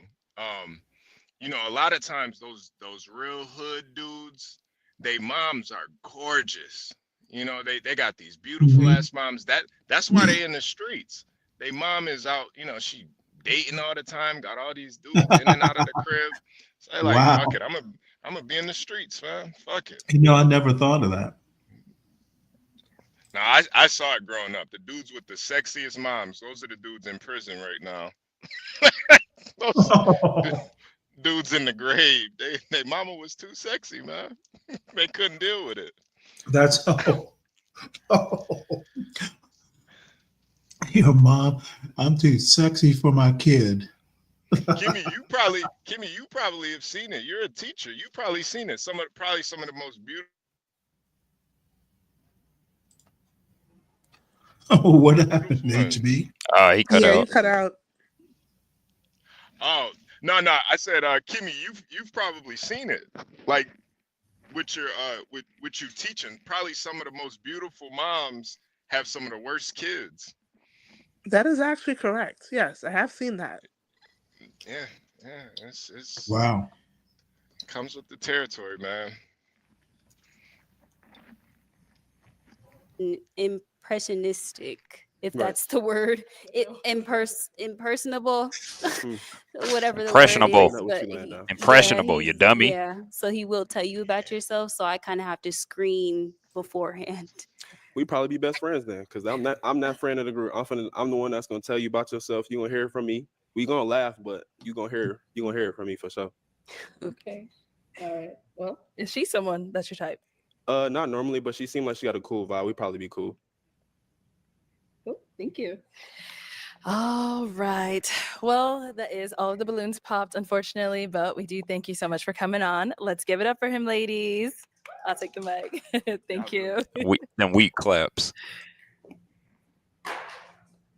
You know, a lot of times those real hood dudes, they moms are gorgeous. You know, they got these beautiful ass moms. That's why they in the streets. They mom is out, you know, she dating all the time, got all these dudes in and out of the crib. So they like, Wow. fuck it, I'm gonna be in the streets, man. Fuck it. I never thought of that. Now I saw it growing up. The dudes with the sexiest moms, those are the dudes in prison right now. Those dudes in the grave. They mama was too sexy, man. They couldn't deal with it. That's your mom. I'm too sexy for my kid. Kimmy, you probably have seen it. You're a teacher. You probably seen it. Probably some of the most beautiful. Oh, what happened, HB? He cut Yeah, you out. cut out. Oh no, I said, Kimmy, you've probably seen it. Like with your with you teaching, probably some of the most beautiful moms have some of the worst kids. That is actually correct. Yes, I have seen that. Yeah, it's Wow. comes with the territory, man. Impressionistic, if Right. that's the word. Impersonable, whatever the word Impressionable. is. Know what But you meant, though. Impressionable, you dummy. Yeah, so he will tell you about yourself. So I kind of have to screen beforehand. We probably be best friends then, because I'm that friend of the group. I'm the one that's gonna tell you about yourself. You gonna hear it from me. We gonna laugh, but you gonna hear it from me for sure. Okay. All right. Well, is she someone that's your type? Not normally, but she seemed like she got a cool vibe. We'd probably be cool. Oh, thank you. All right. Well, that is all of the balloons popped, unfortunately, but we do thank you so much for coming on. Let's give it up for him, ladies. I'll take the mic. Thank you. Weak claps.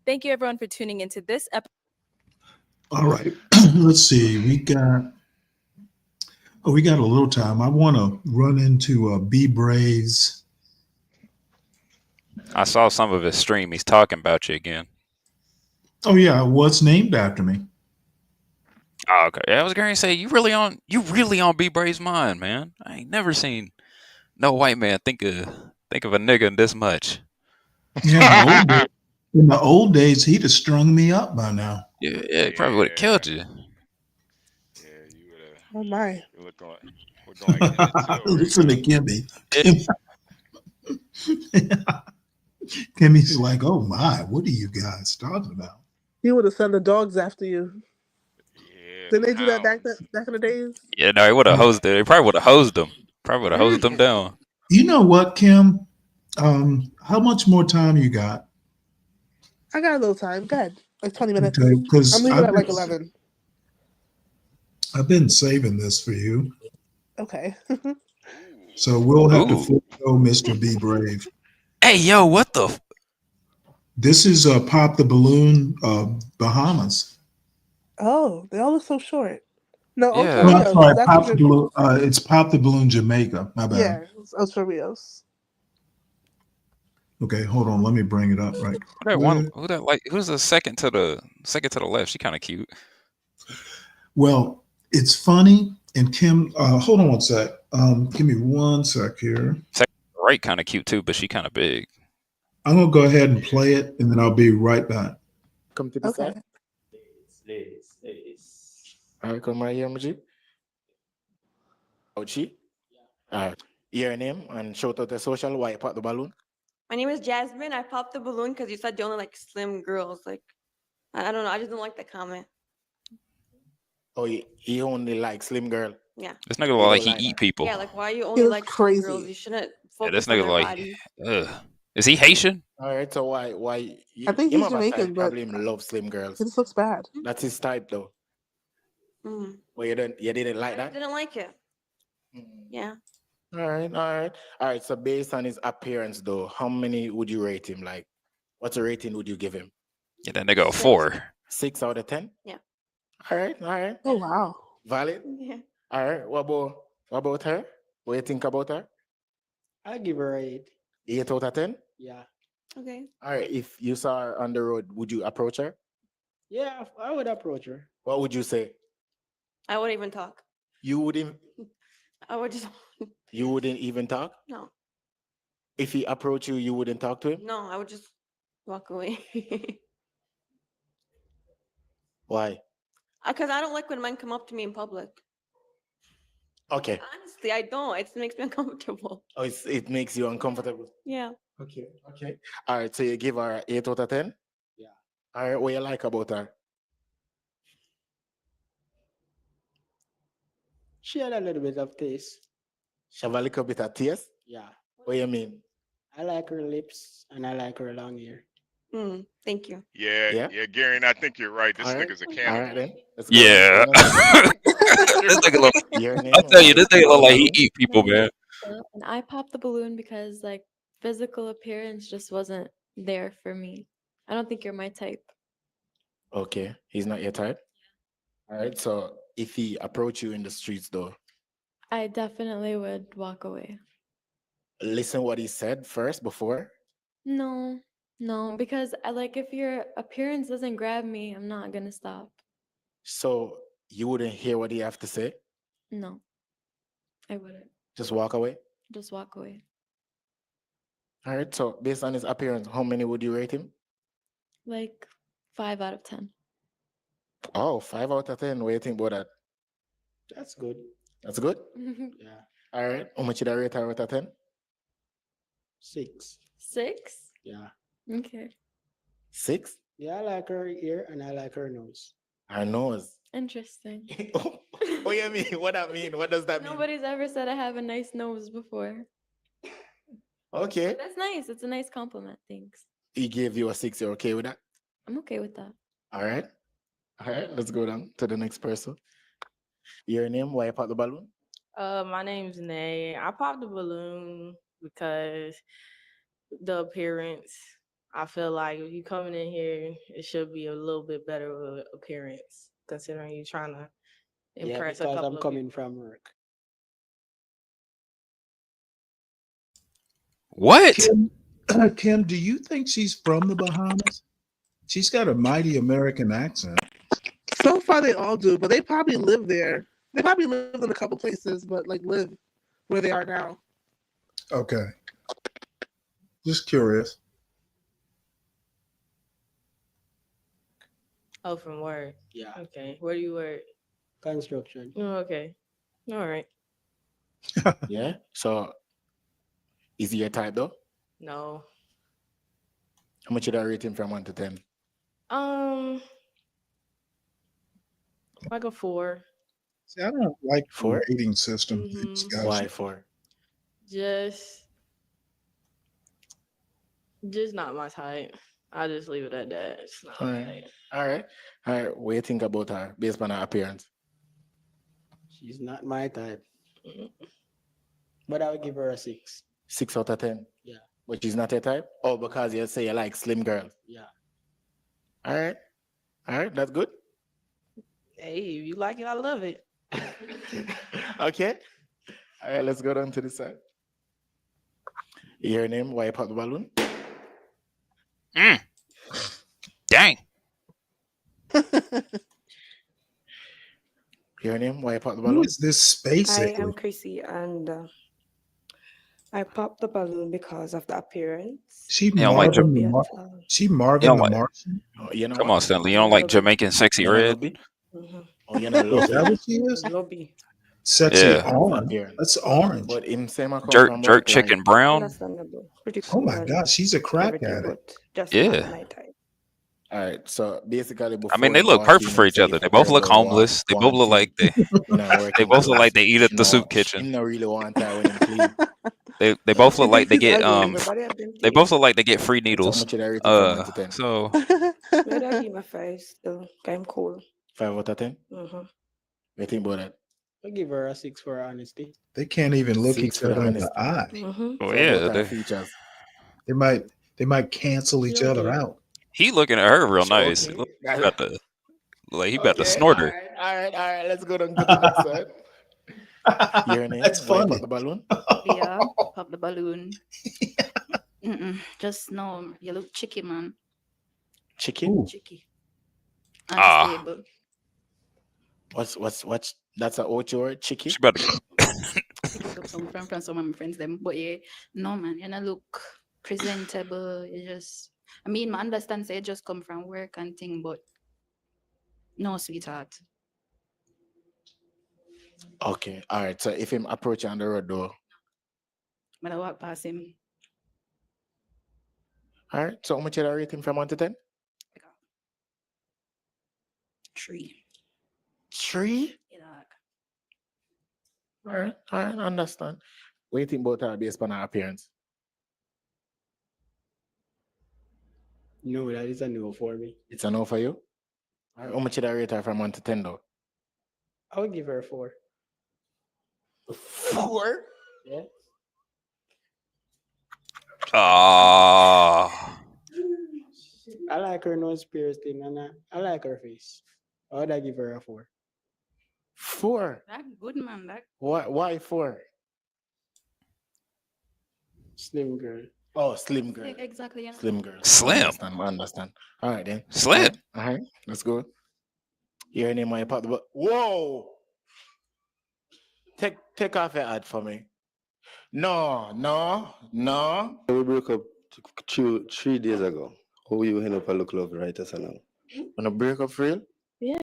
Thank you, everyone, for tuning into this episode. All right. Let's see. We got a little time. I want to run into Be Brave's. I saw some of his stream. He's talking about you again. Oh yeah, what's named after me? Oh, okay. Yeah, I was going to say you really on B Brave's mind, man. I ain't never seen no white man think of a nigga this much. Yeah, in the old days, he'd have strung me up by now. Yeah, he probably would have killed you. Oh my. We're going Emmett Till right Listen now. to Kimmy. Kimmy's like, oh my, what are you guys talking about? He would have sent the dogs after you. Yeah, Didn't they do that back in the days? Yeah, no, he would have hosed it. He probably would have hosed them. Probably would have hosed them down. You know what, Kim? How much more time you got? I got a little time. Go ahead. Like 20 minutes. Okay, because I'm leaving at like 11. I've been saving this for you. Okay. So we'll have to forego Mr. Be Brave. Hey, yo, what the? This is Pop the Balloon, Bahamas. Oh, they all look so short. No, Yeah. Ultra No, I'm Rios. sorry, That's Pop what the you're- Balloon. It's Pop the Balloon, Jamaica. My bad. Yeah, it's Ultra Rios. Okay, hold on. Let me bring it up right. That one, who's the second to the left? She kind of cute. Well, it's funny. And Kim, hold on one sec. Give me one sec here. Second to the right, kind of cute too, but she kind of big. I'm gonna go ahead and play it, and then I'll be right back. Come to the Okay. side. All right, come right here, Maji. Ochi. All right. Your name and shout out the social. Why you pop the balloon? My name is Jasmine. I popped the balloon because you said you only like slim girls. Like, I don't know. I just don't like the comment. Oh, he only like slim girl. Yeah. This nigga look like he eat people. Yeah, like why you only was like slim girls? crazy. You shouldn't Yeah, focus this on nigga their like, bodies. is he Haitian? All right, so why I think him he's have a type, Jamaican, but probably him love slim girls. it just looks bad. That's his type though. Mm. Well, you didn't like I that? didn't like it. Yeah. All right. So based on his appearance though, how many would you rate him? Like, what's a rating would you give him? Yeah, that nigga a 4. 6 out of 10? Yeah. All right. Oh wow. Valid? Yeah. All right. What about her? What do you think about her? I give her 8. 8 out of 10? Yeah. Okay. All right. If you saw her on the road, would you approach her? Yeah, I would approach her. What would you say? I wouldn't even talk. You wouldn't You wouldn't even talk? no. If he approached you, you wouldn't talk to him? No, I would just walk away. Why? Because I don't like when men come up to me in public. Okay. Honestly, I don't. It makes me uncomfortable. Oh, it makes you uncomfortable. Yeah. Okay. All right. So you give her 8 out of 10? Yeah. All right. What you like about her? She had a little bit of taste. She have a little bit of taste? Yeah. What you mean? I like her lips and I like her long hair. Thank you. Yeah, Gary, and I think you're right. This All right. nigga's a All cannibal. right then. Let's go. Yeah. This nigga look. Your name I tell you, this and nigga look like he balloon? eat people, man. And I popped the balloon because like physical appearance just wasn't there for me. I don't think you're my type. Okay. He's not your type? All right. So if he approach you in the streets though, I definitely would walk away. listen what he said first before. No, because I like if your appearance doesn't grab me, I'm not gonna stop. So you wouldn't hear what he have to say? No, I wouldn't. Just walk away? Just walk away. All right. So based on his appearance, how many would you rate him? Like 5 out of 10. Oh, 5 out of 10. What do you think about that? That's good. That's good? Yeah. All right. How much did I rate her out of 10? 6. 6? Yeah. Okay. 6? Yeah, I like her ear and I like her nose. Her nose. Interesting. What do you mean? What that mean? What does that mean? Nobody's ever said I have a nice nose before. Okay. That's nice. It's a nice compliment. Thanks. He gave you a 6. You're okay with that? I'm okay with that. All right. All right. Let's go down to the next person. Your name? Why you pop the balloon? My name's Nay. I popped the balloon because the appearance. I feel like if you coming in here, it should be a little bit better of appearance, considering you trying to Yeah, impress a because couple I'm of coming people. from work. What? Kim, do you think she's from the Bahamas? She's got a mighty American accent. So far, they all do, but they probably live there. They probably lived in a couple places, but like live where they are now. Okay, just curious. Oh, from work. Yeah. Okay. Where do you work? Construction. Oh, okay. All right. Yeah. So, is he your type though? No. How much you that rate him from 1 to 10? Like a 4. See, I don't like the 4? rating system Mhm. discussion. Why 4? Just not my type. I just leave it at that. It's not All my right. type. All right. All right. What do you think about her based on her appearance? She's not my type, Mm. but I would give her a 6. 6 out of 10. Yeah. But she's not your type? Oh, because you say you like slim girls. Yeah. All right. All right. That's good. Hey, if you like it, I love it. Okay. All right. Let's go down to the side. Your name? Why you pop the balloon? Dang. Your name? Why you pop the Who balloon? is this space I alien? am Chrissy, and I popped the balloon because of the appearance. She You don't like Marvin the Be Mar- at all. She You Marvin don't the like. Martian. Oh, you know Come what? on, Stanley. You don't like Jamaican sexy You know red? Lobby? Mm-hmm. Oh, you know Oh, is that Lobby? what she is? Lobby. Sexy Yeah. orange. Appearance. That's orange. But him same come Jerk from jerk work like chicken brown. Understandable. Pretty Oh cool my and God, she's a crack everything, addict. but just not Yeah. my type. all right. So basically I before mean, they him look walk perfect in, for him each say other. if They a both girl look don't homeless. They both want look him, like they. you know, work They him both look like clothes. they eat at the soup No, kitchen. him no really want her when him clean. They both She look like thinks they it's get ugly. Everybody have them They both things. look like they get free So how needles. much you that rating from 1 to 10? So But I give my 5 still. I'm cool. 5 out of 10? Mm-hmm. What do you think about that? I give her a 6 for her honesty. They can't even look 6 each for the other in the honesty. eye. Mm-hmm. oh So yeah, about her they, features. They might cancel each other Okay. out. he looking at her real So nice. He okay. look about to like he about to Okay. snort her. All right. Let's go down to the next side. Your name? That's Why you funny. pop the balloon? Yeah, pop the balloon. Just know you look chicky, man. Chicken? Ooh. Chicky. Ah, Unstable. What's that's a ocho word? Chicky? she about to. Pick it up from some of my friends them. But yeah, no man, you know look presentable. You just I mean I understand say you just come from work and thing, but no sweetheart. Okay. All right. So if him approach you on the road though. But I walk past him. All right. So how much you that rate him from 1 to 10? 3. 3? Yeah, dog. All right. I understand. What do you think about her based on her appearance? No, that is a no for me. It's a no for you? All right. How much you that rate her from 1 to 10 though? I would give her a 4. 4? Yeah. Ah, I like her nose piercing and I like her face. I would give her a 4. 4? That good man, that Why 4? Slim girl. Oh, slim girl. exactly. You know? Slim girl. slim, I understand. All right then. slim. All right. Let's go. Your name why you pop the ball. Whoa! Take off your ad for me. No. We broke up 3 days ago. How you end up a look love right as now? Wanna break up for real? Yes.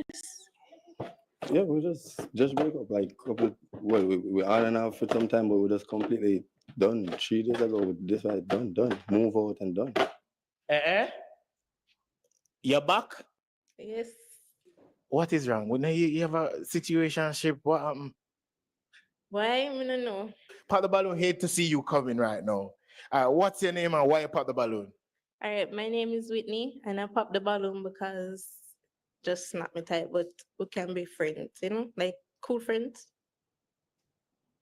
Yeah, we just break up like couple. Well, we on and off for some time, but we just completely done 3 days ago. We decided done, move out and done. You're back? Yes. What is wrong? When you have a situationship, what happened? Why? I don't know. Pop the balloon, hate to see you coming right now. What's your name and why you pop the balloon? All right, my name is Whitney, and I popped the balloon because just not my type, but we can be friends, like cool friends.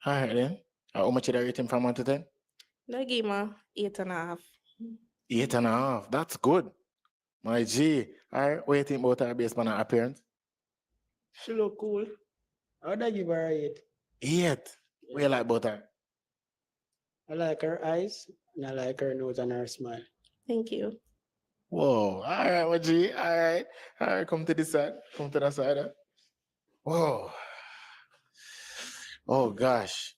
All right then. How much did I rate him from 1 to 10? I give him a 8.5. 8.5. That's good. My G. All right. What do you think about her based on her appearance? She look cool. How'd I give her a 8? 8. What you like about her? I like her eyes, and I like her nose and her smile. Thank you. Whoa. All right, my G. All right. All right. Come to this side. Come to that side. Whoa. Oh, gosh.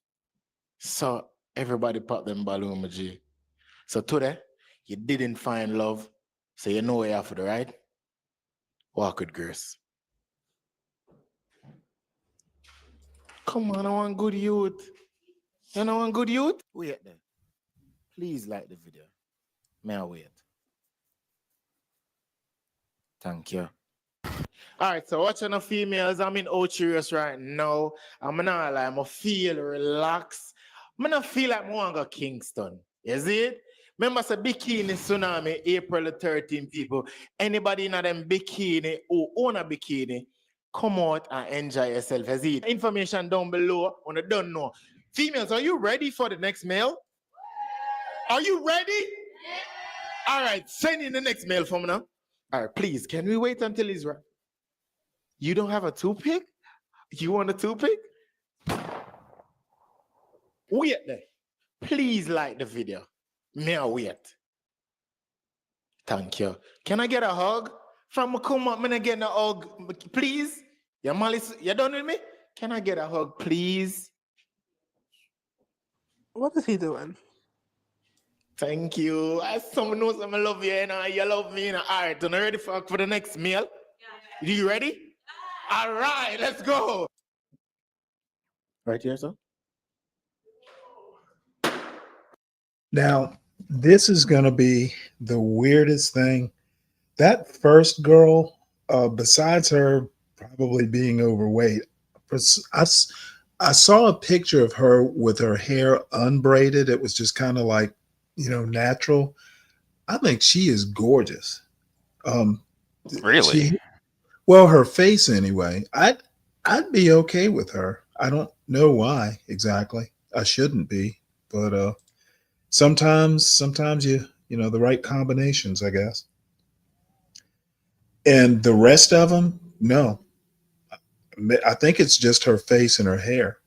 So, everybody pop them balloon, my G. So, today, you didn't find love. So, you know where you have to do, right? Walk with grace. Come on, I want good youth. You know, want good youth? Wait then. Please like the video. May I wait? Thank you. All right, so watching the females, I'm in Ocherius right now. I'm not like, I feel relaxed. I don't feel like I want to go Kingston. You see it? Remember, the bikini tsunami, April the 13th, people. Anybody in them bikini who own a bikini, come out and enjoy yourself. You see it? Information down below on the don't know. Females, are you ready for the next male? Are you ready? All right, send in the next mail for me now. All right, please, can we wait until he's right? You don't have a toothpick? You want a toothpick? Wait there. Please like the video. May I wait? Thank you. Can I get a hug? From Makuma, I'm gonna get a hug, please. Yeah, Malice, you done with me? Can I get a hug, please? What is he doing? Thank you. As someone knows I love you, you love me. All right, are you ready for the next meal? Yeah. You ready? All right, let's go. Right here, sir. Now, this is going to be the weirdest thing. That first girl, besides her probably being overweight, I saw a picture of her with her hair unbraided. It was just kind of like, natural. I think she is gorgeous. Really? Well, her face anyway. I'd be okay with her. I don't know why exactly. I shouldn't be, but sometimes the right combinations, I guess. And the rest of them, no. I think it's just her face and her hair.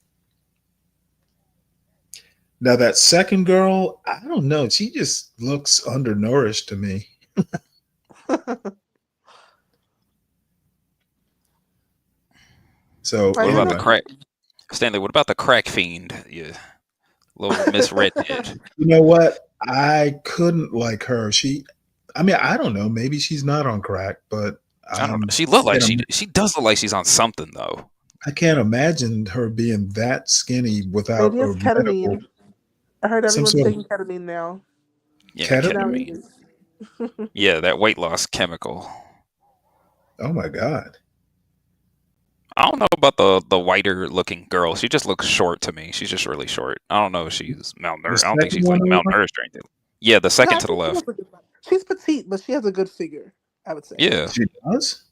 Now that second girl, I don't know. She just looks undernourished to me. So what about the crack, Stanley? What about the crack fiend? Yeah, little Miss Redhead. You know what? I couldn't like her. I don't know. Maybe she's not on crack, but I don't know. She looked like she does look like she's on something though. I can't imagine her being that skinny without Maybe it's ketamine. I heard some everyone's sort of taking ketamine now. Yeah, ketamine. Yeah, that weight loss chemical. Oh my God. I don't know about the whiter looking girl. She just looks short to me. She's just really short. I don't know if she's malnourished. I don't think she's like malnourished or anything. Yeah, the second to the left. She's petite, but she has a good figure, I would say. Yeah. She does?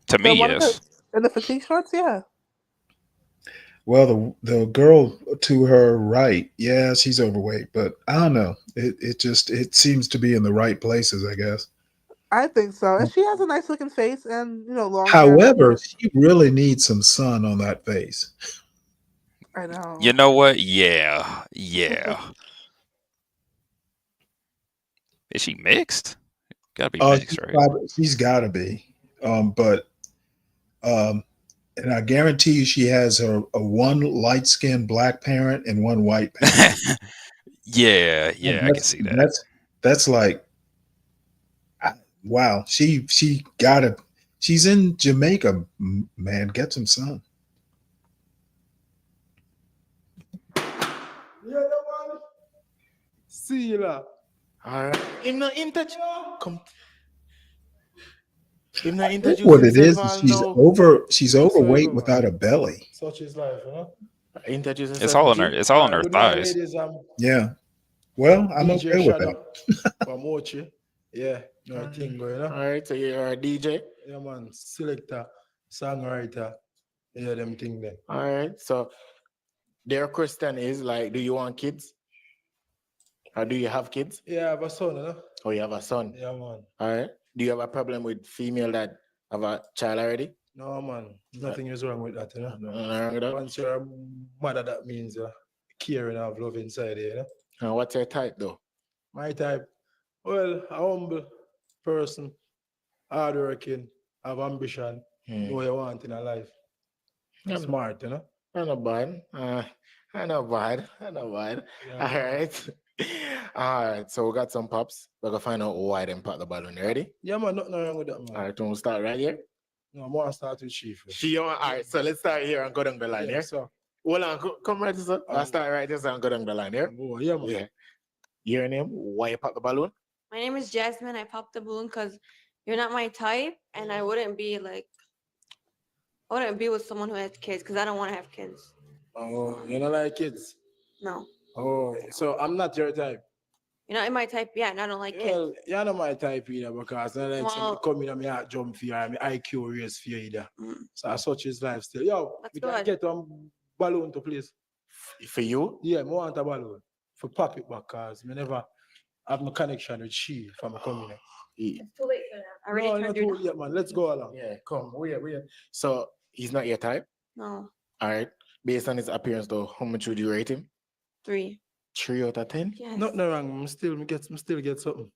To me, yes. In the fatigue shorts, yeah. Well, the girl to her right, yeah, she's overweight, but I don't know. It seems to be in the right places, I guess. I think so. And she has a nice looking face and long hair. However, she really needs some sun on that face. I know. You know what? Yeah. Yeah. Is she mixed? Gotta be mixed, right? She's gotta be. And I guarantee you she has a one light-skinned black parent and one white parent. Yeah, I can see that. That's like, wow. She's in Jamaica, man. Get some sun. See you now. All right. Him not introduce. Come. Him not I think introduce what it himself. is she's overweight without a belly. Such is life, Introduce himself. It's all in her. It's all in her thighs. Yeah. Well, I'm okay with that. From Ochi. Yeah, no thing going, you know? All right, so you're a DJ? Yeah, man. Selector, songwriter. Yeah, them thing there. All right, so their question is like, do you want kids? Or do you have kids? Yeah, I have a son, you know? Oh, you have a son? Yeah, man. All right. Do you have a problem with female that have a child already? No, man. Nothing is wrong with that, you know? Nothing wrong with that? Once you're a mother, that means caring and have love inside you, you know? And what's your type, though? My type? Well, a humble person, hardworking, have ambition, know what you want in a life. Smart, you know? Not bad. Not bad. Not bad. Yeah. All right. All right. So we got some pops. We're gonna find out why they pop the balloon. You ready? Yeah, man. Nothing wrong with that, man. All right. We'll start right here. No, I want to start with Chief. All right. So let's start here and go down the line here. So, Hold on. Come right, sir. I'll start right here and go down the line here. Oh, yeah, man. Yeah. Your name? Why you pop the balloon? My name is Jasmine. I popped the balloon because you're not my type, and I wouldn't be with someone who has kids because I don't want to have kids. Oh, you don't like kids? No, Oh, so I'm not your type. you're not in my type. Yeah, and I don't like kids. Well, you're not my type either because I like somebody Well- come in and me heart jump for you and my IQ raise for you either. Mm. So as such is life still. Yo, That's we can good. get balloon to please. For you? Yeah, I want a balloon. For pop it back cause I never have no connection with she from coming. Yeah. Too late for that. I already No, turned not you too down. yet, man. Let's go along. Yeah, come. Wait. So he's not your type? No, All right. Based on his appearance, though, how much would you rate him? 3. 3 out of 10? Yes. Nothing wrong. I'm still get something.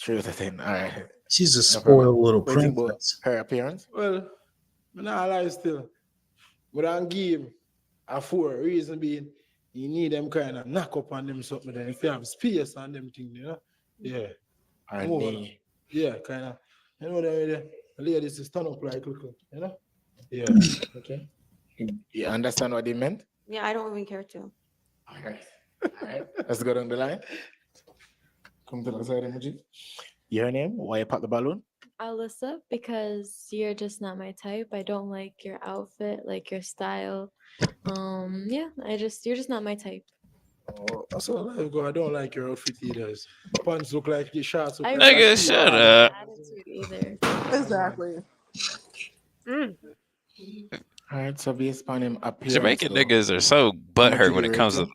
3 out of 10. All right. She's a No spoiled problem. little What do you think about princess. her appearance? Well, I'm not lie still. But I'm give him a 4. Reason being, you need them kind of knock up on them something. Then if you have space on them things, you know? Yeah. And Move the- on. Yeah, kind of. You know the ladies is turn up like little, you know? Yeah. Okay. You understand what they meant? Yeah, I don't even care to. All right. All right. Let's go down the line. Come to the side, emoji. Your name? Why you pop the balloon? Alyssa, because you're just not my type. I don't like your outfit, like your style. Yeah, you're just not my type. Oh, that's all I go. I don't like your outfit either. Pants look like your shorts look I like Nigga, your shut feet. up. Attitude either. Exactly. All right. So based upon him appearance, Jamaican though, niggas are so how much butthurt would when you it rate comes to him?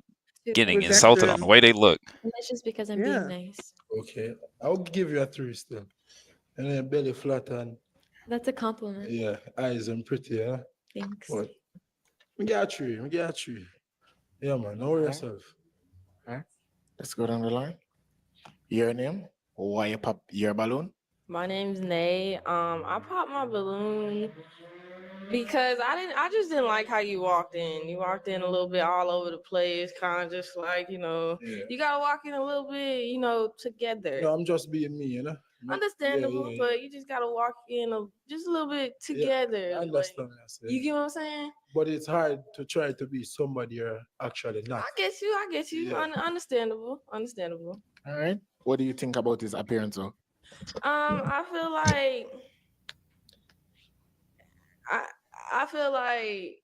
getting insulted on the way they look. And that's just because I'm Yeah. being nice. Okay. I'll give you a 3 still. And then belly flat and That's a compliment. yeah, eyes and pretty, yeah. Thanks. But we get a 3. Yeah, man. Know yourself. All right. Let's go down the line. Your name? Why you pop your balloon? My name's Nay. I popped my balloon because I just didn't like how you walked in. You walked in a little bit all over the place, kind of just like, Yeah. you gotta walk in a little bit, together. No, I'm just being me, you know. Understandable, yeah. but you just gotta walk in just a little bit Yeah, together. I understand what you're You saying. get what I'm saying? But it's hard to try to be somebody you're actually not. I get you. Yeah. Understandable. All right. What do you think about his appearance, though? I feel like I feel like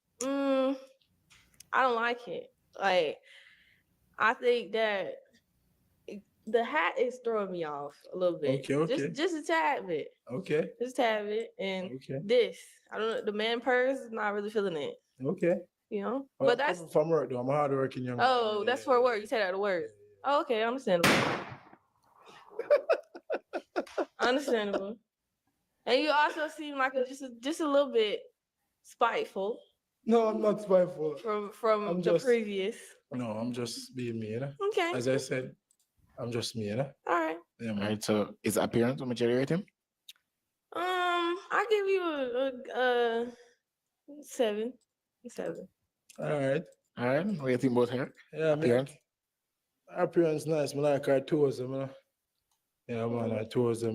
I don't like it. Like I think that the hat is throwing me off a little bit. Okay. Just a tad bit. Okay. Just a tad bit. And Okay. this, I don't know, the man purse is not really feeling it. Okay. But Well, that's from work though. I'm a hardworking young man. oh, that's for work. You said that at work. Oh, okay, understandable. Understandable. And you also seem like just a little bit spiteful No, I'm not spiteful. from I'm the just- previous. No, I'm just being me, you know. Okay. As I said, I'm just me, you know. All right. Yeah, All man. right. So his appearance, how much you rate him? I give you a 7. 7. All right. All right. What do you think about her Yeah, man. appearance? Appearance nice. I like her toes, you know. Yeah, man. Her toes,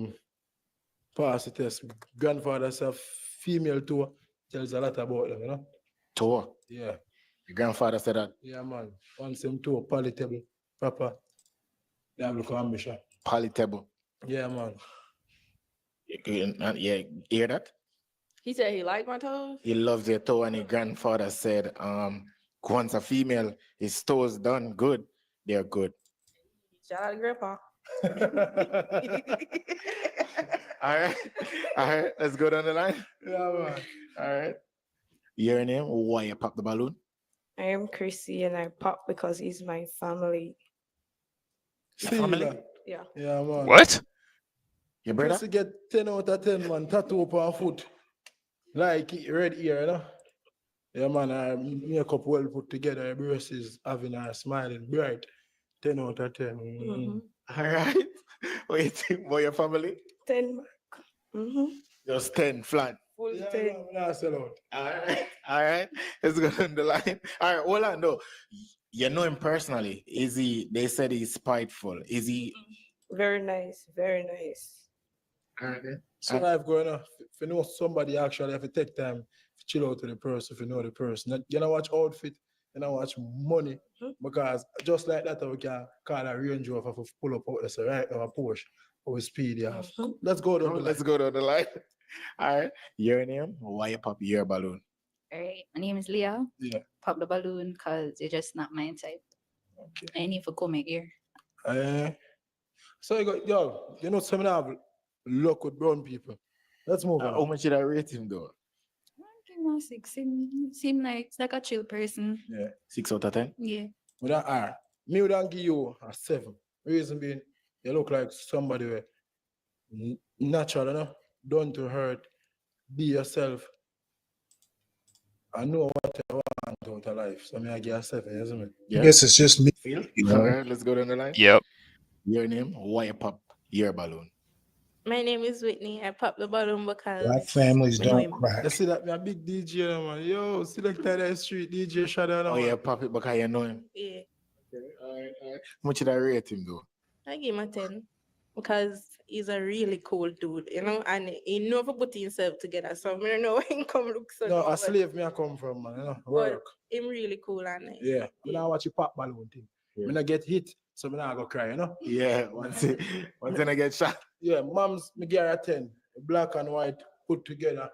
pass the test. Grandfather's a female toe. Tells a lot about them, you know. Toe. Yeah. Your grandfather said that. Yeah, man. Once them toe palatable, proper. They have look ambition. Palatable. Yeah, man. Yeah, you hear that? He said he liked my toes. He loves your toe, and your grandfather said, once a female, his toes done good, they're good. Shout out to Grandpa. All right. All right. Let's go down the line. Yeah, man. All right. Your name? Why you pop the balloon? I am Chrissy and I pop because he's my family. Your family? Yeah. Yeah, man. What? Your brother? Chris get 10 out of 10, man. Tattoo on foot. Like red ear, you know? Yeah, man. Her makeup well put together. Her breast is having her smiling bright. 10 out of 10. Mm-hmm. All right. What do you think about your family? 10 mark. Mm-hmm. Just 10 flat. Full Yeah, 10. man. Nah, sell out. All right. All right. Let's go down the line. All right. Hold on, though. You know him personally. Is he, they said he's spiteful. Is he? Very nice. Very nice. All right. So life going on. If you know somebody actually have to take time to chill out with the person, if you know the person. You know watch outfit, you know watch money. Because just like that, we can call a Range Rover for pull up out there, so right now a Porsche or speed you have. Let's go down the line. Let's go down the line. All right. Your name? Why you pop your balloon? All right. My name is Leah. Yeah. Pop the balloon because you're just not my type. Okay. I need to come here. So you go, yo, you know some have luck with brown people. Let's move on. How much did I rate him though? Give him a 6. Seem like a chill person. Yeah. 6 out of 10? Yeah. With an R. Me would give you a 7. Reason being, you look like somebody where natural, you know? Don't to hurt. Be yourself. I know what I want out of life. So I give a 7, isn't it? I guess it's just me. Feel? You know? All right, let's go down the line. Yep. Your name? Why you pop your balloon? My name is Whitney. I pop the balloon because Black families I know don't him. crack. You see that me a big DJ, man. Yo, select that street DJ Shadow. Oh, yeah, pop it because you know him. Yeah. Okay, all right. How much did I rate him though? I give him a 10 because he's a really cool dude, you know, and he never put himself together. So I don't know where he come look so. No, a but- slave me I come from, man. You know, but work. him really cool and nice. Yeah. When I watch you pop balloon thing. When I get hit, so when I go cry, you know? Yeah, once I get shot. Yeah, mom's me give her a 10. Black and white put together.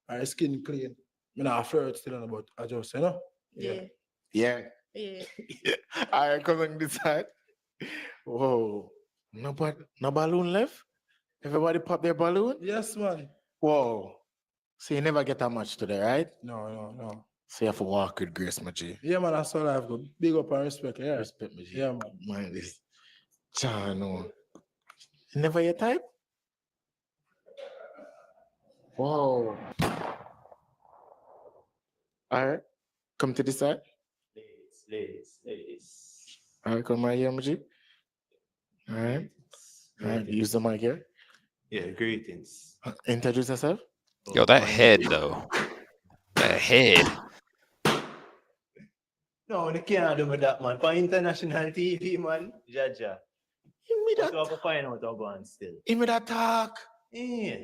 Her skin clean. Me not flirt still on but I just, you know? Yeah. Yeah. Yeah. All right, come on this side. Whoa. No balloon left? Everybody pop their balloon? Yes, man. Whoa. So you never get that much today, right? No. So you have to walk with grace, my G. Yeah, man, that's all I've got. Big up and respect. Yeah. Respect, my G. Yeah, man. Mind this. Chano. Never your type? Whoa. All right. Come to this side. Ladies. All right, come right here, my G. All right. All right, use the mic here. Yeah, greetings. Introduce yourself. Yo, that head though. That head. No, they can't do with that, man. For international TV, man. Jaja. You have to find out how go on still. Give me that talk. Yeah.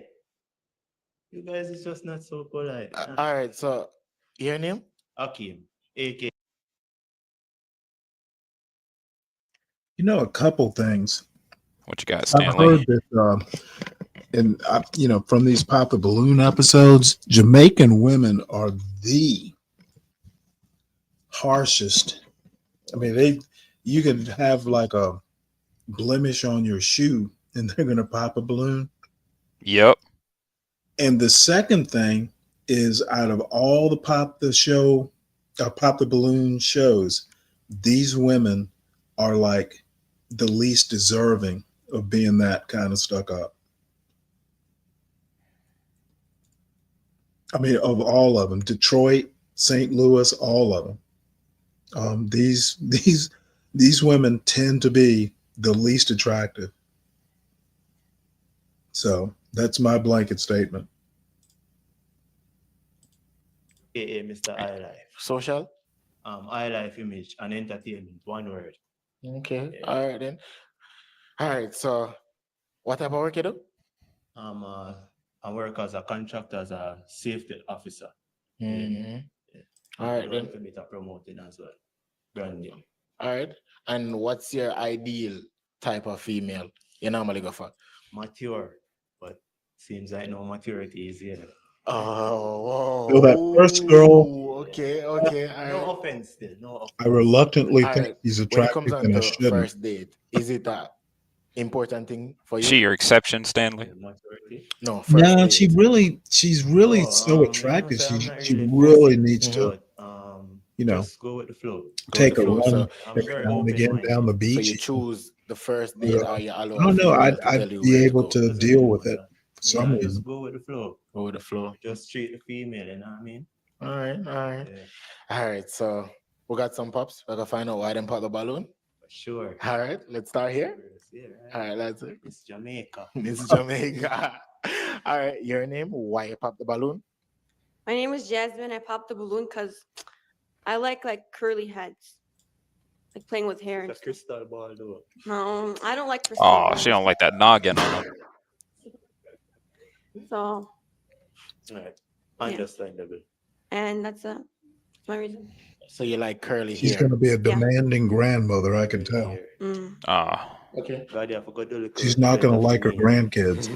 You guys is just not so polite. All right, so your name? Akim, AK. You know, a couple things. What you got, I've Stanley? heard that, and you know, from these Pop the Balloon episodes, Jamaican women are the harshest. I mean, you could have like a blemish on your shoe, and they're gonna pop a balloon. Yep. And the second thing is, out of all the Pop the Balloon shows, these women are like the least deserving of being that kind of stuck up. I mean, of all of them, Detroit, St. Louis, all of them. These women tend to be the least attractive. So that's my blanket statement. AA, Mr. iLife. Social? iLife image and entertainment, one word. Okay. Yeah. All right then. All right. So, what type of work you do? I work as a contractor, as a safety officer. Mm-hmm. Yeah. All right then. For me to promoting as well. Branding. All right. And what's your ideal type of female you normally go for? Mature, but seems like no maturity is here. Oh, So that first girl, okay. All No right. offense still, no offense. I reluctantly All think right. he's When it attractive comes on and I to shouldn't. first date, is it important thing for She you? your exception, Stanley? No, first No, date. she's really Oh, so you know, attractive. say I'm not She really really fussy, needs to, but you know, just go with the flow. Go with the take a flow. run So I'm every very now and open again down the minded. so beach. you choose the first But, date, or you allow I a don't know. female to tell I'd you be where to able go? to Doesn't deal really with it matter. for some Yeah, reason. just go with the flow. Go with the flow. Just treat the female, you know what I mean? All right, all right. Yeah, All right, so we got some pops. We're gonna find out why them pop the balloon. for sure. All right, let's start here. Yeah, All right. right, that's it. It's Jamaica. This is Jamaica. All right, your name? Why you pop the balloon? My name is Jasmine. I popped the balloon because I like curly heads, like playing with hair and It's a stuff. crystal ball, though. No, I don't like crystal Oh, balls. she don't like that noggin on them. So All right, yeah, understandable. and that's my reason. So you like curly She's hair? going to be a Yeah. demanding grandmother, I can tell. Here. Mm. Ah, Okay. God, I forgot to look She's not going to like her grandkids.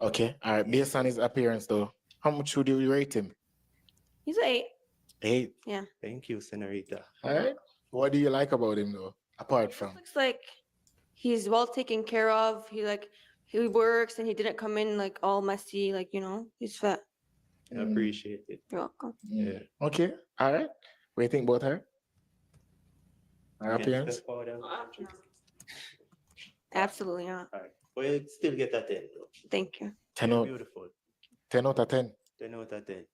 Okay. All right. Based on his appearance, though, how much would you rate him? He's an 8. 8. Yeah. Thank you, Senorita. All right. What do you like about him, though? Apart from Looks like he's well taken care of. He works and he didn't come in like all messy. Like he's fat. I appreciate it. You're welcome. Yeah. Okay. All right. What do you think about her? Her Can I appearance? step forward and- Absolutely not. All right. But you still get a 10, though. Thank you. 10 You're out, beautiful. 10 out of 10. 10 out of 10.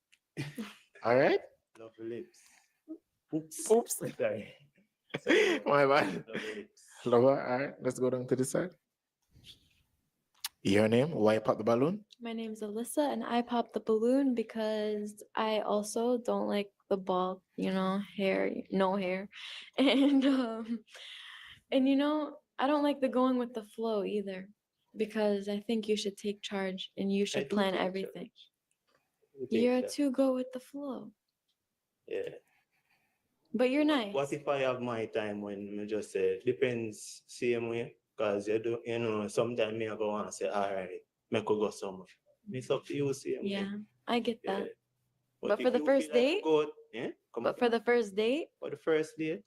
All right. Love your lips. Oops. Sorry. My bad. Love your lips. Lower. All right. Let's go down to this side. Your name? Why pop the balloon? My name's Alyssa, and I popped the balloon because I also don't like the bald, hair, no hair, and I don't like the going with the flow either, because I think you should take charge and you I should do plan take everything. You take You're charge. to go with the flow, Yeah. but you're nice. What if I have my time when I just say depends same way? Because sometimes me I go and say, all right, make go somewhere. It's up to you, same way. Yeah, I get that. Yeah. But if for the you first feel like date, go, yeah, but for the first date, for the first date,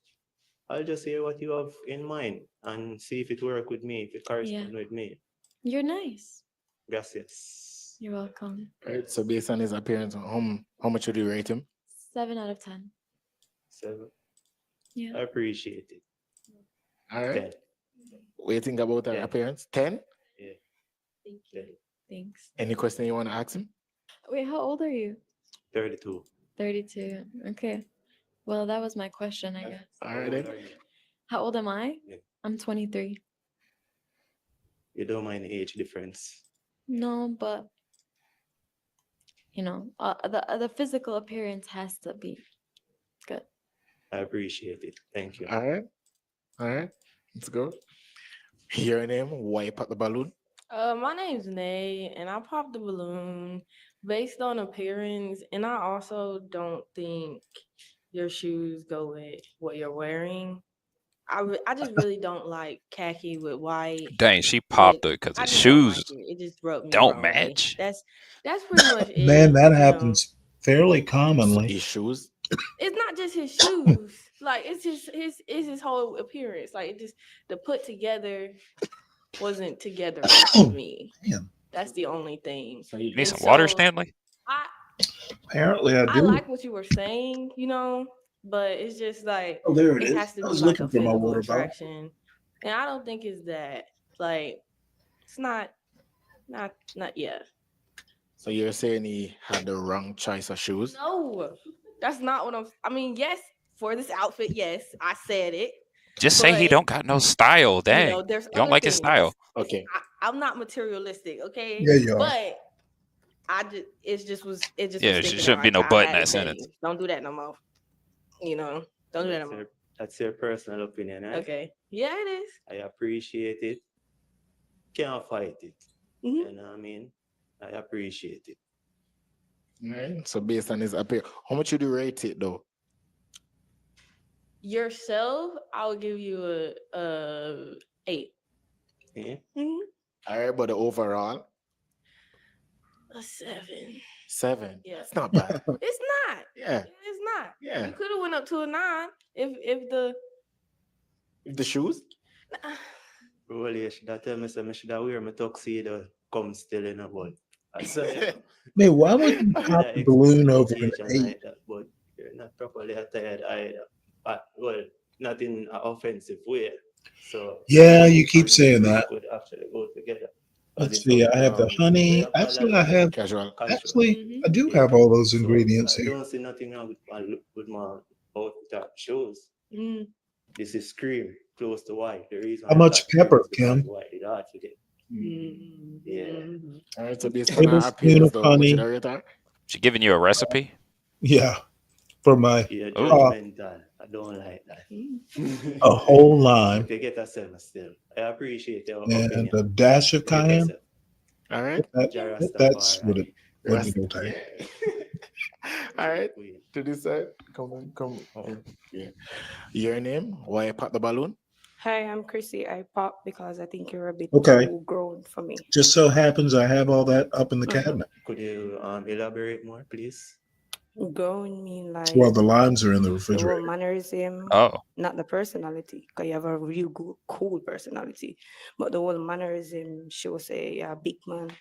I'll just hear what you have in mind and see if it work with me, if it correspond with me. you're nice. Gracias. You're welcome. All right. So based on his appearance, how much would you rate him? 7 out of 10. 7. Yeah. I appreciate it. All right. 10. What do you think about her 10. appearance? 10. Yeah. Thank 10. you. Thanks. Any question you want to ask him? Wait, how old are you? 32. 32. Okay. Well, that was my question, I guess. All right. Then. How old am I? Yeah. I'm 23. You don't mind the age difference. No, but the physical appearance has to be good. I appreciate it. Thank you. All right. All right. Let's go. Your name? Why you pop the balloon? My name's Nay, and I popped the balloon based on appearance, and I also don't think your shoes go with what you're wearing. I just really don't like khaki with white. dang, she popped it because I his just don't like shoes it. It just rubbed me the don't wrong way. match. That's pretty much it. Man, that happens fairly commonly. His shoes? It's not just his shoes. Like it's his whole appearance. Like it just the put together wasn't together for me. Man. That's the only thing. So You need And some water, so Stanley? Apparently, I I do. like what you were saying, but it's just like Oh, there it is. has to I be was like looking a for my physical water bottle. attraction, and I don't think it's that. Like it's not yeah. So you're saying he had the wrong choice of shoes? No, that's not what I mean, yes, for this outfit, yes, I said it. Just say he But, don't got no style. Dang. there's You don't other like his things. style. Okay. I'm not materialistic, okay? Yeah, you are. But it just was Yeah, was there sticking shouldn't out. be no I butt in had to that say, sentence. don't do that no more. Don't do that no more. That's your personal opinion, right? Okay. Yeah, it is. I appreciate it. Can't fight it. Mhm. You know what I mean? I appreciate it. All right. So based on his appearance, how much would you rate it though? Yourself, I would give you a 8. Yeah. Mhm. All right, but the overall A 7. 7. Yeah. It's not bad. It's not. Yeah. It's not. Yeah. You could have went up to a 9 if The shoes? Well, you should have tell me say I should have wear my tuxedo come still in a but I said Man, why would you I pop had the an balloon over an occasion 8? like that, but you're not properly attired either. Well, not in an offensive way. So Yeah, you casual keep and saying free that. could actually go together. Because Let's it's see. some I have the honey. Actually, I have. Casual. Actually, I do have all those ingredients I here. don't see nothing wrong with my out shoes. This is cream close to white. The reason How I much got cream pepper, is because Kim? white is hard to get. Yeah. All right, so based on our Tablespoon appearance, of though, what should I honey. rate her? She giving you a recipe? Yeah, for my You're Oh. judgmental. I don't like that. a whole lime But you get a 7 still. I appreciate your and opinion. a dash of You get a cayenne. 7. All right. That's what Jarastafari. it will take. All right. To this side. Come. Yeah. Your name? Why pop the balloon? Hi, I'm Chrissy. I pop because I think you're a bit Okay. too grown for me. Just so happens I have all that up in the Mhm. cabinet. Could you elaborate more, please? Grown mean like Well, the limes are in the the whole refrigerator. mannerism, Oh. not the personality. Cause you have a real good, cool personality, but the whole mannerism, she will say, yeah, big man,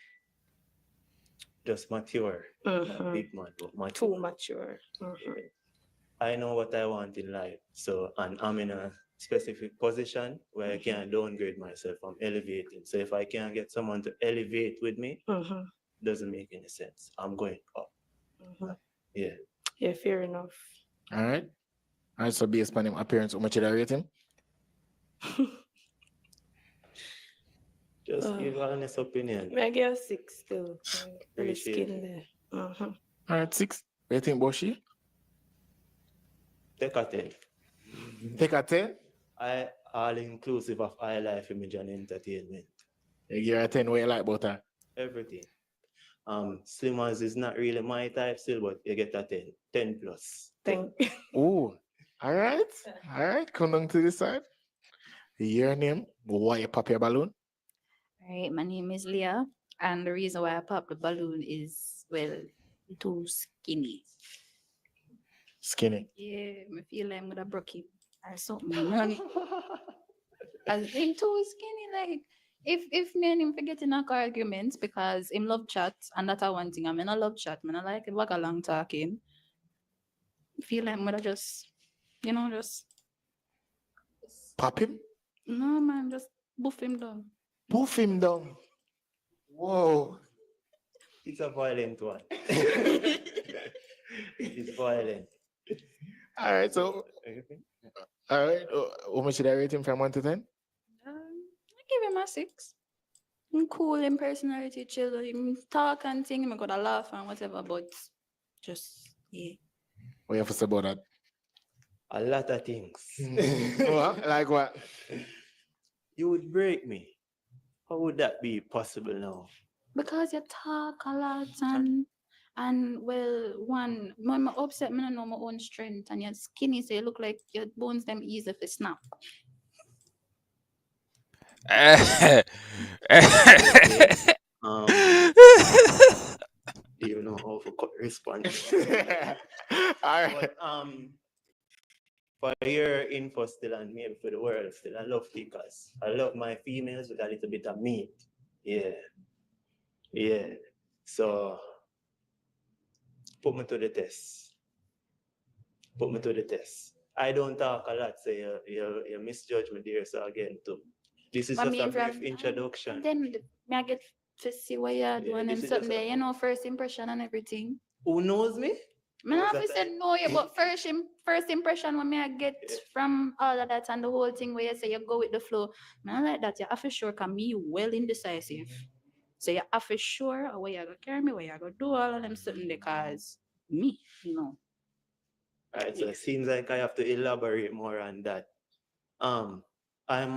Just mature. Not Mhm. big man, but mature. too mature. Mhm. I know what I want in life. So, and I'm in a specific position where I can't downgrade myself. I'm elevating. So if I can't get someone to elevate with me, Mhm. doesn't make any sense. I'm going up. Mhm. Yeah. Yeah, fair enough. All right. All right, so based on him appearance, how much should I rate him? Just give an honest opinion. I give a 6 still. Really Appreciate skin it. there. Mhm. All right, 6. What do you think about she? Take a 10. Take a 10? I all inclusive of high life image and entertainment. You give her a 10. What you like about her? Everything. Slimmers is not really my type still, but you get a 10. 10 plus. Thank Oh, all right. All right, come down to this side. Your name? Why you pop your balloon? All right, my name is Leah, and the reason why I popped the balloon is, well, too skinny. Skinny. Yeah, I feel like I'm gonna broke it or something. You know? As him too skinny, like if me and him forget in our arguments because him love chat and that's one thing. I mean I love chat, man. I like it, like a long talking. Feel like I'm gonna just just Pop him? no man, just buff him down. Poof him down. Whoa. It's a violent one. It's violent. All right, so, all right. How much should I rate him from 1 to 10? I give him a 6. Him cool in personality, chill. Him talk and thing, him gonna laugh and whatever, but just yeah. What you have to say about that? A lot of things. What? Like what? You would break me. How would that be possible now? Because you talk a lot and well, one, when I'm upset, I don't know my own strength, and you're skinny, so you look like your bones them easy for snap. Um, do you know how to respond? But, for your info still and maybe for the world still, I love kickers. I love my females with a little bit of meat. Yeah. Yeah. So put me to the test. Put me to the test. I don't talk a lot, so you misjudge me there. So again, too. This is But just me a from brief introduction. then me I get to see what you're doing this and is something just there, you know, first impression and everything. Who knows me? Me not Who's have to that say no, yeah, but first impression when me I get from all of that and the whole thing where you say you go with the flow, me not like that. You have to sure can me well indecisive. So you have to sure where you go carry me, where you go do all of them something because me, you know. Alright, so it seems like I have to elaborate more on that. I'm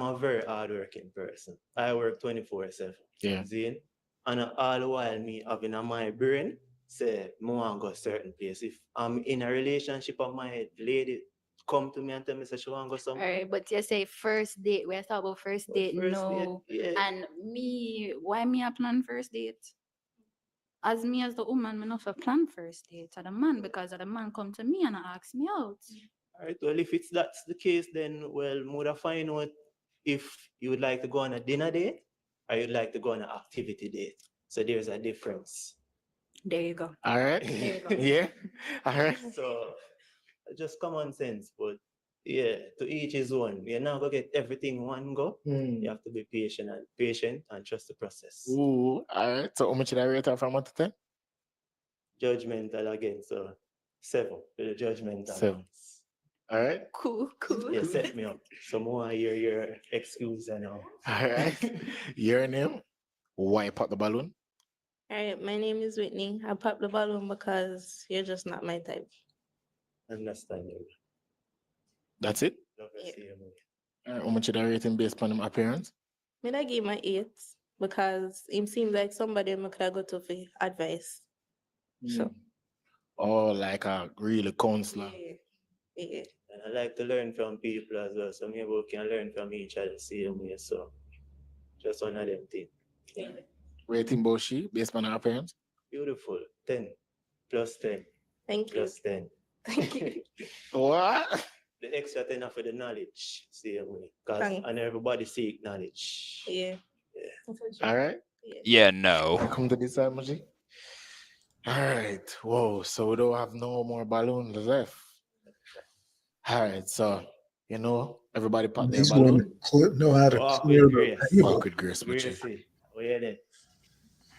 a very hardworking person. I work 24/7. Yeah. See? And all the while me having on my brain, say, I want to go certain place. If I'm in a relationship and my lady come to me and tell me say she want to go somewhere. Alright, but you say first date, we're talking about first date, no. Yeah. And me, why me a plan first date? As me as the woman, me not for plan first date to the man because the man come to me and ask me out. Alright, well if that's the case, then well, would I find out if you would like to go on a dinner date or you'd like to go on an activity date. So there's a difference. There you go. All right. There you go. Yeah. All right. So just common sense, but yeah, to each his own. You're not gonna get everything one go. You have to be patient and trust the process. Ooh. All right. So how much did I rate her from 1 to 10? Judgmental again, so 7 for the judgmental. 7. All right. Cool. You set me up. So more hear your excuse and all. All right. Your name? Why pop the balloon? All right, my name is Whitney. I popped the balloon because you're just not my type. Understandable. That's it? Love to see you, man. All right. How much did I rate him based on him appearance? Me I give my 8 because him seems like somebody I could have go to for advice. So Oh, like a really counselor. yeah. And I like to learn from people as well. So maybe we can learn from each other the same way. So just one of them things. Rating Boshi based on her appearance? Beautiful. 10 plus 10. Thank you. Plus 10. Thank you. What? The extra 10 are for the knowledge. Same way. Because Thanks. and everybody seek knowledge. Yeah. All right. Yeah, no. Come to this side, Maji. All right. Whoa. So we don't have no more balloons left. All right. So, everybody pop their These balloon. women know how to Walk clear with the grace. table. Walk with grace, Maji. Gracie. Oh, yeah, then.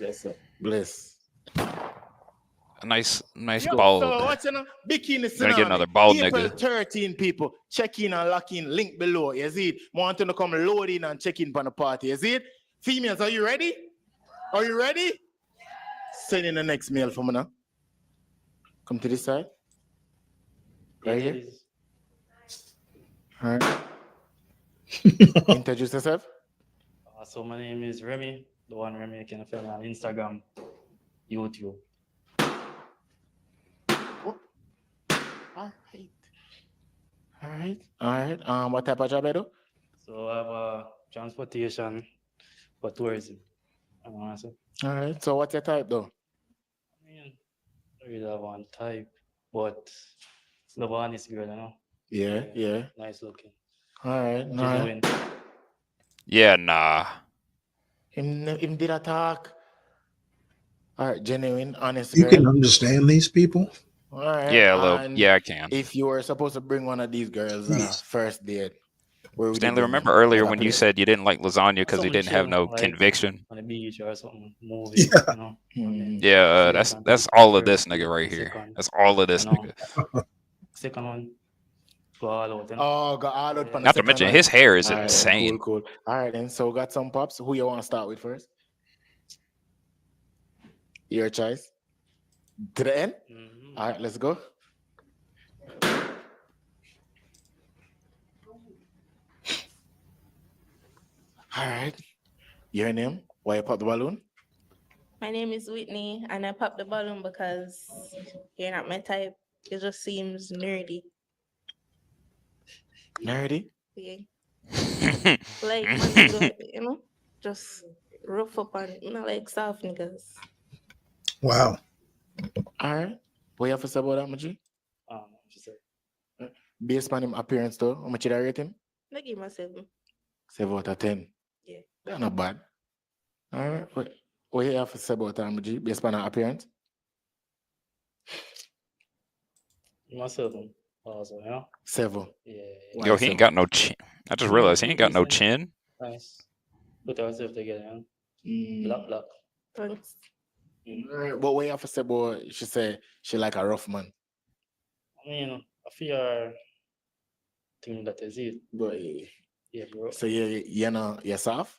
Bless up. Bless. A nice Yo, bald. so what's Bikini Gonna get Tsunami. another bald April nigga. 13 people. Check in and lock in. Link below. You see it? Want to come load in and check in for the party. You see it? Females, are you ready? Are you ready? Send in the next mail for me now. Come to this side. Right here. All right. Introduce yourself. So my name is Remy, the one Remy you can find on Instagram, YouTube. All right. What type of job I do? So I have a transportation for tourism. All right. So what's your type though? I mean, I really have one type, but the one is girl, Yeah. Nice looking. All right. Genuine. Yeah, nah. Him did a talk. All right, genuine, honest You girl. can understand these people. All right. Yeah, a little. And Yeah, I can. if you were supposed to bring one of these girls on a Yes. first date, where would you Stanley, bring remember them? earlier What when you place? said you didn't like lasagna because he Something didn't have chill, no like conviction? on the beach or something, movie, Yeah, that's all of this nigga right here. Second, That's all of this nigga. second one, go all out. Oh, got all out on the Not to second mention one. his hair is All right, insane. Cool. All right, then. So got some pops. Who you want to start with first? Your choice. To the end. All right, let's go. All right. Your name? Why you pop the balloon? My name is Whitney, and I popped the balloon because you're not my type. It just seems nerdy. Nerdy? Yeah. Like, man, go, just rough up on, like soft niggas. Wow. All right. What you have to say about that, Maji? She said, Based on him appearance, though, how much did I rate him? I give him a 7. 7 out of 10. Yeah. That's not bad. All right. What you have to say about that, Maji, based on her appearance? myself also, 7. Yeah. Why Yo, he 7? ain't got no chin. I just realized he ain't got no chin. Nice. Put ourselves together, Black. Thanks. All right. But what you have to say about she say she like a rough man? I mean, I feel thing that is it. But Yeah, bro. so you're soft?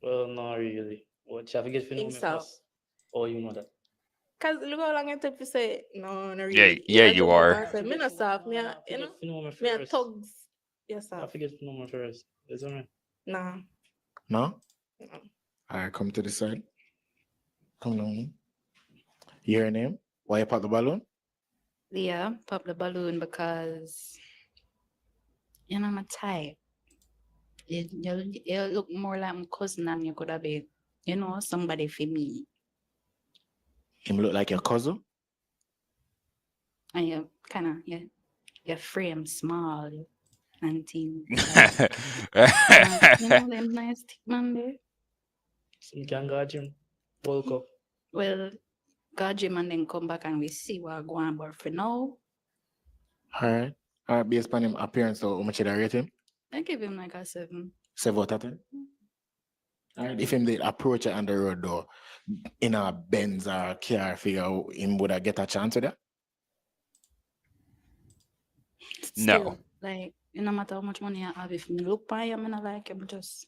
Well, not really. What you have to get to know me Himself. first? Oh, you know that. Cause look how long it took to say no, no Yeah, really. yeah, I you jump up are. and say, me not soft, me a, You know me me a first. thugs. Yes, I soft. forget to know me first. Is that right? Nah. No? All right, come to the side. Come on. Your name? Why you pop the balloon? Yeah, pop the balloon because you're not my type. You look more like my cousin than you could have been, somebody for me. Him look like your cousin? And you kind of, your frame small. and things. Like, them nice thing, man there. So you can go gym, bulk up. Well, go gym and then come back and we see what go on. But for now, Alright. Alright, based on him appearance, so how much did I rate him? I give him like a 7. 7 out of 10. Alright, if him did approach it on the road though, in a Benz or a car figure, him would I get a chance with that? No. Still, like, no matter how much money I have, if me look by him and I like him, just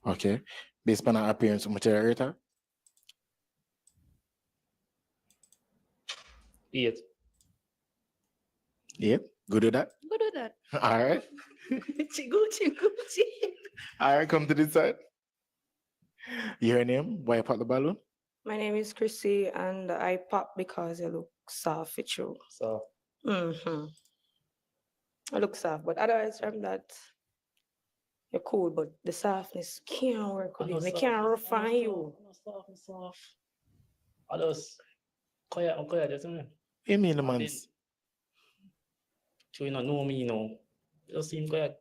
Okay. Based on her appearance, how much did I rate her? 8. 8. Good with that? go do that. Alright. Gucci. Alright, come to this side. Your name? Why you pop the balloon? My name is Chrissy, and I pop because you look soft with you. So I look soft, but otherwise from that, you're cool, but the softness can't work with you. I can't refine you. Soft. I just quiet, just me. You mean the man's? So you don't know me, you know. You just seem quiet.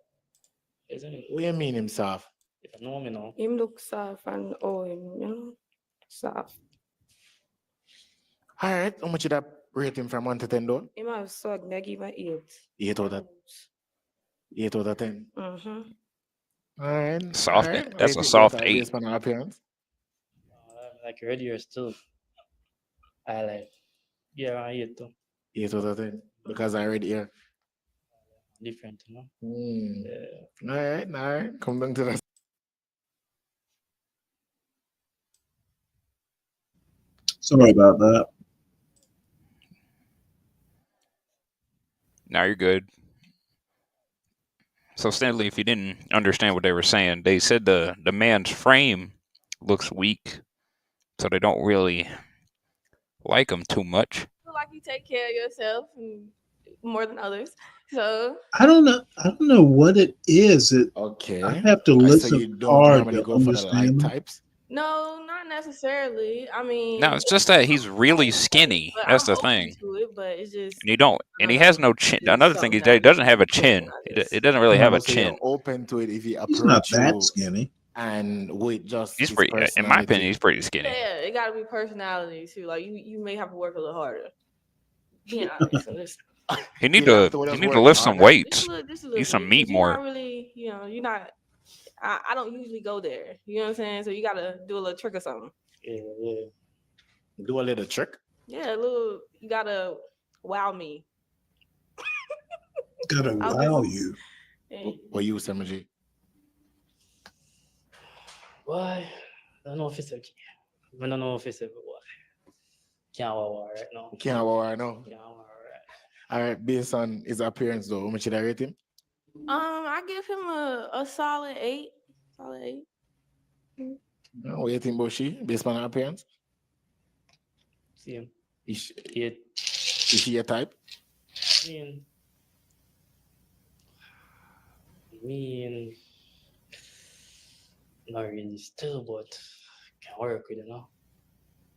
Isn't it? What do you mean himself? If you know me now. Him look soft and soft. Alright, how much did I rate him from 1 to 10 though? Him have swag, I give him 8. 8 out of 8 out of 10. Mm-hmm. Alright. Soft. Alright. That's a Rating soft based 8. based on her appearance. Like earlier still. I like. Yeah, I eat too. 8 out of 10. Because I read here. Different, you know. Alright. Come down to that. Sorry about that. Now you're good. So Stanley, if you didn't understand what they were saying, they said the man's frame looks weak, so they don't really like him too much. Feel like you take care of yourself more than others. So I don't know what it is. Okay. I have to So listen you don't hard normally to go for the light understand them. types? no, not necessarily. I mean, No, it's just that he's really skinny. but That's I'm the open thing. to it. But it's just And he has no chin. Another thing is that he doesn't have a chin. It doesn't really have a So you're chin. open to it if he He's not approach that you skinny. and with just He's his pretty. In my opinion, personality. he's pretty skinny. yeah, it got to be personality too. Like you may have to work a little harder. Being honest, so just He need You have to. to He just need to work lift some harder. weights. just a little Eat some bit. meat 'Cause you're not more. really, you're not. I don't usually go there. You know what I'm saying? So you got to do a little trick or something. Yeah. Do a little trick. Yeah, a little. You gotta wow me. Gotta I'll wow just- you. What you, Samaji? Why? I don't know if it's okay. I don't know if it's okay. Why? Can't wow right now. Can't wow right now. Can't wow right. Alright, based on his appearance though, how much did I rate him? I give him a solid 8. Solid 8. What do you think about she, based on her appearance? See him. Is It. she your type? Not really still, but can work with it, you know.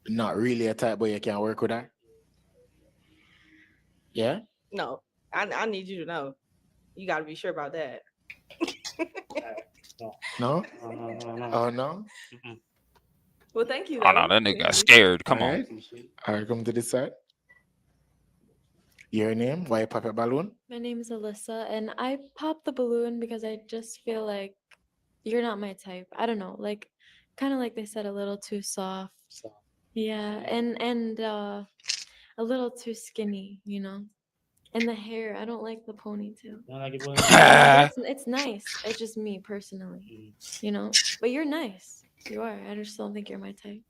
Not really a type, but you can work with her. Yeah? No, I need you to know. You got to be sure about that. No? No. Oh no? Well, thank you. Oh no, though. that nigga got scared. Come on. Alright, come to this side. Your name? Why you pop a balloon? My name is Alyssa, and I popped the balloon because I just feel like you're not my type. I don't know, like kind of like they said, a little too soft. Yeah, and a little too skinny, you know. And the hair, I don't like the ponytail. It's nice. It's just me personally, you know. But you're nice. You are. I just don't think you're my type.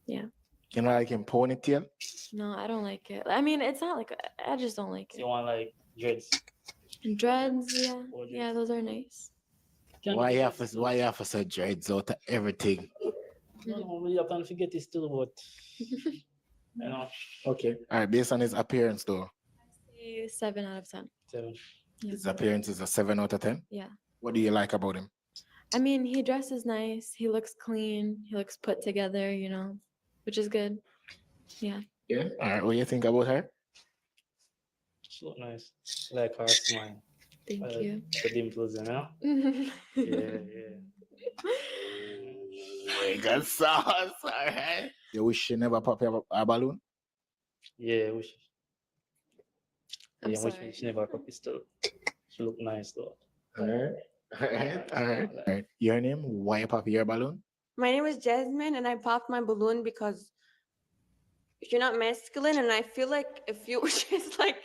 Yeah. You know, like in ponytail? No, I don't like it. I mean, it's not like I just don't like it. You want like dreads? And dreads, yeah, those are nice. Why you have to say dreads out of everything? No, we have to forget this still, but you know. Okay. Alright, based on his appearance though. 7 out of 10. 7. Yeah. His appearance is a 7 out of 10? Yeah. What do you like about him? I mean, he dresses nice. He looks clean. He looks put together, you know, which is good. Yeah. Yeah. Alright, what do you think about her? She look nice. I like her smile. Thank I like you. the dimples, you know? Yeah, yeah. We got sauce, alright. You wish you never pop a balloon? Yeah, wish. I'm Yeah, wish sorry. she never got pistol. She look nice though. Alright. Your name? Why you pop your balloon? My name is Jasmine, and I popped my balloon because you're not masculine, and I feel like if you were just like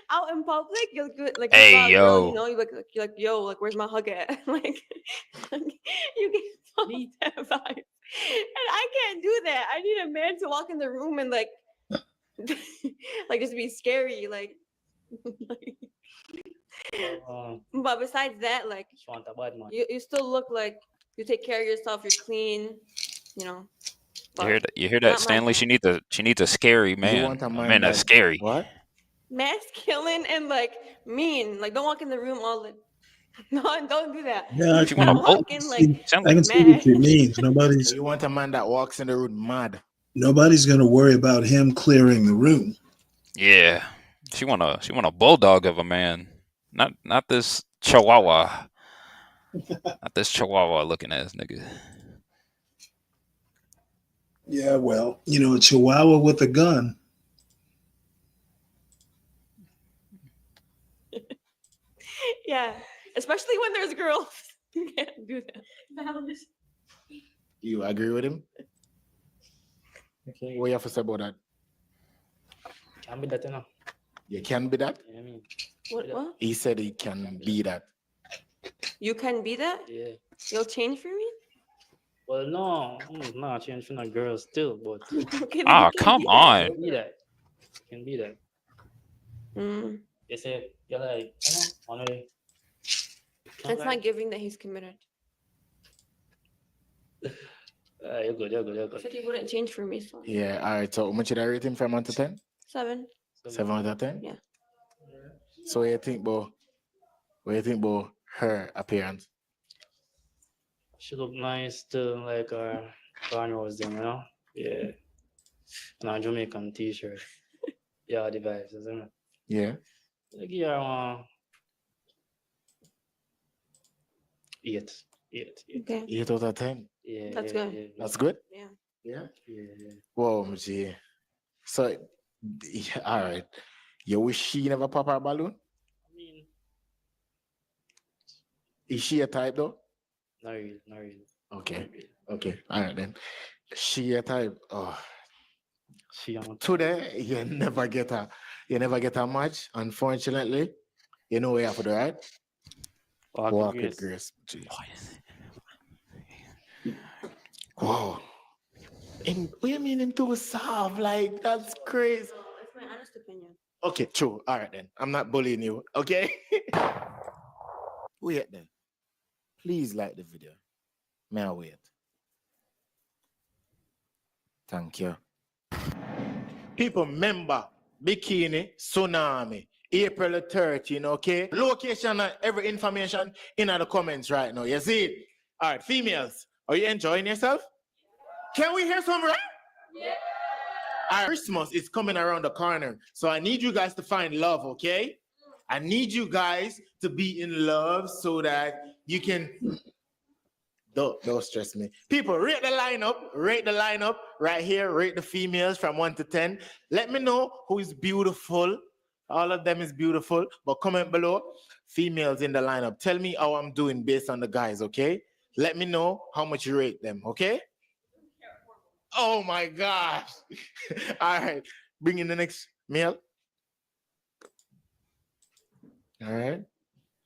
out in public, you'll good like you Hey, saw a girl, you yo. know, you're like, yo, like where's my hug at? like you get that vibe. And I can't do that. I need a man to walk in the room and like like just be scary. Like but besides that, like She want a bad man. you still look like you take care of yourself, you're clean, you know. You hear But that? You hear that, not my Stanley? type. She needs a scary man. You want a A man man that's that scary. what? Masculine and like mean. Like don't walk in the room all the no, don't do that. Yeah, I She want a can, bull. Walk in like I can see what you mean. Nobody's You want a man that walks in the room mad. nobody's going to worry about him clearing the room. Yeah. She want a bulldog of a man. Not this chihuahua. Not this chihuahua looking ass nigga. Yeah, well, you know, a chihuahua with a gun. yeah. Especially when there's girls. You can't do that. You agree with him? Okay. What you have to say about that? Can't be that, you know. You can be that? Yeah, I mean. What? He said he can be that. You can be that? Yeah. You'll change for me? Well, no, I'm not changing for no girl still, but Okay, then Ah, you can come be that. on. can be that. Can be that. Mm. You say you're like, you know, one way. It's not giving that he's committed. You're good, you're good, you're He good. said he wouldn't change for me, so Yeah, alright. So how much did I rate him from 1 to 10? 7. 7 out of 10? Yeah. So what you think about her appearance? She look nice still, like her cornrows them, you know? Yeah. And a Jamaican t-shirt. Yeah, the vibes, isn't it? Yeah. Like, yeah, 8. 8. Okay. 8 out of 10. Yeah. That's yeah, good. Yeah, That's good? Yeah. Yeah. Yeah. Whoa, Mji. So, yeah, alright. You wish she never pop her balloon? I mean, Is she a type though? not really, not really. Okay. Okay. Alright then. She a type. Oh. She on Today you never get a match, unfortunately. You know what you have to do, right? Walk with grace. Gee. Whoa. And what do you mean him too soft? Like that's crazy. It's my honest opinion. Okay, true. All right then. I'm not bullying you. Okay. Wait then. Please like the video. May I wait? Thank you. People, remember Bikini Tsunami, April the 13th, okay? Location and every information in the comments right now. You see it? All right, females, are you enjoying yourself? Can we hear some rap? Yeah. All right, Christmas is coming around the corner, so I need you guys to find love, okay? I need you guys to be in love so that you can. Don't stress me. People, rate the lineup right here. Rate the females from 1 to 10. Let me know who is beautiful. All of them is beautiful, but comment below. Females in the lineup. Tell me how I'm doing based on the guys, okay? Let me know how much you rate them, okay? Oh my gosh. All right. Bring in the next male. All right.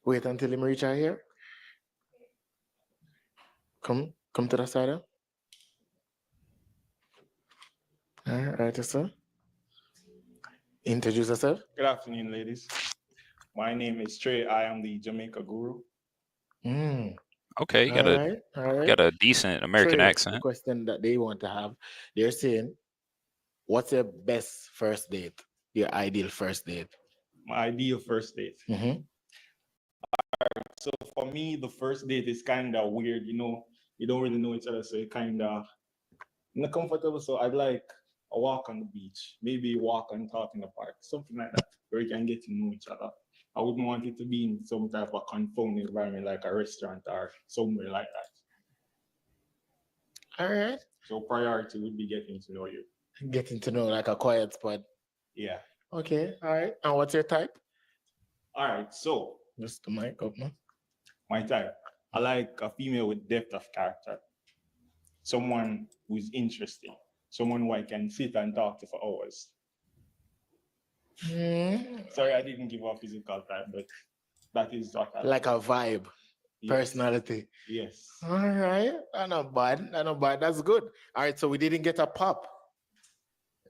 Wait until him reach out here. Come to the side. All right, sir. Introduce yourself. Good afternoon, ladies. My name is Trey. I am the Jamaica guru. Okay, you got All right. got a decent American Trey, The accent. question that they want to have, they're saying, what's your best first date? Your ideal first date? My ideal first date. Mm-hmm. So for me, the first date is kind of weird. You know, you don't really know each other, so you kind of not comfortable. So I'd like a walk on the beach, maybe a walk and talk in the park, something like that, where you can get to know each other. I wouldn't want it to be in some type of confined environment like a restaurant or somewhere like that. All right. So priority would be getting to know you. Getting to know like a quiet spot. Yeah. Okay. All right. And what's your type? All right. So just the mic up, man. My type. I like a female with depth of character. Someone who's interesting. Someone who I can sit and talk to for hours. Sorry, I didn't give a physical type, but that is what I like a vibe, personality. Yes. All right. Not bad. Not bad. That's good. All right. So we didn't get a pop.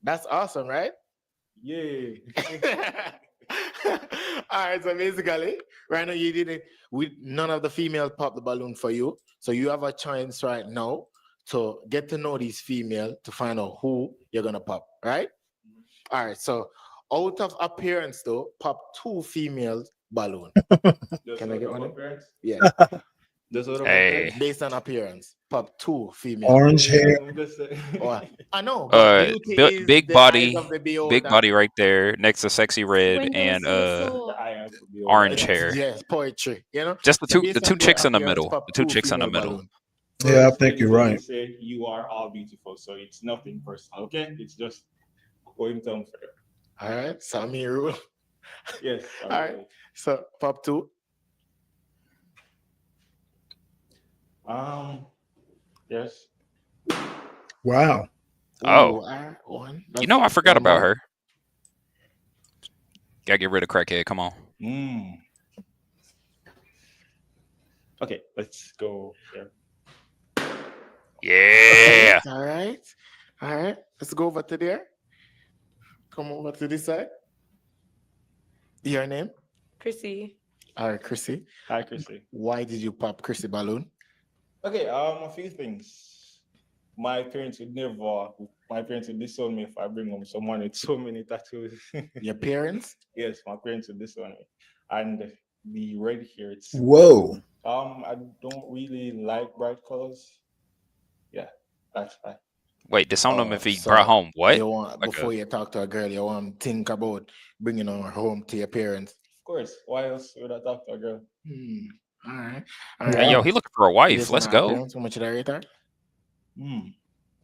That's awesome, right? Yay. All right. So basically, right now you didn't. None of the female pop the balloon for you. So you have a chance right now to get to know these female to find out who you're gonna pop. Right? All right. So out of appearance, though, pop 2 female balloon. Can I get one? Yeah. Hey. Based on appearance, pop 2 female. Orange hair. I know, but beauty is big the body, eyes of the beholder. big body right there next to sexy red When they and say so. orange hair. Yes, poetry. You know, Just the So two based on their chicks in the appearance, middle. pop The 2 2 chicks in the female middle. balloon. Yeah, I think you're When they right. say you are all beautiful, so it's nothing personal, okay? It's just going down for you. All right, Sammy rule. Yes. All right, so pop 2. Yes. Wow. Oh. One. You know, I forgot one about more. her. Gotta get rid of crackhead. Come on. Okay, let's go there. Yeah. All right. All right. Let's go over to there. Come over to this side. Your name? Chrissy. All right, Chrissy. Hi, Chrissy. Why did you pop Chrissy balloon? Okay, a few things. My parents would disown me if I bring home someone with so many tattoos. Your parents? Yes, my parents would disown me. And the red hair, it's Whoa. I don't really like bright colors. Yeah, that's fine. Wait, disown him if he So brought home what? You want, Like before you talk to a girl, you want to think about bringing her home to your parents. Of course. Why else would I talk to a girl? All right. Hey, yo, he looking for a wife. Based on Let's her go. appearance, how much did I rate her?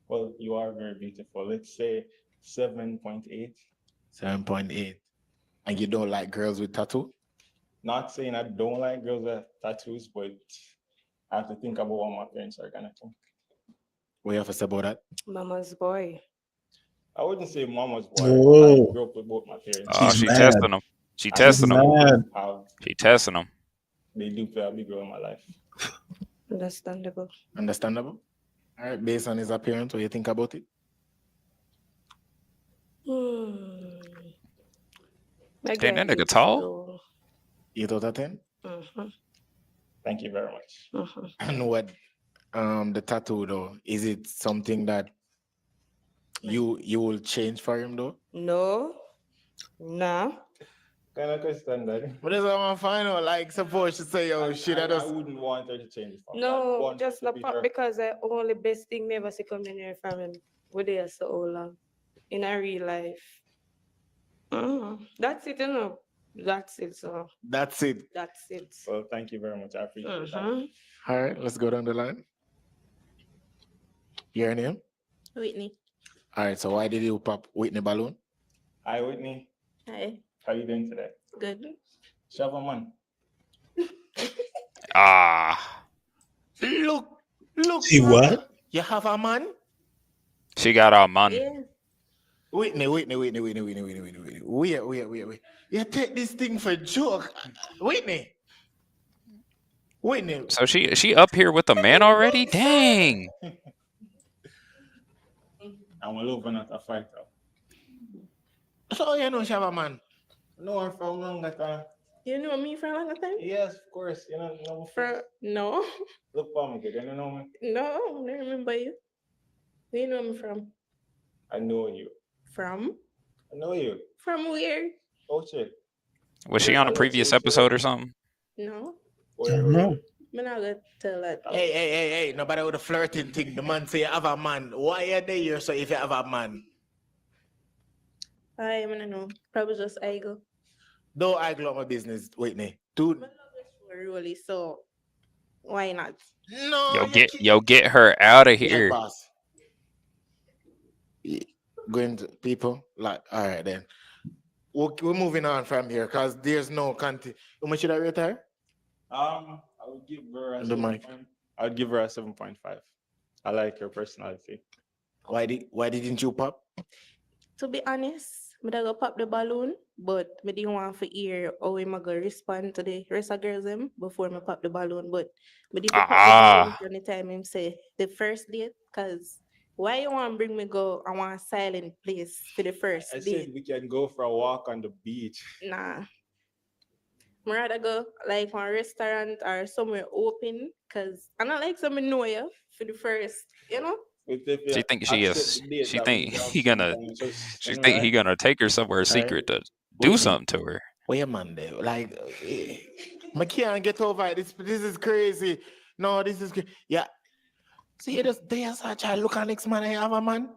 Well, you are very beautiful. Let's say 7.8. 7.8. And you don't like girls with tattoo? Not saying I don't like girls with tattoos, but I have to think about what my parents are gonna think. What you have to say about that? Mama's boy. I wouldn't say mama's boy. Oh. I grew up with both my parents. Oh, She's she mad. testing him. She I testing She's him. mad. She testing him. They do play a big role in my life. Understandable. Understandable? All right, based on his appearance, what you think about it? Damn, that nigga tall. 8 out of 10? Thank you very much. And what the tattoo though, is it something that you will change for him though? No. Nah. Kind of question that. But that's what I want to find out. Like, suppose she say, "Oh shit, I I just." wouldn't want her to change it for me. I No, want just to not be pop her. because the only best thing me ever see coming here from him. We're there so long. In a real life. That's it, you know. That's it, so. That's it. That's it. Well, thank you very much. I appreciate that. All right, let's go down the line. Your name? Whitney. All right, so why did you pop Whitney balloon? Hi, Whitney. Hi. How you doing today? Good. Shava man. Ah. Look, He what? you have a man? She got our money. Yeah. Whitney. Wait. You take this thing for a joke. Whitney. So she up here with a man already? Dang. I'm a lover, not a fighter. So you know she have a man? No, I'm from longer time. You know me from another time? Yes, of course. You know me. No. Look for me, good. You know me? No, I don't remember you. Where you know me from? I know you. From? I know you. From where? Oh shit. Was she on a previous episode or something? No. I don't know. I'm not gonna tell that. Hey, nobody with a flirting thing. The man say you have a man. Why are they here so if you have a man? I don't know. Probably just I go. Don't I glow my business, Whitney. Dude. Really, so why not? No, Yo, get her out of like here. boss. Going to people like all right then. We're moving on from here because there's no content. How much should I rate her? I would give her a The mic. 7. I would give her a 7.5. I like her personality. Why didn't you pop? To be honest, I go pop the balloon, but I didn't want to hear how I'm going to respond to the rest of girls them before I pop the balloon. But I did pop the balloon from the time him say the first date, because why you want to bring me go? I want a silent place for the first I date. said we can go for a walk on the beach. Nah. I rather go like one restaurant or somewhere open, because I don't like someone know you for the first, you know? She think she is. She think he gonna. She think he gonna take her somewhere secret to do something to her. Wait a minute, like, I can't get over it. This is crazy. No, this is yeah. See, there's such a look at next man I have a man.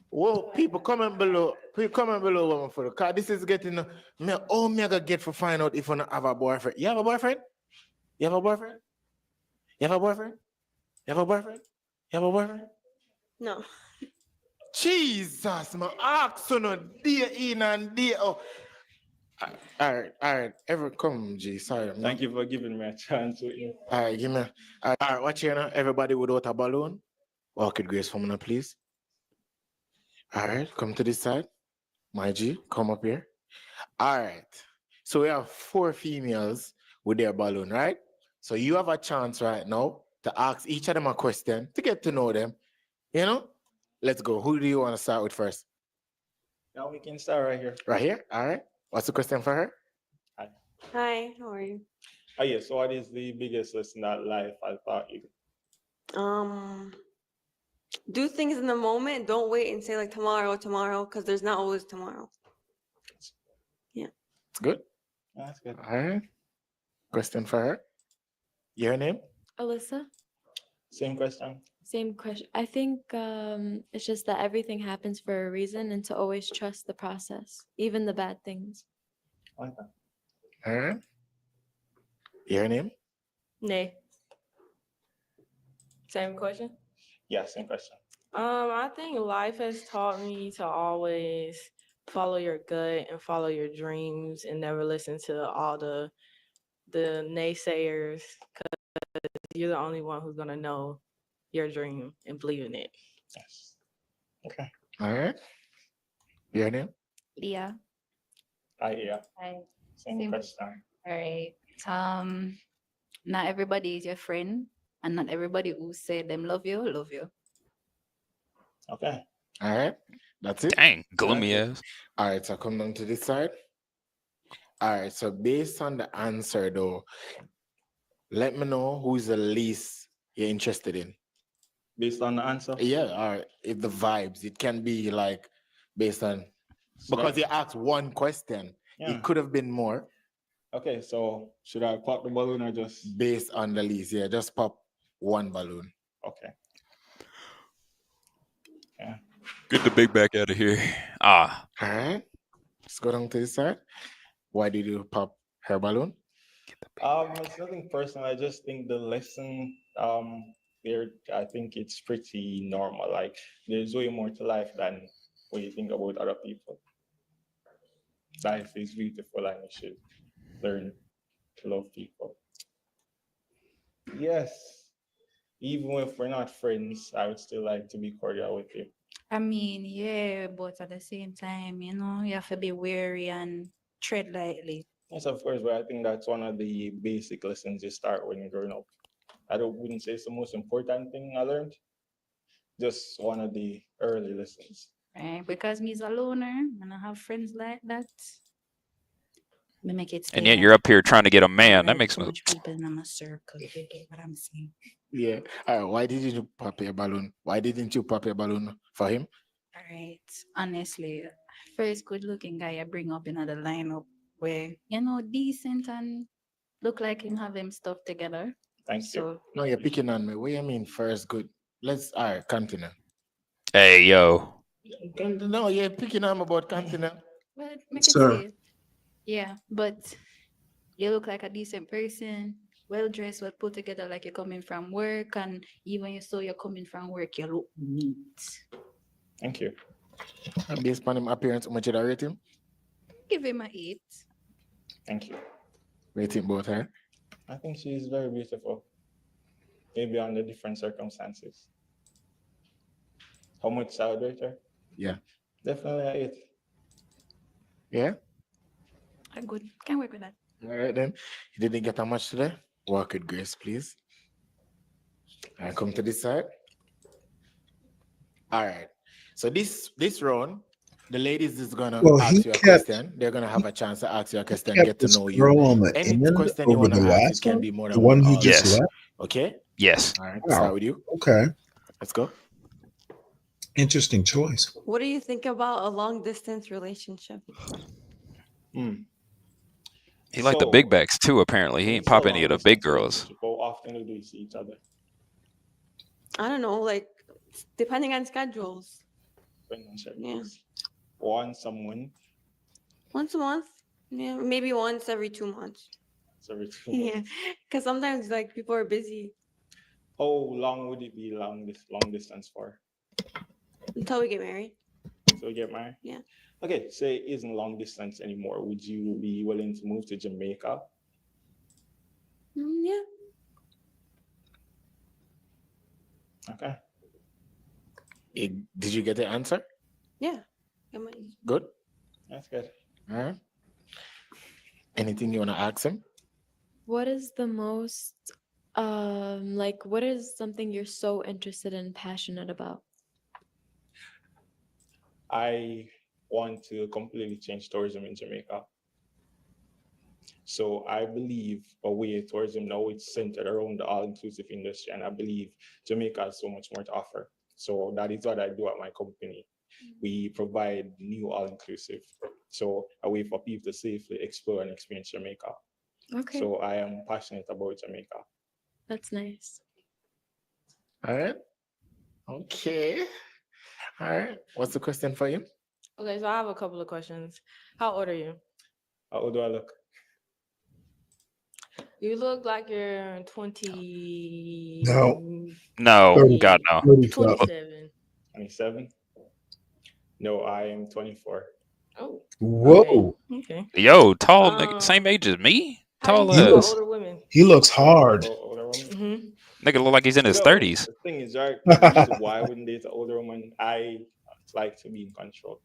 Whoa, people comment below. People comment below woman for the car. This is getting me. Oh, me I gotta get for find out if I don't have a boyfriend. You have a boyfriend? You have a boyfriend? You have a boyfriend? You have a boyfriend? You have a boyfriend? No. Jesus, man. Ask no day in and day out. All right. Come, G. Sorry. Thank you for giving me a chance. All right, give me. All right, watch here now. Everybody without a balloon. Walk it grace for me now, please. All right, come to this side. My G, come up here. All right. So we have 4 females with their balloon, right? So you have a chance right now to ask each of them a question to get to know them. You know? Let's go. Who do you want to start with first? Now we can start right here. Right here? All right. What's the question for her? Hi, how are you? Oh yeah, so what is the biggest lesson that life has taught you? Do things in the moment. Don't wait and say like tomorrow, because there's not always tomorrow. Yeah. It's good. That's good. All right. Question for her. Your name? Alyssa, Same question. same question. I think it's just that everything happens for a reason and to always trust the process, even the bad things. Okay. All right. Your name? Nay. Same question. Yeah, same question. I think life has taught me to always follow your gut and follow your dreams and never listen to all the naysayers, because you're the only one who's gonna know your dream and believe in it. Yes. Okay. All right. Your name? Yeah. Yeah. Hi. Same question. All right. Not everybody is your friend, and not everybody who say them love you, love you. Okay. All right. That's it. Dang, gloomy ass. All right. So come down to this side. All right. So based on the answer, though, let me know who's the least you're interested in. Based on the answer? Yeah. All right. If the vibes, it can be like based on because you asked one question. Yeah. It could have been more. Okay, so should I pop the balloon or just based on the least? Yeah, just pop one balloon. Okay. Yeah. Get the big back out of here. Ah. All right. Let's go down to this side. Why did you pop her balloon? It's nothing personal. I just think the lesson there, I think it's pretty normal. Like there's way more to life than what you think about other people. Life is beautiful and you should learn to love people. Yes. Even if we're not friends, I would still like to be cordial with you. I mean, yeah, but at the same time, you know, you have to be wary and tread lightly. Yes, of course, but I think that's one of the basic lessons you start when you're growing up. Wouldn't say it's the most important thing I learned. Just one of the early lessons. Right? Because me's a loner and I have friends like that. Me make it And yet you're up here trying to get a man. That makes so me. much people in my circle. You get what I'm saying? Yeah. All right. Why didn't you pop your balloon? Why didn't you pop your balloon for him? All right. Honestly, first good looking guy I bring up in the lineup where, you know, decent and look like him have him stuff together. Thank you. No, you're picking on me. What do you mean first good? All right, continue. Hey, yo. No, you're picking on about continent. Well, make it Sir. say, yeah, but you look like a decent person, well dressed, well put together, like you're coming from work, and even you saw you're coming from work, you look neat. Thank you. And based upon him appearance, how much you rate him? Give him a 8. Thank you. Rate him both, huh? I think she's very beautiful. Maybe under different circumstances. How much I would rate her? Yeah. Definitely an 8. Yeah? I'm good. Can work with that. All right then. You didn't get how much today? Walk with grace, please. I come to this side. All right. So this round, the ladies is gonna Well, he ask you a kept question. They're gonna have a chance to ask you a question, kept get to this know you. girl on the Any end question you over want the to ask, it last can one, be more the than one one. he All just Yes. left. Okay. Yes. All right. Wow. Start with you. Okay. Let's go. Interesting choice. What do you think about a long distance relationship? He like the big So, backs too. Apparently, he when ain't it's a pop any long of the big distance girls. relationship, how often do you see each other? I don't know, like depending on schedules. Depending on schedules. Once a month, Once a month. Yeah, maybe once every 2 months. it's every 2 Yeah, months. because sometimes like people are busy How long would it be long distance for? until we get married. So we get married? Yeah. Okay, say it isn't long distance anymore. Would you be willing to move to Jamaica? Yeah. Okay. Did you get the answer? Yeah. I might- Good. That's good. All right. Anything you want to ask him? What is the most like what is something you're so interested and passionate about? I want to completely change tourism in Jamaica. So I believe away tourism now it's centered around the all-inclusive industry, and I believe Jamaica has so much more to offer. So that is what I do at my company. We provide new all-inclusive, so a way for people to safely explore and experience Jamaica. Okay. So I am passionate about Jamaica. That's nice. All right. Okay. All right. What's the question for you? Okay, so I have a couple of questions. How old are you? How old do I look? You look like you're 20. No. No, 30, God no. 37. 27. 27? No, I am 24. Oh. Whoa. Okay. Yo, tall nigga, same age as me. How do you Tall feel about ass. older women? He looks hard. Older woman? Mm-hmm. Nigga look like he's in his 30s. The thing is, right? The reason why I wouldn't date an older woman, I like to be in control.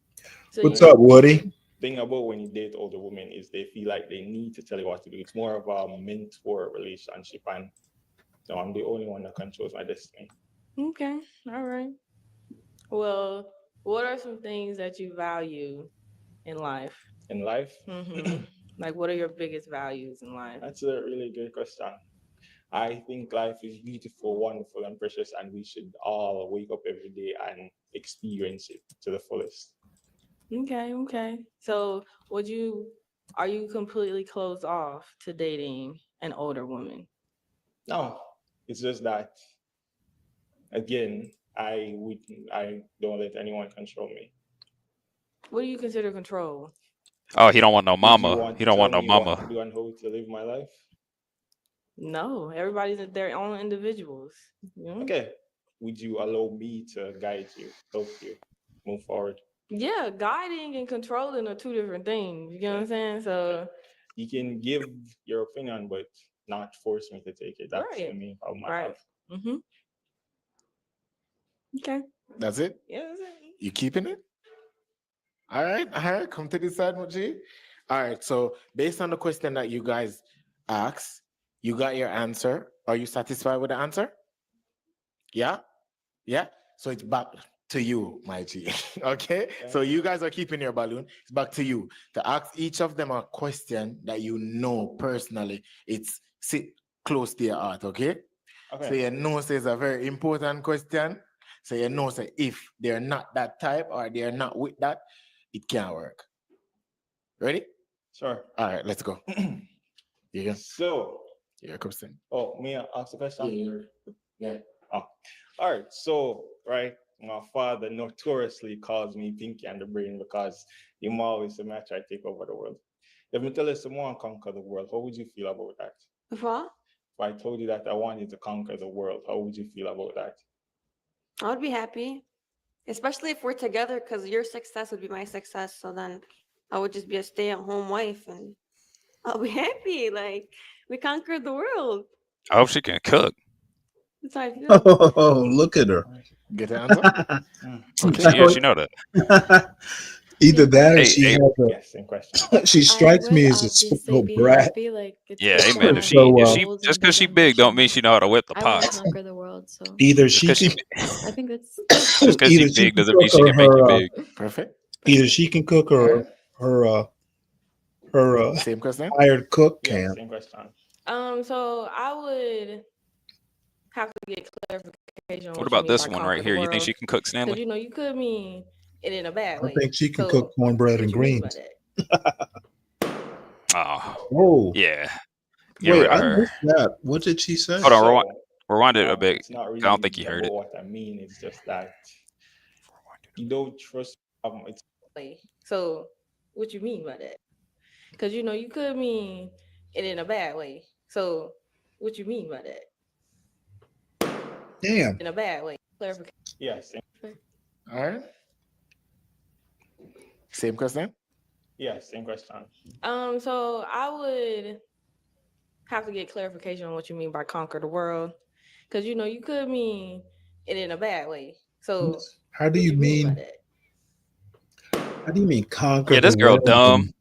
So What's up, Woody? Thing about when you date older women is they feel like they need to tell you what to do. It's more of a mentor relationship, and no, I'm the only one that controls my destiny. Okay. All right. Well, what are some things that you value in life? In life, Mm-hmm. Like, what are your biggest values in life? that's a really good question. I think life is beautiful, wonderful, and precious, and we should all wake up every day and experience it to the fullest. Okay. Okay. So, are you completely closed off to dating an older woman? No, it's just that again, I don't let anyone control me. What do you consider control? Oh, he don't want no Would you mama. want He to don't tell want no me what to mama. do and how to live my life? No, everybody's their own individuals. You know? Okay. Would you allow me to guide you, help you move forward? Yeah, guiding and controlling are two different things. You know what I'm saying? So, You can give your opinion, but not force me to take it. That's the right. main problem I Right. have. Mm-hmm. Okay. That's it? Yeah, that's it. You keeping it? All right. All right. Come to this side, Moji. All right. So based on the question that you guys asked, you got your answer. Are you satisfied with the answer? Yeah? Yeah? So it's back to you, my G. Okay? So you guys are keeping your balloon. It's back to you to ask each of them a question that you know personally. It's sit close to your heart, okay? Okay. So you know say it's a very important question. So you know say if they're not that type or they're not with that, it can't work. Ready? Sure. All right, let's go. Yeah. So, Here comes Stan. oh, me ask the question? Yeah. Oh. All right. So, right, my father notoriously calls me Pinky and the Brain because him always say, "I try to take over the world." If me tell you someone conquer the world, how would you feel about that? What? If I told you that I wanted to conquer the world, how would you feel about that? I would be happy, especially if we're together, because your success would be my success. So then I would just be a stay-at-home wife, and I'll be happy. Like we conquered the world. I hope she can cook. That's how I feel. Oh, look at her. Get the answer? Okay. She know that. Either that or Hey, she hey, has Yes, in question. she I strikes me would as a obviously spoiled be brat. happy. Like it's yeah, good hey to man, have So goals just and because big she big don't mean ambitions. she know how to wet the I want to pots. conquer the world, so either Just she because can she I think that's good. just because she either she big can doesn't mean cook she or can make you her big. Perfect. either she can cook All or right. her Same question. hired cook Yes, can. same question. So I would have to get clarification on What what you about mean this by one conquer right the here? You think world, she can cook, because Stanley? you could mean it in a bad I way. think she can So cook cornbread what and you mean by greens. that? Oh, Oh, yeah. Get wait, rid of I her. missed that. What did she say? Hold on, So rewind it a bit. it's not I don't really think you heard about it. what I mean. It's just that you don't trust. It's So what you mean by that? Because you could mean it in a bad way. So what you mean by that? Damn. In a bad way. Clarification. yes, All right. Same question. yes, same question. So I would have to get clarification on what you mean by conquer the world, because you could mean it in a bad way. So How do what you you mean by mean? that? How do you mean conquer Yeah, the this girl world? dumb.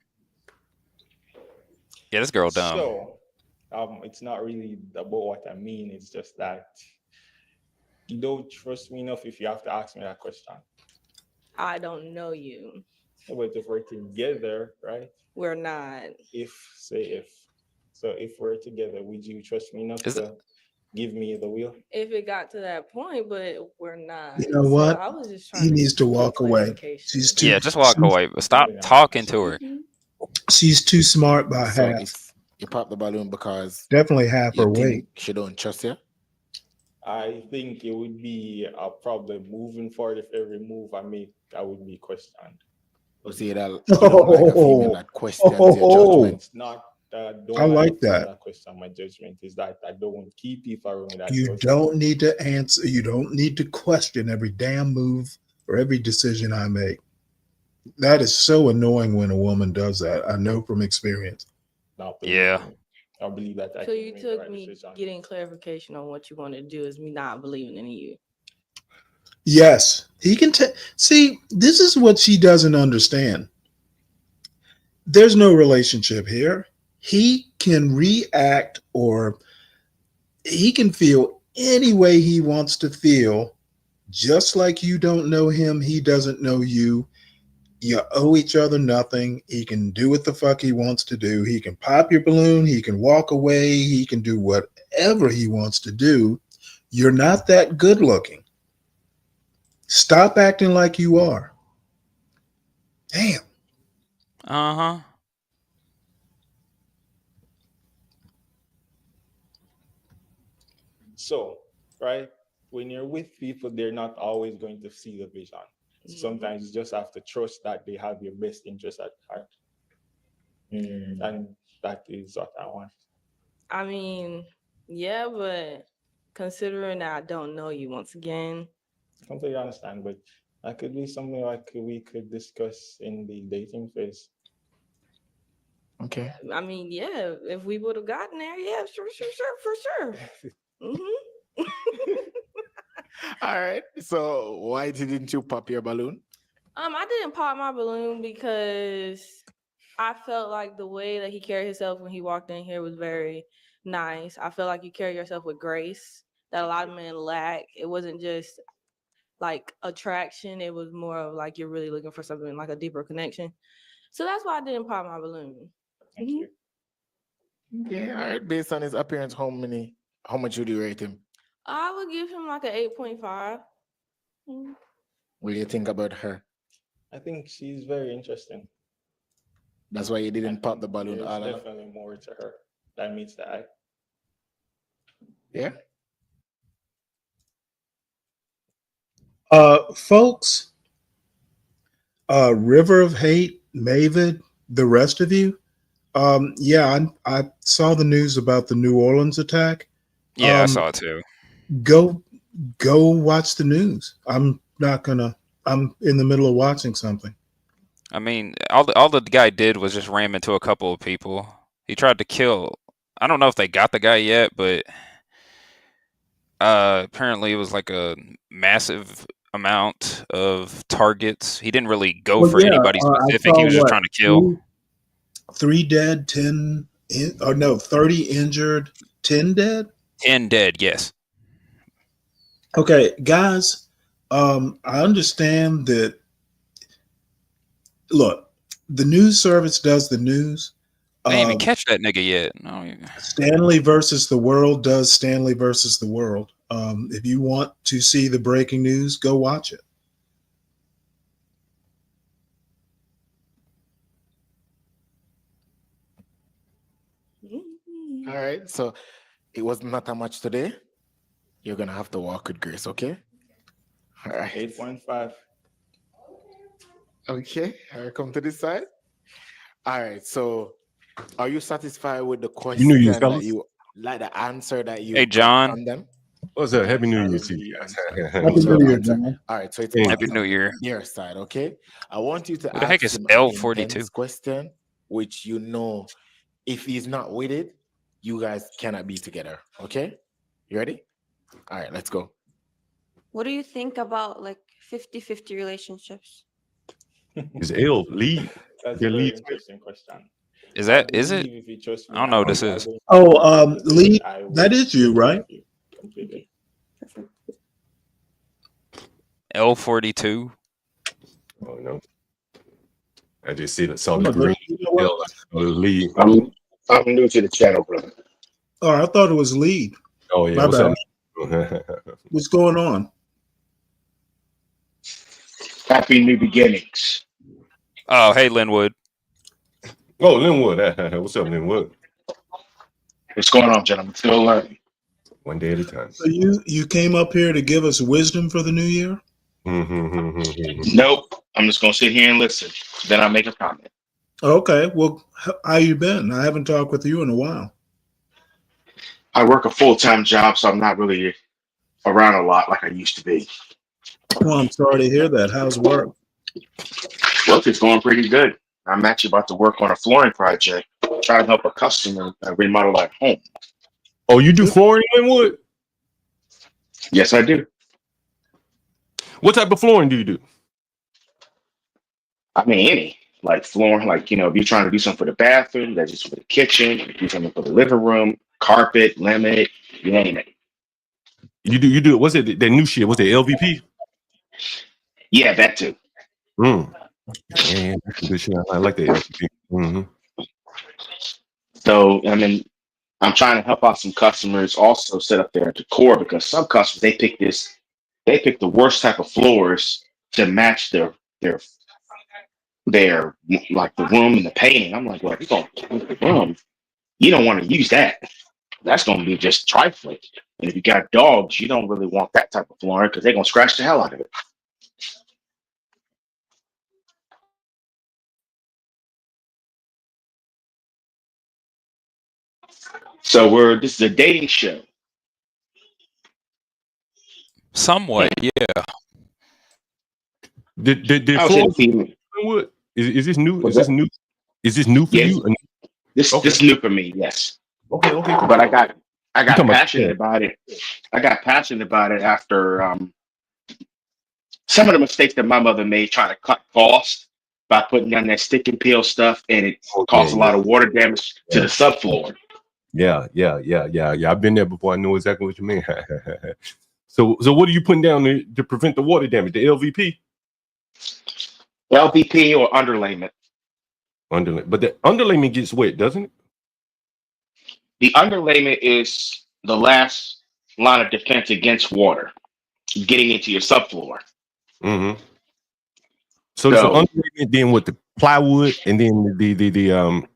Yeah, this girl dumb. So it's not really about what I mean. It's just that you don't trust me enough if you have to ask me that question. I don't know you. But if we're together, right? We're not. So if we're together, would you trust me enough to give me the wheel? If it got to that point, but we're not. You know So what? I was just He trying needs to to get walk away. clarification. Yeah, just walk away. But stop talking to her. She's too smart by So half. it's you pop the balloon because Definitely half you her think weight. she don't trust you. I think it would be a problem moving forward if every move I make, I would be questioned. You see that you don't like a female that questions your judgment. It's not I don't like a female that. question my judgment. Is that I don't keep people around me that You question. don't need to answer. You don't need to question every damn move or every decision I make. That is so annoying when a woman does that. I know from experience. Not Yeah. I believe that I So can you make the took right me decision. getting clarification on what you want to do as me not believing in you. Yes, he can see, this is what she doesn't understand. There's no relationship here. He can react or he can feel any way he wants to feel, just like you don't know him, he doesn't know you. You owe each other nothing. He can do what the fuck he wants to do. He can pop your balloon. He can walk away. He can do whatever he wants to do. You're not that good looking. Stop acting like you are. Damn. Uh-huh. So, right, when you're with people, they're not always going to see the vision. Sometimes you just have to trust that they have your best interest at heart. And that is what I want. I mean, yeah, but considering that I don't know you once again, Completely understand, but that could be something like we could discuss in the dating phase. Okay. I mean, yeah, if we would have gotten there, yeah, sure, for sure. All right. So why didn't you pop your balloon? I didn't pop my balloon because I felt like the way that he carried himself when he walked in here was very nice. I felt like you carry yourself with grace that a lot of men lack. It wasn't just like attraction, it was more of like you're really looking for something like a deeper connection. So that's why I didn't pop my balloon. Thank you. Yeah. All right. Based on his appearance, how much would you rate him? I would give him like an 8.5. What do you think about her? I think she's very interesting. That's why you didn't pop the balloon There's all out? definitely more to her than meets the eye. Yeah. Folks, River of Hate, Mavid, the rest of you. Yeah, I saw the news about the New Orleans attack. Yeah, I saw it too. Go watch the news. I'm not gonna. I'm in the middle of watching something. I mean, all the guy did was just ram into a couple of people. He tried to kill. I don't know if they got the guy yet, but apparently it was like a massive amount of targets. He didn't really go Well, for yeah, anybody I specific. He saw was just what trying to kill. three dead, 10. Or no, 30 injured, 10 dead. 10 dead. Yes. Okay, guys. I understand that. Look, the news service does the news. They didn't even catch that nigga yet. No. Stanley versus the World does Stanley versus the World. If you want to see the breaking news, go watch it. All right. So it was not that much today. You're gonna have to walk with grace, okay? All right. 8.5. Okay. All right, come to this side. All right. So are you satisfied with the question New Year's, that fellas. you like the answer that you Hey, got John. from them? What's up? Happy New Year to you guys. Happy New Year, John. All right, so it's Thank Happy on New Year. their side, okay? I want you to Who the heck ask is him L42? intense question, which you know, if he's not with it, you guys cannot be together, okay? You ready? All right, let's go. What do you think about like 50-50 relationships? Is L lead? That's Your a very lead? interesting question. Is I it? believe if you trust I me, don't know what this I is. don't Oh, Lee, I would that is you, right? completely. L42. Oh no. I just saw the Oh, green you know what? L. Lead. I'm new to the channel, brother. Oh, I thought it was lead. Oh yeah. My What's bad. up? What's going on? Happy new beginnings. Oh, hey, Linwood. Oh, Linwood. What's up, Linwood? What's going on, gentlemen? Still learning. One day at a time. So you came up here to give us wisdom for the new year? Nope. I'm just gonna sit here and listen. Then I'll make a comment. Okay. Well, how you been? I haven't talked with you in a while. I work a full-time job, so I'm not really around a lot like I used to be. Well, I'm sorry to hear that. How's work? Work is going pretty good. I'm actually about to work on a flooring project, trying to help a customer remodel their home. Oh, you do flooring, Linwood? Yes, I do. What type of flooring do you do? I mean, any like flooring, like if you're trying to do something for the bathroom, that's just for the kitchen. If you do something for the living room, carpet, laminate, you name it. You do. What's it? That new shit? What's it? LVP? Yeah, that too. Man, that's good shit. I like that LVP. Mm-hmm. So I mean, I'm trying to help out some customers also set up their decor because some customers they pick the worst type of floors to match their like the room and the painting. I'm like, well, if you're gonna paint the room, you don't want to use that. That's gonna be just trifling. And if you got dogs, you don't really want that type of flooring because they're gonna scratch the hell out of it. So this is a dating show. Somewhat, yeah. Did I was floor? in What is this new? What's Is this that? new? Is this new for Yes. you? This is new for me, yes. Okay. But I got You talking about- passionate about it. I got passionate about it after some of the mistakes that my mother made trying to cut costs by putting down that stick and peel stuff, and it caused a lot of water damage to the subfloor. Yeah. I've been there before. I know exactly what you mean. So what are you putting down to prevent the water damage? The LVP? LVP or underlayment. Underlayment, but the underlayment gets wet, doesn't it? The underlayment is the last line of defense against water getting into your subfloor. Mm-hmm. So it's the underlayment, then with the plywood, and then the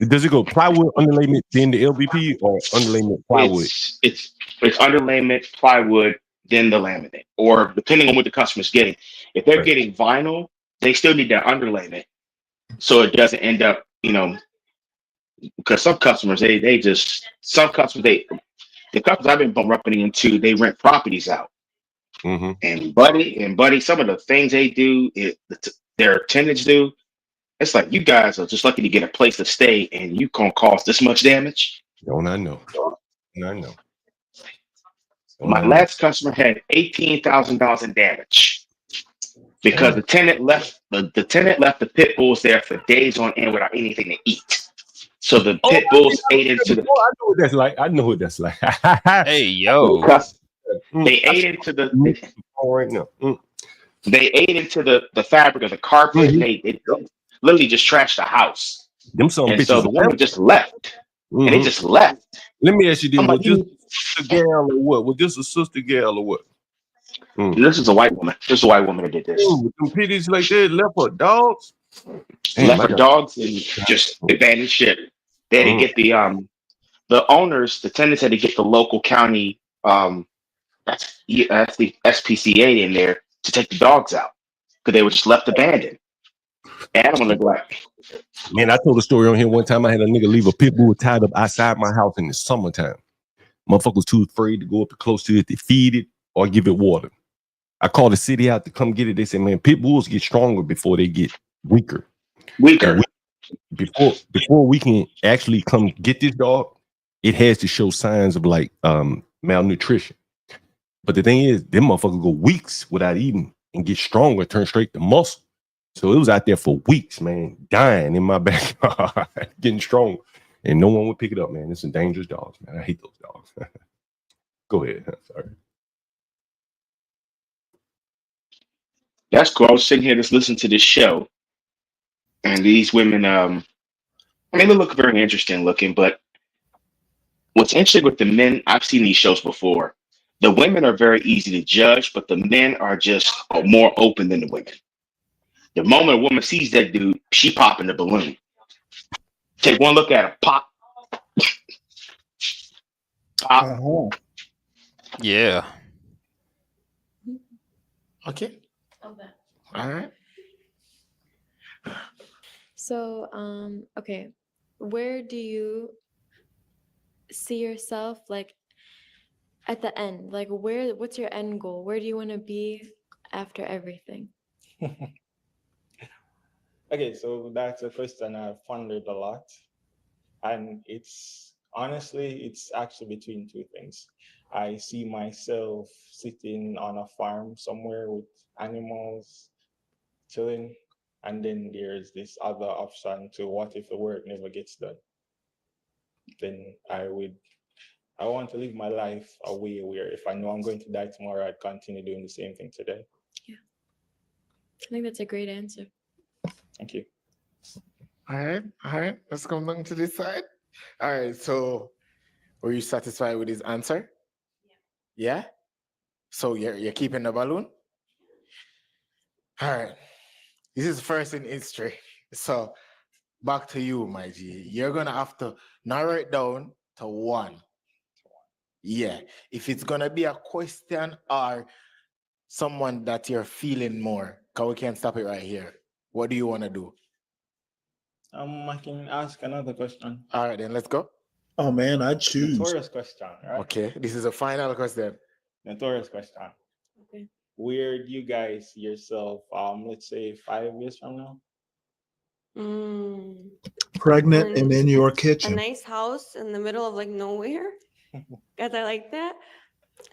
does it go plywood, underlayment, then the LVP, or underlayment, plywood? It's underlayment, plywood, then the laminate, or depending on what the customer's getting. If they're Right. getting vinyl, they still need that underlayment, so it doesn't end up, because some customers the customers I've been bumping into, they rent properties out, Mm-hmm. and buddy, some of the things they do, their tenants do, it's like you guys are just lucky to get a place to stay, and you gonna cause this much damage. Don't I know? I know. My last customer had $18,000 in damage because the tenant left the pit bulls there for days on end without anything to eat. So the pit bulls ate into the. I know what that's like. I know what that's like. Hey, yo. They ate into the. Right now. They ate into the fabric of the carpet, and they literally just trashed the house. Them some And bitches. so the woman just left, and they just left. Let me ask you this: I'm was like, this a sister gal or what? Was this a sister gal or what? This is a white woman. This is a white woman that did this. With them pitties like that, left her dogs. Left her dogs and just abandoned ship. They had to get the owners, the tenants had to get the local county that's the SPCA in there to take the dogs out because they were just left abandoned. Animal neglect. Man, I told a story on here one time. I had a nigga leave a pit bull tied up outside my house in the summertime. Motherfucker was too afraid to go up close to it to feed it or give it water. I called the city out to come get it. They said, man, pit bulls get stronger before they get weaker. Before we can actually come get this dog, it has to show signs of like malnutrition. But the thing is, them motherfuckers go weeks without eating and get stronger, turn straight to muscle. So it was out there for weeks, man, dying in my backyard, getting strong. And no one would pick it up, man. It's some dangerous dogs, man. I hate those dogs. Go ahead. Sorry. That's cool. I was sitting here just listening to this show, and these women, they look very interesting looking. But what's interesting with the men, I've seen these shows before. The women are very easy to judge, but the men are just more open than the women. The moment a woman sees that dude, she popping the balloon. Take one look at him, pop, pop. Yeah. Okay. All right. So, okay, where do you see yourself, like, at the end? Like, what's your end goal? Where do you want to be after everything? Okay, so that's a question I've pondered a lot. And it's actually between two things. I see myself sitting on a farm somewhere with animals, chilling. And then there's this other option to what if the work never gets done? Then I want to live my life a way where if I know I'm going to die tomorrow, I'd continue doing the same thing today. Yeah. I think that's a great answer. Thank you. All right. Let's come down to this side. All right. So, were you satisfied with his answer? Yeah. So you're keeping the balloon. All right. This is first in history. So, back to you, my G. You're gonna have to narrow it down to one. Yeah. If it's gonna be a question or someone that you're feeling more, because we can't stop it right here. What do you want to do? I can ask another question. All right, then let's go. Oh man, I choose. Notorious question, right? Okay, this is a final question. Notorious question. Okay. Where do you guys see yourself, let's say 5 years from now? Pregnant and in your A kitchen. nice house in the middle of like nowhere, because I like that,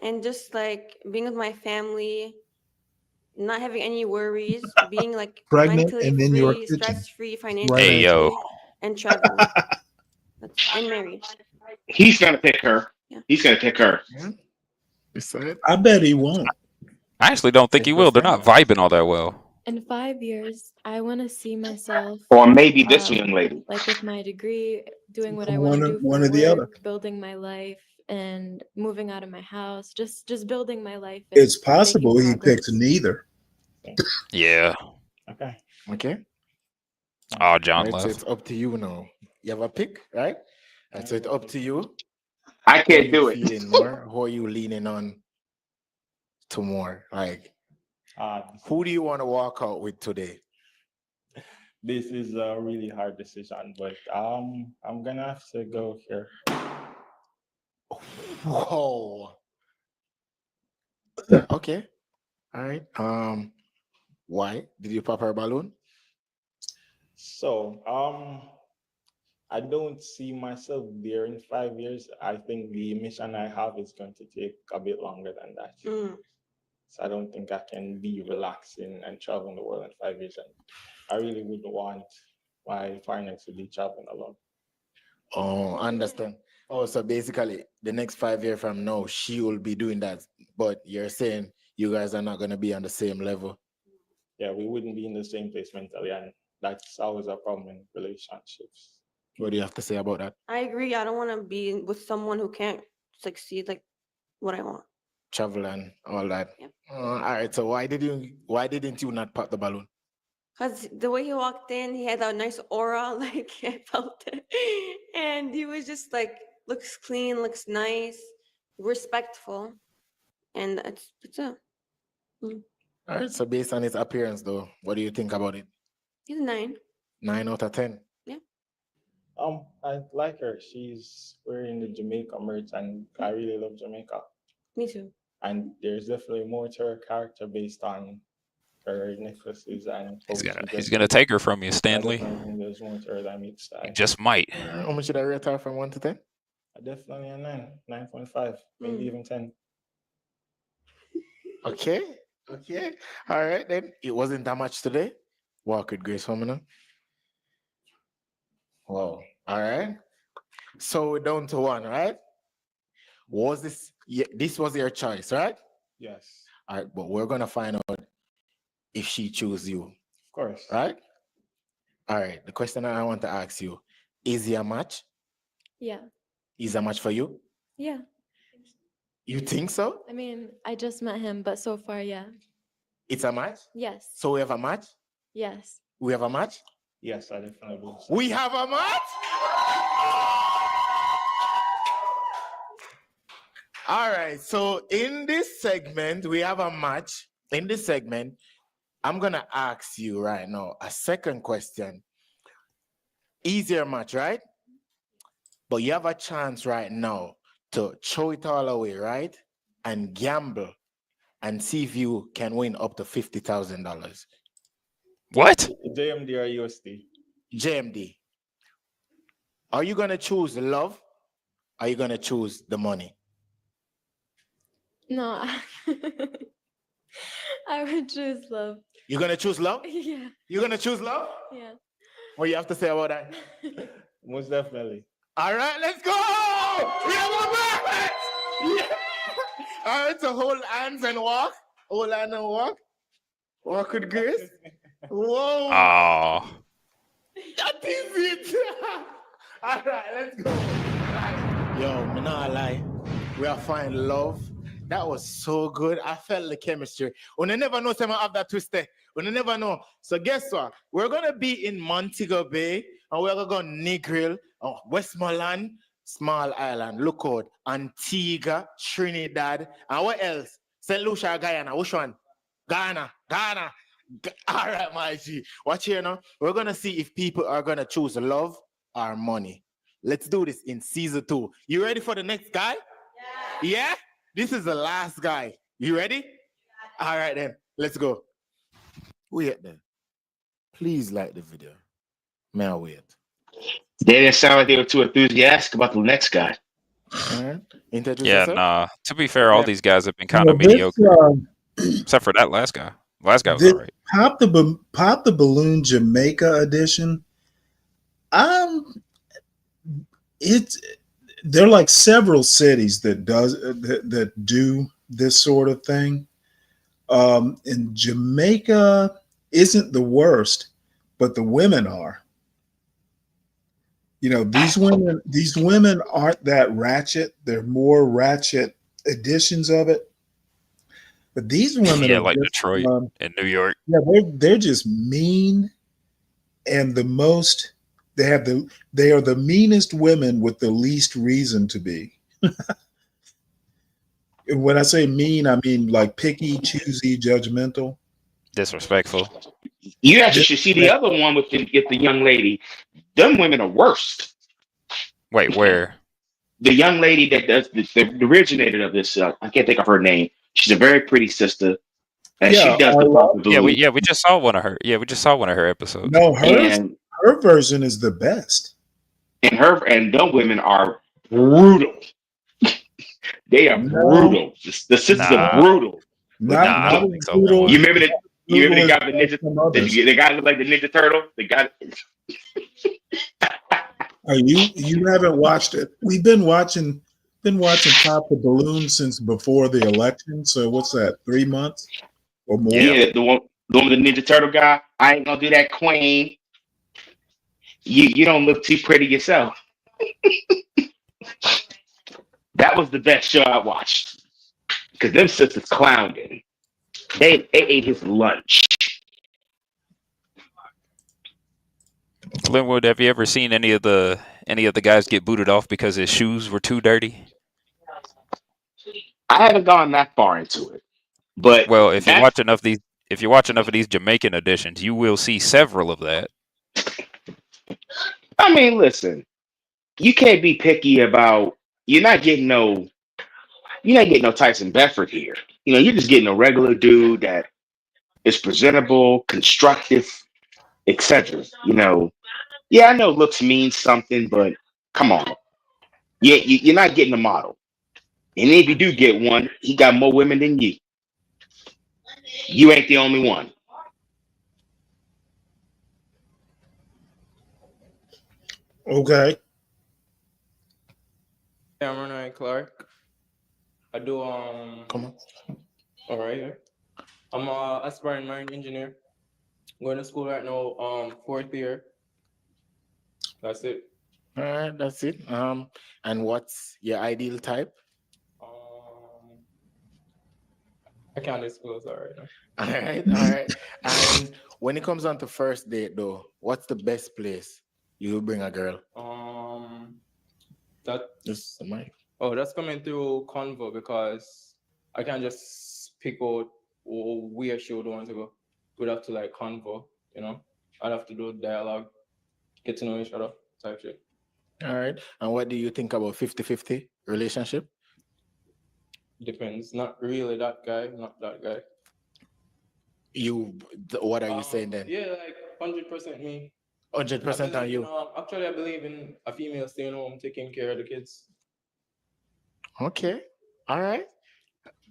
and just like being with my family, not having any worries, being like Pregnant mentally and in your free, kitchen. stress-free, Right financially Hey, yo. free, and traveling. And married. He's gonna pick her. He's gonna pick her. I bet he won't. I actually don't think he will. They're not vibing all that well. In 5 years, I want to see myself, Or maybe this young lady. like with my degree, doing what I want to do for one or the other. work, building my life, and moving out of my house. Just building my life. And It's possible making he progress. picks neither. Yeah. Okay. Oh, John Right, so left. it's up to you now. You have a pick, right? And so it's up to you. I Who can't you do it. feeling more? Who are you leaning on? to more? Like, Uh, who do you want to walk out with today? this is a really hard decision, but I'm gonna have to go here. Whoa. Okay. All right. Why did you pop her balloon? So, I don't see myself there in 5 years. I think the mission I have is going to take a bit longer than that. So I don't think I can be relaxing and traveling the world in 5 years. And I really wouldn't want my partner to be traveling alone. Oh, understand. Oh, so basically, the next 5 years from now, she will be doing that. But you're saying you guys are not going to be on the same level. Yeah, we wouldn't be in the same place mentally, and that's always a problem in relationships. What do you have to say about that? I agree. I don't want to be with someone who can't succeed like what I want. Travel and all that. All right. So why didn't you not pop the balloon? Cause the way he walked in, he had that nice aura, like I felt it, and he was just like looks clean, looks nice, respectful, and it's it. All right. So based on his appearance, though, what do you think about it? He's 9. 9 out of 10. I like her. She's wearing the Jamaica merch, and I really love Jamaica. Me too. And there's definitely more to her character based on her necklaces and. He's gonna take her from you, Stanley. There's more to her than meets the eye. He just might. How much should I rate her from 1 to 10? Definitely a 9, 9.5, maybe even 10. Okay. Okay. All right then. It wasn't that much today. Walk with Grace Homina. Wow. All right. So we're down to 1, right? Was this? Yeah, this was your choice, right? Yes. All right, but we're gonna find out if she chooses you. Of course. Right? All right. The question I want to ask you: is he a match? Yeah. Is a match for you? Yeah. You think so? I mean, I just met him, but so far, yeah. It's a match. Yes. So we have a match. Yes. We have a match. Yes, I definitely believe so. We have a match. All right. So in this segment, we have a match. In this segment, I'm gonna ask you right now a second question. Easier match, right? But you have a chance right now to throw it all away, right? And gamble and see if you can win up to $50,000. What? JMD or USD? JMD. Are you gonna choose love? Are you gonna choose the money? No, I would choose love. You're gonna choose love? Yeah. You're gonna choose love? Yeah. What do you have to say about that? Most definitely. All right, let's go! We have a match! Yeah. All right, so hold hands and walk. Hold hands and walk. Walk with grace. Whoa! Oh. That is it! All right, let's go. Right. Yo, I'm not lie. We are finding love. That was so good. I felt the chemistry. We never know someone have that twist there. We never know. So guess what? We're gonna be in Montego Bay and we're gonna go Negril, Westmoreland, Small Island, Lookout, Antigua, Trinidad, and what else? St. Lucia, Guyana. Which one? Ghana. All right, my G. Watch here now. We're gonna see if people are gonna choose love or money. Let's do this in season 2. You ready for the next guy? Yeah? This is the last guy. You ready? All right then. Let's go. Wait then. Please like the video. May I wait? They didn't sound like they were too enthusiastic about the next guy. All right. Introduce Yeah, yourself. nah. To be fair, all these guys have been kind Well, of this, mediocre, except for that last guy. Last guy was this all right. Pop the Balloon Jamaica edition. It's there are like several cities that do this sort of thing. And Jamaica isn't the worst, but the women are. You know, these women aren't that ratchet. They're more ratchet editions of it. But these women Yeah, are like just, Detroit and New York. yeah, they're just mean and the most. They are the meanest women with the least reason to be. When I say mean, I mean like picky, choosy, judgmental. Disrespectful. You actually should see the other one with the young lady. Them women are worse. Wait, where? The young lady that does the originator of this, I can't think of her name. She's a very pretty sister, and Yeah, she does the pop the Yeah, balloon. we just saw one of her. Yeah, we just saw one of her episodes. no, And her version is the best. and them women are brutal. They are No, brutal. The sisters are Nah, brutal. But not nah, I not don't as think so, brutal. Lamar. you remember Brutal the as guy the ninja some others. the guy look like the Ninja Turtle? The guy You haven't watched it? We've been watching Pop the Balloon since before the election. So what's that? 3 months or more? yeah, the one with the Ninja Turtle guy. I ain't gonna do that, Queen. You don't look too pretty yourself. That was the best show I watched. Because them sisters clowned him. They ate his lunch. Linwood, have you ever seen any of the guys get booted off because his shoes were too dirty? I haven't gone that far into it. But Well, if you that watch enough of these Jamaican editions, you will see several of that. I mean, listen, you can't be picky about you're not getting no Tyson Bedford here. You're just getting a regular dude that is presentable, constructive, etc. Yeah, I know looks mean something, but come on. Yeah, you're not getting a model. And if you do get one, he got more women than you. You ain't the only one. Okay. Yeah, I'm Renee Clark. I do Come on. all right here. I'm a aspiring marine engineer. Going to school right now, fourth year. That's it. All right, that's it. And what's your ideal type? I can't disclose that right now. All right, all right. And when it comes on to first date, though, what's the best place you will bring a girl? That Just the mic. Oh, that's coming through Convo because I can't just pick out where she would want to go. We'd have to like Convo, I'd have to do dialogue, get to know each other type shit. All right. And what do you think about 50-50 relationship? Depends. Not really that guy, not that guy. What are you saying then? Yeah, like 100% me. 100% on you. Actually, I believe in a female staying home taking care of the kids. Okay. All right.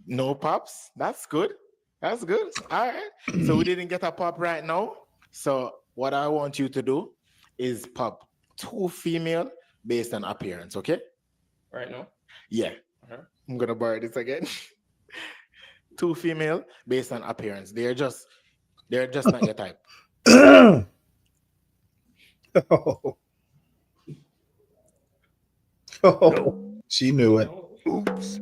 No pops. That's good. That's good. All right. So we didn't get a pop right now. So what I want you to do is pop 2 female based on appearance. Okay. Right now? Yeah. I'm gonna borrow this again. 2 female based on appearance. They're just not your type. She knew it. Oops.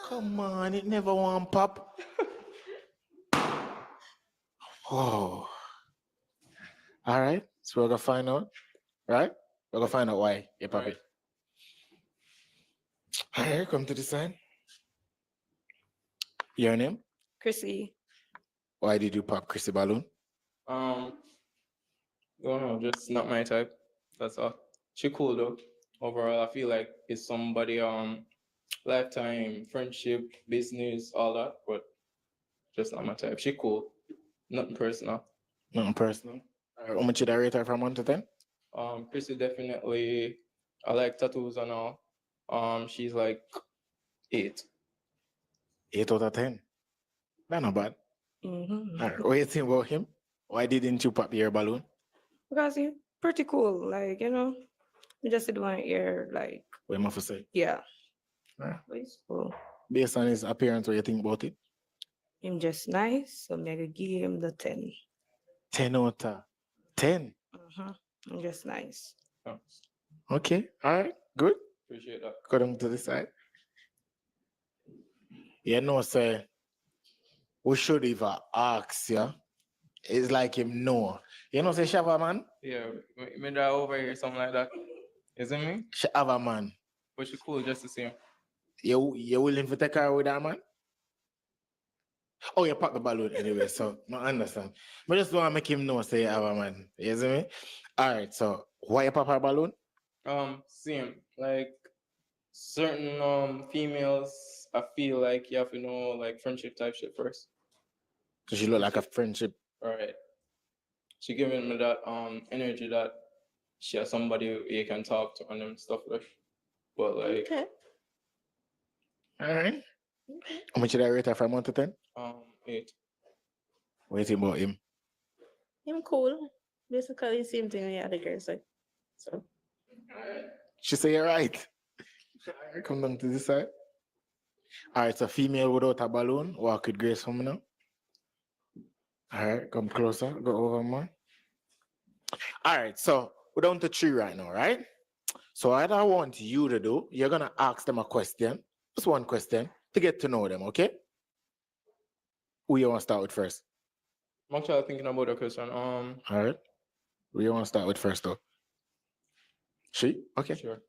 Come on, it never won't pop. Oh. All right. So we're gonna find out. Right? We're gonna find out why you pop it. All right, come to the side. Your name? Chrissy. Why did you pop Chrissy Balloon? Don't know, just not my type. That's all. She cool though. Overall, I feel like it's somebody lifetime friendship, business, all that, but just not my type. She cool. Nothing personal. Nothing personal. How much did I rate her from 1 to 10? Chrissy definitely. I like tattoos and all. She's like 8. 8 out of 10. That's not bad. Mm-hmm. All right. What do you think about him? Why didn't you pop your balloon? Because he's pretty cool. Like, we just did one ear, like, What am I to say? yeah. Alright. But he's cool. Based on his appearance, what do you think about it? Him just nice, so I'm gonna give him the 10. 10 out of 10. I'm just nice. Okay. All right. Good. Appreciate that. Got him to the side. Sir, we should even ask, yeah? It's like him know. Say Shava man? Yeah, me that over here, something like that. Isn't me? Shava man. But she cool just to see him. You willing to take her with that man? Oh, you pop the balloon anyway, so I understand. But just want to make him know, say you have a man. You see me? All right, so why you pop her balloon? Same. Like certain females, I feel like you have to know like friendship type shit first. So she look like a friendship. Right. She giving me that energy that she has somebody you can talk to and them stuff like. But like Okay. All right. How much did I rate her from 1 to 10? 8. What do you think about him? I'm cool. Basically, same thing with the other girls. Like, so. She say you're right. All right, come down to this side. All right, so female without a balloon, walk with grace for me now. All right, come closer, go over more. All right, so we're down to 3 right now, right? So what I want you to do, you're gonna ask them a question, just one question, to get to know them, okay? Who you want to start with first? I'm actually thinking about the question. All right. Who you want to start with first, though? She? Okay. Sure.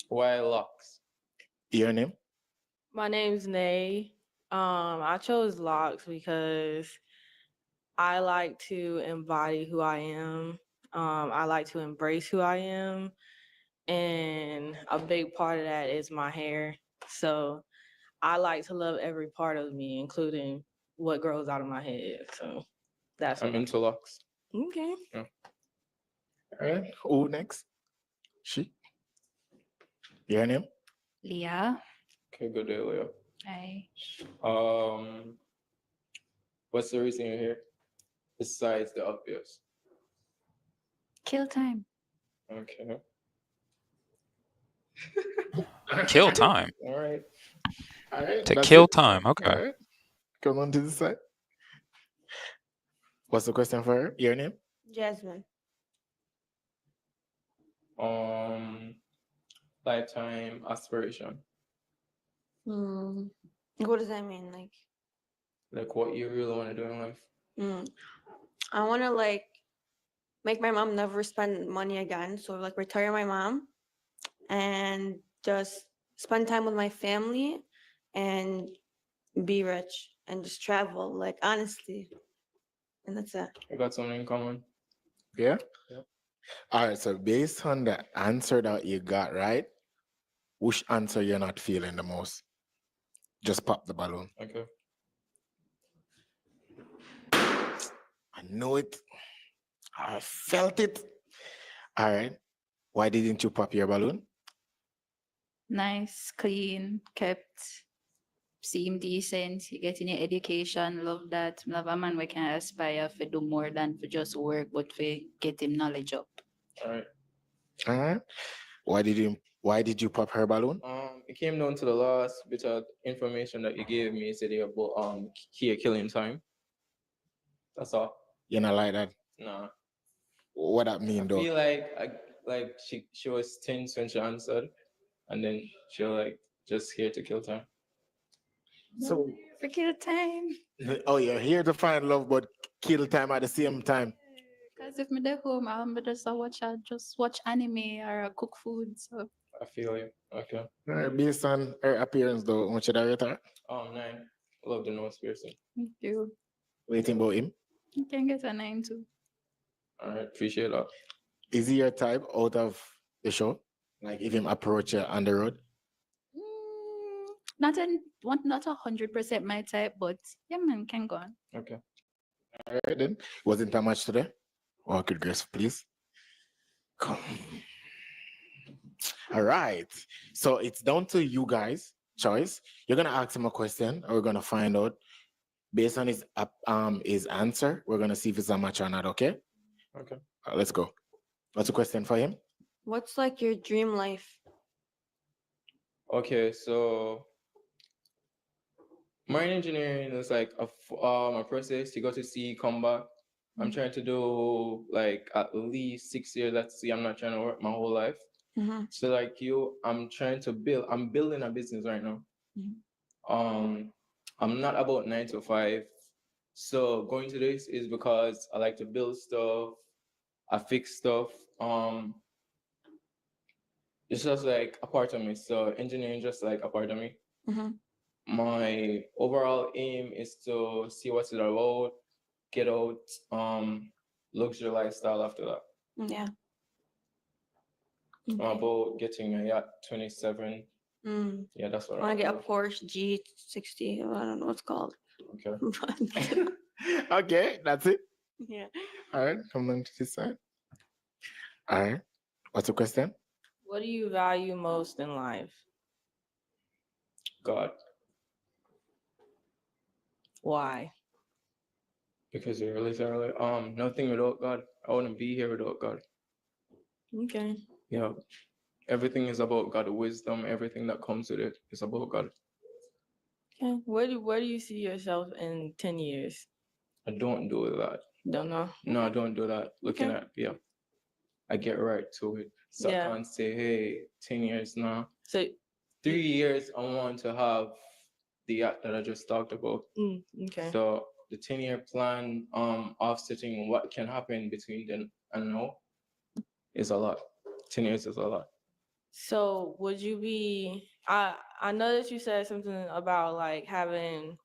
Why locks? Your name? My name's Nay. I chose locks because I like to embody who I am. I like to embrace who I am. And a big part of that is my hair. So I like to love every part of me, including what grows out of my head. So that's I'm what into locks. Okay. Yeah. All right. Who next? She? Your name? Leah. Okay, good day, Leo. Hi. What's the reason you're here? Besides the obvious. Kill time. Okay. Kill time. All right. All right. To that's kill it. time. Okay. All right. Come on to this side. What's the question for her? Your name? Jasmine. Lifetime aspiration. What does that mean? Like what you really want to do in life. I want to like make my mom never spend money again. So like retire my mom and just spend time with my family and be rich and just travel. Like honestly, and that's it. We got something in common. Yeah? Yeah. All right. So based on the answer that you got right, which answer you're not feeling the most? Just pop the balloon. Okay. I know it. I felt it. All right. Why didn't you pop your balloon? Nice, clean, kept, seem decent, you getting your education, love that. Love a man we can aspire to do more than for just work, but for get him knowledge up. All right. All right. Why did you pop her balloon? It came down to the last bit of information that you gave me. It said about here killing time. That's all. You're not like that. Nah. What that mean I though? feel like she was tense when she answered, and then she like just here to kill time. So For kill time. oh, you're here to find love, but kill time at the same time. Because if me there home, I'm just watch anime or cook food. So I feel you. Okay. All right, based on her appearance though, how much should I rate her? 9. Love the nose piercing. thank you. What do you think about him? You can get a 9 too. All right. Appreciate that. Is he your type out of the show? Like if him approach you on the road? Not 100% my type, but yeah, man, can go on. Okay. All right then. Wasn't that much today? Walk with grace, please. Come. All right. So it's down to you guys' choice. You're gonna ask him a question, and we're gonna find out based on his answer. We're gonna see if it's a match or not. Okay. Okay. Let's go. What's the question for him? What's like your dream life? Okay, so marine engineering is like a process you go to sea, come back. I'm trying to do like at least 6 years at sea. I'm not trying to work my whole life. So like you, I'm building a business right now. I'm not about 9 to 5. So going to this is because I like to build stuff, I fix stuff. it's just like a part of me. So engineering just like a part of me. My overall aim is to see what's it about, get out, luxury lifestyle after that. Yeah. I'm about getting a yacht 27. Mm. Yeah, that's what I want to I get a Porsche G60. I don't know what it's called. Okay. Okay, that's it. Yeah. All right, come on to this side. All right. What's the question? What do you value most in life? God. Why? Because you're literally nothing without God. I wouldn't be here without God. Okay. Yeah. Everything is about God. Wisdom, everything that comes with it is about God. Okay. Where do you see yourself in 10 years? I don't do that. Don't know. No, I don't do that. Looking Okay. at I get right to it. So Yeah. I can't say, hey, 10 years now. So 3 years I want to have the yacht that I just talked about. Okay. So the 10-year plan, offsetting what can happen between then and now is a lot. 10 years is a lot. So would you be I know that you said something about like having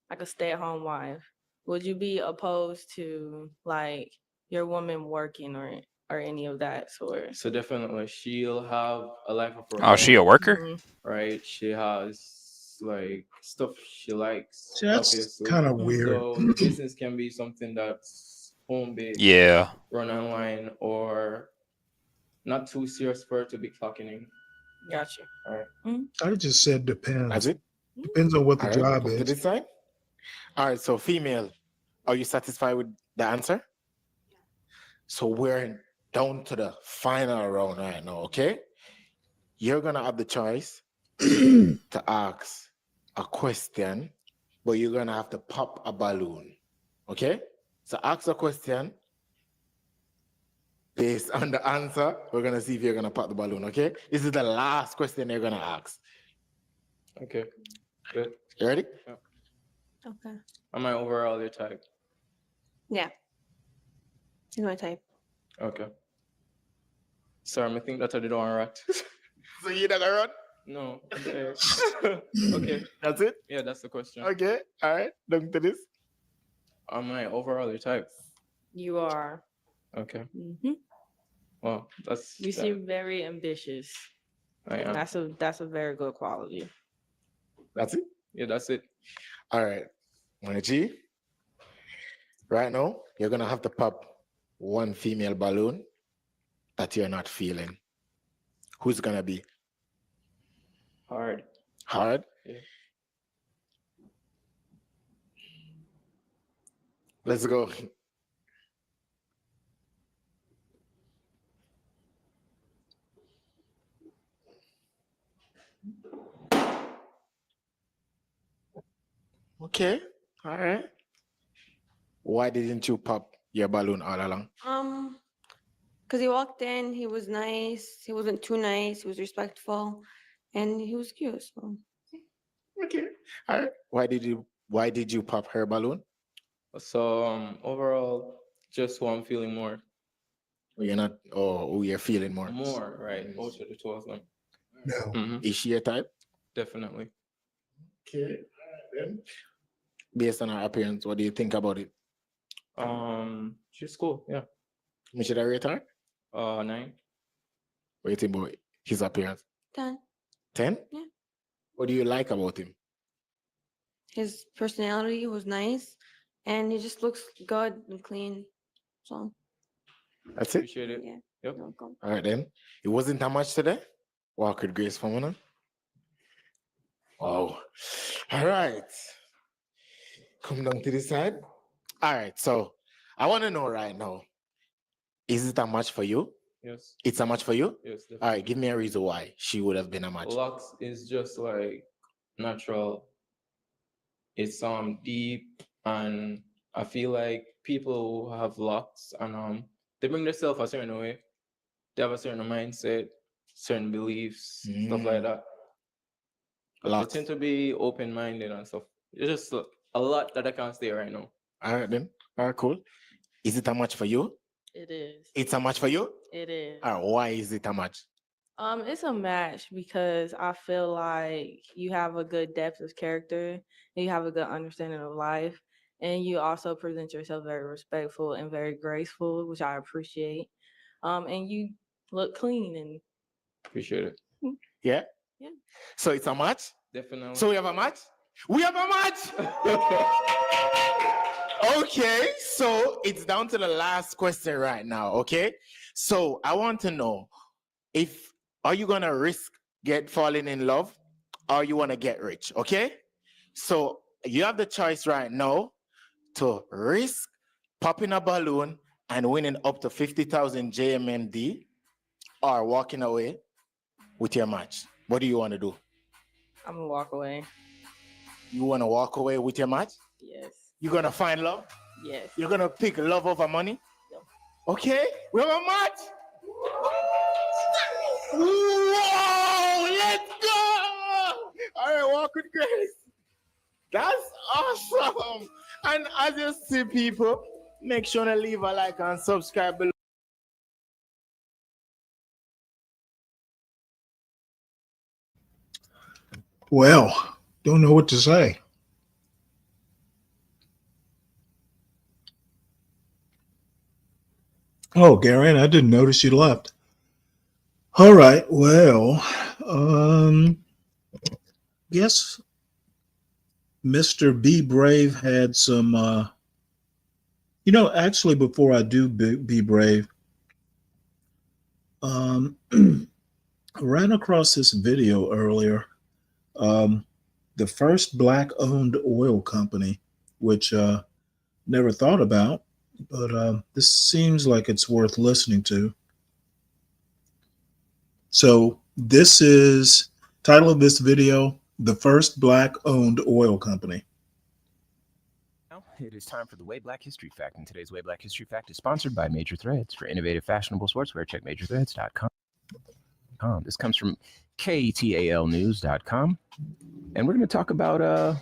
like a stay-at-home wife. Would you be opposed to like your woman working or any of that sort? So definitely she'll have a life of her Oh, she a own, worker? right? She has like stuff she likes, See, that's obviously. kind of weird. So the business can be something that's home-based, Yeah. run online, or not too serious for her to be clocking in. Gotcha. All right. I just said That's depends. it. Depends on what the All right, job come to is. this side. All right, so female, are you satisfied with the answer? So we're down to the final round right now, okay? You're gonna have the choice to ask a question, but you're gonna have to pop a balloon, okay? So ask a question. Based on the answer, we're gonna see if you're gonna pop the balloon, okay? This is the last question they're gonna ask. Okay. Good. You ready? Yeah. Okay. Am I overall your type? Yeah. He's my type. Okay. Sorry, I think that I did one right. So you're not gonna run? No. Okay. Okay. That's it? Yeah, that's the question. Okay, all right, down to this. Am I overall your type? You are. Okay. Mm-hmm. Well, that's You seem very ambitious. I am. That's a very good quality. That's it? Yeah, that's it. All right, G. Right now, you're gonna have to pop one female balloon that you're not feeling. Who's gonna be? Hard. Hard? Yeah. Let's go. Okay, all right. Why didn't you pop your balloon all along? Because he walked in, he was nice. He wasn't too nice. He was respectful, and he was cute. So. Okay. All right. Why did you pop her balloon? So overall, just who I'm feeling more. You're not, who you're feeling more? More, right? Out of the two of them. No. Is she a type? Definitely. Okay. Then, based on her appearance, what do you think about it? She's cool. Yeah. You should I rate her? 9. What do you think about his appearance? 10. 10? Yeah. What do you like about him? His personality was nice, and he just looks good and clean. So. That's it? Appreciate it. Yeah. Yep. Welcome. All right, then. It wasn't that much today? Walk with grace, Famona. Wow. All right. Come down to this side. All right, so I want to know right now, is it a match for you? Yes. It's a match for you? Yes. Definitely. All right, give me a reason why she would have been a match. Lux is just like natural. It's deep, and I feel like people who have locks and they bring themselves a certain way. They have a certain mindset, certain beliefs, stuff like that. Lux. They tend to be open-minded and stuff. It's just a lot that I can't say right now. All right, then. All right, cool. Is it a match for you? It is. It's a match for you? It is. All right, why is it a match? It's a match because I feel like you have a good depth of character and you have a good understanding of life, and you also present yourself very respectful and very graceful, which I appreciate. And you look clean and Appreciate it. Yeah. yeah. So it's a match. Definitely. So we have a match. We have a match. Okay, so it's down to the last question right now. Okay, so I want to know if are you gonna risk falling in love, or you want to get rich? Okay, so you have the choice right now to risk popping a balloon and winning up to 50,000 JMND, or walking away with your match. What do you want to do? I'm gonna walk away. You want to walk away with your match? Yes. You're gonna find love? Yes. You're gonna pick love over money? Okay, we have a match. Whoa, let's go! All right, walk with grace. That's awesome. And as you see, people, make sure to leave a like and subscribe below. Well, don't know what to say. Oh, Garen, I didn't notice you left. All right. Well, guess Mr. Be Brave had some, actually, before I do Be Brave, I ran across this video earlier. The first Black-owned oil company, which never thought about, but this seems like it's worth listening to. So this is title of this video: the first Black-owned oil company. It is time for the Way Black History Fact, and today's Way Black History Fact is sponsored by Major Threads. For innovative, fashionable sportswear, check majorthreads.com. This comes from KTALnews.com, and we're going to talk about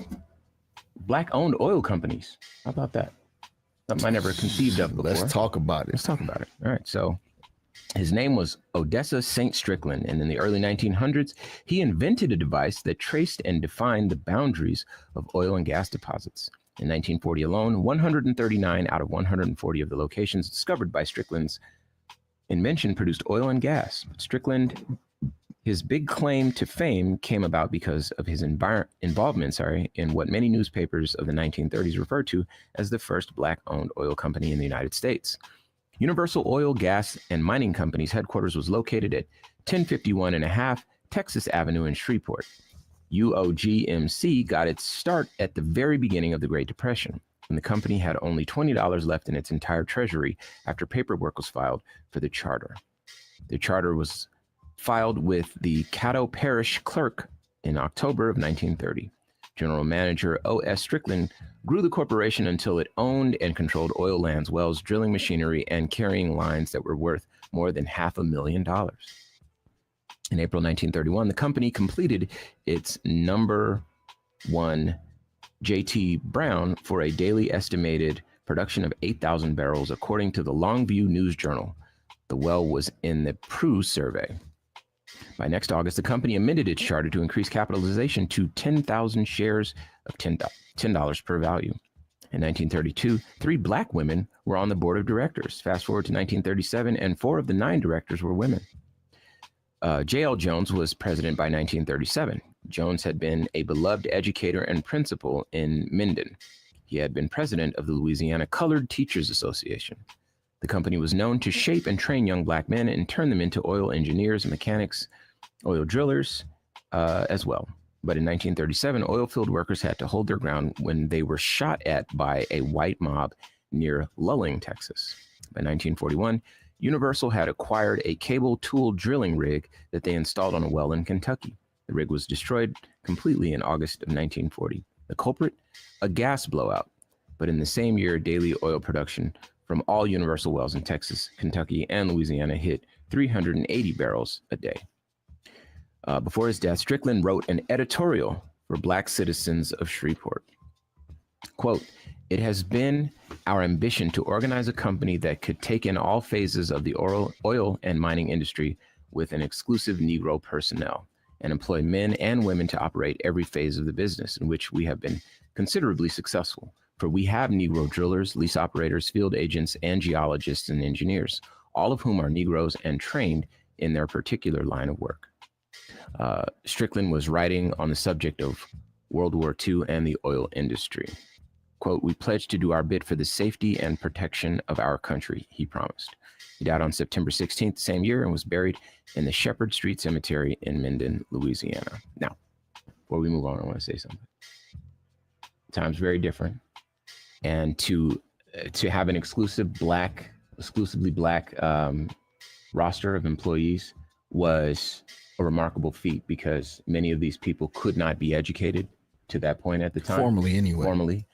Black-owned oil companies. How about that? Something I never conceived of before. Let's talk about it. Let's talk about it. All right, so his name was Odessa St. Strickland, and in the early 1900s, he invented a device that traced and defined the boundaries of oil and gas deposits. In 1940 alone, 139 out of 140 of the locations discovered by Strickland's invention produced oil and gas. Strickland, his big claim to fame came about because of his involvement in what many newspapers of the 1930s referred to as the first Black-owned oil company in the United States. Universal Oil, Gas, and Mining Company's headquarters was located at 1051.5 Texas Avenue in Shreveport. UOGMC got its start at the very beginning of the Great Depression, when the company had only $20 left in its entire treasury after paperwork was filed for the charter. The charter was filed with the Caddo Parish Clerk in October of 1930. General Manager O.S. Strickland grew the corporation until it owned and controlled oil lands, wells, drilling machinery, and carrying lines that were worth more than $500,000. In April 1931, the company completed its number one J.T. Brown for a daily estimated production of 8,000 barrels, according to the Longview News Journal. The well was in the Prue survey. By next August, the company amended its charter to increase capitalization to 10,000 shares of $10 per value. In 1932, 3 black women were on the board of directors. Fast forward to 1937, and 4 of the 9 directors were women. J.L. Jones was president by 1937. Jones had been a beloved educator and principal in Minden. He had been president of the Louisiana Colored Teachers Association. The company was known to shape and train young black men and turn them into oil engineers, mechanics, oil drillers as well. But in 1937, oil field workers had to hold their ground when they were shot at by a white mob near Lulling, Texas. By 1941, Universal had acquired a cable tool drilling rig that they installed on a well in Kentucky. The rig was destroyed completely in August of 1940. The culprit? A gas blowout. But in the same year, daily oil production from all Universal wells in Texas, Kentucky, and Louisiana hit 380 barrels a day. Before his death, Strickland wrote an editorial for Black citizens of Shreveport. Quote, "It has been our ambition to organize a company that could take in all phases of the oil and mining industry with an exclusive Negro personnel and employ men and women to operate every phase of the business, in which we have been considerably successful. For we have Negro drillers, lease operators, field agents, and geologists and engineers, all of whom are Negroes and trained in their particular line of work. Strickland was writing on the subject of World War II and the oil industry. Quote, "We pledge to do our bit for the safety and protection of our country," he promised. He died on September 16th, same year, and was buried in the Shepherd Street Cemetery in Minden, Louisiana. Now, before we move on, I want to say something. Time's very different. And to have an exclusively black roster of employees was a remarkable feat, because many of these people could not be educated to that point at the time. Formally, anyway. Formally.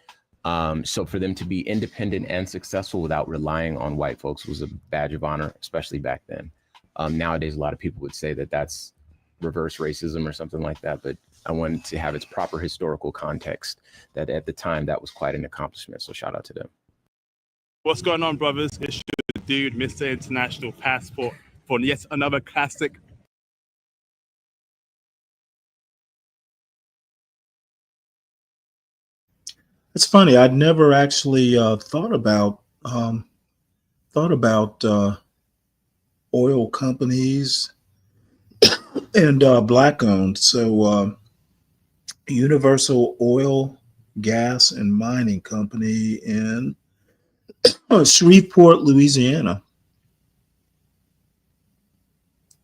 So for them to be independent and successful without relying on white folks was a badge of honor, especially back then. Nowadays, a lot of people would say that that's reverse racism or something like that, but I wanted to have its proper historical context, that at the time that was quite an accomplishment. So shout out to them. What's going on, brothers? It's your dude, Mr. International Passport, for yet another classic. It's funny. I'd never actually thought about oil companies and black owned. So Universal Oil, Gas and Mining Company in Shreveport, Louisiana.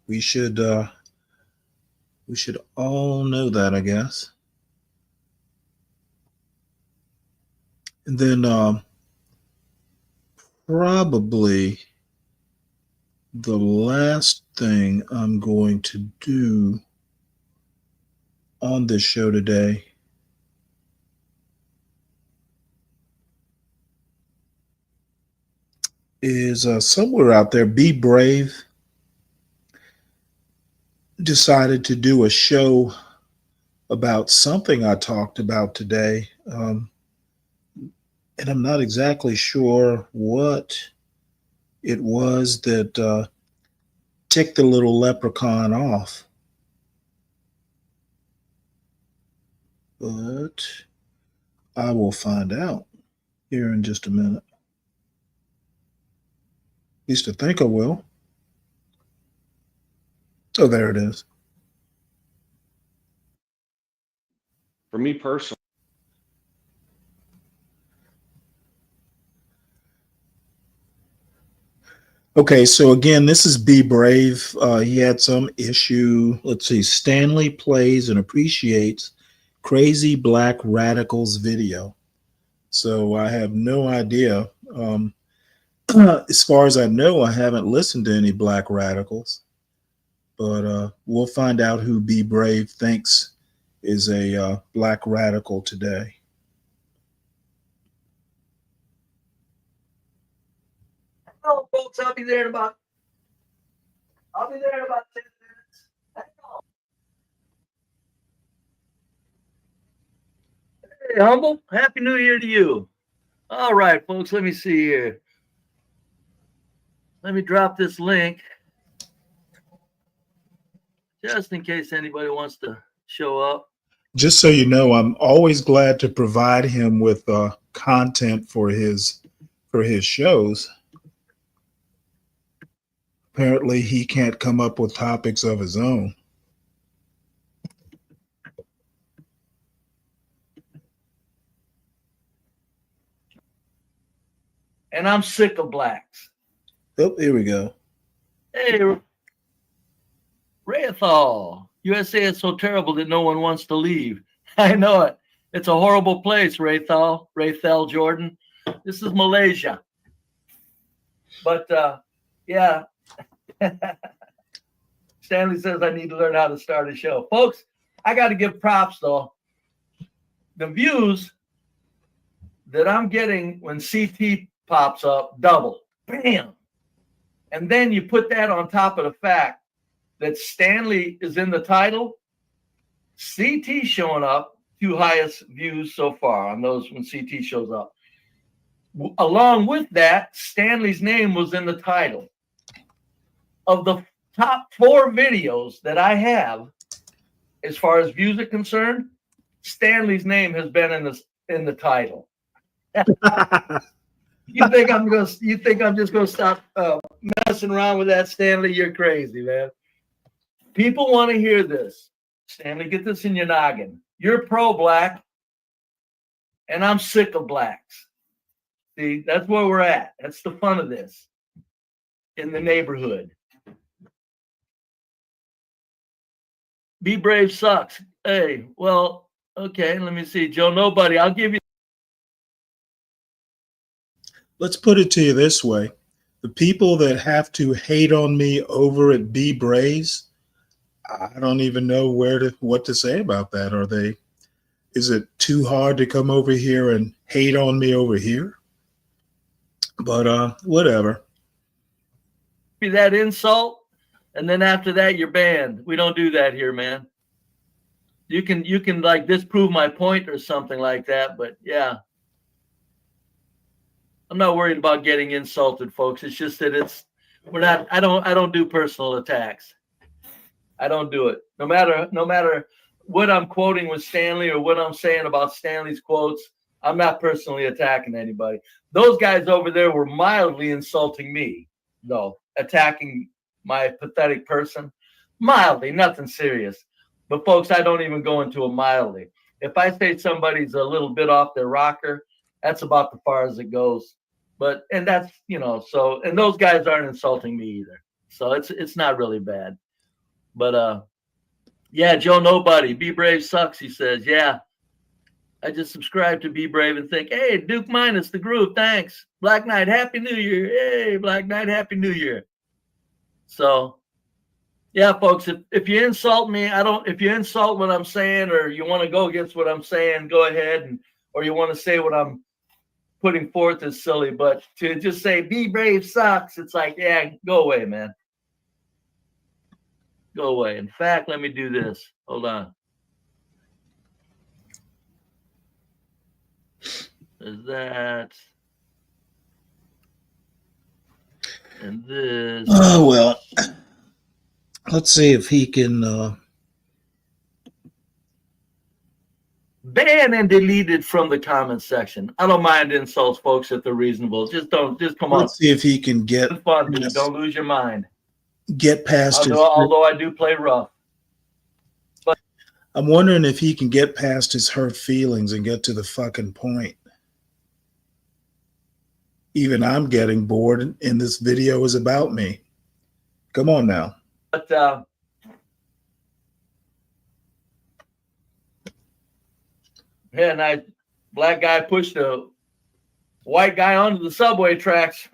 We should all know that, I guess. And then probably the last thing I'm going to do on this show today is somewhere out there, Be Brave decided to do a show about something I talked about today. And I'm not exactly sure what it was that ticked the little leprechaun off. But I will find out here in just a minute. At least I think I will. Oh, there it is. For me personally, Okay, so again, this is Be Brave. He had some issue. Let's see. Stanley plays and appreciates Crazy Black Radicals video. So I have no idea. As far as I know, I haven't listened to any Black Radicals. But we'll find out who Be Brave thinks is a Black Radical today. Hello, folks. I'll be there in about 10 minutes. Hey, Humble. Happy New Year to you. All right, folks. Let me see here. Let me drop this link just in case anybody wants to show up. Just so you know, I'm always glad to provide him with content for his shows. Apparently, he can't come up with topics of his own. And I'm sick of blacks. Oh, here we go. Hey, Raythal, USA is so terrible that no one wants to leave. I know it. It's a horrible place, Raythal Jordan. This is Malaysia. But yeah. Stanley says I need to learn how to start a show. Folks, I got to give props, though. The views that I'm getting when CT pops up, double. Bam! And then you put that on top of the fact that Stanley is in the title. CT showing up, 2 highest views so far on those when CT shows up. Along with that, Stanley's name was in the title. Of the top 4 videos that I have, as far as views are concerned, Stanley's name has been in the title. You think I'm just gonna stop messing around with that, Stanley? You're crazy, man. People want to hear this. Stanley, get this in your noggin. You're pro-black, and I'm sick of blacks. See, that's where we're at. That's the fun of this in the neighborhood. Be brave sucks. Hey, well, okay, let me see. Joe Nobody, I'll give you. Let's put it to you this way. The people that have to hate on me over at Be Braves, I don't even know what to say about that. Is it too hard to come over here and hate on me over here? But whatever. That insult, and then after that you're banned. We don't do that here, man. You can like disprove my point or something like that, but yeah. I'm not worried about getting insulted, folks. It's just that I don't do personal attacks. I don't do it. No matter what I'm quoting with Stanley or what I'm saying about Stanley's quotes, I'm not personally attacking anybody. Those guys over there were mildly insulting me, though, attacking my pathetic person. Mildly, nothing serious. But folks, I don't even go into it mildly. If I say somebody's a little bit off their rocker, that's about the far as it goes. And that's, so, and those guys aren't insulting me either. So it's not really bad. But yeah, Joe Nobody, Be Brave sucks, he says. Yeah. I just subscribed to Be Brave and think, hey, Duke Minus the groove, thanks. Black Knight, Happy New Year. Hey, Black Knight, Happy New Year. So yeah, folks, if you insult me, if you insult what I'm saying, or you want to go against what I'm saying, go ahead, or you want to say what I'm putting forth is silly, but to just say Be Brave sucks, it's like, yeah, go away, man. Go away. In fact, let me do this. Hold on. There's that. And this. Oh, well, let's see if he can. Ban and deleted from the comment section. I don't mind insults, folks, if they're reasonable. Just come on. Let's see if he can get fun, dude. Don't lose your mind. Get past although I do play rough. But I'm wondering if he can get past his hurt feelings and get to the fucking point. Even I'm getting bored, and this video is about me. Come on now. But yeah, and black guy pushed a white guy onto the subway tracks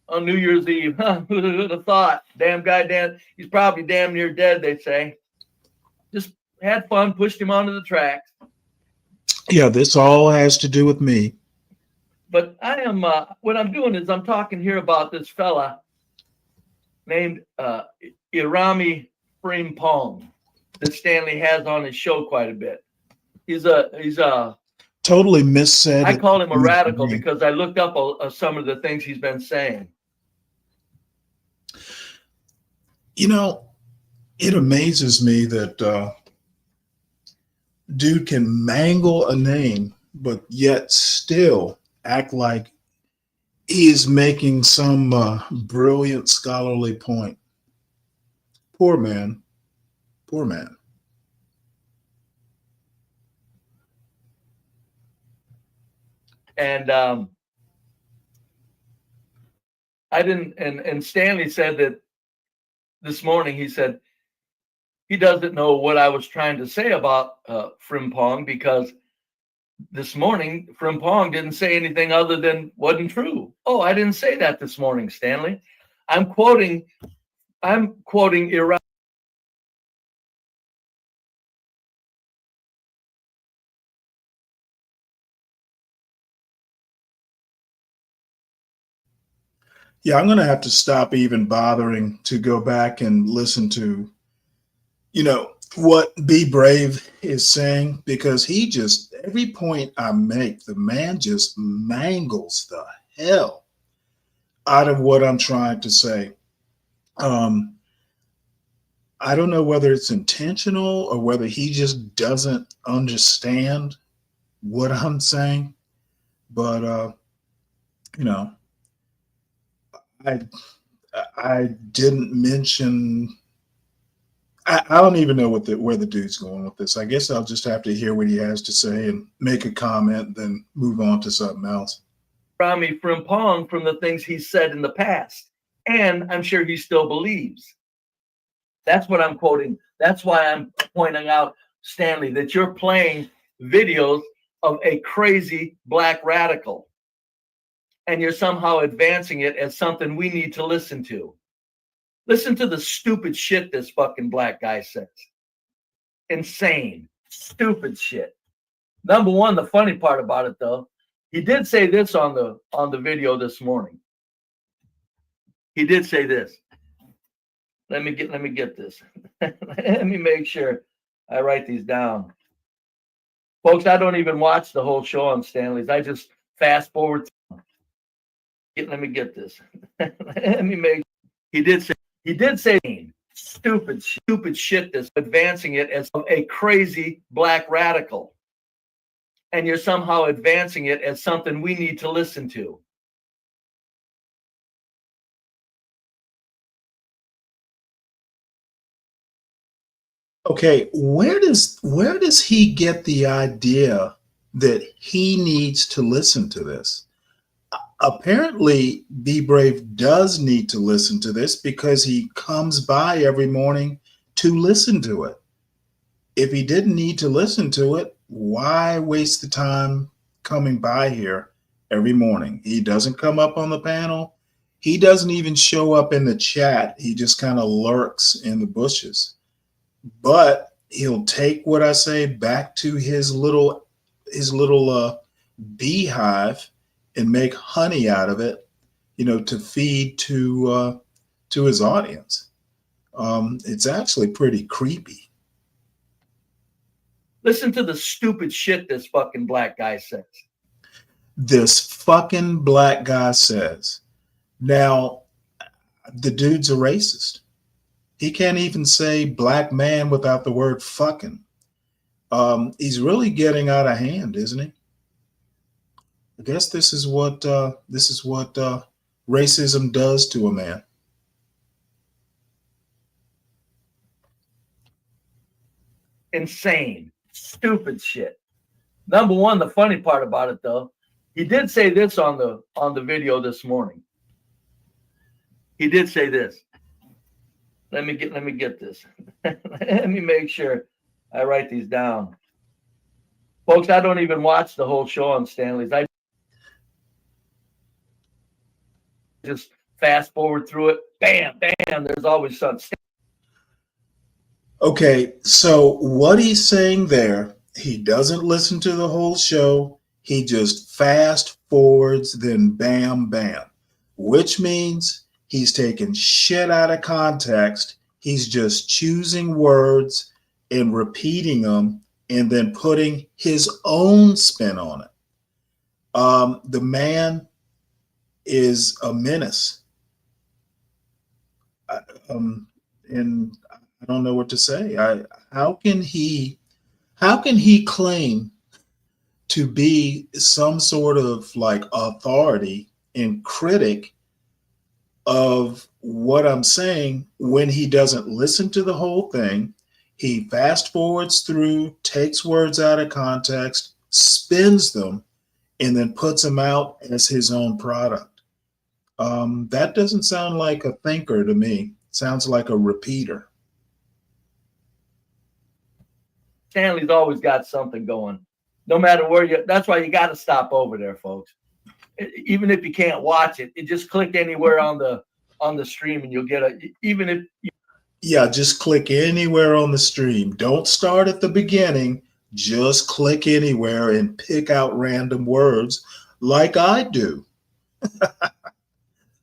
on New Year's Eve. Who would have thought? Damn guy, he's probably damn near dead, they say. Just had fun, pushed him onto the tracks. Yeah, this all has to do with me. But I am, what I'm doing is I'm talking here about this fella named Irami Frimpong that Stanley has on his show quite a bit. He's a totally missaid. I call him a radical because I looked up some of the things he's been saying. It amazes me that dude can mangle a name, but yet still act like he is making some brilliant scholarly point. Poor man. Poor man. And I didn't, and Stanley said that this morning, he said he doesn't know what I was trying to say about Frimpong, because this morning Frimpong didn't say anything other than wasn't true. Oh, I didn't say that this morning, Stanley. I'm quoting Iran. Yeah, I'm going to have to stop even bothering to go back and listen to, what Be Brave is saying, because he just, every point I make, the man just mangles the hell out of what I'm trying to say. I don't know whether it's intentional or whether he just doesn't understand what I'm saying, but you know, I I didn't mention. I don't even know where the dude's going with this. I guess I'll just have to hear what he has to say and make a comment, then move on to something else. Rami Frimpong from the things he said in the past, and I'm sure he still believes. That's what I'm quoting. That's why I'm pointing out, Stanley, that you're playing videos of a crazy black radical, and you're somehow advancing it as something we need to listen to. Listen to the stupid shit this fucking black guy says. Insane, stupid shit. Number one, the funny part about it though, he did say this on the video this morning. He did say this. Let me get this. Let me make sure I write these down. Folks, I don't even watch the whole show on Stanley's. I just fast forward. Let me get this. Let me make. He did say stupid shit that's advancing it as a crazy black radical. And you're somehow advancing it as something we need to listen to. Okay, where does he get the idea that he needs to listen to this? Apparently, Be Brave does need to listen to this because he comes by every morning to listen to it. If he didn't need to listen to it, why waste the time coming by here every morning? He doesn't come up on the panel. He doesn't even show up in the chat. He just kind of lurks in the bushes. But he'll take what I say back to his little beehive and make honey out of it, to feed to his audience. It's actually pretty creepy. Listen to the stupid shit this fucking black guy says. This fucking black guy says. Now, the dude's a racist. He can't even say black man without the word fucking. He's really getting out of hand, isn't he? I guess this is what racism does to a man. Insane, stupid shit. Number one, the funny part about it though, he did say this on the video this morning. He did say this. Let me get this. Let me make sure I write these down. Folks, I don't even watch the whole show on Stanley's. I just fast forward through it. Bam, bam. There's always something. Okay, so what he's saying there, he doesn't listen to the whole show. He just fast forwards, then bam, bam, which means he's taking shit out of context. He's just choosing words and repeating them and then putting his own spin on it. The man is a menace. And I don't know what to say. How can he claim to be some sort of like authority and critic of what I'm saying when he doesn't listen to the whole thing? He fast forwards through, takes words out of context, spins them, and then puts them out as his own product. That doesn't sound like a thinker to me. It sounds like a repeater. Stanley's always got something going. No matter where that's why you got to stop over there, folks. Even if you can't watch it, you just click anywhere on the stream and you'll get Yeah, just click anywhere on the stream. Don't start at the beginning. Just click anywhere and pick out random words like I do.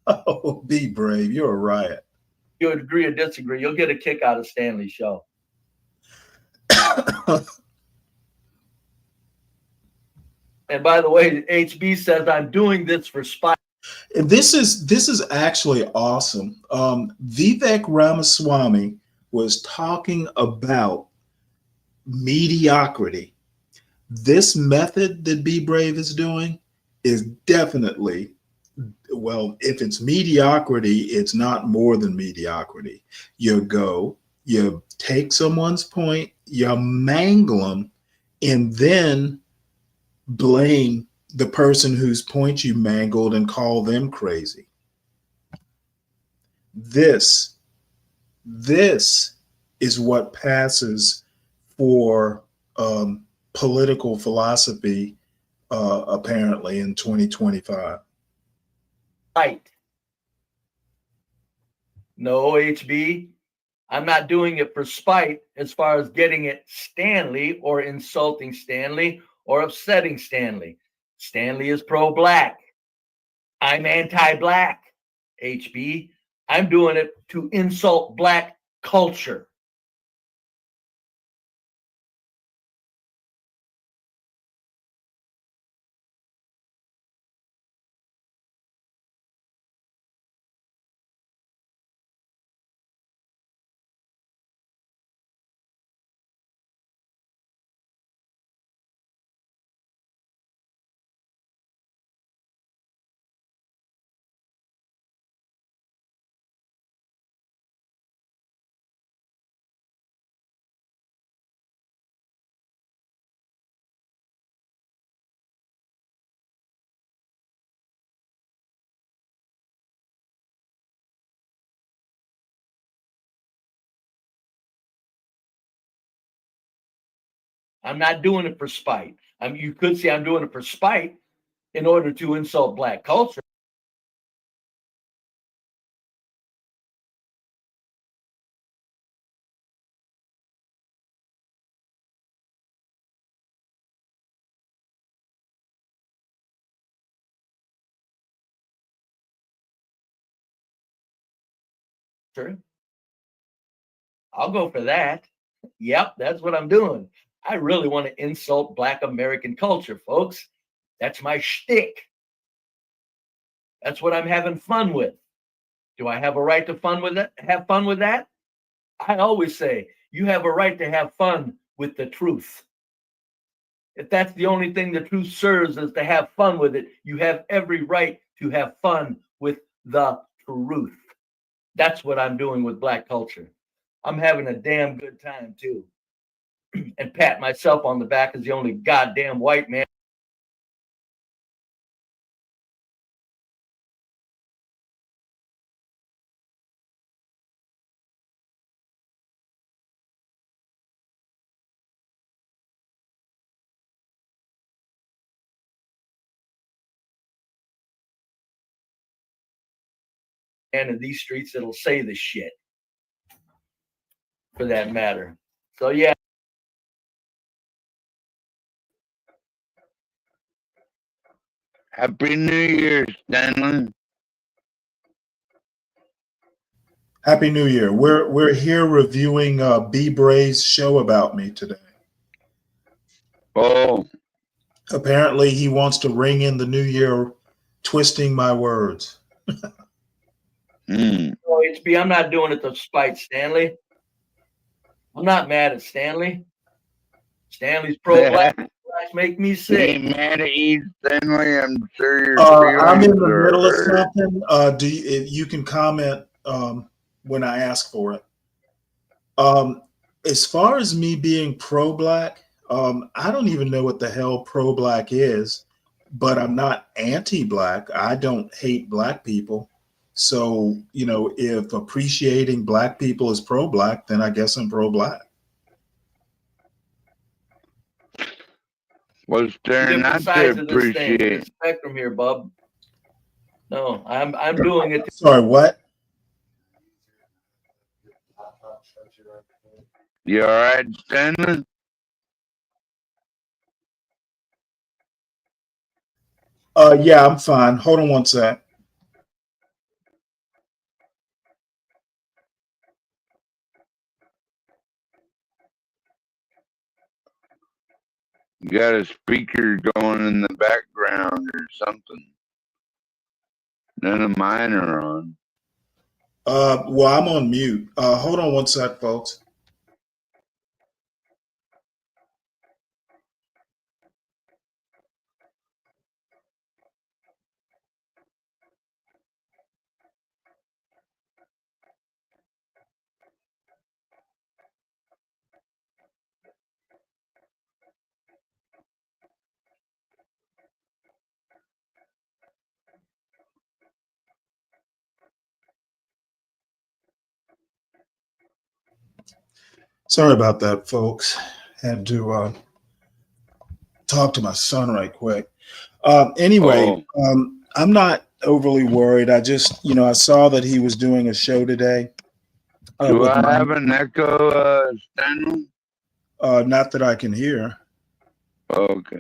Oh, Be Brave. You're a riot. You would agree or disagree. You'll get a kick out of Stanley's show. And by the way, HB says I'm doing this for spite. And this is actually awesome. Vivek Ramaswamy was talking about mediocrity. This method that Be Brave is doing is definitely, well, if it's mediocrity, it's not more than mediocrity. You take someone's point, you mangle them, and then blame the person whose point you mangled and call them crazy. This is what passes for political philosophy, apparently in 2025. Right. No, HB, I'm not doing it for spite as far as getting at Stanley or insulting Stanley or upsetting Stanley. Stanley is pro-black. I'm anti-black, HB. I'm doing it to insult black culture. I'm not doing it for spite. You could say I'm doing it for spite in order to insult black culture. Sure. I'll go for that. Yep, that's what I'm doing. I really want to insult Black American culture, folks. That's my shtick. That's what I'm having fun with. Do I have a right to fun with it? Have fun with that? I always say you have a right to have fun with the truth. If that's the only thing the truth serves is to have fun with it, you have every right to have fun with the truth. That's what I'm doing with Black culture. I'm having a damn good time too. And pat myself on the back as the only goddamn white man. And in these streets that'll say this shit, for that matter. So yeah. Happy New Year, Stanley. Happy New Year. We're here reviewing B Bray's show about me today. Oh. Apparently he wants to ring in the new year twisting my words. Oh, HB, I'm not doing it to spite Stanley. I'm not mad at Stanley. Stanley's pro-black. Blacks make me sick. Ain't mad at you, Stanley. I'm sure your I'm in feelings the are middle of hurt. something. You can comment when I ask for it. As far as me being pro-black, I don't even know what the hell pro-black is, but I'm not anti-black. I don't hate black people. So, if appreciating black people is pro-black, then I guess I'm pro-black. What's there not Different to sides of this thing, appreciate? this spectrum here, bub. No, I'm doing it. Sorry, what? You all right, Stanley? Yeah, I'm fine. Hold on one sec. You got a speaker going in the background or something. None of mine are on. Well, I'm on mute. Hold on one sec, folks. Sorry about that, folks. Had to talk to my son right quick. Anyway, I'm not overly worried. I just, I saw that he was doing a show today. Do With I my, have an echo, Stanley? not that I can hear. Okay.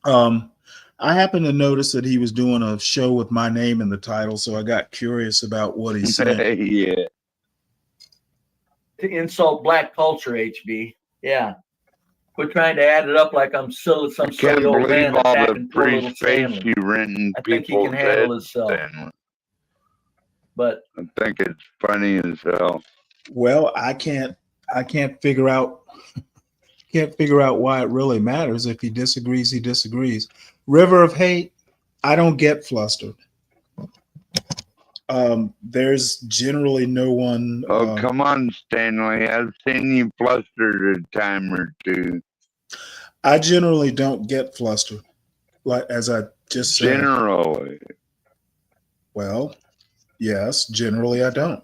I happened to notice that he was doing a show with my name in the title, so I got curious about what he's saying. Yeah. To insult black culture, HB. Yeah. We're trying to add it up like I'm some silly old believe man all the attacking poor free little space Stanley. you renting I think he people can handle said, himself. Stanley. But I think it's funny as hell. Well, I can't figure out why it really matters. If he disagrees, he disagrees. River of Hate, I don't get flustered. There's generally no one. Oh, come on, Stanley. I've seen you flustered a time or two. I generally don't get flustered, like as I just said. Generally. Well, yes, generally I don't.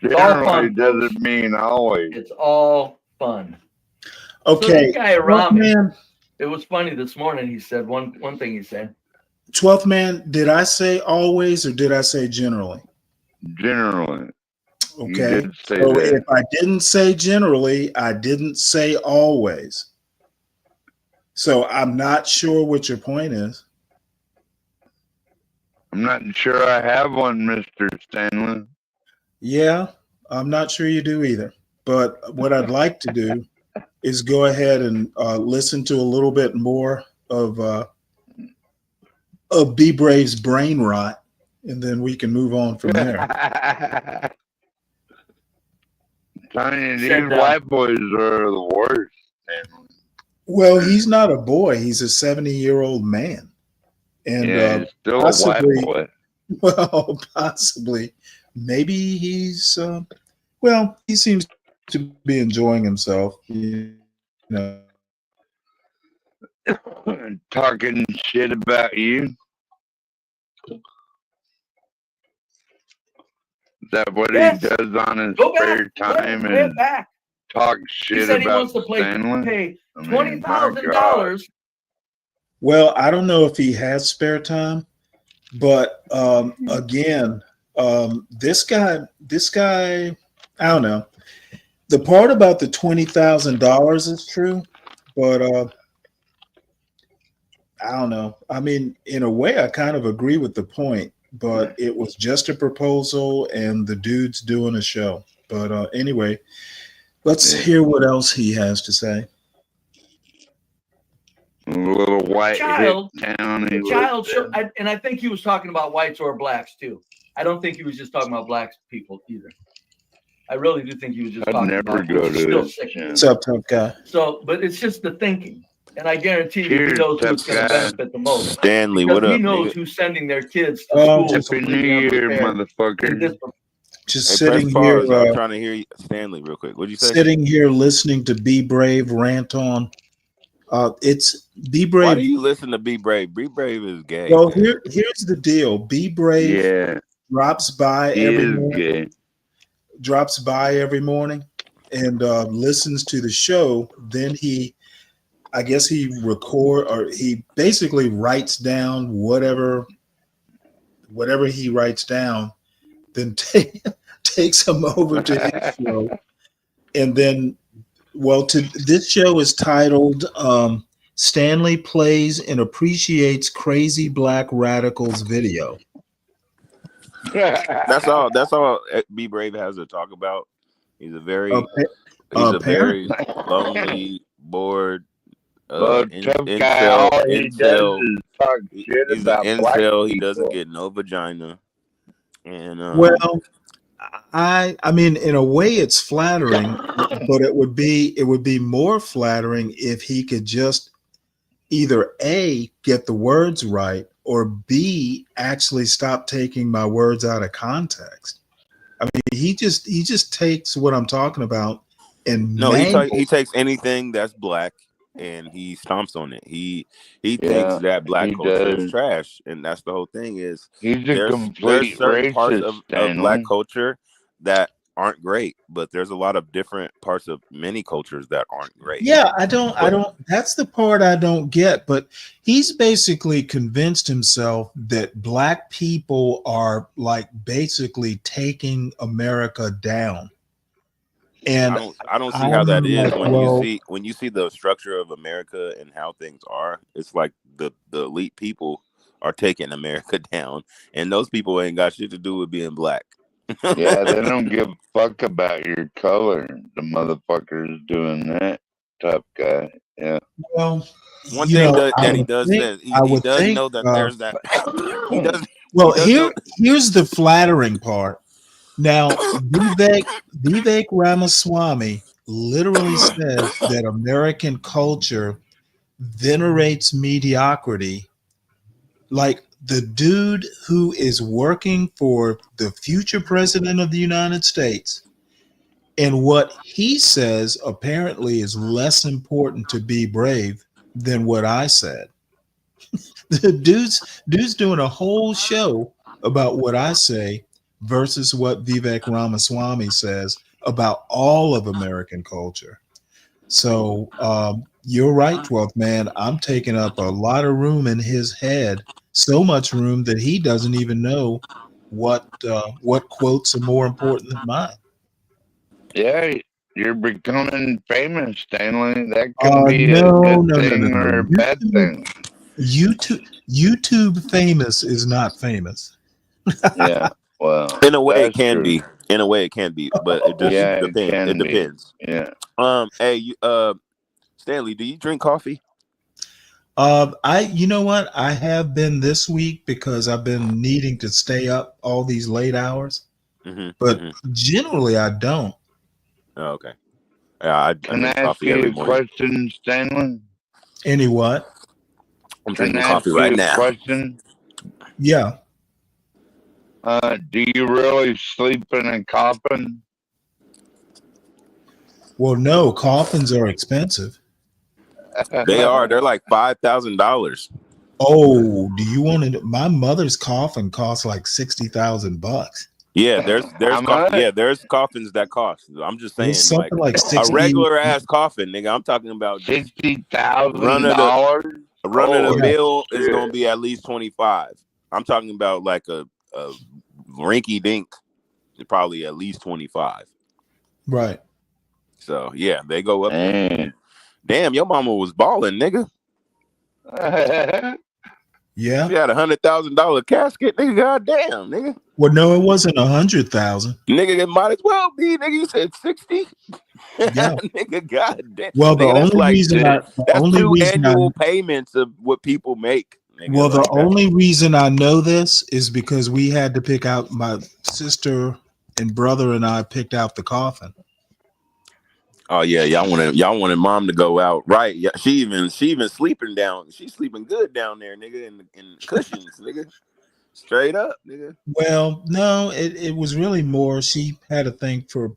Generally doesn't mean always. it's all fun. Okay. So this guy around me, Man, it was funny this morning. He said one thing he said. 12th man, did I say always or did I say generally? Generally. Okay. So if I didn't say generally, I didn't say always. So I'm not sure what your point is. I'm not sure I have one, Mr. Stanley. Yeah, I'm not sure you do either. But what I'd like to do is go ahead and listen to a little bit more of Be Brave's brain rot, and then we can move on from there. Tiny, these white boys are the worst. Well, he's not a boy. He's a 70-year-old man. And yeah, he's still possibly, a white boy. Well, possibly. Maybe he's, well, he seems to be enjoying himself. You know. Talking shit about you. Is that what he does on his spare time and talk shit He said he about wants to Stanley? pay I mean, $20,000. Well, I don't know if he has spare time, but again, this guy, I don't know. The part about the $20,000 is true, but I don't know. I mean, in a way, I kind of agree with the point, but it was just a proposal and the dude's doing a show. But anyway, let's hear what else he has to say. A little white Child, town. the child show, and I think he was talking about whites or blacks too. I don't think he was just talking about black people either. I really do think he was just talking about which is still sick. What's up, tough guy? So, but it's just the thinking. And I guarantee you, Cheers, he knows who it's tough going to guy. benefit the most. Stanley, Because what he up, knows nigga? who's sending their kids to school. Happy New Year, motherfucker. Just Hey, sitting press here, pause. I'm trying to hear you. Stanley, real quick. What'd you say? sitting here listening to Be Brave rant on. It's Be Brave. Why do you listen to Be Brave? Be Brave is gay. Well, man. here's the deal. Be Brave drops by every morning. Drops by every morning and listens to the show. Then I guess he basically writes down whatever he writes down, then takes him over to his show. And then, this show is titled Stanley Plays and Appreciates Crazy Black Radicals Video. That's all Be Brave has to talk about. He's a very lonely, bored Well, tough guy, all he does is talk shit He's an about black incel. He doesn't people. get no vagina. And Well, I mean, in a way, it's flattering, but it would be more flattering if he could just either A, get the words right, or B, actually stop taking my words out of context. I mean, he just takes what I'm talking about and no, he mangles. takes anything that's black and he stomps on it. He thinks Yeah, that black he culture is does. trash, and that's the whole thing. Is He's a there's complete certain parts racist, of black Stanley. culture that aren't great, but there's a lot of different parts of many cultures that aren't great. Yeah, I don't, But that's the part I don't get. But he's basically convinced himself that black people are like basically taking America down. And I don't see how that I'm is like, well, when you see the structure of America and how things are. It's like the elite people are taking America down, and those people ain't got shit to do with being black. Yeah, they don't give a fuck about your color. The motherfuckers doing that. Tough guy. Yeah. well, One thing that he does is I he would does think, know that there's that he well, does know here's the flattering part. Now, Vivek Ramaswamy literally says that American culture venerates mediocrity. Like the dude who is working for the future president of the United States, and what he says apparently is less important to be brave than what I said. The dude's doing a whole show about what I say versus what Vivek Ramaswamy says about all of American culture. So you're right, 12th man. I'm taking up a lot of room in his head, so much room that he doesn't even know what quotes are more important than mine. Yeah, you're becoming famous, Stanley. That can be a No, good no, no, no, thing or no. a bad thing. YouTube famous is not famous. Yeah. Well, in a way it that's can true. be. In a way it can be, but it just Yeah, it depends. It can be. depends. Yeah. Hey, Stanley, do you drink coffee? You know what? I have been this week because I've been needing to stay up all these late hours, but generally I don't. Oh, okay. Yeah, I Can I drink ask coffee every you a morning. question, Stanley? Any what? I'm Can drinking I ask coffee you right a now. question? Yeah. Do you really sleep in a coffin? Well, no, coffins are expensive. They are. They're like $5,000. Oh, do you want to? My mother's coffin costs like $60,000. Yeah, How much? there's coffins that cost. I'm just It was saying, like something like a 60. regular ass coffin, nigga. I'm talking about just $60,000. run of the Holy mill is shit! gonna be at least 25. I'm talking about like a rinky dink, probably at least 25. Right. So yeah, they go up there. Damn, your mama was balling, nigga. Yeah. She had $100,000 casket, nigga. Goddamn, nigga. Well, no, it wasn't 100,000. Nigga, it might as well be, nigga. You said 60. Yeah. Nigga, goddamn. Well, the Nigga, that's only like reason shit. I, the That's only 2 reason I, annual payments of what people make. Nigga, well, the like that. only reason I know this is because we had to pick out, my sister and brother and I picked out the coffin. Oh yeah, y'all wanted mom to go out, right? Yeah, she even sleeping down. She's sleeping good down there, nigga, in cushions, nigga. Straight up, nigga. Well, no, it was really more. She had a thing for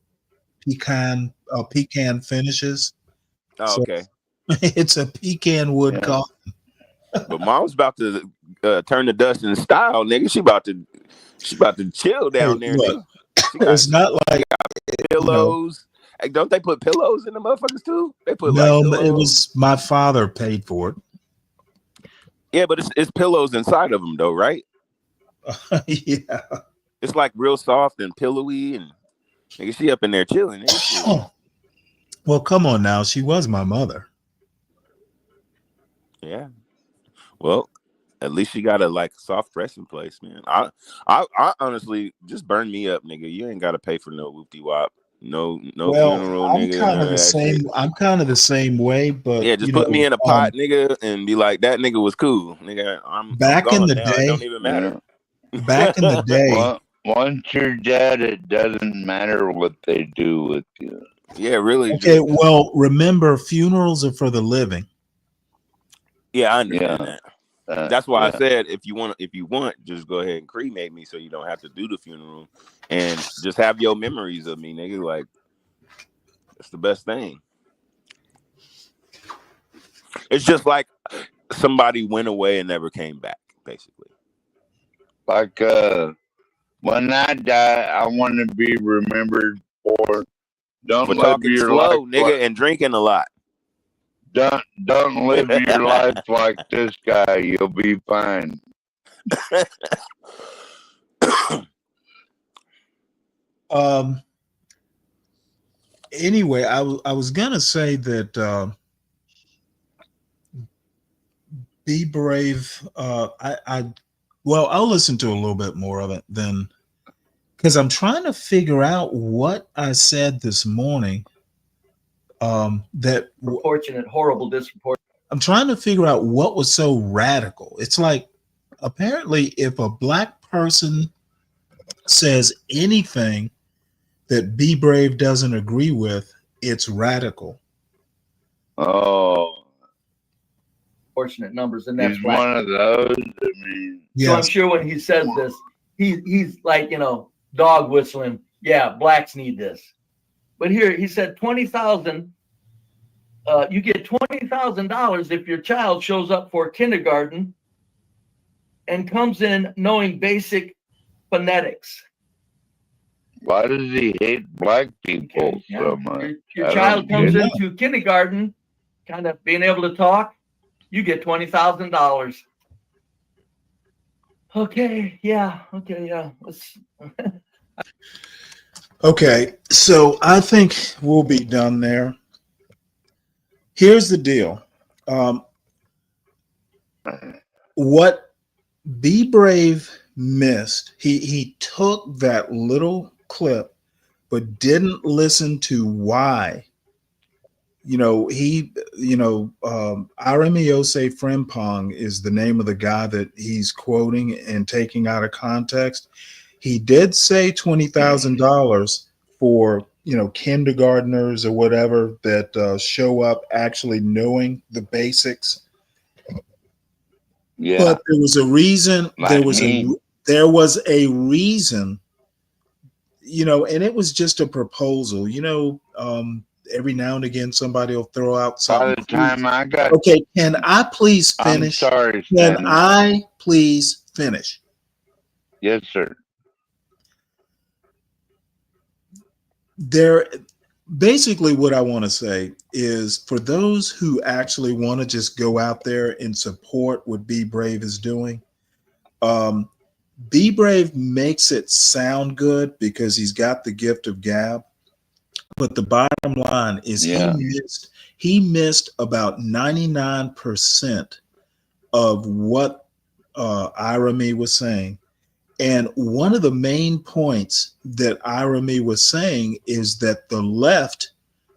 pecan finishes. Oh, So okay. it's a pecan wood coffin. But mom's about to turn the dust in style, nigga. She about to chill down Hey, there, look, nigga. She got it's not like, pillows. Hey, don't they put pillows in the motherfuckers too? They put like no, but it pillows. was my father paid for it. Yeah, but it's pillows inside of them though, right? Yeah. It's like real soft and pillowy, and nigga, she up in there chilling. Nigga. Well, come on now. She was my mother. Yeah. Well, at least she got a like soft resting place, man. I honestly just burn me up, nigga. You ain't gotta pay for no whoopty wop. No Well, funeral, I'm nigga, kind none of of the that shit. same. I'm kind of the same way, but Yeah, just put me in a pot, nigga, and be like, that nigga was cool, nigga. I'm back in gone the now. It don't day, even Yeah. matter. back in the day, Once you're dead, it doesn't matter what they do with you. Yeah, really. okay. Just Well, remember, funerals are for the living. yeah, I understand Yeah. that. That's why I Yeah. said if you want, just go ahead and cremate me, so you don't have to do the funeral, and just have your memories of me, nigga. Like it's the best thing. It's just like somebody went away and never came back, basically. Like when I die, I want to be remembered for don't For live talking your life slow, nigga, and drinking a lot. don't live your life like this guy. You'll be fine. Anyway, I was gonna say that be brave. Well, I'll listen to a little bit more of it then, because I'm trying to figure out what I said this morning. Proportionate, horrible disproportionate. I'm trying to figure out what was so radical. It's like apparently, if a black person says anything that Be Brave doesn't agree with, it's radical. Oh, Proportionate numbers, and that's he's black. one of those. I mean, So I'm Yes. sure when he says this, he's like, dog whistling. Yeah, blacks need this. But here he said 20,000. You get $20,000 if your child shows up for kindergarten and comes in knowing basic phonetics. why does he hate black people Yeah. so much? Your I child don't comes get it. into kindergarten, kind of being able to talk, you get $20,000. Okay, yeah. Let's Okay, so I think we'll be done there. Here's the deal. What Be Brave missed, he took that little clip, but didn't listen to why. Aramiose Frimpong is the name of the guy that he's quoting and taking out of context. He did say $20,000 for kindergartners or whatever that show up actually knowing the basics. Yeah. But there was a reason. There Like was me. a reason. And it was just a proposal. Every now and again somebody will throw out By something. the time I got, Okay, can I please I'm finish? sorry, Can Stanley. I please finish? Yes, sir. Basically what I want to say is for those who actually want to just go out there and support what Be Brave is doing, Be Brave makes it sound good because he's got the gift of gab. But the bottom line is he missed about 99% of what Irami was saying. And one of the main points that Irami was saying is that the left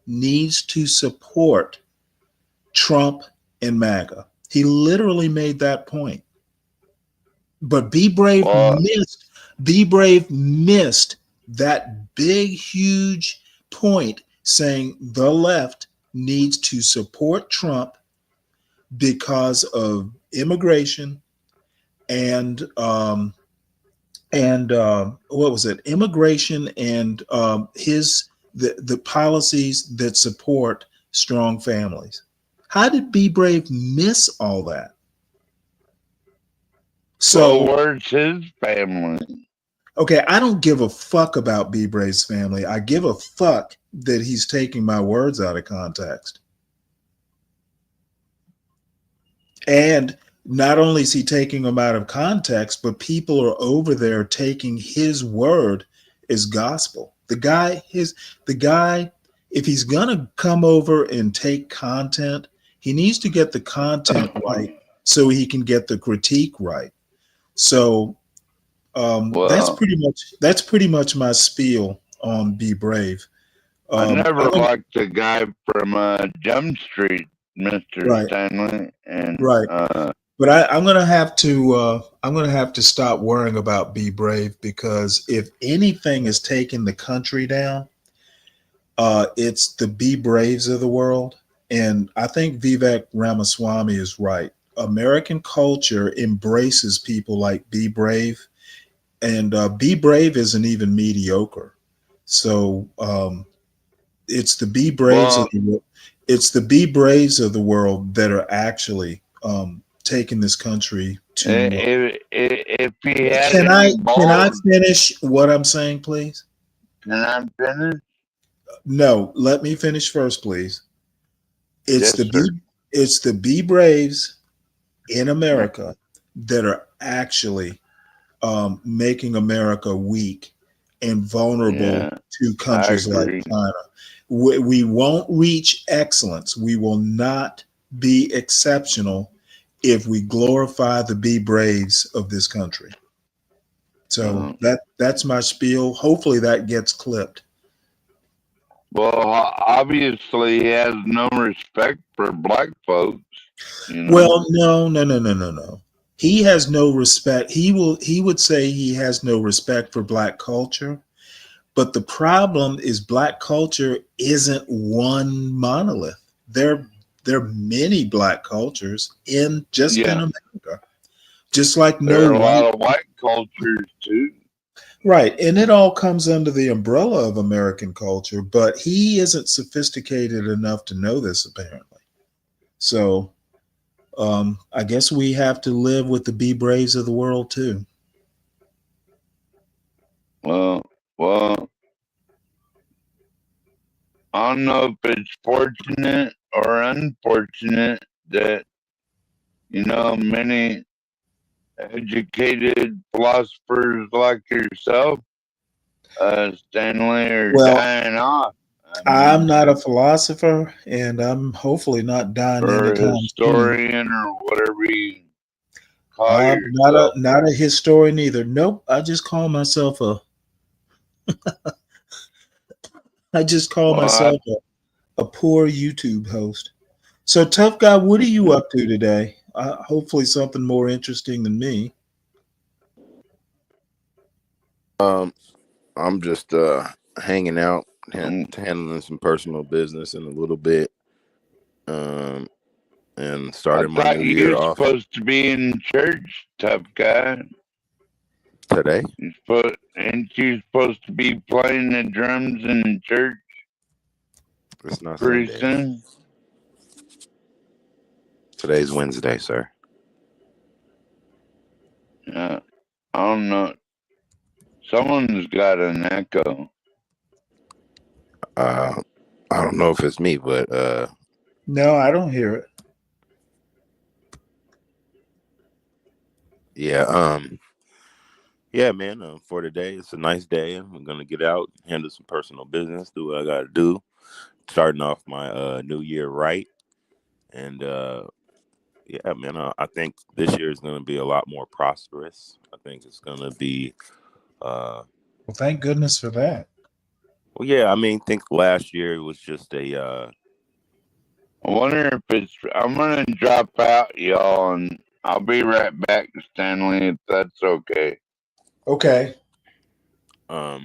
needs to support Trump and MAGA. He literally made that point. But Be Brave missed that big, huge point saying the left needs to support Trump because of immigration and what was it? Immigration and the policies that support strong families. How did Be Brave miss all that? So, where's his family? Okay, I don't give a fuck about Be Brave's family. I give a fuck that he's taking my words out of context. And not only is he taking them out of context, but people are over there taking his word as gospel. The guy, if he's gonna come over and take content, he needs to get the content right so he can get the critique right. So that's pretty much my spiel on Be Brave. I never I'm gonna, liked the guy from Jump Street, Mr. right, Stanley, and right. But I'm gonna have to stop worrying about Be Brave, because if anything is taking the country down, it's the Be Braves of the world. And I think Vivek Ramaswamy is right. American culture embraces people like Be Brave, and Be Brave isn't even mediocre. So it's the Be Braves of well, it's the Be Braves of the world that are actually taking this country to. if he had Can any I balls, finish what I'm saying, please? can I finish? No, let me finish first, please. It's Yes, the sir. Be Braves in America that are actually making America weak and vulnerable Yeah, to I countries like agree. China. We won't reach excellence. We will not be exceptional if we glorify the Be Braves of this country. So that's my spiel. Hopefully that gets clipped. Well, obviously, he has no respect for black folks. You know. Well, no. He has no respect. He would say he has no respect for black culture. But the problem is black culture isn't one monolith. There are many black cultures in Yeah, America. Just like there no are a white. lot of white cultures too. Right. And it all comes under the umbrella of American culture, but he isn't sophisticated enough to know this, apparently. So I guess we have to live with the Be Braves of the world too. Well, I don't know if it's fortunate or unfortunate that many educated philosophers like yourself, Stanley, are Well, dying off. I I'm mean, not a philosopher, and I'm hopefully not dying or a anytime soon. historian or whatever you call Not yourself. a historian either. Nope. I just call Well, I, myself a poor YouTube host. So, tough guy, what are you up to today? Hopefully, something more interesting than me. I'm just hanging out, handling some personal business in a little bit, um, and I starting my thought new you year were off supposed to be in church, tough guy. today. Ain't you supposed to be playing the drums in church It's not pretty Sunday. soon? Today's Wednesday, sir. Yeah, I don't know. Someone's got an echo. I don't know if it's me, but No, I don't hear it. yeah, yeah, man. For today, it's a nice day. I'm gonna get out, handle some personal business, do what I gotta do. Starting off my new year right, and yeah, man. I think this year is gonna be a lot more prosperous. I think it's gonna be. Well, thank goodness for that. Well, yeah. I mean, think last year was just a. I wonder if it's. I'm gonna drop out, y'all, and I'll be right back, Stanley, if that's okay. Okay. I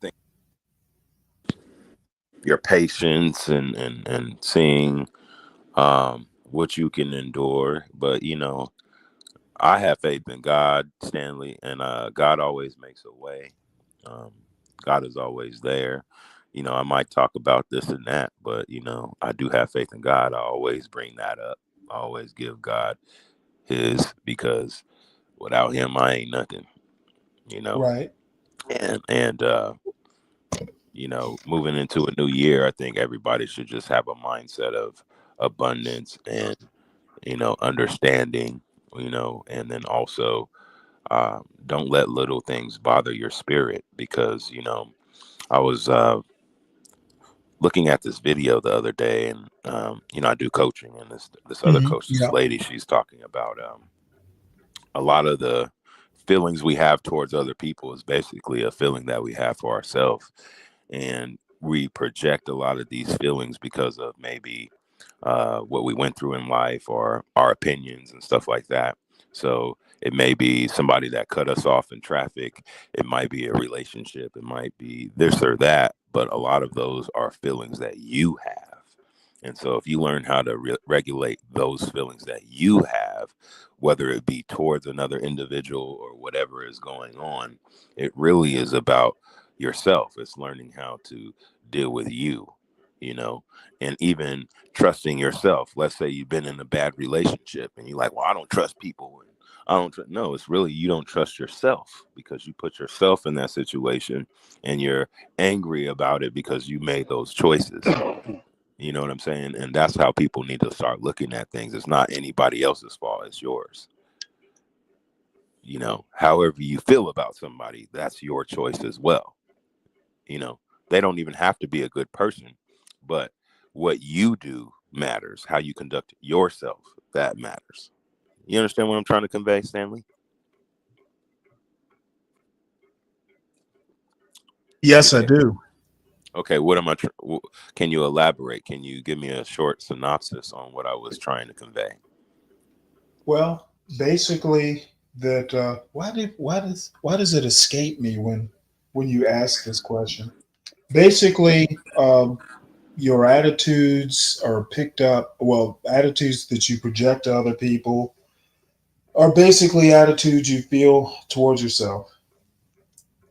think your patience and seeing what you can endure, but I have faith in God, Stanley, and God always makes a way. Um, God is always there. I might talk about this and that, but I do have faith in God. I always bring that up. I always give God His, because without Him, I ain't nothing. Right. And moving into a new year, I think everybody should just have a mindset of abundance and understanding. And then also don't let little things bother your spirit, because I was looking at this video the other day, and I do coaching, and this other coach, this Yeah. lady, she's talking about a lot of the feelings we have towards other people is basically a feeling that we have for ourselves. And we project a lot of these feelings because of maybe what we went through in life or our opinions and stuff like that. So it may be somebody that cut us off in traffic. It might be a relationship. It might be this or that. But a lot of those are feelings that you have. And so if you learn how to regulate those feelings that you have, whether it be towards another individual or whatever is going on, it really is about yourself. It's learning how to deal with you, you know, and even trusting yourself. Let's say you've been in a bad relationship and you're like, well, I don't trust people. And I don't no, it's really you don't trust yourself because you put yourself in that situation and you're angry about it because you made those choices. You know what I'm saying? And that's how people need to start looking at things. It's not anybody else's fault, it's yours. You know, however you feel about somebody, that's your choice as well. You know, they don't even have to be a good person, but what you do matters. How you conduct yourself, that matters. You understand what I'm trying to convey, Stanley? Yes, I do. Okay, what am I? Can you elaborate? Can you give me a short synopsis on what I was trying to convey? Well, basically, that why does it escape me when you ask this question? Basically, your attitudes are picked up. Well, attitudes that you project to other people are basically attitudes you feel towards yourself.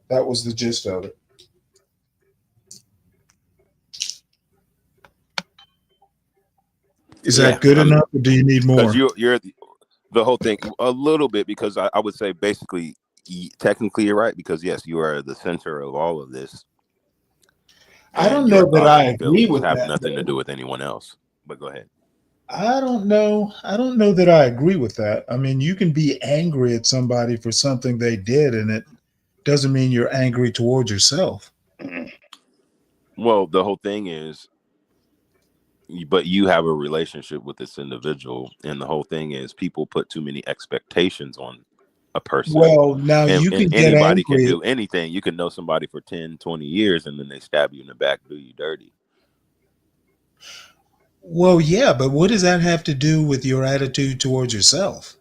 That was the gist of it. Is Yeah, that good I mean, enough, or do you need because more? you're the whole thing a little bit, because I would say basically technically you're right, because yes, you are the center of all of this, I and don't your know that thoughts I and agree feelings with have that, nothing to though. do with anyone else. But go ahead. I don't know. I don't know that I agree with that. I mean, you can be angry at somebody for something they did, and it doesn't mean you're angry towards yourself. Well, the whole thing is, but you have a relationship with this individual, and the whole thing is people put too many expectations on a person, Well, now you and can get anybody can angry. do anything. You can know somebody for 10, 20 years, and then they stab you in the back, do you dirty. Well, yeah, but what does that have to do with your attitude towards yourself?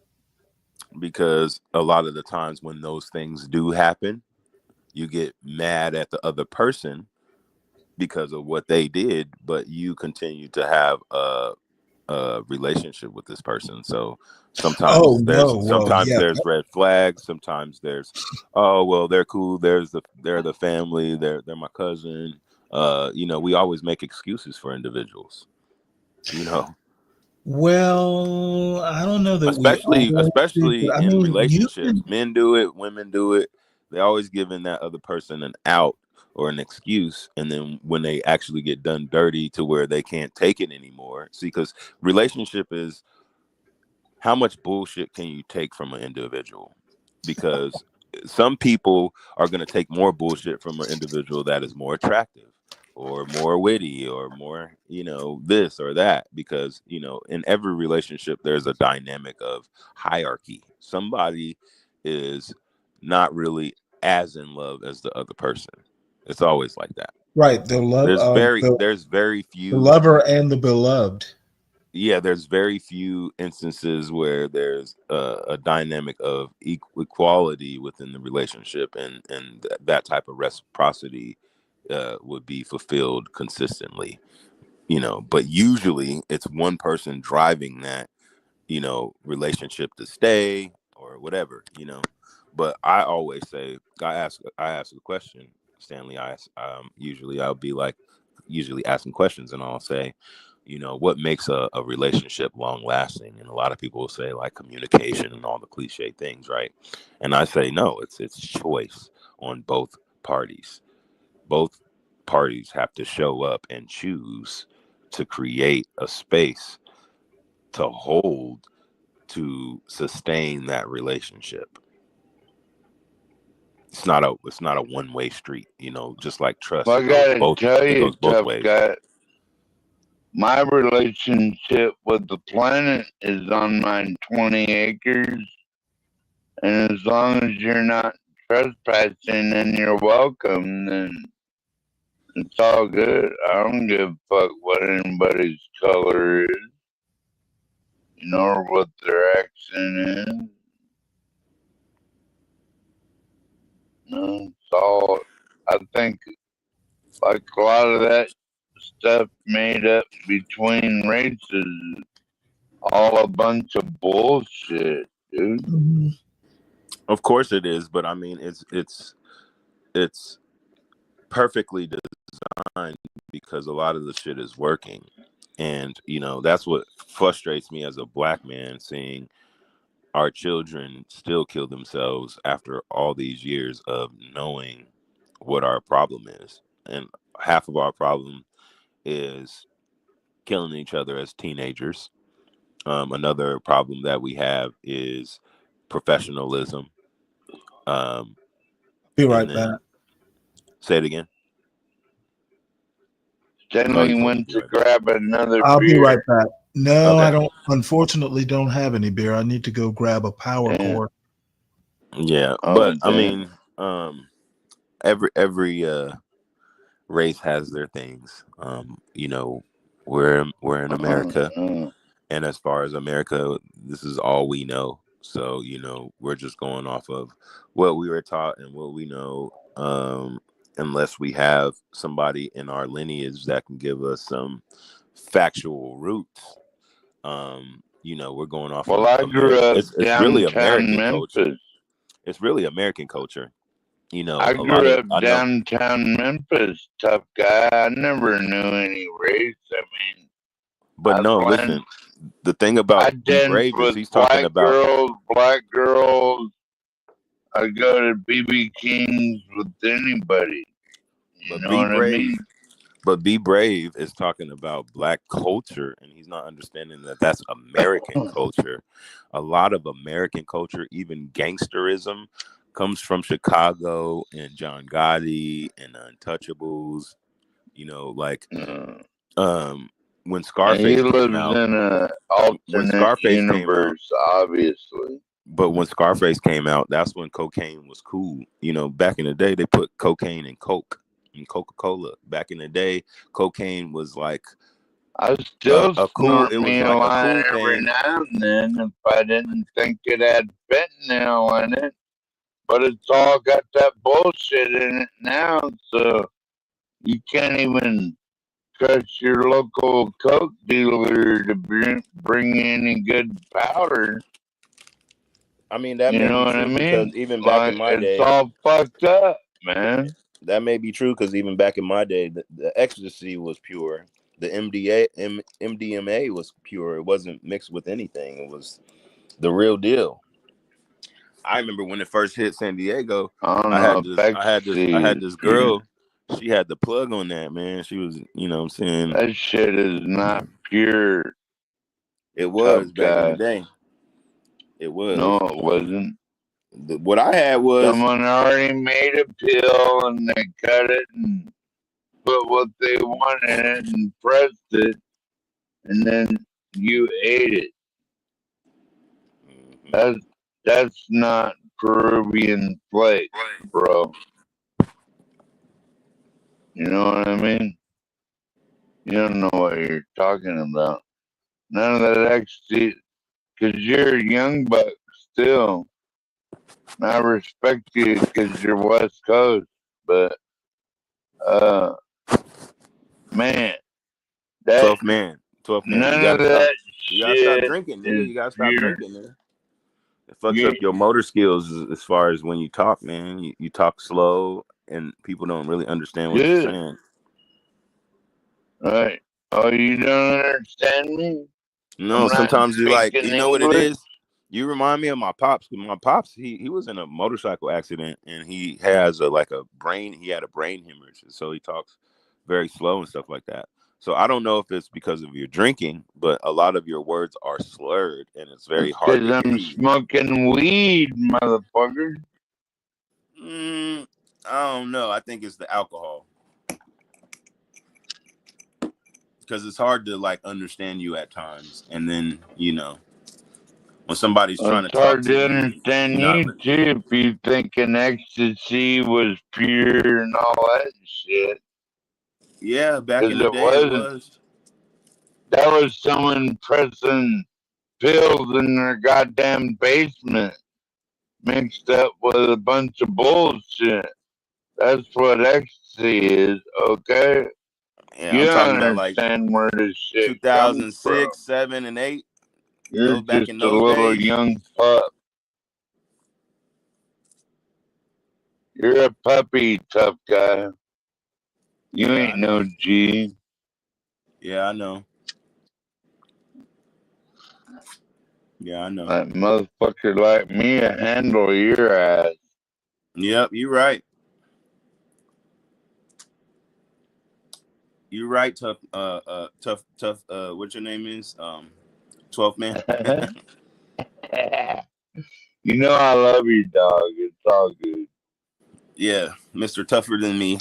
Because a lot of the times when those things do happen, you get mad at the other person because of what they did, but you continue to have a relationship with this person. So Oh sometimes no. Well, yeah. there's red flags. Sometimes there's, oh well, they're cool. They're the family. They're my cousin. You know, we always make excuses for individuals. You know, Well, I don't know that we always do, especially but I in mean, you relationships, can. men do it, women do it. They always giving that other person an out or an excuse, and then when they actually get done dirty to where they can't take it anymore. See, because relationship is, how much bullshit can you take from an individual? Because some people are going to take more bullshit from an individual that is more attractive or more witty or more, you know, this or that. Because, you know, in every relationship, there's a dynamic of hierarchy. Somebody is not really as in love as the other person. It's always like that. Right, the love, There's very the few. lover and the beloved. Yeah, there's very few instances where there's a dynamic of equality within the relationship, and that type of reciprocity would be fulfilled consistently, you know. But usually it's one person driving that, you know, relationship to stay or whatever, you know. But I always say, I ask a question, Stanley. Usually I'll be like, usually asking questions, and I'll say, you know, what makes a relationship long lasting? And a lot of people will say like communication and all the cliche things, right? And I say no, it's choice on both parties. Both parties have to show up and choose to create a space to hold, to sustain that relationship. It's not a one-way street, you know, just like trust. Well, I gotta tell It you, goes both tough ways. guy, my relationship with the planet is on my 20 acres, And as long as you're not trespassing and you're welcome, then it's all good. I don't give a fuck what anybody's color is, nor what their accent is. No, it's all. I think like a lot of that stuff made up between races, all a bunch of bullshit, dude. Of course it is, but I mean it's perfectly designed because a lot of the shit is working. And that's what frustrates me as a black man, seeing our children still kill themselves after all these years of knowing what our problem is. And half of our problem is killing each other as teenagers. Another problem that we have is professionalism. Be And right then back. say it again. Oh, Stanley he said went he'd be to right back. grab another I'll be right beer. back. No, I Okay. don't. Unfortunately, don't have any beer. I need to go grab a power Yeah. cord. Yeah, Oh, but I damn. mean, every race has their things. We're in America, and as far as America, this is all we know. So we're just going off of what we were taught and what we know. Unless we have somebody in our lineage that can give us some factual roots. We're going off Well, of I grew up it's really downtown American culture. Memphis. It's really American culture. I A lot grew of up I know, downtown Memphis, tough guy. I never knew any race. I mean, but I no, blend. listen. The thing I about Be danced Brave is with he's talking white about, girls, black girls. I go to BB King's with anybody. You but know Be what I Brave, mean? Be Brave is talking about black culture, and he's not understanding that that's American culture. A lot of American culture, even gangsterism, comes from Chicago and John Gotti and the Untouchables. Like when And Scarface he came lives out, in a when alternate Scarface came out, universe, obviously. but when Scarface came out, that's when cocaine was cool. Back in the day, they put cocaine in Coke and Coca-Cola. Back in the day, cocaine was like I still a cool. snort It was me a like a line cool every thing. now and then if I didn't think it had fentanyl in it. But it's all got that bullshit in it now, so you can't even trust your local coke dealer to bring any good powder. I mean, that You may know be what I true because mean? even back in Like, my it's day, all fucked up, man. that may be true because even back in my day, the ecstasy was pure. The MDMA was pure. It wasn't mixed with anything. It was the real deal. I remember when it first hit San Diego, I don't I know had if this I ecstasy had is this pure. girl. She had the plug on that, man. She was, what I'm saying, That shit is not pure, it tough was back in the guy. day. It No, was. it wasn't. What I had was Someone already made a pill and they cut it and put what they want in it and pressed it, and then you ate it. That's not Peruvian flake, bro. You know what I mean? You don't know what you're talking about. None of that ecstasy, because you're a young buck still. And I respect you because you're West Coast, but man, that 12th man. 12th man. none of that You gotta stop shit drinking, nigga. is You gotta stop pure. drinking, man. It fucks You, up your motor skills as far as when you talk, man. You talk slow and people don't really understand what you're good, saying. right? Oh, you don't understand me? No, I'm not sometimes you like, speaking you know what it English. is? You remind me of my pops. My pops, he was in a motorcycle accident and he has he had a brain hemorrhage. So he talks very slow and stuff like that. So I don't know if it's because of your drinking, but a lot of your words are slurred and it's very It's hard because to hear I'm you. smoking weed, motherfucker. I don't know. I think it's the alcohol. Because it's hard to like understand you at times. And then, when somebody's trying to It's talk hard to to you, understand you're not. you too if you thinking ecstasy was pure and all that shit. Yeah, back 'Cause in the it day, it wasn't. was. That was someone pressing pills in their goddamn basement mixed up with a bunch of bullshit. That's what ecstasy is, okay? Yeah, You I'm talking don't about like understand where this shit comes from. 2006, 7, and 8. You're Those back just in a those little days. young pup. You're a puppy, tough guy. You Yeah, I ain't no know. G. Yeah, I know. Yeah, I know. That motherfucker like me to handle your ass. Yep, you're right. You're right, tough. Tough. What your name is? 12th man. You know I love you, dog. It's all good. Yeah, Mr. Tougher Than Me.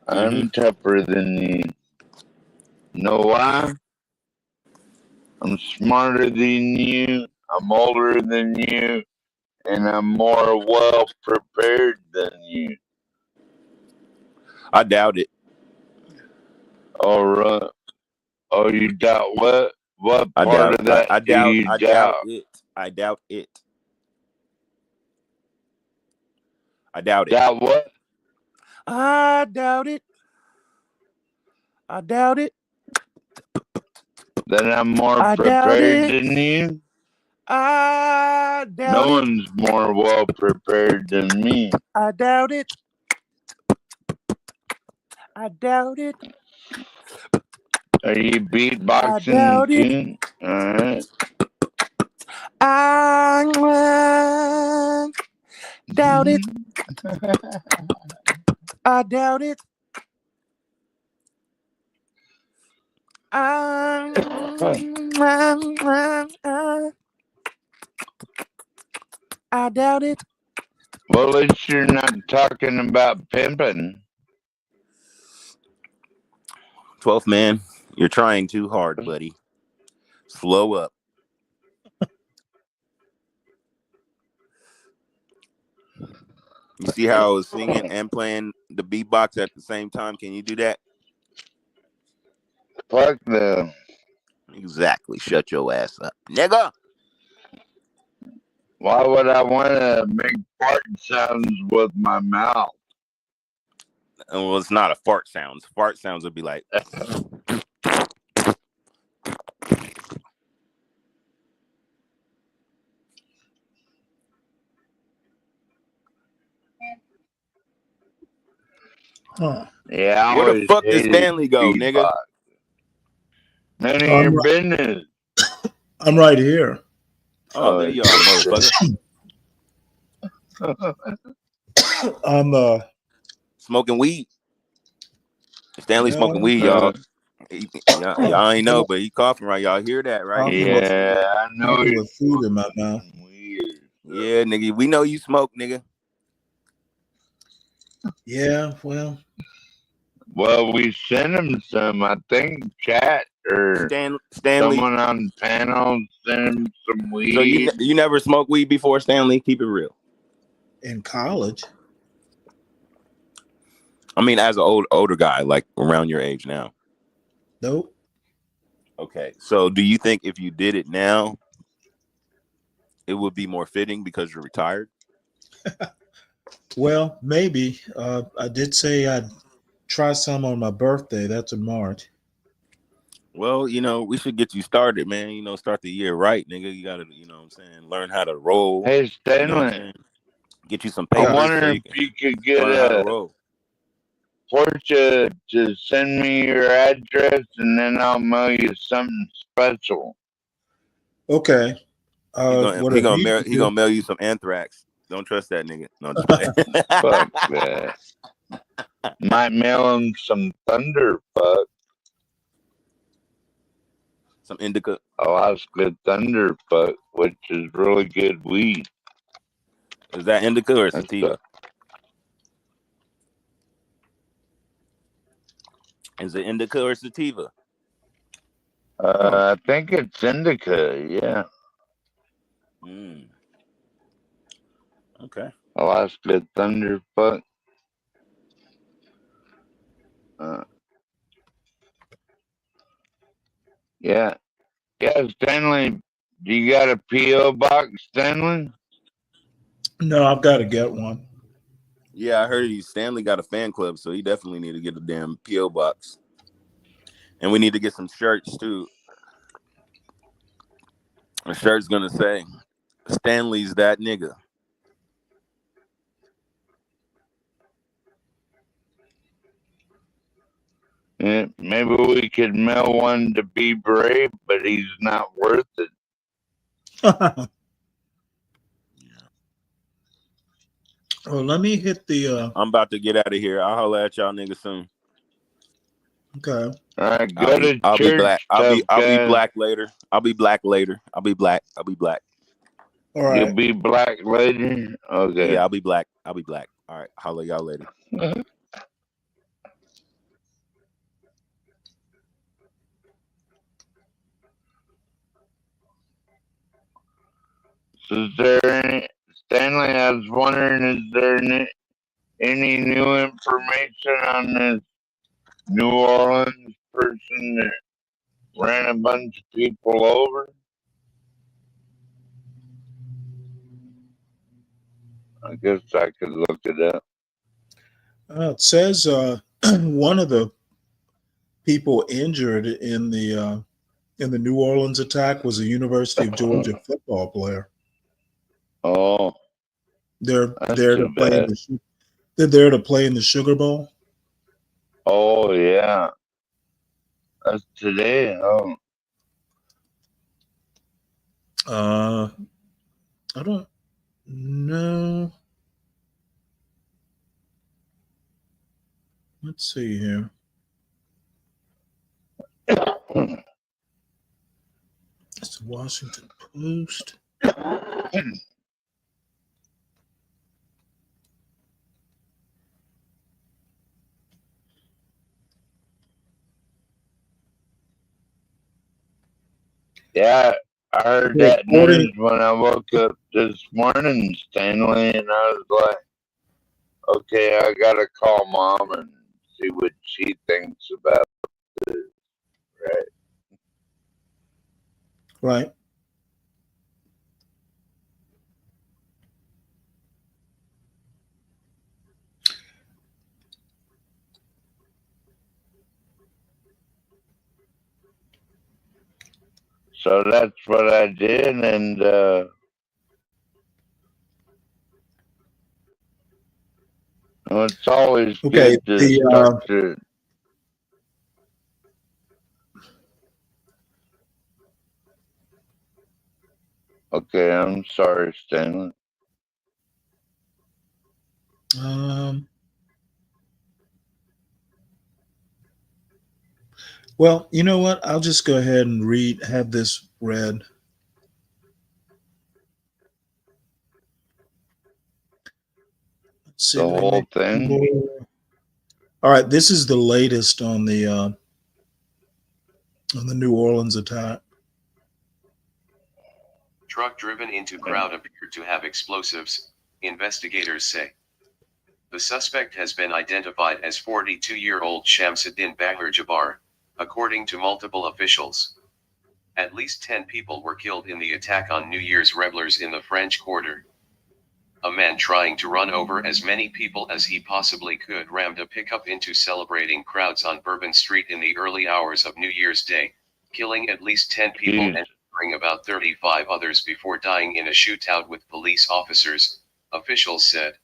I'm tougher than you. Know why? I'm smarter than you. I'm older than you. And I'm more well prepared than you. I doubt it. All right. Oh, you doubt what? What I part doubt. of that I do doubt. you I doubt doubt? it. I doubt it. I doubt it. Doubt what? I doubt it. I doubt it. That I'm more I doubt prepared it. than you? I No doubt it. one's more well prepared than me. I doubt it. I doubt it. Are you I beatboxing doubt it. too? Alright. I doubt it. I doubt it. I doubt it. Well, at least you're not talking about pimping. 12th man, you're trying too hard, buddy. Slow up. You see how I was singing and playing the beatbox at the same time? Can you do that? Fuck no. Exactly. Shut your ass up, nigga. Why would I want to make fart sounds with my mouth? Well, it's not a fart sounds. Fart sounds would be like. Huh. Yeah, I Where the always fuck did hated Stanley go, nigga? beatbox. None of Oh, your business. I'm right here. Oh, there you are, motherfucker. I'm Smoking weed. Stanley smoking weed, y'all. Y'all ain't know, but he coughing right. Y'all hear that, right? He smoking weed. Yeah, I know talking you're with food in my mouth. weird. Yeah, nigga. We know you smoke, nigga. Yeah, well, Well, we sent him some. I think chat or Stanley. someone on panel sent him some weed. So you never smoked weed before, Stanley? Keep it real. in college. I mean, as an older guy, like around your age now. Nope. Okay. So do you think if you did it now, it would be more fitting because you're retired? Well, maybe. I did say I'd try some on my birthday. That's in March. Well, we should get you started, man. Start the year right, nigga. You gotta, what I'm saying, learn how to roll. Hey, You know what I'm Stanley, saying? Get you some I papers wonder so if you can you could get learn how to roll. Portia to send me your address and then I'll mail you something special. Okay. He gonna mail you some anthrax. Don't trust that nigga. No, just play. Fuck that. Might mail him some Thunderfuck. Some indica. Alaska Thunderfuck, which is really good weed. Is that indica or sativa? Is it indica or sativa? I think it's indica. Yeah, Okay. Alaska Thunderfuck. Uh, yeah, yeah. Stanley, do you got a PO box, Stanley? No, I've got to get one. Yeah, I heard Stanley got a fan club, so he definitely need to get a damn PO box, and we need to get some shirts too. A shirt's gonna say, "Stanley's that nigga." Yeah, maybe we could mail one to Be Brave, but he's not worth it. Well, let me hit the. I'm about to get out of here. I'll holler at y'all niggas soon. Okay. All right, go to I'll be church, black. tough I'll be guy. black later. I'll be black later. I'll be black. I'll be black. All right. You'll be black later. Okay. Yeah, I'll be black. I'll be black. All right. Holler y'all later. Is there Stanley? I was wondering, is there any new information on this New Orleans person that ran a bunch of people over? I guess I could look it up. It says one of the people injured in the New Orleans attack was a University of Georgia football player. Oh, They're that's there to too play in bad. they're there to play in the Sugar Bowl. Oh yeah, that's today. Oh, I don't know. Let's see here. It's the Washington Post. yeah. I heard Okay, that news when I woke up this morning, Stanley, and I was like, okay, I gotta call Mom and see what she thinks about this. Right. Right. So that's what I did, and it's always Okay. good to talk to. Okay, I'm sorry, Stanley. Well, you know what? I'll just go ahead and have this read. Let's see The if I whole make thing. more. All right, this is the latest on the New Orleans attack. Truck driven into crowd appeared to have explosives, investigators say. The suspect has been identified as 42-year-old Shamsuddin Bahir Jabbar, according to multiple officials. At least 10 people were killed in the attack on New Year's revelers in the French Quarter. A man trying to run over as many people as he possibly could rammed a pickup into celebrating crowds on Bourbon Street in the early hours of New Year's Day, killing at least 10 people and injuring about 35 others before dying in a shootout with police officers, officials said.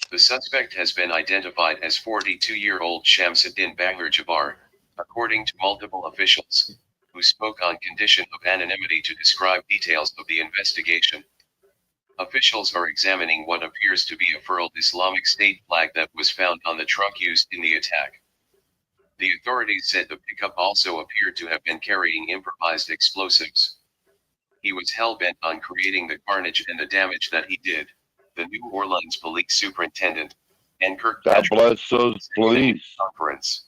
The suspect has been identified as 42-year-old Shamsuddin Bahir Jabbar, according to multiple officials, who spoke on condition of anonymity to describe details of the investigation. Officials are examining what appears to be a furled Islamic State flag that was found on the truck used in the attack. The authorities said the pickup also appeared to have been carrying improvised explosives. He was hell-bent on creating the carnage and the damage that he did, the New Orleans police superintendent, and God bless those police. Conference.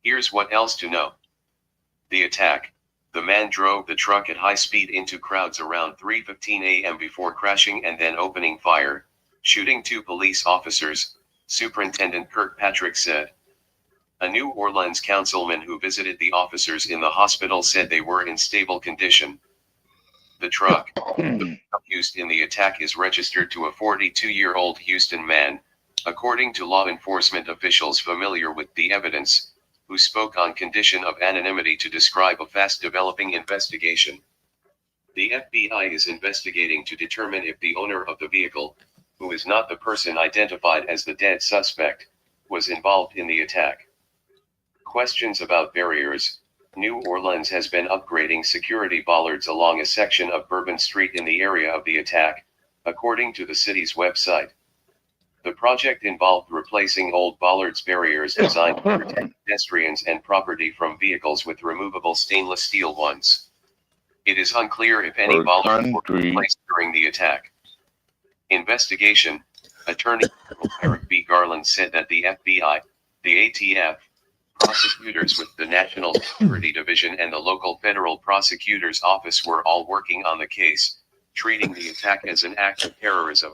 Here's what else to know. The attack. The man drove the truck at high speed into crowds around 3:15 a.m. before crashing and then opening fire, shooting 2 police officers, Superintendent Kirkpatrick said. A New Orleans councilman who visited the officers in the hospital said they were in stable condition. The truck used in the attack is registered to a 42-year-old Houston man, according to law enforcement officials familiar with the evidence, who spoke on condition of anonymity to describe a fast-developing investigation. The FBI is investigating to determine if the owner of the vehicle, who is not the person identified as the dead suspect, was involved in the attack. Questions about barriers. New Orleans has been upgrading security bollards along a section of Bourbon Street in the area of the attack, according to the city's website. The project involved replacing old bollards barriers designed to protect pedestrians and property from vehicles with removable stainless steel ones. It is unclear if any bollards were replaced during the attack. Investigation. Attorney General Eric B. Garland said that the FBI, the ATF, prosecutors with the National Security Division and the local federal prosecutor's office were all working on the case, treating the attack as an act of terrorism.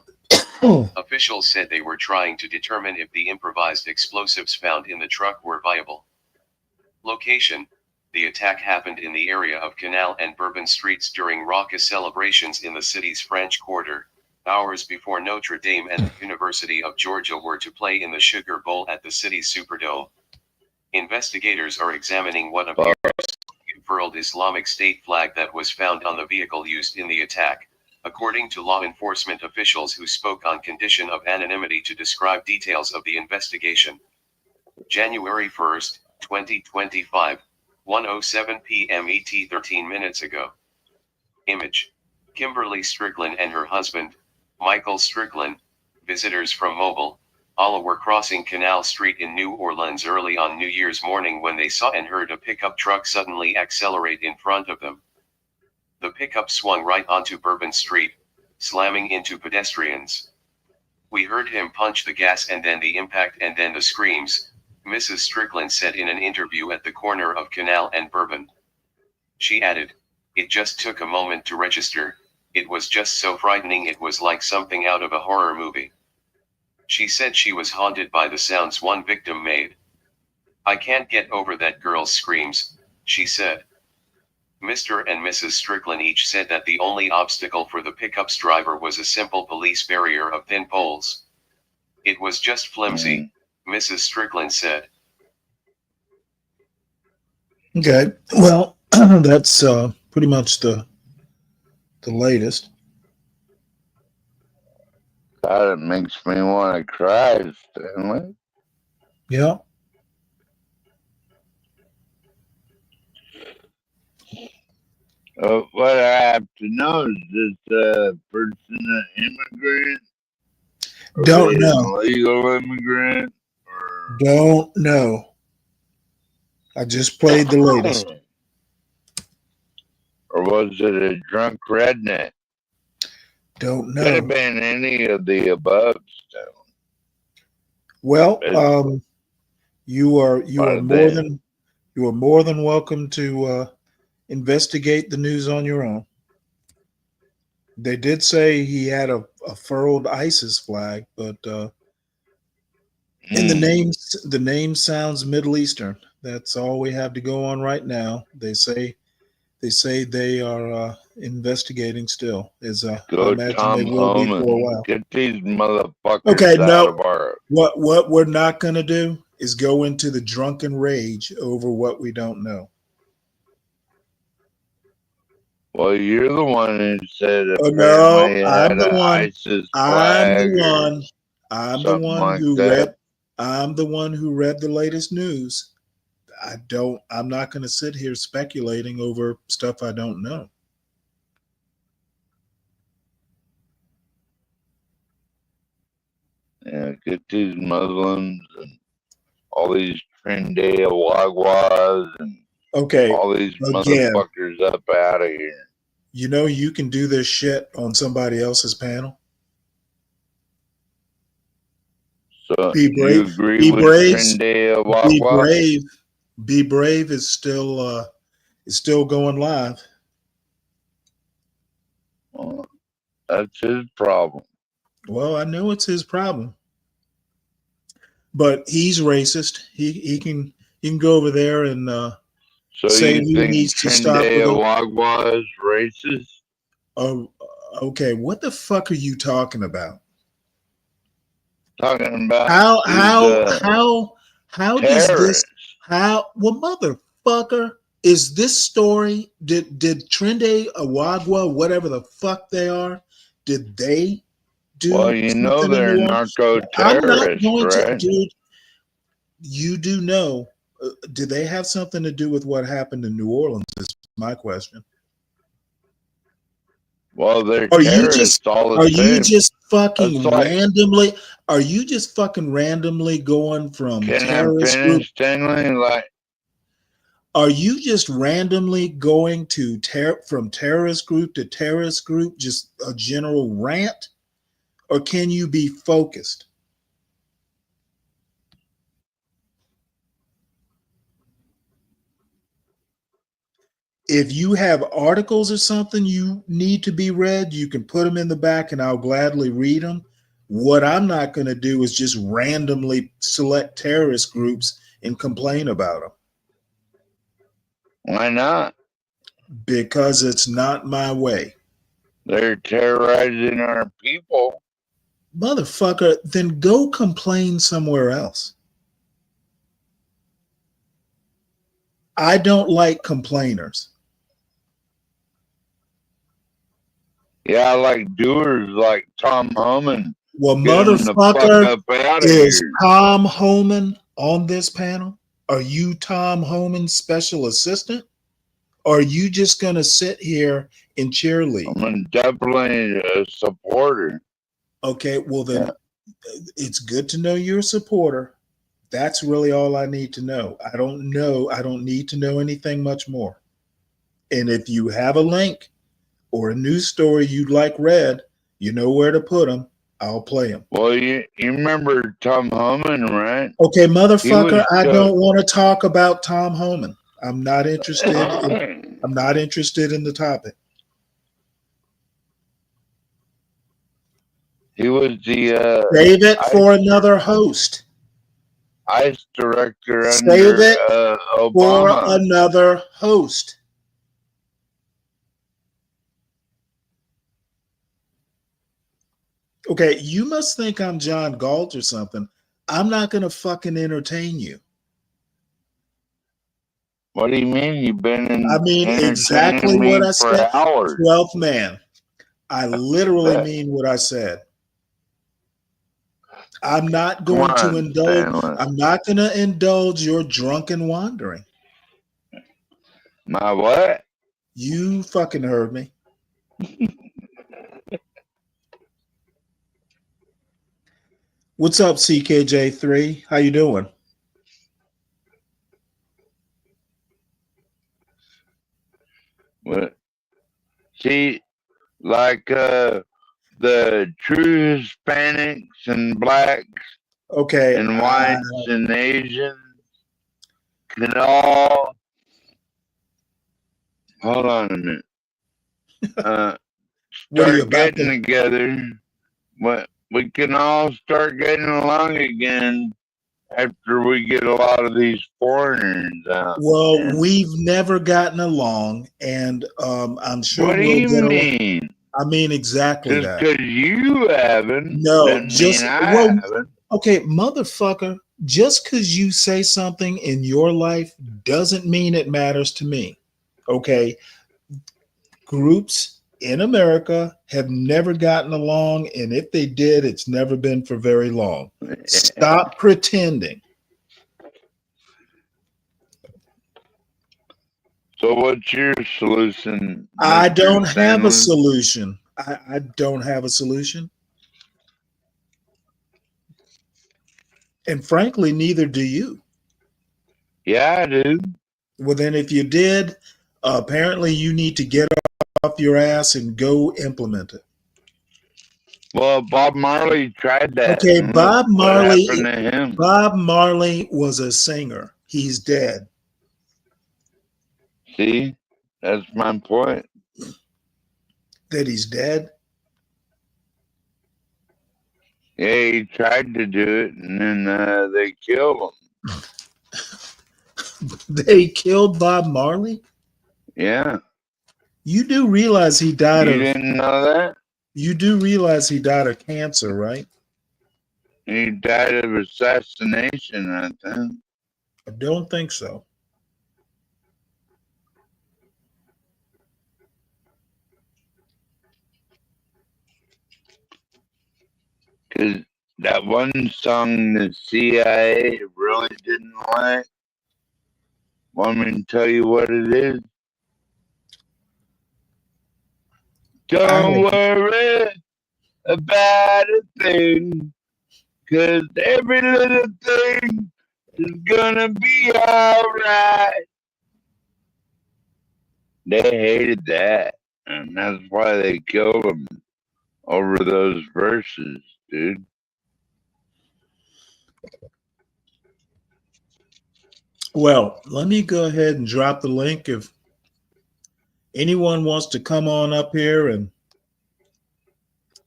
Officials said they were trying to determine if the improvised explosives found in the truck were viable. Location. The attack happened in the area of Canal and Bourbon Streets during raucous celebrations in the city's French Quarter, hours before Notre Dame and the University of Georgia were to play in the Sugar Bowl at the city's Superdome. Investigators are examining what appears to be a unfurled Islamic State flag that was found on the vehicle used in the attack, according to law enforcement officials who spoke on condition of anonymity to describe details of the investigation. January 1, 2025, 1:07 p.m. ET 13 minutes ago. Image. Kimberly Strickland and her husband, Michael Strickland, visitors from Mobile, Ala were crossing Canal Street in New Orleans early on New Year's morning when they saw and heard a pickup truck suddenly accelerate in front of them. The pickup swung right onto Bourbon Street, slamming into pedestrians. We heard him punch the gas and then the impact and then the screams, Mrs. Strickland said in an interview at the corner of Canal and Bourbon. She added, "It just took a moment to register, it was just so frightening, it was like something out of a horror movie." She said she was haunted by the sounds one victim made. "I can't get over that girl's screams," she said. Mr. and Mrs. Strickland each said that the only obstacle for the pickup's driver was a simple police barrier of thin poles. "It was just flimsy," Mrs. Strickland said. Okay, well, that's pretty much the latest. God, it makes me want to cry, Stanley. Yeah. What I have to know is this person an immigrant? Or Don't they an know. illegal immigrant? Don't know. I just played the latest. Or was it a drunk redneck? Don't Could have know. been any of the above. Still. Well, you are Bada more than welcome to investigate the news on your own. They did say he had a furled ISIS flag, but and the name sounds Middle Eastern. That's all we have to go on right now. They say they are investigating still. As I Go imagine Tom they will be home for a and while. get these motherfuckers Okay, out of no. our. What we're not going to do is go into the drunken rage over what we don't know. Well, you're the one who said Oh, no, apparently it had I'm the an one. ISIS I'm flag the or one. I'm the something one like who that. read. I'm the one who read the latest news. I'm not going to sit here speculating over stuff I don't know. Yeah, get these Muslims and all these Trinidad Wagwas and Okay, all these again, motherfuckers up out of here. you know you can do this shit on somebody else's panel. So Be you brave. agree Be with brave. Trinidad Be Wagwa? brave. Be brave is still It's still going live. Well, that's his problem. Well, I know it's his problem, but he's racist. He can go over there and So say you he think needs to stop with a. Wagwa is racist? Oh, okay. What the fuck are you talking about? Talking about How does this terrorist. motherfucker, is this story, did Trende Awagwa, whatever the fuck they are, did they do Well, you know something in they're New Orleans? narco I'm not terrorists, going to, right? dude. You do know, do they have something to do with what happened in New Orleans? Is my question. Well, they're Are terrorists all the you same. just fucking That's like, randomly? Are you just fucking randomly going from can I terrorist group? finish, Stanley? Like, Are you just randomly going to from terrorist group to terrorist group, just a general rant, or can you be focused? If you have articles or something you need to be read, you can put them in the back and I'll gladly read them. What I'm not going to do is just randomly select terrorist groups and complain about them. why not? Because it's not my way. They're terrorizing our people. Motherfucker, then go complain somewhere else. I don't like complainers. Yeah, I like doers like Tom Homan. Well, Get him the fuck motherfucker, up out of is here. Tom Homan on this panel? Are you Tom Homan's special assistant? Or are you just going to sit here and cheerlead? I'm definitely a supporter. Okay, well then it's good to know you're a supporter. That's really all I need to know. I don't need to know anything much more. And if you have a link or a news story you'd like read, you know where to put them. I'll play them. Well, you remember Tom Homan, right? Okay, motherfucker, I don't want to talk about Tom Homan. I'm not interested. I'm not interested in the topic. He was the save it for another host. ICE director Save under it for Obama. another host. Okay, you must think I'm John Galt or something. I'm not going to fucking entertain you. What do you mean you've been I mean exactly me what I for said. hours? 12th man. I literally mean what I said. I'm not going to indulge. Stanley. I'm not going to indulge your drunken wandering. My what? You fucking heard me. What's up, CKJ3? How you doing? What? See, like the true Hispanics and blacks, okay, and whites and Asians can all hold on a minute. Start getting together. What we can all start getting along again after we get a lot of these foreigners out. Well, man. we've never gotten along, and I'm sure What do we'll you get mean? along. I mean exactly Just that. because you haven't, No, doesn't just mean I haven't. okay, motherfucker. Just because you say something in your life doesn't mean it matters to me. Okay, groups in America have never gotten along, and if they did, it's never been for very long. Stop pretending. So what's your solution? I Mr. don't have a Stanley? solution. I don't have a solution. And frankly, neither do you. Yeah, I do. Well, then if you did, apparently you need to get off your ass and go implement it. Well, Bob Marley tried that. Okay, and Bob look Marley. What happened to him? Bob Marley was a singer. He's dead. See, that's my point. That he's dead? Yeah, he tried to do it, and then they killed him. They killed Bob Marley? Yeah. You do realize he died You of. didn't know that? You do realize he died of cancer, right? He died of assassination, I think. I don't think so. Because that one song the CIA really didn't like. Want me to tell you what it is? Don't worry about a thing, 'cause every little thing is gonna be alright. They hated that, and that's why they killed him over those verses, dude. Well, let me go ahead and drop the link if anyone wants to come on up here and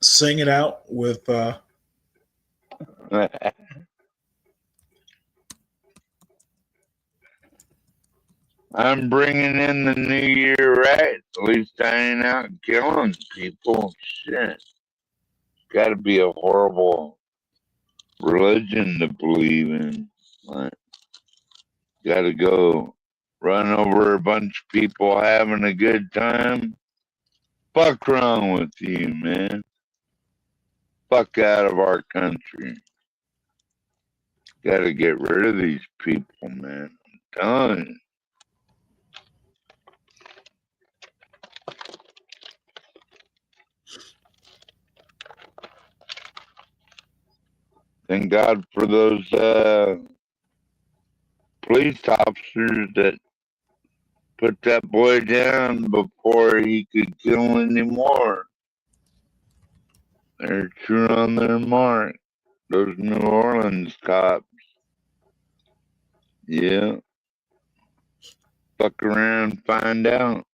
sing it out with I'm bringing in the new year right. At least I ain't out killing people. Shit. Gotta be a horrible religion to believe in. Like, gotta go run over a bunch of people having a good time. Fuck wrong with you, man. Fuck out of our country. Gotta get rid of these people, man. I'm telling you. Thank God for those police officers that put that boy down before he could kill anymore. They're true on their mark. Those New Orleans cops. Yeah. Fuck around and find out.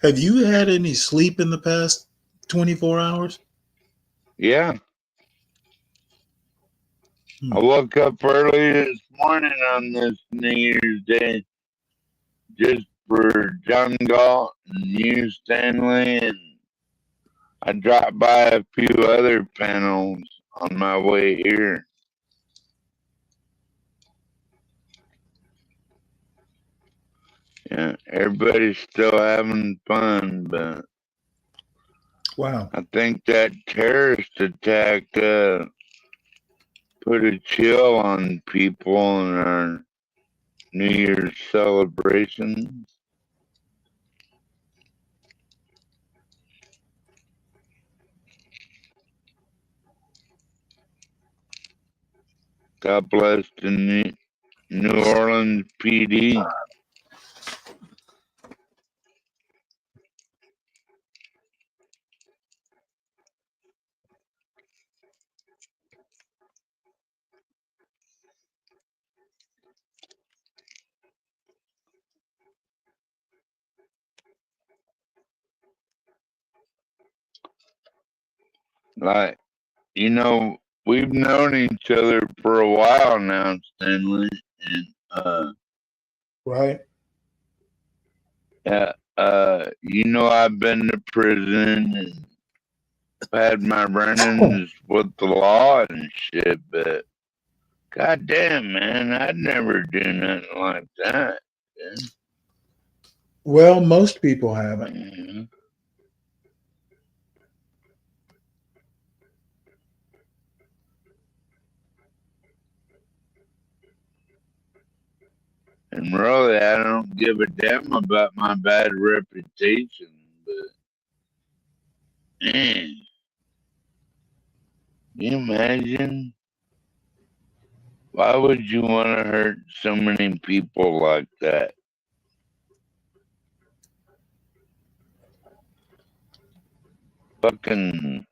Have you had any sleep in the past 24 hours? Yeah. I woke up early this morning on this New Year's Day just for John Galt and you, Stanley, and I dropped by a few other panels on my way here. Yeah, everybody's still having fun, but wow, I think that terrorist attack put a chill on people in our New Year's celebrations. God bless the New Orleans PD. Like, you know, we've known each other for a while now, Stanley, and right? Yeah, you know, I've been to prison and had my run-ins with the law and shit, but goddamn, man, I'd never do nothing like that. Yeah. Well, most people haven't. Mm-hmm. And really, I don't give a damn about my bad reputation, but man, can you imagine? Why would you want to hurt so many people like that? Fucking,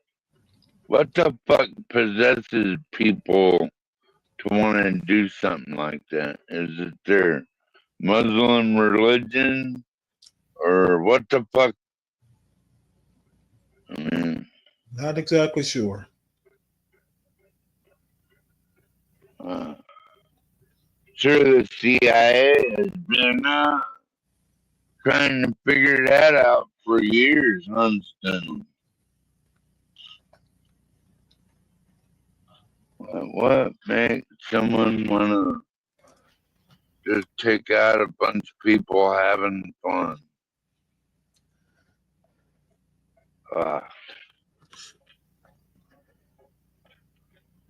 what the fuck possesses people to want to do something like that? Is it their Muslim religion or what the fuck? I mean, Not exactly sure. Sure, the CIA has been trying to figure that out for years, Stanley. What makes someone want to just take out a bunch of people having fun?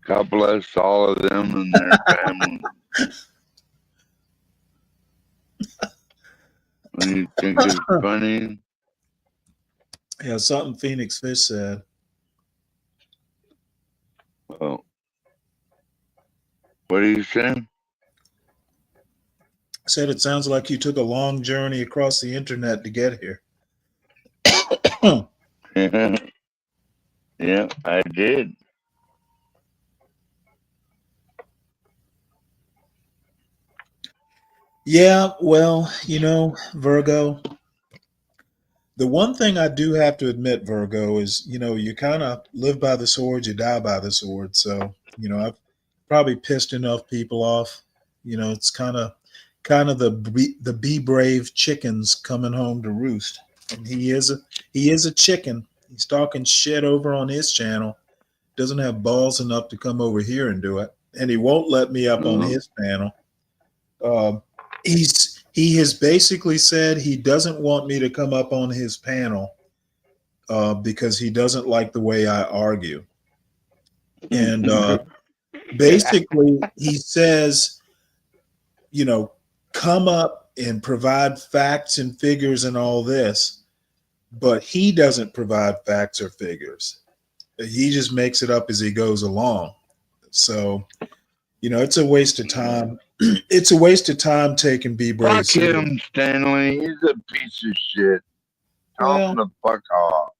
God bless all of them and their families. When you think it's funny, Yeah, something Phoenix Fish said. well, what are you saying? Said it sounds like you took a long journey across the internet to get here. Yeah, I did. Yeah, well, Virgo, the one thing I do have to admit, Virgo, is, you kind of live by the sword, you die by the sword. So, I've probably pissed enough people off. It's kind of the be brave chickens coming home to roost. And he is a chicken. He's talking shit over on his channel. Doesn't have balls enough to come over here and do it, and he won't let me up on his panel. He has basically said he doesn't want me to come up on his panel because he doesn't like the way I argue. And basically, he says, come up and provide facts and figures and all this, but he doesn't provide facts or figures. He just makes it up as he goes along. So, it's a waste of time. It's a waste of time taking Be Brave. Fuck him, Stanley. He's a piece of shit. Tell him to fuck off.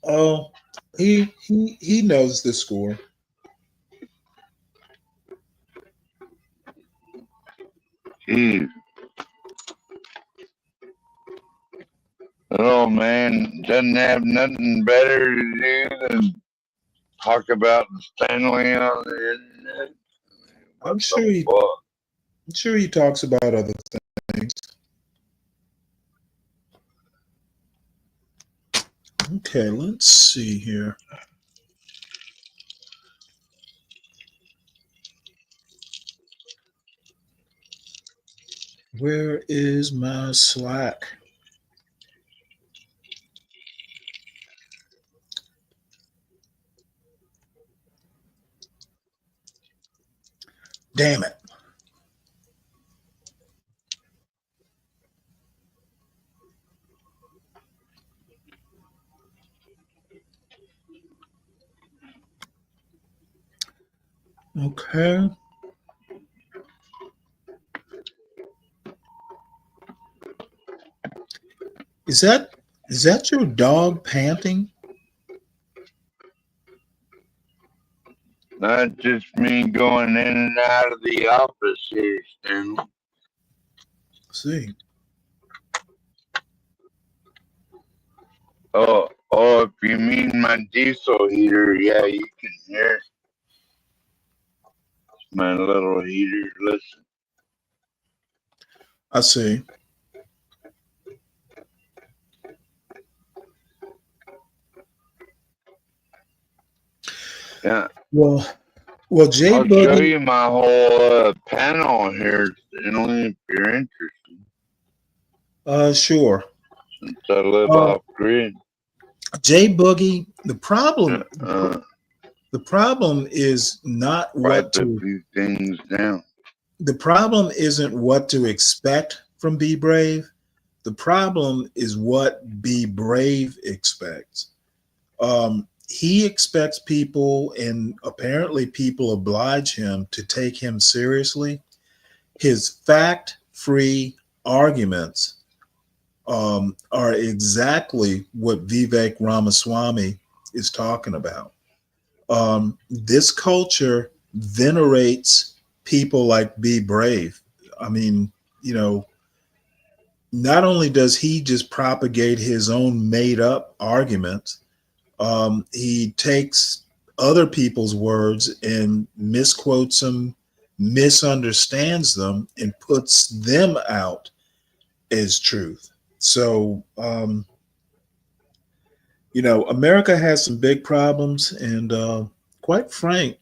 Oh, he knows the score. Jeez. Oh man doesn't have nothing better to do than talk about Stanley on the internet. I'm sure he talks about other things. Okay, let's see here. Where is my Slack? Damn it. Okay. Is that your dog panting? Not just me going in and out of the office here, Stanley. See. Oh, if you mean my diesel heater, yeah, you can hear it. It's my little heater. Listen. I see. Yeah. Well, Jay I'll Boogie, show you my whole panel here, Stanley, if you're interested. Sure. Since I live off grid. Jay Boogie, the problem is not what to few things down. The problem isn't what to expect from Be Brave. The problem is what Be Brave expects. He expects people, and apparently people oblige him to take him seriously. His fact-free arguments are exactly what Vivek Ramaswamy is talking about. This culture venerates people like Be Brave. I mean, you know, not only does he just propagate his own made up arguments, he takes other people's words and misquotes them, misunderstands them, and puts them out as truth. So, you know, America has some big problems, and quite frankly,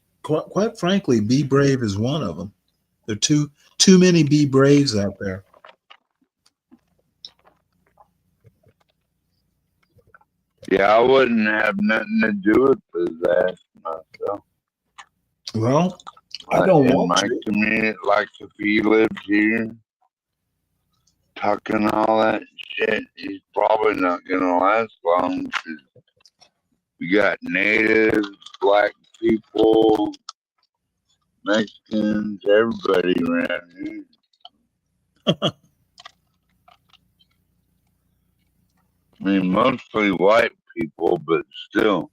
Be Brave is one of them. There are too many Be Braves out there. Yeah, I wouldn't have nothing to do with possession myself. Well, I don't in want my to. community, like if he lived here, tucking all that shit, he's probably not gonna last long. 'Cause we got natives, black people, Mexicans, everybody around here. I mean, mostly white people, but still,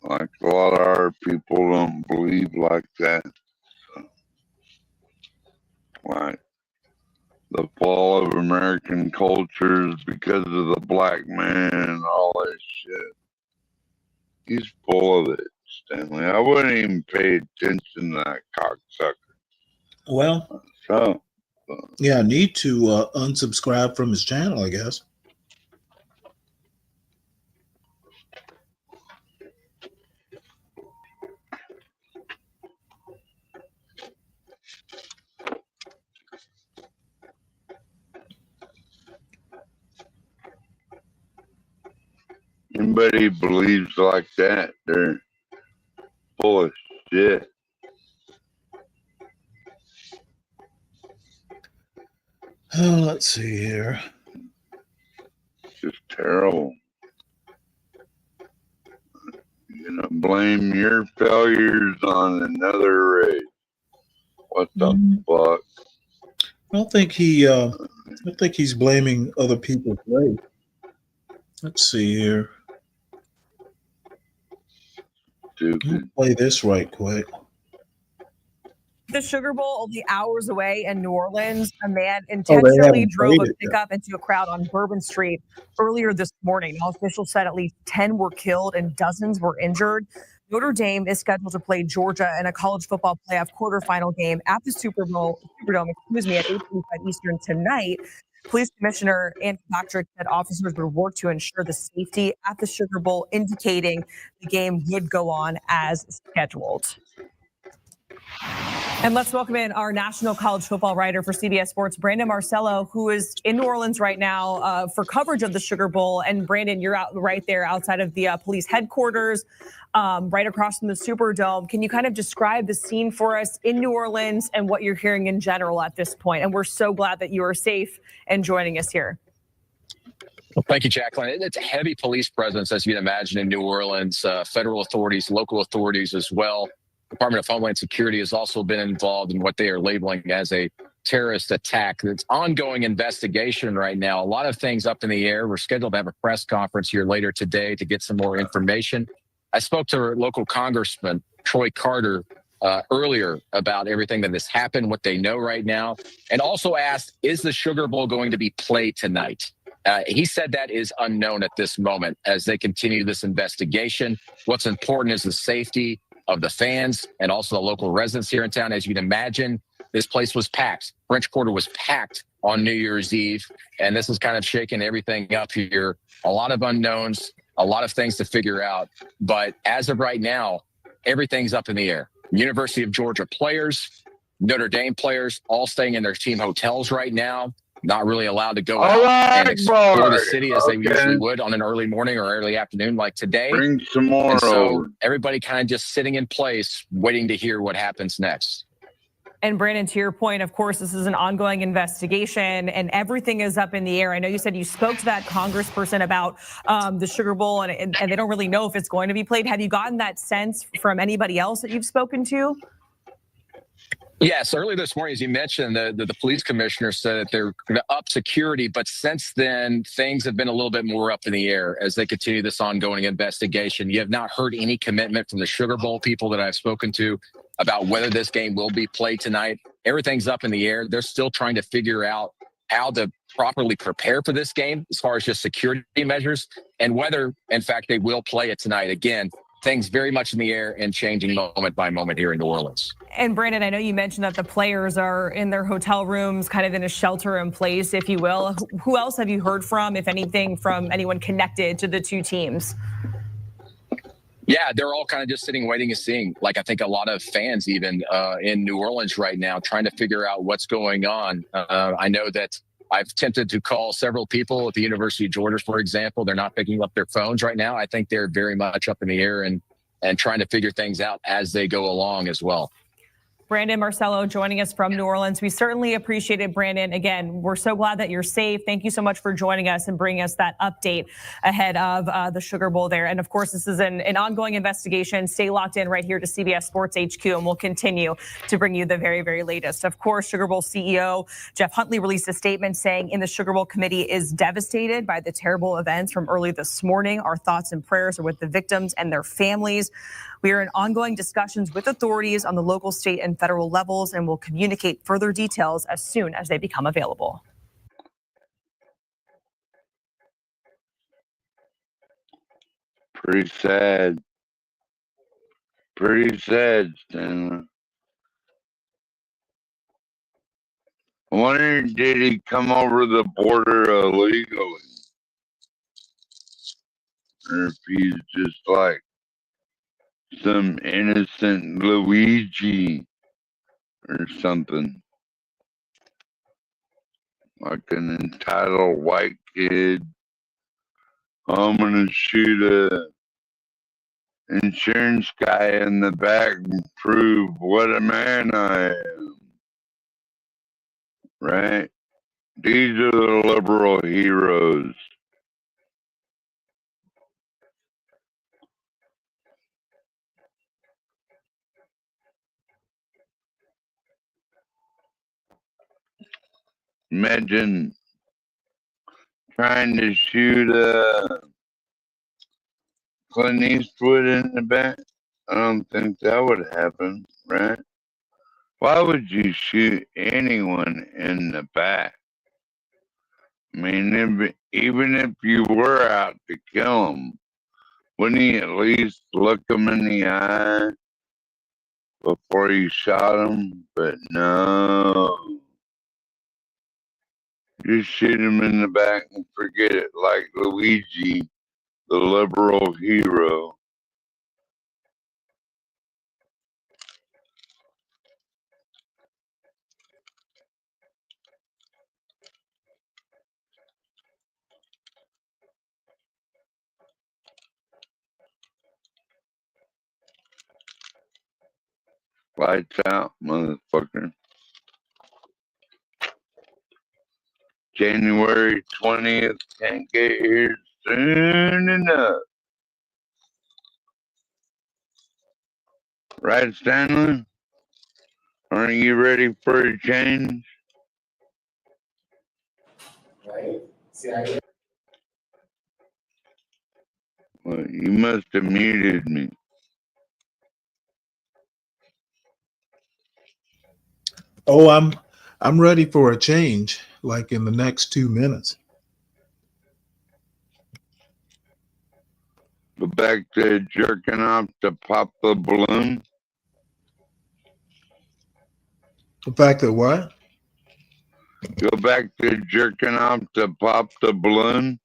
like a lot of our people don't believe like that. So, like the fall of American cultures because of the black man and all that shit. He's full of it, Stanley. I wouldn't even pay attention to that cocksucker. Well, So, yeah, I need to unsubscribe from his channel, I guess. anybody believes like that, they're full of shit. Let's see here. It's just terrible. You're gonna blame your failures on another race. What the fuck? I don't think he's blaming other people's race. Let's see here. Stupid. Let me play this right quick. The Sugar Bowl only hours away in New Orleans. A man intentionally drove a pickup into a crowd on Bourbon Street earlier this morning. Now, officials said at least 10 were killed and dozens were injured. Notre Dame is scheduled to play Georgia in a college football playoff quarterfinal game at the Superdome, at 8:45 Eastern tonight. Police Commissioner Ann Patrick said officers would work to ensure the safety at the Sugar Bowl, indicating the game would go on as scheduled. And let's welcome in our national college football writer for CBS Sports, Brandon Marcello, who is in New Orleans right now for coverage of the Sugar Bowl. And Brandon, you're out right there outside of the police headquarters, right across from the Superdome. Can you kind of describe the scene for us in New Orleans and what you're hearing in general at this point? And we're so glad that you are safe and joining us here. Well, thank you, Jacqueline. It's a heavy police presence, as you can imagine, in New Orleans, federal authorities, local authorities as well. Department of Homeland Security has also been involved in what they are labeling as a terrorist attack. It's ongoing investigation right now. A lot of things up in the air. We're scheduled to have a press conference here later today to get some more information. I spoke to local Congressman Troy Carter earlier about everything that has happened, what they know right now, and also asked, is the Sugar Bowl going to be played tonight? He said that is unknown at this moment as they continue this investigation. What's important is the safety of the fans and also the local residents here in town. As you can imagine, this place was packed. French Quarter was packed on New Year's Eve, and this is kind of shaking everything up here. A lot of unknowns, a lot of things to figure out. But as of right now, everything's up in the air. University of Georgia players, Notre Dame players, all staying in their team hotels right now, not really allowed to go out and explore the city as they usually would on an early morning or early afternoon like today. Bring some more and so over. everybody kind of just sitting in place, waiting to hear what happens next. And Brandon, to your point, of course, this is an ongoing investigation and everything is up in the air. I know you said you spoke to that congressperson about the Sugar Bowl and they don't really know if it's going to be played. Have you gotten that sense from anybody else that you've spoken to? Yes, early this morning, as you mentioned, the police commissioner said that they're going to up security, but since then, things have been a little bit more up in the air as they continue this ongoing investigation. You have not heard any commitment from the Sugar Bowl people that I've spoken to about whether this game will be played tonight. Everything's up in the air. They're still trying to figure out how to properly prepare for this game as far as just security measures and whether, in fact, they will play it tonight. Again, things very much in the air and changing moment by moment here in New Orleans. And Brandon, I know you mentioned that the players are in their hotel rooms, kind of in a shelter in place, if you will. Who else have you heard from, if anything, from anyone connected to the two teams? Yeah, they're all kind of just sitting, waiting and seeing. Like, I think a lot of fans even in New Orleans right now trying to figure out what's going on. I know that I've attempted to call several people at the University of Georgia, for example. They're not picking up their phones right now. I think they're very much up in the air and trying to figure things out as they go along as well. Brandon Marcello joining us from New Orleans. We certainly appreciate it, Brandon. Again, we're so glad that you're safe. Thank you so much for joining us and bringing us that update ahead of the Sugar Bowl there. And of course, this is an ongoing investigation. Stay locked in right here to CBS Sports HQ, and we'll continue to bring you the very, very latest. Of course, Sugar Bowl CEO Jeff Huntley released a statement saying in the Sugar Bowl committee is devastated by the terrible events from early this morning. Our thoughts and prayers are with the victims and their families. We are in ongoing discussions with authorities on the local, state, and federal levels, and will communicate further details as soon as they become available. Pretty sad. Pretty sad, Stanley. I wonder, did he come over the border illegally? Or if he's just like some innocent Luigi or something. Like an entitled white kid. I'm gonna shoot a insurance guy in the back and prove what a man I am. Right? These are the liberal heroes. Imagine trying to shoot Clint Eastwood in the back. I don't think that would happen, right? Why would you shoot anyone in the back? I mean, even if you were out to kill them, wouldn't you at least look them in the eye before you shot them? But no. Just shoot him in the back and forget it, like Luigi, the liberal hero. Lights out, motherfucker. January 20th can't get here soon enough. Right, Stanley? Aren't you ready for a change? Right? Well, you must have muted me. Oh, I'm ready for a change, like in the next 2 minutes. Go back to jerking off to pop the balloon. The fact that what? Go back to jerking off to pop the balloon.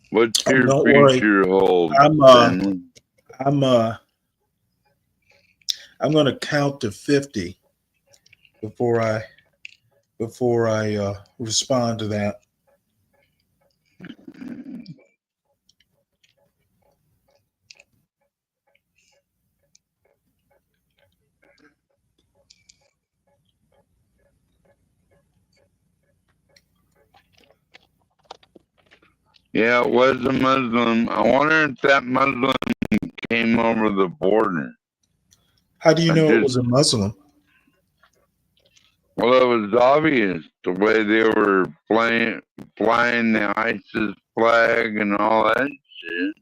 What's your Don't worry. future hold, I'm Stanley? I'm going to count to 50 before I respond to that. Yeah, it was a Muslim. I wonder if that Muslim came over the border. How do you I know it just, was a Muslim? well, it was obvious the way they were flying the ISIS flag and all that shit.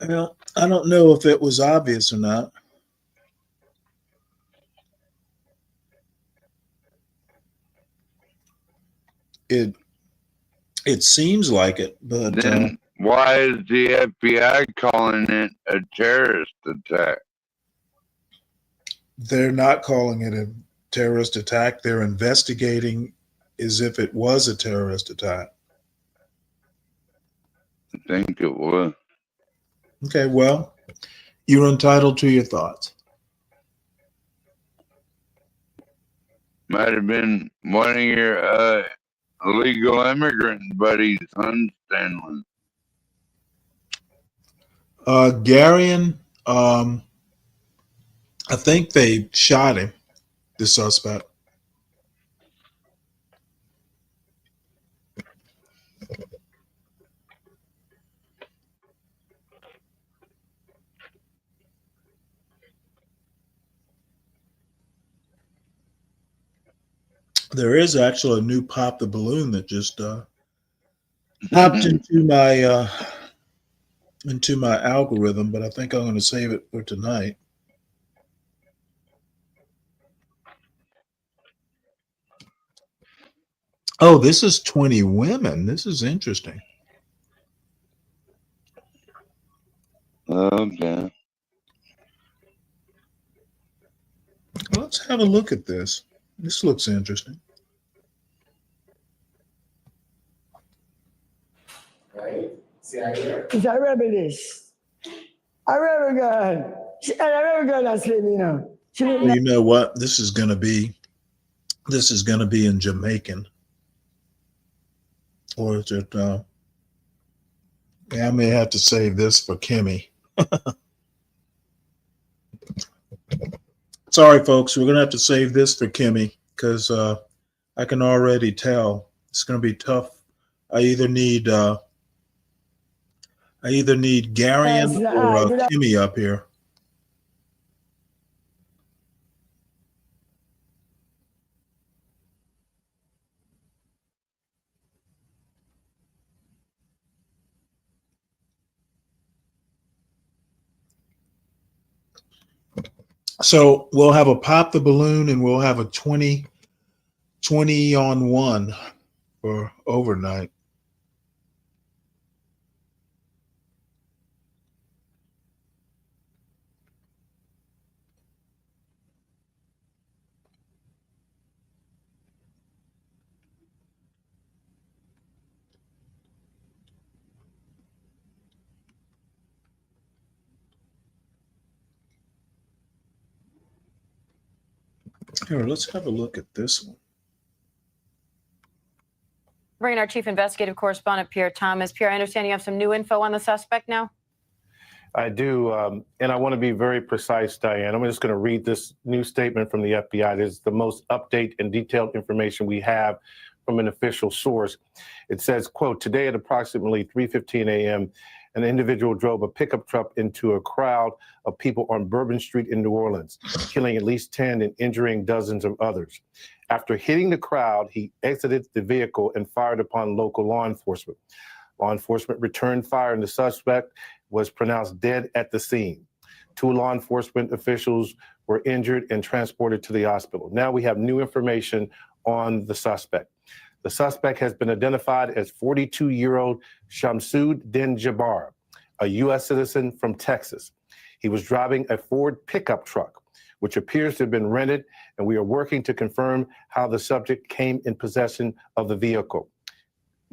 Well, I don't know if it was obvious or not. It seems like it, but Then why is the FBI calling it a terrorist attack? they're not calling it a terrorist attack. They're investigating as if it was a terrorist attack. I think it was. Okay, well, you're entitled to your thoughts. Might have been one of your illegal immigrant buddies, Stanley. Garion, I think they shot him, the suspect. There is actually a new Pop the Balloon that just popped into my algorithm, but I think I'm going to save it for tonight. Oh, this is 20 women. This is interesting. Okay. Let's have a look at this. This looks interesting. Right? See, it's a rebellious. A rebel girl. She's a rebel girl that's living, you know. Well, you know what? This is going to be in Jamaican. Or is it, yeah, I may have to save this for Kimmy. Sorry, folks. We're going to have to save this for Kimmy because I can already tell it's going to be tough. I either need Garion or Kimmy up here. So we'll have a Pop the Balloon and we'll have a 20 on 1 for overnight. Here, let's have a look at this one. Bring in our chief investigative correspondent, Pierre Thomas. Pierre, I understand you have some new info on the suspect now? I do, and I want to be very precise, Diane. I'm just going to read this new statement from the FBI. This is the most update and detailed information we have from an official source. It says, quote, today at approximately 3:15 a.m., an individual drove a pickup truck into a crowd of people on Bourbon Street in New Orleans, killing at least 10 and injuring dozens of others. After hitting the crowd, he exited the vehicle and fired upon local law enforcement. Law enforcement returned fire and the suspect was pronounced dead at the scene. 2 law enforcement officials were injured and transported to the hospital. Now we have new information on the suspect. The suspect has been identified as 42-year-old Shamsud Din Jabbar, a U.S. citizen from Texas. He was driving a Ford pickup truck, which appears to have been rented, and we are working to confirm how the subject came in possession of the vehicle.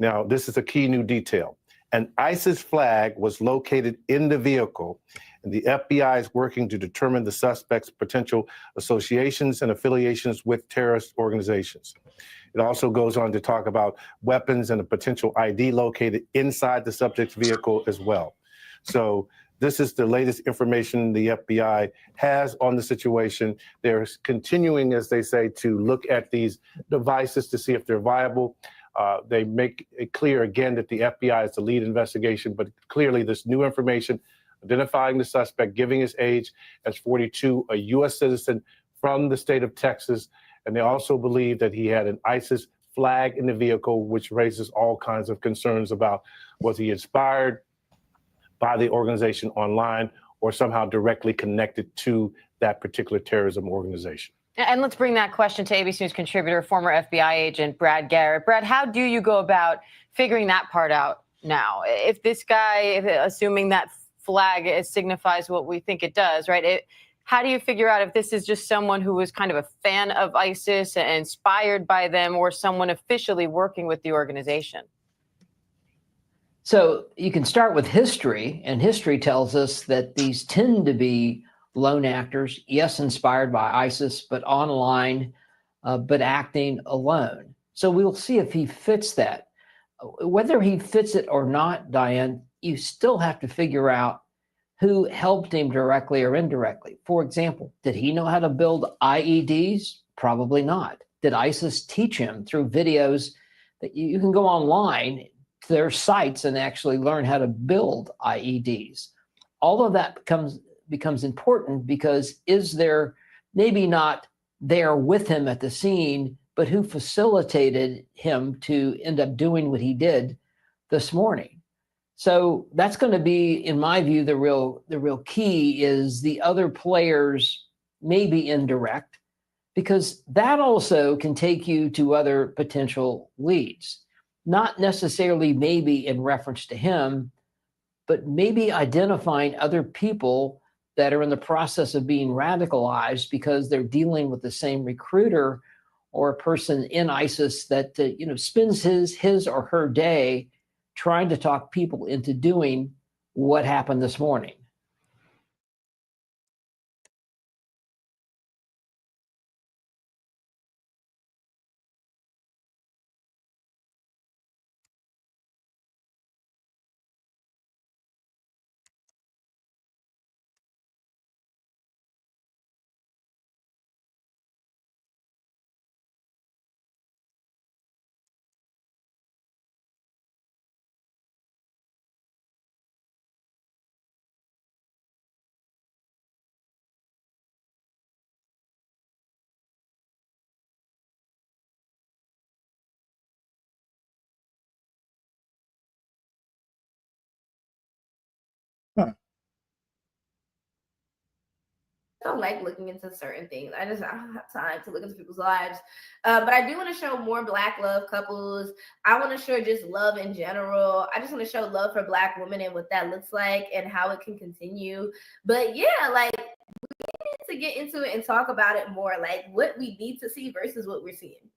Now, this is a key new detail. An ISIS flag was located in the vehicle, and the FBI is working to determine the suspect's potential associations and affiliations with terrorist organizations. It also goes on to talk about weapons and a potential ID located inside the subject's vehicle as well. So this is the latest information the FBI has on the situation. They're continuing, as they say, to look at these devices to see if they're viable. They make it clear again that the FBI is the lead investigation, but clearly this new information identifying the suspect, giving his age as 42, a U.S. citizen from the state of Texas. And they also believe that he had an ISIS flag in the vehicle, which raises all kinds of concerns about was he inspired by the organization online or somehow directly connected to that particular terrorism organization. And let's bring that question to ABC News contributor, former FBI agent Brad Garrett. Brad, how do you go about figuring that part out now? If this guy, assuming that flag signifies what we think it does, right? How do you figure out if this is just someone who was kind of a fan of ISIS and inspired by them, or someone officially working with the organization? So you can start with history, and history tells us that these tend to be lone actors, yes, inspired by ISIS, but online, but acting alone. So we'll see if he fits that. Whether he fits it or not, Diane, you still have to figure out who helped him directly or indirectly. For example, did he know how to build IEDs? Probably not. Did ISIS teach him through videos that you can go online to their sites and actually learn how to build IEDs? All of that becomes important, because is there maybe not there with him at the scene, but who facilitated him to end up doing what he did this morning? So that's going to be, in my view, the real key is the other players may be indirect, because that also can take you to other potential leads, not necessarily maybe in reference to him, but maybe identifying other people that are in the process of being radicalized because they're dealing with the same recruiter or a person in ISIS that spends his or her day trying to talk people into doing what happened this morning. I don't like looking into certain things. I don't have time to look into people's lives. But I do want to show more Black love couples. I want to show just love in general. I just want to show love for Black women and what that looks like and how it can continue. But yeah, like, we need to get into it and talk about it more, like what we need to see versus what we're seeing.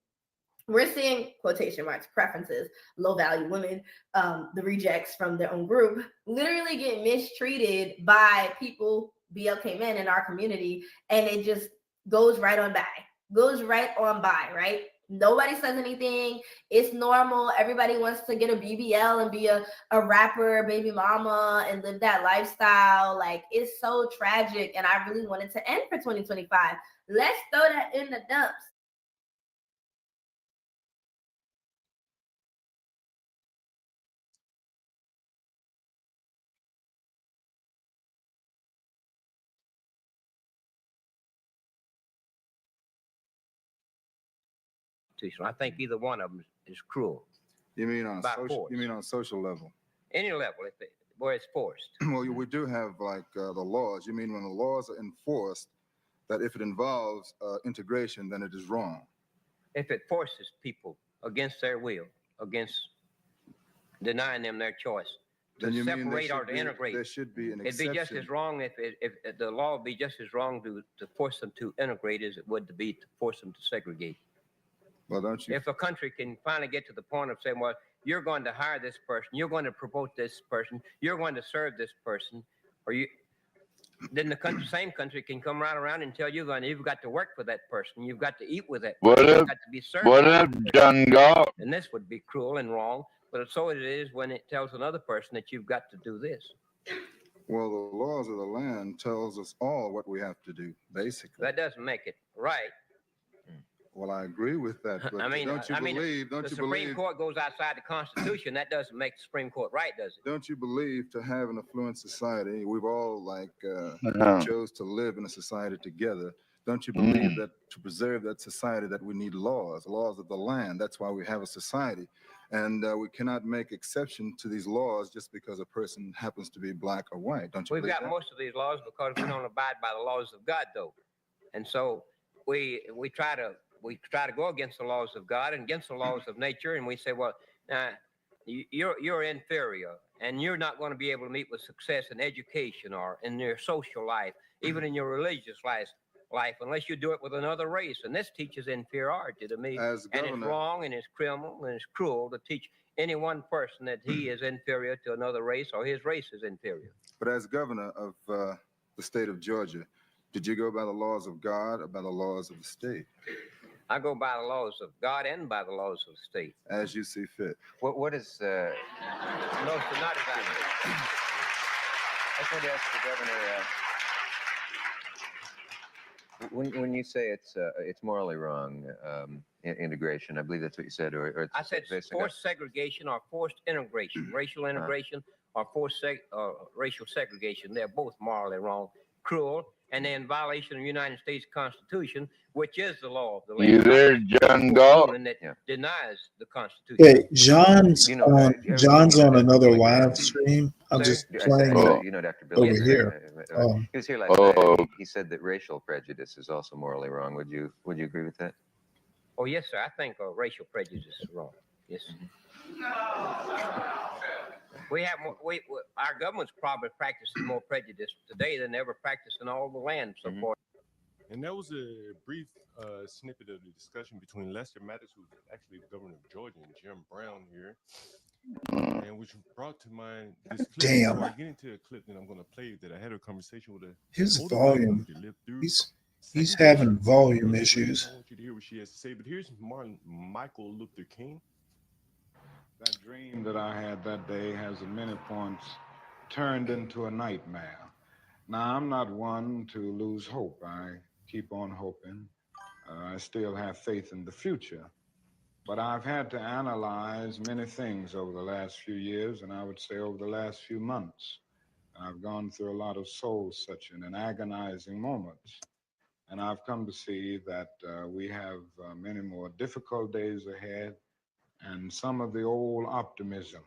We're seeing, quotation marks, preferences, low value women, the rejects from their own group, literally get mistreated by people, BLK men in our community, and it just goes right on by, right? Nobody says anything. It's normal. Everybody wants to get a BBL and be a rapper, baby mama, and live that lifestyle. Like, it's so tragic, and I really want it to end for 2025. Let's throw that in the dumps. I think either one of them is cruel. You mean on By social? force. You mean on social level? Any level, where it's forced. Well, we do have like the laws. You mean when the laws are enforced, that if it involves integration, then it is wrong? If it forces people against their will, against denying them their choice, to Then you mean separate or to integrate. There should be an It'd be just as wrong if the law would be just as wrong to force them to integrate as it would to be to force them to segregate. Well, don't you? If a country can finally get to the point of saying, well, you're going to hire this person, you're going to promote this person, you're going to serve this person, then the same country can come right around and tell you, you've got to work for that person, you've got to eat with that person, you've got to be served. What if John got? And this would be cruel and wrong, but so it is when it tells another person that you've got to do this. Well, the laws of the land tells us all what we have to do, basically. That doesn't make it right. Well, I agree with that, but don't you believe? Don't the you Supreme believe? Court goes outside the Constitution. That doesn't make the Supreme Court right, does it? Don't you believe to have an affluent society, we've all chose to live in a society together. Don't you believe that to preserve that society that we need laws of the land? That's why we have a society. And we cannot make exception to these laws just because a person happens to be black or white. Don't you We've believe got that? most of these laws because we don't abide by the laws of God, though. And so we try to go against the laws of God and against the laws of nature, and we say, well, you're inferior, and you're not going to be able to meet with success in education or in your social life, even in your religious life, unless you do it with another race. And this teaches inferiority to me. As and it's governor- wrong, and it's criminal, and it's cruel to teach any one person that he is inferior to another race or his race is inferior. But as governor of the state of Georgia, did you go by the laws of God or by the laws of the state? I go by the laws of God and by the laws of the state. As you see fit. What is No, sir, not as I do. I just wanted to ask the governor, when you say it's morally wrong, integration, I believe that's what you said, or it's I said forced segregation or forced integration, racial integration or forced racial segregation. They're both morally wrong, cruel, and they're in violation of the United States Constitution, which is the law of the land. You there, John Galt? That denies the Constitution. Hey, John's on another live stream. I'm just playing Dr. Bill over here. He was here last night. He said that racial prejudice is also morally wrong. Would you agree with that? Oh, yes, sir. I think racial prejudice is wrong. Yes. We have our government's probably practicing more prejudice today than ever practiced in all the land so far. And that was a brief snippet of the discussion between Lester Mattis, who's actually the governor of Georgia, and Jim Brown here, and which brought to mind this clip. Damn. Before I get into a clip that I'm going to play, that I had a conversation with His older volume. lady that lived through He's having volume issues. I want you to hear what she has to say, but here's Michael Luther King. That dream that I had that day has at many points turned into a nightmare. Now, I'm not one to lose hope. I keep on hoping. I still have faith in the future. But I've had to analyze many things over the last few years, and I would say over the last few months. I've gone through a lot of soul-searching and agonizing moments. And I've come to see that we have many more difficult days ahead, and some of the old optimism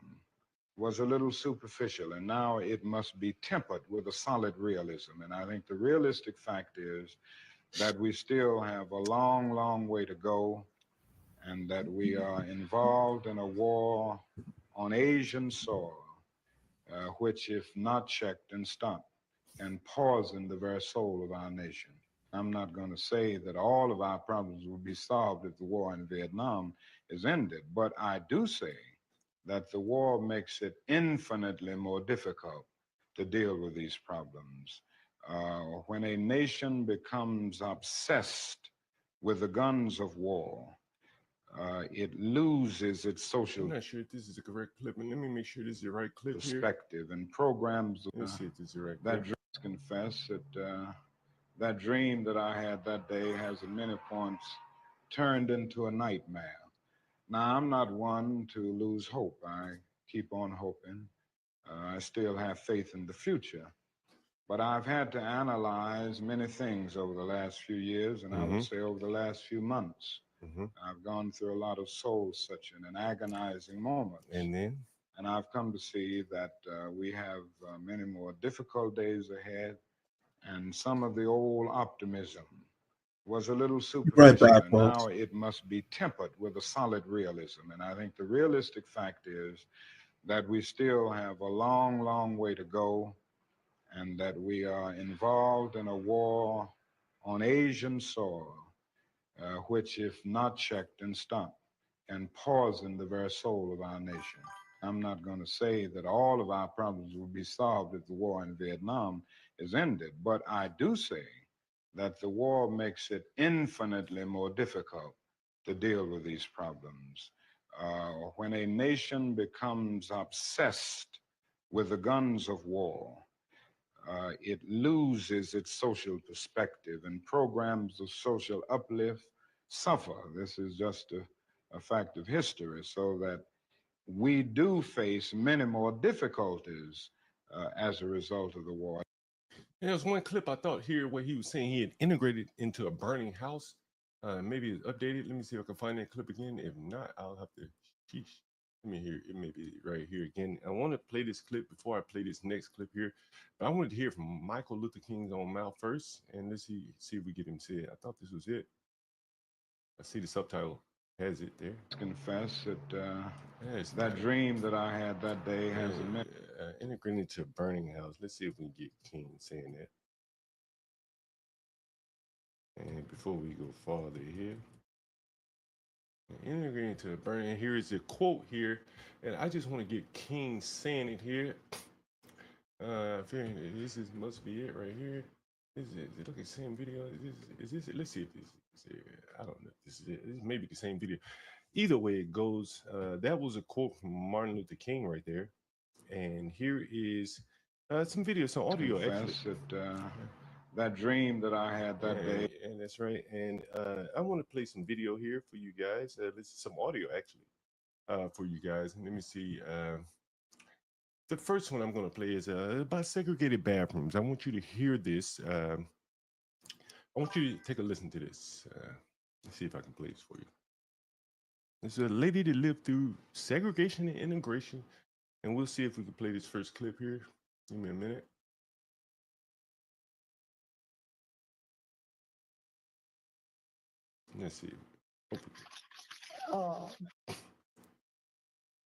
was a little superficial, and now it must be tempered with a solid realism. And I think the realistic fact is that we still have a long, long way to go, and that we are involved in a war on Asian soil, which, if not checked and stopped, can poison the very soul of our nation. I'm not going to say that all of our problems will be solved if the war in Vietnam is ended, but I do say that the war makes it infinitely more difficult to deal with these problems. When a nation becomes obsessed with the guns of war, it loses its social I'm not sure if this is the correct clip, and let me make sure this is the right clip perspective and programs. Let's see if this is the right that clip. confess that that dream that I had that day has at many points turned into a nightmare. Now, I'm not one to lose hope. I keep on hoping. I still have faith in the future. But I've had to analyze many things over the last few years, and I would say over the last few months. I've gone through a lot of soul-searching and agonizing moments. And I've come to see that we have many more difficult days ahead, and some of the old optimism was a little superficial, back, and folks. now it must be tempered with a solid realism. And I think the realistic fact is that we still have a long, long way to go, and that we are involved in a war on Asian soil, which, if not checked and stopped, can poison the very soul of our nation. I'm not going to say that all of our problems will be solved if the war in Vietnam is ended, but I do say that the war makes it infinitely more difficult to deal with these problems. When a nation becomes obsessed with the guns of war, it loses its social perspective, and programs of social uplift suffer. This is just a fact of history, so that we do face many more difficulties as a result of the war. And there was one clip I thought here where he was saying he had integrated into a burning house. Maybe it's updated. Let me see if I can find that clip again. If not, I'll have to. Sheesh. Let me hear. It may be right here again. I want to play this clip before I play this next clip here. But I wanted to hear from Michael Luther King's own mouth first, and let's see if we get him to say it. I thought this was it. I see the subtitle has it there. Confess that that dream that I had that day has a integrated into a burning house. Let's see if we can get King saying that. And before we go farther here, integrating to a burning. Here is a quote here, and I just want to get King saying it here. This must be it right here. Is it look at the same video? Is this it? Let's see if this is it. I don't know. This is it. This may be the same video. Either way it goes, that was a quote from Martin Luther King right there. And here is some video, some audio actually. That dream that I had that day. And that's right. And I want to play some video here for you guys. This is some audio actually for you guys. And let me see. The first one I'm going to play is about segregated bathrooms. I want you to hear this. I want you to take a listen to this. Let's see if I can play this for you. It's a lady that lived through segregation and integration. And we'll see if we can play this first clip here. Give me a minute. Let's see.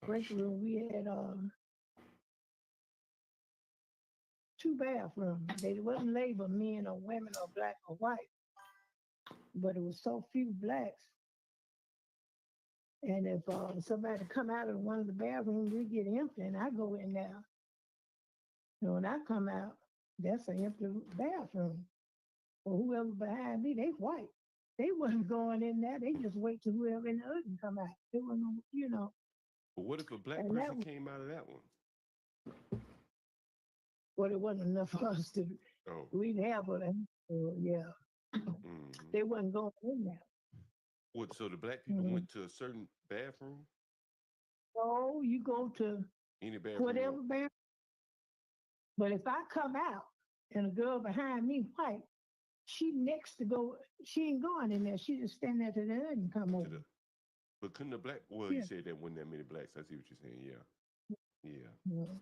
Break room, we had two bathrooms. They wasn't labeled men or women or black or white, but it was so few blacks. And if somebody come out of one of the bathrooms, we get empty, and I go in there. So when I come out, that's an empty bathroom. Well, whoever behind me, they white. They wasn't going in there. They just wait till whoever in the other can come out. They wasn't, you know. But what if a black person came out of that one? Well, it wasn't enough for us to. Oh. We'd have them. Yeah. They wasn't going in there. What? So the black people went to a certain bathroom? No, you go to any bathroom, whatever bathroom. But if I come out and a girl behind me white, she next to go. She ain't going in there. She just stand there to the other and come over. But couldn't the black? Well, you said that wasn't that many blacks. I see what you're saying. Yeah.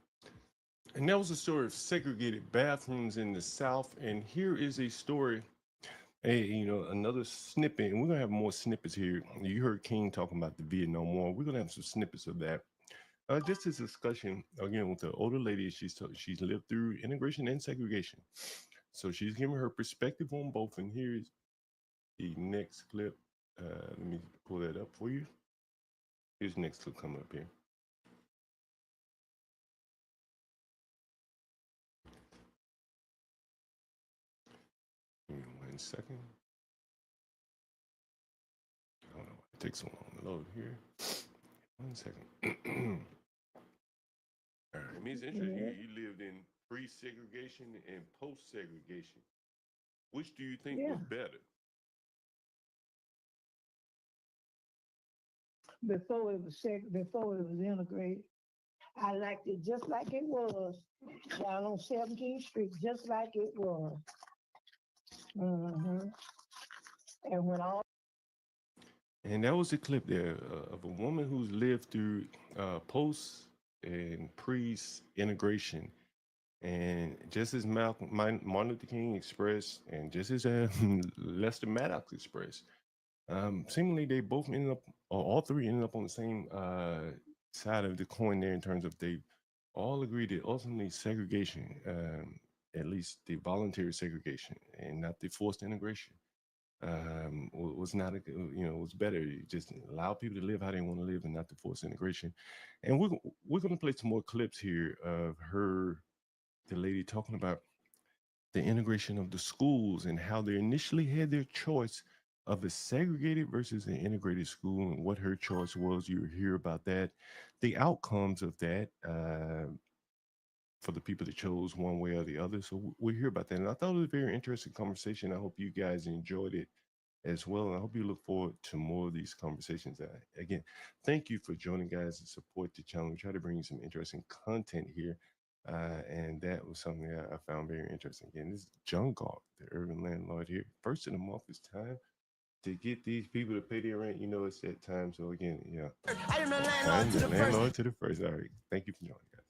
And that was a story of segregated bathrooms in the South. And here is a story. Another snippet, and we're gonna have more snippets here. You heard King talking about the Vietnam War. We're gonna have some snippets of that. Just this discussion again with the older lady. She's lived through integration and segregation, so she's giving her perspective on both. And here's the next clip. Let me pull that up for you. Here's the next clip coming up here. Give me 1 second. I don't know why it takes so long to load here. 1 second. All right. It means interesting. You lived in pre-segregation and post-segregation. Which do you think was better? Before it was integrated, I liked it just like it was down on 17th Street, just like it was. And when all. And that was a clip there of a woman who's lived through post and pre-integration. And just as Martin Luther King expressed, and just as Lester Maddox expressed, seemingly they both ended up, or all three ended up on the same side of the coin there in terms of they all agreed that ultimately segregation, at least the voluntary segregation and not the forced integration, was not was better. You just allow people to live how they want to live and not the forced integration. And we're going to play some more clips here of the lady talking about the integration of the schools and how they initially had their choice of a segregated versus an integrated school and what her choice was. You hear about that, the outcomes of that for the people that chose one way or the other. So we'll hear about that. And I thought it was a very interesting conversation. I hope you guys enjoyed it. as well. And I hope you look forward to more of these conversations. Again, thank you for joining, guys, and support the channel. We try to bring you some interesting content here. And that was something that I found very interesting. Again, this is John Galt, the urban landlord here. First of the month is time to get these people to pay their rent. You know, it's that time. So again, yeah. I am the landlord to the first. All right. Thank you for joining, guys.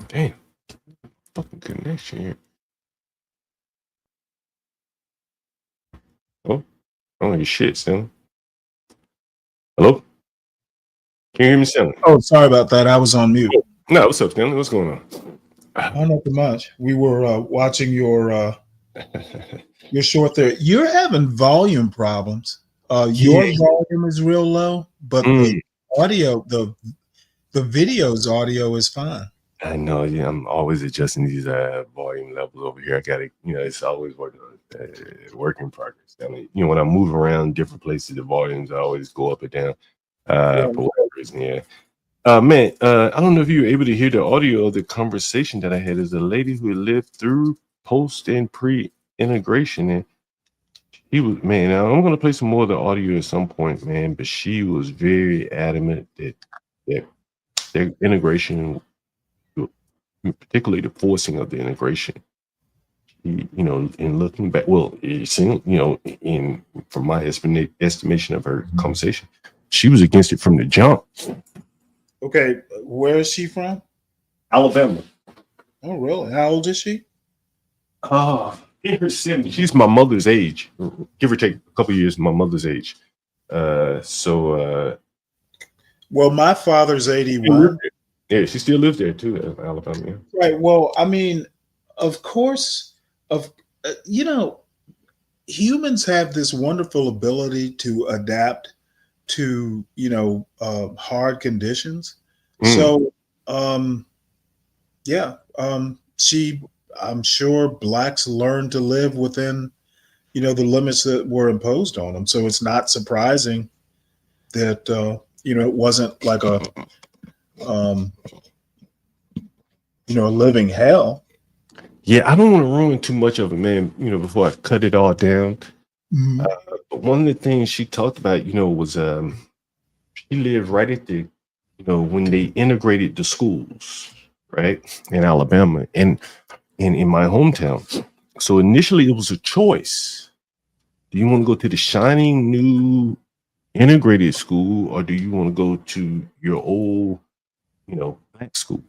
Damn. Fucking connection here. Oh, your shit, Stanley. Hello? Can you hear me, Stanley? Oh, sorry about that. I was on mute. No, what's up, Stanley? What's going on? Oh, nothing much. We were watching your short there. You're having volume problems. Your volume is real low, but the audio, the video's audio is fine. I know, yeah. I'm always adjusting these volume levels over here. I got to, it's always working on work in progress. I mean, when I move around different places, the volumes always go up and down for whatever reason. Yeah. Man, I don't know if you were able to hear the audio of the conversation that I had. As a lady who lived through post and pre-integration, and he was, man, now I'm going to play some more of the audio at some point, man, but she was very adamant that their integration, particularly the forcing of the integration, in looking back, well, in from my estimation of her conversation, she was against it from the jump. Okay, where is she from? Alabama. Oh, really? How old is she? In her 70s. She's my mother's age, give or take a couple of years. My mother's age. Well, my father's 81. Yeah, she still lives there too, Alabama. Yeah. Right. Well, I mean, of course, humans have this wonderful ability to adapt to hard conditions. So I'm sure blacks learned to live within the limits that were imposed on them. So it's not surprising that it wasn't like a a living hell. Yeah, I don't want to ruin too much of it, man, before I cut it all down. But one of the things she talked about, was she lived right at the, when they integrated the schools, right, in Alabama and in my hometown. So initially it was a choice. Do you want to go to the shining new integrated school, or do you want to go to your old, black school?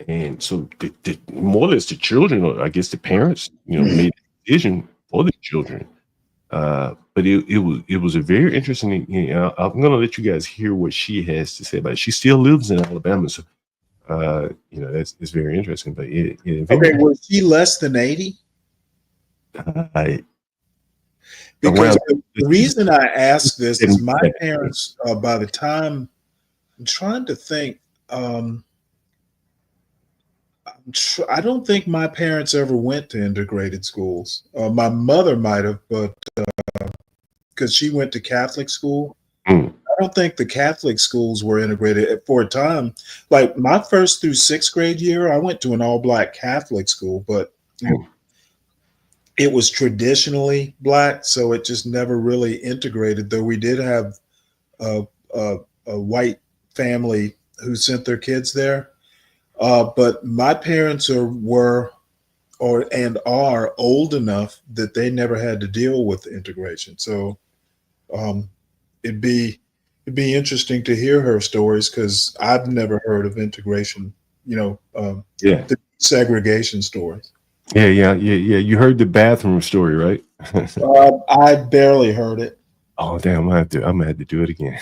And so the more or less the children, or I guess the parents, made the decision for the children. But it was a very interesting. I'm gonna let you guys hear what she has to say about it. She still lives in Alabama, so it's very interesting. But okay, was she less than 80? Because the reason I ask this is my parents, by the time I'm trying to think, I don't think my parents ever went to integrated schools. My mother might have, but because she went to Catholic school. I don't think the Catholic schools were integrated for a time. Like my 1st through 6th grade year, I went to an all-black Catholic school, but it was traditionally black, so it just never really integrated. Though we did have a white family who sent their kids there. But my parents are old enough that they never had to deal with integration. So it'd be interesting to hear her stories, because I've never heard of integration, the segregation stories. Yeah. You heard the bathroom story, right? I barely heard it. Oh damn! I'm gonna have to do it again.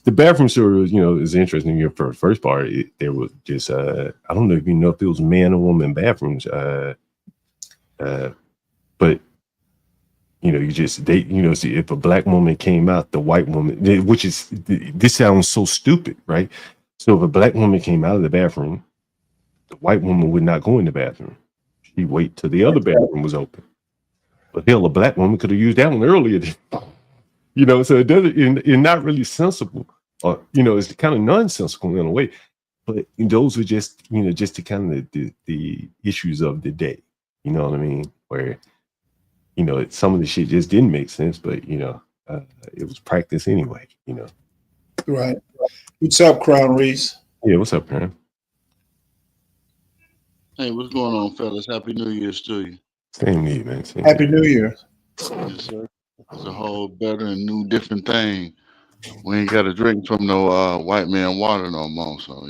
The bathroom story was, is interesting. Your first part, there was just I don't know if you know if it was man or woman bathrooms, but see if a black woman came out, the white woman, which is this sounds so stupid, right? So if a black woman came out of the bathroom, the white woman would not go in the bathroom. She'd wait till the other bathroom was open. But hell, a black woman could have used that one earlier. So it doesn't. It's not really sensible, or it's kind of nonsensical in a way. But those are just just the kind of the issues of the day. You know what I mean? Where some of the shit just didn't make sense, but it was practice anyway. Right. What's up, Crown Reese? Yeah, what's up, man? Hey, what's going on, fellas? Happy New Year's to you. Same to you, man. Happy New Year. Yes, sir. It's a whole better and new different thing. We ain't got to drink from no white man water no more, so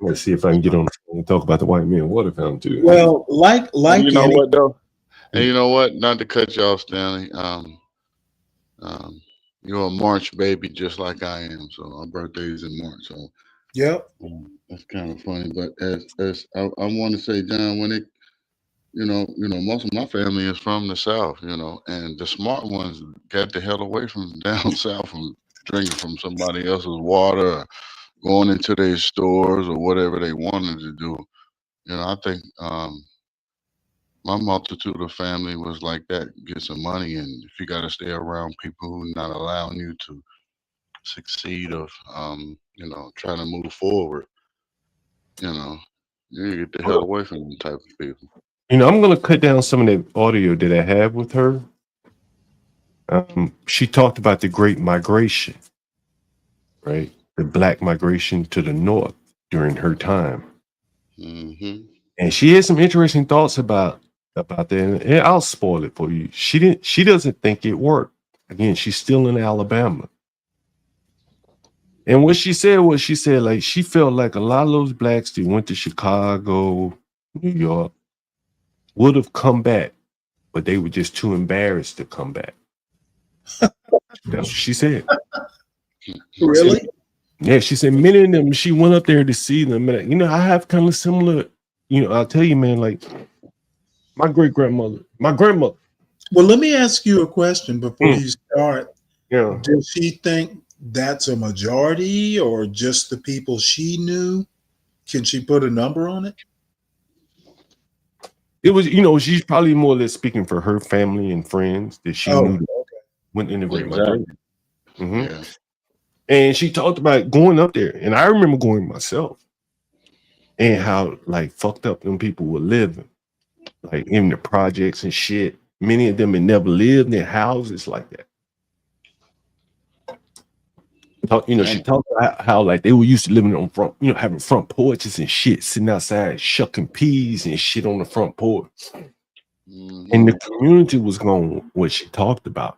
Let's see if I can get on the phone and talk about the white man water fountain too. Well, like you know what though? And you know what? Not to cut you off, Stanley. You're a March baby, just like I am. So our birthday's in March. So yep, that's kind of funny. But as I want to say, John, when it, most of my family is from the South, and the smart ones got the hell away from down south from drinking from somebody else's water, or going into their stores or whatever they wanted to do. I think my multitude of family was like that. Get some money, and if you got to stay around people who not allowing you to succeed, of trying to move forward, you get the hell away from them type of people. I'm gonna cut down some of the audio that I have with her. She talked about the Great Migration, right? The Black migration to the North during her time, and she had some interesting thoughts about that. And I'll spoil it for you. She doesn't think it worked. Again, she's still in Alabama. And what she said was, like, she felt like a lot of those blacks that went to Chicago, New York, would have come back, but they were just too embarrassed to come back. That's what she said. Really? Yeah, she said many of them, she went up there to see them. And, I have kind of similar, I'll tell you, man, like my grandmother. Well, let me ask you a question before you start. Yeah. Does she think that's a majority or just the people she knew? Can she put a number on it? It was, she's probably more or less speaking for her family and friends that she knew went in the Great Migration. Yeah. And she talked about going up there. And I remember going myself and how like fucked up them people were living, like in the projects and shit. Many of them had never lived in houses like that. She talked about how like they were used to living on front, having front porches and shit, sitting outside shucking peas and shit on the front porch. And the community was going what she talked about.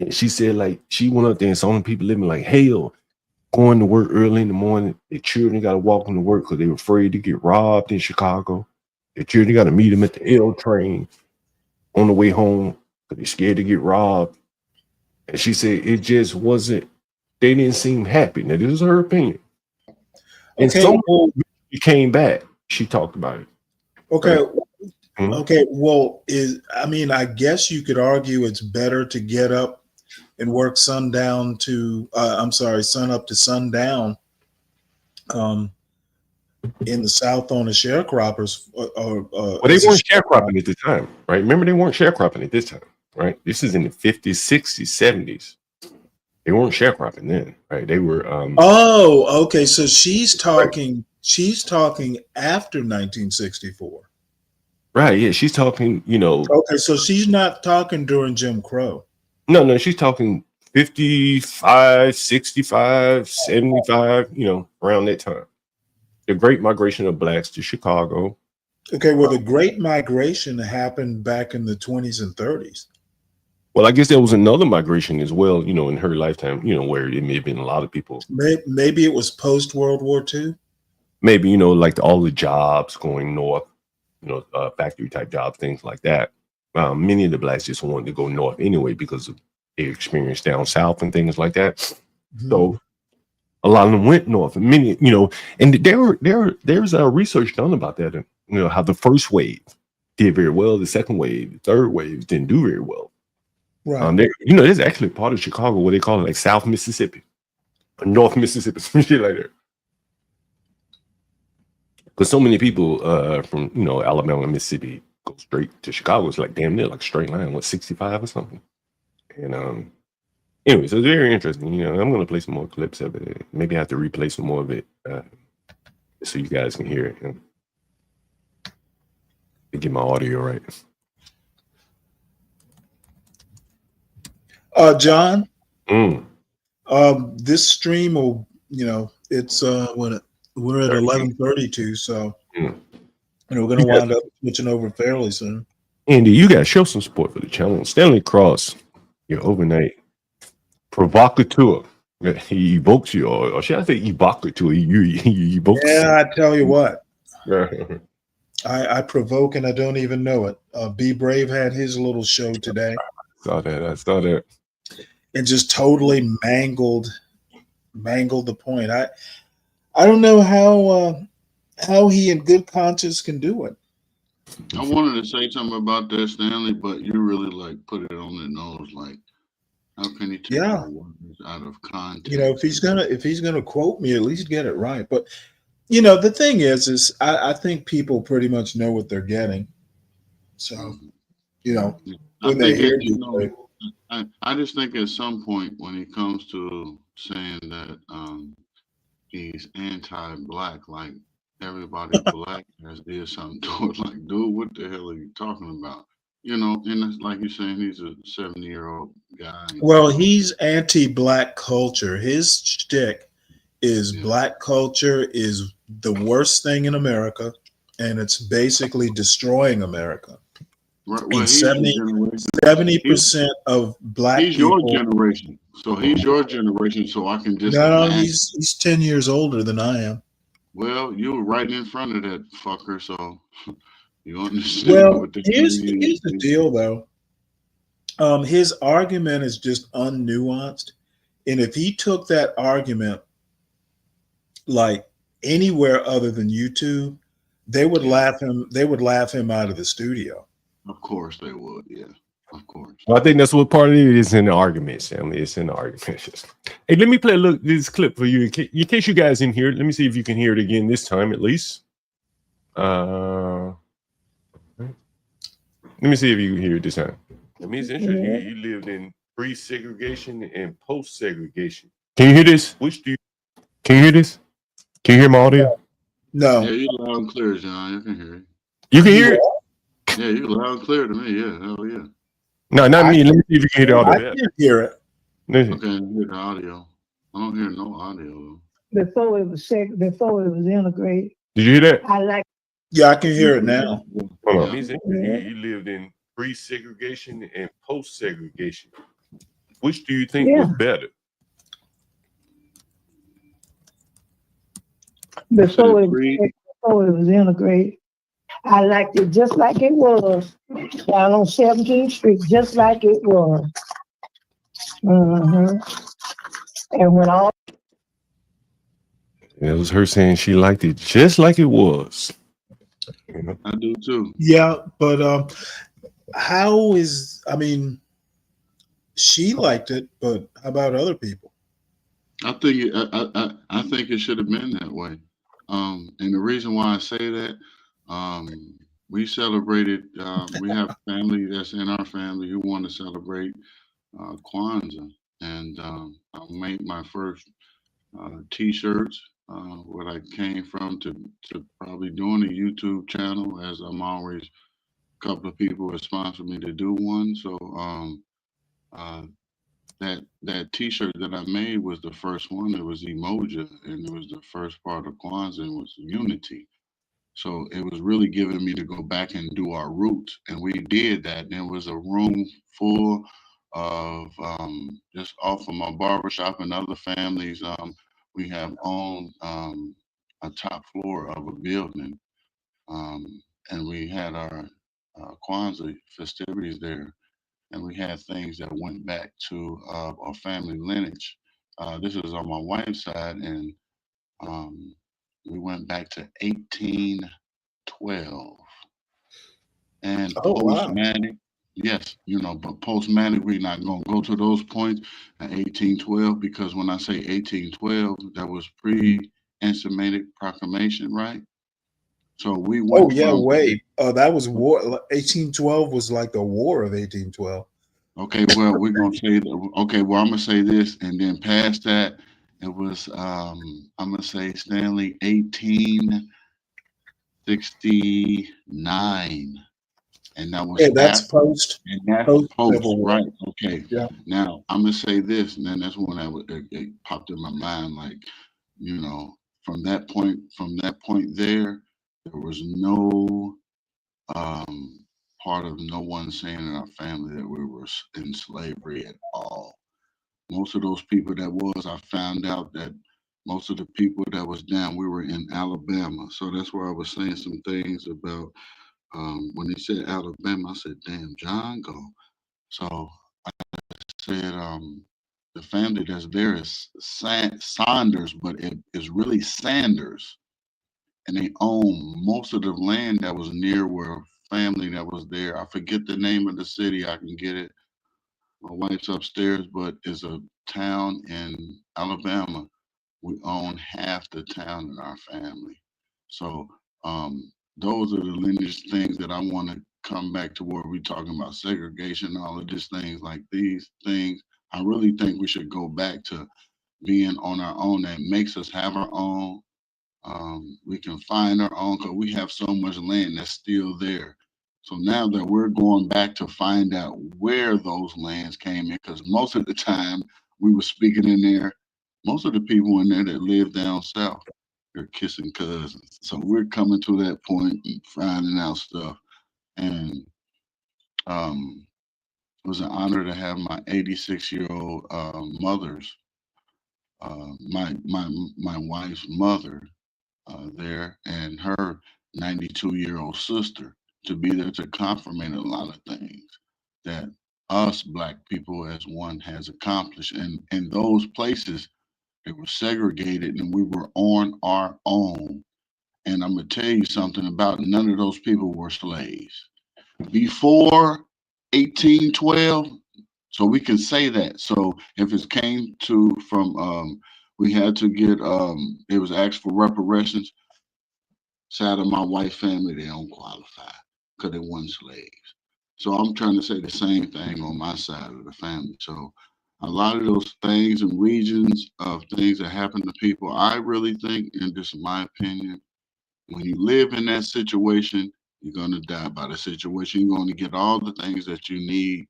And she said like she went up there and saw them people living like hell, going to work early in the morning. Their children got to walk into work because they were afraid to get robbed in Chicago. Their children got to meet them at the L train on the way home because they're scared to get robbed. And she said it just wasn't. They didn't seem happy. Now, this is her opinion. And some came back. She talked about it. Okay. Right? Okay. Well, I guess you could argue it's better to get up and work sun up to sundown in the South on the sharecroppers. Well, they weren't sharecropping at the time, right? Remember, they weren't sharecropping at this time, right? This is in the 50s, 60s, 70s. They weren't sharecropping then, right? They were. Okay. So she's talking after 1964. Right. Yeah. She's talking. Okay. So she's not talking during Jim Crow. No. She's talking 55, 65, 75. Around that time. The Great Migration of blacks to Chicago. Okay. Well, the Great Migration happened back in the 20s and 30s. Well, I guess there was another migration as well, in her lifetime, where it may have been a lot of people. Maybe it was post World War II. maybe, like all the jobs going north, factory type jobs, things like that. Many of the blacks just wanted to go north anyway because of their experience down south and things like that. So a lot of them went north, and many, and there's research done about that, and how the first wave did very well, the second wave, the third wave didn't do very well. Right. There's actually part of Chicago where they call it like South Mississippi, or North Mississippi, some shit like that. Because so many people from Alabama and Mississippi go straight to Chicago. It's like damn near like straight line, what, 65 or something. And anyway, so it's very interesting. I'm gonna play some more clips of it. Maybe I have to replay some more of it so you guys can hear it and get my audio right. John, this stream will, it's when we're at 11:32, so we're going to wind up switching over fairly soon. Andy, you got to show some support for the channel. Stanley Cross, your overnight provocateur. He evokes you, or should I say evocateur? You evokes. Yeah, I tell you what. I provoke and I don't even know it. Be Brave had his little show today. I saw that. And just totally mangled the point. I don't know how he in good conscience can do it. I wanted to say something about that, Stanley, but you really put it on the nose. Like, how can he take the words out of context? If he's gonna quote me, at least get it right. But the thing is I think people pretty much know what they're getting. So when they hear I just think at some point when it comes to saying that he's anti-black, like everybody black has did something to it. Like, dude, what the hell are you talking about? And it's like you're saying he's a 70-year-old guy. Well, he's anti-black culture. His shtick is black culture is the worst thing in America, and it's basically destroying America. Right. Well, 70% of black he's people. Your generation. So he's your generation. So I can just No, he's 10 years older than I am. Well, you were right in front of that fucker, so you understand. Well, here's the deal, though. His argument is just unnuanced, and if he took that argument like anywhere other than YouTube, they would laugh him. They would laugh him out of the studio. Of course they would. Yeah, of course. Well, I think that's what part of it is in the argument, Stanley. It's in the argument. Hey, let me play this clip for you in case you guys didn't hear it. Let me see if you can hear it again this time, at least. Let me see if you can hear it this time. I mean, it's interesting. He lived in pre-segregation and post-segregation. Can you hear this? Can you hear this? Can you hear my audio? No. Yeah, you're loud and clear, John. You can hear it. You can hear it? Yeah, you're loud and clear to me. Yeah, hell yeah. No, not me. Let me see if you can hear the audio. I can hear it. Listen. I can't hear the audio. I don't hear no audio. Before it was integrated. Did you hear that? I like. Yeah, I can hear it now. Hold on. He lived in pre-segregation and post-segregation. Which do you think was better? Before it was integrated. I liked it just like it was down on 17th Street, just like it was. And when all it was her saying she liked it just like it was. I do too. Yeah, but she liked it, but how about other people? I think I think it should have been that way. And the reason why I say that, we celebrated. We have family that's in our family who want to celebrate Kwanzaa, and I made my first T-shirts. Where I came from to probably doing a YouTube channel, as I'm always a couple of people have sponsored me to do one. So that T-shirt that I made was the first one. It was emoji, and it was the first part of Kwanzaa, and was unity. So it was really giving me to go back and do our roots, and we did that. And it was a room full of just off of my barbershop and other families. We have owned a top floor of a building, and we had our Kwanzaa festivities there, and we had things that went back to our family lineage. This is on my wife's side, and we went back to 1812. And Oh wow. post-Manic, yes, but post-Manic, we're not going to go to those points at 1812 because when I say 1812, that was pre-Ensemitic proclamation, right? So we Oh went yeah, from, wait. That was war. 1812 was like the War of 1812. okay, well, we're going to say, okay, well, I'm going to say this, and then past that, it was, I'm going to say, Stanley, 1869. And that was Yeah, that's after, post and that's Civil post, War. right? Okay. Yeah. Now I'm gonna say this, and then that's when it popped in my mind, like, from that point there was no part of no one saying in our family that we were in slavery at all. Most of those people that was, I found out that most of the people that was down, we were in Alabama. So that's where I was saying some things about when they said Alabama, I said, damn, John go. So I said, the family that's there is Saunders, but it is really Sanders. And they own most of the land that was near where family that was there. I forget the name of the city. I can get it. My wife's upstairs, but it's a town in Alabama. We own half the town in our family. So those are the lineage things that I want to come back to where we're talking about segregation, all of these things, like these things. I really think we should go back to being on our own. That makes us have our own. We can find our own because we have so much land that's still there. So now that we're going back to find out where those lands came in, because most of the time we were speaking in there, most of the people in there that live down south, they're kissing cousins. So we're coming to that point and finding out stuff. And it was an honor to have my 86-year-old mother's, my wife's mother there, and her 92-year-old sister to be there to confirmate a lot of things that us Black people as one has accomplished. And in those places, they were segregated and we were on our own. And I'm going to tell you something about none of those people were slaves. Before 1812, so we can say that. So if it came to from, we had to get, it was asked for reparations. Side of my white family, they don't qualify because they weren't slaves. So I'm trying to say the same thing on my side of the family. So a lot of those things and regions of things that happen to people, I really think, and this is my opinion, when you live in that situation, you're going to die by the situation. You're going to get all the things that you need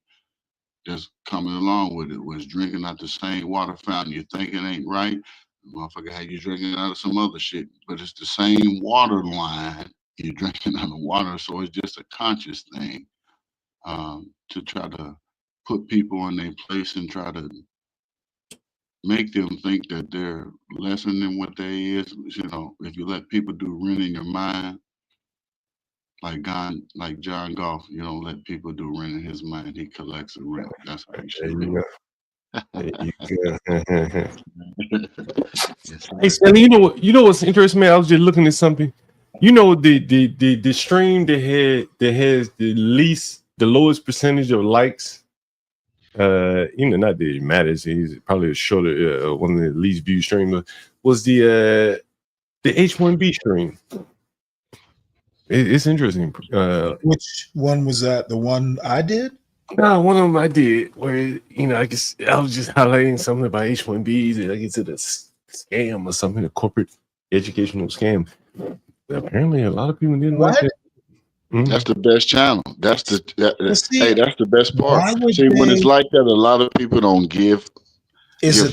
that's coming along with it. Was drinking out the same water fountain you think it ain't right. Motherfucker had you drinking out of some other shit, but it's the same water line you're drinking out of water. So it's just a conscious thing to try to put people in their place and try to make them think that they're lesser than what they is. If you let people do rent in your mind, like John Goff, you don't let people do rent in his mind. He collects the rent. That's how you should do. There you go. Hey, Stanley, you know what's interesting, man? I was just looking at something. The stream that has the lowest percentage of likes. Not that it matters. He's probably a shorter, one of the least viewed streamers. Was the H1B stream. It's interesting. Which one was that? The one I did? No, one of them I did where I guess I was just highlighting something about H1Bs. Like it's a scam or something, a corporate educational scam. Apparently, a lot of people didn't like it. Mm-hmm. That's the best channel. That's the that's the best part. See, when it's they, like that, a lot of people don't give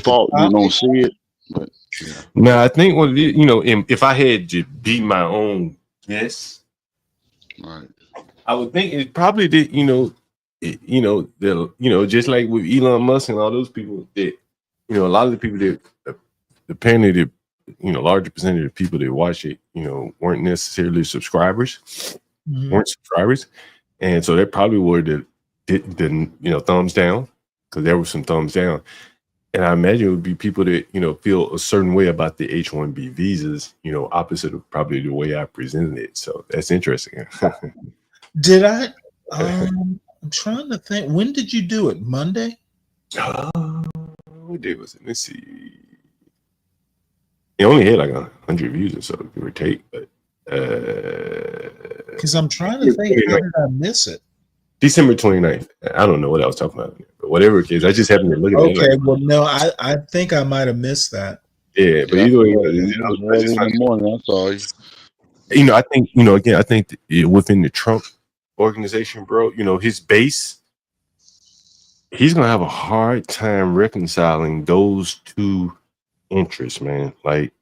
fault. You don't see it. But yeah. No, I think what if I had to be my own guess, right, I would think it probably did. Just like with Elon Musk and all those people that, a lot of the people that apparently larger percentage of people that watch it, weren't necessarily subscribers, weren't subscribers, and so that probably were the thumbs down, because there was some thumbs down. And I imagine it would be people that, feel a certain way about the H-1B visas, opposite of probably the way I presented it. So that's interesting. Did I? I'm trying to think. When did you do it? Monday? What day was it? Let's see. It only had like 100 views or so, give or take. But because I'm trying to think, how did I miss it? December 29th. I don't know what I was talking about, but whatever it is, I just happened to look at it. Okay, well, no, I think I might have missed that. Yeah, but either way, I just find I think, again, I think within the Trump organization, bro, his base, he's gonna have a hard time reconciling those two interests, man. Like,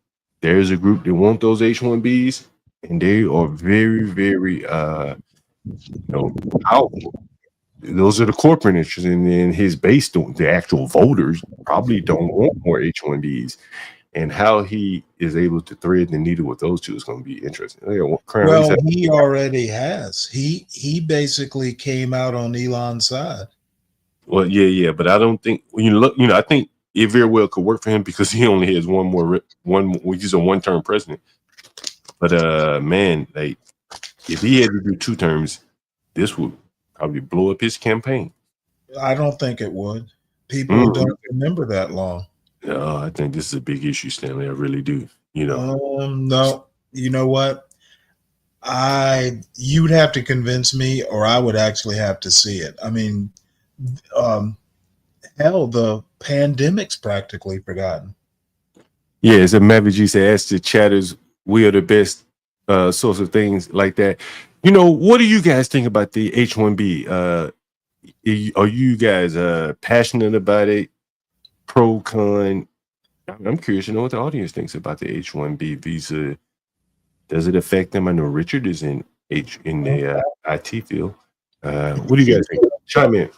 there's a group that want those H-1Bs, and they are very, very powerful. Those are the corporate interests, and then his base, the actual voters, probably don't want more H-1Bs. And how he is able to thread the needle with those two is going to be interesting. Well, he already has. He basically came out on Elon's side. Well, yeah, but I don't think I think it very well could work for him because he only has he's a one-term president. But man, like, if he had to do 2 terms, this would probably blow up his campaign. I don't think it would. People don't remember that long. No, I think this is a big issue, Stanley. I really do. No, you know what? You'd have to convince me, or I would actually have to see it. I mean, hell, the pandemic's practically forgotten. Yeah, as a Mavi G said, ask the chatters, we are the best source of things like that. What do you guys think about the H-1B? Are you guys passionate about it? Pro, con? I'm curious to know what the audience thinks about the H-1B visa. Does it affect them? I know Richard is in the IT field. What do you guys think? Chime in.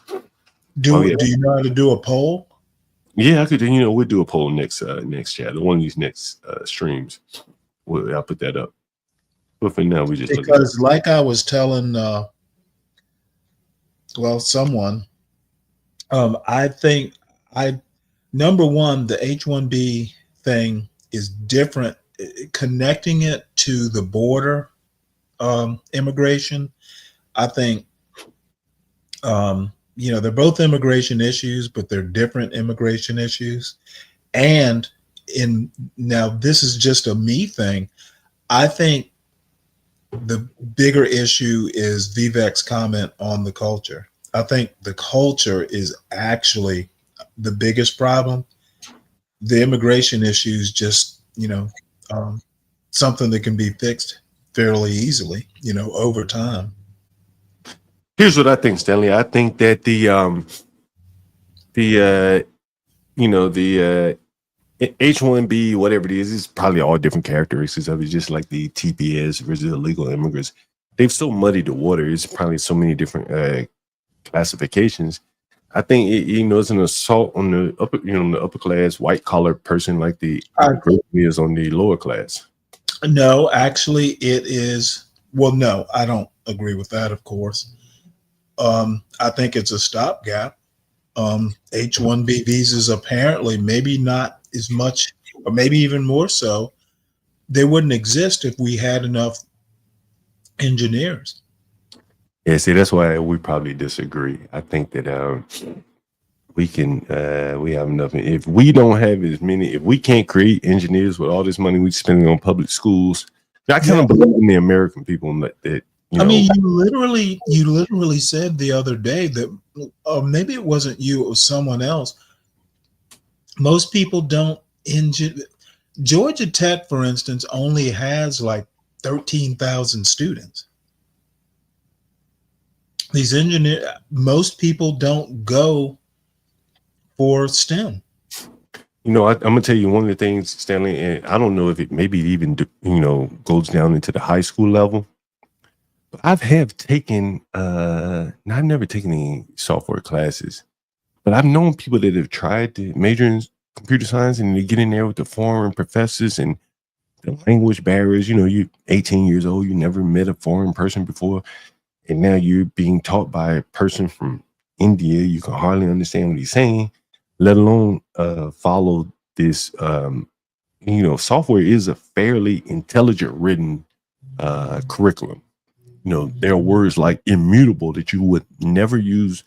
Do you know how to do a poll? Yeah, I could. We'll do a poll next chat. One of these next streams. I'll put that up. But for now, we just because, like I was telling, someone, I think number one, the H-1B thing is different. Connecting it to the border immigration, I think, they're both immigration issues, but they're different immigration issues. And now this is just a me thing. I think the bigger issue is Vivek's comment on the culture. I think the culture is actually the biggest problem. The immigration issue is just, something that can be fixed fairly easily, over time. Here's what I think, Stanley. I think that the H-1B, whatever it is probably all different characteristics of it, just like the TPS versus illegal immigrants. They've so muddied the water. It's probably so many different classifications. I think it's an assault on the upper class white collar person, like the is on the lower class. No, actually, it is. Well, no, I don't agree with that. Of course, I think it's a stopgap. H-1B visas apparently, maybe not as much, or maybe even more so, they wouldn't exist if we had enough engineers. Yeah, see, that's why we probably disagree. I think that we have enough. If we don't have as many, if we can't create engineers with all this money we're spending on public schools, I kind of believe in the American people that I mean, you literally said the other day that, maybe it wasn't you, it was someone else. Most people don't Georgia Tech, for instance, only has like 13,000 students. These most people don't go for STEM. I'm gonna tell you one of the things, Stanley, and I don't know if it maybe even goes down into the high school level. But I've taken I've never taken any software classes, but I've known people that have tried to major in computer science, and they get in there with the foreign professors and the language barriers. You know, you're 18 years old, you never met a foreign person before, and now you're being taught by a person from India. You can hardly understand what he's saying, let alone follow this. You know, software is a fairly intelligent written curriculum. You know, there are words like immutable that you would never use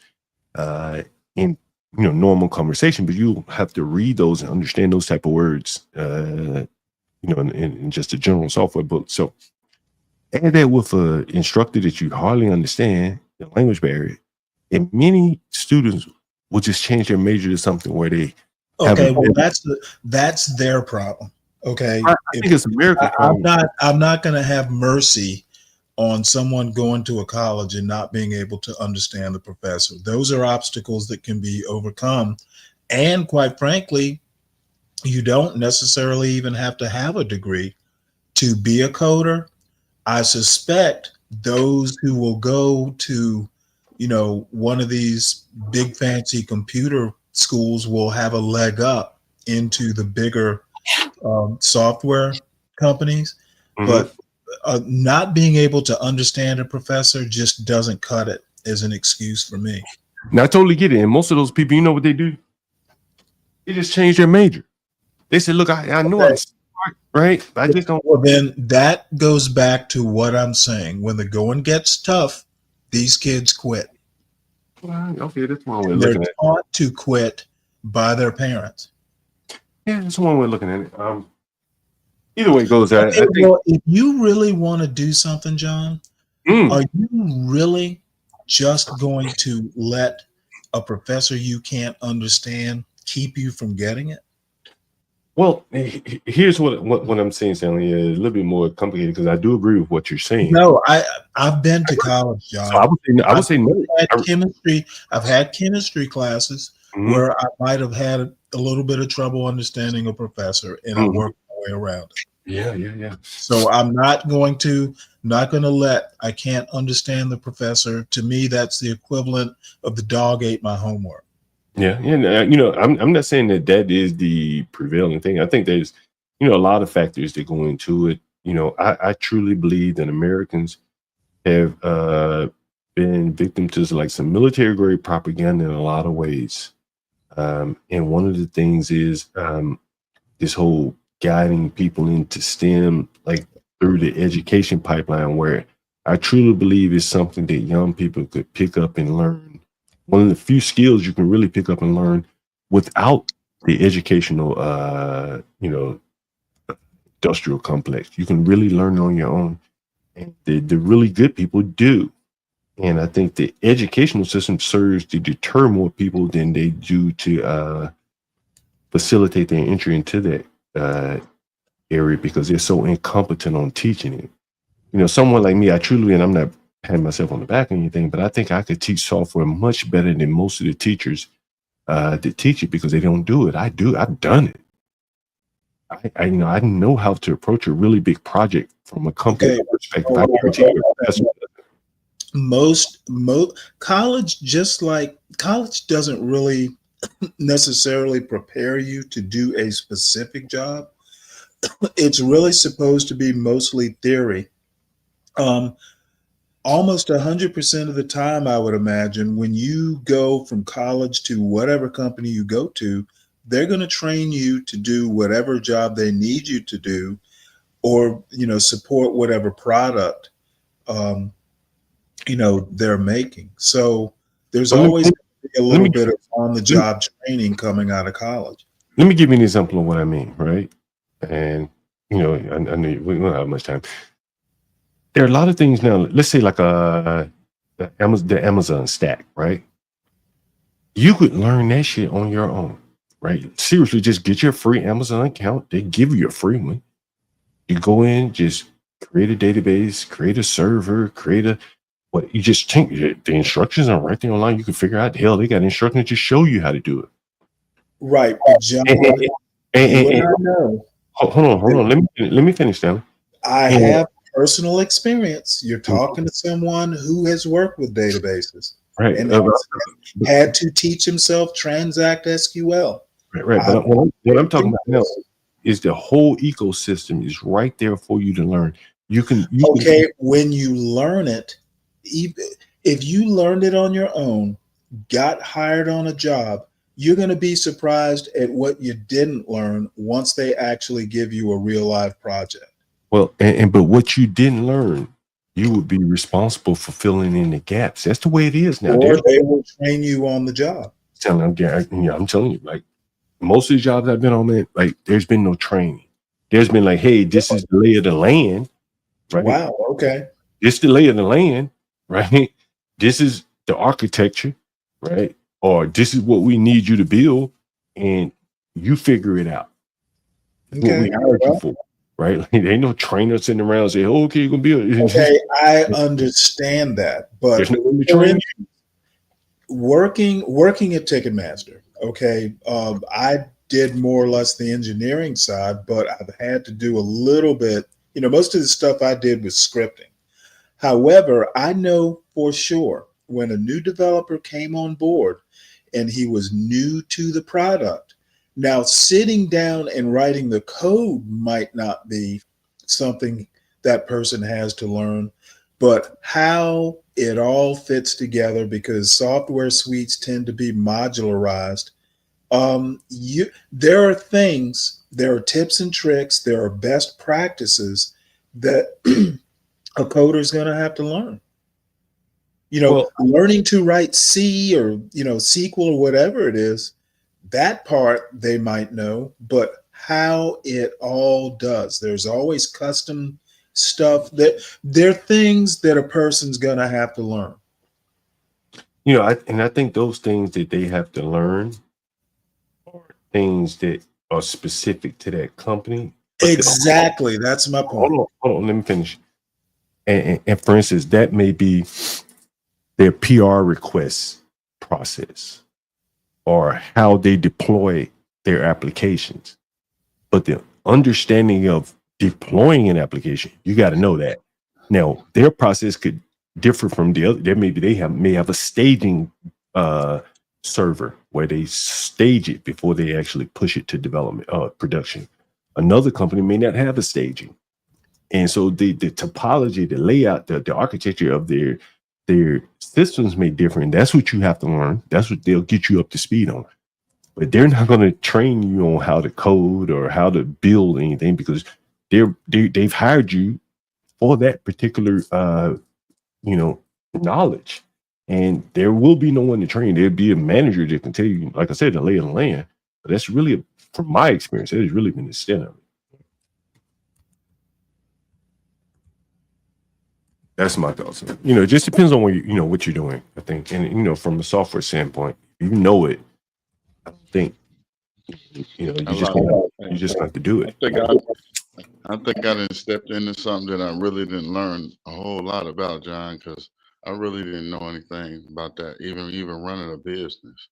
in normal conversation, but you have to read those and understand those type of words. In just a general software book. So add that with an instructor that you hardly understand, the language barrier, and many students will just change their major to something where they okay. Well, that's their problem. Okay, I think it's American problem. I'm not going to have mercy on someone going to a college and not being able to understand the professor. Those are obstacles that can be overcome, and quite frankly, you don't necessarily even have to have a degree to be a coder. I suspect those who will go to, one of these big fancy computer schools will have a leg up into the bigger software companies. But not being able to understand a professor just doesn't cut it as an excuse for me. Now, I totally get it. And most of those people, you know what they do? They just change their major. They said, look, I know I'm smart, right? I just don't. Well, then that goes back to what I'm saying. When the going gets tough, these kids quit. Well, okay, that's one way of They're looking at it. taught to quit by their parents. Yeah, that's one way of looking at it. Either way it goes, I think. Well, if you really want to do something, John, are you really just going to let a professor you can't understand keep you from getting it? Well, here's what I'm saying, Stanley, a little bit more complicated because I do agree with what you're saying. No, I've been to college, John. So I would say no. I've had chemistry classes where I might have had a little bit of trouble understanding a professor, and I worked my way around it. Yeah. So I'm not going to let I can't understand the professor. To me, that's the equivalent of the dog ate my homework. Yeah. I'm not saying that is the prevailing thing. I think there's, a lot of factors that go into it. I truly believe that Americans have been victim to like some military grade propaganda in a lot of ways. And one of the things is this whole guiding people into STEM, like through the education pipeline, where I truly believe is something that young people could pick up and learn. One of the few skills you can really pick up and learn without the educational, industrial complex. You can really learn on your own. And the really good people do. And I think the educational system serves to deter more people than they do to facilitate their entry into that area because they're so incompetent on teaching it. Someone like me, and I'm not patting myself on the back or anything, but I think I could teach software much better than most of the teachers that teach it because they don't do it. I do. I've done it. I know how to approach a really big project from a company perspective. I guarantee you, most college doesn't really necessarily prepare you to do a specific job. It's really supposed to be mostly theory. Almost 100% of the time, I would imagine, when you go from college to whatever company you go to, they're going to train you to do whatever job they need you to do, or support whatever product they're making. So there's always a little bit of on-the-job training coming out of college. Let me give you an example of what I mean, right? And I know we don't have much time. There are a lot of things now. Let's say like the Amazon stack, right? You could learn that shit on your own, right? Seriously, just get your free Amazon account. They give you a free one. You go in, just create a database, create a server, you just change the instructions are right there online. You can figure out, hell, they got instructions to show you how to do it. Right. But John, hold on. Let me finish, Stanley. I have personal experience. You're talking to someone who has worked with databases, right? And had to teach himself Transact SQL. Right. But what I'm talking about now is the whole ecosystem is right there for you to learn. You can when you learn it, if you learned it on your own, got hired on a job, you're going to be surprised at what you didn't learn once they actually give you a real live project. Well, but what you didn't learn, you would be responsible for filling in the gaps. That's the way it is now. Or they will train you on the job. I'm telling you, like most of the jobs I've been on, man, like there's been no training. There's been like, hey, this is the lay of the land, right? Wow. Okay. This is the lay of the land, right? This is the architecture, right? Or this is what we need you to build, and you figure it out. That's what we hired you for, right? Like, there ain't no trainer sitting around saying, "Oh, okay, you're gonna build it." Okay, I understand that, but There's no one to train you. working at Ticketmaster, okay, I did more or less the engineering side, but I've had to do a little bit. Most of the stuff I did was scripting. However, I know for sure when a new developer came on board and he was new to the product, now sitting down and writing the code might not be something that person has to learn, but how it all fits together, because software suites tend to be modularized. There are things, there are tips and tricks, there are best practices that a coder is going to have to learn. Learning to write C or SQL or whatever it is, that part they might know, but how it all does, there's always custom stuff that there are things that a person's going to have to learn. I think those things that they have to learn are things that are specific to that company. Exactly. That's my point. Hold on, let me finish. And for instance, that may be their PR request process or how they deploy their applications. But the understanding of deploying an application, you got to know that. Now, their process could differ from the other. May have a staging server where they stage it before they actually push it to development production. Another company may not have a staging. And so the topology, the layout, the architecture of their systems may differ. And that's what you have to learn. That's what they'll get you up to speed on. But they're not going to train you on how to code or how to build anything, because they've hired you for that particular knowledge. And there will be no one to train. There'll be a manager that can tell you, like I said, the lay of the land. But that's really, from my experience, that has really been the extent of it. That's my thoughts. It just depends on what what you're doing, I think. And from a software standpoint, you know it. I think you just have to do it. I think I done stepped into something that I really didn't learn a whole lot about, John, because I really didn't know anything about that, even running a business.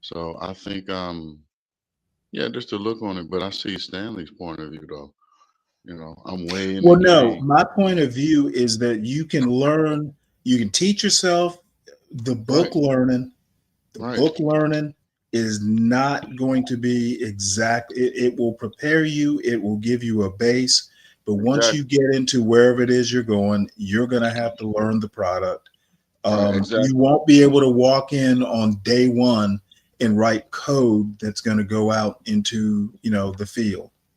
So I think just to look on it, but I see Stanley's point of view though. I'm way in Well, the no, game. my point of view is that you can learn, you can teach yourself the book learning. Book learning is not going to be exact. It will prepare you. It will give you a base. But once you get into wherever it is you're going, you're going to have to learn the product. You won't be able to walk in on day one and write code that's going to go out into, the field.